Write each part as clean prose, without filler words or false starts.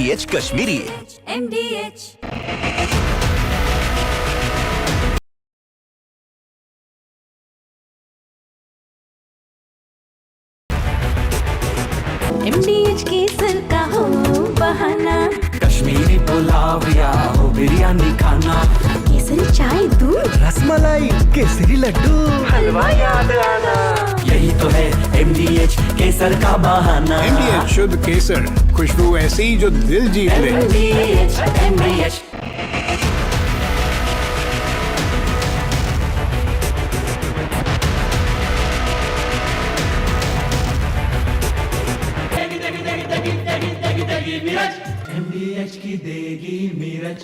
MDH Kashmiri. MDH केसर का हो बहाना, कश्मीरी पुलाव या हो बिरयानी खाना, केसरी चाय दूध, रसमलाई, केसरी लड्डू, हलवा याद आना, यही तो है MDH केसर का बहाना। MDH शुद्ध केसर, खुशबू ऐसी जो दिल जीत ले। MDH MDH की देगी मिर्च,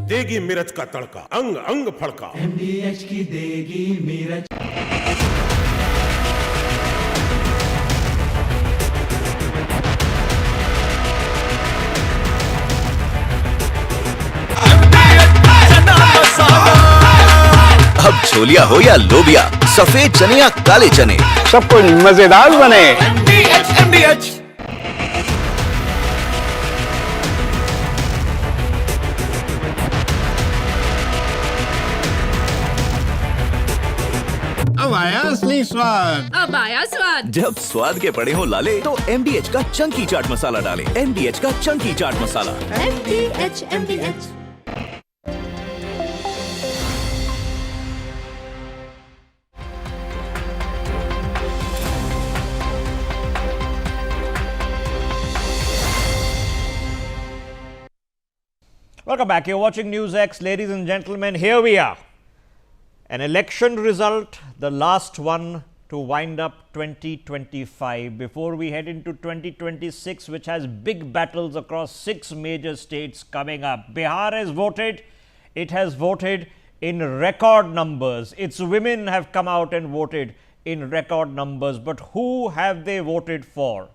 देगी मिर्च का तड़का, अंग अंग फड़का। MDH की देगी मिर्च। अब छोलिया हो या लोबिया, सफेद चने या काले चने, सब कुछ मजेदार बने। MDH। अब आया असली स्वाद। अब आया स्वाद। जब स्वाद के पड़े हो लाले तो MDH का चंकी चाट मसाला डालें। MDH का Chunky chaat masala. MDH Welcome back. You're watching Newsx. Ladies and gentlemen, here we are. An election result, the last one to wind up 2025 before we head into 2026, which has big battles across 6 major states coming up. Bihar has voted. It has voted in record numbers. Its women have come out and voted in record numbers. But who have they voted for?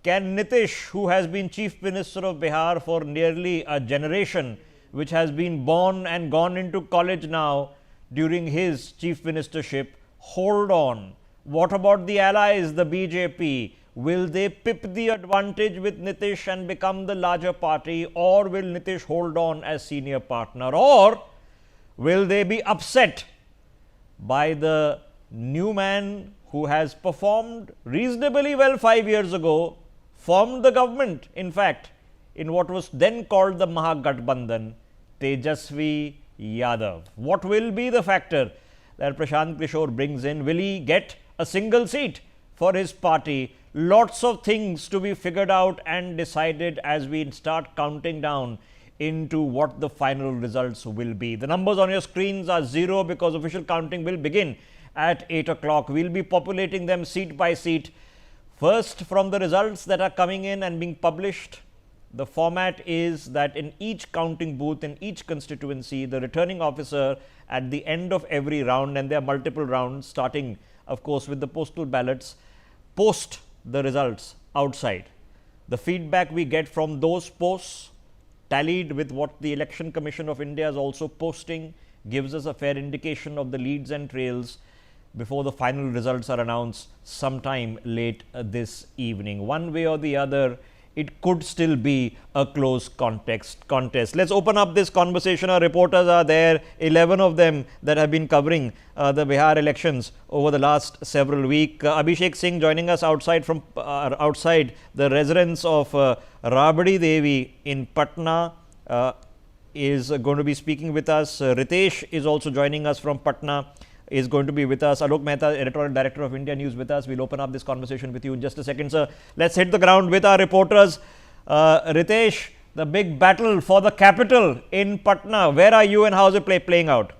Can Nitish, who has been Chief Minister of Bihar for nearly a generation, which has been born and gone into college now during his chief ministership, hold on? What about the allies, the BJP? Will they pip the advantage with Nitish and become the larger party, or will Nitish hold on as senior partner, or will they be upset by the new man who has performed reasonably well 5 years ago, formed the government, in fact, in what was then called the Mahagathbandhan, Tejasvi Yadav? What will be the factor that Prashant Kishore brings in? Will he get a single seat for his party? Lots of things to be figured out and decided as we start counting down into what the final results will be. The numbers on your screens are 0 because official counting will begin at 8 o'clock. We'll be populating them seat by seat. First, from the results that are coming in and being published, the format is that in each counting booth, in each constituency, the returning officer at the end of every round, and there are multiple rounds, starting, of course, with the postal ballots, post the results outside. The feedback we get from those posts, tallied with what the Election Commission of India is also posting, gives us a fair indication of the leads and trails before the final results are announced sometime late this evening. One way or the other, it could still be a close contest. Let's open up this conversation. Our reporters are there, 11 of them that have been covering the Bihar elections over the last several weeks. Abhishek Singh joining us outside the residence of Rabdi Devi in Patna is going to be speaking with us. Ritesh is also joining us from Patna, is going to be with us. Alok Mehta, editorial director of India News, with us. We'll open up this conversation with you in just a second, sir. Let's hit the ground with our reporters. Ritesh, the big battle for the capital in Patna. Where are you and how is it playing out?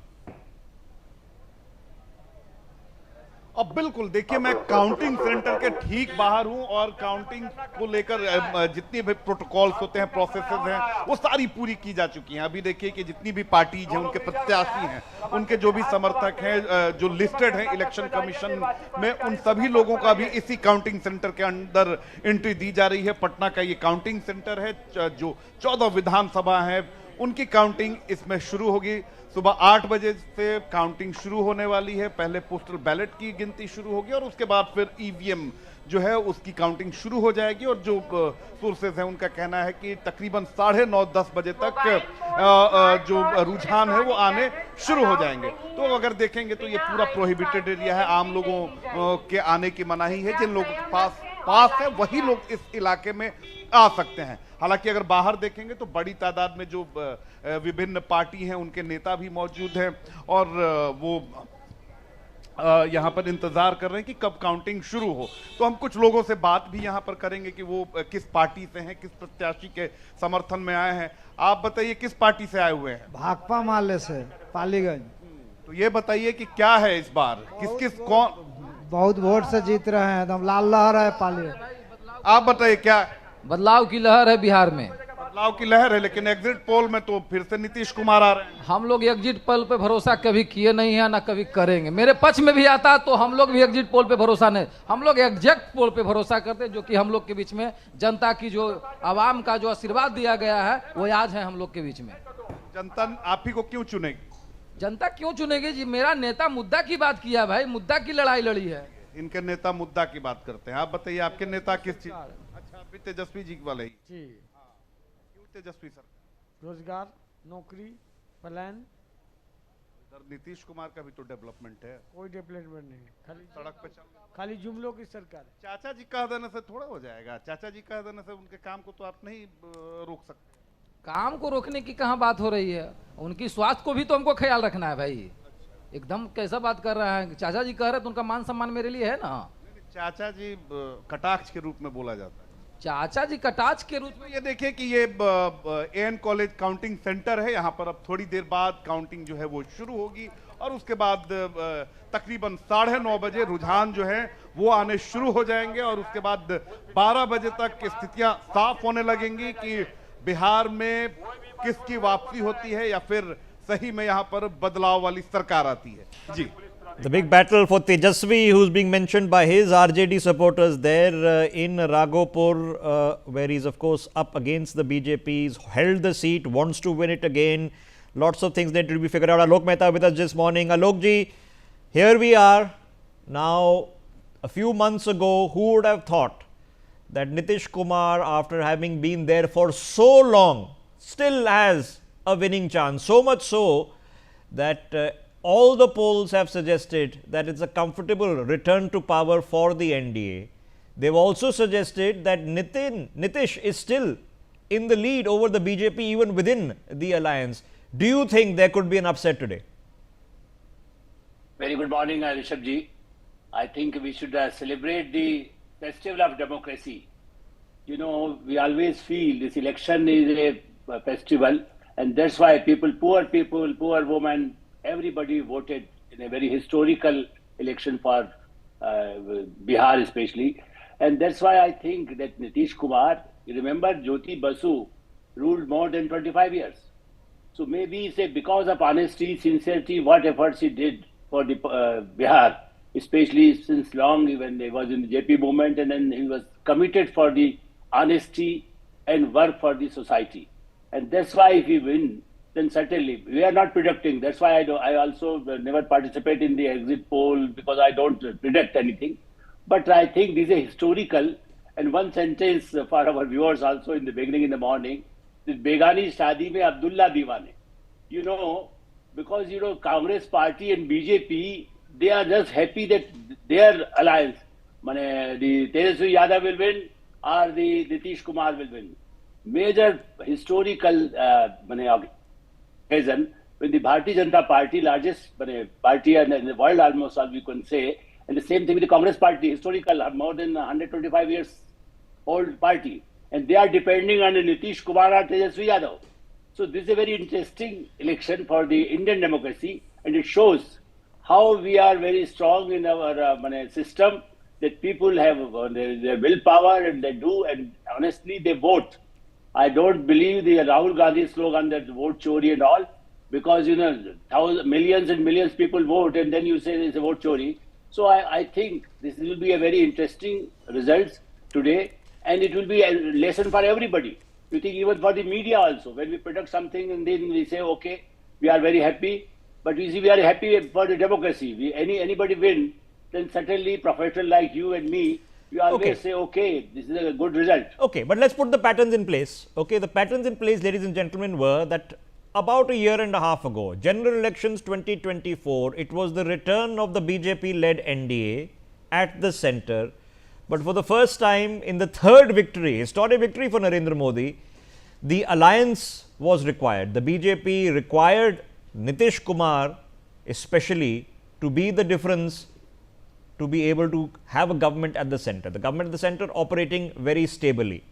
अब बिल्कुल देखिए, मैं counting centre के ठीक बाहर हूं और counting को लेकर जितनी भी प्रोटोकॉल्स होते हैं, प्रोसेसेस हैं, वो सारी पूरी की जा चुकी हैं। अभी देखिए कि जितनी भी पार्टीज हैं, उनके प्रत्याशी हैं, उनके जो भी समर्थक हैं, जो लिस्टेड हैं इलेक्शन कमीशन में, उन सभी लोगों का भी इसी काउंटिंग सेंटर के अंदर एंट्री दी जा रही है। पटना का ये काउंटिंग सेंटर है, जो 14 विधानसभा है उनकी काउंटिंग इसमें शुरू होगी। सुबह 8 बजे से काउंटिंग शुरू होने वाली है। पहले पोस्टल बैलेट की गिनती शुरू होगी और उसके बाद फिर ईवीएम जो है उसकी काउंटिंग शुरू हो जाएगी और जो सोर्सेज हैं उनका कहना है कि तकरीबन 9:30-10 बजे तक जो रुझान है वो आने शुरू हो जाएंगे। तो अगर देखेंगे तो ये पूरा प्रोहिबिटेड एरिया है, आम लोगों के आने की मनाही है। जिन लोगों के पास है वही लोग इस इलाके में आ सकते हैं। हालांकि अगर बाहर देखेंगे तो बड़ी तादाद में जो विभिन्न पार्टी हैं उनके नेता भी मौजूद हैं और वो यहाँ पर इंतजार कर रहे हैं कि कब काउंटिंग शुरू हो। तो हम कुछ लोगों से बात भी यहाँ पर करेंगे कि वो किस पार्टी से हैं, किस प्रत्याशी के समर्थन में आए हैं। आप बताइए किस पार्टी से आए हुए हैं? भाकपा माले से पालीगंज। तो ये बताइए कि क्या है इस बार, किस कौन बहुत वोट से जीत रहे हैं, एकदम लाल लहर है पालीगंज। आप बताइए क्या? बदलाव की लहर है बिहार में। बदलाव की लहर है, लेकिन एग्जिट पोल में तो फिर से नीतीश कुमार आ रहे हैं। हम लोग एग्जिट पोल पे भरोसा कभी किए नहीं है, ना कभी करेंगे। मेरे पक्ष में भी आता तो हम लोग भी एग्जिट पोल पे भरोसा नहीं, हम लोग एग्जैक्ट पोल पे भरोसा करते, जो कि हम लोग के बीच में जनता की जो आवाम का जो आशीर्वाद दिया गया है वो आज है हम लोग के बीच में। जनता आप ही को क्यों चुनेगी? जनता क्यों चुनेगी जी? मेरा नेता मुद्दा की बात किया भाई, मुद्दा की लड़ाई लड़ी है। इनके नेता मुद्दा की बात करते हैं। आप बताइए आपके नेता किस चीज? अच्छा, अभी तेजस्वी जी वाले ही जी। क्यों तेजस्वी सर? रोजगार, नौकरी, प्लान। इधर नीतीश कुमार का भी तो डेवलपमेंट है। कोई डेवलपमेंट नहीं, खाली सड़क पे खाली जुमलों की सरकार है। चाचा जी कह देने से थोड़ा हो जाएगा। चाचा जी कह देने से उनके काम को तो आप नहीं रोक सकते। काम को रोकने की कहाँ बात हो रही है? उनकी स्वास्थ्य को भी तो हमको ख्याल रखना है भाई। एकदम कैसा बात कर रहा है? चाचा जी कह रहे हैं तो उनका मान सम्मान मेरे लिए है ना। चाचा जी कटाक्ष के रूप में बोला जाता है। चाचा जी कटाक्ष के रूप में। ये देखिए कि ये एन कॉलेज काउंटिंग सेंटर है। यहाँ पर अब थोड़ी देर बाद काउंटिंग जो है वो शुरू होगी और उसके बाद तकरीबन 9:30 बजे रुझान जो है वो आने शुरू हो जाएंगे और उसके बाद 12 बजे तक स्थितियां साफ होने लगेंगी कि बिहार में किसकी वापसी होती है या फिर सही में यहाँ पर बदलाव वाली सरकार आती है। जी। The big battle for Tejasvi, who's being mentioned by his RJD supporters there in Raghopur, where he's of course up against the BJP, he's held the seat, wants to win it again. Lots of things need to be figured out. Alok Mehta with us this morning. Alok ji, here we are now. A few months ago, who would have thought that Nitish Kumar, after having been there for so long, still has a winning chance? So much so that all the polls have suggested that it's a comfortable return to power for the NDA. They've also suggested that Nitish is still in the lead over the BJP even within the alliance. Do you think there could be an upset today? Very good morning, Rishabh ji. I think we should celebrate the festival of democracy. You know, we always feel this election is a festival, and that's why people, poor women, everybody voted in a very historical election for Bihar especially. And that's why I think that Nitish Kumar, you remember Jyoti Basu ruled more than 25 years. So maybe say because of honesty, sincerity, what efforts he did for the Bihar, especially since long when he was in the JP movement, and then he was committed for the honesty and work for the society. And that's why if we win, then certainly we are not predicting. That's why I also never participate in the exit poll, because I don't predict anything. But I think this is a historical. And one sentence for our viewers also in the beginning in the morning, this Begani Shadi mein Abdullah Diwane. You know, because you know Congress party and BJP, they are just happy that their alliance, the Tejasvi Yadav will win or the Nitish Kumar will win. Major historical occasion when the Bharatiya Janata Party, largest party in the world almost, all we can say, and the same thing with the Congress party, historical, more than 125 years old party, and they are depending on Nitish Kumar or Tejasvi Yadav. So this is a very interesting election for the Indian democracy, and it shows how we are very strong in our system, that people have their willpower and they do, and honestly they vote. I don't believe the Rahul Gandhi slogan that vote chori and all, because you know millions and millions people vote and then you say it's a vote chori. So I think this will be a very interesting results today, and it will be a lesson for everybody. You think even for the media also, when we predict something and then we say, okay, we are very happy, but we see we are happy for the democracy. Anybody win, then certainly professional like you and me, we always Okay. say, okay, this is a good result. Okay, but let's put the patterns in place. Okay, the patterns in place, ladies and gentlemen, were that about a year and a half ago, general elections 2024, it was the return of the BJP-led NDA at the centre. But for the first time in the third victory, historic victory for Narendra Modi, the alliance was required. The BJP required Nitish Kumar especially to be the difference, to be able to have a government at the centre. The government at the centre operating very stably.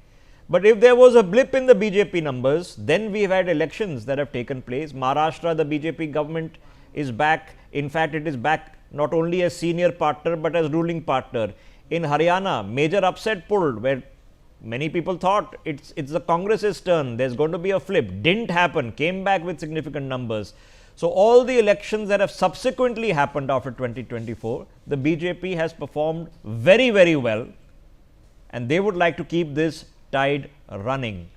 But if there was a blip in the BJP numbers, then we've had elections that have taken place. Maharashtra, the BJP government is back. In fact, it is back not only as senior partner but as ruling partner. In Haryana, major upset pulled where many people thought it's the Congress's turn, there's going to be a flip. Didn't happen, came back with significant numbers. So all the elections that have subsequently happened after 2024, the BJP has performed very, very well, and they would like to keep this tide running.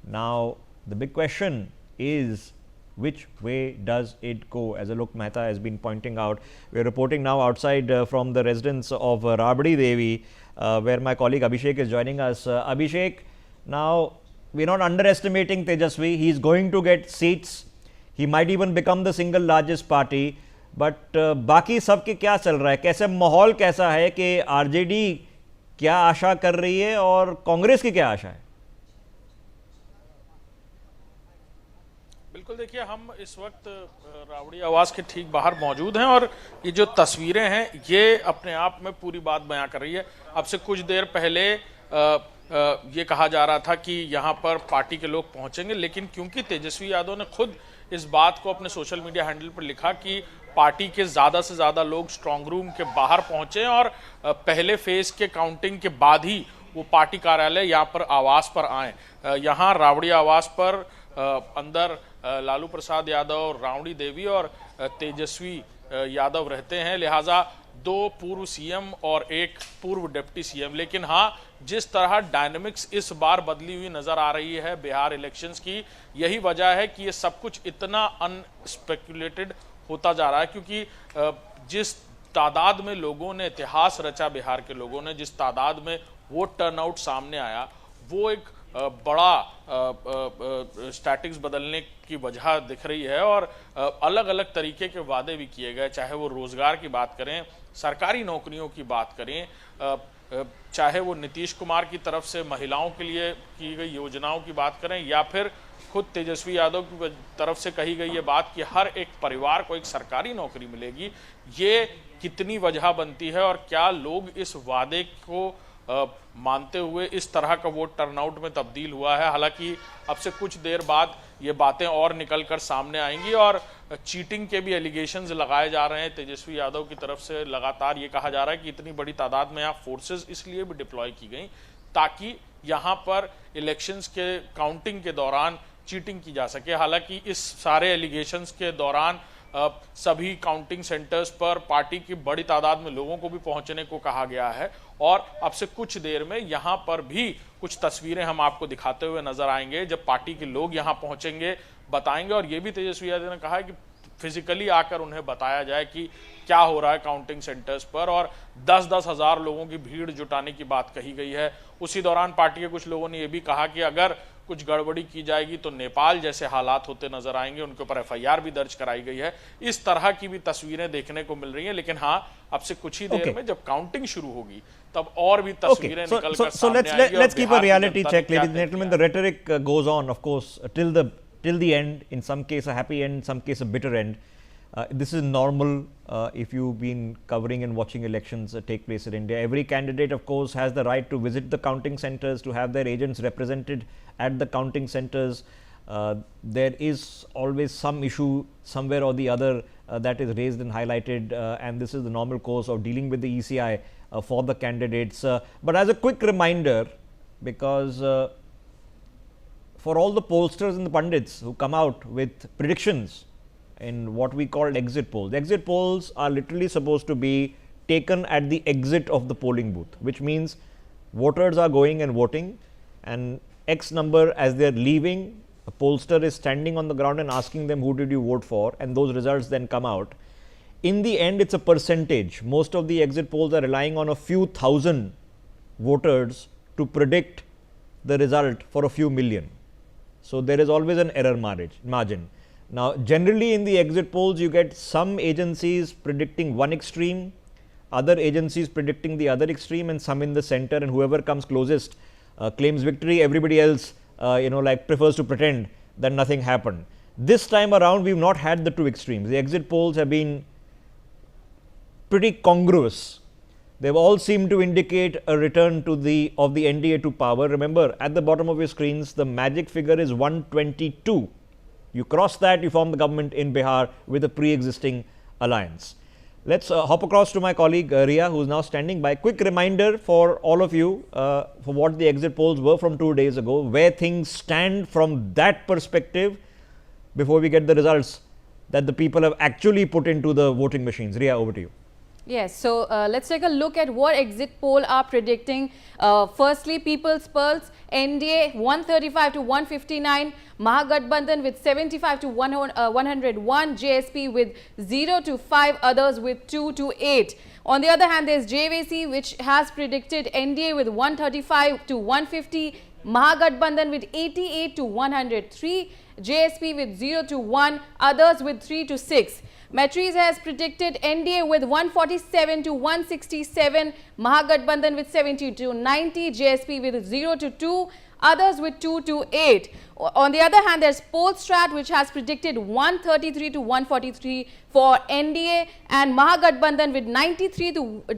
Now, the big question is, which way does it go? As Alok Mehta has been pointing out, we are reporting now outside from the residence of Rabdi Devi, where my colleague Abhishek is joining us. Abhishek, now we are not underestimating Tejasvi. He is going to get seats. He might even become the single largest party. But बाकी सब के क्या चल रहा है? कैसे माहौल कैसा है कि RJD क्या आशा कर रही है और कांग्रेस की क्या आशा है? बिल्कुल, देखिए हम इस वक्त रावड़ी आवास के ठीक बाहर मौजूद हैं और ये जो तस्वीरें हैं ये अपने आप में पूरी बात बयां कर रही है। अब से कुछ देर पहले ये कहा जा रहा था कि यहाँ पर पार्टी के लोग पहुंचेंगे, लेकिन क्योंकि तेजस्वी यादव ने खुद इस बात को अपने सोशल मीडिया हैंडल पर लिखा कि पार्टी के ज़्यादा से ज़्यादा लोग स्ट्रांग रूम के बाहर पहुंचे और पहले फेज के काउंटिंग के बाद ही वो पार्टी कार्यालय यहाँ पर आवास पर आए। यहाँ रावड़ी आवास पर अंदर लालू प्रसाद यादव, रावड़ी देवी और तेजस्वी यादव रहते हैं, लिहाजा 2 पूर्व सीएम और 1 पूर्व डिप्टी सीएम। लेकिन हाँ, जिस तरह डायनेमिक्स इस बार बदली हुई नजर आ रही है बिहार इलेक्शंस की, यही वजह है कि ये सब कुछ इतना अनस्पेकुलेटेड होता जा रहा है, क्योंकि जिस तादाद में लोगों ने इतिहास रचा, बिहार के लोगों ने जिस तादाद में वोट टर्नआउट सामने आया, वो एक बड़ा स्टैटिक्स बदलने की वजह दिख रही है और अलग अलग तरीके के वादे भी किए गए, चाहे वो रोजगार की बात करें, सरकारी नौकरियों की बात करें, चाहे वो नीतीश कुमार की तरफ से महिलाओं के लिए की गई योजनाओं की बात करें, या फिर खुद तेजस्वी यादव की तरफ से कही गई ये बात कि हर एक परिवार को एक सरकारी नौकरी मिलेगी। ये कितनी वजह बनती है और क्या लोग इस वादे को मानते हुए इस तरह का वोट टर्नआउट में तब्दील हुआ है? हालांकि अब से कुछ देर बाद ये बातें और निकल कर सामने आएंगी और चीटिंग के भी एलिगेशंस लगाए जा रहे हैं तेजस्वी यादव की तरफ से। लगातार ये कहा जा रहा है कि इतनी बड़ी तादाद में यहाँ फोर्सेस इसलिए भी डिप्लॉय की गई ताकि यहाँ पर इलेक्शंस के काउंटिंग के दौरान चीटिंग की जा सके। हालांकि इस सारे एलिगेशंस के दौरान सभी काउंटिंग सेंटर्स पर पार्टी की बड़ी तादाद में लोगों को भी पहुंचने को कहा गया है और अब से कुछ देर में यहां पर भी कुछ तस्वीरें हम आपको दिखाते हुए नजर आएंगे जब पार्टी के लोग यहां पहुंचेंगे, बताएंगे। और ये भी तेजस्वी यादव ने कहा है कि फिजिकली आकर उन्हें बताया जाए कि क्या हो रहा है काउंटिंग सेंटर्स पर, और 10-10 हज़ार लोगों की भीड़ जुटाने की बात कही गई है। उसी दौरान पार्टी के कुछ लोगों ने यह भी कहा कि अगर कुछ गड़बड़ी की जाएगी तो नेपाल जैसे हालात होते नजर आएंगे, उनके ऊपर एफआईआर भी दर्ज कराई गई है। इस तरह की भी तस्वीरें देखने को मिल रही हैं। लेकिन हाँ, अब से कुछ ही देर में जब काउंटिंग शुरू होगी तब और भी तस्वीरें निकल कर सामने आएंगी। let's keep a reality check, ladies and gentlemen. The rhetoric goes on, of course, till the end. In some case a happy end, in some case a bitter end. This is normal if you've been covering and watching elections take place in India. Every candidate, of course, has the right to visit the counting centers, to have their agents represented at the counting centers. There is always some issue somewhere or the other that is raised and highlighted, and this is the normal course of dealing with the ECI for the candidates. But as a quick reminder, because for all the pollsters and the pundits who come out with predictions in what we call exit polls are literally supposed to be taken at the exit of the polling booth, which means voters are going and voting, and X number as they are leaving, a pollster is standing on the ground and asking them who did you vote for, and those results then come out. In the end, it's a percentage. Most of the exit polls are relying on a few thousand voters to predict the result for a few million. So there is always an error margin. Now, generally in the exit polls, you get some agencies predicting one extreme, other agencies predicting the other extreme, and some in the center, and whoever comes closest claims victory. Everybody else, prefers to pretend that nothing happened. This time around, we've not had the two extremes. The exit polls have been pretty congruous. They've all seemed to indicate a return of the NDA to power. Remember, at the bottom of your screens, the magic figure is 122. You cross that, you form the government in Bihar with a pre-existing alliance. Let's hop across to my colleague Ria, who is now standing by. Quick reminder for all of you for what the exit polls were from 2 days ago, where things stand from that perspective before we get the results that the people have actually put into the voting machines. Ria, over to you. Yes, so let's take a look at what exit poll are predicting. Firstly, People's Pulse, NDA 135 to 159, Mahagathbandhan with 75 to 101, JSP with 0 to 5, others with 2 to 8. On the other hand, there's JVC, which has predicted NDA with 135 to 150, Mahagathbandhan with 88 to 103, JSP with 0 to 1, others with 3 to 6. Matriz has predicted NDA with 147 to 167, Mahagathbandhan with 70 to 90, JSP with 0 to 2, others with 2 to 8. On the other hand, there's Polstrat, which has predicted 133 to 143 for NDA, and Mahagathbandhan with 93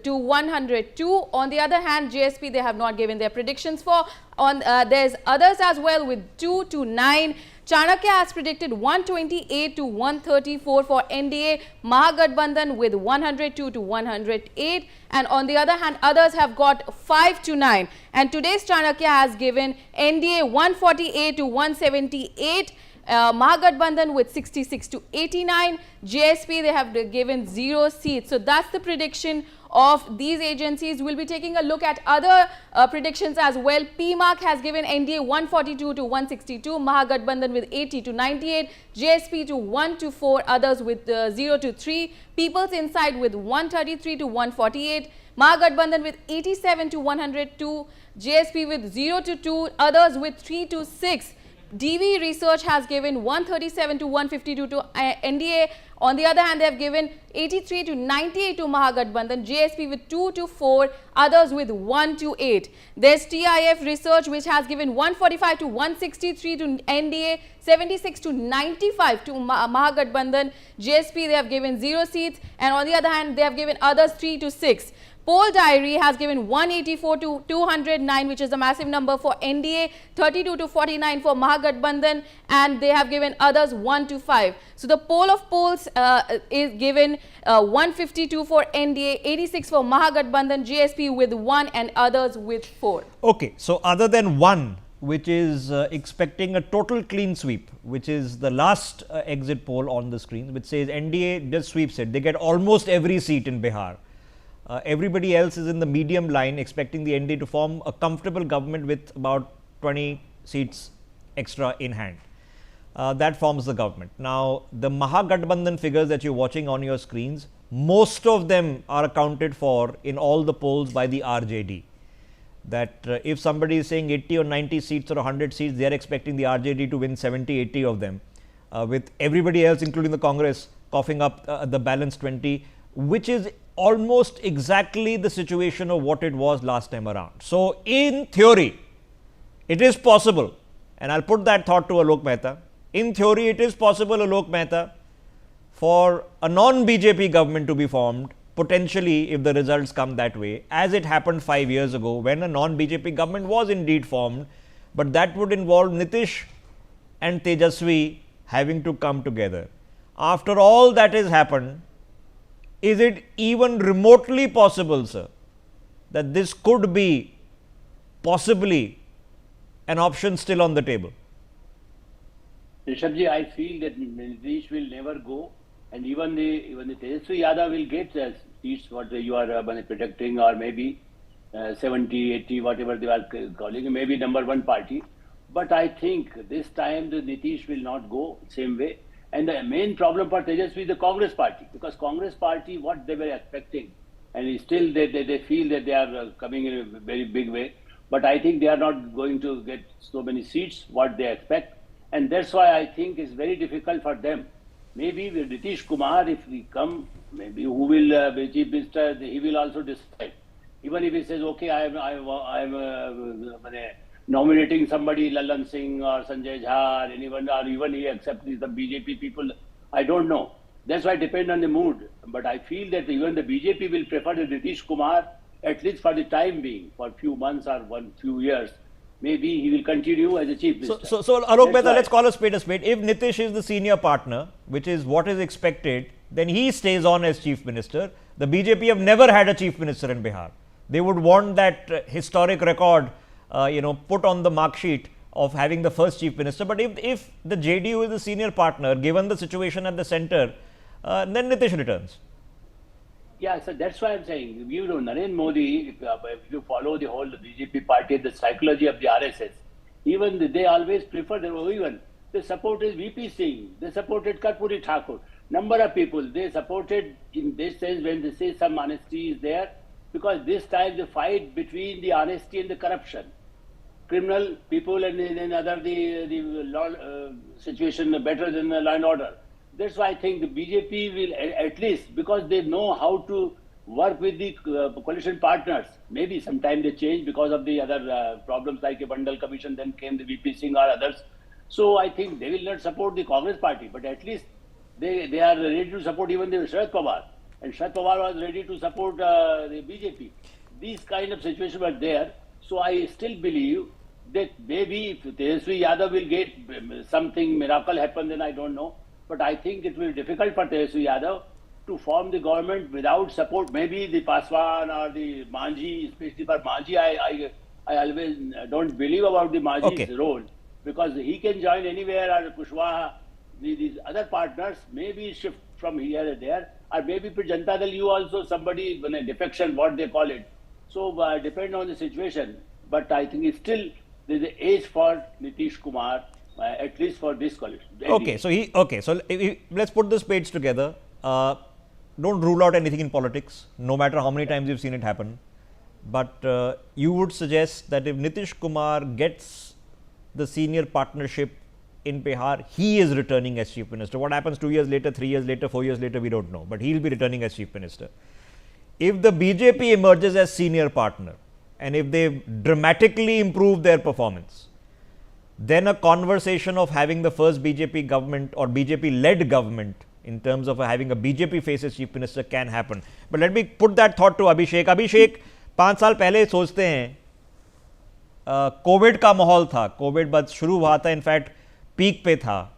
to 102. On the other hand, JSP, they have not given their predictions for. There's others as well with 2 to 9. Chanakya has predicted 128 to 134 for NDA, Mahagathbandhan with 102 to 108, and on the other hand, others have got 5 to 9. And today's Chanakya has given NDA 148 to 178, Mahagathbandhan with 66 to 89, JSP they have given 0 seats. So that's the prediction of these agencies. We'll be taking a look at other predictions as well. PMark has given NDA 142 to 162, Mahagathbandhan with 80 to 98, JSP to 1 to 4, others with 0 to 3, People's Insight with 133 to 148, Mahagathbandhan with 87 to 102, JSP with 0 to 2, others with 3 to 6. DV Research has given 137 to 152 to NDA. On the other hand, they have given 83 to 98 to Mahagathbandhan, JSP with 2 to 4, others with 1 to 8. There's TIF Research, which has given 145 to 163 to NDA, 76 to 95 to Mahagathbandhan, JSP they have given 0 seats, and on the other hand, they have given others 3 to 6. Poll Diary has given 184 to 209, which is a massive number for NDA, 32 to 49 for Mahagathbandhan, and they have given others 1 to 5. So the poll of polls is given 152 for NDA, 86 for Mahagathbandhan, JSP with 1 and others with 4. Okay, so other than one, which is expecting a total clean sweep, which is the last exit poll on the screen, which says NDA just sweeps it. They get almost every seat in Bihar. Everybody else is in the medium line, expecting the NDA to form a comfortable government with about 20 seats extra in hand. That forms the government. Now, the Mahagathbandhan figures that you're watching on your screens, most of them are accounted for in all the polls by the RJD. That if somebody is saying 80 or 90 seats or 100 seats, they are expecting the RJD to win 70, 80 of them, with everybody else, including the Congress, coughing up the balance 20, which is almost exactly the situation of what it was last time around. So, in theory, it is possible, and I'll put that thought to Alok Mehta. In theory, it is possible, Alok Mehta, for a non-BJP government to be formed, potentially if the results come that way, as it happened 5 years ago when a non-BJP government was indeed formed, but that would involve Nitish and Tejasvi having to come together. After all that has happened, is it even remotely possible, sir, that this could be possibly an option still on the table? Rishabhji, I feel that Nitish will never go, and even the Tejasvi Yadav will get seats what you are predicting, or maybe 70, 80, whatever they are calling, maybe #1 party. But I think this time the Nitish will not go same way. And the main problem for Tejasvi is the Congress party, because Congress party, what they were expecting, and still they feel that they are coming in a very big way. But I think they are not going to get so many seats what they expect, and that's why I think it's very difficult for them. Maybe with Nitish Kumar, if we come, maybe who will be Chief Minister, he will also decide. Even if he says, okay, I am nominating somebody, Lallan Singh or Sanjay Jha, or anyone, or even he accepts the BJP people, I don't know. That's why it depends on the mood. But I feel that even the BJP will prefer the Nitish Kumar, at least for the time being, for a few months or few years. Maybe he will continue as a Chief Minister. So Alok Mehta, let's call a spade a spade. If Nitish is the senior partner, which is what is expected, then he stays on as Chief Minister. The BJP have never had a Chief Minister in Bihar. They would want that historic record, put on the mark sheet of having the first Chief Minister. But if the JDU is the senior partner, given the situation at the center, then Nitish returns. Yeah, so that's why I'm saying, Narendra Modi, if you follow the whole BJP party, the psychology of the RSS, even they always prefer, they supported VP Singh, they supported Karpuri Thakur. Number of people, they supported in this sense when they say some honesty is there, because this time the fight between the honesty and the corruption. Criminal people and then the law situation better than the law and order. That's why I think the BJP will at least, because they know how to work with the coalition partners. Maybe sometime they change because of the other problems like a Bandal Commission, then came the VP Singh or others. So I think they will not support the Congress party, but at least they are ready to support even the Sharad Pawar. And Sharad Pawar was ready to support the BJP. These kind of situations were there. So I still believe that maybe if Tejasvi Yadav will get something miracle happen, then I don't know. But I think it will be difficult for Tejasvi Yadav to form the government without support. Maybe the Paswan or the Manji, especially for Manji, I always don't believe about the Manji's role, because he can join anywhere, or Kushwaha, these other partners, maybe shift from here and there, or maybe for Janata Dal, you also somebody, defection, what they call it. So depend on the situation. But I think it's still there's an age for Nitish Kumar, at least for this coalition. So let's put the spades together. Don't rule out anything in politics, no matter how many times you've seen it happen. But you would suggest that if Nitish Kumar gets the senior partnership in Bihar, he is returning as Chief Minister. What happens 2 years later, 3 years later, 4 years later, we don't know. But he'll be returning as Chief Minister. If the BJP emerges as senior partner, and if they dramatically improve their performance, then a conversation of having the first BJP government or BJP-led government in terms of having a BJP face as Chief Minister can happen. But let me put that thought to Abhishek. Abhishek, 5 साल पहले सोचते हैं, Covid का माहौल था, Covid बस शुरू हुआ था, इनफैक्ट पीक पे था.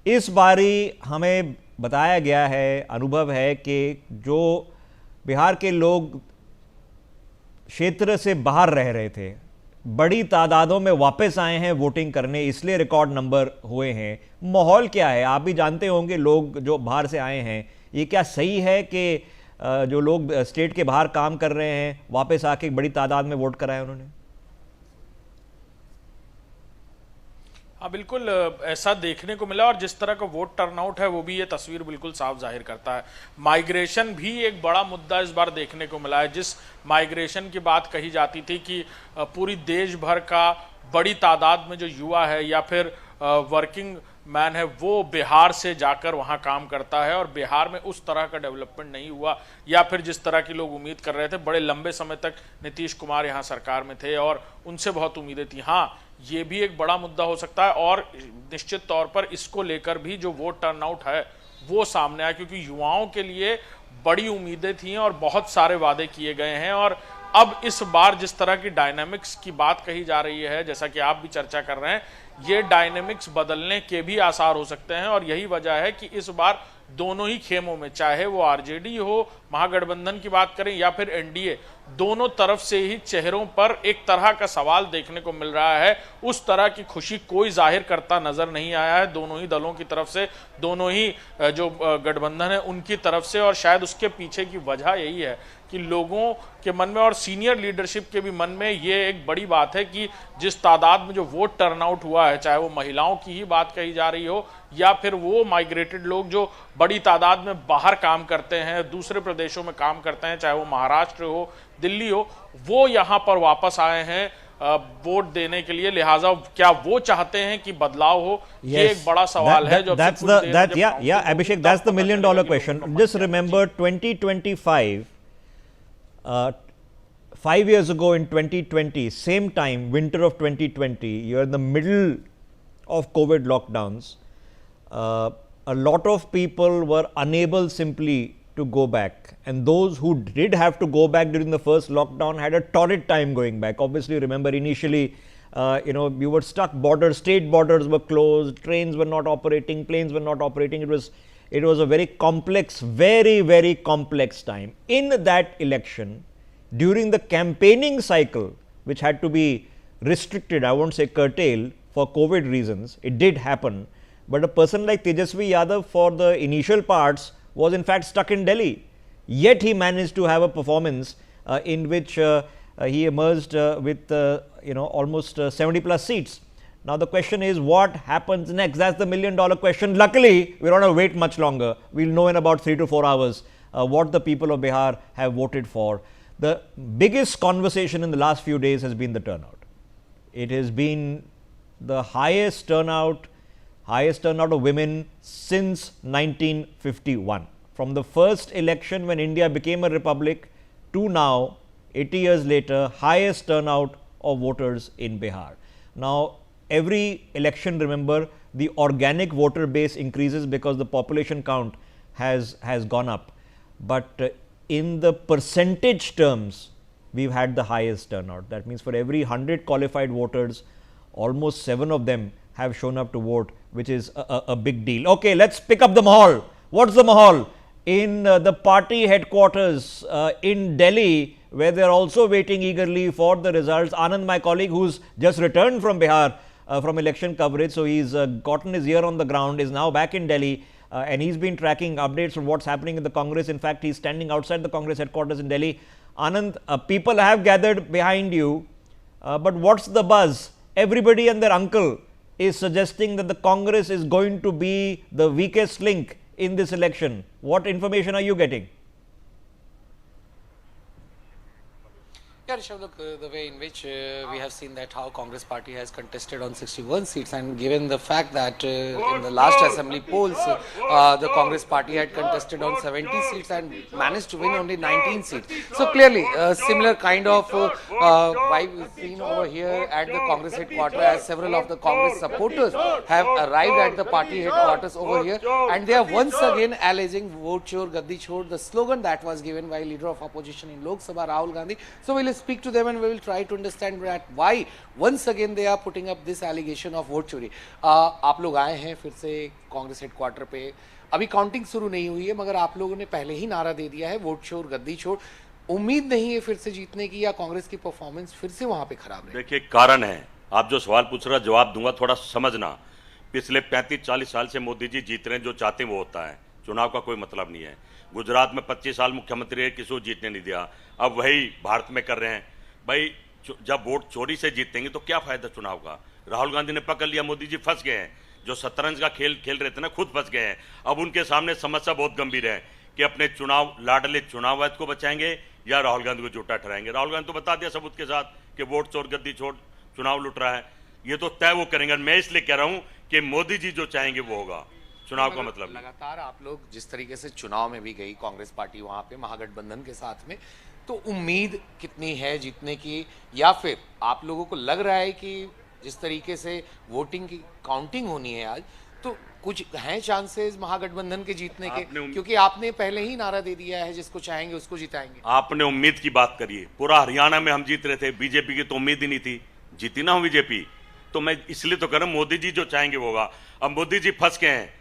इस बारी हमें बताया गया है, अनुभव है कि जो बिहार के लोग क्षेत्र से बाहर रह रहे थे, बड़ी तादादों में वापस आए हैं वोटिंग करने, इसलिए रिकॉर्ड नंबर हुए हैं. माहौल क्या है? आप भी जानते होंगे, लोग जो बाहर से आए हैं, ये क्या सही है कि जो लोग स्टेट के बाहर काम कर रहे हैं वापस आके बड़ी तादाद में वोट कराए उन्होंने? हाँ, बिल्कुल ऐसा देखने को मिला, और जिस तरह का वोट टर्नआउट है वो भी ये तस्वीर बिल्कुल साफ जाहिर करता है. माइग्रेशन भी एक बड़ा मुद्दा इस बार देखने को मिला है. जिस माइग्रेशन की बात कही जाती थी कि पूरी देश भर का बड़ी तादाद में जो युवा है या फिर वर्किंग मैन है वो बिहार से जाकर वहाँ काम करता है, और बिहार में उस तरह का डेवलपमेंट नहीं हुआ, या फिर जिस तरह की लोग उम्मीद कर रहे थे. बड़े लंबे समय तक नीतीश कुमार यहाँ सरकार में थे और उनसे बहुत उम्मीदें थी. हाँ, ये भी एक बड़ा मुद्दा हो सकता है, और निश्चित तौर पर इसको लेकर भी जो वोट टर्नआउट है वो सामने आया, क्योंकि युवाओं के लिए बड़ी उम्मीदें थी और बहुत सारे वादे किए गए हैं. और अब इस बार जिस तरह की डायनामिक्स की बात कही जा रही है, जैसा कि आप भी चर्चा कर रहे हैं, ये डायनेमिक्स बदलने के भी आसार हो सकते हैं. और यही वजह है कि इस बार दोनों ही खेमों में, चाहे वो आरजेडी हो, महागठबंधन की बात करें या फिर एनडीए, दोनों तरफ से ही चेहरों पर एक तरह का सवाल देखने को मिल रहा है. उस तरह की खुशी कोई जाहिर करता नजर नहीं आया है दोनों ही दलों की तरफ से, दोनों ही जो गठबंधन है उनकी तरफ से. और शायद उसके पीछे की वजह यही है कि लोगों के मन में और सीनियर लीडरशिप के भी मन में ये एक बड़ी बात है कि जिस तादाद में जो वोट टर्नआउट हुआ है, चाहे वो महिलाओं की ही बात कही जा रही हो या फिर वो माइग्रेटेड लोग जो बड़ी तादाद में बाहर काम करते हैं, दूसरे प्रदेशों में काम करते हैं, चाहे वो महाराष्ट्र हो, दिल्ली हो, वो यहाँ पर वापस आए हैं वोट देने के लिए। लिहाजा क्या वो चाहते हैं कि बदलाव हो? ये एक बड़ा सवाल है जो Abhishek, that's the $1 million question. Just remember 2025, 5 years ago in 2020, same time, winter of 2020, you're in the middle of COVID lockdowns. A lot of people were unable simply to go back, and those who did have to go back during the first lockdown had a torrid time going back. Obviously, remember initially, you were stuck, state borders were closed, trains were not operating, planes were not operating. It was a very complex, very, very complex time. In that election, during the campaigning cycle, which had to be restricted, I won't say curtailed, for COVID reasons, it did happen. But a person like Tejasvi Yadav, for the initial parts, was in fact stuck in Delhi. Yet he managed to have a performance in which he emerged with almost 70 plus seats. Now the question is, what happens next? That's the $1 million question. Luckily, we don't have to wait much longer. We'll know in about 3 to 4 hours what the people of Bihar have voted for. The biggest conversation in the last few days has been the turnout. It has been the highest turnout of women since 1951. From the first election when India became a republic to now, 80 years later, highest turnout of voters in Bihar. Now, every election, remember, the organic voter base increases because the population count has gone up. But in the percentage terms, we've had the highest turnout. That means for every 100 qualified voters, almost 7 of them have shown up to vote, which is a big deal. Okay, let's pick up the mahal. What's the mahal? In the party headquarters in Delhi, where they're also waiting eagerly for the results. Anand, my colleague, who's just returned from Bihar from election coverage, so he's gotten his ear on the ground, is now back in Delhi, and he's been tracking updates on what's happening in the Congress. In fact, he's standing outside the Congress headquarters in Delhi. Anand, people have gathered behind you, but what's the buzz? Everybody and their uncle is suggesting that the Congress is going to be the weakest link in this election. What information are you getting? Yeah, Rishabh, look, the way in which we have seen that how Congress party has contested on 61 seats, and given the fact that in the last assembly polls, the Congress party had contested on 70 seats and managed to win only 19 seats. So clearly, a similar kind of vibe is seen over here at the Congress headquarters, as several of the Congress supporters have arrived at the party headquarters over here, and they are once again alleging vote chor, gaddi chor, the slogan that was given by leader of opposition in Lok Sabha, Rahul Gandhi. So we'll speak to them and we will try to understand that why once again they are putting up this allegation of vote चोरी. आप लोग आए हैं फिर से Congress headquarter पे, अभी counting शुरू नहीं हुई है, मगर आप लोगों ने पहले ही नारा दे दिया है वोट चोर गद्दी चोर. उम्मीद नहीं है फिर से जीतने की, या कांग्रेस की परफॉर्मेंस फिर से वहां पे खराब रही? देखिए, कारण है, आप जो सवाल पूछ रहे जवाब दूंगा, थोड़ा समझना. पिछले 35-40 साल से मोदी जी जीत रहे हैं, जो चाहते हैं वो होता है. चुनाव का कोई मतलब नहीं है. गुजरात में 25 साल मुख्यमंत्री है, किसी को जीतने नहीं दिया. अब वही भारत में कर रहे हैं. भाई, जब वोट चोरी से जीतेंगे तो क्या फायदा चुनाव का? राहुल गांधी ने पकड़ लिया, मोदी जी फंस गए हैं. जो शतरंज का खेल खेल रहे थे ना, खुद फंस गए हैं. अब उनके सामने समस्या बहुत गंभीर है कि अपने लाडले चुनाव आयोग को बचाएंगे या राहुल गांधी को झूठा ठहराएंगे. राहुल गांधी तो बता दिया सबूत के साथ कि वोट चोर गद्दी चोर चुनाव लुट रहा है. ये तो तय वो करेंगे. मैं इसलिए कह रहा हूं कि मोदी जी जो चाहेंगे वो होगा. चुनाव का मतलब लगातार आप लोग जिस तरीके से चुनाव में भी गई कांग्रेस पार्टी वहां पे महागठबंधन के साथ में, तो उम्मीद कितनी है जीतने की, या फिर आप लोगों को लग रहा है कि जिस तरीके से वोटिंग की काउंटिंग होनी है आज, तो कुछ हैं चांसेस महागठबंधन के जीतने के? क्योंकि आपने पहले ही नारा दे दिया है जिसको चाहेंगे उसको जिताएंगे. आपने उम्मीद की बात करी है. पूरा हरियाणा में हम जीत रहे थे, बीजेपी की तो उम्मीद ही नहीं थी. जीती ना बीजेपी, तो मैं इसलिए तो कह रहा हूं मोदी जी जो चाहेंगे वो होगा. अब मोदी जी फंस गए हैं,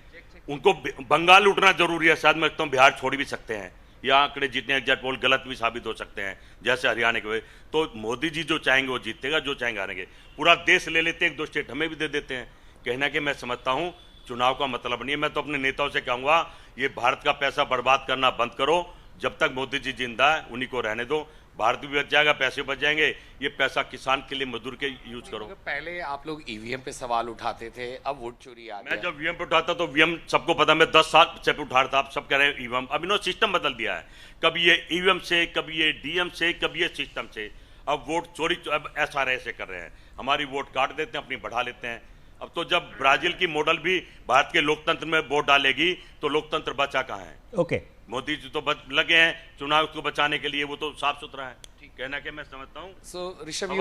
उनको बंगाल लूटना जरूरी है. शायद मैं कहता हूं बिहार छोड़ भी सकते हैं, या आंकड़े जितने एग्जैक्ट पोल गलत भी साबित हो सकते हैं, जैसे हरियाणा के. तो मोदी जी जो चाहेंगे वो जीतेगा, जो चाहेंगे हारेंगे. पूरा देश ले लेते हैं, 1-2 स्टेट हमें भी दे देते हैं. कहना कि मैं समझता हूं चुनाव का मतलब नहीं है. मैं तो अपने नेताओं से कहूंगा, ये भारत का पैसा बर्बाद करना बंद करो. जब तक मोदी जी जिंदा है उन्हीं को रहने दो। भारत भी बच जाएगा, पैसे बच जाएंगे, ये पैसा किसान के लिए, मजदूर के यूज करो। पहले आप लोग ईवीएम पे सवाल उठाते थे, अब वोट चोरी आ गया। मैं जब वीएम पे उठाता तो वीएम सबको पता, मैं 10 साल से उठा रहा था, आप सब कह रहे हैं ईवीएम। अब इन्होंने सिस्टम बदल दिया है, कभी ये ईवीएम से, कभी ये डीएम से, कभी ये सिस्टम से। अब वोट चोरी अब SRA से कर रहे हैं, हमारी वोट काट देते हैं, अपनी बढ़ा लेते हैं। अब तो जब ब्राजील की मॉडल भी भारत के लोकतंत्र में वोट डालेगी तो लोकतंत्र बचा कहाँ है? ओके, मोदी जी तो लगे हैं चुनाव को बचाने के लिए, वो तो साफ सुथरा है, कहना कि मैं समझता हूँ। So Rishabh,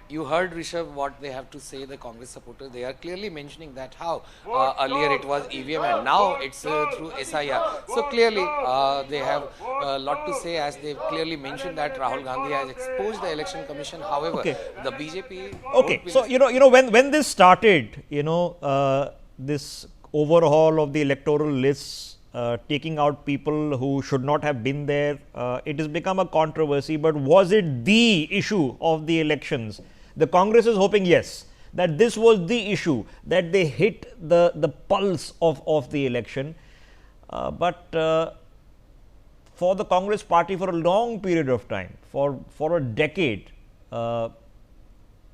you heard Rishabh what they have to say. The Congress supporters, they are clearly mentioning that how earlier it was EVM and now it's through SIR. So clearly they have a lot to say, as they clearly mentioned that Rahul Gandhi has exposed the election commission. However, the BJP. Okay, so you know when this started, this overhaul of the electoral lists. Taking out people who should not have been there, it has become a controversy. But was it the issue of the elections? The Congress is hoping, yes, that this was the issue, that they hit the pulse of the election. But for the Congress party, for a long period of time, for a decade,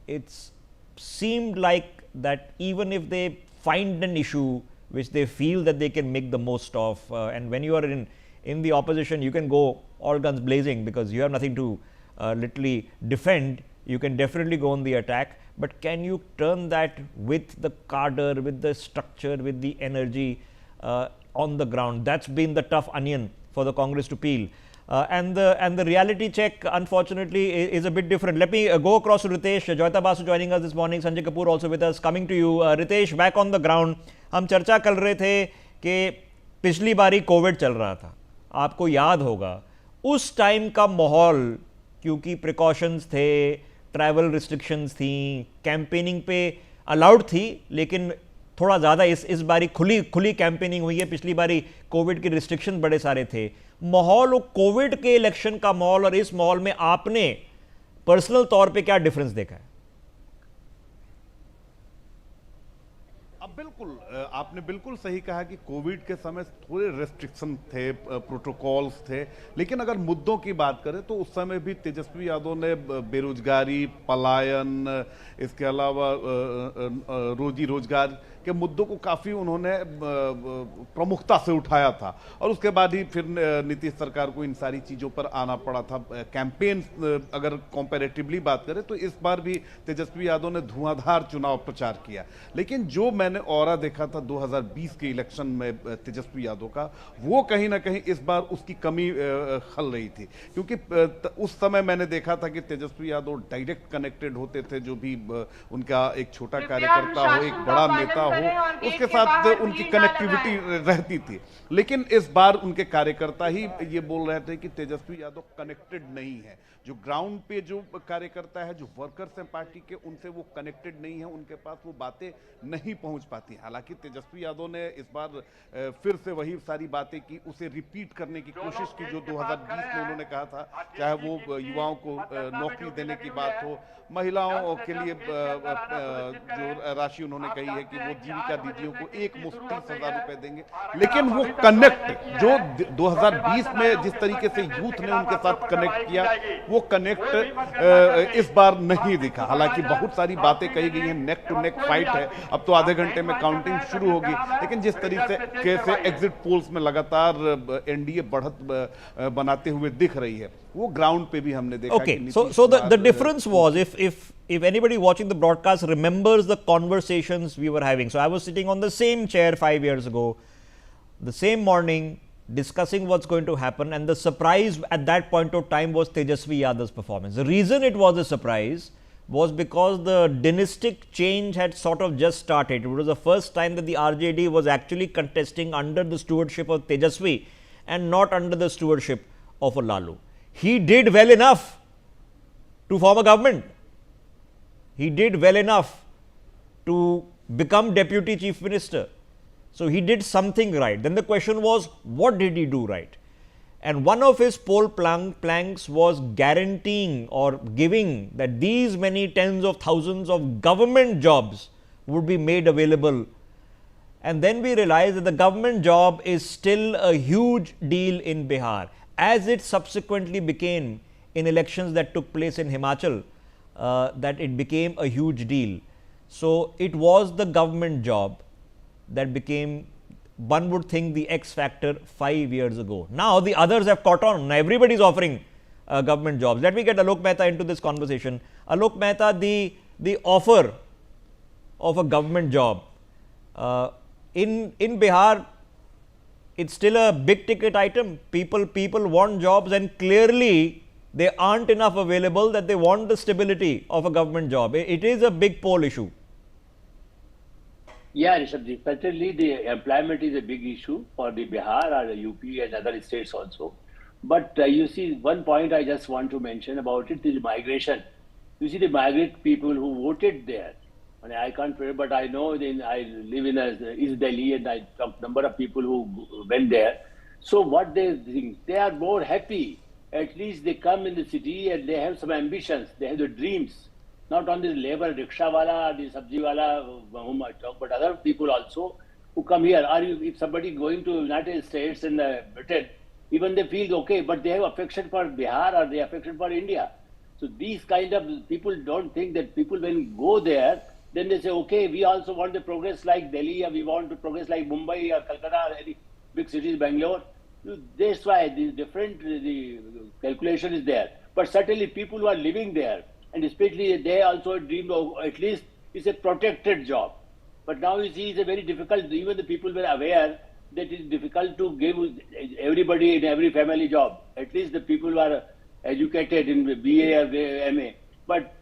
it's seemed like that even if they find an issue which they feel that they can make the most of, and when you are in the opposition, you can go all guns blazing because you have nothing to literally defend. You can definitely go on the attack, but can you turn that with the cadre, with the structure, with the energy on the ground? That's been the tough onion for the Congress to peel. And the reality check, unfortunately, is a bit different. Let me go across to Ritesh. Joyita Basu joining us this morning. Sanjay Kapoor also with us. Coming to you, Ritesh, back on the ground. हम चर्चा कर रहे थे कि पिछली बारी Covid चल रहा था, आपको याद होगा उस टाइम का माहौल, क्योंकि प्रिकॉशंस थे, ट्रैवल रिस्ट्रिक्शंस थी, कैंपेनिंग पे अलाउड थी, लेकिन थोड़ा ज़्यादा इस बारी खुली कैंपेनिंग हुई है। पिछली बारी कोविड के रिस्ट्रिक्शन बड़े सारे थे। माहौल, कोविड के इलेक्शन का माहौल और इस माहौल में आपने पर्सनल तौर पे क्या डिफरेंस देखा है? बिल्कुल, आपने बिल्कुल सही कहा कि कोविड के समय थोड़े रेस्ट्रिक्शन थे, प्रोटोकॉल्स थे, लेकिन अगर मुद्दों की बात करें तो उस समय भी तेजस्वी यादव ने बेरोजगारी, पलायन, इसके अलावा रोजी रोजगार के मुद्दों को काफ़ी उन्होंने प्रमुखता से उठाया था, और उसके बाद ही फिर नीतीश सरकार को इन सारी चीज़ों पर आना पड़ा था। कैंपेन अगर कंपैरेटिवली बात करें तो इस बार भी तेजस्वी यादव ने धुआंधार चुनाव प्रचार किया, लेकिन जो मैंने ऑरा देखा था 2020 के इलेक्शन में तेजस्वी यादव का, वो कहीं ना कहीं इस बार उसकी कमी खल रही थी, क्योंकि उस समय मैंने देखा था कि तेजस्वी यादव डायरेक्ट कनेक्टेड होते थे, जो भी उनका एक छोटा कार्यकर्ता हो, एक बड़ा नेता हो, उसके साथ उनकी कनेक्टिविटी रहती थी। लेकिन इस बार उनके कार्यकर्ता ही ये बोल रहे थे कि तेजस्वी यादव कनेक्टेड नहीं है। जो ग्राउंड पे जो कार्यकर्ता है, जो वर्कर्स हैं पार्टी के, उनसे वो कनेक्टेड नहीं है, उनके पास वो बातें नहीं पहुंच पाती। हालांकि तेजस्वी यादव ने इस बार फिर से वही सारी बातें की, उसे रिपीट करने की कोशिश की जो 2020 में उन्होंने कहा था, चाहे वो युवाओं को नौकरी देने की बात हो, महिलाओं के लिए जो राशि उन्होंने कही है कि वो जीविका दीदियों को एक मुश्त 30,000 रुपए देंगे, लेकिन वो कनेक्ट जो 2020 में जिस तरीके से यूथ ने उनके साथ कनेक्ट किया, वो कनेक्ट इस बार नहीं दिखा। हालांकि बहुत सारी बातें कही गई हैं, नेक टू नेक फाइट है, अब तो आधे घंटे में काउंटिंग शुरू होगी, लेकिन जिस तरीके से एग्जिट पोल्स में लगातार एनडीए बढ़त बनाते हुए दिख रही है, वो ग्राउंड पे भी हमने देखा। Okay, so the difference was, if anybody watching the broadcast remembers the conversations we were having, so I was sitting on the same chair 5 years ago, the same morning, discussing what's going to happen, and the surprise at that point of time was Tejasvi Yadav's performance. The reason it was a surprise was because the dynastic change had sort of just started. It was the first time that the RJD was actually contesting under the stewardship of Tejasvi and not under the stewardship of a Lalu. He did well enough to form a government. He did well enough to become deputy chief minister. So he did something right. Then the question was, what did he do right? And one of his poll planks was guaranteeing or giving that these many tens of thousands of government jobs would be made available. And then we realized that the government job is still a huge deal in Bihar. as it subsequently became in elections that took place in Himachal, that it became a huge deal. So it was the government job that became, one would think, the X factor 5 years ago. Now the others have caught on. Now everybody is offering government jobs. Let me get Alok Mehta into this conversation. Alok Mehta, the offer of a government job in Bihar, it's still a big ticket item. People want jobs, and clearly there aren't enough available that they want the stability of a government job. It is a big poll issue. Yeah, Rishabh, certainly the employment is a big issue for the Bihar or the UP and other states also. But you see, one point I just want to mention about it is migration. You see, the migrant people who voted there, and I can't remember, but I know I live in East Delhi, and I talked to a number of people who went there. So what they think, they are more happy. At least they come in the city and they have some ambitions, they have the dreams. Not only the labor, rickshaw wala, the sabji wala, whom I talk, but other people also who come here. If somebody going to United States and Britain, even they feel okay, but they have affection for Bihar or they have affection for India. So these kind of people don't think that people when go there, then they say, okay, we also want to progress like Delhi, or we want to progress like Mumbai or Calcutta or any big cities, Bangalore. That's why the calculation is there. But certainly people who are living there, and especially they also dream of at least it's a protected job. But now you see it's a very difficult, even the people were aware that it's difficult to give everybody in every family job. At least the people who are educated in BA or MA. But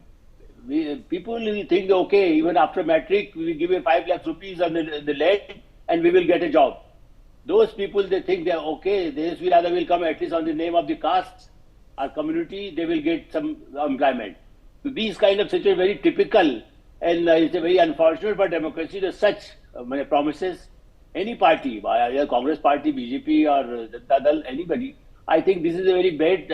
people think, okay, even after matric, we give you 5 lakh rupees on the land and we will get a job. Those people, they think they're okay, this will either will come at least on the name of the caste or community, they will get some employment. So these kind of situations are very typical, and it's a very unfortunate for democracy that such promises. Any party, either Congress party, BJP or Janata Dal, anybody, I think this is a very bad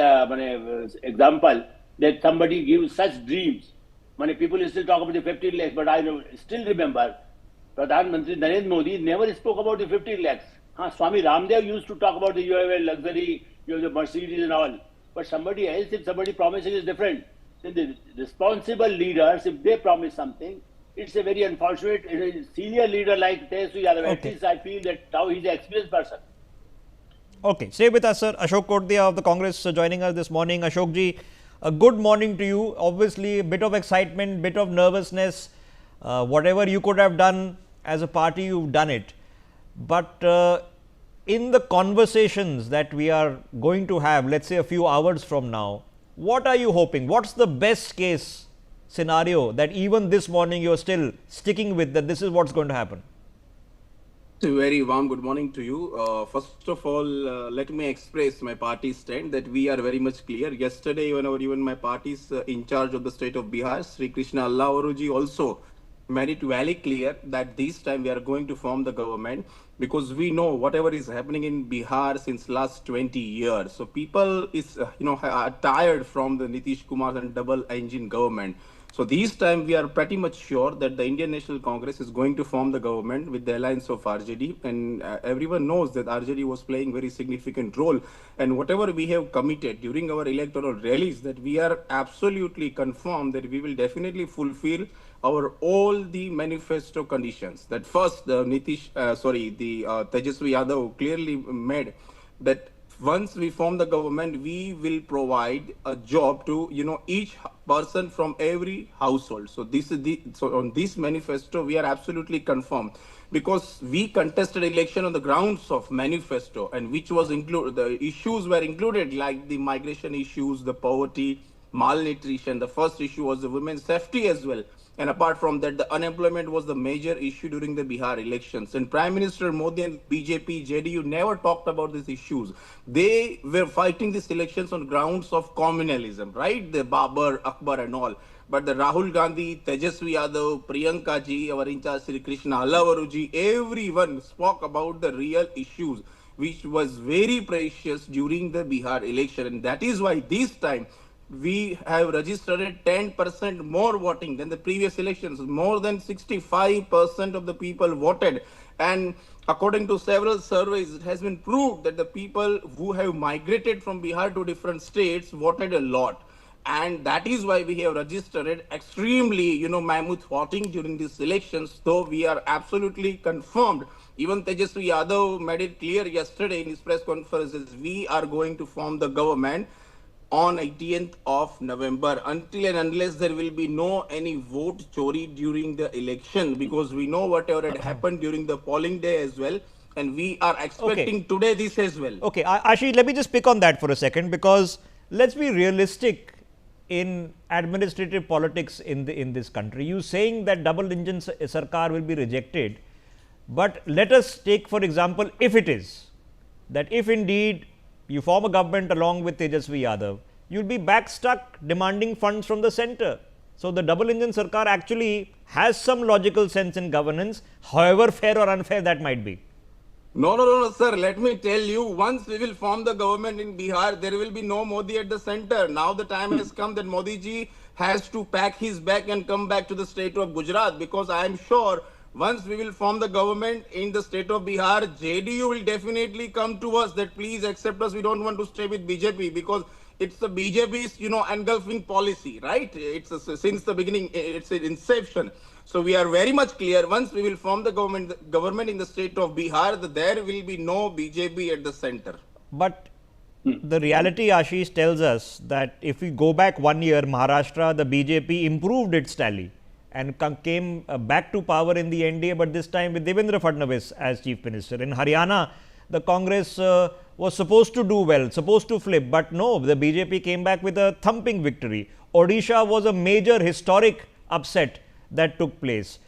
example that somebody gives such dreams. People still talk about the 15 lakhs, but I still remember Pradhan Mantri Narendra Modi never spoke about the 15 lakhs. Swami Ramdev used to talk about you have a luxury, you have the Mercedes and all. But somebody else, if somebody promises, is different. Then the responsible leaders, if they promise something, it's a very unfortunate. A senior leader like Tejasvi Yadav, at least I feel that now he's an experienced person. Okay, stay with us, sir. Ashok Koddia of the Congress joining us this morning. Ashok ji, a good morning to you. Obviously, a bit of excitement, bit of nervousness. Whatever you could have done as a party, you've done it. But in the conversations that we are going to have, let's say a few hours from now, what are you hoping? What's the best case scenario that even this morning you're still sticking with, that this is what's going to happen? A very warm good morning to you. First of all, let me express my party's stand that we are very much clear. Yesterday, even my party's in charge of the state of Bihar, Sri Krishna Allawaruji, also made it very clear that this time we are going to form the government, because we know whatever is happening in Bihar since last 20 years. So people is are tired from the Nitish Kumar and double engine government. So this time we are pretty much sure that the Indian National Congress is going to form the government with the alliance of RJD, and everyone knows that RJD was playing very significant role, and whatever we have committed during our electoral rallies, that we are absolutely confirmed that we will definitely fulfill our all the manifesto conditions. That first Tejasvi Yadav clearly made that once we form the government, we will provide a job to each person from every household. So this is on this manifesto we are absolutely confirmed, because we contested election on the grounds of manifesto, and which was the issues were included like the migration issues, the poverty, malnutrition. The first issue was the women's safety as well. And apart from that, the unemployment was the major issue during the Bihar elections. And Prime Minister Modi and BJP, JDU never talked about these issues. They were fighting these elections on grounds of communalism, right? The Babar, Akbar and all. But the Rahul Gandhi, Tejasvi Yadav, Priyanka ji, our in charge Sri Krishna Allawaruji, everyone spoke about the real issues, which was very precious during the Bihar election. And that is why this time we have registered 10% more voting than the previous elections. More than 65% of the people voted. And according to several surveys, it has been proved that the people who have migrated from Bihar to different states voted a lot. And that is why we have registered extremely, mammoth voting during these elections, though we are absolutely confirmed. Even Tejasvi Yadav made it clear yesterday in his press conferences, we are going to form the government on 18th of November, until and unless there will be no any vote chori during the election, because we know whatever had happened during the polling day as well, and we are expecting today this as well. Okay, Ashish, let me just pick on that for a second, because let's be realistic in administrative politics in this country. You saying that double engine sarkar will be rejected, but let us take for example, if it is, that if indeed you form a government along with Tejasvi Yadav, you will be back stuck demanding funds from the centre. So, the double engine sarkar actually has some logical sense in governance, however fair or unfair that might be. No, sir. Let me tell you, once we will form the government in Bihar, there will be no Modi at the center. Now the time has come that Modi ji has to pack his bag and come back to the state of Gujarat, because I am sure once we will form the government in the state of Bihar, JDU will definitely come to us that please accept us. We don't want to stay with BJP, because it's the BJP's, engulfing policy, right? It's since the beginning, it's an inception. So we are very much clear. Once we will form the government in the state of Bihar, there will be no BJP at the center. But the reality, Ashish, tells us that if we go back 1 year, Maharashtra, the BJP improved its tally and came back to power in the NDA, but this time with Devendra Fadnavis as Chief Minister. In Haryana, the Congress was supposed to do well, supposed to flip, but no, the BJP came back with a thumping victory. Odisha was a major historic upset that took place.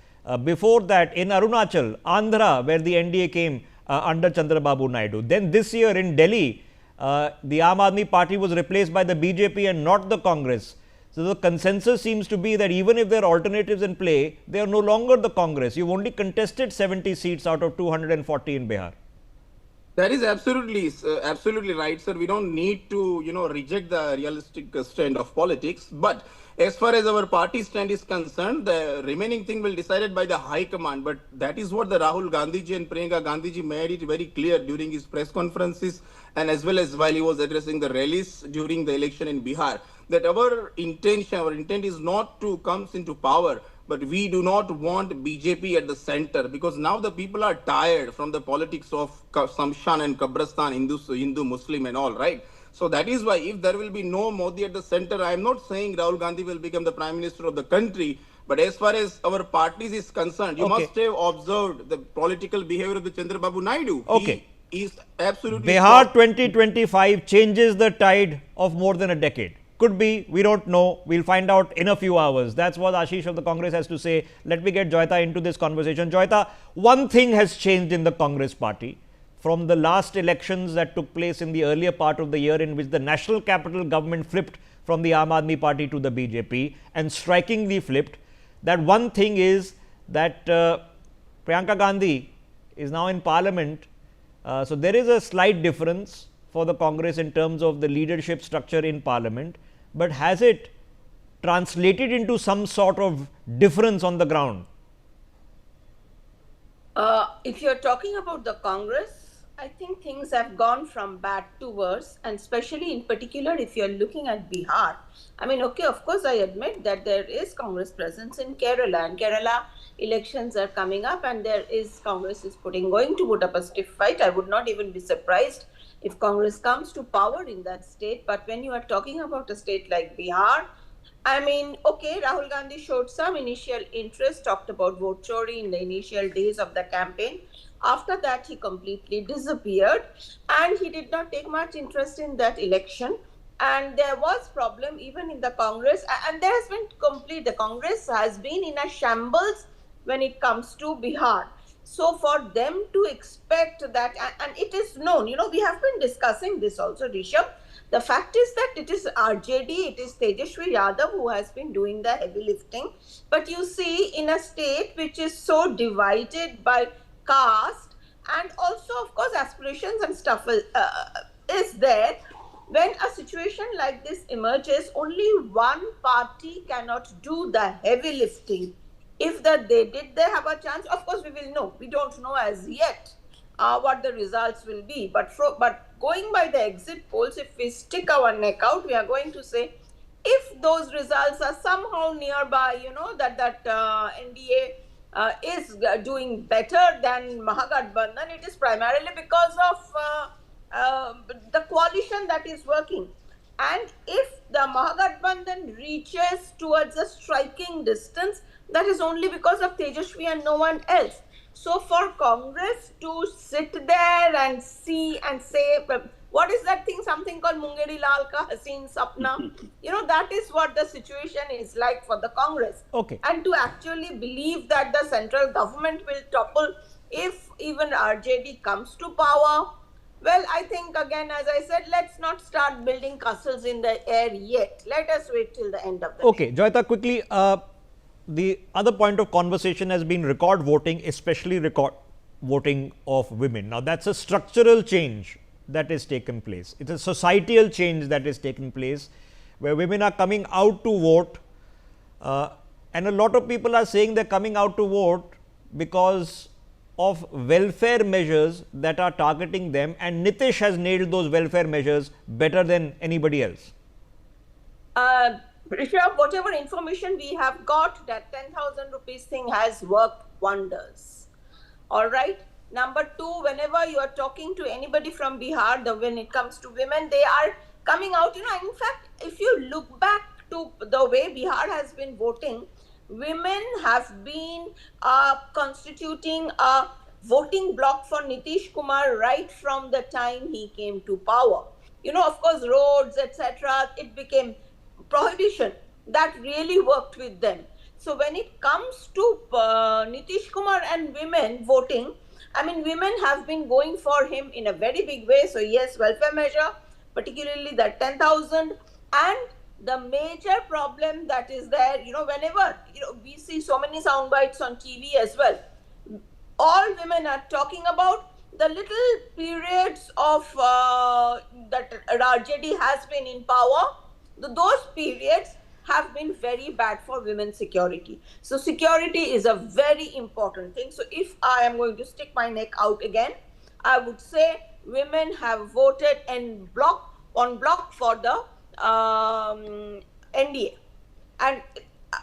Before that, in Arunachal, Andhra, where the NDA came under Chandrababu Naidu. Then this year in Delhi, the Aam Aadmi Party was replaced by the BJP and not the Congress. So, the consensus seems to be that even if there are alternatives in play, they are no longer the Congress. You've only contested 70 seats out of 240 in Bihar. That is absolutely right, sir. We don't need to, reject the realistic stand of politics. But as far as our party stand is concerned, the remaining thing will be decided by the High Command. But that is what the Rahul Gandhi ji and Priyanka Gandhi ji made it very clear during his press conferences, and as well as while he was addressing the rallies during the election in Bihar, that our intent is not to come into power, but we do not want BJP at the center, because now the people are tired from the politics of Samshan and Kabristan, Hindu, Muslim and all, right? So that is why if there will be no Modi at the center, I am not saying Rahul Gandhi will become the Prime Minister of the country, but as far as our parties is concerned, you must have observed the political behavior of the Chandrababu Naidu. Okay. He is absolutely... Bihar 2025 changes the tide of more than a decade. Could be, we don't know. We'll find out in a few hours. That's what Ashish of the Congress has to say. Let me get Joyita into this conversation. Joyita, one thing has changed in the Congress party from the last elections that took place in the earlier part of the year, in which the national capital government flipped from the Aam Aadmi Party to the BJP, and strikingly flipped. That one thing is that Priyanka Gandhi is now in parliament. So there is a slight difference for the Congress in terms of the leadership structure in parliament. But has it translated into some sort of difference on the ground? If you're talking about the Congress, I think things have gone from bad to worse, and especially in particular if you're looking at Bihar. I mean, okay, of course I admit that there is Congress presence in Kerala, and Kerala elections are coming up, and Congress is going to put up a stiff fight. I would not even be surprised if Congress comes to power in that state. But when you are talking about a state like Bihar, I mean, okay, Rahul Gandhi showed some initial interest, talked about vote chori in the initial days of the campaign. After that, he completely disappeared, and he did not take much interest in that election. And there was problem even in the Congress, and there has been the Congress has been in a shambles when it comes to Bihar. So for them to expect that, and it is known, we have been discussing this also, Rishabh. The fact is that it is RJD, it is Tejasvi Yadav who has been doing the heavy lifting. But you see, in a state which is so divided by caste, and also, of course, aspirations and stuff is there, when a situation like this emerges, only one party cannot do the heavy lifting. If they have a chance, of course we will know. We don't know as yet what the results will be. But going by the exit polls, if we stick our neck out, we are going to say, if those results are somehow nearby, that NDA is doing better than Mahagathbandhan, it is primarily because of the coalition that is working. And if the Mahagathbandhan reaches towards a striking distance, that is only because of Tejashwi and no one else. So for Congress to sit there and see and say, what is that thing, something called Mungeri Lal Ka Haseen Sapna? That is what the situation is like for the Congress. Okay. And to actually believe that the central government will topple if even RJD comes to power, well, I think again, as I said, let's not start building castles in the air yet. Let us wait till the end of the Okay, Joyita, quickly, the other point of conversation has been record voting, especially record voting of women. Now, that's a structural change that has taken place. It's a societal change that is taking place, where women are coming out to vote, and a lot of people are saying they're coming out to vote because of welfare measures that are targeting them, and Nitish has nailed those welfare measures better than anybody else. Rishabh, whatever information we have got, that 10,000 rupees thing has worked wonders. All right. Number two, whenever you are talking to anybody from Bihar, when it comes to women, they are coming out. In fact, if you look back to the way Bihar has been voting, women have been constituting a voting bloc for Nitish Kumar right from the time he came to power. Of course, roads, etc., it became prohibition. That really worked with them. So when it comes to Nitish Kumar and women voting, women have been going for him in a very big way. So yes, welfare measure, particularly that 10,000, and the major problem that is there, whenever we see so many sound bites on TV as well, all women are talking about the little periods of that RJD has been in power. Those periods have been very bad for women's security. So security is a very important thing. So if I am going to stick my neck out again, I would say women have voted en bloc for the NDA. And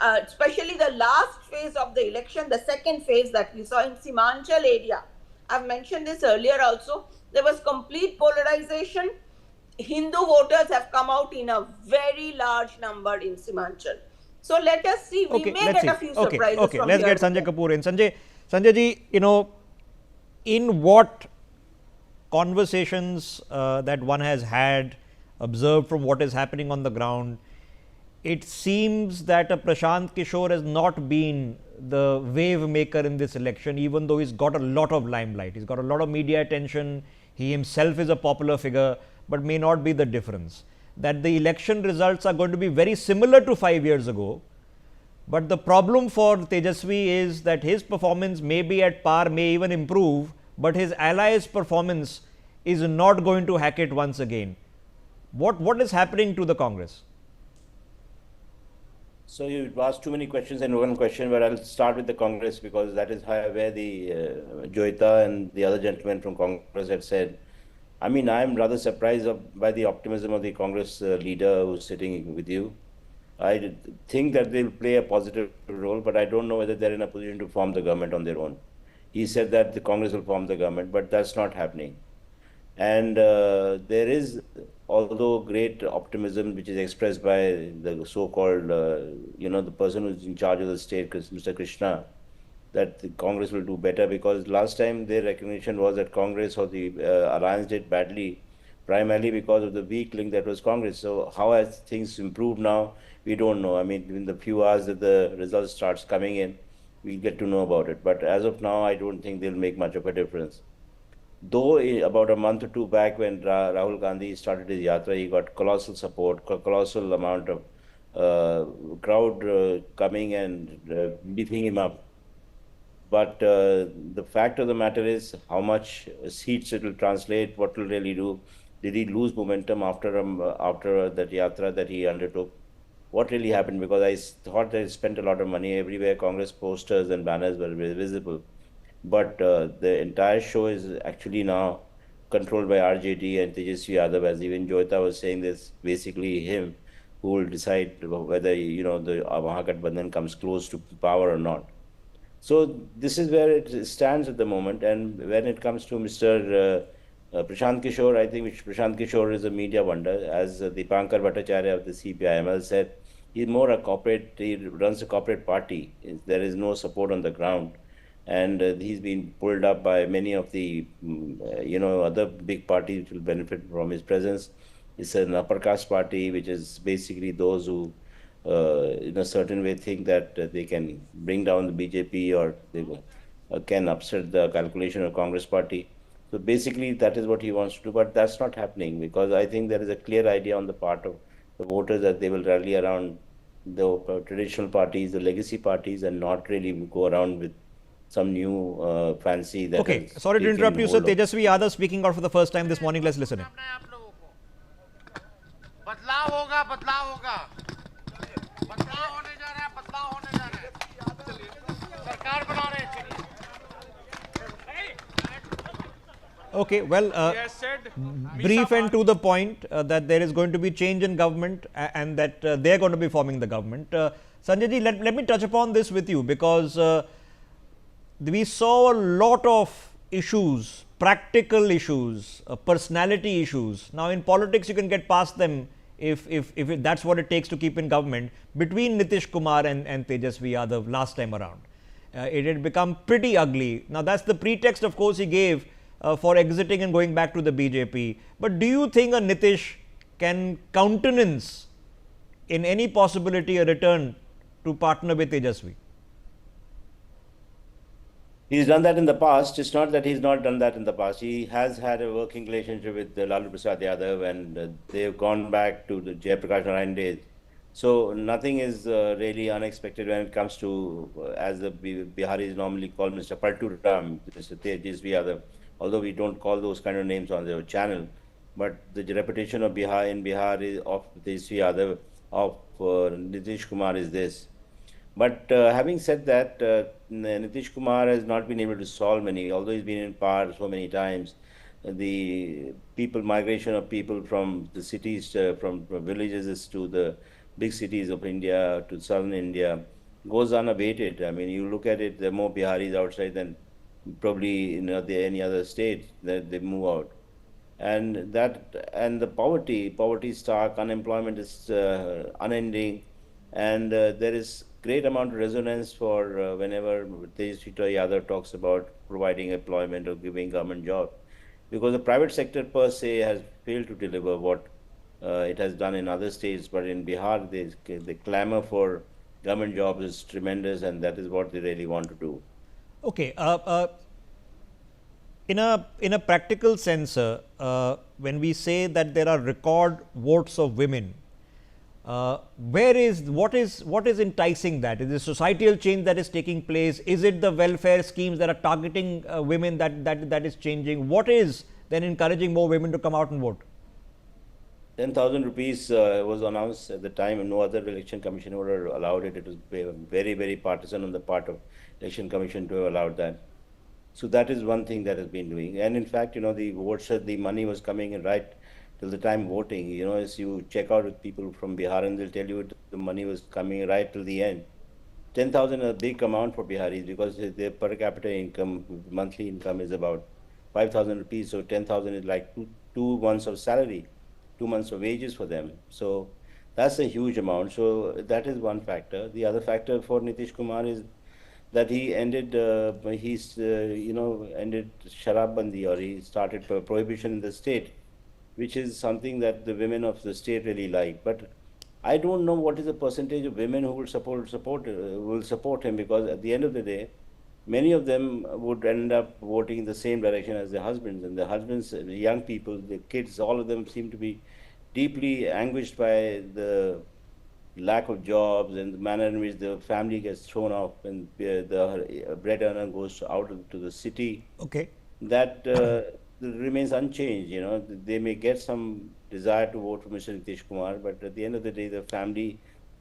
especially the last phase of the election, the second phase that we saw in Simanchal area. I've mentioned this earlier also. There was complete polarization. Hindu voters have come out in a very large number in Simanchal. So let us see. We may get a few surprises. Okay, let's get Sanjay Kapoor in. Sanjay ji, in what conversations that one has had, observed from what is happening on the ground, it seems that Prashant Kishore has not been the wave maker in this election, even though he's got a lot of limelight. He's got a lot of media attention. He himself is a popular figure, but may not be the difference. That the election results are going to be very similar to 5 years ago. But the problem for Tejaswi is that his performance may be at par, may even improve, but his allies' performance is not going to hack it once again. What is happening to the Congress? So you asked too many questions in one question, but I'll start with the Congress because that is where the Joyita and the other gentlemen from Congress had said. I'm rather surprised by the optimism of the Congress leader who's sitting with you. I think that they'll play a positive role, but I don't know whether they're in a position to form the government on their own. He said that the Congress will form the government, but that's not happening. And there is, although great optimism which is expressed by the so-called, the person who's in charge of the state, Mr. Krishna, that the Congress will do better, because last time their recognition was that Congress or the alliance did badly, primarily because of the weak link that was Congress. So how has things improved now? We don't know. In the few hours that the results starts coming in, we'll get to know about it. But as of now, I don't think they'll make much of a difference. Though about a month or two back when Rahul Gandhi started his yatra, he got colossal support, colossal amount of crowd coming and beefing him up. But the fact of the matter is how much seats it will translate, what will really do. Did he lose momentum after that yatra that he undertook? What really happened? Because I thought they spent a lot of money everywhere. Congress posters and banners were visible, but the entire show is actually now controlled by RJD and Tejasvi Yadav. As even Joyita was saying, this basically him who will decide whether the Mahagathbandhan comes close to power or not. So this is where it stands at the moment. And when it comes to Mr. Prashant Kishore, I think Prashant Kishore is a media wonder. As Dipankar Bhattacharya of the CPIML said, he's more a corporate, he runs a corporate party. There is no support on the ground. And he's been pulled up by many of the, other big parties which will benefit from his presence. It's an upper caste party, which is basically those who, in a certain way, think that they can bring down the BJP or they can upset the calculation of Congress party. So basically, that is what he wants to do, but that's not happening because I think there is a clear idea on the part of the voters that they will rally around the traditional parties, the legacy parties, and not really go around with some new fancy. That okay, sorry to interrupt you, sir. Tejasvi Yadav speaking out for the first time this morning. Let's listen in. बदलाव होगा बदलाव होगा बदलाव होने जा रहा है बदलाव होने जा रहा है सरकार बना रहे हैं Okay, well, brief and to the point that there is going to be change in government and that they are going to be forming the government. Sanjay ji, let me touch upon this with you because we saw a lot of issues, practical issues, personality issues. Now in politics you can get past them if that's what it takes to keep in government, between Nitish Kumar and Tejasvi Yadav last time around. It had become pretty ugly. Now that's the pretext of course he gave for exiting and going back to the BJP. But do you think a Nitish can countenance in any possibility a return to partner with Tejasvi? He's done that in the past. It's not that he's not done that in the past. He has had a working relationship with Lalu Prasad Yadav and they've gone back to the Jayaprakash Narayan days. So nothing is really unexpected when it comes to, as the Biharis normally call Mr. Paltu Ram, Mr. Tejasvi Yadav. Although we don't call those kind of names on their channel, but the reputation of Bihar is of Tejasvi Yadav, of Nitish Kumar is this. But having said that, Nitish Kumar has not been able to solve many, although he's been in power so many times. The migration of people from the cities, from villages to the big cities of India, to southern India, goes unabated. I mean, you look at it, there are more Biharis outside than probably in any other state that they move out. And the poverty stark, unemployment is unending, and there is great amount of resonance for whenever Tejasvi Yadav talks about providing employment or giving government jobs, because the private sector per se has failed to deliver what it has done in other states, but in Bihar the clamor for government jobs is tremendous, and that is what they really want to do. Okay, in a practical sense, when we say that there are record votes of women, what is enticing that? Is it societal change that is taking place? Is it the welfare schemes that are targeting women that is changing? What is then encouraging more women to come out and vote? 10,000 rupees was announced at the time, and no other election commission would have allowed it. It was very, very partisan on the part of election commission to have allowed that. So that is one thing that has been doing. And in fact, the votes, the money was coming in right till the time voting. As you check out with people from Bihar, and they'll tell you the money was coming right till the end. 10,000 is a big amount for Biharis because their per capita income, monthly income is about 5,000 rupees. So 10,000 is like two months of salary, 2 months of wages for them. So that's a huge amount. So that is one factor. The other factor for Nitish Kumar is that he ended ended Sharab Bandi, or he started prohibition in the state, which is something that the women of the state really like. But I don't know what is the percentage of women who will support him, because at the end of the day, many of them would end up voting in the same direction as their husbands, and their husbands, the young people, the kids, all of them seem to be deeply anguished by the lack of jobs and the manner in which the family gets thrown off and the bread earner goes out to the city. Okay. That remains unchanged. You know, they may get some desire to vote for Mr. Nitish Kumar, but at the end of the day, the family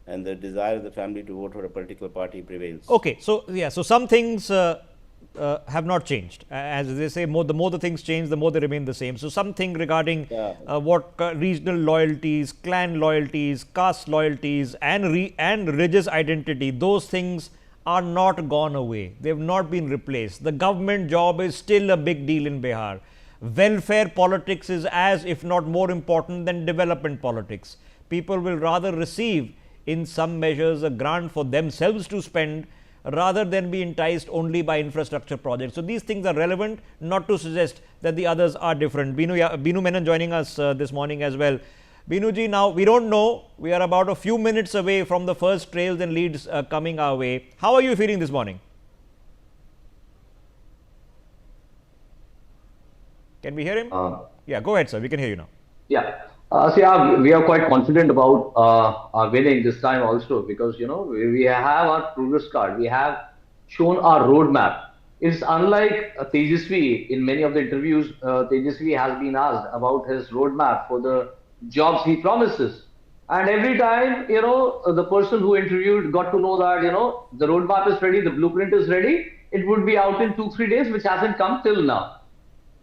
and the desire of the family to vote for a particular party prevails. Okay, so yeah, so some things have not changed. As they say, the more the things change, the more they remain the same. So something regarding what regional loyalties, clan loyalties, caste loyalties, and religious identity, those things are not gone away. They have not been replaced. The government job is still a big deal in Bihar. Welfare politics is as, if not more important than development politics. People will rather receive in some measures a grant for themselves to spend rather than be enticed only by infrastructure projects. So these things are relevant, not to suggest that the others are different. Binu Menon joining us this morning as well. Binu ji, now we don't know, we are about a few minutes away from the first trails and leads coming our way. How are you feeling this morning? Can we hear him? Yeah, go ahead, sir. We can hear you now. Yeah. We are quite confident about our winning this time also, because, you know, we have our progress card. We have shown our roadmap. It's unlike Tejasvi. In many of the interviews, Tejasvi has been asked about his roadmap for the jobs he promises. And every time, you know, the person who interviewed got to know that, you know, the roadmap is ready, the blueprint is ready. It would be out in 2-3 days, which hasn't come till now.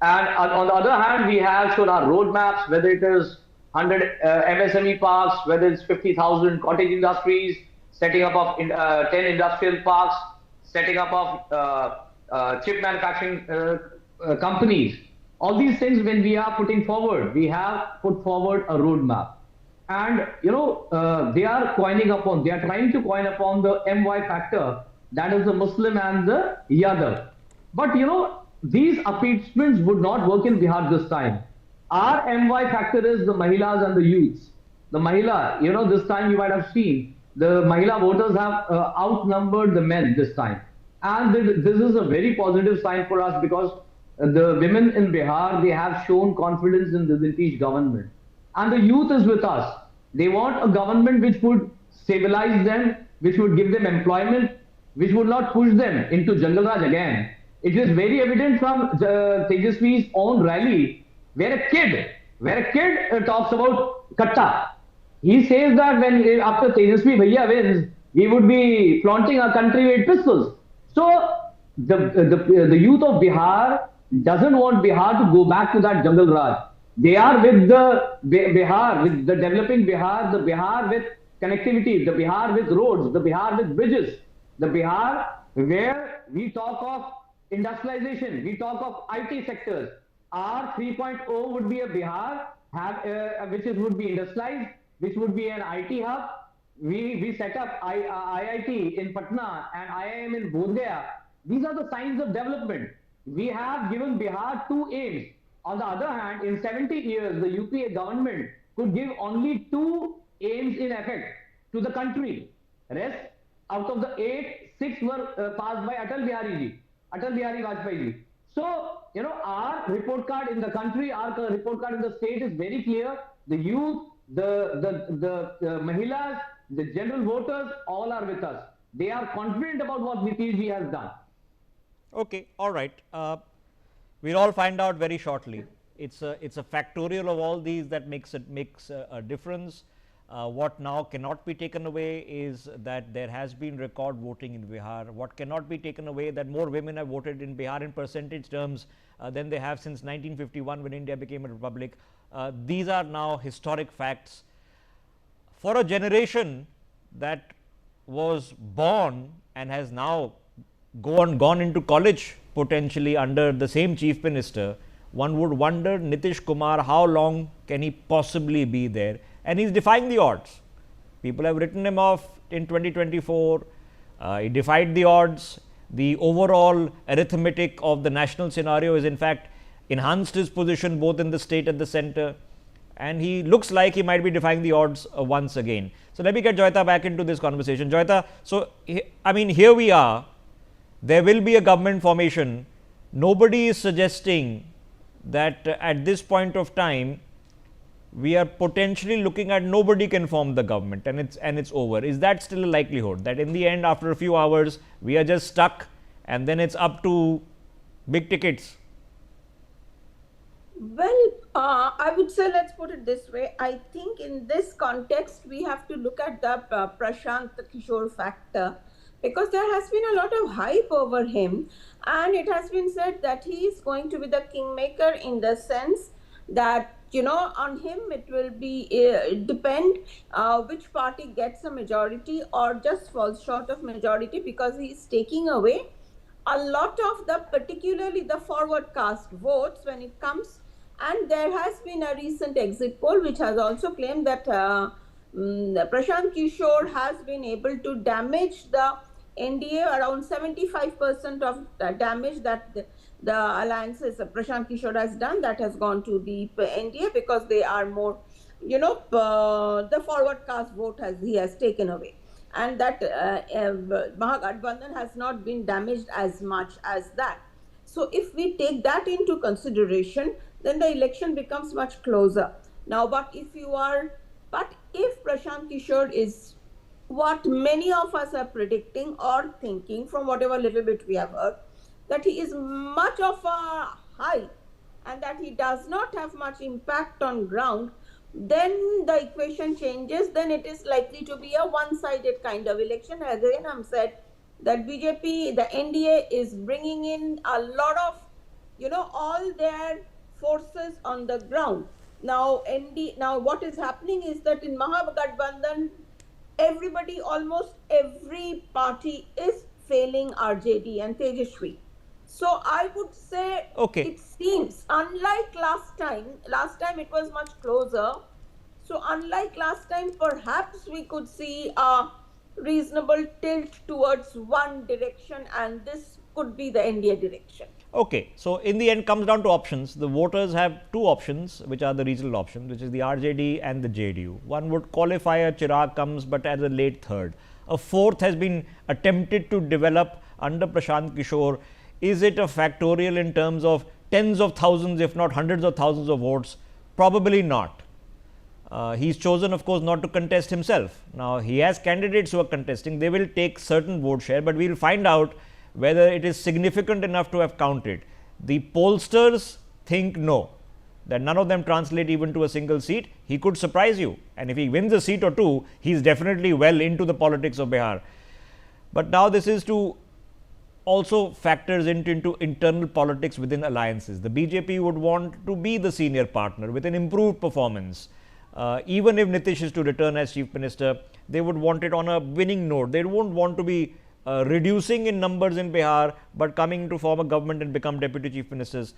And on the other hand, we have shown our roadmaps, whether it is 100 MSME parks, whether it's 50,000 cottage industries, setting up of 10 industrial parks, setting up of chip manufacturing companies. All these things, when we are putting forward, we have put forward a roadmap. And, you know, they are trying to coin upon the MY factor, that is the Muslim and the Yadav. But, you know, these appeasements would not work in Bihar this time. Our MY factor is the Mahilas and the youths. The Mahila, you know, this time you might have seen, the Mahila voters have outnumbered the men this time. And this is a very positive sign for us, because the women in Bihar, they have shown confidence in the Nitish government. And the youth is with us. They want a government which would stabilize them, which would give them employment, which would not push them into Jungle Raj again. It is very evident from Tejasvi's own rally, where a kid talks about Katta. He says that when after Tejasvi Bhaiya wins, we would be flaunting our country with pistols. So the youth of Bihar doesn't want Bihar to go back to that Jungle Raj. They are with the Bihar, with the developing Bihar, the Bihar with connectivity, the Bihar with roads, the Bihar with bridges, the Bihar where we talk of industrialization, we talk of IT sectors. Our 3.0 would be a Bihar, which would be industrialized, which would be an IT hub. We set up IIT in Patna and IIM in Bodh Gaya. These are the signs of development. We have given Bihar 2 aims. On the other hand, in 70 years, the UPA government could give only 2 aims in effect to the country. Rest, out of the 8, 6 were passed by Atal Bihari Vajpayee ji. So, you know, our report card in the country, our report card in the state is very clear. The youth, the Mahilas, the general voters, all are with us. They are confident about what Nitish ji has done. Okay, all right. We'll all find out very shortly. It's a factorial of all these that makes a difference. What now cannot be taken away is that there has been record voting in Bihar. What cannot be taken away, that more women have voted in Bihar in percentage terms than they have since 1951 when India became a republic. These are now historic facts. For a generation that was born and has now gone into college potentially under the same chief minister, one would wonder, Nitish Kumar, how long can he possibly be there? And he's defying the odds. People have written him off in 2024. He defied the odds. The overall arithmetic of the national scenario is in fact enhanced his position both in the state and the center. And he looks like he might be defying the odds once again. So let me get Joyita back into this conversation. Joyita, so I mean, here we are. There will be a government formation. Nobody is suggesting that at this point of time, we are potentially looking at nobody can form the government and it's over. Is that still a likelihood that in the end, after a few hours, we are just stuck and then it's up to big tickets? Well, I would say, let's put it this way. I think in this context, we have to look at the Prashant Kishore factor, because there has been a lot of hype over him, and it has been said that he is going to be the kingmaker, in the sense that, on him it will be depend which party gets a majority or just falls short of majority, because he is taking away a lot of the, particularly the forward cast votes when it comes. And there has been a recent exit poll which has also claimed that Prashant Kishore has been able to damage the NDA. Around 75% of the damage that the alliances Prashant Kishore has done, that has gone to the NDA, because they are more, the forward cast vote he has taken away, and that Mahagathbandhan has not been damaged as much as that. So if we take that into consideration, then the election becomes much closer. Now, but if Prashant Kishore is what many of us are predicting or thinking, from whatever little bit we have heard, that he is much of a hype and that he does not have much impact on ground, then the equation changes. Then it is likely to be a one-sided kind of election. Again, I'm said that BJP, the NDA, is bringing in a lot of, all their forces on the ground. Now, what is happening is that in Mahagathbandhan, almost every party is failing RJD and Tejashwi. So I would say, it seems, unlike last time it was much closer. So unlike last time, perhaps we could see a reasonable tilt towards one direction, and this could be the NDA direction. Okay, so in the end comes down to options. The voters have two options, which are the regional options, which is the RJD and the JDU. One would qualify a Chirag comes, but as a late third. A fourth has been attempted to develop under Prashant Kishore. Is it a factorial in terms of tens of thousands, if not hundreds of thousands of votes? Probably not. He's chosen, of course, not to contest himself. Now, he has candidates who are contesting. They will take certain vote share, but we will find out whether it is significant enough to have counted. The pollsters think no, that none of them translate even to a single seat. He could surprise you, and if he wins a seat or two, he is definitely well into the politics of Bihar. But now this is to also factors into internal politics within alliances. The BJP would want to be the senior partner with an improved performance. Even if Nitish is to return as chief minister, they would want it on a winning note. They won't want to be reducing in numbers in Bihar, but coming to form a government and become deputy chief ministers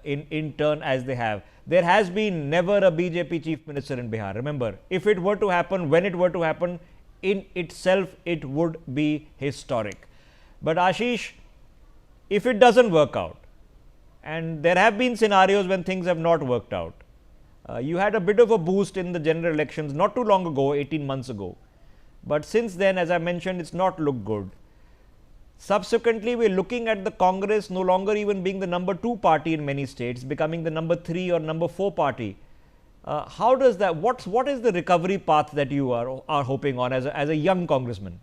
in turn as they have. There has been never a BJP chief minister in Bihar. Remember, if it were to happen, when it were to happen, in itself it would be historic. But Ashish, if it doesn't work out, and there have been scenarios when things have not worked out, you had a bit of a boost in the general elections not too long ago, 18 months ago. But since then, as I mentioned, it's not looked good. Subsequently, we're looking at the Congress no longer even being the number 2 party in many states, becoming the number 3 or number 4 party. How does that, what is the recovery path that you are hoping on as a young congressman?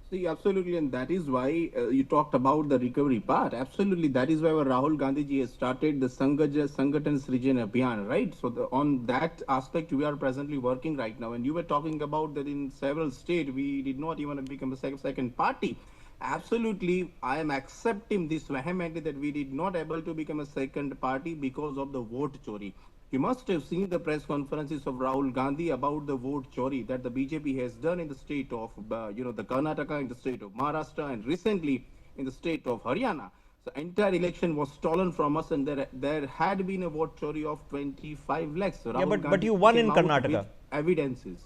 See, absolutely, and that is why you talked about the recovery part. Absolutely, that is why Rahul Gandhi ji has started the Sangathan Srijan Abhiyan, right? So on that aspect, we are presently working right now. And you were talking about that in several states, we did not even become a second party. Absolutely, I am accepting this vehemently that we did not able to become a second party because of the vote chori. You must have seen the press conferences of Rahul Gandhi about the vote chori that the BJP has done in the state of, the Karnataka, in the state of Maharashtra, and recently in the state of Haryana. So entire election was stolen from us, and there had been a vote chori of 25 lakhs. So yeah, but you won in Karnataka. Evidences,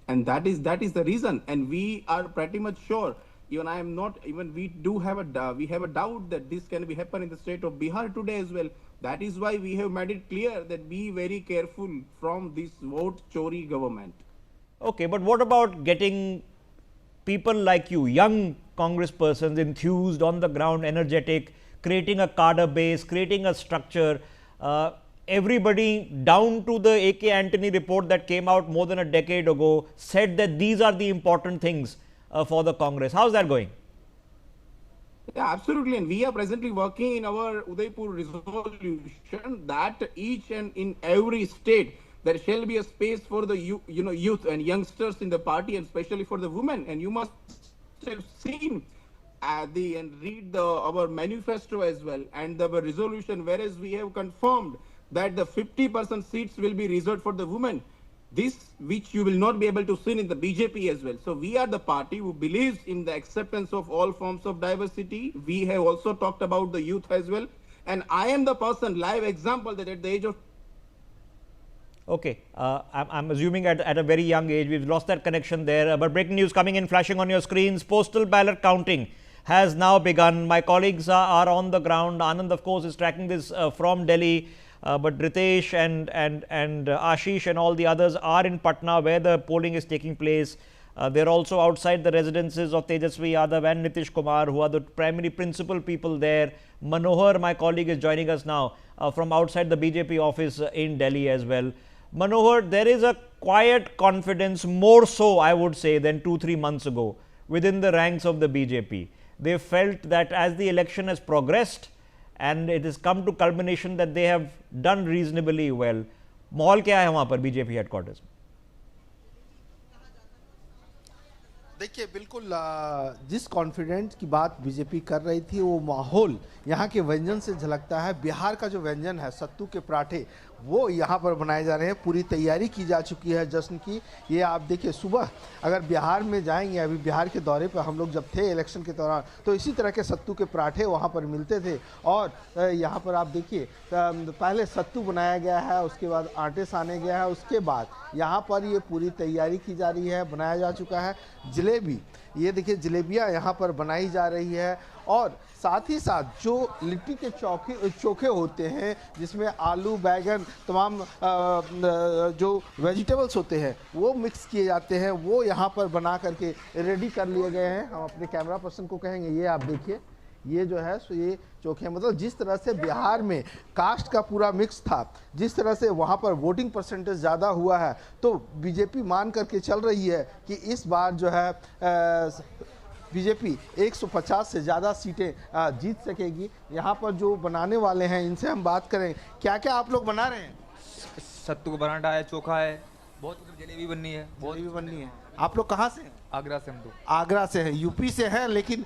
and that is the reason, and we are pretty much sure. Even I am not. Even we do have a doubt that this can be happen in the state of Bihar today as well. That is why we have made it clear that be very careful from this vote chori government. Okay, but what about getting people like you, young Congress persons, enthused, on the ground, energetic, creating a cadre base, creating a structure, everybody down to the AK Antony report that came out more than a decade ago said that these are the important things for the Congress. How's that going? Yeah, absolutely. And we are presently working in our Udaipur resolution that each and in every state there shall be a space for the youth and youngsters in the party, and especially for the women. And you must have seen and read our manifesto as well and the resolution, whereas we have confirmed that the 50% seats will be reserved for the women. This which you will not be able to see in the BJP as well. So we are the party who believes in the acceptance of all forms of diversity. We have also talked about the youth as well. And I am the person, live example, that at the age of Okay, I'm assuming at a very young age. We've lost that connection there. But breaking news coming in, flashing on your screens. Postal ballot counting has now begun. My colleagues are on the ground. Anand, of course, is tracking this from Delhi. But Ritesh and Ashish and all the others are in Patna, where the polling is taking place. They're also outside the residences of Tejasvi Yadav and Nitish Kumar, who are the primary principal people there. Manohar, my colleague, is joining us now from outside the BJP office in Delhi as well. Manohar, there is a quiet confidence, more so I would say than 2-3 months ago, within the ranks of the BJP. They felt that as the election has progressed and it has come to culmination that they have done reasonably well. माहौल क्या है वहाँ पर BJP headquarters में? देखिए बिल्कुल जिस confidence की बात बीजेपी कर रही थी वो माहौल यहाँ के व्यंजन से झलकता है। बिहार का जो व्यंजन है सत्तू के पराठे वो यहाँ पर बनाए जा रहे हैं। पूरी तैयारी की जा चुकी है जश्न की। ये आप देखिए सुबह अगर बिहार में जाएंगे, अभी बिहार के दौरे पर हम लोग जब थे इलेक्शन के दौरान तो इसी तरह के सत्तू के पराठे वहाँ पर मिलते थे। और यहाँ पर आप देखिए पहले सत्तू बनाया गया है, उसके बाद आटे साने गया है, उसके बाद यहाँ पर ये पूरी तैयारी की जा रही है, बनाया जा चुका है। जलेबी, ये देखिए जलेबियाँ यहाँ पर बनाई जा रही है। और साथ ही साथ जो लिट्टी के चोखे होते हैं जिसमें आलू बैगन तमाम जो वेजिटेबल्स होते हैं वो मिक्स किए जाते हैं, वो यहाँ पर बना करके रेडी कर लिए गए हैं। हम अपने कैमरा पर्सन को कहेंगे ये आप देखिए, ये जो है सो ये चोखे, मतलब जिस तरह से बिहार में कास्ट का पूरा मिक्स था, जिस तरह से वहाँ पर वोटिंग परसेंटेज ज़्यादा हुआ है, तो बीजेपी मान करके चल रही है कि इस बार जो है बीजेपी 150 से ज़्यादा सीटें जीत सकेगी। यहाँ पर जो बनाने वाले हैं इनसे हम बात करें, क्या क्या आप लोग बना रहे हैं? सत्तू का पराठा है, चोखा है, बहुत जलेबी बननी है, जलेबी बननी है। आप लोग कहाँ से हैं? आगरा से हम तो। आगरा से हैं, यूपी से हैं, लेकिन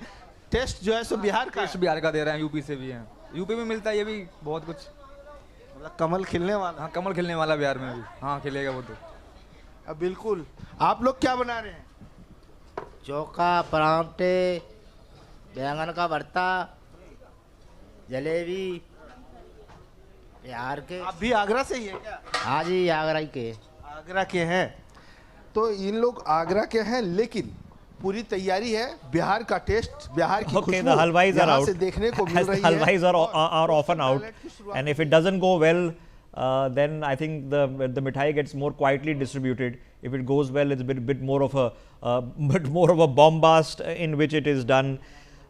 टेस्ट जो है सो बिहार का, बिहार का दे रहे हैं, यूपी से भी हैं। यूपी में मिलता है ये भी बहुत कुछ, मतलब कमल खिलने वाला। हाँ कमल खिलने वाला बिहार में भी, हाँ खिलेगा वो तो। बिल्कुल। आप लोग क्या बना रहे हैं? चोखा, पराठे, बैंगन का भरता, जलेबी। बिहार के। आप भी आगरा से ही है क्या? हाँ जी, आगरा के। आगरा के हैं, तो इन लोग आगरा के हैं, लेकिन पूरी तैयारी है। बिहार का टेस्ट, बिहार की खुशबू यहाँ से देखने को मिल रही है। हलवाईज are often out, and if it doesn't go well, then I think the mithai gets more quietly distributed. If it goes well, it's a bit more of a bombast in which it is done.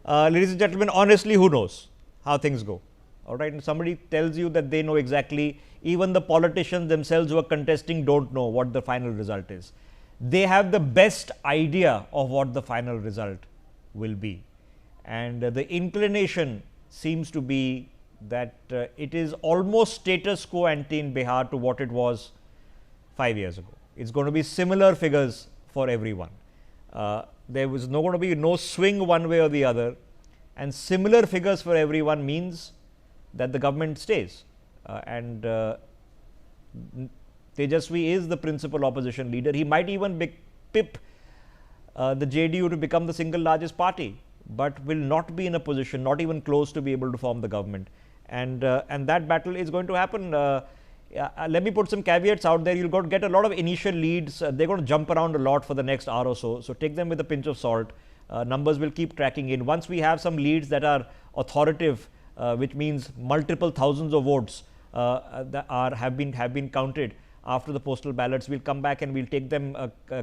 Ladies and gentlemen, honestly, who knows how things go? All right, and somebody tells you that they know exactly. Even the politicians themselves who are contesting don't know what the final result is. They have the best idea of what the final result will be, and the inclination seems to be that it is almost status quo ante in Bihar to what it was 5 years ago. It's going to be similar figures for everyone. There was going to be no swing one way or the other, and similar figures for everyone means that the government stays, and Tejasvi is the principal opposition leader. He might even pip the JDU to become the single largest party, but will not be in a position, not even close, to be able to form the government. And that battle is going to happen. Let me put some caveats out there. You'll get a lot of initial leads. They're going to jump around a lot for the next hour or so. So take them with a pinch of salt. Numbers will keep tracking in. Once we have some leads that are authoritative, which means multiple thousands of votes that have been counted after the postal ballots, we'll come back and we'll take them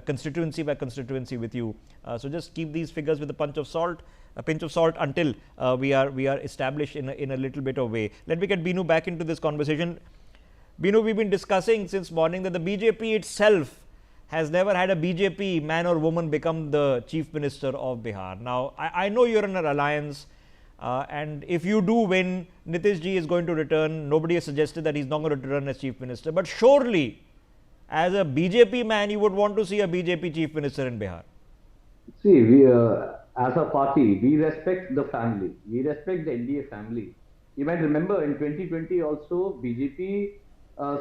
constituency by constituency with you. So just keep these figures with a pinch of salt until we are established in a little bit of way. Let me get Binu back into this conversation. Binu, we've been discussing since morning that the BJP itself has never had a BJP man or woman become the chief minister of Bihar. Now, I know you're in an alliance. And if you do win, Nitish ji is going to return. Nobody has suggested that he's not going to return as chief minister. But surely, as a BJP man, you would want to see a BJP chief minister in Bihar. See, we as a party, we respect the family. We respect the NDA family. You might remember in 2020 also, BJP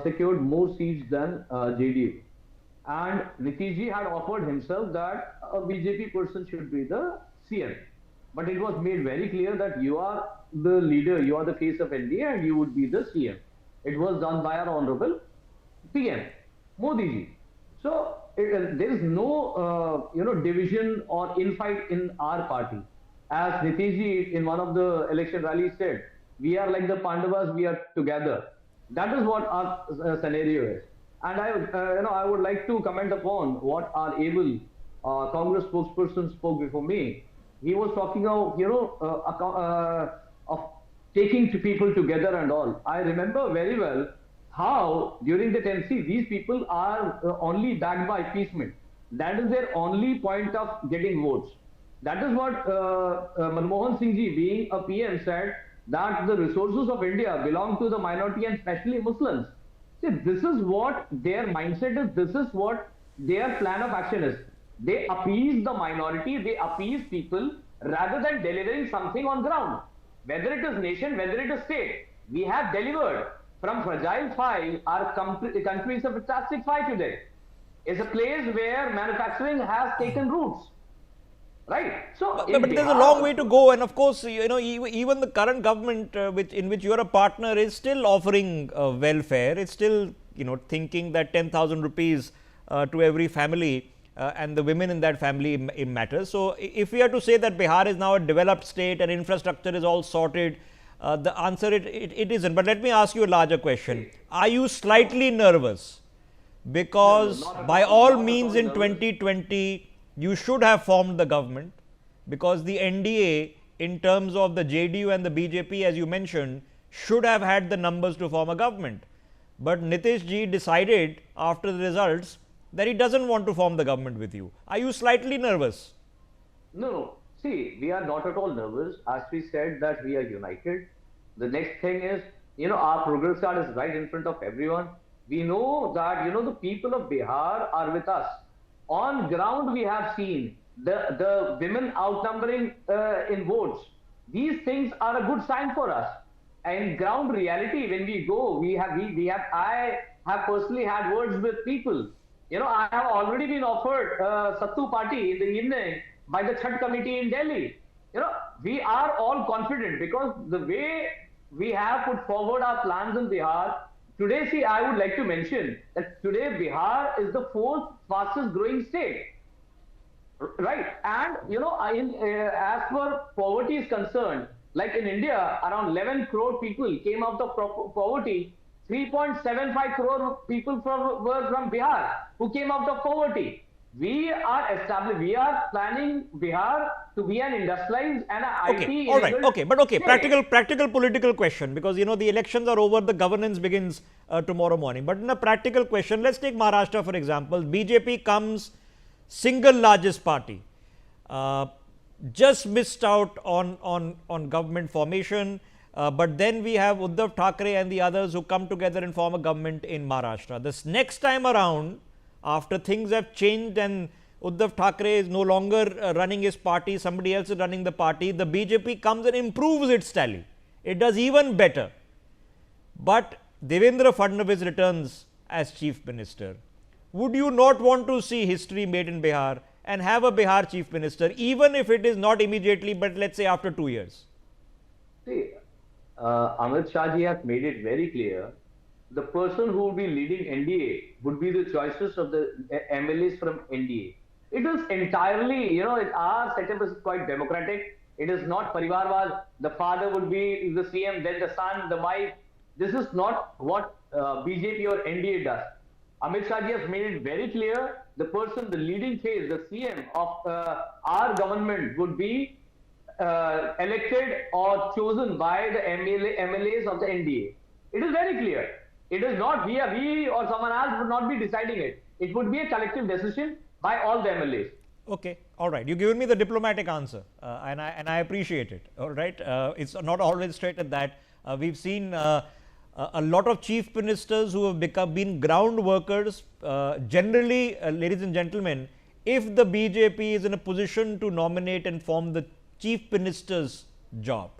secured more seats than JDU. And Nitish ji had offered himself that a BJP person should be the CM. But it was made very clear that you are the leader, you are the face of NDA and you would be the CM. It was done by our honorable PM, Modi ji. So there is no division or infight in our party. As Nitish ji in one of the election rallies said, we are like the Pandavas, we are together. That is what our scenario is. And I would like to comment upon what our able Congress spokesperson spoke before me. He was talking of taking people together and all. I remember very well how during the 10C these people are only backed by appeasement. That is their only point of getting votes. That is what Manmohan Singh ji, being a PM, said that the resources of India belong to the minority and especially Muslims. See, this is what their mindset is. This is what their plan of action is. They appease the minority, they appease people rather than delivering something on ground. Whether it is nation, whether it is state, we have delivered. From Fragile 5, our country is a fantastic 5 today. It's a place where manufacturing has taken roots. Right? So, but there's a long way to go, and of course, even the current government, in which you are a partner, is still offering welfare. It's still, thinking that 10,000 rupees to every family, and the women in that family matters. So, if we are to say that Bihar is now a developed state and infrastructure is all sorted, the answer it isn't. But let me ask you a larger question: are you slightly nervous? Because by all means, in 2020. You should have formed the government, because the NDA, in terms of the JDU and the BJP, as you mentioned, should have had the numbers to form a government. But Nitish ji decided after the results that he doesn't want to form the government with you. Are you slightly nervous? No. See, we are not at all nervous. As we said that we are united. The next thing is, our progress card is right in front of everyone. We know that, the people of Bihar are with us. On ground, we have seen the women outnumbering in votes. These things are a good sign for us. And ground reality, when we go, I have personally had words with people. I have already been offered Sattu party in the evening by the Chhat committee in Delhi. We are all confident because the way we have put forward our plans in Bihar. Today, see, I would like to mention that today Bihar is the 4th fastest growing state. Right. And, as far poverty is concerned, like in India, around 11 crore people came out of poverty. 3.75 crore people were from Bihar who came out of poverty. We are planning Bihar to be an industrialized and an IT. All right. Practical political question, because the elections are over, the governance begins tomorrow morning. But in a practical question, let's take Maharashtra for example. BJP comes single largest party, just missed out on government formation. But then we have Uddhav Thackeray and the others who come together and form a government in Maharashtra. This next time around, after things have changed and Uddhav Thackeray is no longer running his party, somebody else is running the party, the BJP comes and improves its tally. It does even better. But Devendra Fadnavis returns as chief minister. Would you not want to see history made in Bihar and have a Bihar chief minister, even if it is not immediately, but let's say after 2 years? See, Amit Shah ji has made it very clear. The person who will be leading NDA would be the choices of the MLAs from NDA. It is entirely, our setup is quite democratic. It is not Parivarwad. The father would be the CM, then the son, the wife. This is not what BJP or NDA does. Amit Shah ji has made it very clear. The person, the leading face, the CM of our government would be elected or chosen by the MLAs of the NDA. It is very clear. It is not we or someone else would not be deciding it. It would be a collective decision by all the MLAs. Okay. All right, you've given me the diplomatic answer, and I appreciate it. All right, it's not always straight at that. We've seen a lot of chief ministers who have been ground workers. Generally, ladies and gentlemen, if the BJP is in a position to nominate and form the chief minister's job,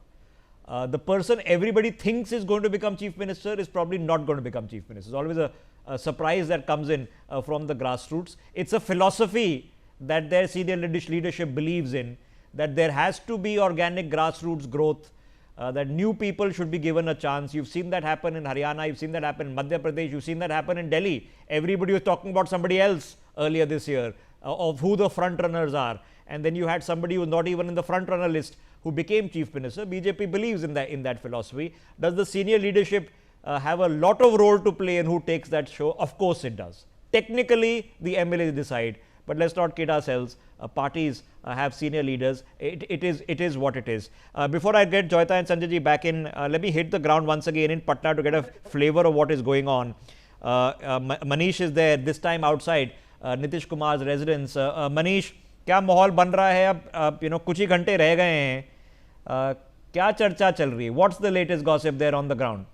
the person everybody thinks is going to become chief minister is probably not going to become chief minister. It's always a surprise that comes in from the grassroots. It's a philosophy that their senior leadership believes in, that there has to be organic grassroots growth, that new people should be given a chance. You've seen that happen in Haryana, you've seen that happen in Madhya Pradesh, you've seen that happen in Delhi. Everybody was talking about somebody else earlier this year of who the front runners are, and then you had somebody who's not even in the front runner list who became chief minister. BJP believes in that philosophy. Does the senior leadership have a lot of role to play in who takes that show? Of course it does. Technically, the MLAs decide, but let's not kid ourselves. Parties have senior leaders. It is what it is. Before I get Joyita and Sanjay ji back in, let me hit the ground once again in Patna to get a flavor of what is going on. Manish is there, this time outside Nitish Kumar's residence. Manish, क्या माहौल बन रहा है अब कुछ ही घंटे रह गए हैं, क्या चर्चा चल रही है? What's the latest gossip there on the ground?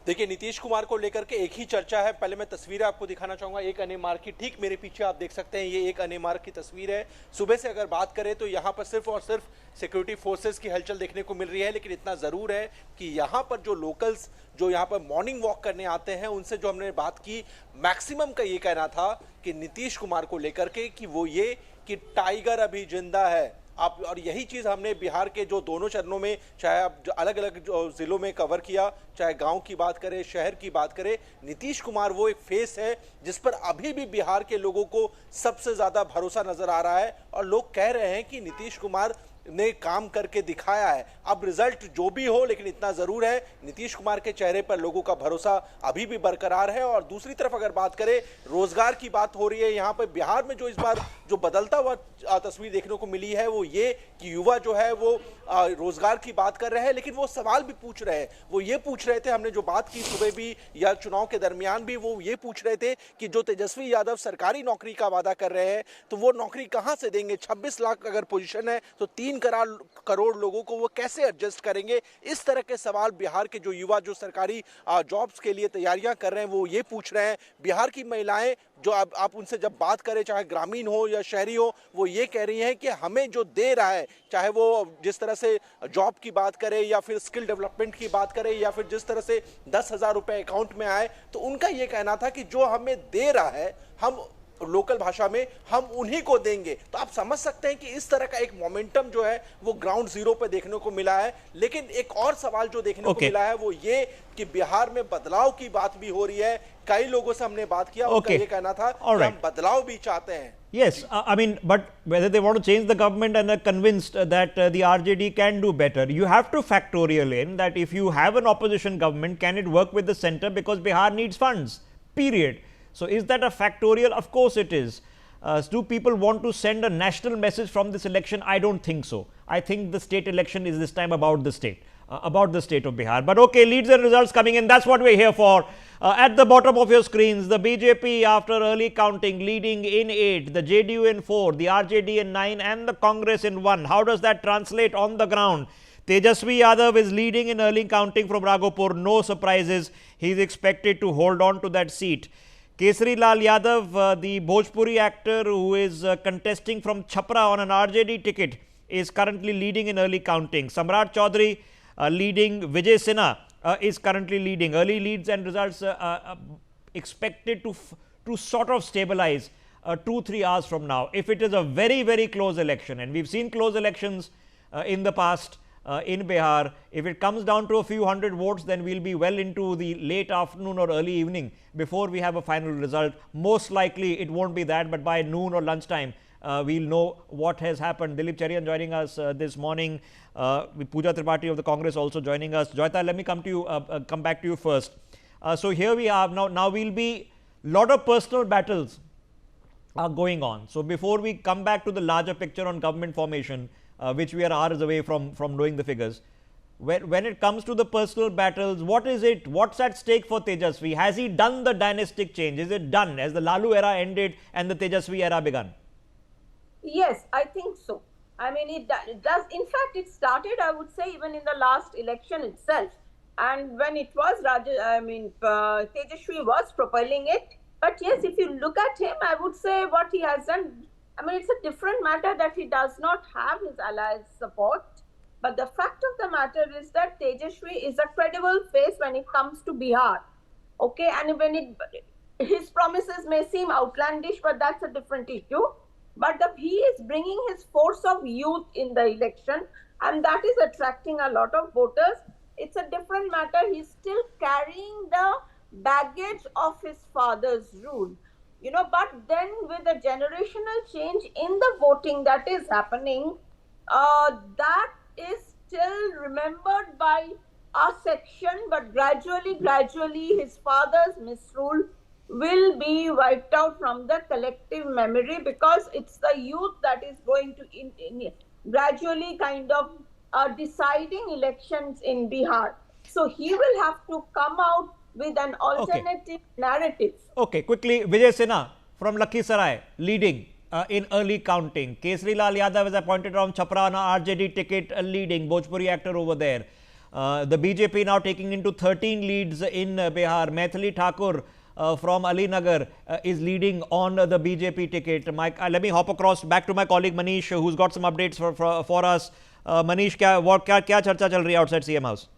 देखिए, नीतीश कुमार को लेकर के एक ही चर्चा है। पहले मैं तस्वीरें आपको दिखाना चाहूंगा एक अनेमार की। ठीक मेरे पीछे आप देख सकते हैं, ये एक अनेमार की तस्वीर है। सुबह से अगर बात करें तो यहाँ पर सिर्फ और सिर्फ सिक्योरिटी फोर्सेस की हलचल देखने को मिल रही है, लेकिन इतना ज़रूर है कि यहाँ पर जो लोकल्स जो यहाँ पर मॉर्निंग वॉक करने आते हैं, उनसे जो हमने बात की, मैक्सिमम का ये कहना था कि नीतीश कुमार को लेकर के कि वो ये कि टाइगर अभी जिंदा है। आप और यही चीज़ हमने बिहार के जो दोनों चरणों में, चाहे आप अलग अलग ज़िलों में कवर किया, चाहे गांव की बात करें, शहर की बात करें, नीतीश कुमार वो एक फेस है जिस पर अभी भी बिहार के लोगों को सबसे ज़्यादा भरोसा नज़र आ रहा है और लोग कह रहे हैं कि नीतीश कुमार ने काम करके दिखाया है। अब रिजल्ट जो भी हो, लेकिन इतना ज़रूर है नीतीश कुमार के चेहरे पर लोगों का भरोसा अभी भी बरकरार है। और दूसरी तरफ अगर बात करें, रोजगार की बात हो रही है यहाँ पर बिहार में, जो इस बार जो बदलता हुआ तस्वीर देखने को मिली है वो ये कि युवा जो है वो रोजगार की बात कर रहे हैं, लेकिन वो सवाल भी पूछ रहे हैं। वो ये पूछ रहे थे, हमने जो बात की सुबह भी या चुनाव के दरमियान भी, वो ये पूछ रहे थे कि जो तेजस्वी यादव सरकारी नौकरी का वादा कर रहे हैं तो वो नौकरी कहाँ से देंगे? 26 लाख अगर पोजीशन है तो 3 करोड़ लोगों को वो कैसे एडजस्ट करेंगे? इस तरह के सवाल बिहार के जो युवा जो सरकारी जॉब्स के लिए तैयारियां कर रहे हैं वो ये पूछ रहे हैं। बिहार की महिलाएं जो आप उनसे जब बात करें, चाहे ग्रामीण हो या शहरी हो, वो ये कह रही हैं कि हमें जो दे रहा है, चाहे वो जिस तरह से जॉब की बात करें या फिर स्किल डेवलपमेंट की बात करें या फिर जिस तरह से 10,000 रुपए अकाउंट में आए, तो उनका ये कहना था कि जो हमें दे रहा है हम लोकल भाषा में हम उन्हीं को देंगे। तो आप समझ सकते हैं कि इस तरह का एक मोमेंटम जो है वो ग्राउंड जीरो पे देखने को मिला है। लेकिन एक और सवाल जो देखने को मिला है वो ये कि बिहार में बदलाव की बात भी हो रही है। कई लोगों से हमने बात किया, उनका ये कहना था कि हम बदलाव भी चाहते हैं। Yes, I mean, but whether they want to change the government and are convinced that the RJD can do better, you have to factorial in that if you have an opposition government, can it work with the center, because Bihar needs funds, period. So is that a factorial? Of course it is. Do people want to send a national message from this election? I don't think so. I think the state election is this time about the state of Bihar. But okay, leads and results coming in, that's what we're here for. At the bottom of your screens, the BJP after early counting leading in 8, the JDU in 4, the RJD in 9 and the Congress in 1. How does that translate on the ground? Tejasvi Yadav is leading in early counting from Raghopur. No surprises. He is expected to hold on to that seat. Kesari Lal Yadav, the Bhojpuri actor who is contesting from Chhapra on an RJD ticket, is currently leading in early counting. Samrat Chaudhary leading. Vijay Sinha is currently leading. Early leads and results expected to sort of stabilize 2-3 hours from now. If it is a very, very close election, and we've seen close elections in the past in Bihar, if it comes down to a few hundred votes, then we'll be well into the late afternoon or early evening before we have a final result. Most likely it won't be that, but by noon or lunchtime, we'll know what has happened. Dilip Cherian joining us this morning. Pooja Tripathi of the Congress also joining us. Joyita, let me come back to you first. So here we are now we'll be lot of personal battles are going on. So before we come back to the larger picture on government formation, which we are hours away from knowing the figures, when it comes to the personal battles, what is it? What's at stake for Tejasvi? Has he done the dynastic change? Is it done? Has the Lalu era ended and the Tejasvi era begun? Yes, I think so. I mean, it does. In fact, it started, I would say, even in the last election itself. And when it was Tejashwi was propelling it. But yes, if you look at him, I would say what he has done, I mean, it's a different matter that he does not have his allies' support. But the fact of the matter is that Tejashwi is a credible face when it comes to Bihar. Okay, and when his promises may seem outlandish, but that's a different issue. But he is bringing his force of youth in the election, and that is attracting a lot of voters. It's a different matter. He's still carrying the baggage of his father's rule. But then with the generational change in the voting that is happening, that is still remembered by a section, but gradually his father's misrule will be wiped out from the collective memory, because it's the youth that is going to gradually kind of deciding elections in Bihar. So he will have to come out with an alternative narrative. Okay, quickly, Vijay Sinha from Lakhisarai leading in early counting. Kesri Lal Yadav is appointed from Chhapra on a RJD ticket leading, Bhojpuri actor over there. The BJP now taking into 13 leads in Bihar. Maithili Thakur from Alinagar is leading on the BJP ticket. Let me hop across back to my colleague Manish, who's got some updates for us. Manish, क्या चर्चा चल रही है outside CM House?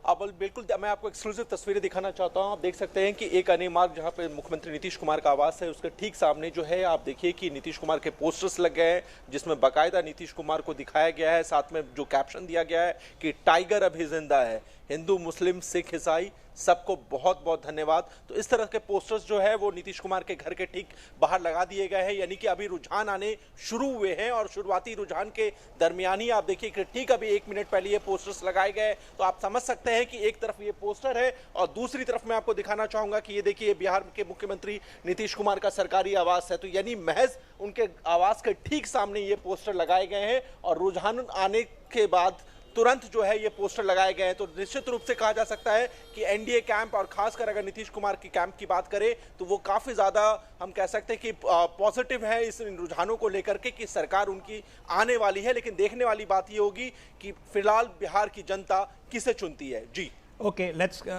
अब बिल्कुल मैं आपको exclusive तस्वीरें दिखाना चाहता हूं। आप देख सकते हैं कि एक अने मार्ग जहां पे मुख्यमंत्री नीतीश कुमार का आवास है, उसके ठीक सामने जो है आप देखिए कि नीतीश कुमार के पोस्टर्स लग गए हैं, जिसमें बाकायदा नीतीश कुमार को दिखाया गया है। साथ में जो कैप्शन दिया गया है कि टाइगर अभी जिंदा है, हिंदू मुस्लिम सिख ईसाई सबको बहुत बहुत धन्यवाद। तो इस तरह के पोस्टर्स जो है वो नीतीश कुमार के घर के ठीक बाहर लगा दिए गए हैं, यानी कि अभी रुझान आने शुरू हुए हैं और शुरुआती रुझान के दरमियान ही आप देखिए कि ठीक अभी 1 मिनट पहले ये पोस्टर्स लगाए गए। तो आप समझ सकते हैं कि एक तरफ ये पोस्टर है और दूसरी तरफ मैं आपको दिखाना चाहूंगा कि ये देखिए बिहार के मुख्यमंत्री नीतीश कुमार का सरकारी आवास है। तो यानी महज उनके आवास के ठीक सामने ये पोस्टर लगाए गए हैं और रुझान आने के बाद तुरंत जो है ये पोस्टर लगाए गए हैं। तो निश्चित रूप से कहा जा सकता है कि एनडीए कैंप और खासकर अगर नीतीश कुमार की कैंप की बात करें तो वो काफी ज्यादा हम कह सकते हैं कि पॉजिटिव है इस रुझानों को लेकर के कि सरकार उनकी आने वाली है। लेकिन देखने वाली बात ये होगी कि फिलहाल बिहार की जनता किसे चुनती है। जी Okay,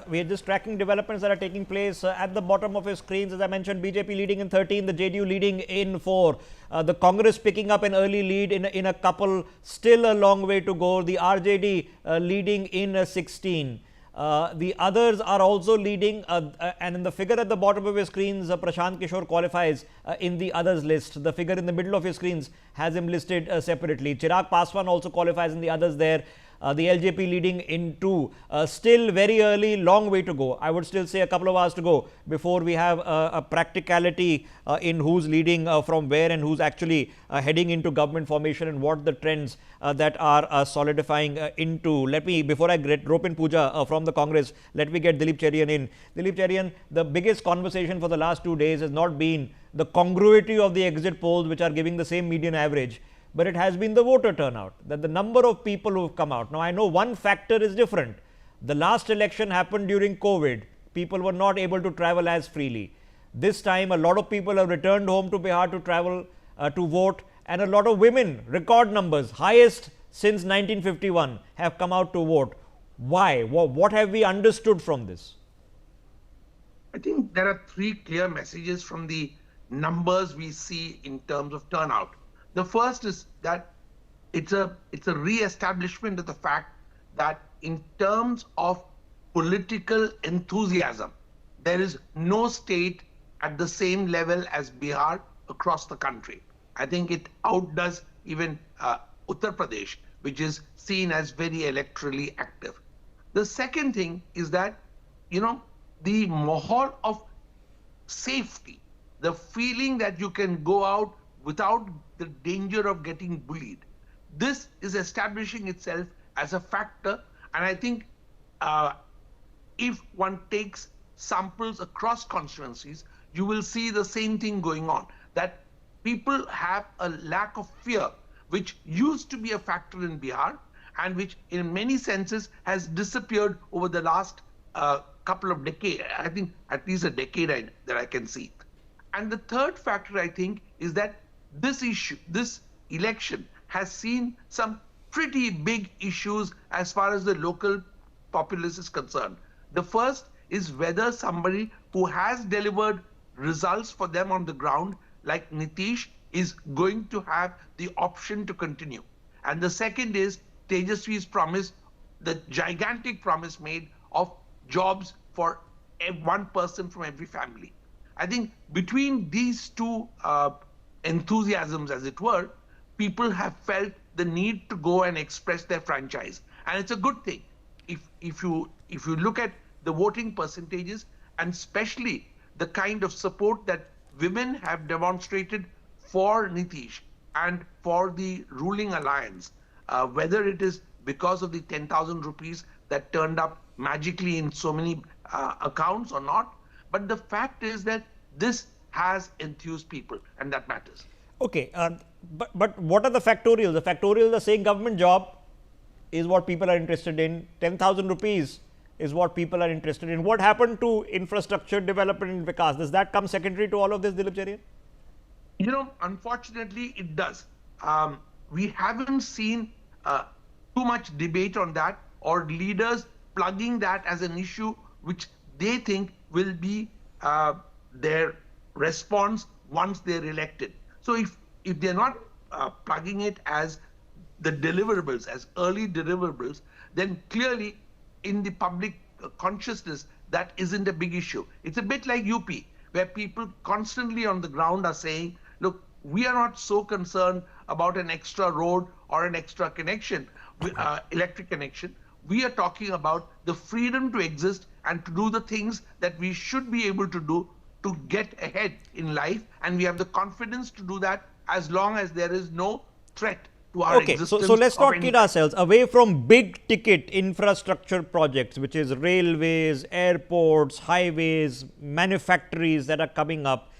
we are just tracking developments that are taking place at the bottom of your screens. As I mentioned, BJP leading in 13, the JDU leading in 4, the Congress picking up an early lead in a couple, still a long way to go. The RJD leading in 16. The others are also leading, and in the figure at the bottom of your screens, Prashant Kishore qualifies in the others list. The figure in the middle of your screens has him listed separately. Chirag Paswan also qualifies in the others there. The LJP leading in 2, still very early, long way to go. I would still say a couple of hours to go before we have a practicality in who's leading from where and who's actually heading into government formation and what the trends that are solidifying into. Let me, before I rope in Pooja from the Congress, let me get Dilip Cherian in. Dilip Cherian, the biggest conversation for the last 2 days has not been the congruity of the exit polls, which are giving the same median average, but it has been the voter turnout, that the number of people who have come out. Now, I know one factor is different. The last election happened during COVID. People were not able to travel as freely. This time, a lot of people have returned home to Bihar to travel, to vote, and a lot of women, record numbers, highest since 1951, have come out to vote. Why? What have we understood from this? I think there are 3 clear messages from the numbers we see in terms of turnout. The first is that it's a re-establishment of the fact that in terms of political enthusiasm, there is no state at the same level as Bihar across the country. I think it outdoes even Uttar Pradesh, which is seen as very electorally active. The second thing is that, the mahal of safety, the feeling that you can go out without the danger of getting bullied. This is establishing itself as a factor, and I think if one takes samples across constituencies, you will see the same thing going on, that people have a lack of fear which used to be a factor in Bihar and which in many senses has disappeared over the last couple of decades. I think at least a decade that I can see. And the third factor, I think, is that this election has seen some pretty big issues as far as the local populace is concerned. The first is whether somebody who has delivered results for them on the ground, like Nitish, is going to have the option to continue. And the second is Tejaswi's promise, the gigantic promise made of jobs for one person from every family. I think between these two enthusiasms, as it were, people have felt the need to go and express their franchise. And it's a good thing. If you look at the voting percentages, and especially the kind of support that women have demonstrated for Nitish and for the ruling alliance, whether it is because of the 10,000 rupees that turned up magically in so many accounts or not, but the fact is that this has enthused people, and that matters. Okay, but what are the factorials? The factorials are saying government job is what people are interested in, 10,000 rupees is what people are interested in. What happened to infrastructure development in Vikas? Does that come secondary to all of this, Dilip Cherian? You know, unfortunately, it does. We haven't seen too much debate on that, or leaders plugging that as an issue which they think will be their response once they're elected. So if they're not plugging it as the deliverables, as early deliverables, then clearly in the public consciousness, that isn't a big issue. It's a bit like UP, where people constantly on the ground are saying, look, we are not so concerned about an extra road or an extra connection, electric connection. We are talking about the freedom to exist and to do the things that we should be able to do to get ahead in life. And we have the confidence to do that as long as there is no threat to our existence. So let's not kid ourselves. Away from big ticket infrastructure projects, which is railways, airports, highways, manufactories that are coming up,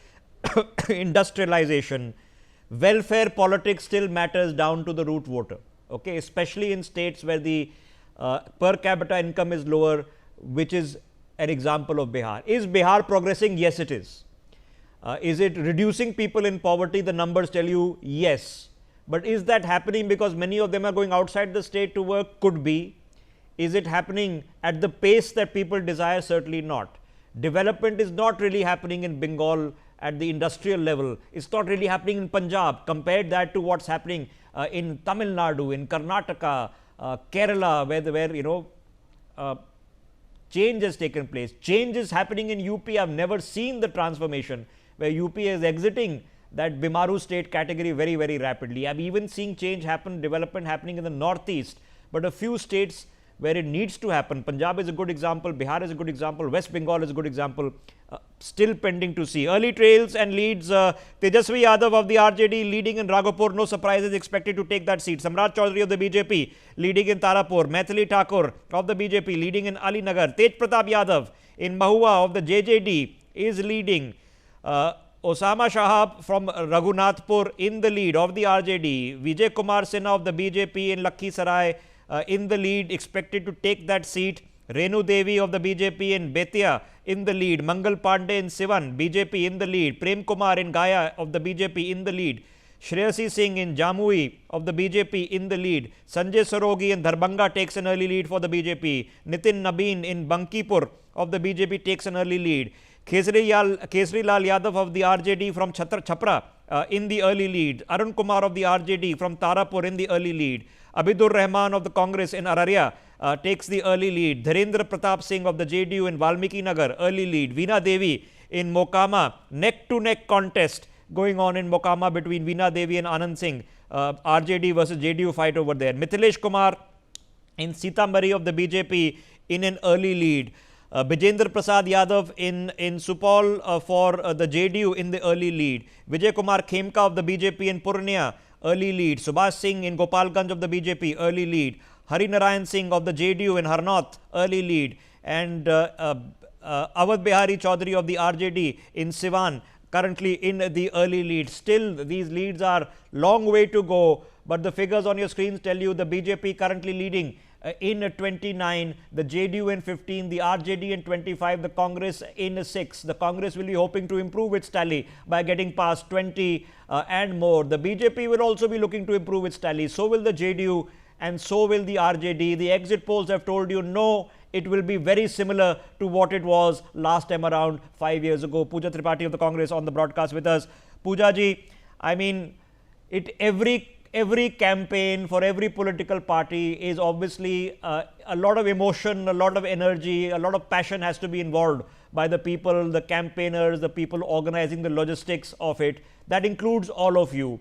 industrialization, welfare politics still matters down to the root voter. Okay, especially in states where the per capita income is lower, which is an example of Bihar. Is Bihar progressing? Yes, it is. Is it reducing people in poverty? The numbers tell you yes. But is that happening because many of them are going outside the state to work? Could be. Is it happening at the pace that people desire? Certainly not. Development is not really happening in Bengal at the industrial level. It's not really happening in Punjab. Compare that to what's happening in Tamil Nadu, in Karnataka, Kerala, where change has taken place. Change is happening in UP. I've never seen the transformation where UP is exiting that Bimaru state category very, very rapidly. I'm even seeing change happen, development happening in the northeast, but a few states where it needs to happen. Punjab is a good example, Bihar is a good example, West Bengal is a good example, still pending to see. Early trails and leads, Tejaswi Yadav of the RJD leading in Raghupur, no surprises expected to take that seat. Samrat Chaudhary of the BJP leading in Tarapur, Maithili Thakur of the BJP leading in Ali Nagar, Tej Pratap Yadav in Mahua of the JJD is leading. Osama Shahab from Raghunathpur in the lead of the RJD. Vijay Kumar Sinha of the BJP in Lakhisarai in the lead, expected to take that seat. Renu Devi of the BJP in Betia in the lead. Mangal Pandey in Sivan, BJP in the lead. Prem Kumar in Gaya of the BJP in the lead. Shreyasi Singh in Jamui of the BJP in the lead. Sanjay Sarogi in Darbhanga takes an early lead for the BJP. Nitin Nabeen in Bankipur of the BJP takes an early lead. Kesri Lal Yadav of the RJD from Chhapra in the early lead. Arun Kumar of the RJD from Tarapur in the early lead. Abidur Rahman of the Congress in Araria takes the early lead. Dharendra Pratap Singh of the JDU in Valmiki Nagar, early lead. Veena Devi in Mokama, neck-to-neck contest going on in Mokama between Veena Devi and Anand Singh. RJD versus JDU fight over there. Mithilesh Kumar in Sitamarhi of the BJP in an early lead. Bijendra Prasad Yadav in Supal for the JDU in the early lead. Vijay Kumar Khemka of the BJP in Purnia, early lead. Subhash Singh in Gopalganj of the BJP, early lead. Hari Narayan Singh of the JDU in Harnaut, early lead. And Awadh Bihari Chaudhary of the RJD in Siwan, currently in the early lead. Still, these leads are long way to go, but the figures on your screens tell you the BJP currently leading in 29, the JDU in 15, the RJD in 25, the Congress in 6. The Congress will be hoping to improve its tally by getting past 20 and more. The BJP will also be looking to improve its tally. So will the JDU and so will the RJD. The exit polls have told you no, it will be very similar to what it was last time around 5 years ago. Pooja Tripathi of the Congress on the broadcast with us. Pooja ji, I mean, every campaign for every political party is obviously a lot of emotion, a lot of energy, a lot of passion has to be involved by the people, the campaigners, the people organizing the logistics of it. That includes all of you.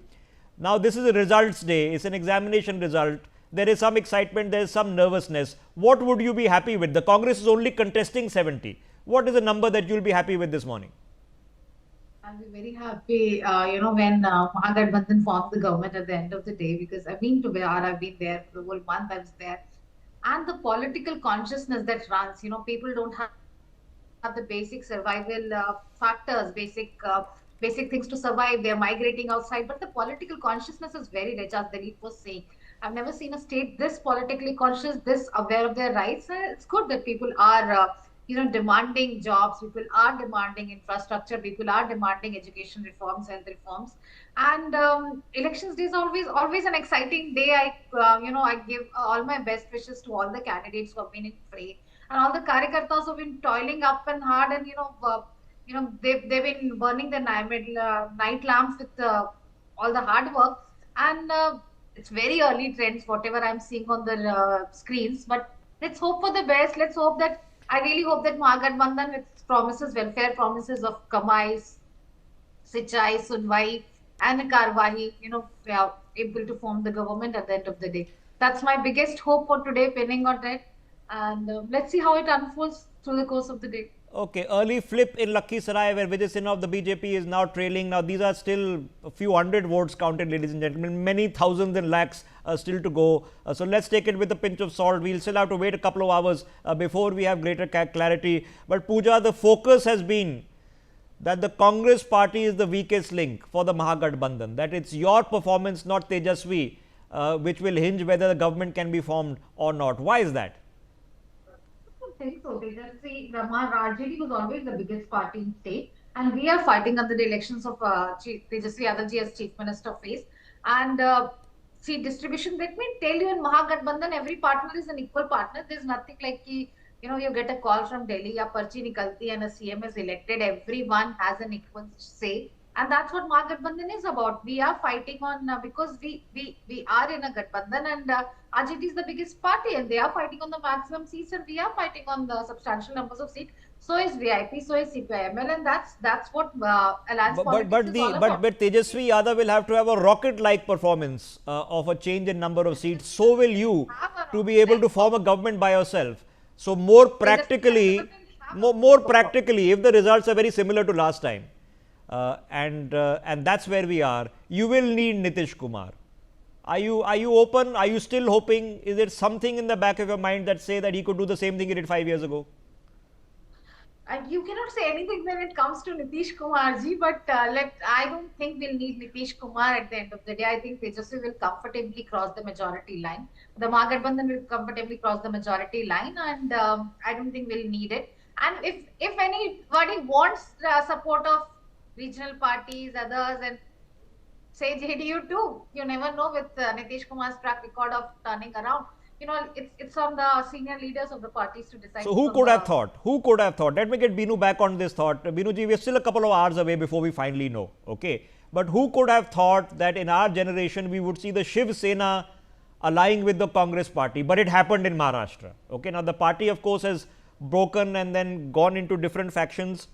Now, this is a results day. It's an examination result. There is some excitement, there is some nervousness. What would you be happy with? The Congress is only contesting 70. What is the number that you'll be happy with this morning? I'll be very happy, when Mahagathbandhan formed the government at the end of the day, because I've been to Bihar, I've been there the whole month, I was there. And the political consciousness that runs, people don't have the basic survival factors, basic things to survive. They're migrating outside, but the political consciousness is very rich, as Dilip was saying. I've never seen a state this politically conscious, this aware of their rights. It's good that people are, demanding jobs. People are demanding infrastructure. People are demanding education reforms, health reforms. And elections day is always an exciting day. I give all my best wishes to all the candidates who have been in fray and all the karyakartas who have been toiling up and hard, and they've been burning the night lamps with all the hard work. And it's very early trends, whatever I'm seeing on the screens. But let's hope for the best. I really hope that Mahagathbandhan, with promises, welfare promises of Kamai, Sichai, Sunwai, and Karwahi, we are able to form the government at the end of the day. That's my biggest hope for today, pinning on it. And let's see how it unfolds through the course of the day. Okay, early flip in Lakhisarai where Vijay Sinha of the BJP is now trailing. Now, these are still a few hundred votes counted, ladies and gentlemen. Many thousands and lakhs still to go. So, let's take it with a pinch of salt. We'll still have to wait a couple of hours before we have greater clarity. But Pooja, the focus has been that the Congress party is the weakest link for the Mahagathbandhan. That it's your performance, not Tejasvi, which will hinge whether the government can be formed or not. Why is that? I think so. RJD was always the biggest party in state, and we are fighting under the elections of Tejasvi Yadavji as Chief Minister face. And distribution. Let me tell you, in Mahagathbandhan, every partner is an equal partner. There's nothing like you get a call from Delhi, ya parchi nikalti, and a CM is elected. Everyone has an equal say. And that's what Mahagathbandhan is about. We are fighting on because we are in a Gathbandhan, and RJD is the biggest party, and they are fighting on the maximum seats, and we are fighting on the substantial numbers of seats. So is VIP, so is CPIML, and that's what alliance politics is all about. But Tejasvi Yadav will have to have a rocket-like performance of a change in number of seats. So will you, to be able to form a government by yourself. So more practically, if the results are very similar to last time. And that's where we are. You will need Nitish Kumar. Are you open? Are you still hoping? Is there something in the back of your mind that say that he could do the same thing he did 5 years ago? You cannot say anything when it comes to Nitish Kumar ji, but I don't think we'll need Nitish Kumar at the end of the day. I think Tejasvi will comfortably cross the majority line. The Mahagathbandhan will comfortably cross the majority line, and I don't think we'll need it. And if anybody wants the support of regional parties, others, and say JDU too, you never know with Nitish Kumar's track record of turning around. It's on the senior leaders of the parties to decide. So who could have thought? Who could have thought? Let me get Binu back on this thought. Binu ji, we are still a couple of hours away before we finally know. Okay. But who could have thought that in our generation we would see the Shiv Sena allying with the Congress party? But it happened in Maharashtra. Okay. Now the party of course has broken and then gone into different factions.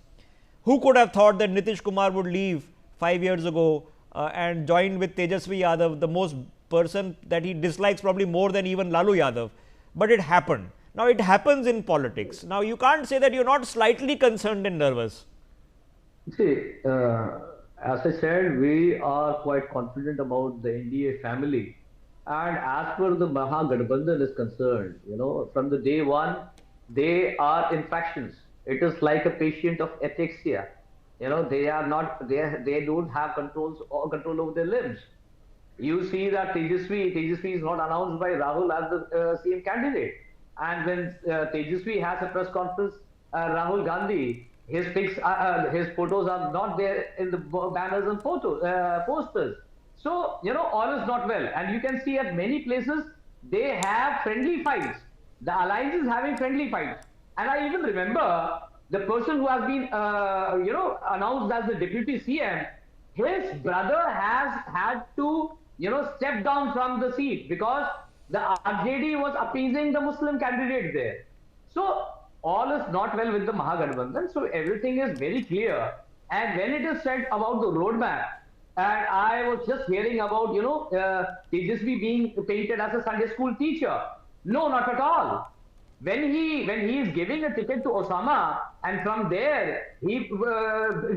Who could have thought that Nitish Kumar would leave 5 years ago and join with Tejasvi Yadav, the most person that he dislikes probably more than even Lalu Yadav. But it happened. Now it happens in politics. Now you can't say that you're not slightly concerned and nervous. See, as I said, we are quite confident about the NDA family. And as per the Mahagathbandhan is concerned, from the day one, they are in factions. It is like a patient of ataxia. They don't have control over their limbs. You see that Tejasvi is not announced by Rahul as the CM candidate. And when Tejasvi has a press conference, Rahul Gandhi, his photos are not there in the banners and posters. So, all is not well. And you can see at many places, they have friendly fights. The alliance is having friendly fights. And I even remember the person who has been, announced as the deputy CM, his brother has had to, step down from the seat because the RJD was appeasing the Muslim candidate there. So all is not well with the Mahagathbandhan. So everything is very clear. And when it is said about the roadmap, and I was just hearing about, Tejasvi being painted as a Sunday school teacher. No, not at all. When he is giving a ticket to Osama, and from there he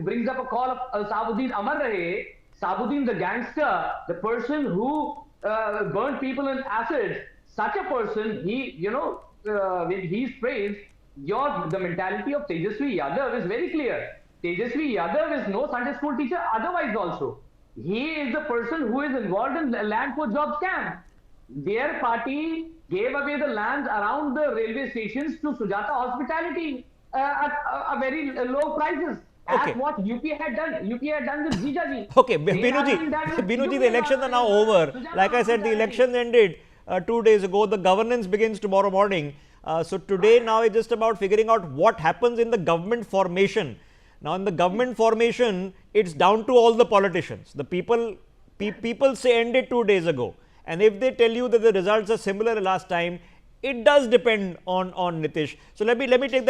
brings up a call of Sabuddin Amar Rahe, Sabuddin the gangster, the person who burned people in acid, such a person, when he is praised, the mentality of Tejasvi Yadav is very clear. Tejasvi Yadav is no Sunday school teacher otherwise also. He is the person who is involved in the land for job scam. Their party gave away the lands around the railway stations to Sujata Hospitality at a very low prices. Okay. As what UP had done. UP had done with Jijaji. Okay, Binuji, the elections are now over. Like I said, the elections ended 2 days ago. The governance begins tomorrow morning. So today now is just about figuring out what happens in the government formation. Now in the government formation, it's down to all the politicians. The people say ended 2 days ago. And if they tell you that the results are similar last time, it does depend on Nitish. So let me take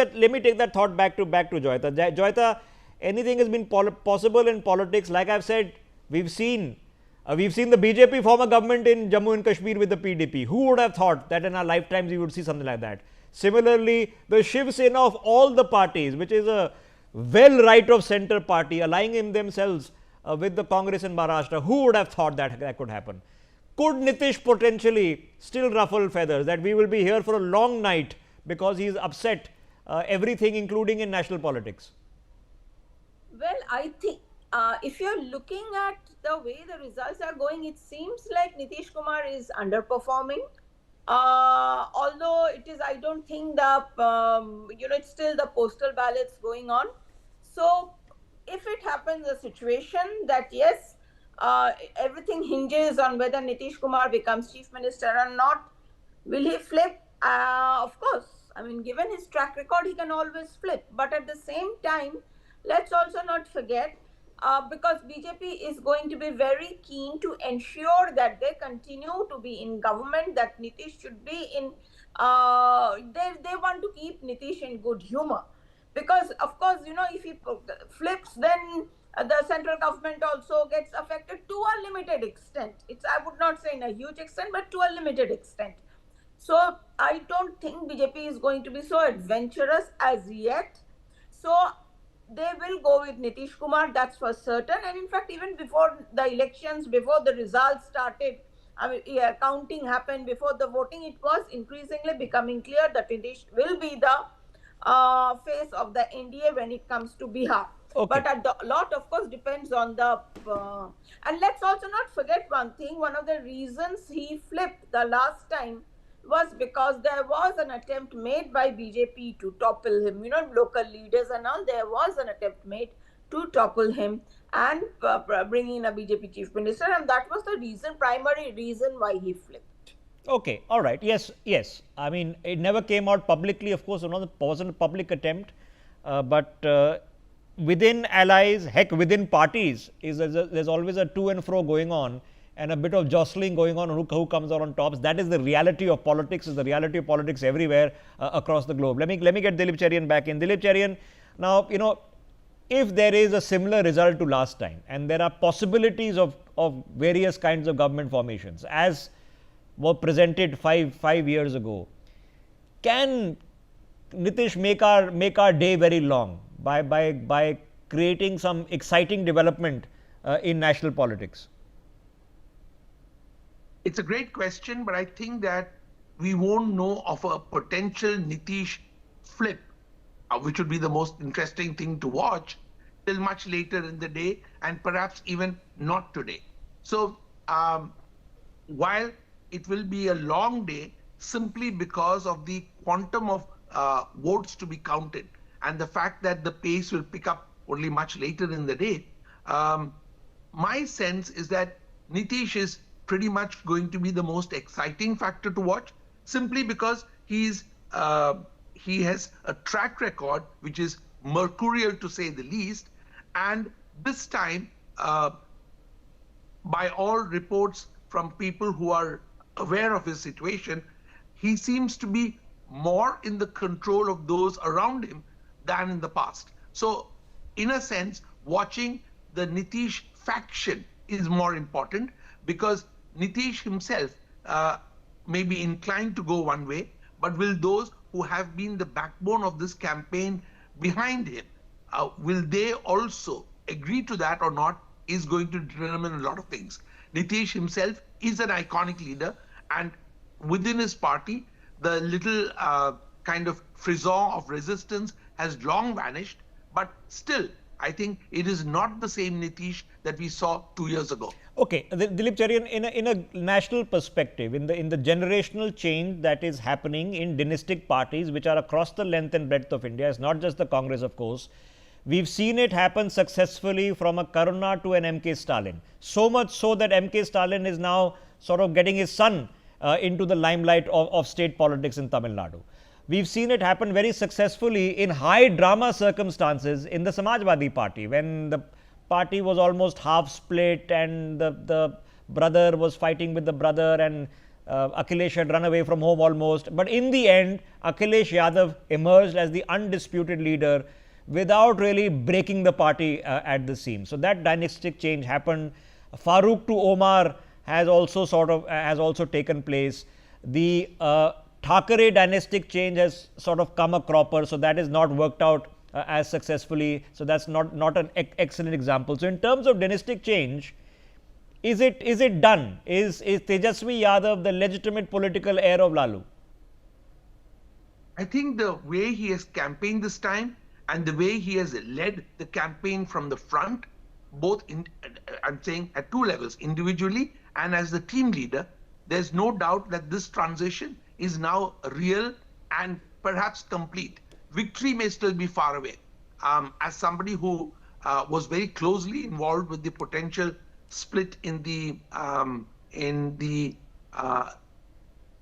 that thought back to Joyita. Joyita, anything has been possible in politics. Like I've said, we've seen the BJP form a government in Jammu and Kashmir with the PDP. Who would have thought that in our lifetimes we would see something like that? Similarly, the Shiv Sena of all the parties, which is a well right of center party, aligning themselves with the Congress in Maharashtra, who would have thought that could happen? Could Nitish potentially still ruffle feathers, that we will be here for a long night because he's upset everything, including in national politics? Well, I think if you're looking at the way the results are going, it seems like Nitish Kumar is underperforming. Although it is, I don't think it's still the postal ballots going on. So if it happens a situation that yes, everything hinges on whether Nitish Kumar becomes chief minister or not, will he flip? Of course. I mean, given his track record, he can always flip. But at the same time, let's also not forget, because BJP is going to be very keen to ensure that they continue to be in government, that Nitish should be in, they want to keep Nitish in good humor. Because, of course, if he flips, then the central government also gets affected to a limited extent. I would not say in a huge extent, but to a limited extent. So I don't think BJP is going to be so adventurous as yet. So they will go with Nitish Kumar, that's for certain. And in fact, even before the elections, before the results started, counting happened, before the voting, it was increasingly becoming clear that Nitish will be the face of the NDA when it comes to Bihar. Okay. But a lot, of course, depends on the... and let's also not forget one thing. One of the reasons he flipped the last time was because there was an attempt made by BJP to topple him. Local leaders and all, there was an attempt made to topple him and bring in a BJP chief minister. And that was the primary reason why he flipped. Okay, all right. Yes. I mean, it never came out publicly, of course, it wasn't a public attempt. But within allies, heck, within parties, there's always a to and fro going on and a bit of jostling going on who comes out on tops. That is the reality of politics, is the reality of politics everywhere across the globe. Let me get Dilip Cherian back in. Dilip Cherian, now, if there is a similar result to last time and there are possibilities of various kinds of government formations as were presented five years ago, can Nitish make our day very long by creating some exciting development in national politics? It's a great question, but I think that we won't know of a potential Nitish flip, which would be the most interesting thing to watch, till much later in the day, and perhaps even not today. So while it will be a long day simply because of the quantum of votes to be counted and the fact that the pace will pick up only much later in the day, my sense is that Nitish is pretty much going to be the most exciting factor to watch, simply because he has a track record which is mercurial to say the least, and this time, by all reports from people who are aware of his situation, he seems to be more in the control of those around him than in the past. So, in a sense, watching the Nitish faction is more important, because Nitish himself may be inclined to go one way, but will those who have been the backbone of this campaign behind him, will they also agree to that or not, is going to determine a lot of things. Nitish himself is an iconic leader, and within his party, the little kind of frisson of resistance has long vanished, but still, I think it is not the same Nitish that we saw 2 years ago. Okay, Dilip Cherian, in a national perspective, in the generational change that is happening in dynastic parties which are across the length and breadth of India, it's not just the Congress, of course. We've seen it happen successfully from a Karuna to an MK Stalin. So much so that MK Stalin is now sort of getting his son into the limelight of state politics in Tamil Nadu. We've seen it happen very successfully in high drama circumstances in the Samajwadi Party, when the party was almost half split and the brother was fighting with the brother, and Akhilesh had run away from home almost. But in the end, Akhilesh Yadav emerged as the undisputed leader without really breaking the party at the seams. So that dynastic change happened. Farooq to Omar has also taken place. The Thakare dynastic change has sort of come a cropper, so that is not worked out as successfully. So that's not an excellent example. So in terms of dynastic change, is it done? Is Tejasvi Yadav the legitimate political heir of Lalu? I think the way he has campaigned this time and the way he has led the campaign from the front, both I'm saying at two levels, individually and as the team leader, there's no doubt that this transition is now real and perhaps complete. Victory may still be far away. As somebody who was very closely involved with the potential split in the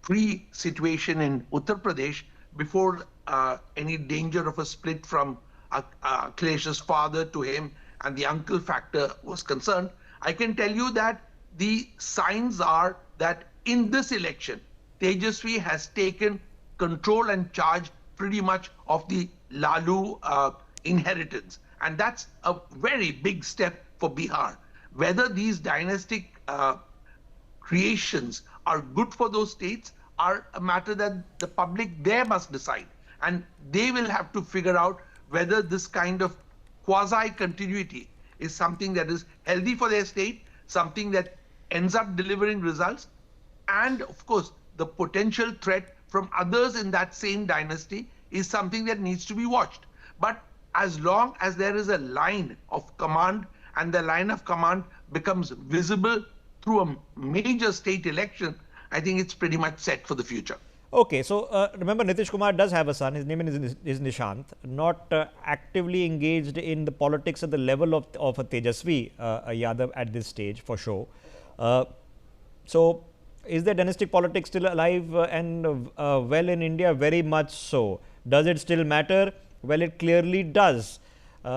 pre-situation in Uttar Pradesh, before any danger of a split from Akhlesh's father to him and the uncle factor was concerned, I can tell you that the signs are that in this election, Tejasvi has taken control and charge pretty much of the Lalu inheritance. And that's a very big step for Bihar. Whether these dynastic creations are good for those states are a matter that the public there must decide. And they will have to figure out whether this kind of quasi-continuity is something that is healthy for their state, something that ends up delivering results, and of course, the potential threat from others in that same dynasty is something that needs to be watched. But as long as there is a line of command and the line of command becomes visible through a major state election, I think it's pretty much set for the future. Okay, so remember, Nitish Kumar does have a son. His name is Nishant, not actively engaged in the politics at the level of a Tejasvi Yadav at this stage, for sure. So, is the dynastic politics still alive and well in India? Very much so. Does it still matter? Well, it clearly does,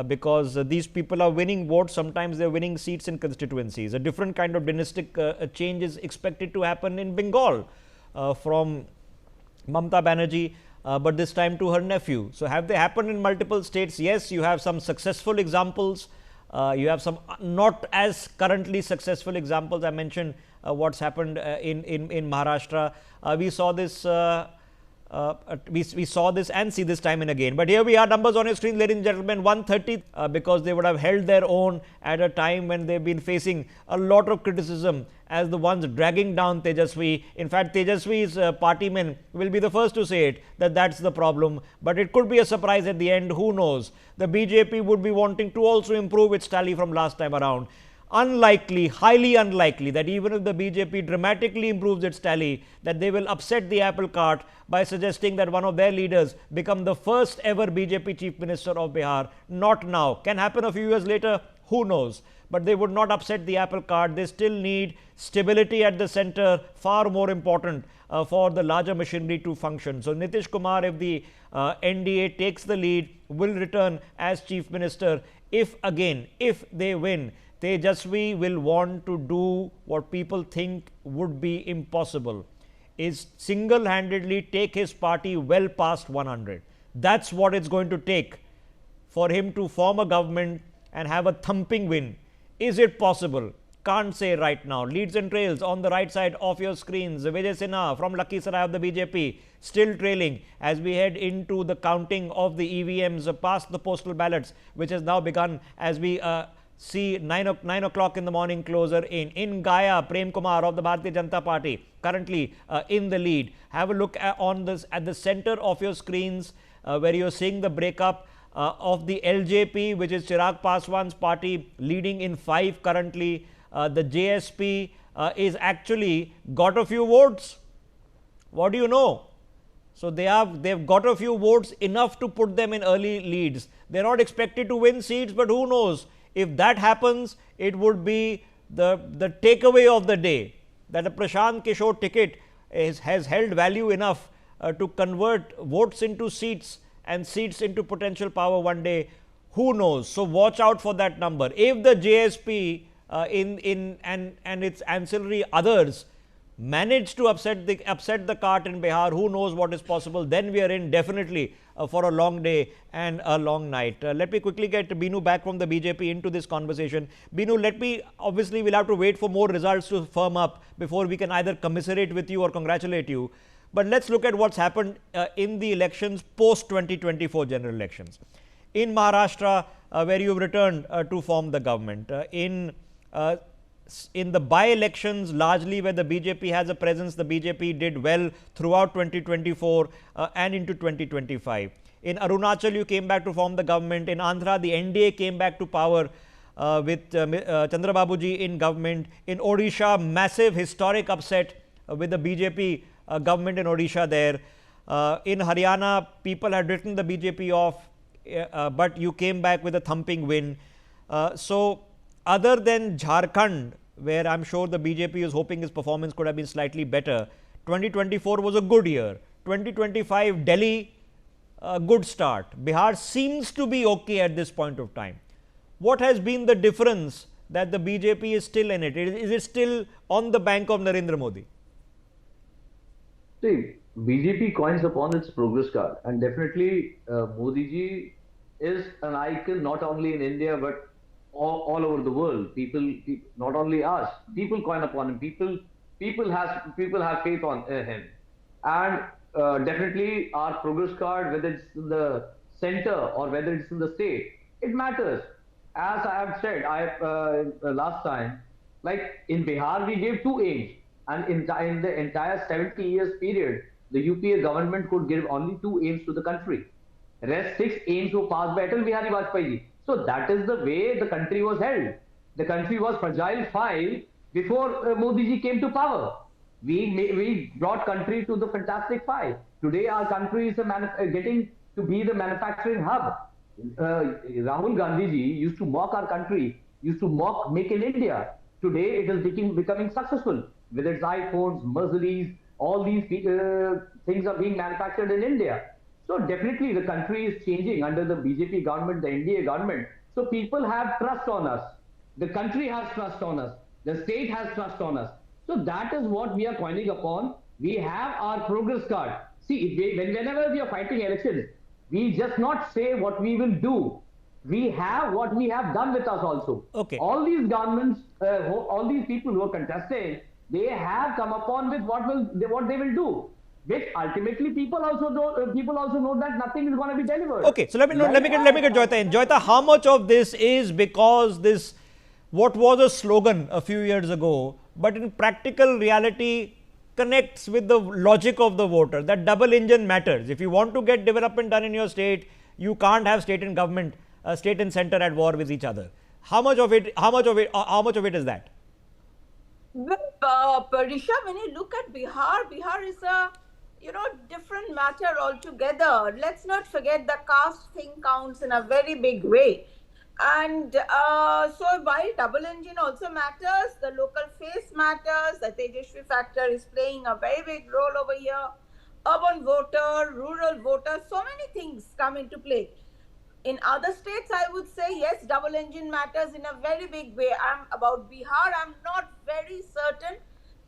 because these people are winning votes. Sometimes they are winning seats in constituencies. A different kind of dynastic change is expected to happen in Bengal from Mamata Banerjee, but this time to her nephew. So, have they happened in multiple states? Yes, you have some successful examples. You have some not as currently successful examples. I mentioned what's happened in Maharashtra. We saw this. We saw this and see this time and again. But here we are, numbers on your screen, ladies and gentlemen, 130, because they would have held their own at a time when they've been facing a lot of criticism as the ones dragging down Tejasvi. In fact, Tejasvi's party men will be the first to say it, that that's the problem. But it could be a surprise at the end, who knows. The BJP would be wanting to also improve its tally from last time around. unlikely, highly unlikely, that even if the BJP dramatically improves its tally, that they will upset the apple cart by suggesting that one of their leaders become the first ever BJP chief minister of Bihar. Not now. Can happen a few years later, who knows? But they would not upset the apple cart. They still need stability at the center, far more important for the larger machinery to function. So Nitish Kumar, if the NDA takes the lead, will return as chief minister. If they win, Tejasvi will want to do what people think would be impossible, is single-handedly take his party well past 100. That's what it's going to take for him to form a government and have a thumping win. Is it possible? Can't say right now. Leads and trails on the right side of your screens. Vijay Sinha from Lakhisarai of the BJP still trailing as we head into the counting of the EVMs past the postal ballots, which has now begun as we see 9 o'clock in the morning closer in. In Gaya, Prem Kumar of the Bharatiya Janata Party currently in the lead. Have a look at the center of your screens where you're seeing the breakup of the LJP, which is Chirag Paswan's party, leading in 5 currently. The JSP is actually got a few votes. What do you know? So they've got a few votes, enough to put them in early leads. They're not expected to win seats, but who knows? If that happens, it would be the takeaway of the day, that a Prashant Kishore ticket has held value enough to convert votes into seats and seats into potential power one day. Who knows? So watch out for that number. If the JSP and its ancillary others manage to upset the cart in Bihar, who knows what is possible? Then we are in definitely for a long day and a long night. Let me quickly get Binu back from the BJP into this conversation. Binu, obviously we'll have to wait for more results to firm up before we can either commiserate with you or congratulate you. But let's look at what's happened in the elections post 2024 general elections. In Maharashtra, where you've returned to form the government, in the by-elections, largely where the BJP has a presence, the BJP did well throughout 2024 and into 2025. In Arunachal, you came back to form the government. In Andhra, the NDA came back to power with Chandrababuji in government. In Odisha, massive historic upset with the BJP government in Odisha there. In Haryana, people had written the BJP off, but you came back with a thumping win. So other than Jharkhand, where I'm sure the BJP is hoping his performance could have been slightly better, 2024 was a good year. 2025, Delhi, a good start. Bihar seems to be okay at this point of time. What has been the difference that the BJP is still in it? Is it still on the bank of Narendra Modi? See, BJP coins upon its progress card, and definitely Modi ji is an icon not only in India but all over the world. People, not only us, people coin upon him. People have faith on him, and definitely our progress card, whether it's in the center or whether it's in the state, it matters. As I have said, last time, like in Bihar, we gave 2 aims, and in the entire 70 years period, the UPA government could give only 2 aims to the country. Rest 6 aims were passed by Atal Bihari Vajpayee ji. So that is the way the country was held. The country was fragile 5 before Modi ji came to power. We brought country to the fantastic 5. Today our country is getting to be the manufacturing hub. Rahul Gandhi ji used to mock our country, used to mock Make in India. Today it is becoming successful. Whether it's iPhones, Mercedes, all these things are being manufactured in India. So definitely the country is changing under the BJP government, the NDA government. So people have trust on us. The country has trust on us. The state has trust on us. So that is what we are coining upon. We have our progress card. See, whenever we are fighting elections, we just not say what we will do. We have what we have done with us also. Okay. All these governments, all these people who are contesting, they have come upon with what they will do. Which ultimately people also know that nothing is going to be delivered. Okay, so let me get Joyita in. Joyita, how much of this is because this, what was a slogan a few years ago, but in practical reality connects with the logic of the voter, that double engine matters. If you want to get development done in your state, you can't have state and government, state and center at war with each other. How much of it? How much of it? How much of it is that? Well, Parisha, when you look at Bihar, Bihar is a different matter altogether. Let's not forget the caste thing counts in a very big way. And so while double engine also matters, the local face matters, the Tejashwi factor is playing a very big role over here. Urban voter, rural voter, so many things come into play. In other states, I would say, yes, double engine matters in a very big way. About Bihar, I'm not very certain,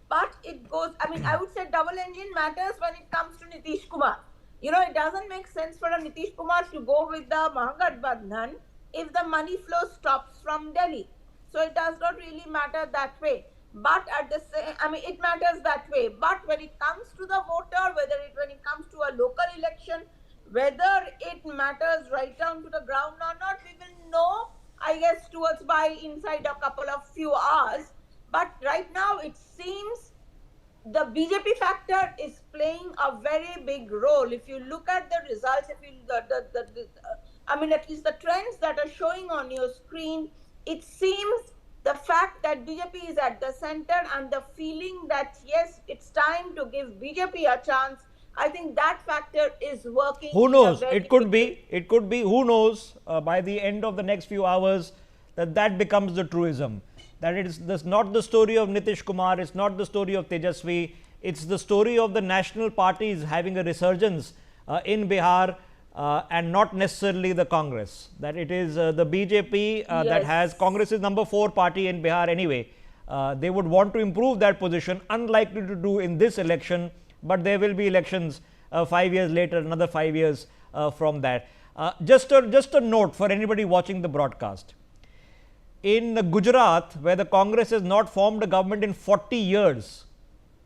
but it goes, I would say double engine matters when it comes to Nitish Kumar. It doesn't make sense for a Nitish Kumar to go with the Mahagathbandhan if the money flow stops from Delhi. So it does not really matter that way. But at the same, it matters that way. But when it comes to the voter, when it comes to a local election, whether it matters right down to the ground or not, we will know, I guess, towards by inside a couple of few hours. But right now, it seems the BJP factor is playing a very big role. If you look at the results, at least the trends that are showing on your screen, it seems the fact that BJP is at the center and the feeling that, yes, it's time to give BJP a chance, I think that factor is working. Who knows? It could be. It could be. Who knows? By the end of the next few hours, that becomes the truism. That it is not the story of Nitish Kumar. It's not the story of Tejasvi. It's the story of the national parties having a resurgence in Bihar, and not necessarily the Congress. That it is the BJP that has Congress is number 4 party in Bihar anyway. They would want to improve that position. Unlikely to do in this election. But there will be elections 5 years later, another 5 years from that. Just a note for anybody watching the broadcast. In Gujarat, where the Congress has not formed a government in 40 years,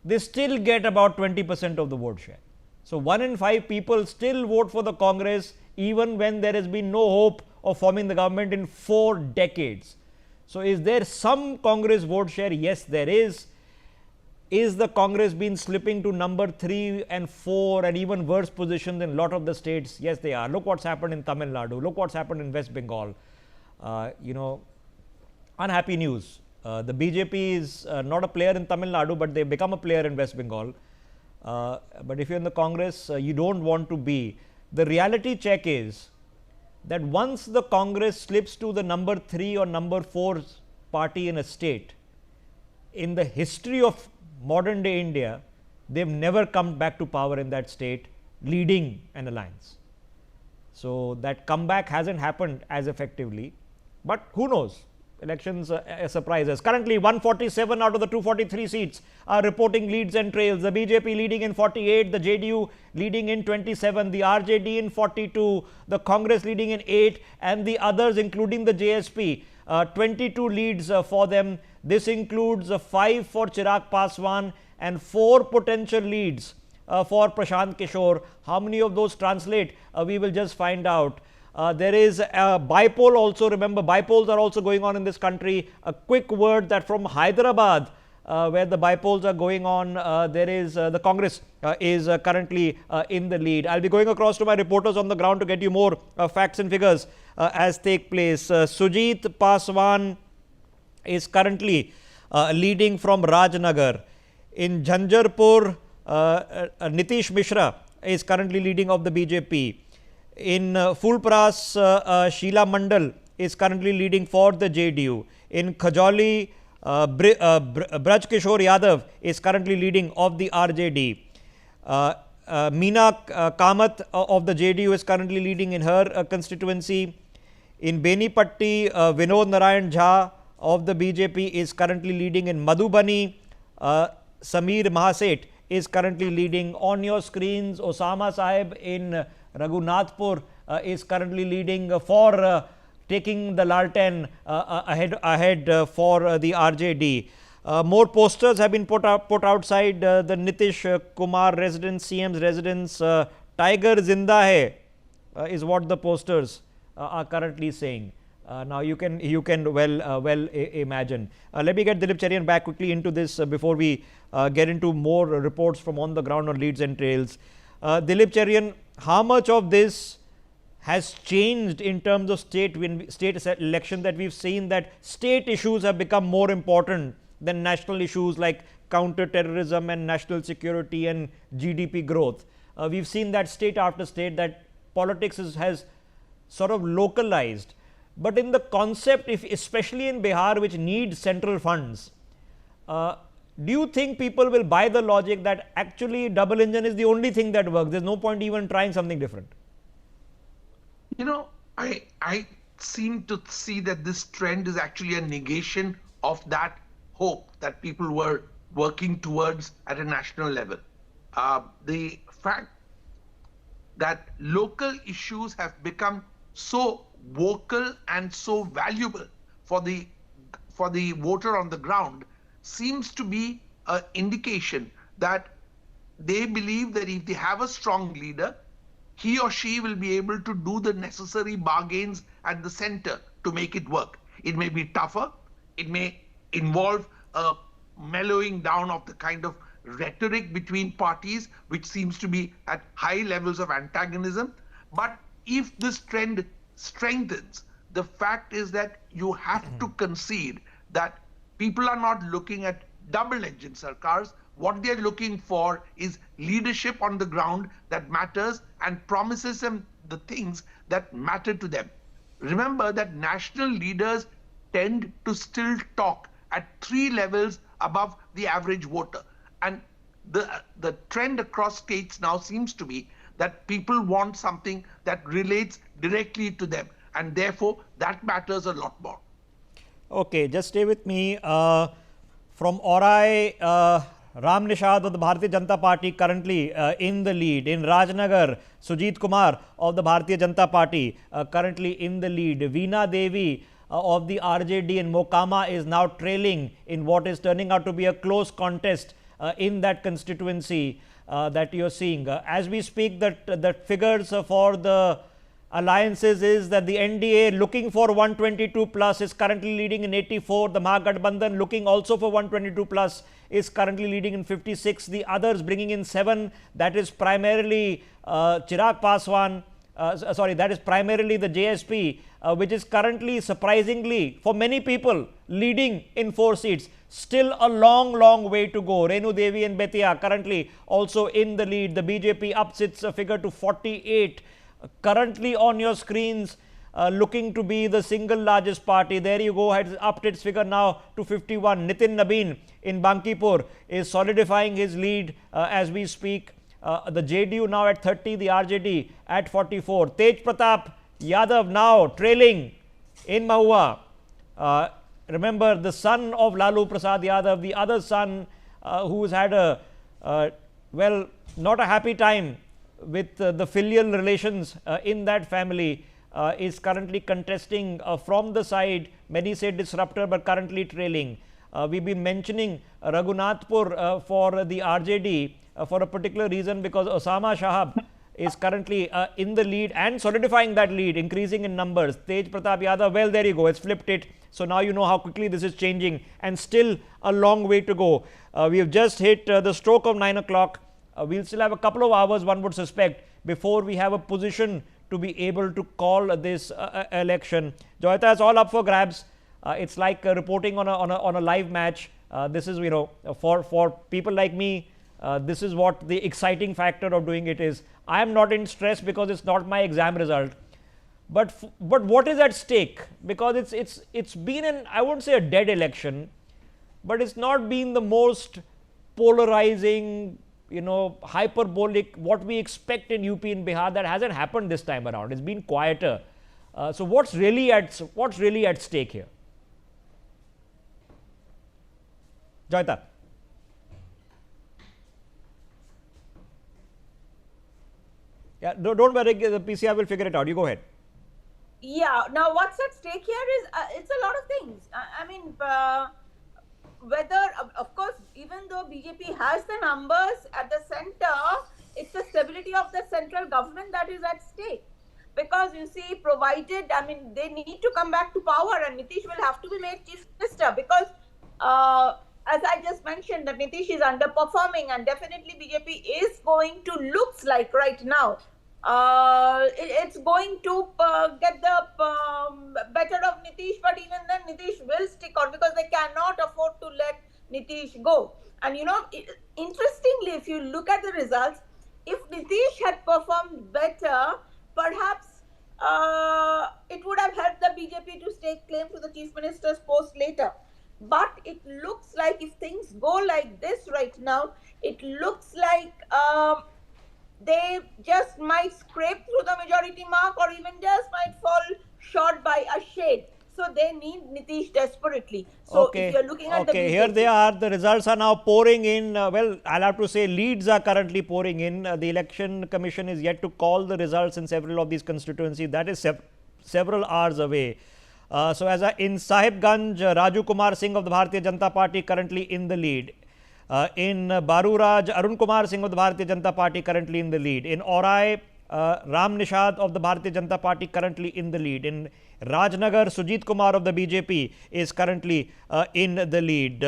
they still get about 20% of the vote share. So 1 in 5 people still vote for the Congress even when there has been no hope of forming the government in 4 decades. So is there some Congress vote share? Yes, there is. Is the Congress been slipping to number 3 and 4 and even worse positions in a lot of the states? Yes, they are. Look what's happened in Tamil Nadu. Look what's happened in West Bengal. Unhappy news. The BJP is not a player in Tamil Nadu, but they become a player in West Bengal. But if you're in the Congress, you don't want to be. The reality check is that once the Congress slips to the number 3 or number 4 party in a state, in the history of modern day India, they've never come back to power in that state leading an alliance. So that comeback hasn't happened as effectively, but who knows? Elections surprise us. Currently 147 out of the 243 seats are reporting leads and trails. The BJP leading in 48, the JDU leading in 27, the RJD in 42, the Congress leading in 8, and the others including the JSP 22 leads for them. This includes 5 for Chirag Paswan and 4 potential leads for Prashant Kishore. How many of those translate? We will just find out. There is a bypoll also. Remember, bypolls are also going on in this country. A quick word that from Hyderabad, where the bypolls are going on, there is the Congress is currently in the lead. I'll be going across to my reporters on the ground to get you more facts and figures as take place. Sujit Paswan is currently leading from Rajnagar. In Jhanjarpur, Nitish Mishra is currently leading of the BJP. In Fulpras, Sheila Mandal is currently leading for the JDU. In Khajoli, Braj Kishore Yadav is currently leading of the RJD. Meena Kamath of the JDU is currently leading in her constituency. In Benipatti, Vinod Narayan Jha of the BJP is currently leading in Madhubani. Sameer Mahaset is currently leading. On your screens, Osama Sahib in Raghunathpur is currently leading for taking the Lalten ahead for the RJD. More posters have been put outside the Nitish Kumar residence, CM's residence. Tiger Zinda Hai is what the posters are currently saying. Now you can well imagine. Let me get Dilip Cherian back quickly into this before we get into more reports from on the ground on leads and trails. Dilip Cherian, how much of this has changed in terms of state election, that we've seen that state issues have become more important than national issues like counter-terrorism and national security and GDP growth. We've seen that state after state that politics has sort of localized. But in the concept, especially in Bihar, which needs central funds, do you think people will buy the logic that actually double engine is the only thing that works? There's no point even trying something different. You know, I seem to see that this trend is actually a negation of that hope that people were working towards at a national level. The fact that local issues have become so vocal and so valuable for the voter on the ground seems to be an indication that they believe that if they have a strong leader, he or she will be able to do the necessary bargains at the center to make it work. It may be tougher, it may involve a mellowing down of the kind of rhetoric between parties, which seems to be at high levels of antagonism. But if this trend strengthens, the fact is that you have to concede that people are not looking at double-engine sarkars. What they're looking for is leadership on the ground that matters and promises them the things that matter to them. Remember that national leaders tend to still talk at 3 levels above the average voter. And the trend across states now seems to be that people want something that relates directly to them. And therefore, that matters a lot more. Okay, just stay with me. From Orai, Ram Nishad of the Bharatiya Janata Party currently in the lead. In Rajnagar, Sujit Kumar of the Bharatiya Janata Party currently in the lead. Veena Devi of the RJD in Mokama is now trailing in what is turning out to be a close contest in that constituency that you're seeing. As we speak, the figures for the alliances is that the NDA looking for 122 plus is currently leading in 84. The Mahagathbandhan looking also for 122 plus is currently leading in 56. The others bringing in 7. That is primarily Chirag Paswan. That is primarily the JSP, which is currently surprisingly for many people leading in 4 seats. Still a long way to go. Renu Devi and Betia currently also in the lead. The BJP ups its figure to 48. Currently on your screens, looking to be the single largest party. There you go, has upped its figure now to 51. Nitin Nabeen in Bankipur is solidifying his lead as we speak. The JDU now at 30, the RJD at 44. Tej Pratap Yadav now trailing in Mahua. Remember, the son of Lalu Prasad Yadav, the other son who's had not a happy time with the filial relations in that family, is currently contesting from the side. Many say disruptor, but currently trailing. We've been mentioning Raghunathpur for the RJD for a particular reason, because Osama Shahab is currently in the lead and solidifying that lead, increasing in numbers. Tej Pratap Yadav, well, there you go, it's flipped it. So now you know how quickly this is changing, and still a long way to go. We have just hit the stroke of 9 o'clock. We'll still have a couple of hours, one would suspect, before we have a position to be able to call this election. Joyita, it's all up for grabs. It's like reporting on a live match. This is, for people like me, this is what the exciting factor of doing it is. I am not in stress because it's not my exam result. But what is at stake? Because it's been I won't say a dead election, but it's not been the most polarizing, hyperbolic, what we expect in UP and Bihar. That hasn't happened this time around. It's been quieter. So what's really at stake here? Joyita. Yeah, don't worry, the PCI will figure it out. You go ahead. Yeah, now what's at stake here is it's a lot of things. Whether, of course, even though BJP has the numbers at the center, it's the stability of the central government that is at stake. Because you see, provided, they need to come back to power, and Nitish will have to be made chief minister, because as I just mentioned, that Nitish is underperforming, and definitely BJP is going to, looks like right now, it's going to get the better of Nitish, but even then Nitish will stick on because they cannot afford to let Nitish go. And interestingly, if you look at the results, if Nitish had performed better, perhaps it would have helped the BJP to stake claim to the chief minister's post later. But it looks like if things go like this right now, it looks like they just might scrape through the majority mark or even just might fall short by a shade. So they need Nitish desperately. So if you're looking at the BJP, here they are. The results are now pouring in. Well, I'll have to say leads are currently pouring in. The Election Commission is yet to call the results in several of these constituencies. That is several hours away. So as in Sahibganj, Raju Kumar Singh of the Bharatiya Janata Party currently in the lead. In Baruraj, Arun Kumar Singh of the Bharatiya Janata Party currently in the lead. In Aurai, Ram Nishad of the Bharatiya Janata Party currently in the lead. In Rajnagar, Sujit Kumar of the BJP is currently in the lead.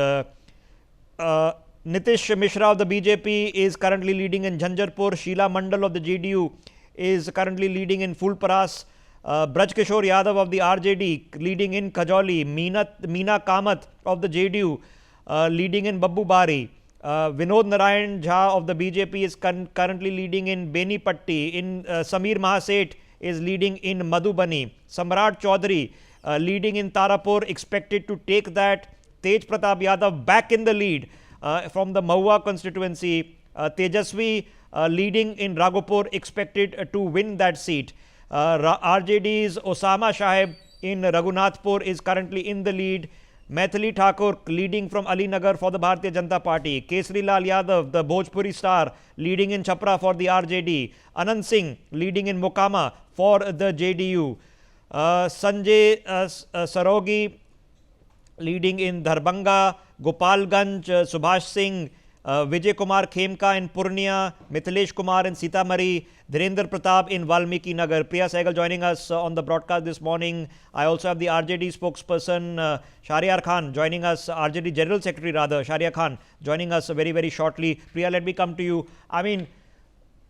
Nitish Mishra of the BJP is currently leading in Jhanjarpur. Sheila Mandal of the JDU is currently leading in Fulparas. Braj Kishore Yadav of the RJD leading in Kajoli. Meena Kamath of the JDU leading in Babbu Bari. Vinod Narayan Jha of the BJP is currently leading in Benipatti. In Samir Mahaseth is leading in Madhubani. Samrat Chaudhary leading in Tarapur, expected to take that. Tej Pratap Yadav back in the lead from the Mahua constituency. Tejasvi leading in Raghupur, expected to win that seat. RJD's Osama Shahib in Raghunathpur is currently in the lead. Maithili Thakur leading from Ali Nagar for the Bharatiya Janata Party. Kesri Lal Yadav, the Bhojpuri star, leading in Chhapra for the RJD. Anand Singh leading in Mokama for the JDU. Sanjay Sarogi leading in Darbhanga. Gopalganj, Subhash Singh, Vijay Kumar Khemka in Purnia, Mithilesh Kumar in Sitamarhi, Dhirendra Pratap in Valmiki Nagar. Priya Sehgal joining us on the broadcast this morning. I also have the RJD spokesperson Shahryar Khan joining us, RJD General Secretary rather, Shahryar Khan joining us very, very shortly. Priya, let me come to you. I mean,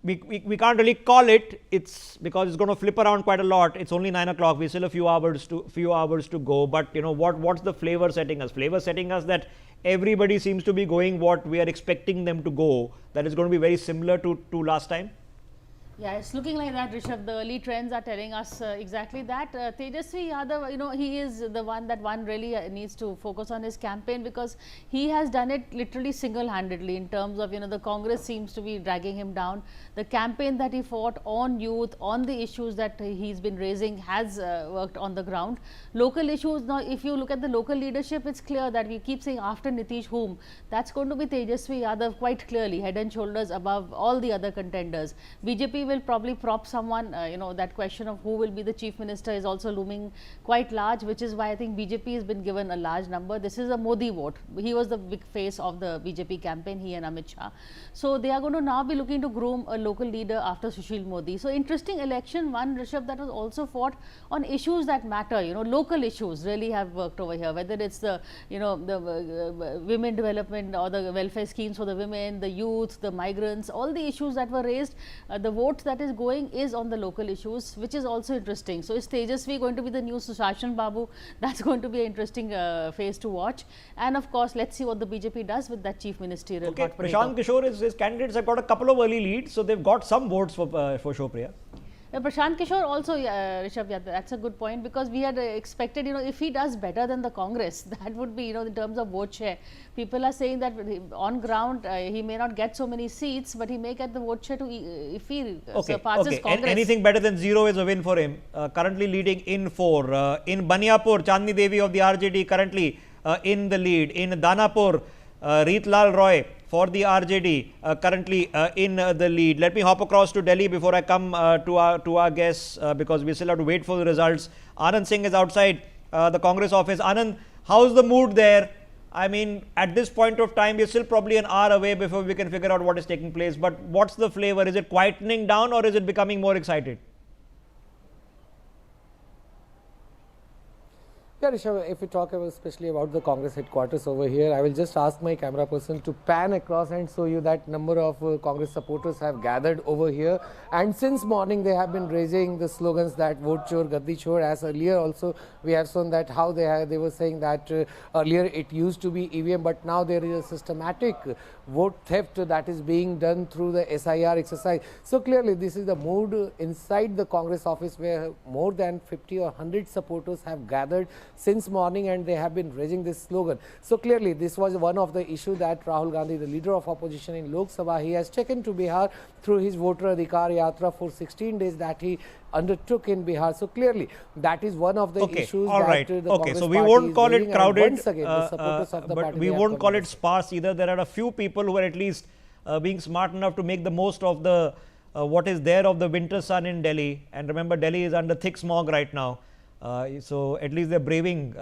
we can't really call it. It's because it's going to flip around quite a lot. It's only 9 o'clock. We still have a few hours to go. But what's the flavor setting us? Flavor setting us that everybody seems to be going what we are expecting them to go. That is going to be very similar to last time. Yeah, it's looking like that, Rishabh. The early trends are telling us exactly that. Tejasvi Yadav, he is the one that one really needs to focus on his campaign, because he has done it literally single-handedly in terms of, the Congress seems to be dragging him down. The campaign that he fought on youth, on the issues that he's been raising has worked on the ground. Local issues, now if you look at the local leadership, it's clear that we keep saying after Nitish whom, that's going to be Tejasvi Yadav quite clearly, head and shoulders above all the other contenders. BJP will probably prop someone, that question of who will be the chief minister is also looming quite large, which is why I think BJP has been given a large number. This is a Modi vote. He was the big face of the BJP campaign, he and Amit Shah. So they are going to now be looking to groom a local leader after Sushil Modi. So interesting election, one, Rishabh, that was also fought on issues that matter, local issues really have worked over here, whether it's the, the women development or the welfare schemes for the women, the youth, the migrants, all the issues that were raised, the vote that is going is on the local issues, which is also interesting. So is Tejasvi going to be the new Sushashan Babu? That's going to be an interesting phase to watch. And of course, let's see what the BJP does with that chief ministerial. Okay, Prashant Kishore, his candidates have got a couple of early leads, so they've got some votes for Showpriya. Prashant Kishore also, Rishabh, that's a good point, because we had expected, if he does better than the Congress, that would be, in terms of vote share. People are saying that on ground, he may not get so many seats, but he may get the vote share if he surpasses Congress. Anything better than 0 is a win for him. Currently leading in 4. In Baniapur, Chandni Devi of the RJD currently in the lead. In Danapur, Reetlal Roy for the RJD currently in the lead. Let me hop across to Delhi before I come to our guests because we still have to wait for the results. Anand Singh is outside the Congress office. Anand, how's the mood there? I mean, at this point of time, we're still probably an hour away before we can figure out what is taking place. But what's the flavor? Is it quietening down or is it becoming more excited? Yeah, Rishabh, if we talk about especially about the Congress headquarters over here, I will just ask my camera person to pan across and show you that number of Congress supporters have gathered over here. And since morning, they have been raising the slogans that vote chor, gaddi chor. As earlier also, we have shown that how they were saying that earlier it used to be EVM, but now there is a systematic vote theft that is being done through the SIR exercise. So clearly, this is the mood inside the Congress office where more than 50 or 100 supporters have gathered since morning and they have been raising this slogan. So clearly this was one of the issues that Rahul Gandhi, the leader of opposition in Lok Sabha, he has taken to Bihar through his voter adhikar yatra for 16 days that he undertook in Bihar. So clearly that is one of the issues that the Congress so we party won't is call it raising, and crowded, once again, the supporters of the but party, we they have won't call come it sparse either. There are a few people who are at least being smart enough to make the most of the what is there of the winter sun in Delhi. And remember, Delhi is under thick smog right now. So at least they're braving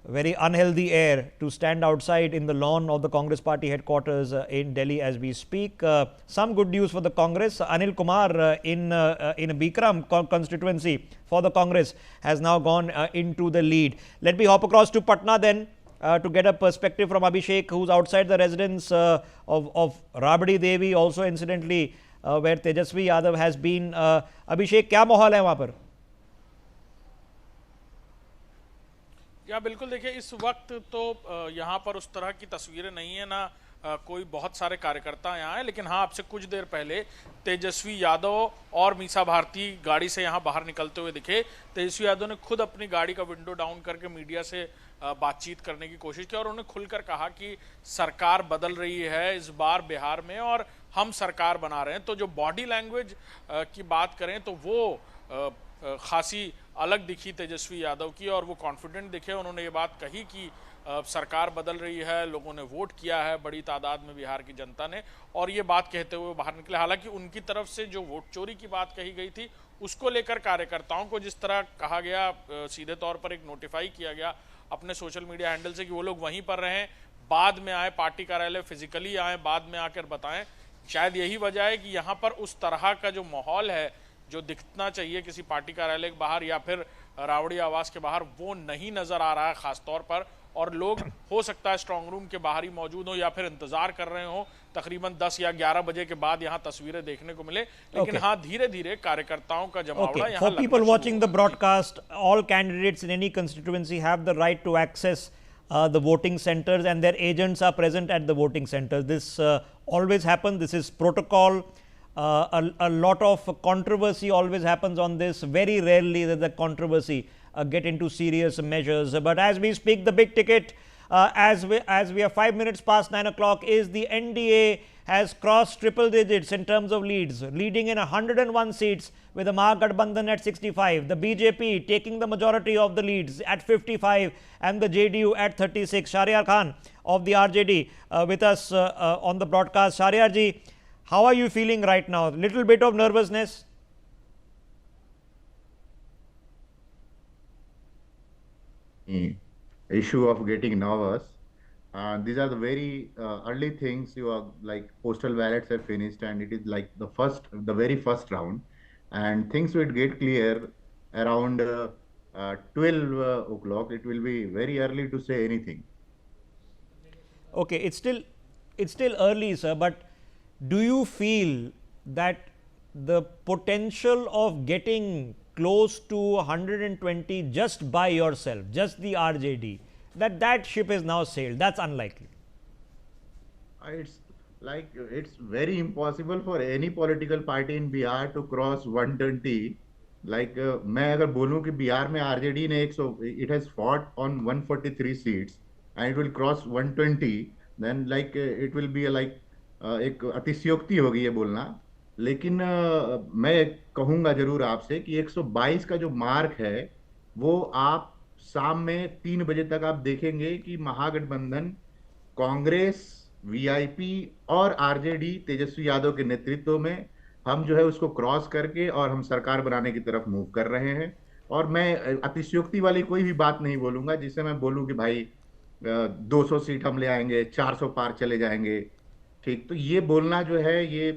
very unhealthy air to stand outside in the lawn of the Congress party headquarters in Delhi as we speak. Some good news for the Congress. Anil Kumar in Bikram constituency for the Congress has now gone into the lead. Let me hop across to Patna then to get a perspective from Abhishek, who's outside the residence of Rabdi Devi, also incidentally where Tejasvi Yadav has been. Abhishek, क्या माहौल है वहाँ पर? या बिल्कुल देखिए, इस वक्त तो यहाँ पर उस तरह की तस्वीरें नहीं है ना, कोई बहुत सारे कार्यकर्ता यहाँ हैं, लेकिन हाँ आपसे कुछ देर पहले तेजस्वी यादव और मीसा भारती गाड़ी से यहाँ बाहर निकलते हुए दिखे। तेजस्वी यादव ने खुद अपनी गाड़ी का विंडो डाउन करके मीडिया से बातचीत करने की कोशिश की और उन्होंने खुलकर कहा कि सरकार बदल रही है इस बार बिहार में और हम सरकार बना रहे हैं। तो जो बॉडी लैंग्वेज की बात करें तो वो खासी अलग दिखी तेजस्वी यादव की और वो कॉन्फिडेंट दिखे। उन्होंने ये बात कही कि सरकार बदल रही है, लोगों ने वोट किया है बड़ी तादाद में बिहार की जनता ने, और ये बात कहते हुए बाहर निकले। हालांकि उनकी तरफ से जो वोट चोरी की बात कही गई थी उसको लेकर कार्यकर्ताओं को जिस तरह कहा गया, सीधे तौर पर एक नोटिफाई किया गया अपने सोशल मीडिया हैंडल से कि वो लोग वहीं पर रहें, बाद में आए पार्टी कार्यालय, फिजिकली आए, बाद में आकर बताएं। शायद यही वजह है कि यहाँ पर उस तरह का जो माहौल है जो दिखना चाहिए किसी पार्टी कार्यालय के बाहर या फिर रावड़ी आवास के बाहर, वो नहीं नजर आ रहा है खास तौर पर। और लोग हो सकता है स्ट्रांग रूम के बाहर ही मौजूद हो या फिर इंतजार कर रहे हो तकरीबन 10 या 11 बजे के बाद यहाँ तस्वीरें देखने को मिले। लेकिन हाँ, धीरे धीरे कार्यकर्ताओं का जमावड़ा यहाँ For people watching the broadcast, all candidates in any constituency have the right to access the voting centers and their agents are present at the voting centers. This always happens. This is protocol. A lot of controversy always happens on this. Very rarely does the controversy get into serious measures. But as we speak, the big ticket, as we are 5 minutes past 9 o'clock, is the NDA has crossed triple digits in terms of leads, leading in 101 seats with the Mahagathbandhan at 65, the BJP taking the majority of the leads at 55 and the JDU at 36. Shahryar Khan of the RJD with us on the broadcast. Shahryar ji, how are you feeling right now? Little bit of nervousness? Issue of getting nervous. These are the very early things. You are like postal ballots have finished, and it is like the very first round, and things will get clear around 12 o'clock. It will be very early to say anything. Okay, it's still early, sir. But do you feel that the potential of getting close to 120 just by yourself, just the RJD, that ship is now sailed? That's unlikely. It's very impossible for any political party in Bihar to cross 120. मैं अगर बोलूं कि बिहार में RJD ने it has fought on 143 seats and it will cross 120, then it will be एक अतिशयोक्ति होगी ये बोलना। लेकिन मैं कहूंगा जरूर आपसे कि 122 का जो मार्क है वो आप शाम में 3 बजे तक आप देखेंगे कि महागठबंधन, कांग्रेस, वीआईपी और आरजेडी तेजस्वी यादव के नेतृत्व में हम जो है उसको क्रॉस करके और हम सरकार बनाने की तरफ मूव कर रहे हैं। और मैं अतिशयोक्ति वाली कोई भी बात नहीं बोलूंगा जिससे मैं बोलूं कि भाई 200 सीट हम ले आएंगे, 400 पार चले जाएंगे। ठीक, तो ये बोलना जो है ये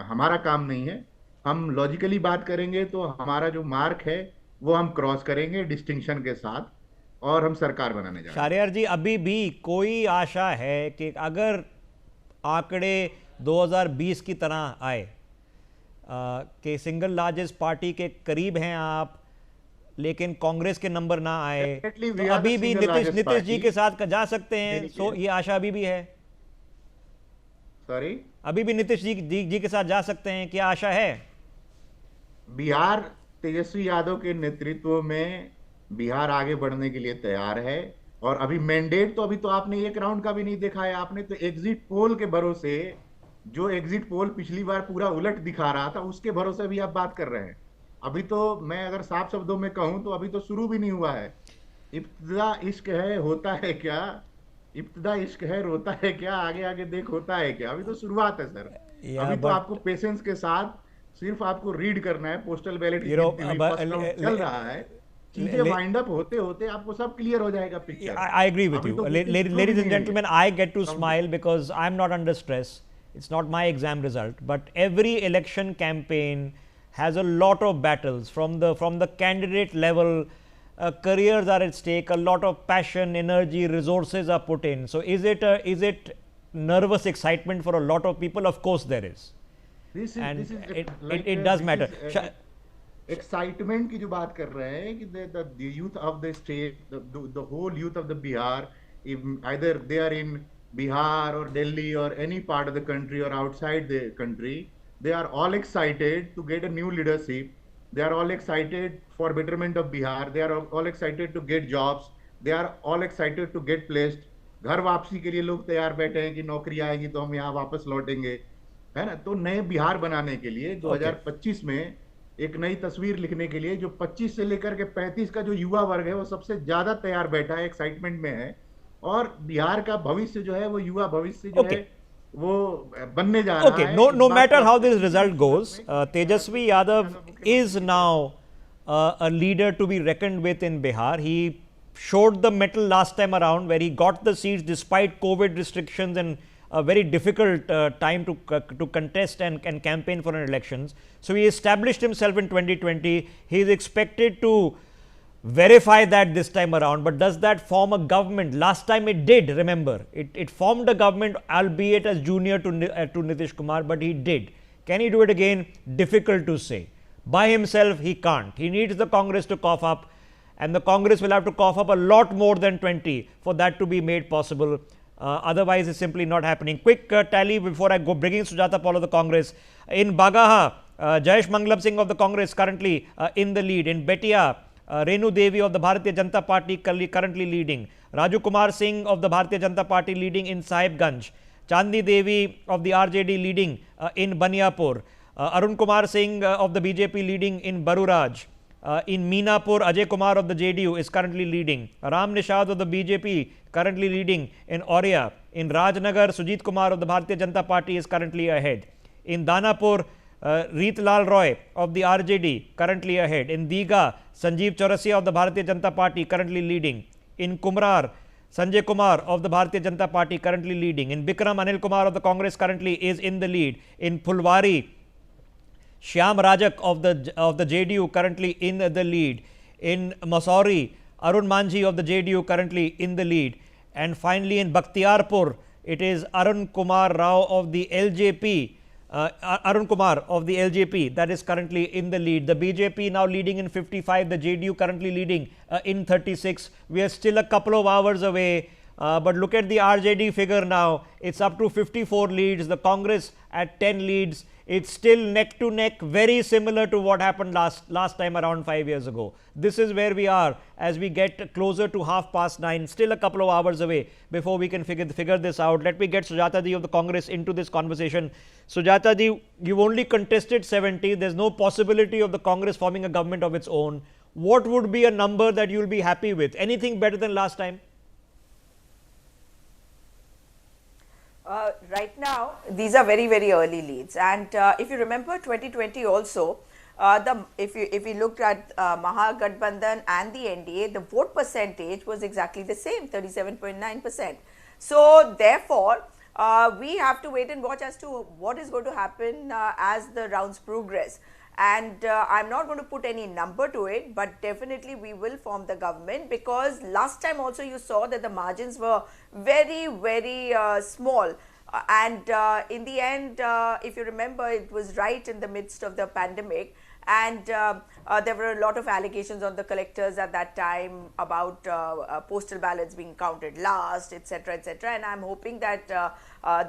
हमारा काम नहीं है। हम लॉजिकली बात करेंगे तो हमारा जो मार्क है वो हम क्रॉस करेंगे डिस्टिंक्शन के साथ। और हम सरकार बनाने जा रहे हैं। शाहरियार जी, अभी भी कोई आशा है कि अगर आंकड़े 2020 की तरह आए कि सिंगल लार्जेस्ट पार्टी के करीब हैं आप, लेकिन कांग्रेस के नंबर ना आए, तो अभी भी नीतीश जी के साथ जा सकते हैं? सो ये आशा अभी भी है? सॉरी, अभी भी नीतीश जी के साथ जा सकते हैं, क्या आशा है? बिहार तेजस्वी यादव के नेतृत्व में बिहार आगे बढ़ने के लिए तैयार है। और अभी मैंडेट तो अभी तो आपने एक राउंड का भी नहीं देखा है। आपने तो एग्जिट पोल के भरोसे, जो एग्जिट पोल पिछली बार पूरा उलट दिखा रहा था, उसके भरोसे भी आप बात कर रहे हैं। अभी तो मैं अगर साफ शब्दों में कहूं तो अभी तो शुरू भी नहीं हुआ है। इब्तिदा इश्क है होता है क्या, इब्तिदा इश्क है रोता है क्या, आगे आगे देख होता है क्या। अभी तो शुरुआत है सर। अभी तो आपको पेशेंस के साथ सिर्फ आपको रीड करना है। पोस्टल बैलेट चल रहा है, चीजें वाइंड अप होते होते आपको सब क्लियर हो जाएगा picture. I agree with you. Ladies and gentlemen, I get to smile because I'm not under stress. It's not my exam result, but every election campaign has a lot of battles from the candidate level. Careers are at stake. A lot of passion, energy, resources are put in. So is it nervous excitement for a lot of people? Of course there is. It does matter. Excitement की जो बात कर रहे हैं कि the youth of the state, the whole youth of the Bihar, either they are in Bihar or Delhi or any part of the country or outside the country, they are all excited to get a new leadership. They are all excited for betterment of Bihar. They are all excited to get jobs. They are all excited to get placed. घर वापसी के लिए लोग तैयार बैठे हैं कि नौकरी आएगी तो हम यहाँ वापस लौटेंगे, है ना। तो नए बिहार बनाने के लिए 2025 में एक नई तस्वीर लिखने के लिए जो 25 से लेकर के 35 का जो युवा वर्ग है वो सबसे ज्यादा तैयार बैठा है, एक्साइटमेंट में है। और बिहार का भविष्य जो है वो युवा भविष्य जो है वो बनने जा रहा है। No matter how this result goes, Tejasvi Yadav is now a leader to be reckoned with in Bihar. He showed the mettle last time around where he got the seats despite COVID restrictions and a very difficult time to contest and campaign for an elections. So he established himself in 2020. He is expected to verify that this time around. But does that form a government? Last time it did, remember. It formed a government, albeit as junior to Nitish Kumar, but he did. Can he do it again? Difficult to say. By himself, he can't. He needs the Congress to cough up, and the Congress will have to cough up a lot more than 20 for that to be made possible. Otherwise, it's simply not happening. Quick tally before I go, bringing Sujata Paul of the Congress. In Bagaha, Jayesh Mangalam Singh of the Congress currently in the lead. In Betia, Renu Devi of the Bharatiya Janata Party currently leading. Raju Kumar Singh of the Bharatiya Janata Party leading in Sahibganj. Chandi Devi of the RJD leading in Baniapur. Arun Kumar Singh of the BJP leading in Baruraj. In Meenapur, Ajay Kumar of the JDU is currently leading. Ram Nishad of the BJP currently leading in Oriya. In Rajnagar, Sujit Kumar of the Bharatiya Janata Party is currently ahead. In Danapur, Reet Lal Roy of the RJD currently ahead. In Diga, Sanjeev Chaurasia of the Bharatiya Janata Party currently leading. In Kumrar, Sanjay Kumar of the Bharatiya Janata Party currently leading. In Bikram, Anil Kumar of the Congress currently is in the lead. In Phulwari, Shyam Rajak of the JDU currently in the lead. In Masauri, Arun Manji of the JDU currently in the lead. And finally in Bakhtiarpur, it is Arun Kumar Rao of the LJP, that is currently in the lead. The BJP now leading in 55, the JDU currently leading in 36. We are still a couple of hours away. But look at the RJD figure now. It's up to 54 leads. The Congress at 10 leads. It's still neck to neck, very similar to what happened last time around 5 years ago. This is where we are as we get closer to 9:30. Still a couple of hours away before we can figure this out. Let me get Sujata ji of the Congress into this conversation. Sujata ji, you've only contested 70. There's no possibility of the Congress forming a government of its own. What would be a number that you'll be happy with? Anything better than last time? Right now, these are very, very early leads. And if you remember 2020 also, if you looked at Mahagathbandhan and the NDA, the vote percentage was exactly the same, 37.9%. So therefore, we have to wait and watch as to what is going to happen as the rounds progress. And I'm not going to put any number to it, but definitely we will form the government, because last time also you saw that the margins were very, very small. And in the end, if you remember, it was right in the midst of the pandemic, and there were a lot of allegations on the collectors at that time about postal ballots being counted last, etc., etc. And I'm hoping that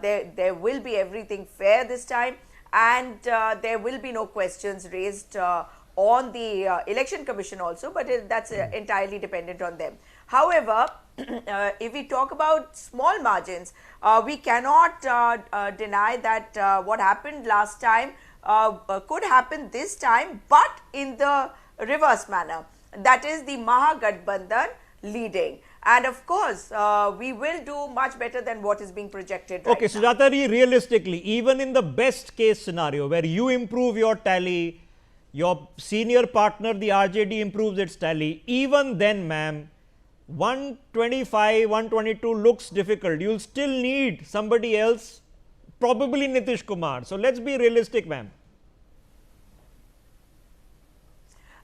there will be everything fair this time, and there will be no questions raised on the election commission also, but that's entirely dependent on them. However, if we talk about small margins, we cannot deny that what happened last time could happen this time, but in the reverse manner. That is the Mahagathbandhan leading. And of course, we will do much better than what is being projected right Okay, now. Sujata, realistically, even in the best case scenario where you improve your tally, your senior partner, the RJD, improves its tally, even then, ma'am, 125, 122 looks difficult. You'll still need somebody else, probably Nitish Kumar. So let's be realistic, ma'am.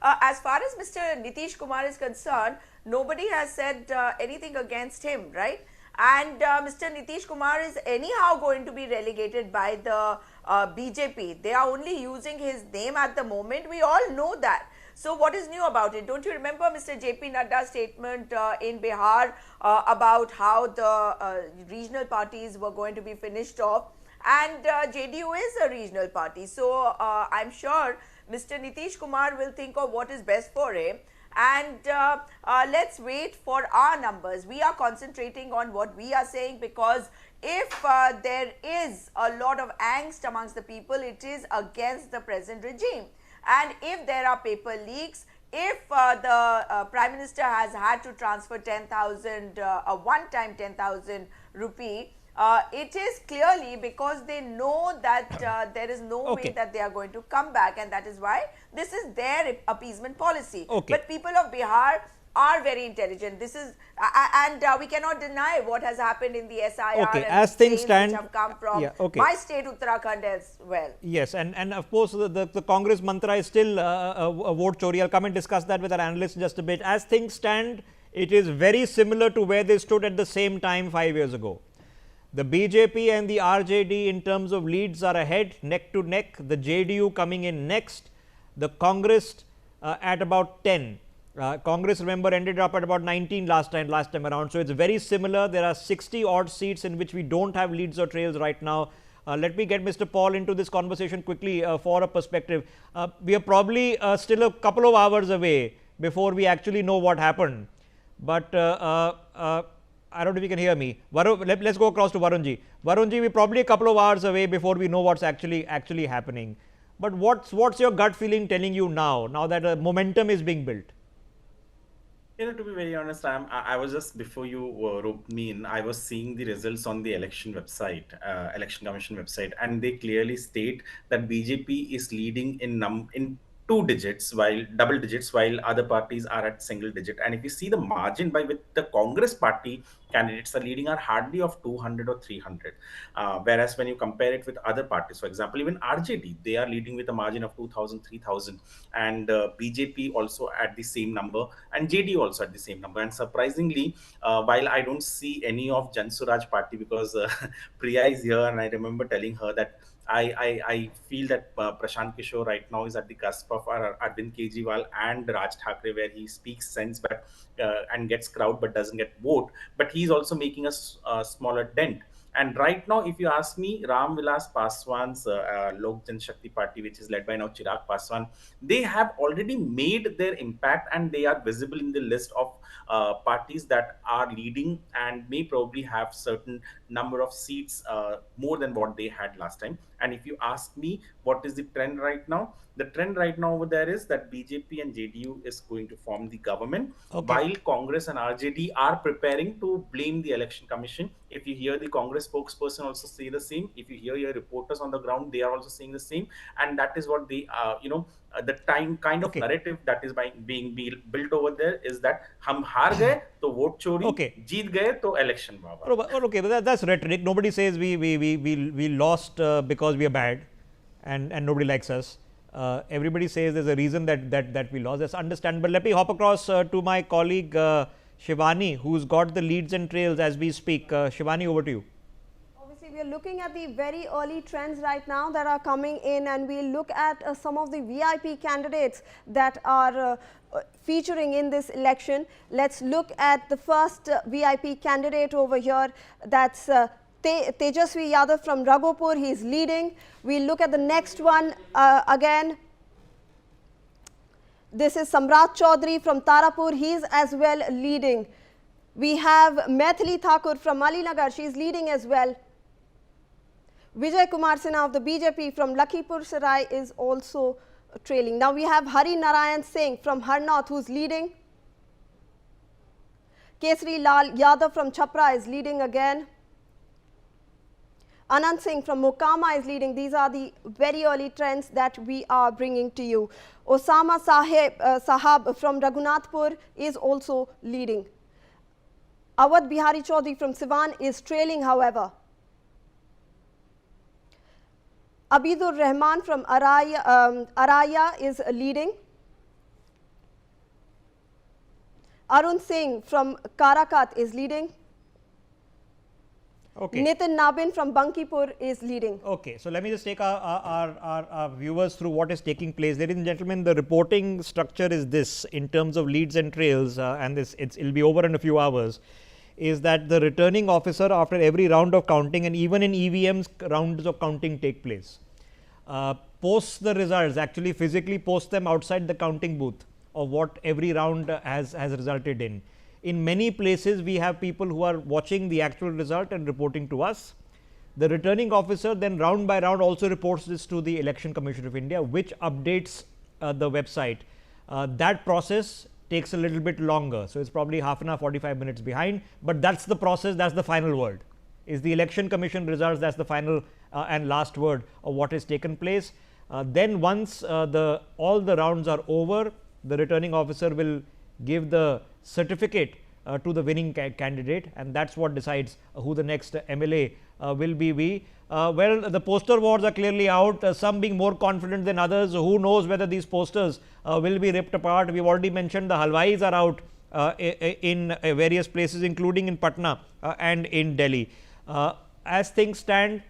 As far as Mr. Nitish Kumar is concerned, nobody has said anything against him, right? And Mr. Nitish Kumar is anyhow going to be relegated by the BJP. They are only using his name at the moment. We all know that. So what is new about it? Don't you remember Mr. JP Nadda's statement in Bihar about how the regional parties were going to be finished off? And JDU is a regional party. So I'm sure Mr. Nitish Kumar will think of what is best for him. And let's wait for our numbers. We are concentrating on what we are saying, because if there is a lot of angst amongst the people, it is against the present regime. And if there are paper leaks, if the Prime Minister has had to transfer 10,000, a one-time 10,000 rupee, it is clearly because they know that there is no way that they are going to come back, and that is why this is their appeasement policy. But people of Bihar are very intelligent. This is, and we cannot deny what has happened in the SIR and as things stand, which have come from my state Uttarakhand as well. Yes, and of course the Congress mantra is still a vote chori. I'll come and discuss that with our analysts in just a bit. As things stand, it is very similar to where they stood at the same time 5 years ago. The BJP and the RJD in terms of leads are ahead, neck to neck. The JDU coming in next. The Congress at about 10. Congress, remember, ended up at about 19 last time around. So it's very similar. There are 60 odd seats in which we don't have leads or trails right now. Let me get Mr. Paul into this conversation quickly for a perspective. We are probably still a couple of hours away before we actually know what happened. But I don't know if you can hear me. Let's go across to Varunji. Varunji, we're probably a couple of hours away before we know what's actually happening. But what's your gut feeling telling you now that momentum is being built? To be very honest, I was just, before you roped me in, I was seeing the results on the election website, election commission website, and they clearly state that BJP is leading in double digits, while other parties are at single digit. And if you see the margin by which the Congress party candidates are leading are hardly of 200 or 300. Whereas when you compare it with other parties, for example, even RJD, they are leading with a margin of 2,000, 3,000. And BJP also at the same number, and JDU also at the same number. And surprisingly, while I don't see any of Jan Suraj party, because Priya is here, and I remember telling her that I feel that Prashant Kishore right now is at the cusp of Arvind Kejriwal and Raj Thackeray, where he speaks sense but and gets crowd but doesn't get vote. But he's also making a smaller dent. And right now, if you ask me, Ram Vilas Paswan's Lok Jan Shakti Party, which is led by now Chirag Paswan, they have already made their impact, and they are visible in the list of parties that are leading and may probably have certain number of seats more than what they had last time. And if you ask me, what is the trend right now? The trend right now over there is that BJP and JDU is going to form the government, while Congress and RJD are preparing to blame the election commission. If you hear the Congress spokesperson also say the same, if you hear your reporters on the ground, they are also saying the same. And that is what they, the time kind of narrative that is being built over there is that hum haar gaye to vote chori, jeet gaye to election baba. Okay, but that's rhetoric. Nobody says we lost because we are bad and nobody likes us. everybody says there's a reason that we lost. That's understandable. Let me hop across to my colleague Shivani, who's got the leads and trails as we speak. Shivani, over to you. Obviously, we are looking at the very early trends right now that are coming in, and we'll look at some of the VIP candidates that are featuring in this election. Let's look at the first VIP candidate over here. That's Tejasvi Yadav from Raghopur. He's leading. We'll look at the next one again. This is Samrat Chaudhary from Tarapur. He's as well leading. We have Maithili Thakur from Alinagar. She's leading as well. Vijay Kumar Sinha of the BJP from Lakhipur Sarai is also trailing. Now we have Hari Narayan Singh from Harnaut, who's leading. Kesri Lal Yadav from Chhapra is leading again. Anand Singh from Mokama is leading. These are the very early trends that we are bringing to you. Osama Sahab from Raghunathpur is also leading. Awadh Bihari Chaudhary from Siwan is trailing, however. Abidur Rahman from Araya is leading. Arun Singh from Karakat is leading. Okay. Nitin Nabin from Bankipur is leading. Okay, so let me just take our viewers through what is taking place. Ladies and gentlemen, the reporting structure is this in terms of leads and trails, and it'll be over in a few hours, is that the returning officer, after every round of counting, and even in EVMs, rounds of counting take place, posts the results, actually physically posts them outside the counting booth of what every round has resulted in. In many places, we have people who are watching the actual result and reporting to us. The returning officer then round by round also reports this to the Election Commission of India, which updates the website. That process takes a little bit longer. So, it's probably half an hour, 45 minutes behind, but that's the process, that's the final word. Is the Election Commission results, that's the final and last word of what has taken place. Then once all the rounds are over, the returning officer will give the certificate to the winning candidate, and that's what decides who the next MLA will be. Well, the poster wars are clearly out, some being more confident than others. Who knows whether these posters will be ripped apart. We've already mentioned the halwais are out in various places, including in Patna and in Delhi. As things stand,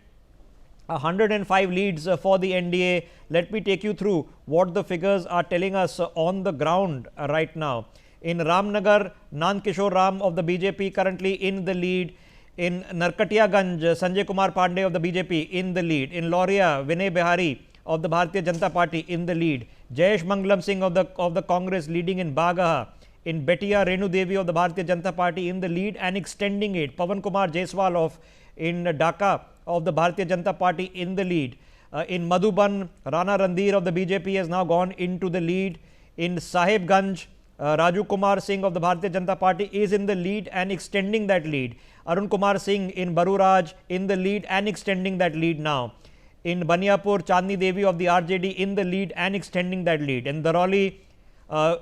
105 leads for the NDA. Let me take you through what the figures are telling us on the ground right now. In Ramnagar, Nand Kishore Ram of the BJP currently in the lead. In Narkatiyaganj, Sanjay Kumar Pandey of the BJP in the lead. In Lauria, Vinay Bihari of the Bharatiya Janata Party in the lead. Jayesh Mangalam Singh of the Congress leading in Bagaha. In Betia, Renu Devi of the Bharatiya Janata Party in the lead and extending it. Pawan Kumar Jaiswal in Dhaka of the Bharatiya Janata Party in the lead. In Madhuban, Rana Randhir of the BJP has now gone into the lead. In Sahibganj, Raju Kumar Singh of the Bharatiya Janata Party is in the lead and extending that lead. Arun Kumar Singh in Baruraj in the lead and extending that lead now. In Baniapur, Chandni Devi of the RJD in the lead and extending that lead. In Daroli,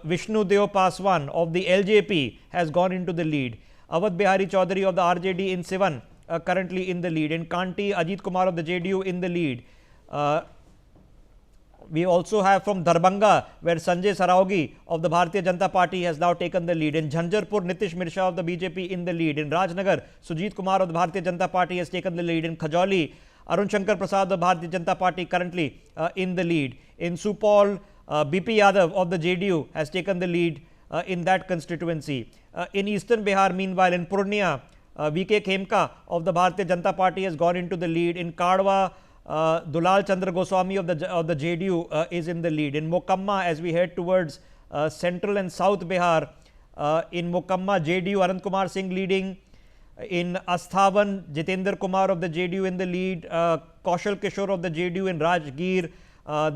Vishnu Deo Paswan of the LJP has gone into the lead. Awadh Bihari Chaudhary of the RJD in Sivan currently in the lead. In Kanti, Ajit Kumar of the JDU in the lead. We also have from Darbhanga, where Sanjay Saraogi of the Bharatiya Janata Party has now taken the lead. In Jhanjarpur, Nitish Mirsha of the BJP in the lead. In Rajnagar, Sujit Kumar of the Bharatiya Janata Party has taken the lead. In Khajoli, Arun Shankar Prasad of the Bharatiya Janata Party currently in the lead. In Supal, BP Yadav of the JDU has taken the lead in that constituency. In Eastern Bihar, meanwhile, in Purnia, VK Khemka of the Bharatiya Janata Party has gone into the lead. In Kadwa, Dulal Chandra Goswami of the JDU is in the lead. In Mokamma, as we head towards central and south Bihar, in Mokamma, JDU Anand Kumar Singh leading. In Asthavan, Jitendra Kumar of the JDU in the lead. Kaushal Kishore of the JDU in Rajgir.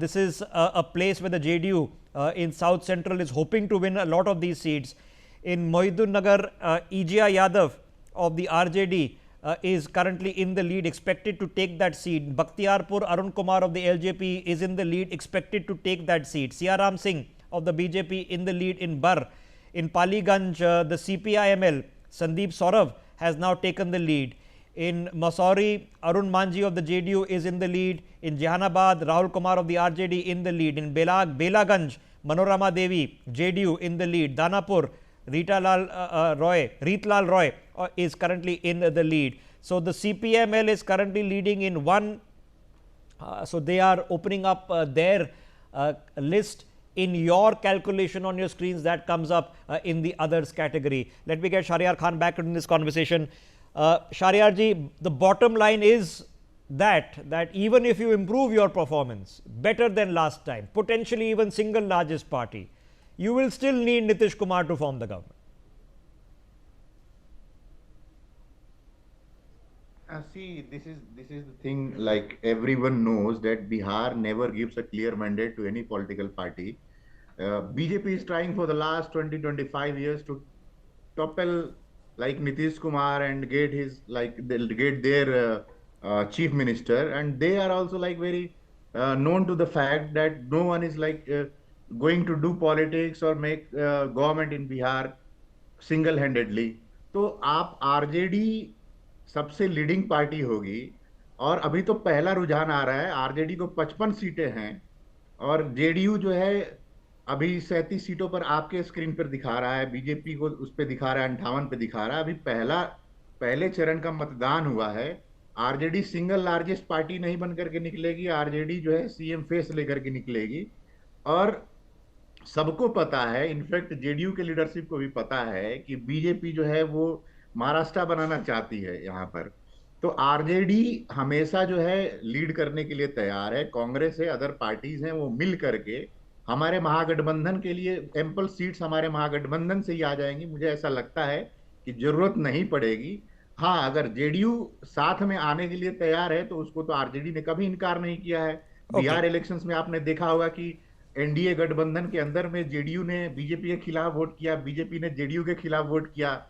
This is a place where the JDU in South Central is hoping to win a lot of these seats. In Mohidun Nagar, Ejia Yadav of the RJD is currently in the lead, expected to take that seat. Bakhtiarpur, Arun Kumar of the LJP is in the lead, expected to take that seat. Siaram Singh of the BJP in the lead in Bar. In Paliganj, the CPIML, Sandeep Saurav has now taken the lead. In Masauri, Arun Manji of the JDU is in the lead. In Jehanabad, Rahul Kumar of the RJD in the lead. In Belaganj, Manorama Devi, JDU in the lead. Danapur, Ritlal Roy is currently in the lead. So the CPML is currently leading in one. So they are opening up their list. In your calculation on your screens, that comes up in the others category. Let me get Shahryar Khan back in this conversation. Shahryar ji, the bottom line is that even if you improve your performance better than last time, potentially even single largest party, you will still need Nitish Kumar to form the government. See, this is the thing. Like, everyone knows that Bihar never gives a clear mandate to any political party. BJP is trying for the last 20-25 years to topple like Nitish Kumar and get their chief minister, and they are also like very known to the fact that no one is going to do politics or make government in Bihar single-handedly. तो आप RJD सबसे leading party होगी, और अभी तो पहला रुझान आ रहा है, आरजेडी को 55 सीटें हैं और जेडीयू जो है अभी 37 सीटों पर आपके स्क्रीन पर दिखा रहा है, बीजेपी को उस पे दिखा रहा है 58 पे दिखा रहा है। अभी पहले चरण का मतदान हुआ है। आरजेडी सिंगल लार्जेस्ट पार्टी नहीं बन करके निकलेगी, आरजेडी जो है सीएम फेस लेकर के निकलेगी। और सबको पता है, इनफैक्ट जेडीयू के लीडरशिप को भी पता है कि बीजेपी जो है वो महाराष्ट्र बनाना चाहती है यहाँ पर। तो आरजेडी हमेशा जो है लीड करने के लिए तैयार है। कांग्रेस है, अदर पार्टीज हैं, वो मिल करके हमारे महागठबंधन के लिए एम्पल सीट्स हमारे महागठबंधन से ही आ जाएंगी। मुझे ऐसा लगता है कि जरूरत नहीं पड़ेगी। हाँ, अगर जेडीयू साथ में आने के लिए तैयार है तो उसको तो आरजेडी ने कभी इनकार नहीं किया है। बिहार इलेक्शंस में आपने देखा होगा कि एनडीए गठबंधन के अंदर में जेडीयू ने बीजेपी के खिलाफ वोट किया, बीजेपी ने जेडीयू के खिलाफ वोट किया,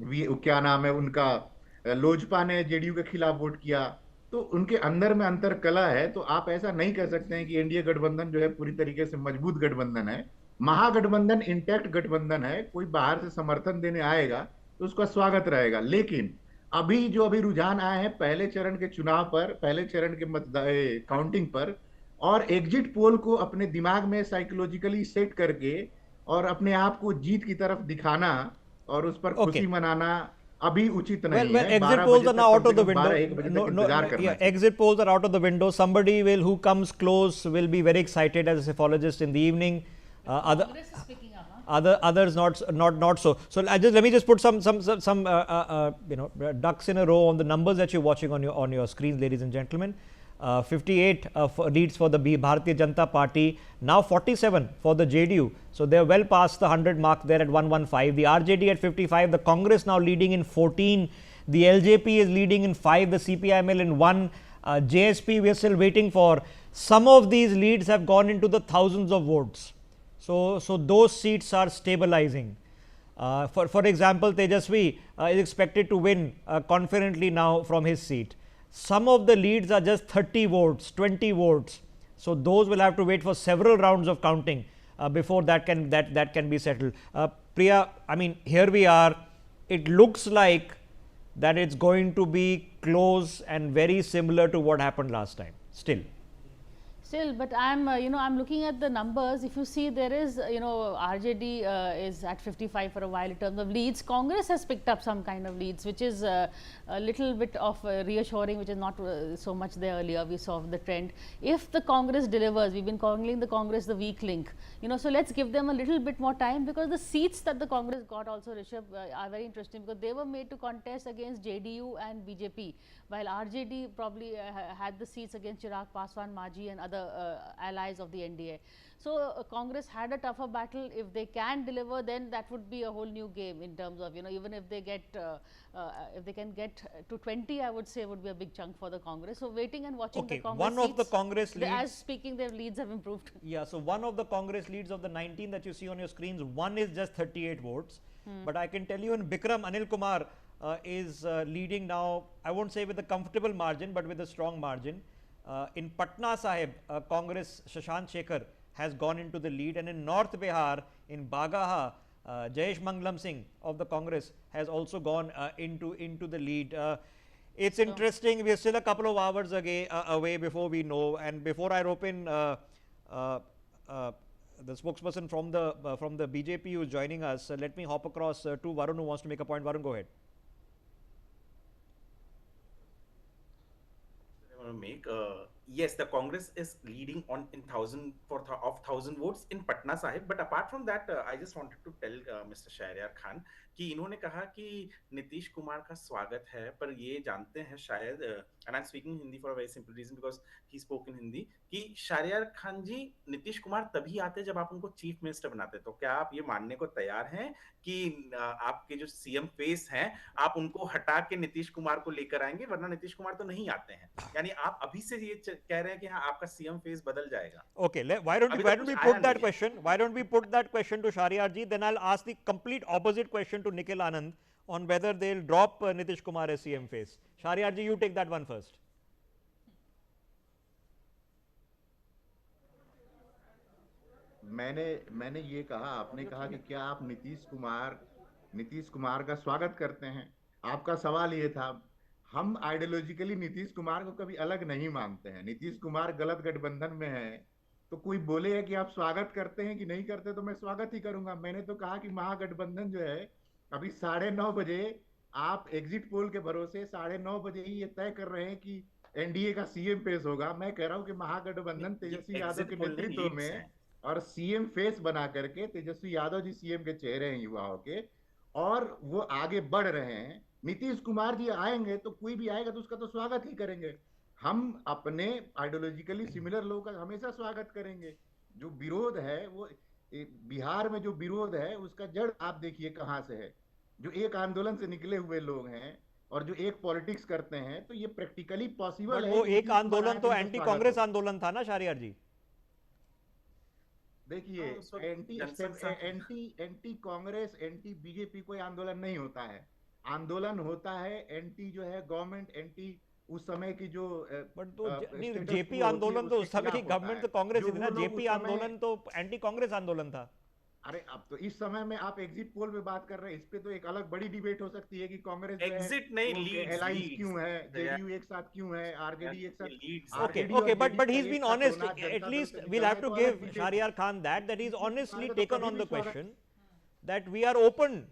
क्या नाम है उनका, लोजपा ने जेडीयू के खिलाफ वोट किया। तो उनके अंदर में अंतर कला है। तो आप ऐसा नहीं कह सकते हैं कि एनडीए गठबंधन जो है पूरी तरीके से मजबूत गठबंधन है। महागठबंधन इंटैक्ट गठबंधन है। कोई बाहर से समर्थन देने आएगा तो उसका स्वागत रहेगा। लेकिन अभी रुझान आए हैं पहले चरण के चुनाव पर, पहले चरण के काउंटिंग पर, और एग्जिट पोल को अपने दिमाग में साइकोलॉजिकली सेट करके और अपने आप को जीत की तरफ दिखाना और उस पर खुशी मनाना अभी उचित नहीं है। Exit polls are now out of the window. Exit polls are out of the window. Somebody who comes close will be very excited as a psephologist in the evening. Others not so. So let me just put some ducks in a row on the numbers that you're watching on your screens, ladies and gentlemen. 58 leads for the Bharatiya Janata Party, now 47 for the JDU. So they're well past the 100 mark there at 115. The RJD at 55, the Congress now leading in 14, the LJP is leading in 5, the CPIML in 1, JSP we are still waiting for. Some of these leads have gone into the thousands of votes. So those seats are stabilizing. For example, Tejasvi is expected to win confidently now from his seat. Some of the leads are just 30 votes, 20 votes. So those will have to wait for several rounds of counting before that can be settled. Priya, I mean, here we are. It looks like that it's going to be close and very similar to what happened last time. Still, but I'm looking at the numbers. If you see, there is, RJD is at 55 for a while in terms of leads. Congress has picked up some kind of leads, which is a little bit of reassuring, which is not so much there earlier. We saw the trend. If the Congress delivers, we've been calling the Congress the weak link, so let's give them a little bit more time, because the seats that the Congress got also, Rishabh, are very interesting, because they were made to contest against JDU and BJP, while RJD probably had the seats against Chirag Paswan, Maji and other allies of the NDA. So Congress had a tougher battle. If they can deliver, then that would be a whole new game in terms of, even if they get, if they can get to 20, I would say would be a big chunk for the Congress. So waiting and watching the Congress one of the Congress leads, as speaking, their leads have improved. Yeah, so one of the Congress leads of the 19 that you see on your screens, one is just 38 votes. But I can tell you in Bikram, Anil Kumar is leading now, I won't say with a comfortable margin, but with a strong margin. In Patna Sahib, Congress Shashank Shekhar has gone into the lead, and in North Bihar, in Bagaha, Jayesh Mangalam Singh of the Congress has also gone into the lead. It's interesting. We're still a couple of hours away before we know. And before I rope in the spokesperson from the BJP who is joining us, let me hop across to Varun, who wants to make a point. Varun, go ahead. I want to make yes, the Congress is leading on in 1,000 votes in Patna Sahib, but apart from that I just wanted to tell Mr. Shahryar Khan कि इन्होंने कहा कि नीतीश कुमार का स्वागत है, पर ये जानते हैं शायद, and I'm speaking Hindi for a very simple reason because he spoke in Hindi, कि शहरयार खान जी नीतीश कुमार तभी आते जब आप उनको चीफ मिनिस्टर बनाते। तो क्या आप ये मानने को तैयार हैं कि आपके जो सीएम फेस हैं आप उनको हटा के नीतीश कुमार को लेकर आएंगे, वरना नीतीश कुमार तो नहीं आते हैं? यानी आप अभी से ये कह रहे हैं कि हाँ आपका सीएम फेस बदल जाएगा। Okay, why don't we put that question? Why don't we put that question to Shahryar ji? Then I'll ask the complete opposite question to Nikhil Anand on whether they'll drop Nitish Kumar as CM face. Shahryar ji, you take that one first. मैंने ये कहा, आपने कहा कि क्या आप नीतीश कुमार का स्वागत करते हैं? आपका सवाल ये था। हम आइडियोलॉजिकली नीतीश कुमार को कभी अलग नहीं मानते हैं। नीतीश कुमार गलत गठबंधन में है, तो कोई बोले है कि आप स्वागत करते हैं कि नहीं करते, तो मैं स्वागत ही करूंगा। मैंने तो कहा कि महागठबंधन जो है अभी 9:30 बजे आप एग्जिट पोल के भरोसे 9:30 बजे ही ये तय कर रहे हैं कि एनडीए का सीएम फेस होगा। मैं कह रहा हूं कि महागठबंधन तेजस्वी यादव के नेतृत्व में और सीएम फेस बना करके तेजस्वी यादव जी सीएम के चेहरे हैं युवाओं के, और वो आगे बढ़ रहे हैं। नीतीश कुमार जी आएंगे तो कोई भी आएगा तो उसका तो स्वागत ही करेंगे। हम अपने आइडियोलॉजिकली सिमिलर लोगों का हमेशा स्वागत करेंगे। जो विरोध है वो बिहार में जो विरोध है उसका जड़ आप देखिए कहां से है। जो एक आंदोलन से निकले हुए लोग हैं और जो एक पॉलिटिक्स करते हैं, तो ये प्रैक्टिकली पॉसिबल है। वो एक आंदोलन तो एंटी कांग्रेस आंदोलन था ना शहरयार जी? देखिए, एंटी कांग्रेस एंटी बीजेपी कोई आंदोलन नहीं होता है। आंदोलन होता है एंटी जो है गवर्नमेंट, एंटी उस समय की जो जेपी आंदोलन तो उस समय की गवर्नमेंट तो कांग्रेस थी ना। जेपी आंदोलन तो एंटी कांग्रेस आंदोलन था। अरे अब तो इस समय में आप एग्जिट पोल में बात कर रहे हैं, इस पे तो एक अलग बड़ी डिबेट हो सकती है कि कांग्रेस एग्जिट नहीं, अलायंस क्यों है, जेडीयू एक साथ क्यों है, आरजेडी एक साथ। Okay, but he's been honest. At least we'll have to give Shahryar Khan that he's honestly taken on the question that we are open.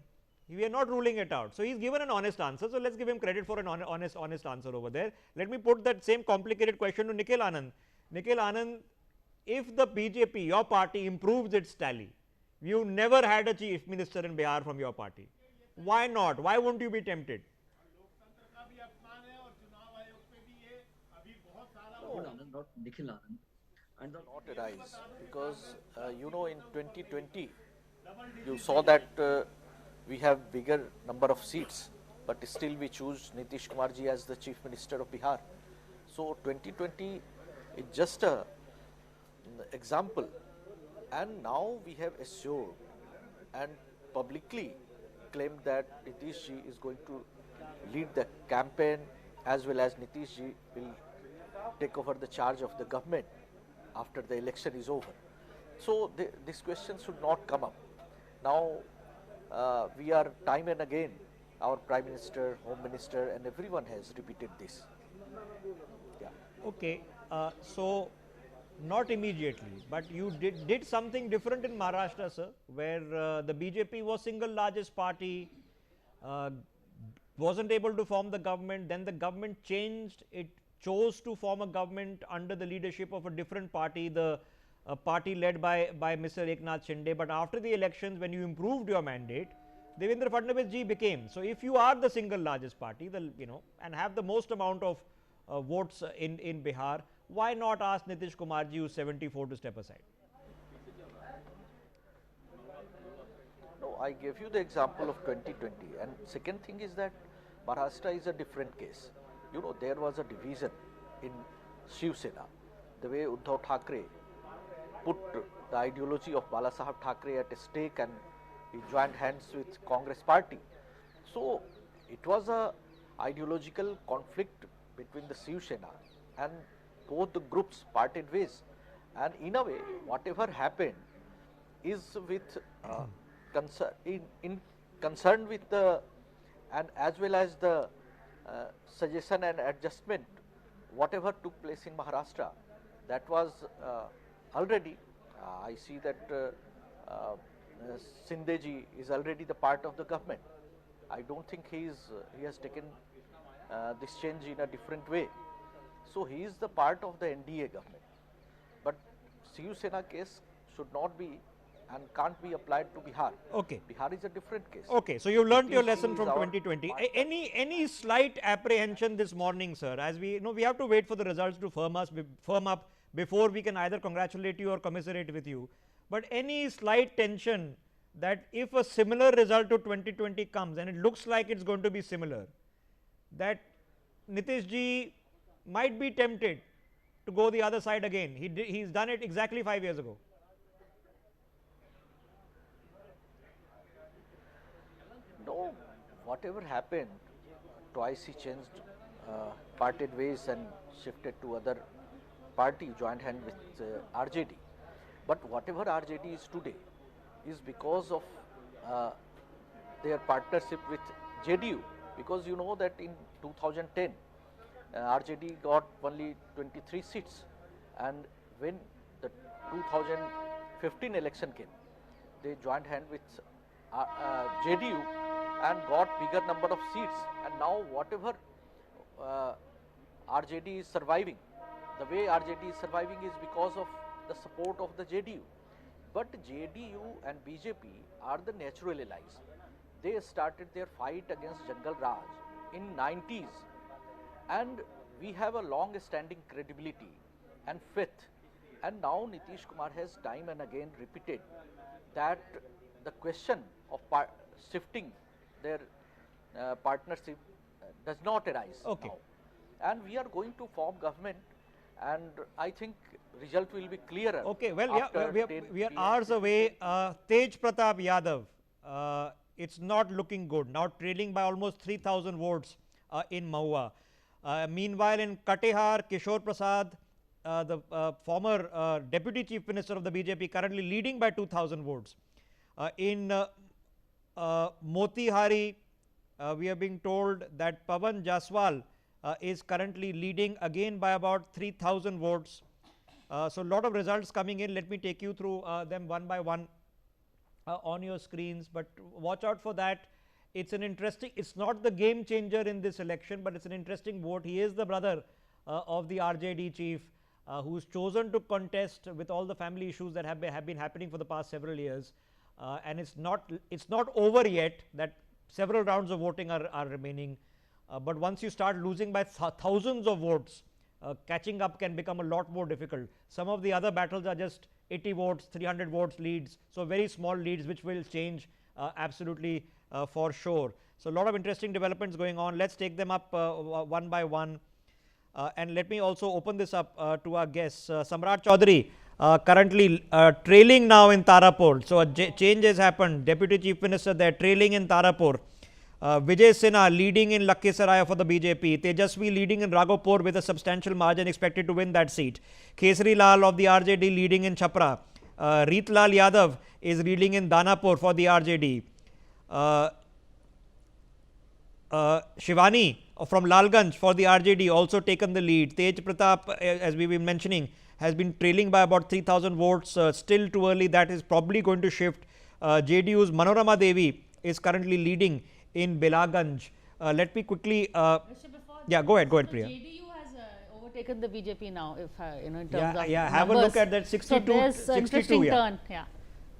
We are not ruling it out. So he's given an honest answer. So let's give him credit for an honest answer over there. Let me put that same complicated question to Nikhil Anand. Nikhil Anand, if the BJP, your party, improves its tally, you never had a chief minister in Bihar from your party. Why not? Why won't you be tempted? Not Nikhil Anand. And not arise because you know, in 2020 you saw that we have bigger number of seats, but still we choose Nitish Kumar ji as the chief minister of Bihar. So 2020 is just a example, and now we have assured and publicly claimed that Nitish ji is going to lead the campaign, as well as Nitish ji will take over the charge of the government after the election is over. So this question should not come up. Now we are time and again, our Prime Minister, Home Minister and everyone has repeated this. Yeah. Okay, so not immediately, but you did something different in Maharashtra, sir, where the BJP was single largest party, wasn't able to form the government, then the government changed, it chose to form a government under the leadership of a different party, the party led by Mr. Eknath Shinde. But after the elections, when you improved your mandate, Devendra Fadnavis ji became. So if you are the single largest party, and have the most amount of votes in Bihar, why not ask Nitish Kumar ji, who's 74, to step aside? No, I gave you the example of 2020, and second thing is that Maharashtra is a different case. You know, there was a division in Shiv Sena. The way Uddhav Thackeray put the ideology of Bala Saheb Thackeray at stake and he joined hands with Congress party. So it was a ideological conflict between the Shiv Sena, and both the groups parted ways. And in a way, whatever happened is with concern with the, and as well as the suggestion and adjustment, whatever took place in Maharashtra, that was already, I see that Sindeji is already the part of the government. I don't think he has taken this change in a different way. So he is the part of the NDA government. But Shiv Sena case should not be and can't be applied to Bihar. Okay. Bihar is a different case. Okay, so you've learned your Nitish lesson is from our 2020. Any slight apprehension this morning, sir? As we we have to wait for the results to firm up before we can either congratulate you or commiserate with you. But any slight tension that if a similar result to 2020 comes, and it looks like it's going to be similar, that Nitish ji might be tempted to go the other side again. He's done it exactly 5 years ago. No, whatever happened, twice he changed, parted ways and shifted to other party, joined hand with RJD. But whatever RJD is today is because of their partnership with JDU. Because you know that in 2010, RJD got only 23 seats, and when the 2015 election came, they joined hand with JDU and got bigger number of seats. And now whatever RJD is surviving, the way RJD is surviving is because of the support of the JDU. But JDU and BJP are the natural allies. They started their fight against Jungle Raj in 90s, and we have a long standing credibility and faith. And now Nitish Kumar has time and again repeated that the question of shifting their partnership does not arise now. And we are going to form government, and I think result will be clearer. Okay, well, we are hours away. Tej Pratap Yadav, it's not looking good. Now trailing by almost 3,000 votes in Mahua. Meanwhile, in Katehar, Kishore Prasad, the former Deputy Chief Minister of the BJP, currently leading by 2,000 votes. In Motihari, we are being told that Pawan Jaswal is currently leading again by about 3,000 votes. So a lot of results coming in. Let me take you through them one by one on your screens, but watch out for that. It's an interesting, it's not the game changer in this election, but it's an interesting vote. He is the brother of the RJD chief who's chosen to contest with all the family issues that have been happening for the past several years. And it's not over yet, that several rounds of voting are remaining. But once you start losing by thousands of votes, catching up can become a lot more difficult. Some of the other battles are just 80 votes, 300 votes leads, so very small leads which will change absolutely for sure. So a lot of interesting developments going on. Let's take them up one by one. And let me also open this up to our guests. Samrat Chaudhary, currently trailing now in Tarapur. So a change has happened. Deputy Chief Minister there, trailing in Tarapur. Vijay Sinha leading in Lakhisaraya for the BJP. Tejasvi leading in Raghopur with a substantial margin, expected to win that seat. Kesari Lal of the RJD leading in Chhapra. Ritlal Yadav is leading in Danapur for the RJD. Shivani from Lalganj for the RJD also taken the lead. Tej Pratap, as we were mentioning, has been trailing by about 3,000 votes. Still too early. That is probably going to shift. JDU's Manorama Devi is currently leading in Belaganj. Let me quickly. Yeah, go ahead, Priya. JDU has overtaken the BJP now, if in terms of have numbers. a look at that 62. So there's 62, interesting turn.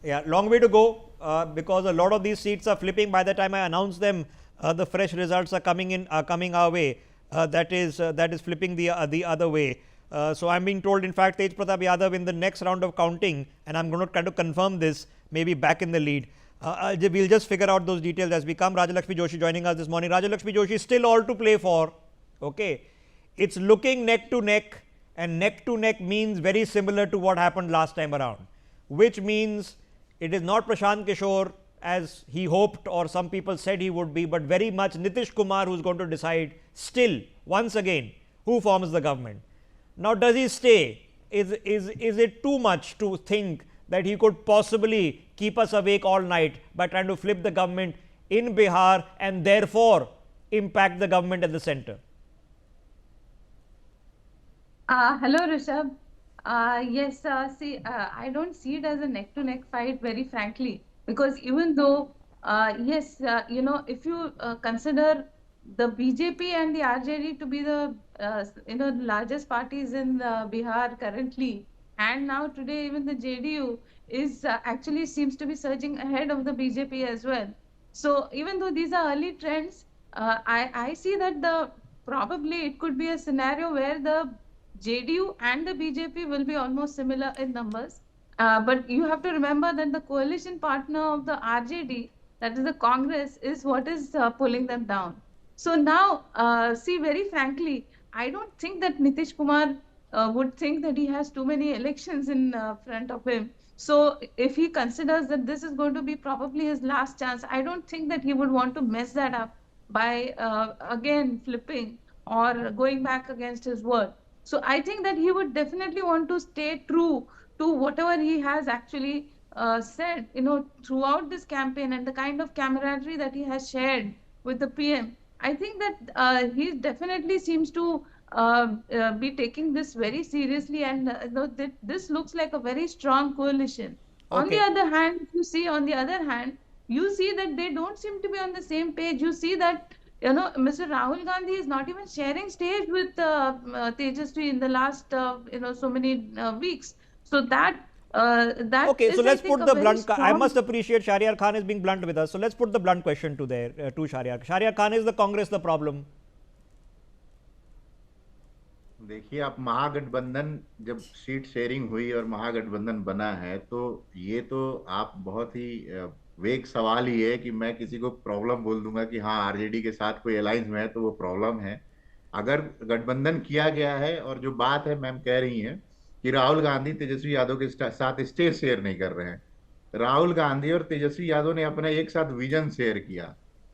Yeah, long way to go because a lot of these seats are flipping. By the time I announce them, the fresh results are coming our way. That is flipping the other way. So I'm being told, in fact, Tej Pratap Yadav in the next round of counting, and I'm going to try to confirm this, maybe back in the lead. We'll just figure out those details as we come. Rajalakshmi Joshi joining us this morning. Rajalakshmi Joshi still all to play for. Okay, it's looking neck to neck, and neck to neck means very similar to what happened last time around, which means it is not Prashant Kishore as he hoped or some people said he would be, but very much Nitish Kumar who's going to decide still once again who forms the government. Now, does he stay? Is it too much to think that he could possibly keep us awake all night by trying to flip the government in Bihar and therefore impact the government at the center? Hello, Rishabh. Yes, see, I don't see it as a neck-to-neck fight, very frankly, because even though, yes, if you consider the BJP and the RJD to be the, largest parties in Bihar currently, and now today even the JDU is actually seems to be surging ahead of the BJP as well. So even though these are early trends, I see that probably it could be a scenario where the JDU and the BJP will be almost similar in numbers. But you have to remember that the coalition partner of the RJD, that is the Congress, is what is pulling them down. So now, see, very frankly, I don't think that Nitish Kumar would think that he has too many elections in front of him. So if he considers that this is going to be probably his last chance, I don't think that he would want to mess that up by again flipping or going back against his word. So I think that he would definitely want to stay true to whatever he has actually said, throughout this campaign and the kind of camaraderie that he has shared with the PM. I think that he definitely seems to be taking this very seriously, and this looks like a very strong coalition. On the other hand, you see that they don't seem to be on the same page. You see that Mr. Rahul Gandhi is not even sharing stage with Tejasvi in the last so many weeks. So that okay, is, so let's I think, put the blunt. strong... I must appreciate Shahryar Khan is being blunt with us. So let's put the blunt question to Shahryar. Shahryar Khan, is the Congress the problem? देखिए, आप महागठबंधन जब seat sharing हुई और महागठबंधन बना है, तो ये तो आप बहुत ही वेग सवाल ही है कि मैं किसी को प्रॉब्लम बोल दूंगा कि हाँ आरजेडी के साथ कोई अलायंस में है तो वो प्रॉब्लम है। अगर गठबंधन किया गया है और जो बात है मैम कह रही हैं कि राहुल गांधी तेजस्वी यादव के साथ स्टेज शेयर नहीं कर रहे हैं, राहुल गांधी और तेजस्वी यादव ने अपना एक साथ विजन शेयर किया।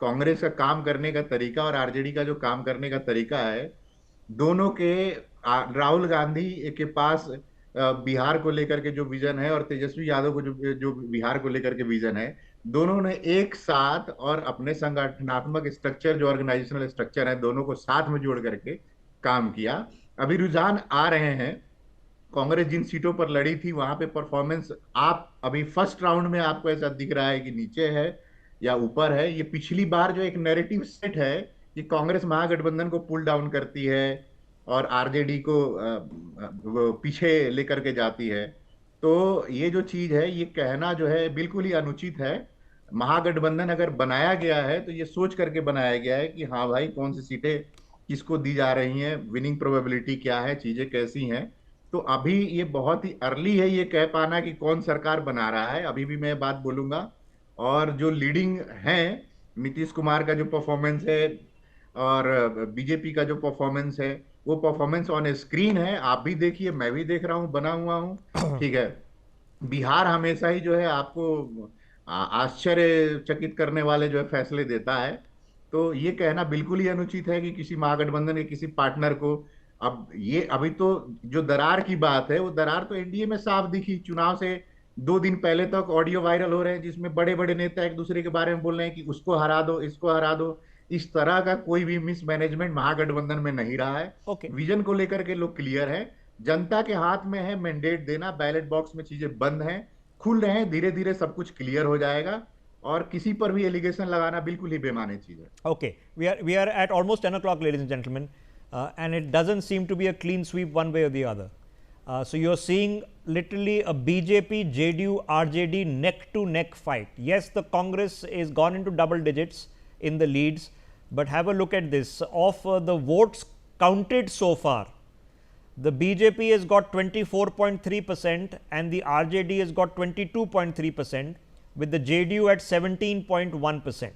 कांग्रेस का काम करने का तरीका और आरजेडी का जो काम करने का तरीका है, दोनों के राहुल गांधी के पास बिहार को लेकर के जो विजन है और तेजस्वी यादव को जो बिहार को लेकर के विजन है, दोनों ने एक साथ और अपने संगठनात्मक स्ट्रक्चर जो ऑर्गेनाइजेशनल स्ट्रक्चर है दोनों को साथ में जोड़ करके काम किया। अभी रुझान आ रहे हैं, कांग्रेस जिन सीटों पर लड़ी थी वहां पे परफॉर्मेंस आप अभी फर्स्ट राउंड में आपको ऐसा दिख रहा है कि नीचे है या ऊपर है। ये पिछली बार जो एक नैरेटिव सेट है कि कांग्रेस महागठबंधन को पुल डाउन करती है और आरजेडी को पीछे लेकर के जाती है, तो ये जो चीज है ये कहना जो है बिल्कुल ही अनुचित है। महागठबंधन अगर बनाया गया है तो ये सोच करके बनाया गया है कि हाँ भाई कौन सी सीटें किसको दी जा रही हैं, विनिंग प्रोबेबिलिटी क्या है, चीजें कैसी हैं। तो अभी ये बहुत ही अर्ली है ये कह पाना कि कौन सरकार बना रहा है। अभी भी मैं बात बोलूंगा, और जो लीडिंग है नीतीश कुमार का जो परफॉर्मेंस है और बीजेपी का जो परफॉर्मेंस है वो परफॉर्मेंस ऑन स्क्रीन है, आप भी देखिए, मैं भी देख रहा हूं, बना हुआ हूं, ठीक है। बिहार हमेशा ही जो है आपको आश्चर्यचकित करने वाले जो है फैसले देता है। तो ये कहना बिल्कुल ही अनुचित है कि किसी महागठबंधन के किसी पार्टनर को, अब ये अभी तो जो दरार की बात है वो दरार तो एनडीए में साफ दिखी। चुनाव से 2 दिन पहले तक ऑडियो वायरल हो रहे हैं जिसमें बड़े बड़े नेता एक दूसरे के बारे में बोल रहे हैं कि उसको हरा दो, इसको हरा दो। इस तरह का कोई भी मिसमैनेजमेंट महागठबंधन में नहीं रहा है। विजन को लेकर के लोग क्लियर है, जनता के हाथ में है मैंडेट देना, बैलेट बॉक्स में चीजें बंद हैं, खुल रहे हैं, धीरे धीरे सब कुछ क्लियर हो जाएगा और किसी पर भी एलिगेशन लगाना बिल्कुल ही बेमाने चीज है। Okay, we are at almost 10 o'clock, ladies and gentlemen, and it doesn't seem to be a clean sweep one way or the other. So you're seeing literally a BJP, JDU, RJD neck to neck fight. Yes, the Congress is gone into double digits in the leads, but have a look at this. Of the votes counted so far, the BJP has got 24.3% and the RJD has got 22.3%, with the JDU at 17.1%.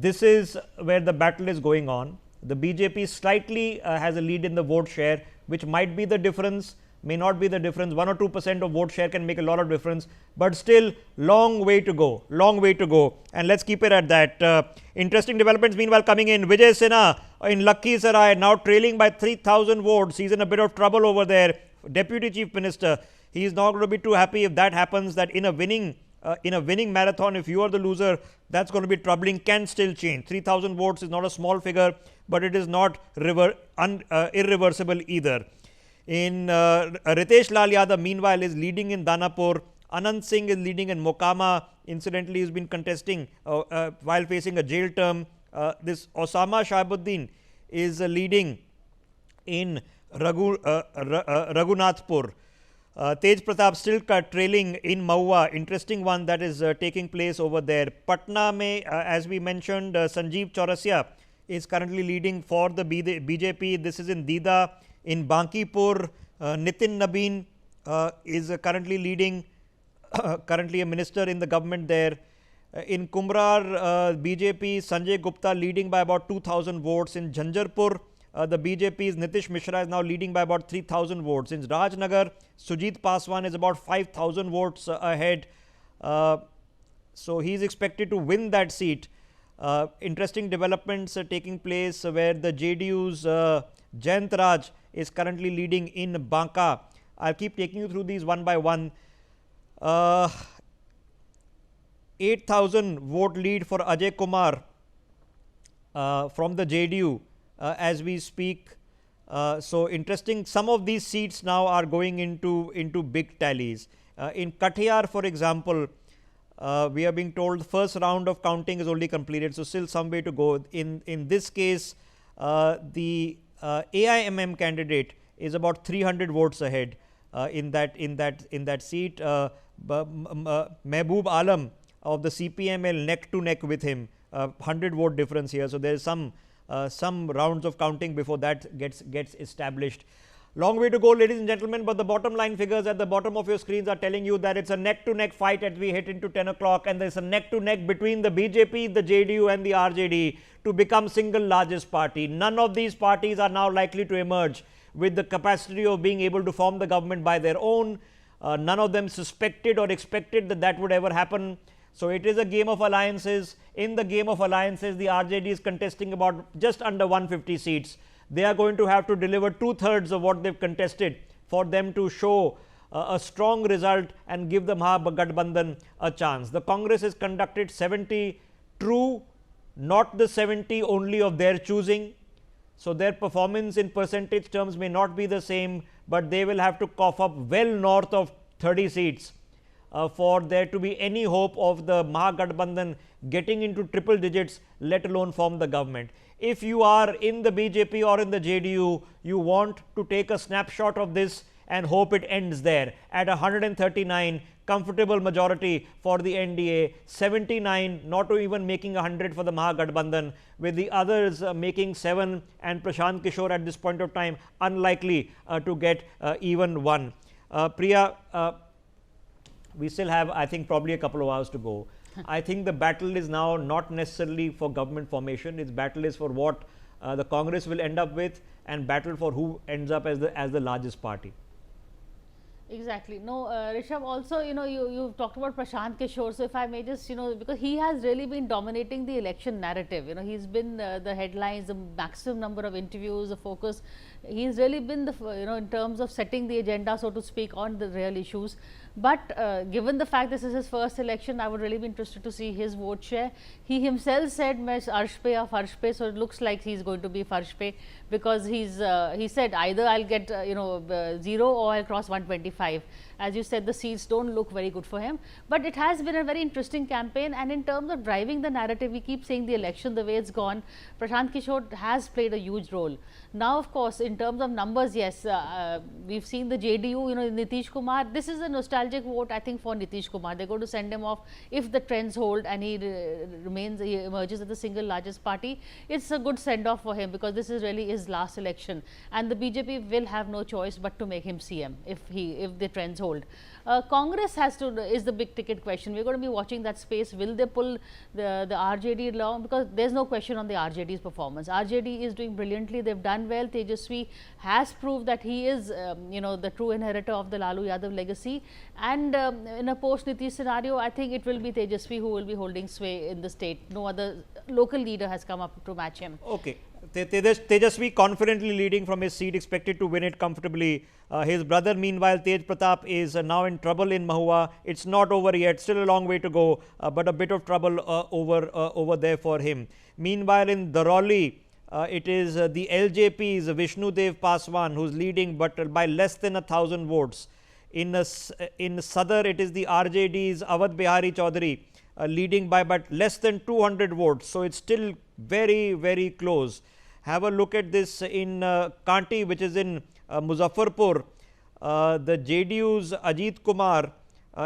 This is where the battle is going on. The BJP slightly has a lead in the vote share, which might be the difference, may not be the difference. 1 or 2% of vote share can make a lot of difference, but still long way to go, and let's keep it at that. Interesting developments meanwhile coming in. Vijay Sinha in Lakhisarai now trailing by 3,000 votes. He's in a bit of trouble over there. Deputy Chief Minister, he is not going to be too happy if that happens, that in a winning marathon, if you are the loser, that's going to be troubling, can still change. 3,000 votes is not a small figure, but it is not irreversible either. In Ritesh Lal Yadav, meanwhile, is leading in Danapur. Anand Singh is leading in Mokama. Incidentally, he's been contesting while facing a jail term. This Osama Shahabuddin is leading in Raghunathpur. Tej Pratap still trailing in Mahua. Interesting one that is taking place over there. Patna mein, as we mentioned, Sanjeev Chaurasia is currently leading for the BJP. This is in Dida. In Bankipur, Nitin Nabeen is currently leading, currently a minister in the government there. In Kumrar, BJP, Sanjay Gupta leading by about 2,000 votes. In Jhanjarpur, the BJP's Nitish Mishra is now leading by about 3,000 votes. In Rajnagar, Sujit Paswan is about 5,000 votes ahead. So he is expected to win that seat. Interesting developments taking place where the JDU's Jayant Raj is currently leading in Banka. I'll keep taking you through these one by one. 8,000 vote lead for Ajay Kumar from the JDU as we speak. So interesting, some of these seats now are going into big tallies. In Kathiawar, for example, we are being told the first round of counting is only completed, so still some way to go. In this case, the AIMM candidate is about 300 votes ahead in that seat. Mehboob Alam of the CPML neck to neck with him, 100 vote difference here. So there is some rounds of counting before that gets established. Long way to go, ladies and gentlemen, but the bottom line figures at the bottom of your screens are telling you that it's a neck to neck fight as we hit into 10 o'clock, and there's a neck to neck between the BJP, the JDU and the RJD to become single largest party. None of these parties are now likely to emerge with the capacity of being able to form the government by their own. None of them suspected or expected that would ever happen. So it is a game of alliances. In the game of alliances, the RJD is contesting about just under 150 seats. They are going to have to deliver 2/3 of what they've contested for them to show a strong result and give the Mahagathbandhan a chance. The Congress has conducted 70, true, not the 70 only of their choosing. So their performance in percentage terms may not be the same, but they will have to cough up well north of 30 seats for there to be any hope of the Mahagathbandhan getting into triple digits, let alone form the government. If you are in the BJP or in the JDU, you want to take a snapshot of this and hope it ends there at 139, comfortable majority for the NDA, 79, not even making 100 for the Mahagathbandhan, with the others making 7 and Prashant Kishore at this point of time unlikely to get even 1. Priya, we still have, I think, probably a couple of hours to go. I think the battle is now not necessarily for government formation. Its battle is for what the Congress will end up with, and battle for who ends up as the largest party. Exactly. No, Rishabh, also, you talked about Prashant Kishore. So if I may just, because he has really been dominating the election narrative. He's been the headlines, the maximum number of interviews, the focus. He's really been the, in terms of setting the agenda, so to speak, on the real issues. But given the fact this is his first election, I would really be interested to see his vote share. He himself said, "Main Arshpe or Farshpe," so it looks like he's going to be Farshpe, because he said either I'll get 0 or I'll cross 125. As you said, the seats don't look very good for him, but it has been a very interesting campaign. And in terms of driving the narrative, we keep saying the election, the way it's gone, Prashant Kishore has played a huge role. Now, of course, in terms of numbers, yes, we've seen the JDU, Nitish Kumar. This is a nostalgic vote, I think, for Nitish Kumar. They're going to send him off if the trends hold and he emerges as the single largest party. It's a good send-off for him, because this is really his last election, and the BJP will have no choice but to make him CM if the trends hold. Congress is the big ticket question. We're going to be watching that space. Will they pull the RJD along? Because there's no question on the RJD's performance. RJD is doing brilliantly. They've done well. Tejasvi has proved that he is, the true inheritor of the Lalu Yadav legacy. And in a post-Nitish scenario, I think it will be Tejasvi who will be holding sway in the state. No other local leader has come up to match him. Okay. Tejasvi confidently leading from his seat, expected to win it comfortably. His brother, meanwhile, Tej Pratap, is now in trouble in Mahua. It's not over yet, still a long way to go, but a bit of trouble over there for him. Meanwhile, in Daroli, it is the LJP's Vishnu Dev Paswan who's leading, but by less than 1,000 votes. In Sadar, it is the RJD's Awadh Bihari Chaudhary leading by but less than 200 votes. So it's still very, very close. Have a look at this in Kanti, which is in Muzaffarpur. The JDU's Ajit Kumar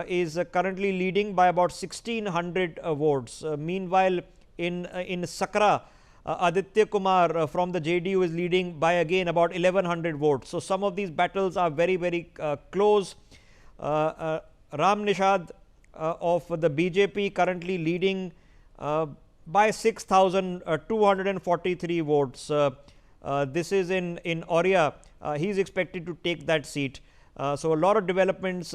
is currently leading by about 1,600 votes. Meanwhile, in Sakra, Aditya Kumar from the JDU is leading by again about 1,100 votes. So some of these battles are very, very close. Ram Nishad of the BJP currently leading by 6,243 votes. This is in Auria. He is expected to take that seat. So a lot of developments.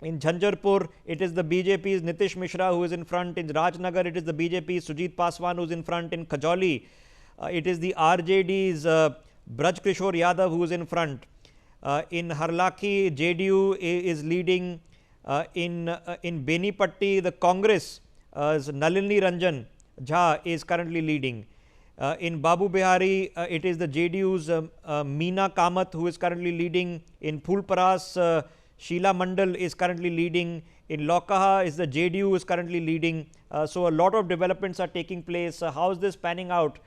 In Jhanjarpur, it is the BJP's Nitish Mishra who is in front. In Rajnagar, it is the BJP's Sujit Paswan who is in front. In Kajoli, it is the RJD's Braj Kishore Yadav who is in front. In Harlaki, JDU is leading. In Benipatti, the Congress Nalini Ranjan Jha is currently leading. In Babu Bihari, it is the JDU's Meena Kamath who is currently leading. In Phulparas, Sheila Mandal is currently leading. In Lokaha is the JDU who is currently leading. So a lot of developments are taking place. How is this panning out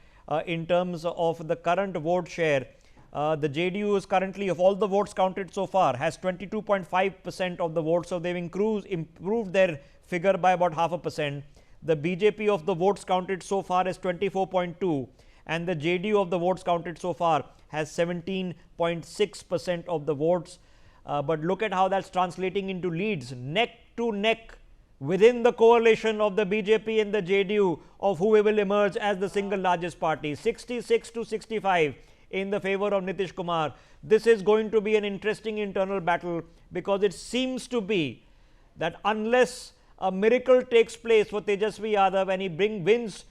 in terms of the current vote share? The JDU is currently, of all the votes counted so far, has 22.5% of the votes. So they've improved their figure by about 0.5%. The BJP of the votes counted so far is 24.2%, and the JDU of the votes counted so far has 17.6% of the votes. But look at how that's translating into leads, neck to neck within the coalition of the BJP and the JDU of who will emerge as the single largest party, 66 to 65 in the favor of Nitish Kumar. This is going to be an interesting internal battle, because it seems to be that unless a miracle takes place for Tejasvi Yadav and he wins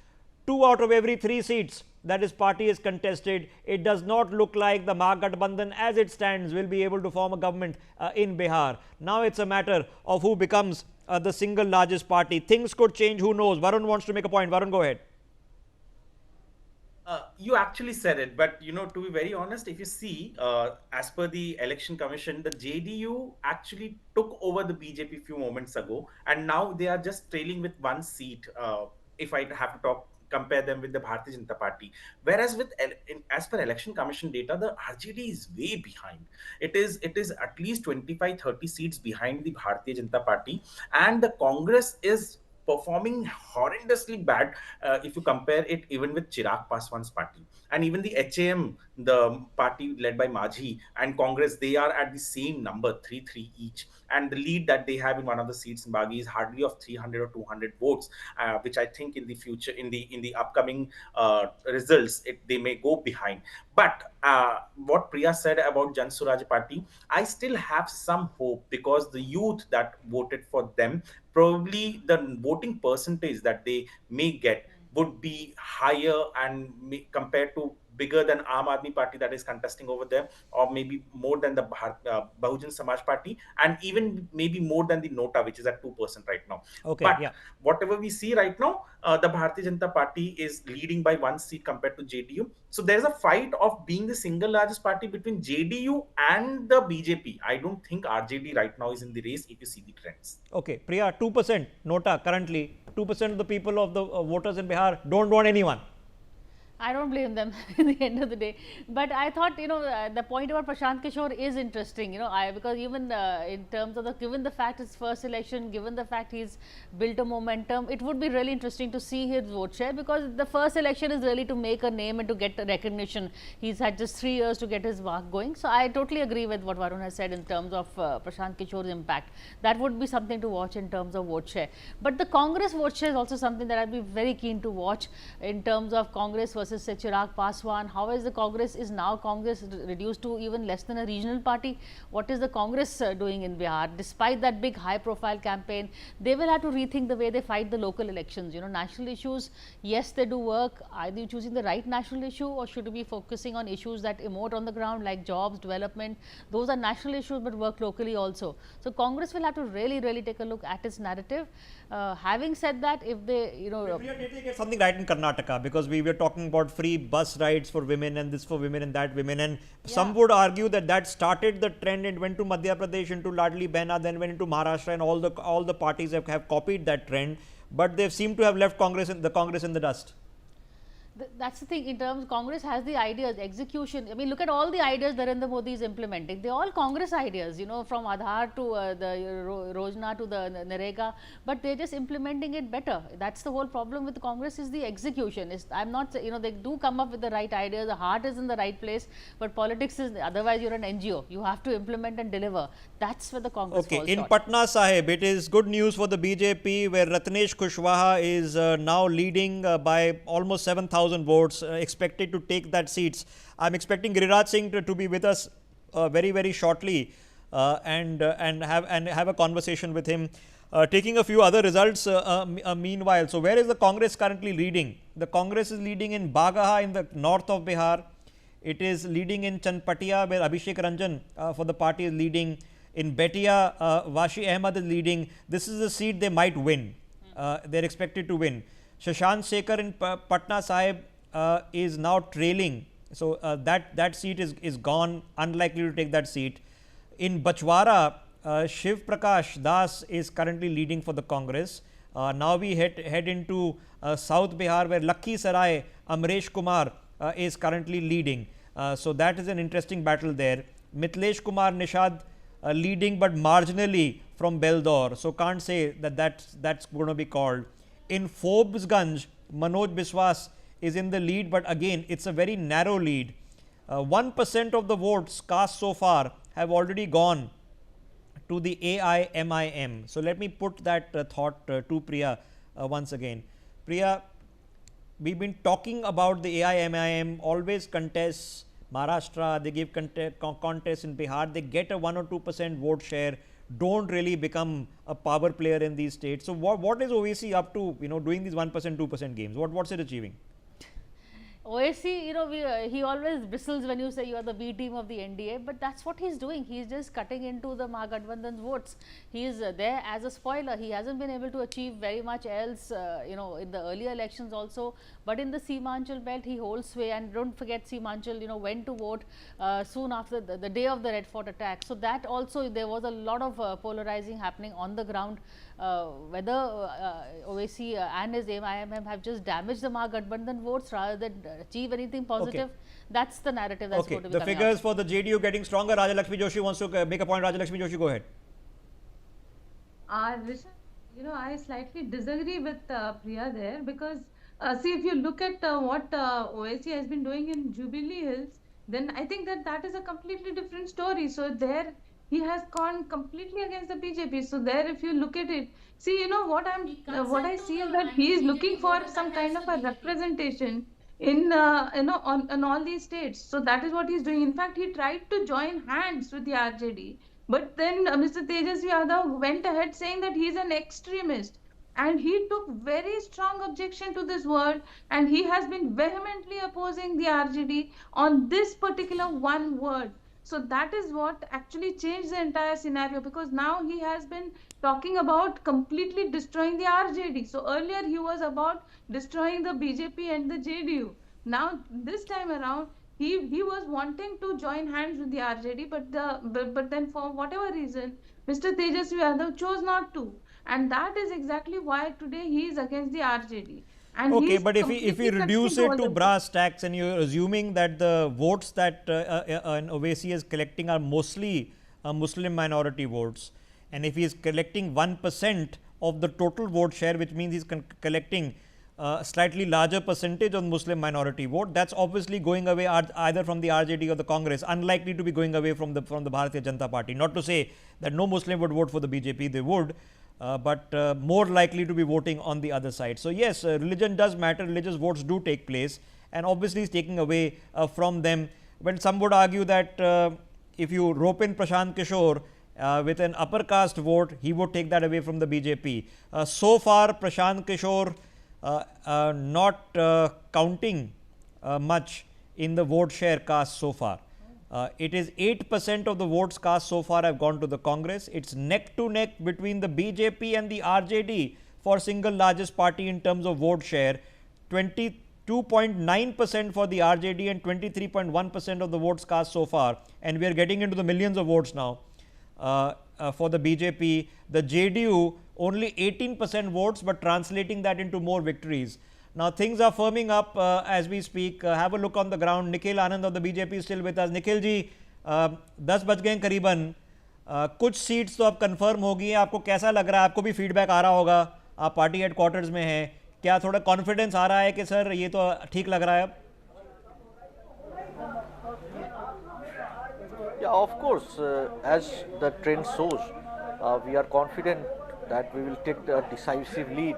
2 out of every 3 seats that his party is contested, it does not look like the Mahagathbandhan as it stands will be able to form a government in Bihar. Now it's a matter of who becomes the single largest party. Things could change, who knows? Varun wants to make a point. Varun, go ahead. You actually said it, but to be very honest, if you see, as per the election commission, the JDU actually took over the BJP a few moments ago, and now they are just trailing with 1 seat. If I have to compare them with the Bharatiya Janata Party, whereas as per election commission data, the RJD is way behind. It is at least 25-30 seats behind the Bharatiya Janata Party, and the Congress is performing horrendously bad if you compare it even with Chirag Paswan's party. And even the HAM, the party led by Majhi, and Congress, they are at the same number, 3-3 each. And the lead that they have in one of the seats in Bagi is hardly of 300 or 200 votes, which I think in the future, in the upcoming results, they may go behind. But what Priya said about Jan Suraj Party, I still have some hope, because the youth that voted for them, probably the voting percentage that they may get would be higher and compared to bigger than Aam Aadmi Party that is contesting over there, or maybe more than the Bahujan Samaj Party, and even maybe more than the Nota, which is at 2% right now. Okay, but yeah. Whatever we see right now, the Bharatiya Janata Party is leading by 1 seat compared to JDU. So there's a fight of being the single largest party between JDU and the BJP. I don't think RJD right now is in the race if you see the trends. Okay, Priya, 2% Nota currently, 2% of the people of the voters in Bihar don't want anyone. I don't blame them in the end of the day. But I thought, the point about Prashant Kishore is interesting, because even in terms of given the fact his first election, given the fact he's built a momentum, it would be really interesting to see his vote share, because the first election is really to make a name and to get recognition. He's had just 3 years to get his mark going. So I totally agree with what Varun has said in terms of Prashant Kishore's impact. That would be something to watch in terms of vote share. But the Congress vote share is also something that I'd be very keen to watch in terms of Congress versus versus say Chirag Paswan? How is the Congress, is now Congress reduced to even less than a regional party? What is the Congress doing in Bihar? Despite that big high profile campaign, they will have to rethink the way they fight the local elections. You know, national issues, yes, they do work. Either you choosing the right national issue, or should we be focusing on issues that emote on the ground like jobs, development? Those are national issues but work locally also. So Congress will have to really take a look at its narrative. Having said that, if they, you know, we are trying to get something right in Karnataka, because we were talking about free bus rides for women and this for women and that women, and some would argue that that started the trend and went to Madhya Pradesh, into Ladli Behna, then went into Maharashtra, and all the parties have copied that trend, but they seem to have left Congress in the dust. That's the thing. In terms, Congress has the ideas, execution. I mean, look at all the ideas Narendra Modi is implementing. They're all Congress ideas, you know, from Aadhaar to the Rojna to the Narega, but they're just implementing it better. That's the whole problem with Congress, is the execution. I'm not, you know, they do come up with the right ideas, the heart is in the right place, but politics is, otherwise you're an NGO. You have to implement and deliver. That's where the Congress falls in short. Patna Sahib, it is good news for the BJP, where Ratnesh Kushwaha is now leading by almost 7,000 votes, expected to take that seats. I'm expecting Giriraj Singh to be with us very shortly and have a conversation with him, taking a few other results meanwhile. So where is the Congress currently leading? The Congress is leading in Bagaha in the north of Bihar. It is leading in Chanpatia, where Abhishek Ranjan for the party is leading. In Betia, Washi Ahmed is leading. This is a seat they might win. They're expected to win. Shashank Shekhar in Patna Sahib is now trailing. So that seat is gone, unlikely to take that seat. In Bachwara, Shiv Prakash Das is currently leading for the Congress. Now we head into South Bihar, where Lakhi Sarai, Amresh Kumar is currently leading. So that is an interesting battle there. Mitlesh Kumar Nishad leading but marginally from Beldor. So can't say that that's going to be called. In Phobsganj, Manoj Biswas is in the lead, but again, it's a very narrow lead. 1% of the votes cast so far have already gone to the AIMIM. So let me put that thought to Priya once again. Priya, we've been talking about the AIMIM, always contests Maharashtra, they give contests in Bihar, they get a 1 or 2% vote share, don't really become a power player in these states. So what is OVC up to, you know, doing these 1%, 2% games? What's it achieving? OSC, you know, he always bristles when you say you are the B team of the NDA, but that's what he's doing. He's just cutting into the Mahagathbandhan's votes. He is there as a spoiler. He hasn't been able to achieve very much else, you know, in the earlier elections also. But in the Seemanchal belt, he holds sway. And don't forget, Seemanchal, you know, went to vote soon after the day of the Red Fort attack. So that also, there was a lot of polarizing happening on the ground. Whether OAC and his AIMIM have just damaged the Mahagathbandhan votes rather than achieve anything positive. That's the narrative that's going to be the coming figures out. for the JDU getting stronger. Raja Lakshmi Joshi wants to make a point. Raja Lakshmi Joshi, go ahead. Rishabh, you know, I slightly disagree with Priya there, because see, if you look at what OAC has been doing in Jubilee Hills, then I think that is a completely different story. So there he has gone completely against the BJP. So there, if you look at it, see, you know, what I see is that he is looking for some kind of a representation in you know, on all these states. So that is what he's doing. In fact, he tried to join hands with the RJD, but then Mr. Tejasvi Yadav went ahead saying that he's an extremist, and he took very strong objection to this word, and he has been vehemently opposing the RJD on this particular one word. So that is what actually changed the entire scenario, because now he has been talking about completely destroying the RJD. So earlier he was about destroying the BJP and the JDU. Now this time around, he was wanting to join hands with the RJD, but then for whatever reason, Mr. Tejasvi Yadav chose not to, and that is exactly why today he is against the RJD. And okay, but if we reduce it to brass tacks, and you're assuming that the votes that an OVC is collecting are mostly Muslim minority votes, and if he is collecting 1% of the total vote share, which means he's collecting a slightly larger percentage of Muslim minority vote, that's obviously going away either from the RJD or the Congress, unlikely to be going away from the Bharatiya Janata Party. Not to say that no Muslim would vote for the BJP, they would. But more likely to be voting on the other side. So yes, religion does matter, religious votes do take place, and obviously is taking away from them. Well, some would argue that if you rope in Prashant Kishore with an upper caste vote, he would take that away from the BJP. So far, Prashant Kishore not counting much in the vote share cast so far. It is 8% of the votes cast so far have gone to the Congress. It's neck to neck between the BJP and the RJD for single largest party in terms of vote share. 22.9% for the RJD and 23.1% of the votes cast so far. And we are getting into the millions of votes now for the BJP. The JDU only 18% votes, but translating that into more victories. Now things are firming up as we speak. Have a look on the ground. Nikhil Anand of the BJP is still with us. Nikhil ji, 10 बज गए करीबन, कुछ seats तो अब confirm हो गई हैं. आपको कैसा लग रहा है? आपको भी फीडबैक आ रहा होगा, आप पार्टी हेडक्वार्टर्स में हैं. क्या थोड़ा कॉन्फिडेंस आ रहा है कि सर ये तो ठीक लग रहा है अब? Yeah, of course, as the trend shows, we are confident that we will take a decisive lead.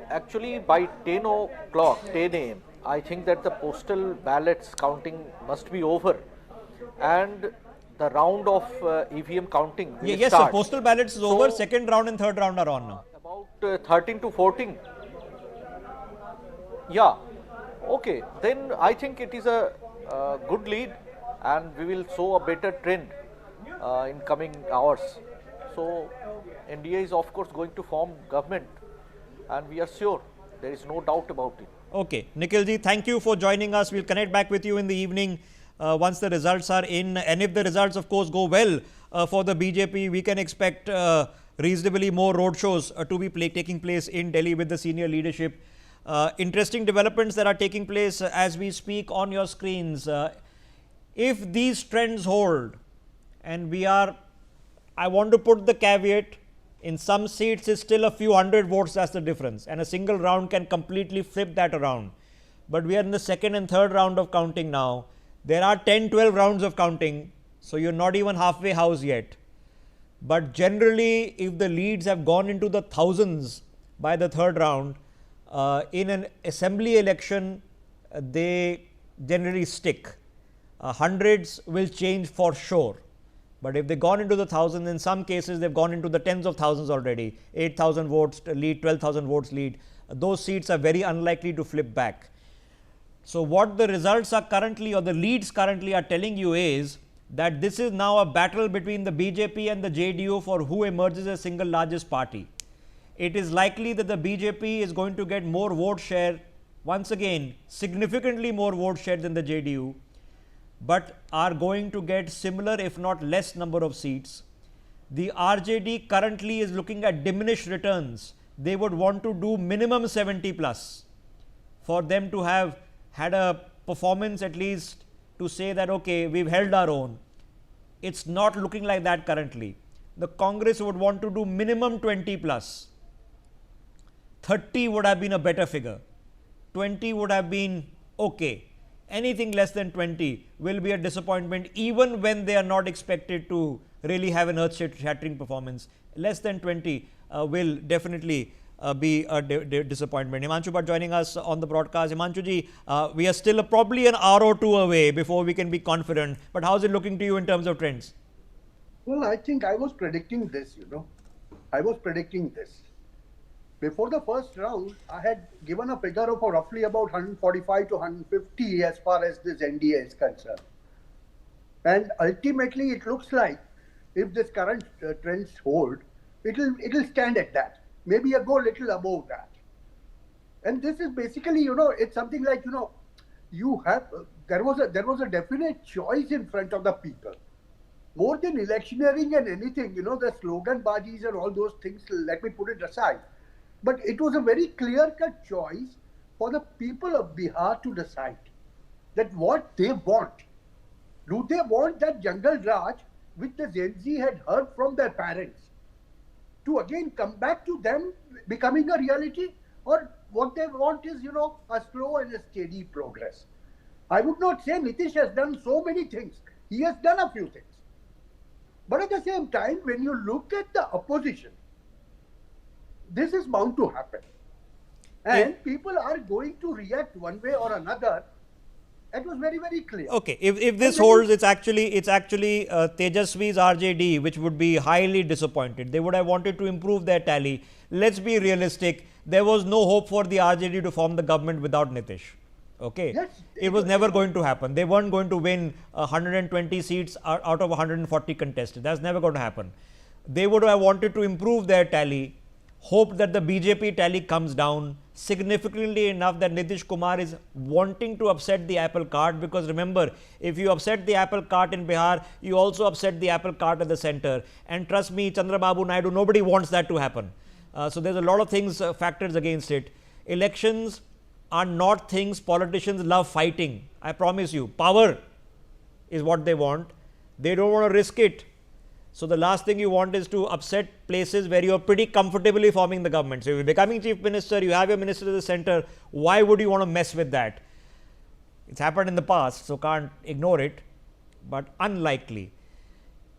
Actually, by 10 o'clock, 10 a.m., I think that the postal ballots counting must be over, and the round of EVM counting will yes, start. Sir, postal ballots is over. Second round and third round are on now. About 13 to 14. Yeah. Okay. Then I think it is a good lead, and we will show a better trend in coming hours. So NDA is of course going to form government, and we are sure, there is no doubt about it. Okay, Nikhil ji, thank you for joining us. We'll connect back with you in the evening once the results are in, and if the results of course go well for the BJP, we can expect reasonably more roadshows to be taking place in Delhi with the senior leadership. Interesting developments that are taking place as we speak on your screens. If these trends hold, and I want to put the caveat, in some seats it's still a few hundred votes, that's the difference, and a single round can completely flip that around. But we are in the second and third round of counting now. There are 10-12 rounds of counting, so you're not even halfway house yet. But generally, if the leads have gone into the thousands by the third round, in an assembly election, they generally stick. Hundreds will change for sure. But if they've gone into the thousands, in some cases they've gone into the tens of thousands already. 8,000 votes lead, 12,000 votes lead. Those seats are very unlikely to flip back. So what the results are currently, or the leads currently are telling you is that this is now a battle between the BJP and the JDU for who emerges as single largest party. It is likely that the BJP is going to get more vote share, once again significantly more vote share than the JDU, but are going to get similar if not less number of seats. The RJD currently is looking at diminished returns. They would want to do minimum 70 plus for them to have had a performance at least to say that okay, we've held our own. It's not looking like that currently. The Congress would want to do minimum 20 plus. 30 would have been a better figure. 20 would have been okay. Anything less than 20 will be a disappointment, even when they are not expected to really have an earth-shattering performance. Less than 20 will definitely be a disappointment. Himanshu Bhatt joining us on the broadcast. Himanshu ji, we are still probably an hour or two away before we can be confident. But how is it looking to you in terms of trends? Well, I think I was predicting this, I was predicting this. Before the first round, I had given a figure of roughly about 145 to 150 as far as this NDA is concerned. And ultimately, it looks like if this current trends hold, it'll stand at that. Maybe go a little above that. And this is basically, it's something like, you have, there was a definite choice in front of the people. More than electioneering and anything, the slogan bajis and all those things, let me put it aside. But it was a very clear-cut choice for the people of Bihar to decide that what they want. Do they want that jungle Raj, which the Gen Z had heard from their parents, to again come back to them becoming a reality? Or what they want is, a slow and a steady progress. I would not say Nitish has done so many things. He has done a few things. But at the same time, when you look at the opposition, this is bound to happen. And people are going to react one way or another. It was very, very clear. Okay, if this holds, it's actually Tejasvi's RJD which would be highly disappointed. They would have wanted to improve their tally. Let's be realistic. There was no hope for the RJD to form the government without Nitish. Okay, yes, it was never going to happen. They weren't going to win 120 seats out of 140 contested. That's never going to happen. They would have wanted to improve their tally, hoped that the BJP tally comes down significantly enough that Nitish Kumar is wanting to upset the apple cart, because remember, if you upset the apple cart in Bihar, you also upset the apple cart at the center, and trust me, Chandrababu Naidu, nobody wants that to happen. So there's a lot of things, factors against it. Elections are not things politicians love fighting. I promise you, power is what they want. They don't want to risk it. So the last thing you want is to upset places where you are pretty comfortably forming the government. So if you're becoming chief minister, you have your minister at the center, why would you want to mess with that? It's happened in the past, so can't ignore it, but unlikely.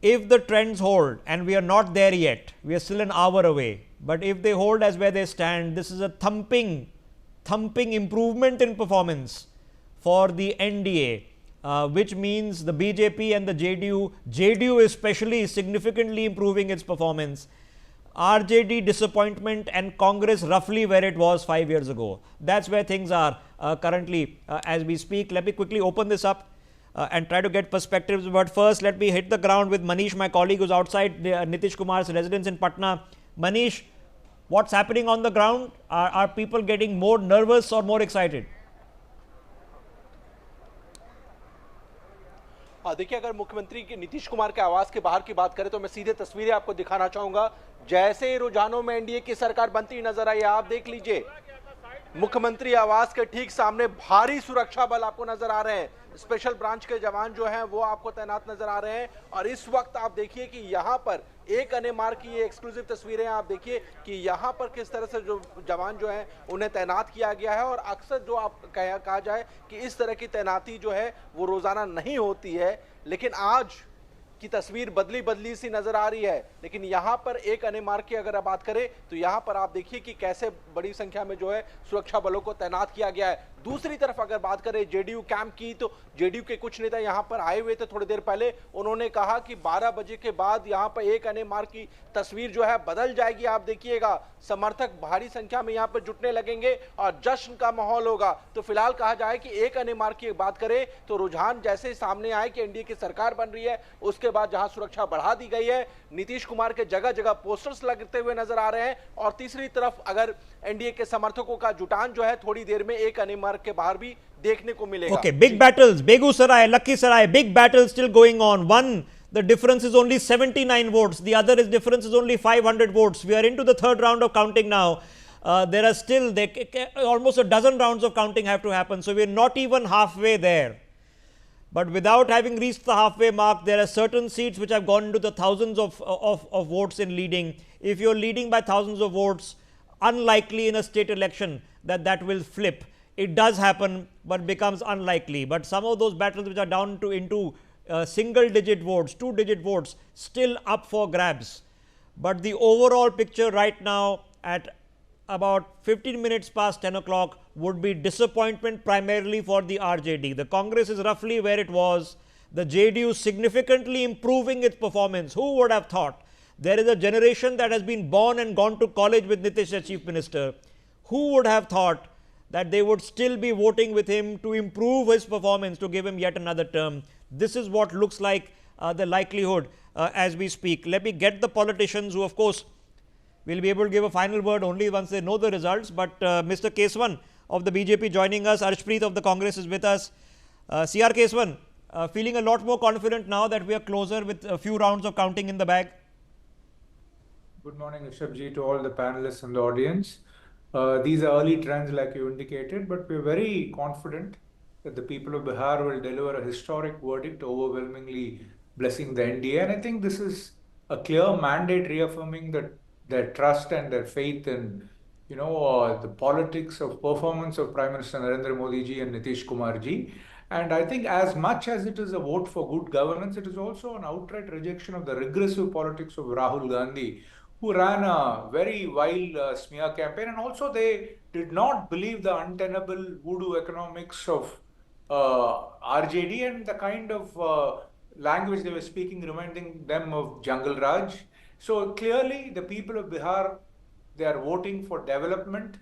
If the trends hold, and we are not there yet, we are still an hour away, but if they hold as where they stand, this is a thumping improvement in performance for the NDA. Which means the BJP and the JDU especially significantly improving its performance. RJD disappointment and Congress roughly where it was 5 years ago. That's where things are currently as we speak. Let me quickly open this up and try to get perspectives. But first, let me hit the ground with Manish, my colleague who's outside Nitish Kumar's residence in Patna. Manish, what's happening on the ground? Are people getting more nervous or more excited? देखिए, अगर मुख्यमंत्री के नीतीश कुमार के आवास के बाहर की बात करें तो मैं सीधे तस्वीरें आपको दिखाना चाहूंगा। जैसे ही रुझानों में एनडीए की सरकार बनती नजर आई, आप देख लीजिए मुख्यमंत्री आवास के ठीक सामने भारी सुरक्षा बल आपको नजर आ रहे हैं। स्पेशल ब्रांच के जवान जो हैं वो आपको तैनात नजर आ रहे हैं। और इस वक्त आप देखिए कि यहाँ पर एक अनेमार की ये एक्सक्लूसिव तस्वीरें आप देखिए कि यहाँ पर किस तरह से जो जवान जो हैं उन्हें तैनात किया गया है। और अक्सर जो आप कहा जाए कि इस तरह की तैनाती जो है वो रोजाना नहीं होती है, लेकिन आज की तस्वीर बदली सी नजर आ रही है। लेकिन यहाँ पर एक अनेमार की अगर बात करें तो यहाँ पर आप देखिए कि कैसे बड़ी संख्या में जो है सुरक्षा बलों को तैनात किया गया है। दूसरी तरफ अगर बात करें जेडीयू कैंप की, तो जेडीयू के कुछ नेता यहाँ पर आए हुए थे थोड़ी देर पहले। उन्होंने कहा कि 12 बजे के बाद यहाँ पर एक अनेमार की तस्वीर जो है बदल जाएगी। आप देखिएगा समर्थक भारी संख्या में यहाँ पर जुटने लगेंगे और जश्न का माहौल होगा। तो फिलहाल कहा जाए कि एक अनेमार की बात करें तो रुझान जैसे सामने आए कि एनडीए की सरकार बन रही है, उसके बाद जहां सुरक्षा बढ़ा दी गई है, नीतीश कुमार के जगह जगह पोस्टर्स लगते हुए नजर आ रहे हैं। और तीसरी तरफ अगर एनडीए के समर्थकों का जुटान जो है थोड़ी देर में एक अनेमार के बाहर भी देखने को मिलेगा। Okay, big battles, Begussaray, Lakhisaray, big battles still going on. One, the difference is only 79 votes. The other is difference is only 500 votes. We are into the third round of counting now. There are still almost a dozen rounds of counting have to happen. So we are not even halfway there. But without having reached the halfway mark, there are certain seats which have gone into the thousands of votes in leading. If you're leading by thousands of votes, unlikely in a state election that will flip. It does happen, but becomes unlikely. But some of those battles which are down to into single digit votes, 2-digit votes, still up for grabs. But the overall picture right now at about 15 minutes past 10 o'clock would be disappointment primarily for the RJD. The Congress is roughly where it was. The JDU significantly improving its performance. Who would have thought? There is a generation that has been born and gone to college with Nitish as Chief Minister. Who would have thought that they would still be voting with him to improve his performance, to give him yet another term? This is what looks like the likelihood as we speak. Let me get the politicians who, of course, will be able to give a final word only once they know the results. But Mr. Keswan of the BJP joining us, Arshpreet of the Congress is with us. CR Keswan, feeling a lot more confident now that we are closer with a few rounds of counting in the bag? Good morning, Rishabh, to all the panelists and the audience. These are early trends like you indicated, but we're very confident that the people of Bihar will deliver a historic verdict overwhelmingly blessing the NDA. And I think this is a clear mandate reaffirming that their trust and their faith in, the politics of performance of Prime Minister Narendra Modi ji and Nitish Kumar ji. And I think as much as it is a vote for good governance, it is also an outright rejection of the regressive politics of Rahul Gandhi, who ran a very wild smear campaign, and also they did not believe the untenable voodoo economics of RJD and the kind of language they were speaking, reminding them of Jungle Raj. So clearly, the people of Bihar, they are voting for development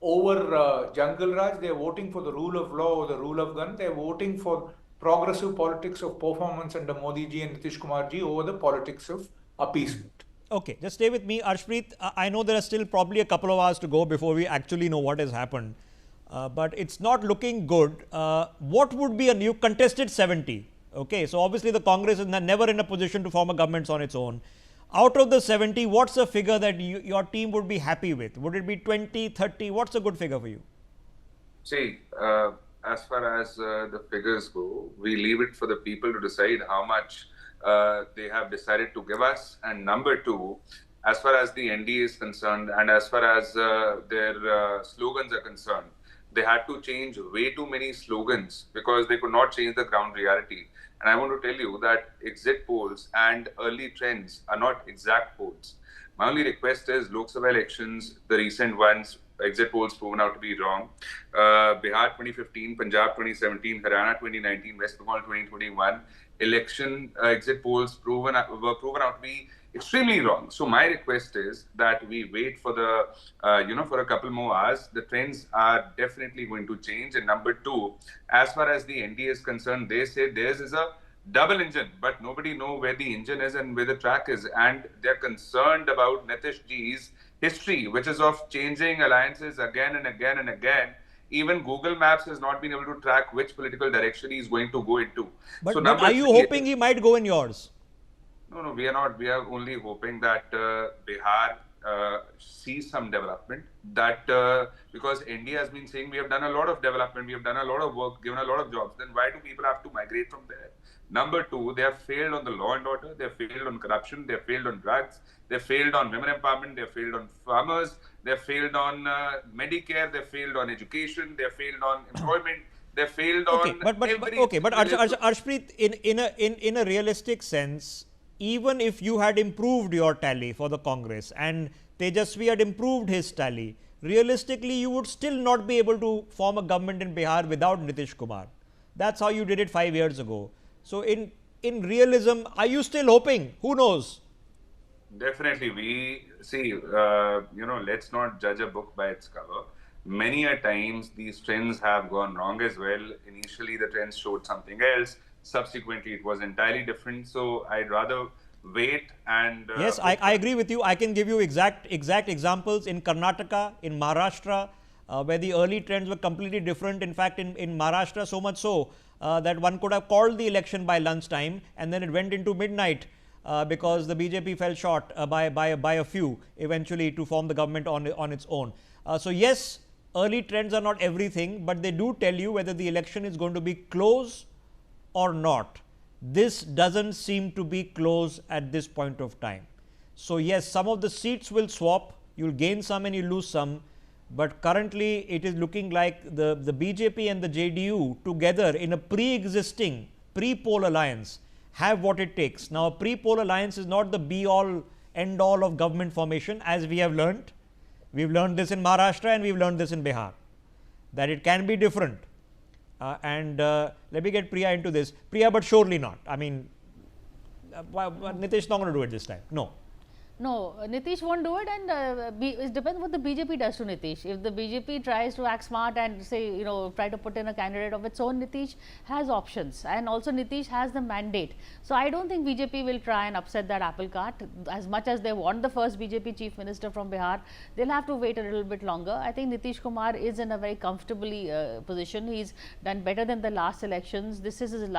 over Jungle Raj. They are voting for the rule of law or the rule of gun. They are voting for progressive politics of performance under Modi ji and Nitish Kumar ji over the politics of appeasement. Okay, just stay with me. Arshpreet, I know there are still probably a couple of hours to go before we actually know what has happened. But it's not looking good. What would be a new contested 70? Okay, so obviously the Congress is never in a position to form a government on its own. Out of the 70, what's a figure that your team would be happy with? Would it be 20, 30? What's a good figure for you? See, as far as the figures go, we leave it for the people to decide how much they have decided to give us. And number two, as far as the NDA is concerned and as far as their slogans are concerned, they had to change way too many slogans because they could not change the ground reality. And I want to tell you that exit polls and early trends are not exact polls. My only request is Lok Sabha elections, the recent ones, exit polls proven out to be wrong. Bihar 2015, Punjab 2017, Haryana 2019, West Bengal 2021, election exit polls were proven out to be extremely wrong. So my request is that we wait for the, for a couple more hours. The trends are definitely going to change. And number two, as far as the NDA is concerned, they say theirs is a double engine, but nobody knows where the engine is and where the track is. And they're concerned about Nitish ji's history, which is of changing alliances again and again and again. Even Google Maps has not been able to track which political direction he's going to go into. But are you hoping he might go in yours? No, we are not. We are only hoping that Bihar sees some development. That because India has been saying we have done a lot of development, we have done a lot of work, given a lot of jobs. Then why do people have to migrate from there? Number two, they have failed on the law and order. They have failed on corruption. They have failed on drugs. They have failed on women empowerment. They have failed on farmers. They have failed on Medicare. They have failed on education. They have failed on employment. They failed on Arshpreet, in a realistic sense, even if you had improved your tally for the Congress and Tejasvi had improved his tally, realistically you would still not be able to form a government in Bihar without Nitish Kumar. That's how you did it 5 years ago. So in realism, are you still hoping? Who knows? Definitely. We see, let's not judge a book by its cover. Many a times these trends have gone wrong as well. Initially the trends showed something else. Subsequently, it was entirely different. So I'd rather wait and. Yes, I agree with you. I can give you exact examples in Karnataka, in Maharashtra, where the early trends were completely different. In fact, in Maharashtra, so much so that one could have called the election by lunchtime and then it went into midnight because the BJP fell short by a few eventually to form the government on its own. So yes, early trends are not everything, but they do tell you whether the election is going to be close or not. This doesn't seem to be close at this point of time. So yes, some of the seats will swap, you'll gain some and you lose some, but currently it is looking like the BJP and the JDU together in a pre-existing pre-poll alliance have what it takes. Now a pre-poll alliance is not the be-all end-all of government formation, as we have learnt. We've learned this in Maharashtra and we've learned this in Bihar, that it can be different. Let me get Priya into this. Priya, but surely not. I mean, Nitish is not going to do it this time. No. No, Nitish won't do it, and it depends what the BJP does to Nitish. If the BJP tries to act smart and say, try to put in a candidate of its own, Nitish has options, and also Nitish has the mandate. So I don't think BJP will try and upset that apple cart. As much as they want the first BJP chief minister from Bihar, they'll have to wait a little bit longer. I think Nitish Kumar is in a very comfortably position. He's done better than the last elections. This is his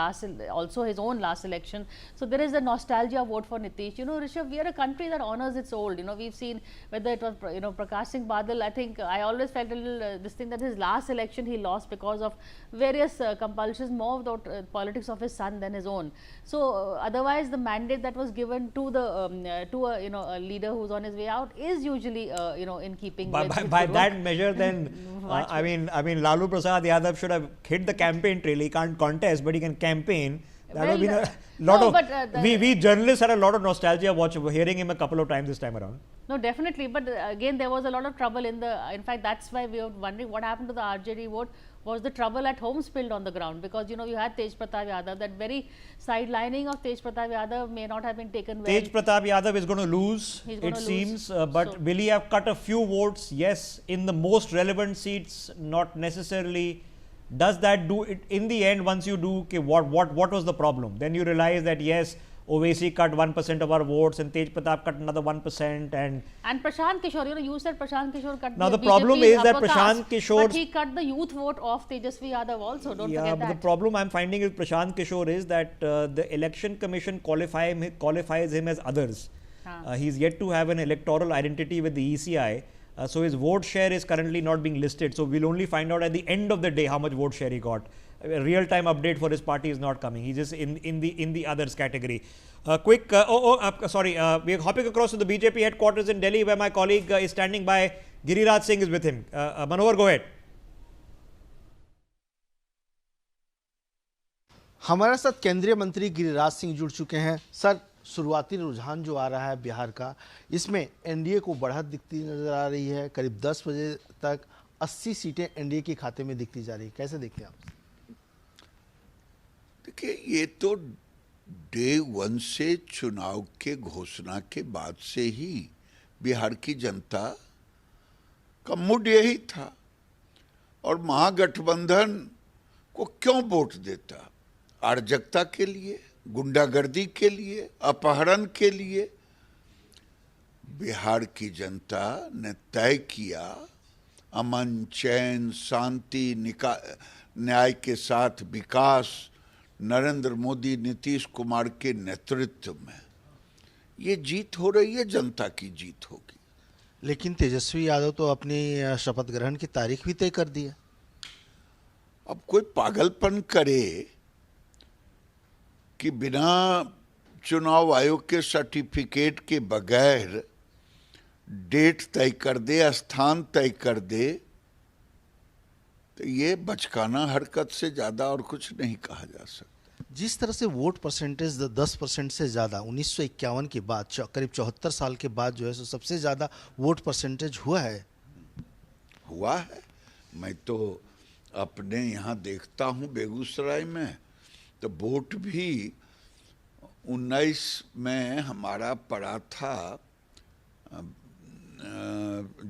also his own last election. So there is a nostalgia vote for Nitish. Rishabh, we are a country that honors its old. We've seen whether it was Prakash Singh Badal. I think I always felt a little this thing that his last election he lost because of various compulsions, more of the politics of his son than his own. So otherwise the mandate that was given to the a leader who's on his way out is usually in keeping by that measure. Then I mean Lalu Prasad Yadav should have hit the campaign trail. He can't contest, but he can campaign. That would be a no, lot of. but, we journalists had a lot of nostalgia hearing him a couple of times this time around. No, definitely. But again, there was a lot of trouble in the. In fact, that's why we were wondering what happened to the RJD vote. Was the trouble at home spilled on the ground? Because you know you had Tej Pratap Yadav. That very sidelining of Tej Pratap Yadav may not have been taken well. Tej Pratap Yadav is going to lose, it seems. But so, will he have cut a few votes? Yes, in the most relevant seats, not necessarily. Does that do it in the end? Once you do, okay, what was the problem? Then you realize that yes, Owaisi cut 1% of our votes, and Tej Pratap cut another 1%, and Prashant Kishore, you said Prashant Kishore cut. Now the problem is that Prashant Kishore, but he cut the youth vote of Tejasvi Yadav also. Don't forget that. Yeah, but the problem I'm finding with Prashant Kishore is that the Election Commission qualifies him as others. He's yet to have an electoral identity with the ECI. So his vote share is currently not being listed. So we'll only find out at the end of the day how much vote share he got. A real-time update for his party is not coming. He's just in the others category. Sorry. We're hopping across to the BJP headquarters in Delhi, where my colleague is standing by. Giriraj Singh is with him. Manohar, go ahead. हमारे साथ केंद्रीय मंत्री गिरिराज सिंह जुड़ चुके हैं। Sir, शुरुआती रुझान जो आ रहा है बिहार का, इसमें एनडीए को बढ़त दिखती नजर आ रही है। करीब 10 बजे तक 80 सीटें एनडीए के खाते में दिखती जा रही है। कैसे देखते हैं आप? देखिए, ये तो डे 1 से चुनाव के घोषणा के बाद से ही बिहार की जनता का मूड यही था, और महागठबंधन को क्यों वोट देता? अराजकता के लिए, गुंडागर्दी के लिए, अपहरण के लिए? बिहार की जनता ने तय किया अमन, चैन, शांति, न्याय के साथ विकास, नरेंद्र मोदी, नीतीश कुमार के नेतृत्व में ये जीत हो रही है, जनता की जीत होगी। लेकिन तेजस्वी यादव तो अपनी शपथ ग्रहण की तारीख भी तय कर दी है। अब कोई पागलपन करे कि बिना चुनाव आयोग के सर्टिफिकेट के बगैर डेट तय कर दे, स्थान तय कर दे, तो ये बचकाना हरकत से ज्यादा और कुछ नहीं कहा जा सकता। जिस तरह से वोट परसेंटेज 10% से ज़्यादा 1951 के बाद, करीब 74 साल के बाद जो है, सबसे ज़्यादा वोट परसेंटेज हुआ है। मैं तो अपने यहाँ देखता हूँ बेगूसराय में, तो वोट भी 19 में हमारा पड़ा था,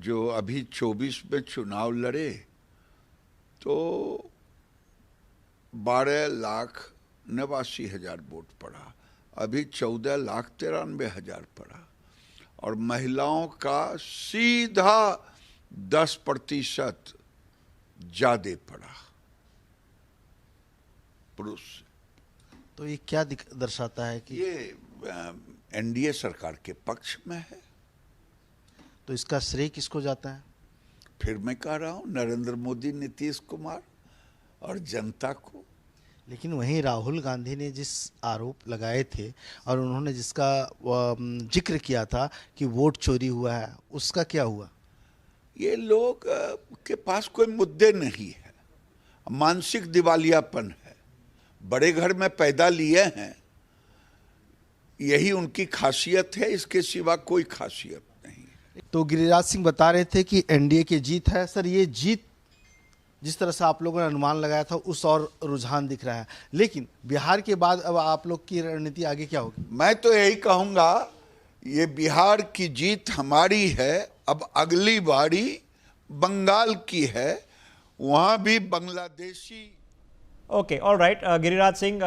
जो अभी 24 में चुनाव लड़े तो 12,89,000 वोट पड़ा, अभी 14,93,000 पड़ा, और महिलाओं का सीधा 10% ज्यादा पड़ा पुरुष से। तो ये क्या दर्शाता है कि ये एनडीए सरकार के पक्ष में है। तो इसका श्रेय किसको जाता है? फिर मैं कह रहा हूँ, नरेंद्र मोदी, नीतीश कुमार और जनता को। लेकिन वहीं राहुल गांधी ने जिस आरोप लगाए थे और उन्होंने जिसका जिक्र किया था कि वोट चोरी हुआ है, उसका क्या हुआ? ये लोग के पास कोई मुद्दे नहीं है, मानसिक दिवालियापन है, बड़े घर में पैदा लिए हैं, यही उनकी खासियत है, इसके सिवा कोई खासियत नहीं है। तो गिरिराज सिंह बता रहे थे कि एनडीए की जीत है। सर, ये जीत जिस तरह से आप लोगों ने अनुमान लगाया था उस और रुझान दिख रहा है, लेकिन बिहार के बाद अब आप लोग की रणनीति आगे क्या होगी? मैं तो यही कहूंगा, ये बिहार की जीत हमारी है, अब अगली बारी बंगाल की है, वहां भी Bangladeshi. Okay, all right. Giriraj Singh,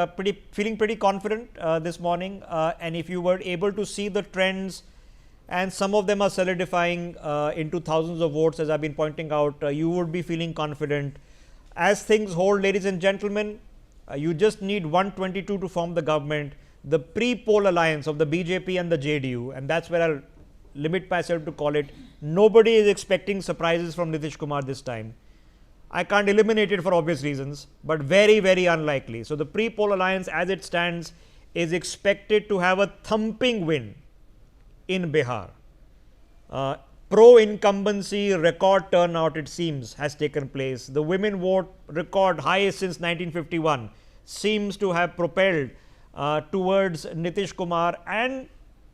feeling pretty confident this morning, and if you were able to see the trends, and some of them are solidifying into thousands of votes, as I've been pointing out, you would be feeling confident. As things hold, ladies and gentlemen, you just need 122 to form the government. The pre-poll alliance of the BJP and the JDU, and that's where I'll limit myself to call it. Nobody is expecting surprises from Nitish Kumar this time. I can't eliminate it for obvious reasons, but very, very unlikely. So the pre-poll alliance as it stands is expected to have a thumping win in Bihar. Pro-incumbency record turnout, it seems, has taken place. The women vote record highest since 1951. seems to have propelled towards Nitish Kumar and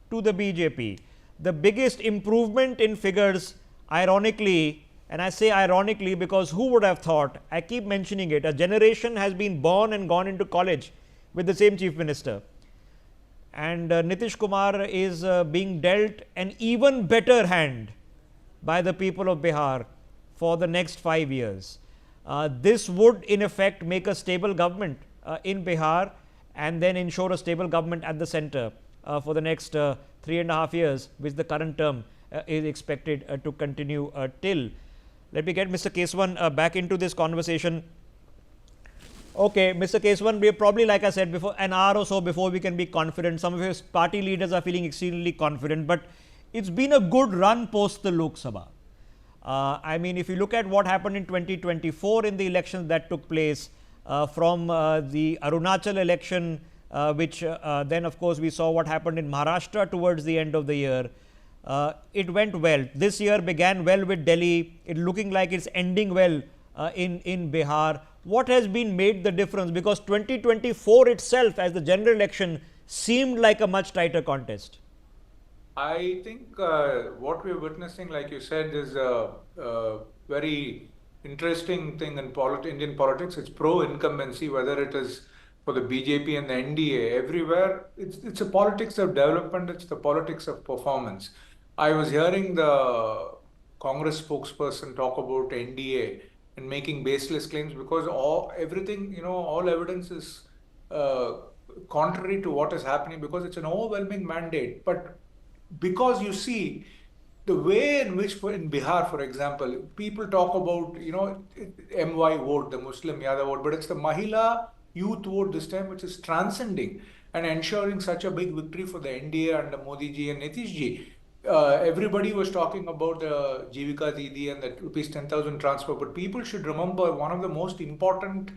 to the BJP. The biggest improvement in figures, ironically, and I say ironically because who would have thought, I keep mentioning it, a generation has been born and gone into college with the same chief minister. And Nitish Kumar is being dealt an even better hand by the people of Bihar for the next 5 years. This would in effect make a stable government in Bihar and then ensure a stable government at the center for the next 3.5 years, which the current term is expected to continue till. Let me get Mr. Keswan back into this conversation. Okay, Mr. Keswan, we are probably, like I said before, an hour or so before we can be confident. Some of his party leaders are feeling extremely confident, but it's been a good run post the Lok Sabha. I mean, if you look at what happened in 2024 in the elections that took place, from the Arunachal election, which then of course we saw what happened in Maharashtra towards the end of the year. It went well. This year began well with Delhi. It looking like it's ending well in Bihar. What has been made the difference? Because 2024 itself as the general election seemed like a much tighter contest. I think what we're witnessing, like you said, is a very interesting thing in Indian politics. It's pro-incumbency, whether it is for the BJP and the NDA. Everywhere, it's a politics of development, it's the politics of performance. I was hearing the Congress spokesperson talk about NDA and making baseless claims because all evidence is contrary to what is happening because it's an overwhelming mandate. But because you see the way in which in Bihar, for example, people talk about, MY vote, the Muslim Yadav vote, but it's the Mahila youth vote this time, which is transcending and ensuring such a big victory for the NDA under Modi ji and Nitish ji. Everybody was talking about the Jivika Didi and the rupees 10,000 transfer, but people should remember one of the most important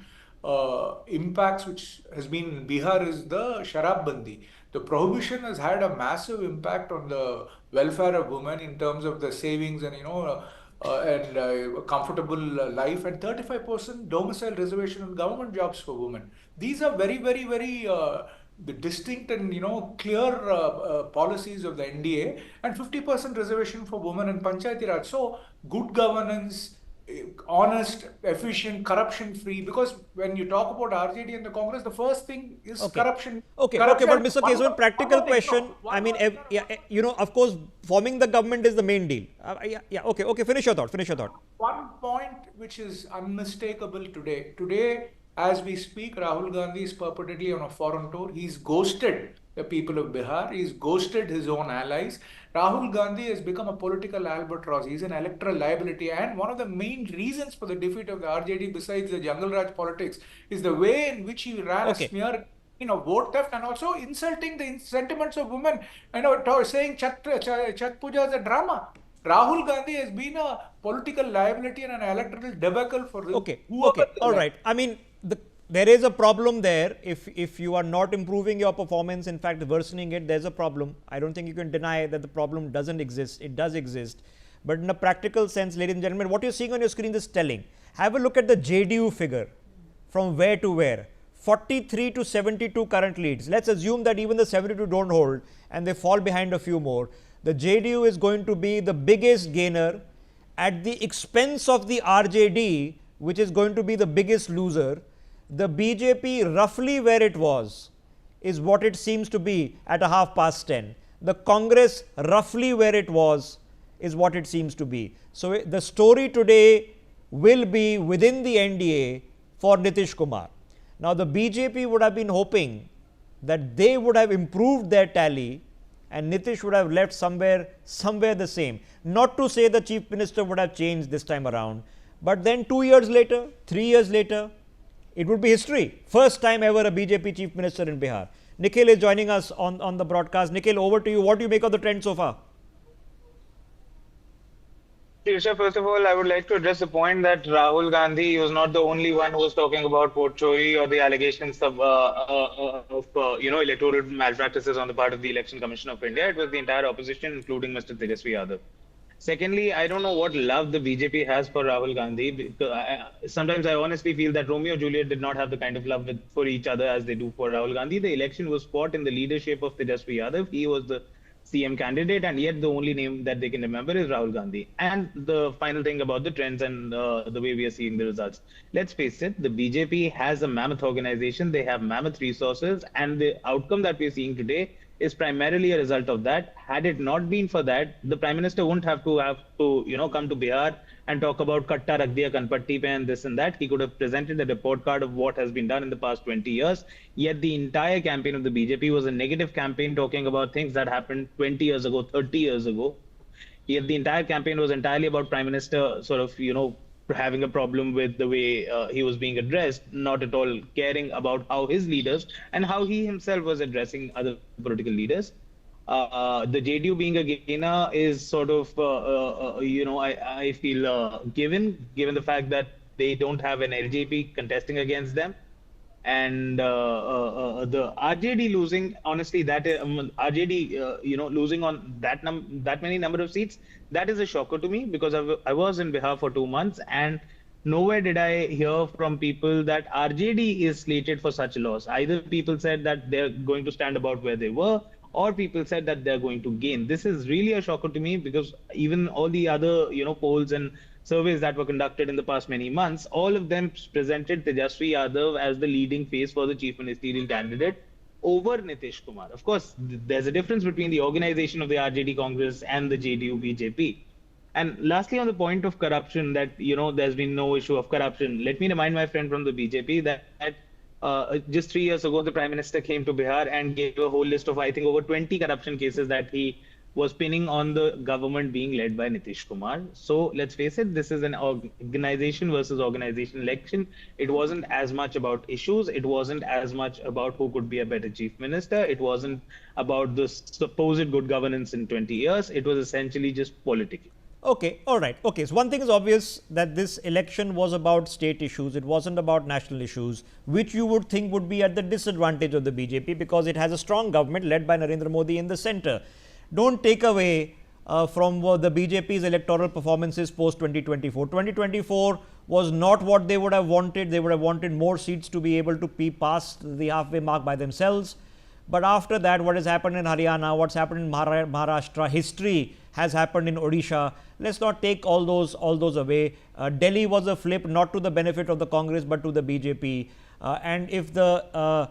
impacts which has been in Bihar is the Sharab Bandi. The prohibition has had a massive impact on the welfare of women in terms of the savings and a comfortable life, and 35% domicile reservation in government jobs for women. These are very, very, very distinct and clear policies of the NDA, and 50% reservation for women in Panchayati Raj. So good governance, honest, efficient, corruption-free. Because when you talk about RJD and the Congress, the first thing is corruption. Okay, but Mr. Keswan, practical question. I mean, of course, forming the government is the main deal. Okay. Finish your thought. One point which is unmistakable today. Today, as we speak, Rahul Gandhi is purportedly on a foreign tour. He's ghosted the people of Bihar. He's ghosted his own allies. Rahul Gandhi has become a political albatross. He's an electoral liability. And one of the main reasons for the defeat of the RJD, besides the Jungle Raj politics, is the way in which he ran a smear, vote theft, and also insulting the sentiments of women, saying Chat Puja is a drama. Rahul Gandhi has been a political liability and an electoral debacle for all right. I mean, there is a problem there. If you are not improving your performance, in fact worsening it, there's a problem. I don't think you can deny that the problem doesn't exist. It does exist. But in a practical sense, ladies and gentlemen, what you're seeing on your screen is telling. Have a look at the JDU figure from where to where. 43 to 72 current leads. Let's assume that even the 72 don't hold and they fall behind a few more. The JDU is going to be the biggest gainer at the expense of the RJD, which is going to be the biggest loser. The BJP roughly where it was is what it seems to be at 10:30. The Congress roughly where it was is what it seems to be. So the story today will be within the NDA for Nitish Kumar. Now the BJP would have been hoping that they would have improved their tally and Nitish would have left somewhere the same. Not to say the chief minister would have changed this time around, but then 2 years later, 3 years later, it would be history. First time ever a BJP chief minister in Bihar. Nikhil is joining us on the broadcast. Nikhil, over to you. What do you make of the trend so far? First of all, I would like to address the point that Rahul Gandhi was not the only one who was talking about vote chori or the allegations of electoral malpractices on the part of the Election Commission of India. It was the entire opposition, including Mr. Tejasvi Yadav. Secondly, I don't know what love the BJP has for Rahul Gandhi. Because sometimes I honestly feel that Romeo and Juliet did not have the kind of love for each other as they do for Rahul Gandhi. The election was fought in the leadership of Tejasvi Yadav. He was the CM candidate, and yet the only name that they can remember is Rahul Gandhi. And the final thing about the trends and the way we are seeing the results. Let's face it, the BJP has a mammoth organization. They have mammoth resources, and the outcome that we're seeing today is primarily a result of that. Had it not been for that, the Prime Minister wouldn't have to come to Bihar and talk about katta rakh diya kanpatti pe and this and that. He could have presented a report card of what has been done in the past 20 years. Yet the entire campaign of the BJP was a negative campaign talking about things that happened 20 years ago, 30 years ago. Yet the entire campaign was entirely about Prime Minister having a problem with the way he was being addressed, not at all caring about how his leaders and how he himself was addressing other political leaders. The JDU being a gainer is sort of, I feel given the fact that they don't have an LJP contesting against them. And the RJD losing, honestly, that RJD, losing on that many number of seats, that is a shocker to me, because I was in Bihar for 2 months, and nowhere did I hear from people that RJD is slated for such a loss. Either people said that they're going to stand about where they were, or people said that they're going to gain. This is really a shocker to me, because even all the other, polls and surveys that were conducted in the past many months, all of them presented Tejasvi Yadav as the leading face for the chief ministerial candidate over Nitish Kumar. Of course, there's a difference between the organization of the RJD Congress and the JDU BJP. And lastly, on the point of corruption, that, there's been no issue of corruption. Let me remind my friend from the BJP that just 3 years ago, the Prime Minister came to Bihar and gave a whole list of, I think, over 20 corruption cases that he was pinning on the government being led by Nitish Kumar. So let's face it, this is an organization versus organization election. It wasn't as much about issues. It wasn't as much about who could be a better chief minister. It wasn't about the supposed good governance in 20 years. It was essentially just political. Okay, all right. Okay, so one thing is obvious, that this election was about state issues. It wasn't about national issues, which you would think would be at the disadvantage of the BJP, because it has a strong government led by Narendra Modi in the center. Don't take away from the BJP's electoral performances post 2024. 2024 was not what they would have wanted. They would have wanted more seats to be able to be past the halfway mark by themselves. But after that, what has happened in Haryana, what's happened in Maharashtra, history has happened in Odisha. Let's not take all those away. Delhi was a flip, not to the benefit of the Congress, but to the BJP. And if the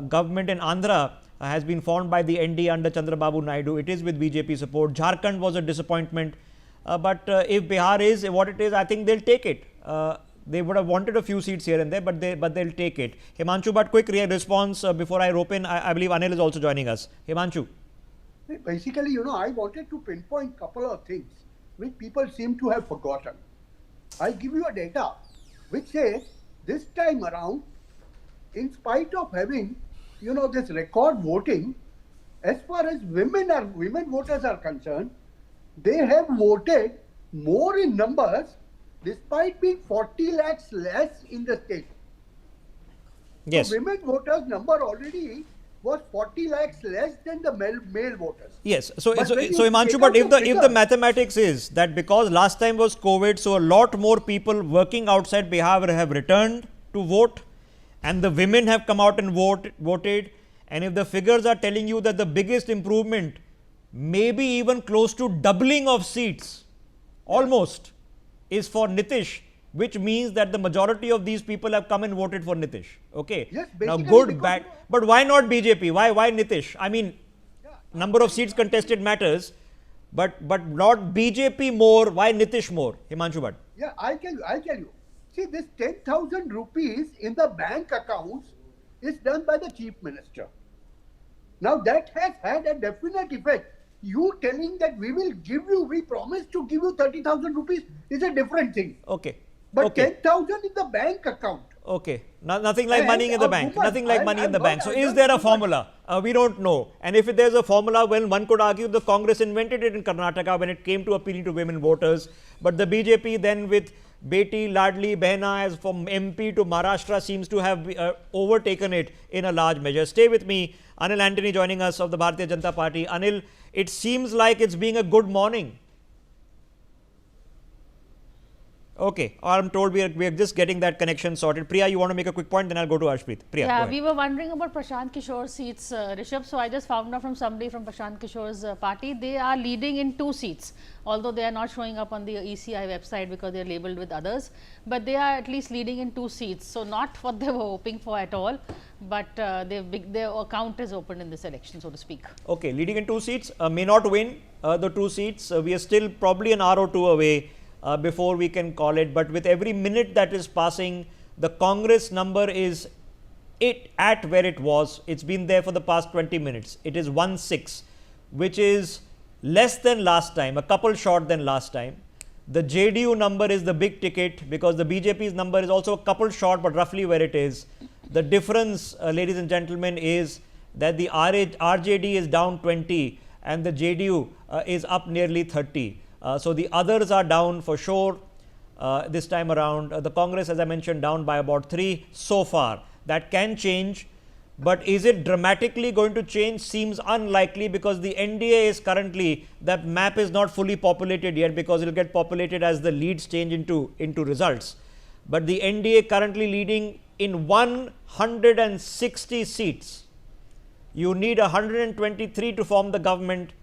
government in Andhra has been formed by the ND under Chandrababu Naidu, it is with BJP support. Jharkhand was a disappointment. But if Bihar is what it is, I think they'll take it. They would have wanted a few seats here and there, but they'll take it. Himanshu, but quick response before I rope in. I believe Anil is also joining us. Himanshu. Basically, I wanted to pinpoint a couple of things which people seem to have forgotten. I'll give you a data which says this time around, in spite of having, this record voting, as far as women voters are concerned, they have voted more in numbers despite being 40 lakhs less in the state. Yes. So women voters number already was 40 lakhs less than the male voters. Yes. So Himanshu, but if the mathematics is that because last time was COVID, so a lot more people working outside Bihar have returned to vote, and the women have come out and voted. And if the figures are telling you that the biggest improvement, maybe even close to doubling of seats, almost, is for Nitish, which means that the majority of these people have come and voted for Nitish. Okay. Yes, now, good, bad. But why not BJP? Why Nitish? I mean, number of seats contested matters, but not BJP more. Why Nitish more? Himanshu Bhatt. Yeah, I'll tell you. See, this 10,000 rupees in the bank accounts is done by the chief minister. Now that has had a definite effect. You telling that we promise to give you 30,000 rupees is a different thing. Okay. But okay. 10,000 in the bank account. Okay. Nothing like money in the bank. Nothing like money in the bank. So is there a formula? We don't know. And if there's a formula, well, one could argue the Congress invented it in Karnataka when it came to appealing to women voters. But the BJP then with Beti, Ladli, Behna as from MP to Maharashtra seems to have overtaken it in a large measure. Stay with me. Anil Antony joining us of the Bharatiya Janata Party. Anil, it seems like it's being a good morning. Okay, I'm told we are just getting that connection sorted. Priya, you want to make a quick point, then I'll go to Arshpreet. Priya, yeah, we were wondering about Prashant Kishore's seats, Rishabh. So I just found out from somebody from Prashant Kishore's party, they are leading in 2 seats, although they are not showing up on the ECI website because they are labelled with others. But they are at least leading in 2 seats. So not what they were hoping for at all, but their account is open in this election, so to speak. Okay, leading in 2 seats, may not win the 2 seats. We are still probably an hour or 2 away. Before we can call it, but with every minute that is passing, the Congress number is at where it was. It's been there for the past 20 minutes. It is 1-6, which is less than last time, a couple short than last time. The JDU number is the big ticket because the BJP's number is also a couple short, but roughly where it is. The difference, ladies and gentlemen, is that the RJD is down 20 and the JDU is up nearly 30. So the others are down for sure this time around. The Congress, as I mentioned, down by about 3 so far. That can change, but is it dramatically going to change? Seems unlikely because the NDA is currently, that map is not fully populated yet because it will get populated as the leads change into results. But the NDA currently leading in 160 seats. You need 123 to form the government.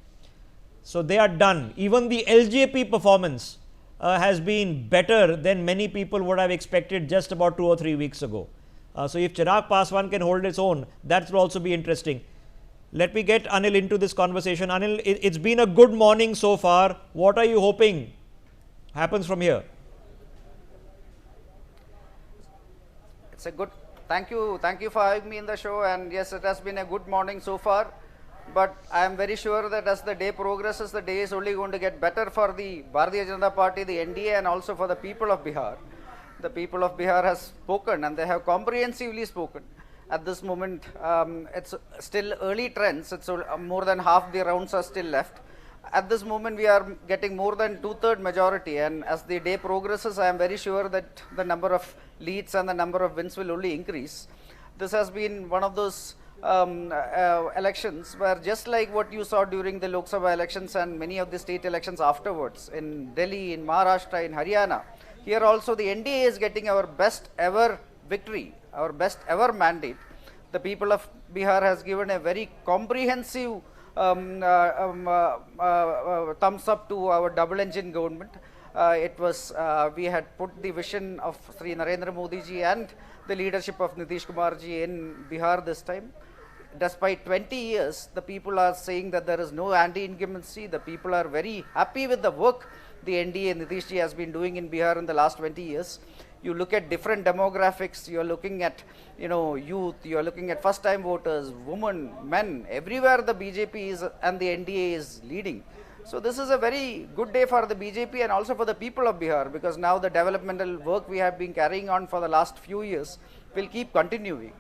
So they are done. Even the LJP performance has been better than many people would have expected just about 2 or 3 weeks ago. So if Chirag Paswan can hold its own, that will also be interesting. Let me get Anil into this conversation. Anil, it's been a good morning so far. What are you hoping happens from here? It's a good, thank you for having me in the show, and yes, it has been a good morning so far. But I am very sure that as the day progresses, the day is only going to get better for the Bharatiya Janata Party, the NDA, and also for the people of Bihar. The people of Bihar has spoken, and they have comprehensively spoken. At this moment, it's still early trends. It's more than half the rounds are still left. At this moment, we are getting more than 2/3 majority, and as the day progresses, I am very sure that the number of leads and the number of wins will only increase. This has been one of those elections where, just like what you saw during the Lok Sabha elections and many of the state elections afterwards in Delhi, in Maharashtra, in Haryana, here also the NDA is getting our best ever victory, our best ever mandate. The people of Bihar has given a very comprehensive thumbs up to our double engine government. We had put the vision of Sri Narendra Modi ji and the leadership of Nitish Kumar ji in Bihar this time. Despite 20 years, the people are saying that there is no anti-incumbency. The people are very happy with the work the NDA and Nitish ji has been doing in Bihar in the last 20 years. You look at different demographics, you are looking at, youth, you are looking at first-time voters, women, men, everywhere the BJP is and the NDA is leading. So this is a very good day for the BJP and also for the people of Bihar, because now the developmental work we have been carrying on for the last few years will keep continuing.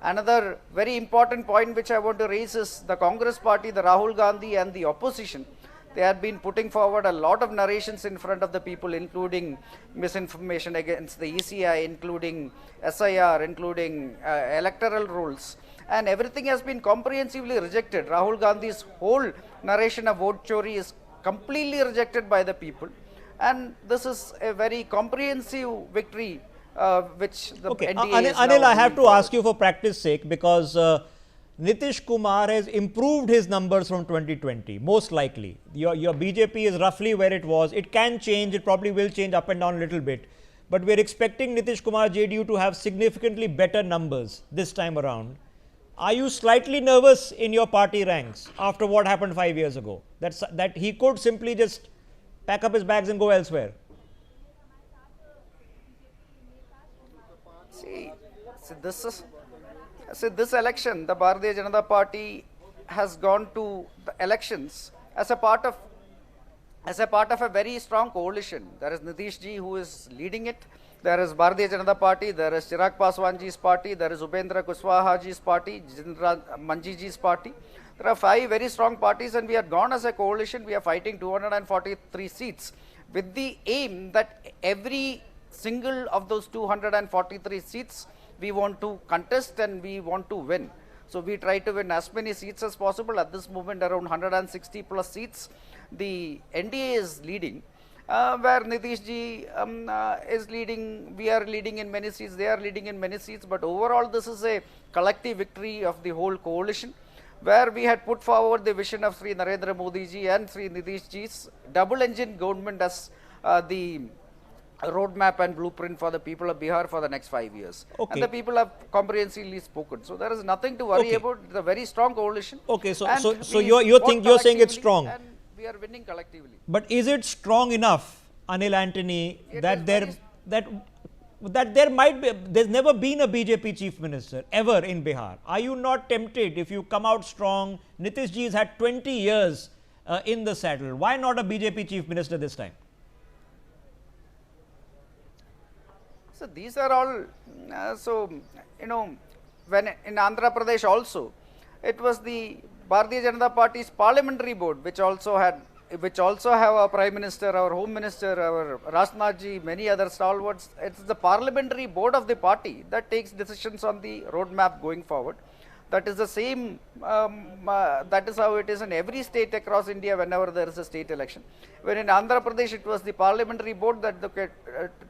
Another very important point which I want to raise is the Congress party, the Rahul Gandhi and the opposition. They have been putting forward a lot of narrations in front of the people, including misinformation against the ECI, including SIR, including electoral rules. And everything has been comprehensively rejected. Rahul Gandhi's whole narration of vote chori is completely rejected by the people. And this is a very comprehensive victory which the NDA is Anil, I have to forward. ask you for practice sake, because Nitish Kumar has improved his numbers from 2020, most likely. Your BJP is roughly where it was. It can change, it probably will change up and down a little bit. But we are expecting Nitish Kumar JDU to have significantly better numbers this time around. Are you slightly nervous in your party ranks after what happened 5 years ago? That he could simply just pack up his bags and go elsewhere? This election, the Bharatiya Janata Party has gone to the elections as a part of a very strong coalition. There is Nitish ji who is leading it. There is Bharatiya Janata Party. There is Chirag Paswan ji's party. There is Upendra Kushwaha ji's party. Jitendra Manji ji's party. There are 5 very strong parties, and we have gone as a coalition. We are fighting 243 seats with the aim that every single of those 243 seats we want to contest and we want to win. So we try to win as many seats as possible. At this moment, around 160 plus seats, the NDA is leading. where Nitish ji is leading, we are leading in many seats, they are leading in many seats, but overall this is a collective victory of the whole coalition, where we had put forward the vision of Sri Narendra Modi ji and Sri Nitish ji's double engine government as the roadmap and blueprint for the people of Bihar for the next 5 years. Okay. And the people have comprehensively spoken. So there is nothing to worry about. It's a very strong coalition. Okay, so And so we you're fought saying it's collectively strong. and we are winning collectively. But is it strong enough, Anil Antony, that there might be, there's never been a BJP chief minister ever in Bihar. Are you not tempted if you come out strong? Nitish ji has had 20 years in the saddle. Why not a BJP chief minister this time? So these are all, when in Andhra Pradesh also, it was the Bharatiya Janata Party's parliamentary board, which also have our Prime Minister, our Home Minister, our Rajnath ji, many other stalwarts. It's the parliamentary board of the party that takes decisions on the roadmap going forward. That is the same, that is how it is in every state across India whenever there is a state election. When in Andhra Pradesh, it was the parliamentary board that took a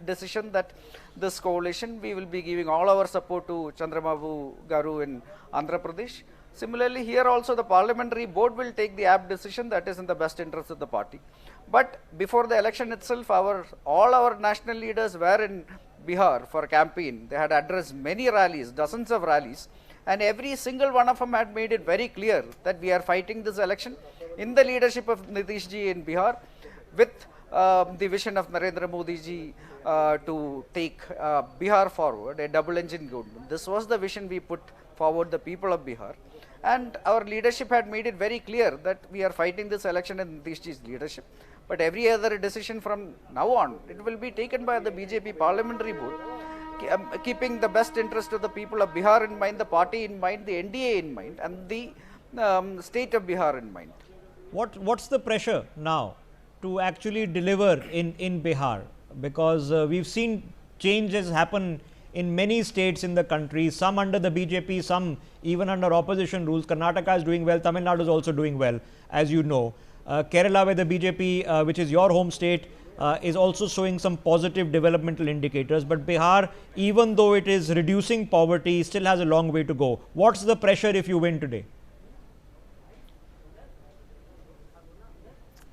decision that this coalition, we will be giving all our support to Chandrababu Garu in Andhra Pradesh. Similarly, here also the parliamentary board will take the apt decision that is in the best interest of the party. But before the election itself, all our national leaders were in Bihar for a campaign. They had addressed many rallies, dozens of rallies, and every single one of them had made it very clear that we are fighting this election in the leadership of Nitish ji in Bihar with the vision of Narendra Modi ji to take Bihar forward, a double engine government. This was the vision we put forward, the people of Bihar. And our leadership had made it very clear that we are fighting this election in Nitish ji's leadership. But every other decision from now on, it will be taken by the BJP parliamentary board, keeping the best interest of the people of Bihar in mind, the party in mind, the NDA in mind, and the state of Bihar in mind. What's the pressure now to actually deliver in Bihar? Because we've seen changes happen in many states in the country, some under the BJP, some even under opposition rules. Karnataka is doing well, Tamil Nadu is also doing well, as you know. Kerala, where the BJP, which is your home state, is also showing some positive developmental indicators. But Bihar, even though it is reducing poverty, still has a long way to go. What's the pressure if you win today?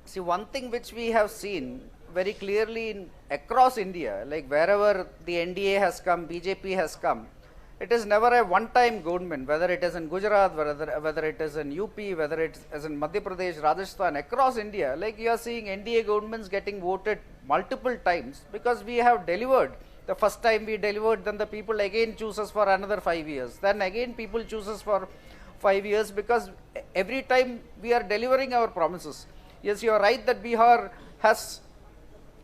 See, one thing which we have seen very clearly across India, like wherever the NDA has come, BJP has come, it is never a one-time government, whether it is in Gujarat, whether it is in UP, whether it is in Madhya Pradesh, Rajasthan, across India, like you are seeing NDA governments getting voted multiple times because we have delivered. The first time we delivered, then the people again choose us for another 5 years. Then again people choose us for 5 years because every time we are delivering our promises. Yes, you are right that Bihar has,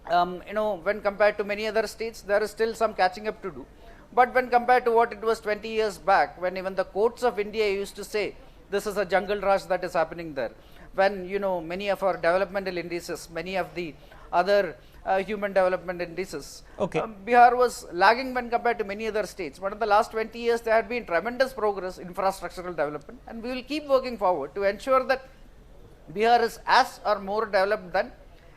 when compared to many other states, there is still some catching up to do. But when compared to what it was 20 years back, when even the courts of India used to say, this is a jungle rush that is happening there. When, many of our developmental indices, many of the other human development indices, Bihar was lagging when compared to many other states. But in the last 20 years, there had been tremendous progress in infrastructural development. And we will keep working forward to ensure that Bihar is as or more developed than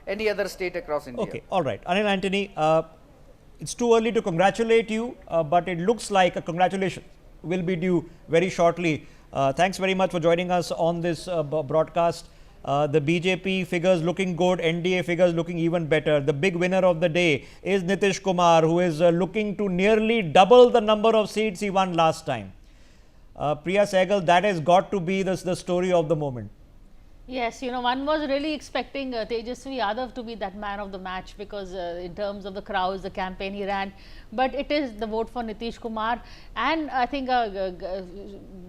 any other state across India. Okay, all right. Anil Antony, it's too early to congratulate you, but it looks like a congratulation will be due very shortly. Thanks very much for joining us on this broadcast. The BJP figures looking good, NDA figures looking even better. The big winner of the day is Nitish Kumar, who is looking to nearly double the number of seats he won last time. Priya Sehgal, that has got to be the story of the moment. Yes, one was really expecting Tejasvi Yadav to be that man of the match because in terms of the crowds, the campaign he ran, but it is the vote for Nitish Kumar, and I think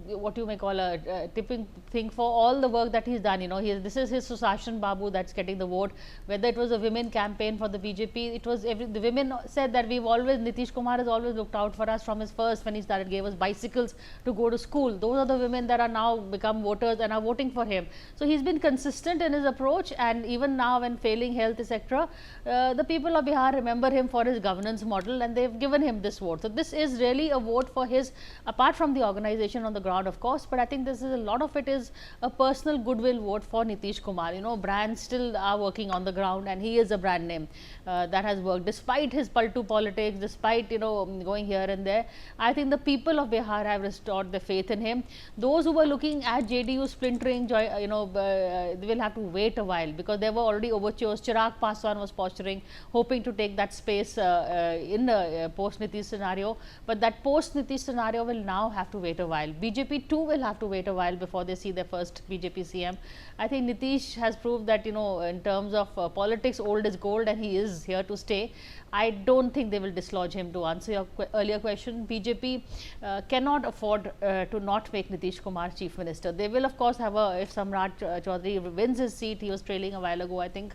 what you may call a tipping thing for all the work that he's done. This is his Susashan Babu that's getting the vote. Whether it was a women campaign for the BJP, it was the women said that Nitish Kumar has always looked out for us from his first when he started, gave us bicycles to go to school. Those are the women that are now become voters and are voting for him. So he's been been consistent in his approach, and even now when failing health, etc., the people of Bihar remember him for his governance model, and they've given him this vote. So this is really a vote for his, apart from the organization on the ground, of course, but I think this is a lot of it is a personal goodwill vote for Nitish Kumar. You know, brands still are working on the ground, and he is a brand name that has worked despite his paltu politics, despite, you know, going here and there. I think the people of Bihar have restored their faith in him. Those who were looking at JDU splintering, they will have to wait a while, because there were already overtures. Chirag Paswan was posturing, hoping to take that space in the post-Nitish scenario, but that post-Nitish scenario will now have to wait a while. BJP too will have to wait a while before they see their first BJP CM. I think Nitish has proved that, you know, in terms of politics, old is gold, and he is here to stay. I don't think they will dislodge him. To answer your earlier question, BJP cannot afford to not make Nitish Kumar Chief Minister. They will, of course, have if Samrat Chaudhary wins his seat, he was trailing a while ago, I think,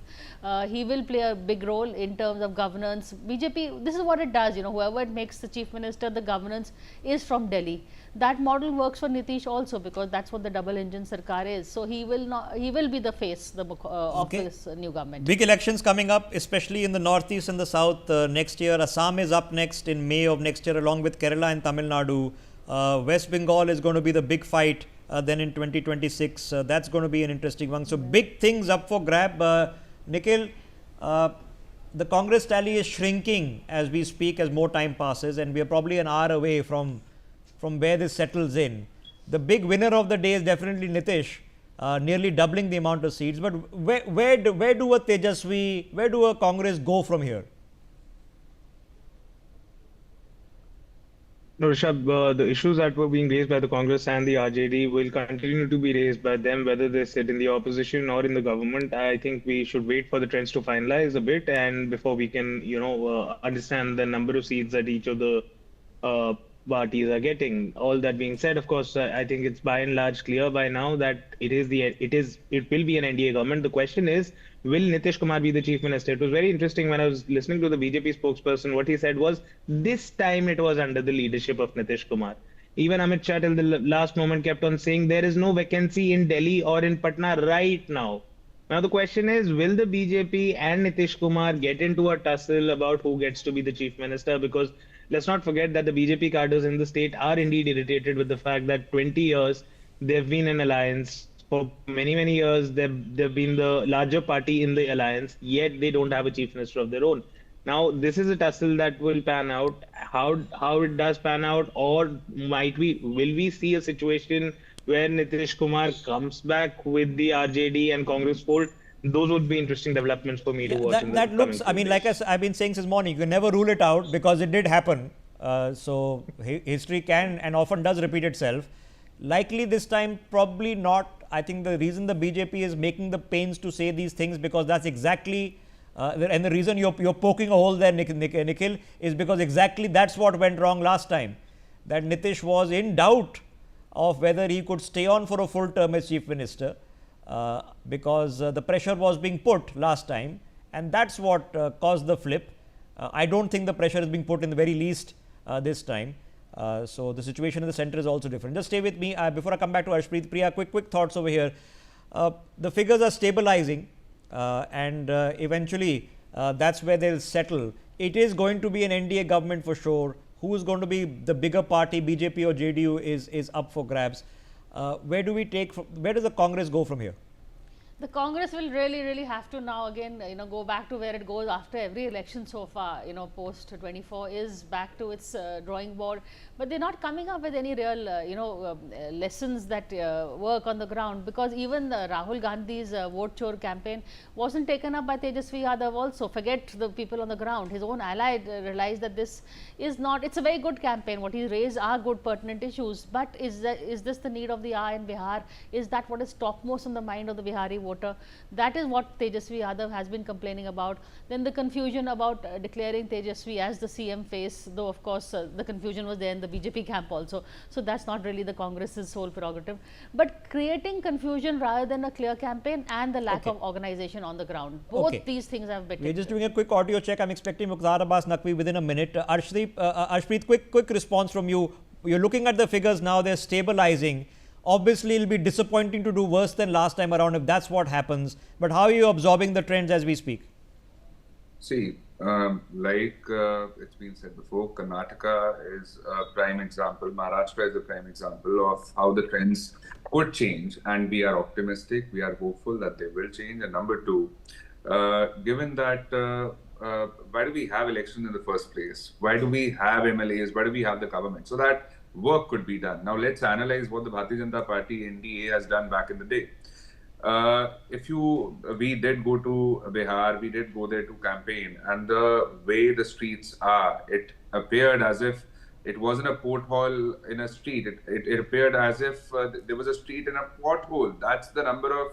he will play a big role in terms of governance. BJP, this is what it does, you know, whoever it makes the Chief Minister, the governance is from Delhi. That model works for Nitish also, because that's what the double engine Sarkar is. So he will be the face of this new government. Big elections coming up, especially in the northeast and the south next year. Assam is up next in May of next year, along with Kerala and Tamil Nadu. West Bengal is going to be the big fight then in 2026. That's going to be an interesting one. So big things up for grab. Nikhil, the Congress tally is shrinking as we speak, as more time passes, and we are probably an hour away from where this settles in. The big winner of the day is definitely Nitish, nearly doubling the amount of seats. But where do a Congress go from here? No, Rishabh, the issues that were being raised by the Congress and the RJD will continue to be raised by them, whether they sit in the opposition or in the government. I think we should wait for the trends to finalize a bit, and before we can, understand the number of seats that each of the parties are getting. All that being said, of course, I think it's by and large clear by now that it will be an NDA government. The question is, will Nitish Kumar be the chief minister? It was very interesting when I was listening to the BJP spokesperson. What he said was, this time it was under the leadership of Nitish Kumar. Even Amit Shah till the last moment kept on saying there is no vacancy in Delhi or in Patna right now. Now the question is, will the BJP and Nitish Kumar get into a tussle about who gets to be the chief minister? Because let's not forget that the BJP cadres in the state are indeed irritated with the fact that 20 years they've been in alliance. For many, many years, they've been the larger party in the alliance, yet they don't have a chief minister of their own. Now, this is a tussle that will pan out. How it does pan out, or will we see a situation where Nitish Kumar comes back with the RJD and Congress fold? Those would be interesting developments for me to watch. That looks, I mean, like I've been saying since morning, you can never rule it out because it did happen. So history can and often does repeat itself. Likely this time, probably not. I think the reason the BJP is making the pains to say these things, because that's exactly, and the reason you're poking a hole there, Nikhil, is because exactly that's what went wrong last time. That Nitish was in doubt of whether he could stay on for a full term as chief minister, because the pressure was being put last time, and that's what caused the flip. I don't think the pressure is being put in the very least this time. So the situation in the center is also different. Just stay with me before I come back to Arshpreet. Priya, quick thoughts over here. The figures are stabilizing, and eventually that's where they'll settle. It is going to be an NDA government for sure. Who is going to be the bigger party, BJP or JDU, is up for grabs. Where does the Congress go from here? The Congress will really have to now again, go back to where it goes after every election so far, post 24 is back to its drawing board. But they're not coming up with any real, lessons that work on the ground, because even Rahul Gandhi's vote chore campaign wasn't taken up by Tejasvi Yadav also. Forget the people on the ground. His own ally realized that this is not, it's a very good campaign. What he raised are good pertinent issues. But is this the need of the hour in Bihar? Is that what is topmost on the mind of the Bihari voter? That is what Tejasvi Yadav has been complaining about. Then the confusion about declaring Tejasvi as the CM face, though of course the confusion was there in the BJP camp also. So that's not really the Congress's sole prerogative. But creating confusion rather than a clear campaign and the lack of organization on the ground. Both these things have been. We're just doing a quick audio check. I'm expecting Mukhtar Abbas Naqvi within a minute. Arshpreet, quick response from you. You're looking at the figures now, they're stabilizing. Obviously, it'll be disappointing to do worse than last time around if that's what happens. But how are you absorbing the trends as we speak? See, it's been said before, Karnataka is a prime example, Maharashtra is a prime example of how the trends could change, and we are optimistic, we are hopeful that they will change. And number two, given that, why do we have elections in the first place? Why do we have MLAs? Why do we have the government? So that work could be done. Now let's analyze what the Bharatiya Janata Party NDA has done back in the day. We did go to Bihar, we did go there to campaign, and the way the streets are, it appeared as if it wasn't a porthole in a street. It appeared as if there was a street in a pothole. That's the number of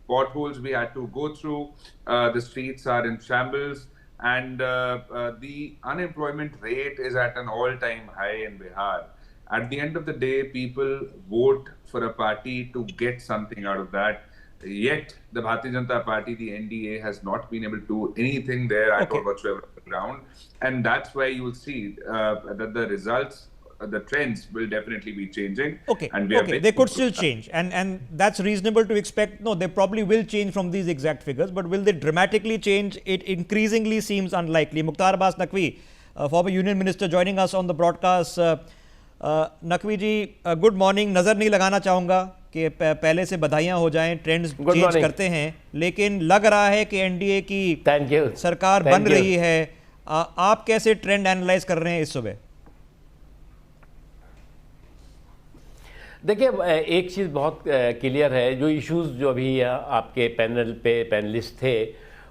potholes we had to go through. The streets are in shambles, and the unemployment rate is at an all-time high in Bihar. At the end of the day, people vote for a party to get something out of that. Yet, the Bharatiya Janata Party, the NDA, has not been able to do anything there at all whatsoever on the ground. And that's why you will see that the results, the trends will definitely be changing. And They could still change. And that's reasonable to expect. No, they probably will change from these exact figures. But will they dramatically change? It increasingly seems unlikely. Mukhtar Abbas Naqvi, former Union Minister, joining us on the broadcast. Naqvi ji good morning. नज़र नहीं लगाना चाहूँगा कि पहले से बधाइयाँ हो जाएं, ट्रेंड्स चेंज करते हैं, लेकिन लग रहा है कि एनडीए की सरकार बन रही है. आप कैसे ट्रेंड एनालाइज कर रहे हैं इस सुबह? देखिए, एक चीज़ बहुत क्लियर है, जो इश्यूज जो अभी आपके पैनल पे पैनलिस्ट थे,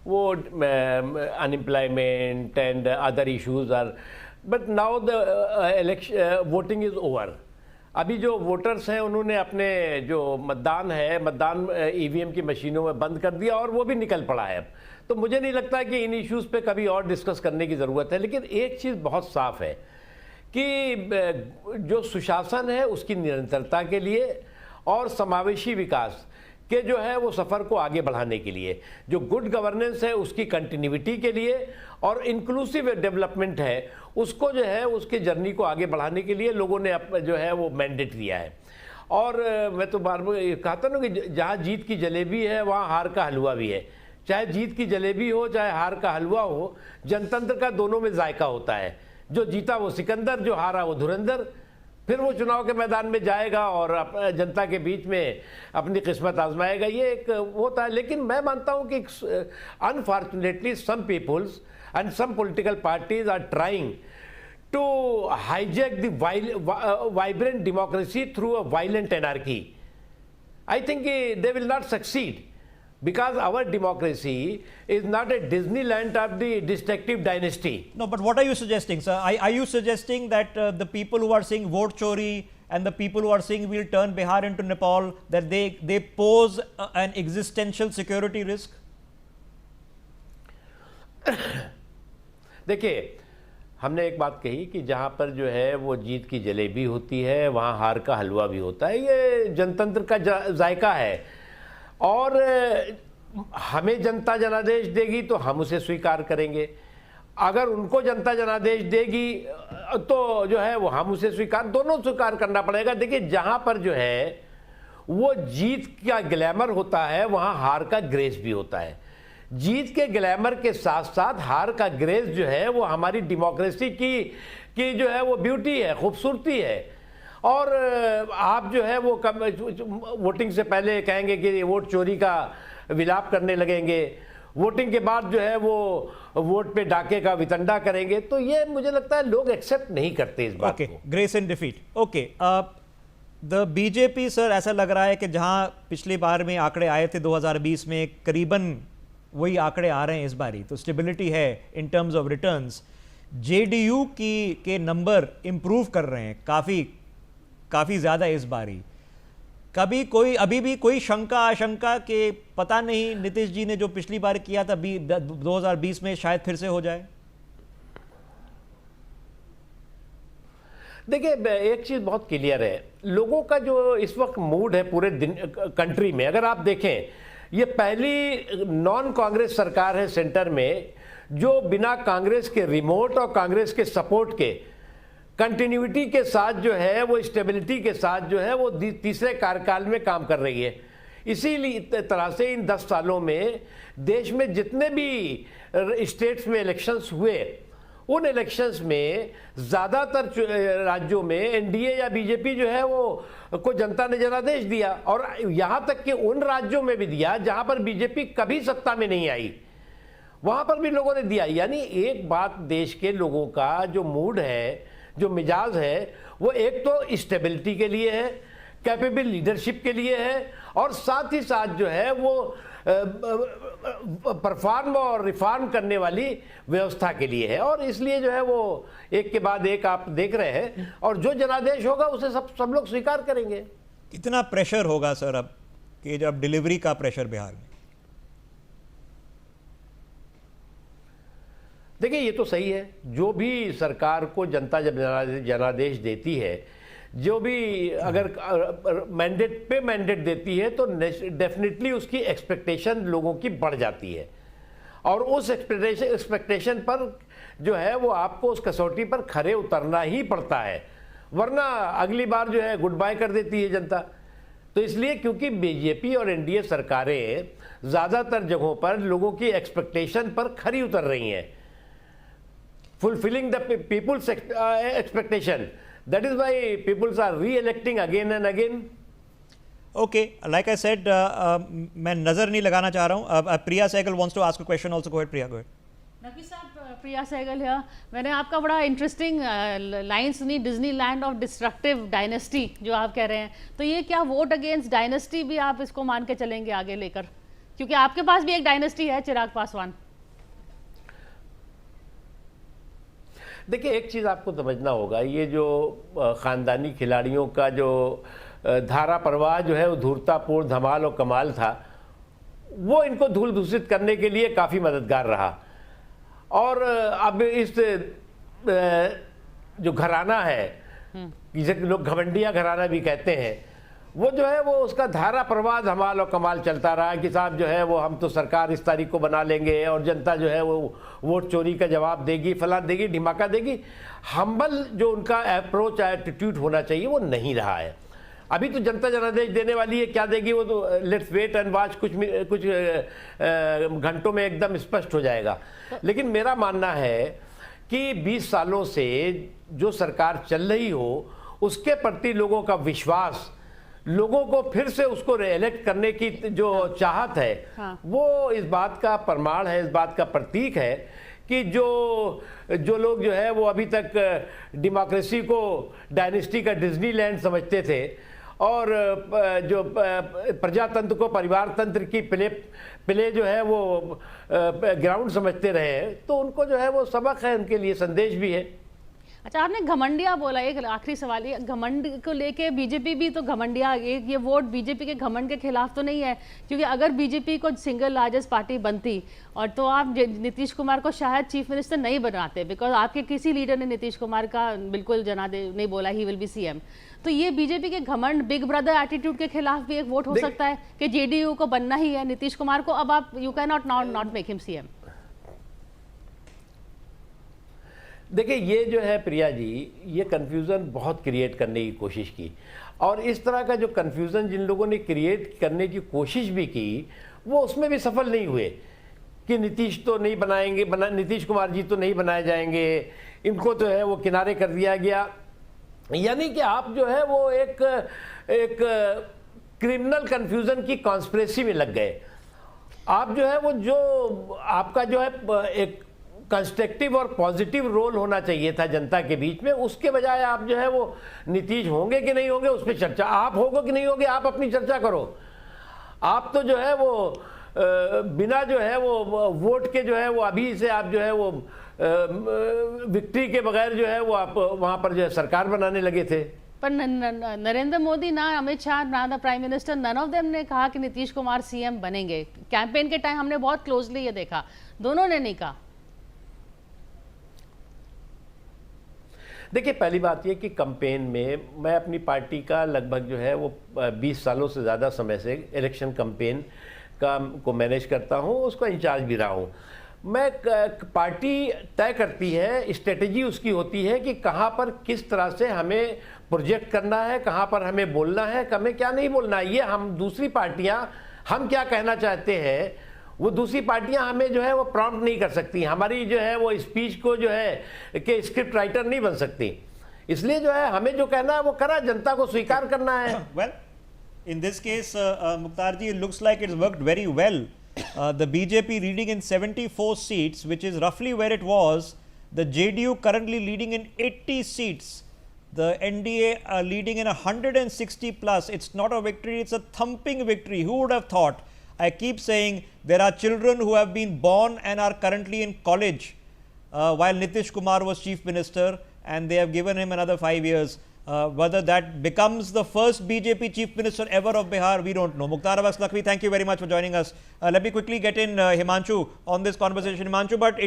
वो unemployment and other issues are, but now the election voting is over. अभी जो वोटर्स हैं उन्होंने अपने जो मतदान ईवीएम की मशीनों में बंद कर दिया और वो भी निकल पड़ा है. तो मुझे नहीं लगता कि इन इश्यूज़ पे कभी और डिस्कस करने की ज़रूरत है. लेकिन एक चीज़ बहुत साफ है कि जो सुशासन है उसकी निरंतरता के लिए और समावेशी विकास के जो है वो सफ़र को आगे बढ़ाने के लिए, जो गुड गवर्नेंस है उसकी कंटिन्यूटी के लिए, और इंक्लूसिव डेवलपमेंट है उसको जो है उसके जर्नी को आगे बढ़ाने के लिए लोगों ने जो है वो मैंडेट दिया है. और मैं तो बार बार कहता ना कि जहाँ जीत की जलेबी है वहाँ हार का हलवा भी है. चाहे जीत की जलेबी हो चाहे हार का हलवा हो, जनतंत्र का दोनों में जायका होता है. जो जीता वो सिकंदर, जो हारा वो धुरंधर. फिर वो चुनाव के मैदान में जाएगा और जनता के बीच में अपनी किस्मत आजमाएगा. ये एक होता है. लेकिन मैं मानता हूँ कि unfortunately some peoples and some political parties are trying to hijack the vibrant democracy through a violent anarchy. I think they will not succeed, because our democracy is not a Disneyland of the destructive dynasty. No, but what are you suggesting, sir? Are you suggesting that the people who are saying vote chori and the people who are saying we'll turn Bihar into Nepal, that they pose an existential security risk? देखिए, हमने एक बात कही कि जहाँ पर जो है वो जीत की जलेबी होती है वहाँ हार का हलवा भी होता है. ये जनतंत्र का जायका है, और हमें जनता जनादेश देगी तो हम उसे स्वीकार करेंगे. अगर उनको जनता जनादेश देगी तो जो है वो हम उसे दोनों स्वीकार करना पड़ेगा. देखिए, जहाँ पर जो है वो जीत का ग्लैमर होता है वहाँ हार का ग्रेस भी होता है. जीत के ग्लैमर के साथ साथ हार का ग्रेस जो है वो हमारी डेमोक्रेसी की जो है वो ब्यूटी है, खूबसूरती है. और आप जो है वो वोटिंग से पहले कहेंगे कि वोट चोरी का विलाप करने लगेंगे, वोटिंग के बाद जो है वो वोट पे डाके का वितंडा करेंगे. तो ये मुझे लगता है लोग एक्सेप्ट नहीं करते इस बात को. Grace and defeat. Okay, the BJP sir, ऐसा लग रहा है कि जहां पिछली बार में आंकड़े आए थे 2020 में, करीबन वही आंकड़े आ रहे हैं इस बारी. तो स्टेबिलिटी है in terms of returns. JDU के नंबर इंप्रूव कर रहे हैं काफ़ी ज़्यादा इस बारी. अभी भी कोई आशंका कि पता नहीं नीतीश जी ने जो पिछली बार किया था 2020 में शायद फिर से हो जाए? देखिए, एक चीज़ बहुत क्लियर है, लोगों का जो इस वक्त मूड है पूरे कंट्री में, अगर आप देखें, ये पहली नॉन कांग्रेस सरकार है सेंटर में जो बिना कांग्रेस के रिमोट और कांग्रेस के सपोर्ट के कंटिन्यूटी के साथ जो है वो स्टेबिलिटी के साथ जो है वो तीसरे कार्यकाल में काम कर रही है। इसीलिए तरह से इन 10 सालों में देश में जितने भी स्टेट्स में इलेक्शंस हुए, उन इलेक्शंस में ज़्यादातर राज्यों में एनडीए या बीजेपी जो है वो को जनता ने जनादेश दिया, और यहाँ तक कि उन राज्यों में भी दिया जहाँ पर बीजेपी कभी सत्ता में नहीं आई, वहाँ पर भी लोगों ने दिया। यानी एक बात देश के लोगों का जो मूड है, जो मिजाज है, वो एक तो स्टेबिलिटी के लिए है, कैपेबल लीडरशिप के लिए है, और साथ ही साथ जो है वो परफॉर्म और रिफॉर्म करने वाली व्यवस्था के लिए है। और इसलिए जो है वो एक के बाद एक आप देख रहे हैं, और जो जनादेश होगा उसे सब लोग स्वीकार करेंगे। कितना प्रेशर होगा सर अब कि जब डिलीवरी का प्रेशर बिहार में? देखिए ये तो सही है, जो भी सरकार को जनता जब जनादेश देती है, जो भी अगर मैंडेट देती है तो डेफिनेटली उसकी एक्सपेक्टेशन लोगों की बढ़ जाती है, और उस एक्सपेक्टेशन पर जो है वो आपको उस कसौटी पर खरे उतरना ही पड़ता है, वरना अगली बार जो है गुड बाय कर देती है जनता। तो इसलिए क्योंकि बीजेपी और एनडीए सरकारें ज़्यादातर जगहों पर लोगों की एक्सपेक्टेशन पर खरी उतर रही हैं, fulfilling the people's expectation. That is why people are re-electing again and again. Okay, like I said, मैं नजर नहीं लगाना चाह रहा हूँ। प्रिया Sehgal wants to ask a question also. Go ahead, Priya. Go ahead. नकी साहब, प्रिया सहगल है। मैंने आपका बड़ा इंटरेस्टिंग लाइन सुनी, डिज्नीलैंड ऑफ डिस्ट्रक्टिव डायनेस्टी जो आप कह रहे हैं, तो ये क्या वोट अगेंस्ट डायनेस्टी भी आप इसको मान के चलेंगे आगे लेकर? क्योंकि आपके पास भी एक डायनेस्टी है, चिराग पासवान। देखिए एक चीज़ आपको समझना होगा, ये जो ख़ानदानी खिलाड़ियों का जो धारा प्रवाह जो है वो धूर्तापूर्ण धमाल और कमाल था, वो इनको धूल दूषित करने के लिए काफ़ी मददगार रहा। और अब इस जो घराना है, जिसे लोग घमंडिया घराना भी कहते हैं, वो जो है वो उसका धारा प्रवाह धमाल और कमाल चलता रहा कि साहब जो है वो हम तो सरकार इस तारीख को बना लेंगे और जनता जो है वो वोट चोरी का जवाब देगी, फला देगी, ढिमाका देगी। हम्बल जो उनका अप्रोच एटीट्यूड होना चाहिए वो नहीं रहा है। अभी तो जनता जनादेश देने वाली है, क्या देगी वो तो लेट्स वेट एंड वॉच, कुछ घंटों में एकदम स्पष्ट हो जाएगा। लेकिन मेरा मानना है कि 20 सालों से जो सरकार चल रही हो उसके प्रति लोगों का विश्वास, लोगों को फिर से उसको रिएलेक्ट करने की जो चाहत है, वो इस बात का प्रमाण है, इस बात का प्रतीक है कि जो लोग जो है वो अभी तक डेमोक्रेसी को डायनेस्टी का डिज्नीलैंड समझते थे और जो प्रजातंत्र को परिवार तंत्र की प्ले जो है वो ग्राउंड समझते रहे, तो उनको जो है वो सबक है, उनके लिए संदेश भी है। अच्छा, आपने घमंडिया बोला, एक आखिरी सवाल, ये घमंड को लेके बीजेपी भी तो घमंडिया, ये वोट बीजेपी के घमंड के खिलाफ तो नहीं है? क्योंकि अगर बीजेपी को सिंगल लार्जेस्ट पार्टी बनती और तो आप नीतीश कुमार को शायद चीफ मिनिस्टर नहीं बनाते, बिकॉज आपके किसी लीडर ने नीतीश कुमार का बिल्कुल जनादेश नहीं बोला ही विल बी सीएम। तो ये बीजेपी के घमंड, बिग ब्रदर एटीट्यूड के खिलाफ भी एक वोट हो सकता है कि जेडीयू को बनना ही है नीतीश कुमार को, अब आप you can not make him CM. देखिए ये जो है प्रिया जी, ये कन्फ्यूज़न बहुत क्रिएट करने की कोशिश की, और इस तरह का जो कन्फ्यूज़न जिन लोगों ने क्रिएट करने की कोशिश भी की वो उसमें भी सफल नहीं हुए कि नीतीश तो नहीं बनाएंगे, नीतीश कुमार जी तो नहीं बनाए जाएंगे, इनको तो है वो किनारे कर दिया गया। यानी कि आप जो है वो एक क्रिमिनल कन्फ्यूज़न की कॉन्स्पिरेसी में लग गए। आप जो है वो जो आपका जो है एक कंस्ट्रक्टिव और पॉजिटिव रोल होना चाहिए था जनता के बीच में, उसके बजाय आप जो है वो नीतीश होंगे कि नहीं होंगे उस पर चर्चा, आप होगे कि नहीं होगे आप अपनी चर्चा करो। आप तो जो है वो बिना जो है वो वोट के जो है वो अभी से आप जो है वो विक्ट्री के बगैर जो है वो आप वहाँ पर जो है सरकार बनाने लगे थे। पर नरेंद्र मोदी ना अमित शाह ना the prime minister, none of them ने कहा कि नीतीश कुमार सीएम बनेंगे। कैंपेन के टाइम हमने बहुत क्लोजली ये देखा, दोनों ने नहीं कहा। देखिए पहली बात ये कि कैंपेन में मैं अपनी पार्टी का लगभग जो है वो 20 सालों से ज़्यादा समय से इलेक्शन कैंपेन का को मैनेज करता हूँ, उसका इंचार्ज भी रहा हूँ। मैं पार्टी तय करती है, स्ट्रेटेजी उसकी होती है कि कहाँ पर किस तरह से हमें प्रोजेक्ट करना है, कहाँ पर हमें बोलना है, हमें क्या नहीं बोलना है। ये हम दूसरी पार्टियां हम क्या कहना चाहते हैं वो दूसरी पार्टियां हमें जो है वो प्रॉम्प्ट नहीं कर सकती। हमारी जो है वो स्पीच को जो है कि स्क्रिप्ट राइटर नहीं बन सकती। इसलिए जो है हमें जो कहना है वो करा, जनता को स्वीकार करना है। Well, in this case, Mukhtar ji, it looks like it's worked very well. The BJP leading in 74 seats, which is roughly where it was. The JDU currently leading in 80 seats. The NDA leading in 160 plus. It's not a victory, it's a thumping victory. Who would have thought? I keep saying there are children who have been born and are currently in college while Nitish Kumar was Chief Minister, and they have given him another 5 years. Whether that becomes the first BJP Chief Minister ever of Bihar, we don't know. Mukhtar Abbas Lakhvi, thank you very much for joining us. Let me quickly get in Himanshu on this conversation. Himanshu, but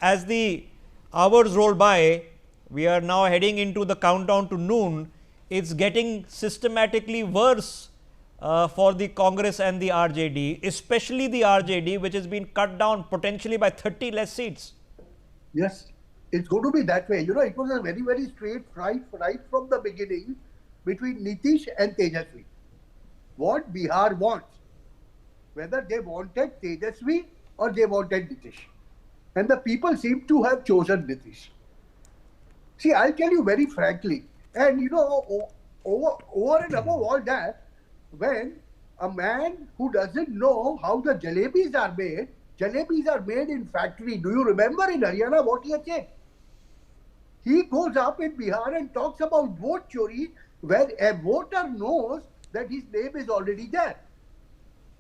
as the hours roll by, we are now heading into the countdown to noon. It's getting systematically worse for the Congress and the RJD, especially the RJD, which has been cut down potentially by 30 less seats. Yes, it's going to be that way. You know, it was a very, very straight fight right from the beginning between Nitish and Tejasvi. What Bihar wants, whether they wanted Tejasvi or they wanted Nitish. And the people seem to have chosen Nitish. See, I'll tell you very frankly, and you know, over and above all that, when a man who doesn't know how the jalebis are made in factory. Do you remember in Haryana what he had said? He goes up in Bihar and talks about vote chori, where a voter knows that his name is already there.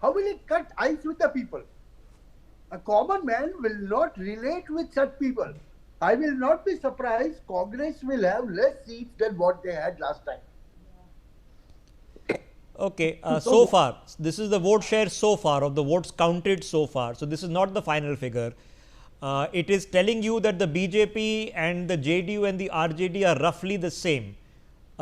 How will he cut ice with the people? A common man will not relate with such people. I will not be surprised Congress will have less seats than what they had last time. Okay, so far, this is the vote share so far of the votes counted so far. So this is not the final figure. It is telling you that the BJP and the JDU and the RJD are roughly the same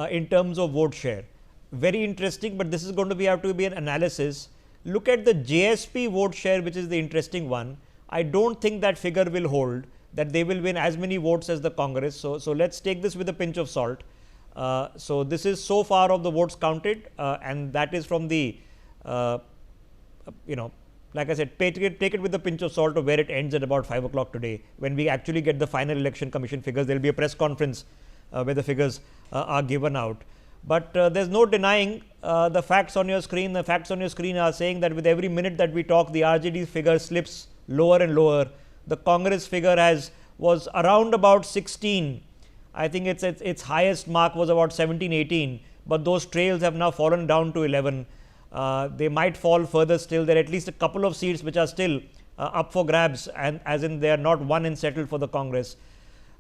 in terms of vote share. Very interesting, but this is going to have to be an analysis. Look at the JSP vote share, which is the interesting one. I don't think that figure will hold, that they will win as many votes as the Congress. So let's take this with a pinch of salt. So this is so far of the votes counted, and that is from the, like I said, take it with a pinch of salt of where it ends at about 5 o'clock today. When we actually get the final election commission figures, there will be a press conference where the figures are given out. But there's no denying the facts on your screen. The facts on your screen are saying that with every minute that we talk, the RJD figure slips lower and lower. The Congress figure was around about 16. I think its highest mark was about 17, 18, but those trails have now fallen down to 11. They might fall further still. There are at least a couple of seats which are still up for grabs, and as in they are not won and settled for the Congress.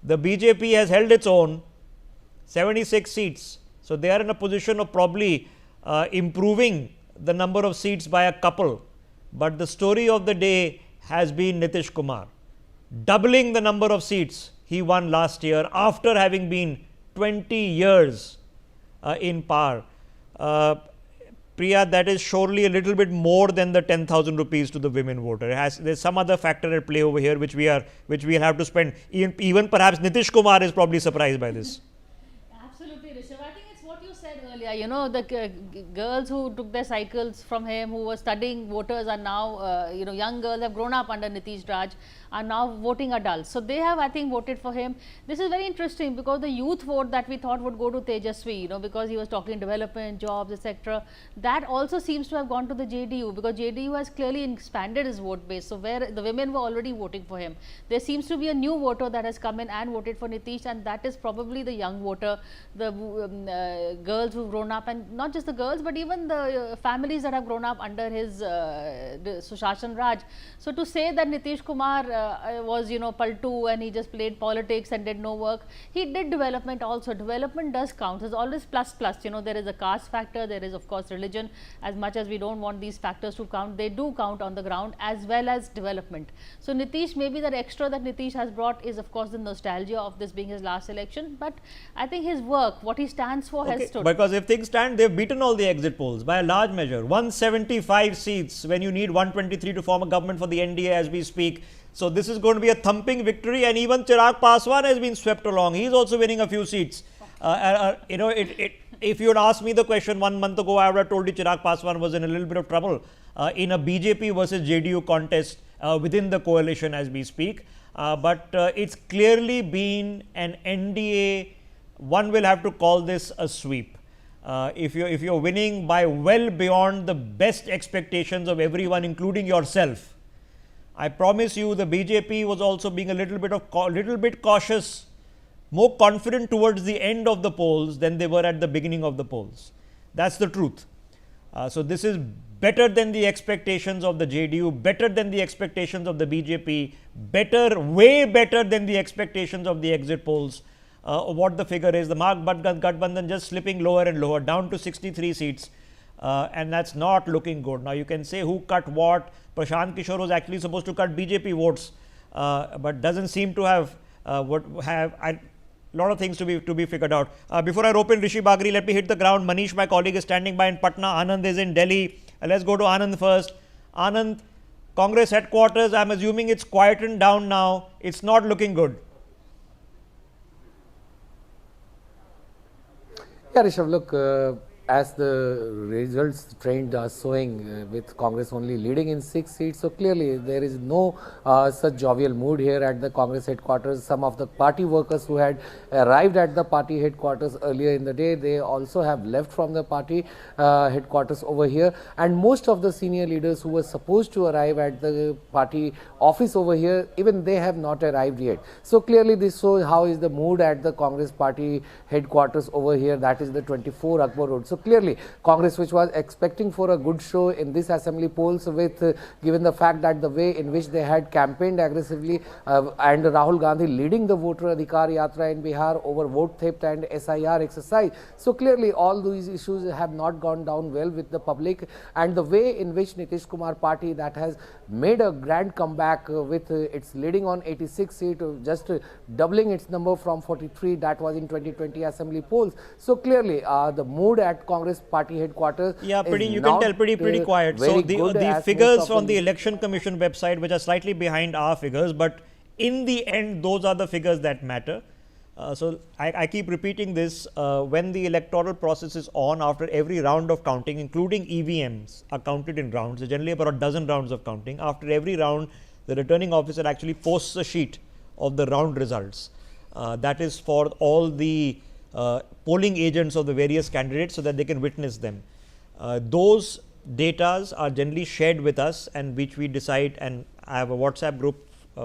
The BJP has held its own, 76 seats. So they are in a position of probably improving the number of seats by a couple. But the story of the day has been Nitish Kumar, doubling the number of seats he won last year after having been 20 years in power. Priya, that is surely a little bit more than the 10,000 rupees to the women voter. There's some other factor at play over here which we'll have to spend. Even perhaps Nitish Kumar is probably surprised by this. Absolutely, Rishabh. I think it's what you said earlier. You know, the girls who took their cycles from him, who were studying voters, are now, young girls have grown up under Nitish Raj, are now voting adults. So they have, I think, voted for him. This is very interesting because the youth vote that we thought would go to Tejasvi, because he was talking development, jobs, etc., that also seems to have gone to the JDU, because JDU has clearly expanded his vote base. So where the women were already voting for him, there seems to be a new voter that has come in and voted for Nitish, and that is probably the young voter, the girls who've grown up, and not just the girls, but even the families that have grown up under his Sushashan Raj. So to say that Nitish Kumar was, paltu and he just played politics and did no work. He did development also. Development does count. There's always plus. There is a caste factor. There is, of course, religion. As much as we don't want these factors to count, they do count on the ground, as well as development. So Nitish, maybe that extra that Nitish has brought is, of course, the nostalgia of this being his last election. But I think his work, what he stands for, has stood. Because if things stand, they've beaten all the exit polls by a large measure. 175 seats when you need 123 to form a government for the NDA as we speak. So this is going to be a thumping victory, and even Chirag Paswan has been swept along. He's also winning a few seats. If you had asked me the question 1 month ago, I would have told you Chirag Paswan was in a little bit of trouble in a BJP versus JDU contest within the coalition as we speak. But it's clearly been an NDA. One will have to call this a sweep. If you're winning by well beyond the best expectations of everyone, including yourself, I promise you the BJP was also being a little bit cautious, more confident towards the end of the polls than they were at the beginning of the polls. That's the truth. So this is better than the expectations of the JDU, better than the expectations of the BJP, way better than the expectations of the exit polls. What the figure is, the Mahagathbandhan just slipping lower and lower, down to 63 seats. And that's not looking good. Now you can say who cut what. Prashant Kishore was actually supposed to cut BJP votes, but doesn't seem to have a lot of things to be figured out. Before I rope in Rishi Bagri, let me hit the ground. Manish, my colleague, is standing by in Patna. Anand is in Delhi. Let's go to Anand first. Anand, Congress headquarters, I'm assuming it's quietened down now. It's not looking good. Yeah, Rishabh, look, as the results trend are showing, with Congress only leading in 6 seats, so clearly there is no such jovial mood here at the Congress headquarters. Some of the party workers who had arrived at the party headquarters earlier in the day, they also have left from the party headquarters over here, and most of the senior leaders who were supposed to arrive at the party office over here, even they have not arrived yet. So clearly this shows how is the mood at the Congress party headquarters over here, that is the 24 Akbar Road. So clearly Congress, which was expecting for a good show in this assembly polls, with given the fact that the way in which they had campaigned aggressively and Rahul Gandhi leading the voter Adhikar Yatra in Bihar over vote theft and SIR exercise. So clearly all these issues have not gone down well with the public, and the way in which Nitish Kumar party that has made a grand comeback with its leading on 86 seats, just doubling its number from 43 that was in 2020 assembly polls. So clearly the mood at Congress party headquarters, yeah, you can tell pretty quiet. So the figures from the Election Commission website, which are slightly behind our figures, but in the end those are the figures that matter. So I keep repeating this, when the electoral process is on, after every round of counting, including EVMs are counted in rounds, generally about a dozen rounds of counting. After every round, the returning officer actually posts a sheet of the round results. That is for all the polling agents of the various candidates, so that they can witness them. Those datas are generally shared with us, and which we decide, and I have a WhatsApp group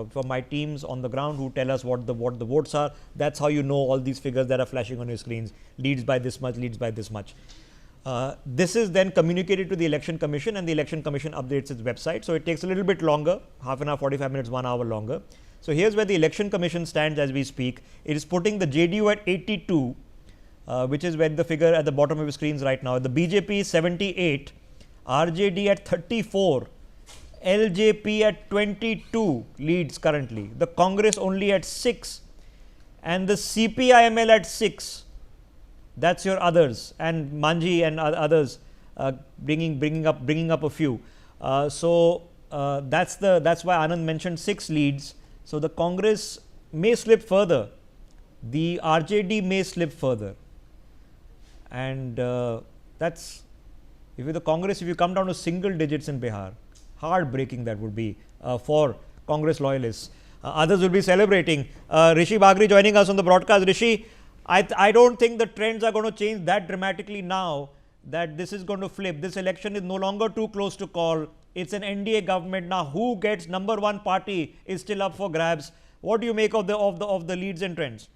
for my teams on the ground who tell us what the votes are. That's how you know all these figures that are flashing on your screens. Leads by this much, leads by this much. This is then communicated to the Election Commission, and the Election Commission updates its website. So it takes a little bit longer, half an hour, 45 minutes, 1 hour longer. So here's where the Election Commission stands as we speak. It is putting the JDU at 82, which is where the figure at the bottom of your screens right now. The BJP 78, RJD at 34, LJP at 22 leads currently. The Congress only at 6, and the CPIML at 6. That's your others, and Manji and others bringing up a few. That's why Anand mentioned 6 leads. So the Congress may slip further, the RJD may slip further, and that's, if you're the Congress, if you come down to single digits in Bihar, heartbreaking that would be for Congress loyalists. Others will be celebrating. Rishi Bagri joining us on the broadcast. Rishi, I don't think the trends are going to change that dramatically now that this is going to flip. This election is no longer too close to call. It's an NDA government now. Who gets number 1 party is still up for grabs. What do you make of the leads and trends?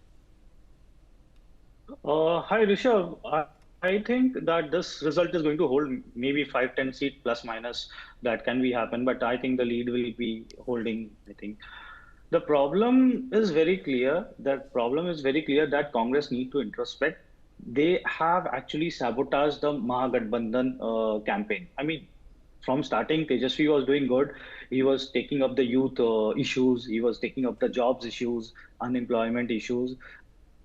Hi Rishabh. I think that this result is going to hold maybe 5-10 seat plus minus. That can be happen, but I think the lead will be holding. I think the problem is very clear. That Congress need to introspect. They have actually sabotaged the Mahagathbandhan campaign. I mean, from starting, Tejasvi was doing good. He was taking up the youth issues. He was taking up the jobs issues, unemployment issues,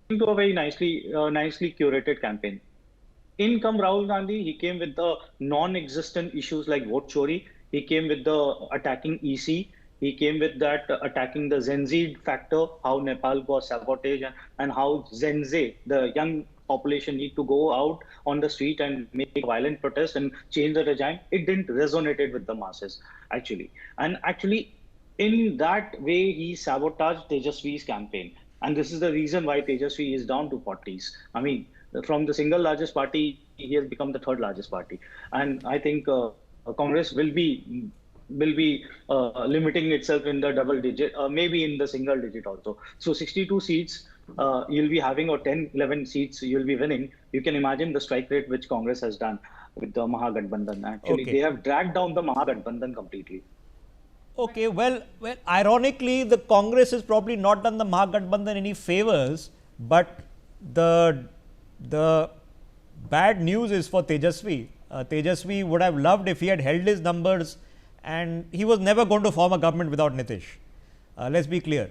into a very nicely curated campaign. in come Rahul Gandhi, he came with the non-existent issues like vote chori. He came with the attacking EC. He came with that attacking the Gen Z factor, how Nepal was sabotage and how Gen Z, the young population, need to go out on the street and make violent protest and change the regime. It didn't resonate with the masses, actually. And actually, in that way, he sabotaged Tejasvi's campaign. And this is the reason why Tejasvi is down to 40s. I mean, from the single largest party, he has become the third largest party. And I think Congress will be limiting itself in the double digit, maybe in the single digit also. So 62 seats you'll be having, or 10, 11 seats you'll be winning. You can imagine the strike rate which Congress has done with the Mahagathbandhan. Actually, Okay. they have dragged down the Mahagathbandhan completely. Okay, well, ironically, the Congress has probably not done the Mahagathbandhan any favors, but the bad news is for Tejasvi. Tejasvi would have loved if he had held his numbers, and he was never going to form a government without Nitish. Let's be clear.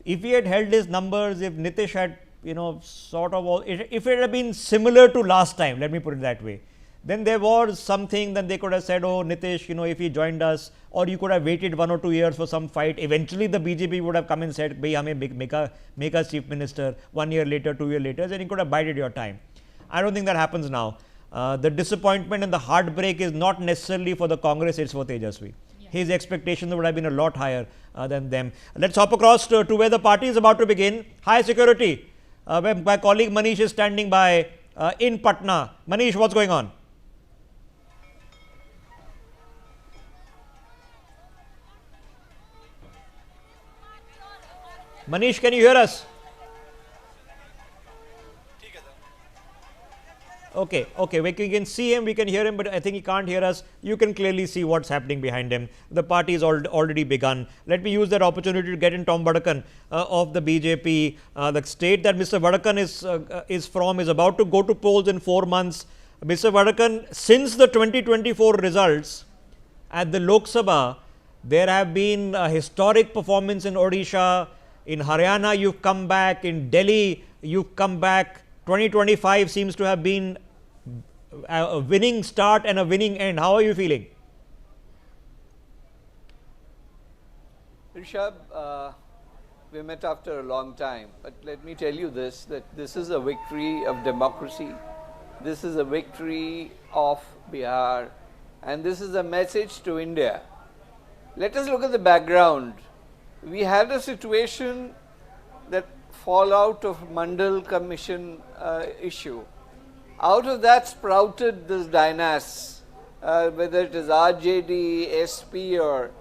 If he had held his numbers, if Nitish had, if it had been similar to last time, let me put it that way, then there was something that they could have said, oh, Nitish, if he joined us, or you could have waited 1 or 2 years for some fight. Eventually, the BJP would have come and said, bhai, hame make us chief minister 1 year later, 2 years later, then you could have bided your time. I don't think that happens now. The disappointment and the heartbreak is not necessarily for the Congress, it's for Tejasvi. His expectations would have been a lot higher than them. Let's hop across to where the party is about to begin. High security. My colleague Manish is standing by in Patna. Manish, what's going on? Manish, can you hear us? Okay, we can see him, we can hear him, but I think he can't hear us. You can clearly see what's happening behind him. The party has already begun. Let me use that opportunity to get in Tom Vadakan of the BJP. The state that Mr. Vadakan is from is about to go to polls in 4 months. Mr. Vadakan, since the 2024 results at the Lok Sabha, there have been a historic performance in Odisha. In Haryana, you've come back. In Delhi, you've come back. 2025 seems to have been a winning start and a winning end. How are you feeling? Rishabh, we met after a long time, but let me tell you this, that this is a victory of democracy. This is a victory of Bihar, and this is a message to India. Let us look at the background. We had a situation that fallout of Mandal Commission issue. Out of that sprouted this dynas, whether it is RJD, SP, or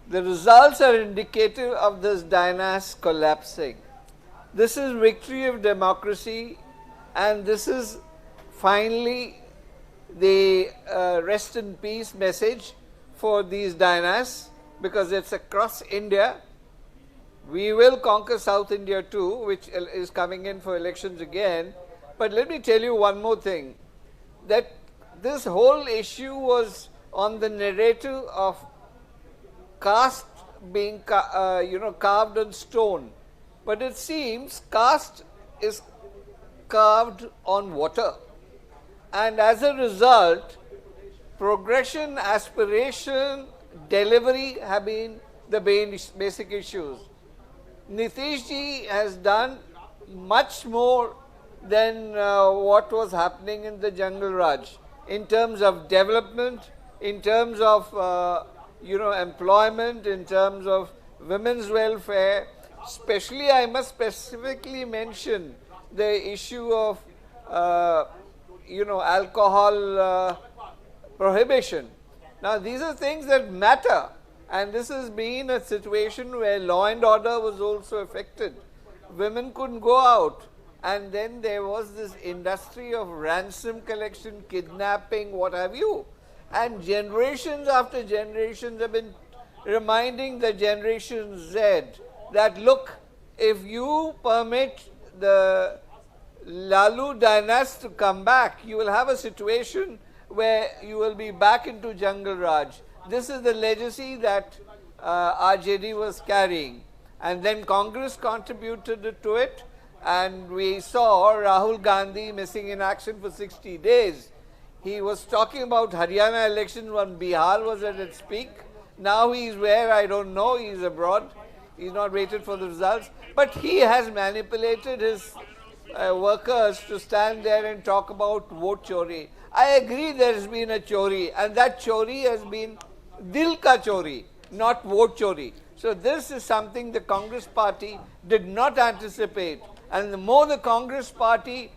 the results are indicative of this dynas collapsing. This is victory of democracy, and this is finally the rest in peace message for these dynas, because it's across India. We will conquer South India too, which is coming in for elections again. But let me tell you one more thing, that this whole issue was on the narrative of caste being carved on stone. But it seems caste is carved on water. And as a result, progression, aspiration, delivery have been the basic issues. Nitish ji has done much more than what was happening in the Jungle Raj in terms of development, in terms of employment, in terms of women's welfare. Especially, I must specifically mention the issue of alcohol prohibition. Now, these are things that matter, and this has been a situation where law and order was also affected. Women couldn't go out, and then there was this industry of ransom collection, kidnapping, what have you. And generations after generations have been reminding the Generation Z that, look, if you permit the Lalu dynasty to come back, you will have a situation where you will be back into Jungle Raj. This is the legacy that RJD was carrying. And then Congress contributed to it. and we saw Rahul Gandhi missing in action for 60 days. He was talking about Haryana election when Bihar was at its peak. Now he's where, I don't know, he's abroad. He's not waited for the results. But he has manipulated his workers to stand there and talk about vote chori. I agree there has been a chori, and that chori has been dil ka chori, not vote chori. So this is something the Congress party did not anticipate. And the more the Congress party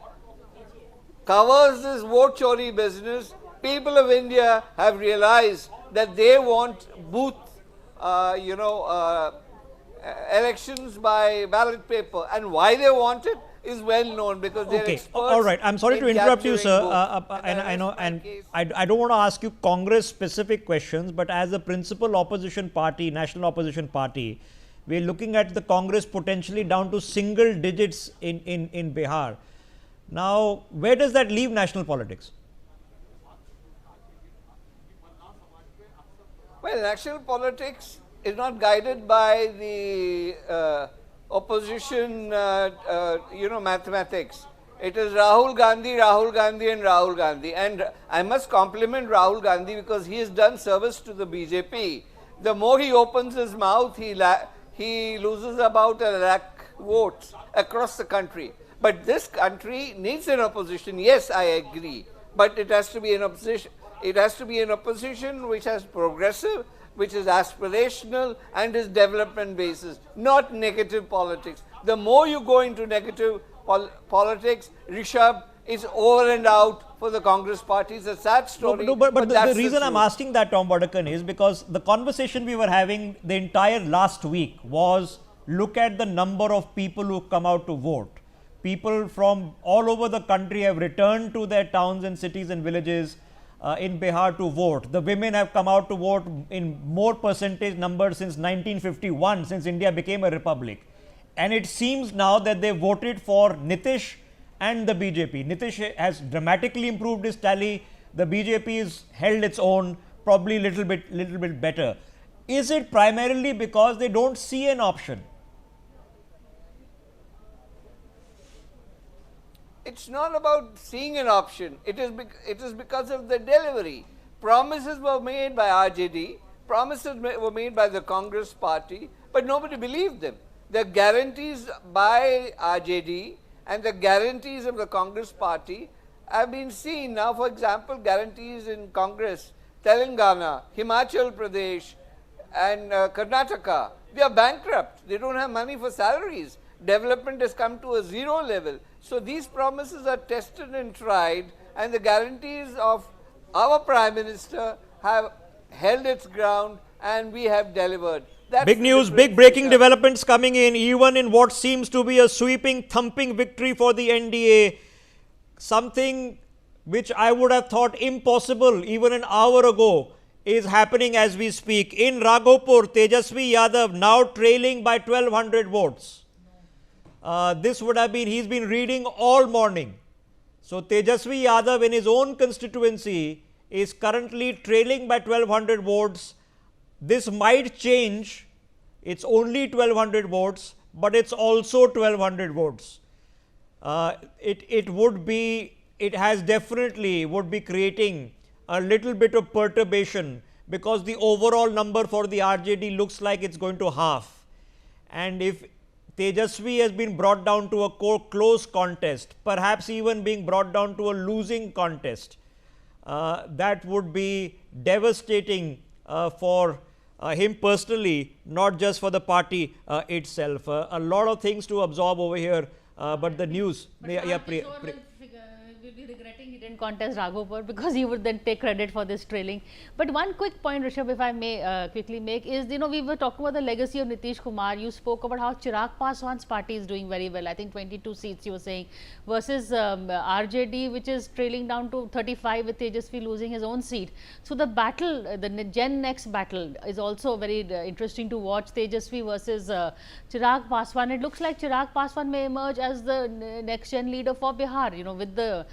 covers this vote chori business, people of India have realized that they want booth, elections by ballot paper. And why they want it is well known, because they're experts. All right. I'm sorry to interrupt you, sir. And I know, and I don't want to ask you Congress specific questions, but as a principal opposition party, national opposition party, we're looking at the Congress potentially down to single digits in Bihar. Now, where does that leave national politics? Well, national politics is not guided by the opposition, mathematics. It is Rahul Gandhi, Rahul Gandhi and Rahul Gandhi. And I must compliment Rahul Gandhi because he has done service to the BJP. The more he opens his mouth, he loses about 1 lakh votes across the country. But this country needs an opposition. Yes, I agree. But it has to be an opposition. It has to be an opposition which has progressive, which is aspirational and is development basis, not negative politics. The more you go into negative politics, Rishabh, is over and out for the Congress party. It's a sad story. No, but the reason I'm asking that, Tom Badakan, is because the conversation we were having the entire last week was look at the number of people who come out to vote. People from all over the country have returned to their towns and cities and villages in Bihar to vote. The women have come out to vote in more percentage numbers since 1951, since India became a republic. And it seems now that they voted for Nitish and the BJP. Nitish has dramatically improved his tally. The BJP has held its own, probably a little bit better. Is it primarily because they don't see an option? It's not about seeing an option. It is because of the delivery. Promises were made by RJD, promises were made by the Congress party, but nobody believed them. The guarantees by RJD and the guarantees of the Congress party have been seen. Now, for example, guarantees in Congress, Telangana, Himachal Pradesh and Karnataka, they are bankrupt. They don't have money for salaries. Development has come to a zero level. So these promises are tested and tried, and the guarantees of our Prime Minister have held its ground, and we have delivered. That's big news, big breaking developments coming in, even in what seems to be a sweeping, thumping victory for the NDA. Something which I would have thought impossible even an hour ago is happening as we speak. In Raghopur, Tejasvi Yadav now trailing by 1200 votes. This would have been, he's been reading all morning. So Tejasvi Yadav in his own constituency is currently trailing by 1200 votes. This might change. It's only 1200 votes, but it's also 1200 votes. It has definitely would be creating a little bit of perturbation because the overall number for the RJD looks like it's going to half. And if Tejasvi has been brought down to a close contest, perhaps even being brought down to a losing contest, that would be devastating for him personally, not just for the party itself. A lot of things to absorb over here, but the news. Will be regretting he didn't contest Raghopur because he would then take credit for this trailing. But one quick point, Rishabh, if I may quickly make, is we were talking about the legacy of Nitish Kumar. You spoke about how Chirag Paswan's party is doing very well. I think 22 seats you were saying, versus RJD, which is trailing down to 35 with Tejasvi losing his own seat. So the battle, the Gen Next battle is also very interesting to watch. Tejasvi versus Chirag Paswan. It looks like Chirag Paswan may emerge as the next gen leader for Bihar, with the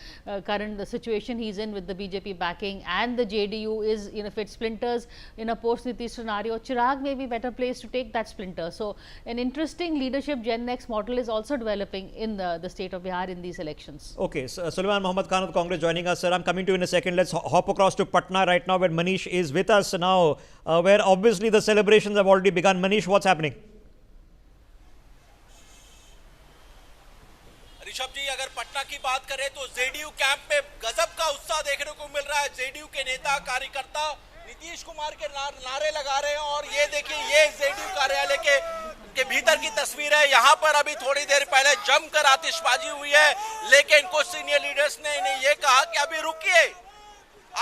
current the situation he's in with the BJP backing and the JDU is, if it splinters in a post-Nitish scenario, Chirag may be better placed to take that splinter. So an interesting leadership Gen Next model is also developing in the state of Bihar in these elections. Okay, so Sulaiman Mohammad Khan of Congress joining us. Sir, I'm coming to you in a second. Let's hop across to Patna right now where Manish is with us now, where obviously the celebrations have already begun. Manish, what's happening? Rishabh जी, अगर पटना की बात करें तो JDU camp में गजब का उत्साह देखने को मिल रहा है। जेडीयू के नेता कार्यकर्ता नीतीश कुमार के नारे लगा रहे हैं और ये देखिए, ये जेडीयू कार्यालय के भीतर की तस्वीर है। यहाँ पर अभी थोड़ी देर पहले जमकर आतिशबाजी हुई है, लेकिन कुछ सीनियर लीडर्स ने इन्हें ये कहा कि अभी रुकिए,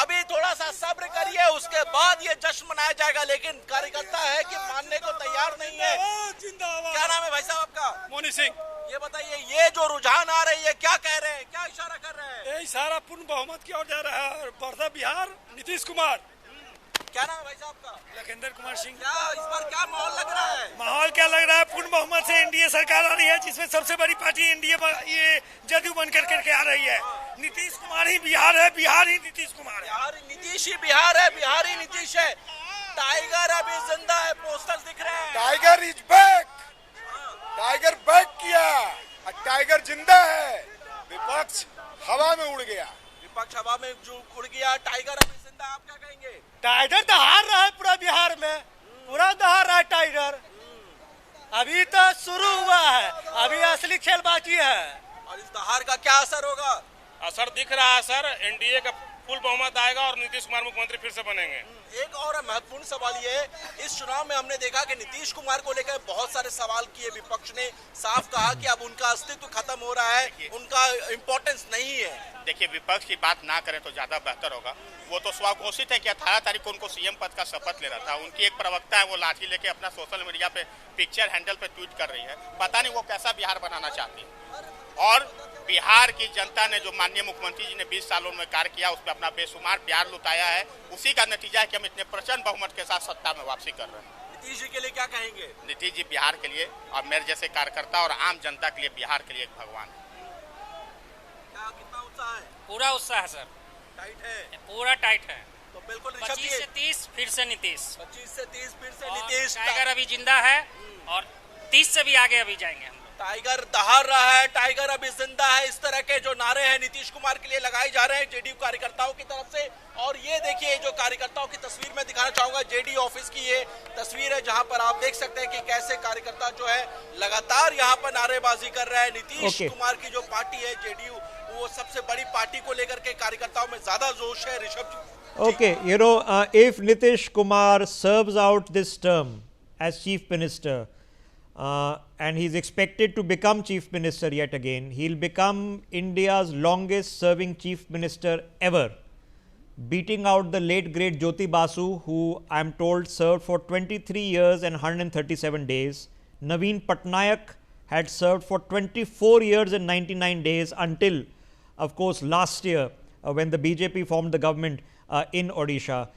अभी थोड़ा सा सब्र करिए, उसके बाद ये जश्न मनाया जाएगा। लेकिन कार्यकर्ता है कि मानने को तैयार नहीं है। क्या नाम है भाई साहब आपका? मोनी सिंह। ये बताइए, ये जो रुझान आ रही है, क्या कह रहे हैं, क्या इशारा कर रहे हैं? ये इशारा पूर्ण बहुमत की ओर जा रहा है। बढ़ता बिहार, नीतीश कुमार। क्या नाम है भाई साहब का? लखिंदर कुमार सिंह। क्या इस बार क्या माहौल लग रहा है? माहौल क्या लग रहा है? पूर्ण बहुमत से एनडीए सरकार आ रही है, जिसमें सबसे बड़ी पार्टी एनडीए ये जदयू बन करके आ रही है। नीतीश कुमार ही बिहार है, बिहार ही नीतीश कुमार है। नीतीश ही बिहार है, बिहार ही नीतीश है। टाइगर अभी जिंदा है, पोस्टर्स दिख रहे हैं। Tiger is back, tiger back किया, टाइगर जिंदा है। विपक्ष हवा में उड़ गया, विपक्ष हवा में उड़ गया, टाइगर अभी जिंदा। आप क्या कहेंगे? टाइगर दहाड़ रहा है पूरा बिहार में, पूरा दहाड़ रहा है टाइगर। अभी तो शुरू हुआ है, अभी असली खेल बाकी है। और इस दहाड़ का क्या असर होगा? असर दिख रहा है सर, एनडीए का फुल बहुमत आएगा और नीतीश कुमार मुख्यमंत्री फिर से बनेंगे। एक और महत्वपूर्ण सवाल ये है, इस चुनाव में हमने देखा कि नीतीश कुमार को लेकर बहुत सारे सवाल किए। विपक्ष ने साफ कहा कि अब उनका अस्तित्व खत्म हो रहा है, उनका इम्पोर्टेंस नहीं है। देखिए, विपक्ष की बात ना करें तो ज्यादा बेहतर होगा। वो तो स्वघोषित है कि 18 तारीख को उनको सीएम पद का शपथ ले रहा था। उनकी एक प्रवक्ता है, वो लाठी लेके अपना सोशल मीडिया पे पिक्चर हैंडल पे ट्वीट कर रही है। पता नहीं वो कैसा बिहार बनाना चाहती है। और बिहार की जनता ने जो माननीय मुख्यमंत्री जी ने 20 सालों में कार्य किया, उस पर अपना बेशुमार प्यार लुटाया है। उसी का नतीजा है कि हम इतने प्रचंड बहुमत के साथ सत्ता में वापसी कर रहे हैं। नीतीश जी के लिए क्या कहेंगे? नीतीश जी बिहार के लिए और मेरे जैसे कार्यकर्ता और आम जनता के लिए बिहार के लिए एक भगवान है। कितना उत्साह है? पूरा उत्साह है सर, टाइट है, पूरा टाइट है। तो बिल्कुल 25 से 30 फिर से नीतीश, 25 से 30 फिर से नीतीश। टाइगर अभी जिंदा है और 30 से भी आगे अभी जाएंगे हम। टाइगर दहाड़ रहा है, टाइगर अभी जिंदा है। इस तरह के जो नारे हैं नीतीश कुमार के लिए लगाए जा रहे हैं जेडीयू कार्यकर्ताओं की तरफ से। और ये देखिए, जो कार्यकर्ताओं की तस्वीर मैं दिखाना चाहूंगा, जेडीयू ऑफिस की ये तस्वीर है, जहां पर आप देख सकते हैं कि कैसे कार्यकर्ता जो है लगातार यहां पर नारेबाजी कर रहे हैं। नीतीश कुमार की जो पार्टी है जेडीयू, वो सबसे बड़ी पार्टी को लेकर के कार्यकर्ताओं में ज्यादा जोश है। ऋषभ जी, Okay, if Nitish Kumar serves out this term as chief minister, and he's expected to become chief minister yet again, he'll become India's longest serving chief minister ever, beating out the late great Jyoti Basu, who I'm told served for 23 years and 137 days. Naveen Patnaik had served for 24 years and 99 days until, of course, last year when the BJP formed the government in Odisha.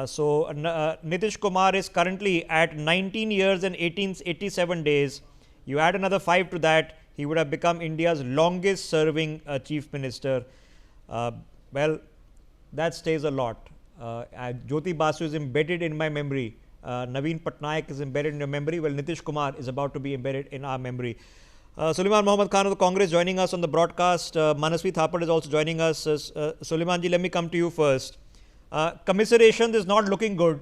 So Nitish Kumar is currently at 19 years and 87 days. You add another 5 to that, he would have become India's longest serving chief minister. Well, that stays a lot. Jyoti Basu is embedded in my memory. Naveen Patnaik is embedded in your memory. Well, Nitish Kumar is about to be embedded in our memory. Sulaiman Mohammad Khan of the Congress joining us on the broadcast. Manasvi Thapar is also joining us. Sulaiman ji, let me come to you first. Commiserations is not looking good.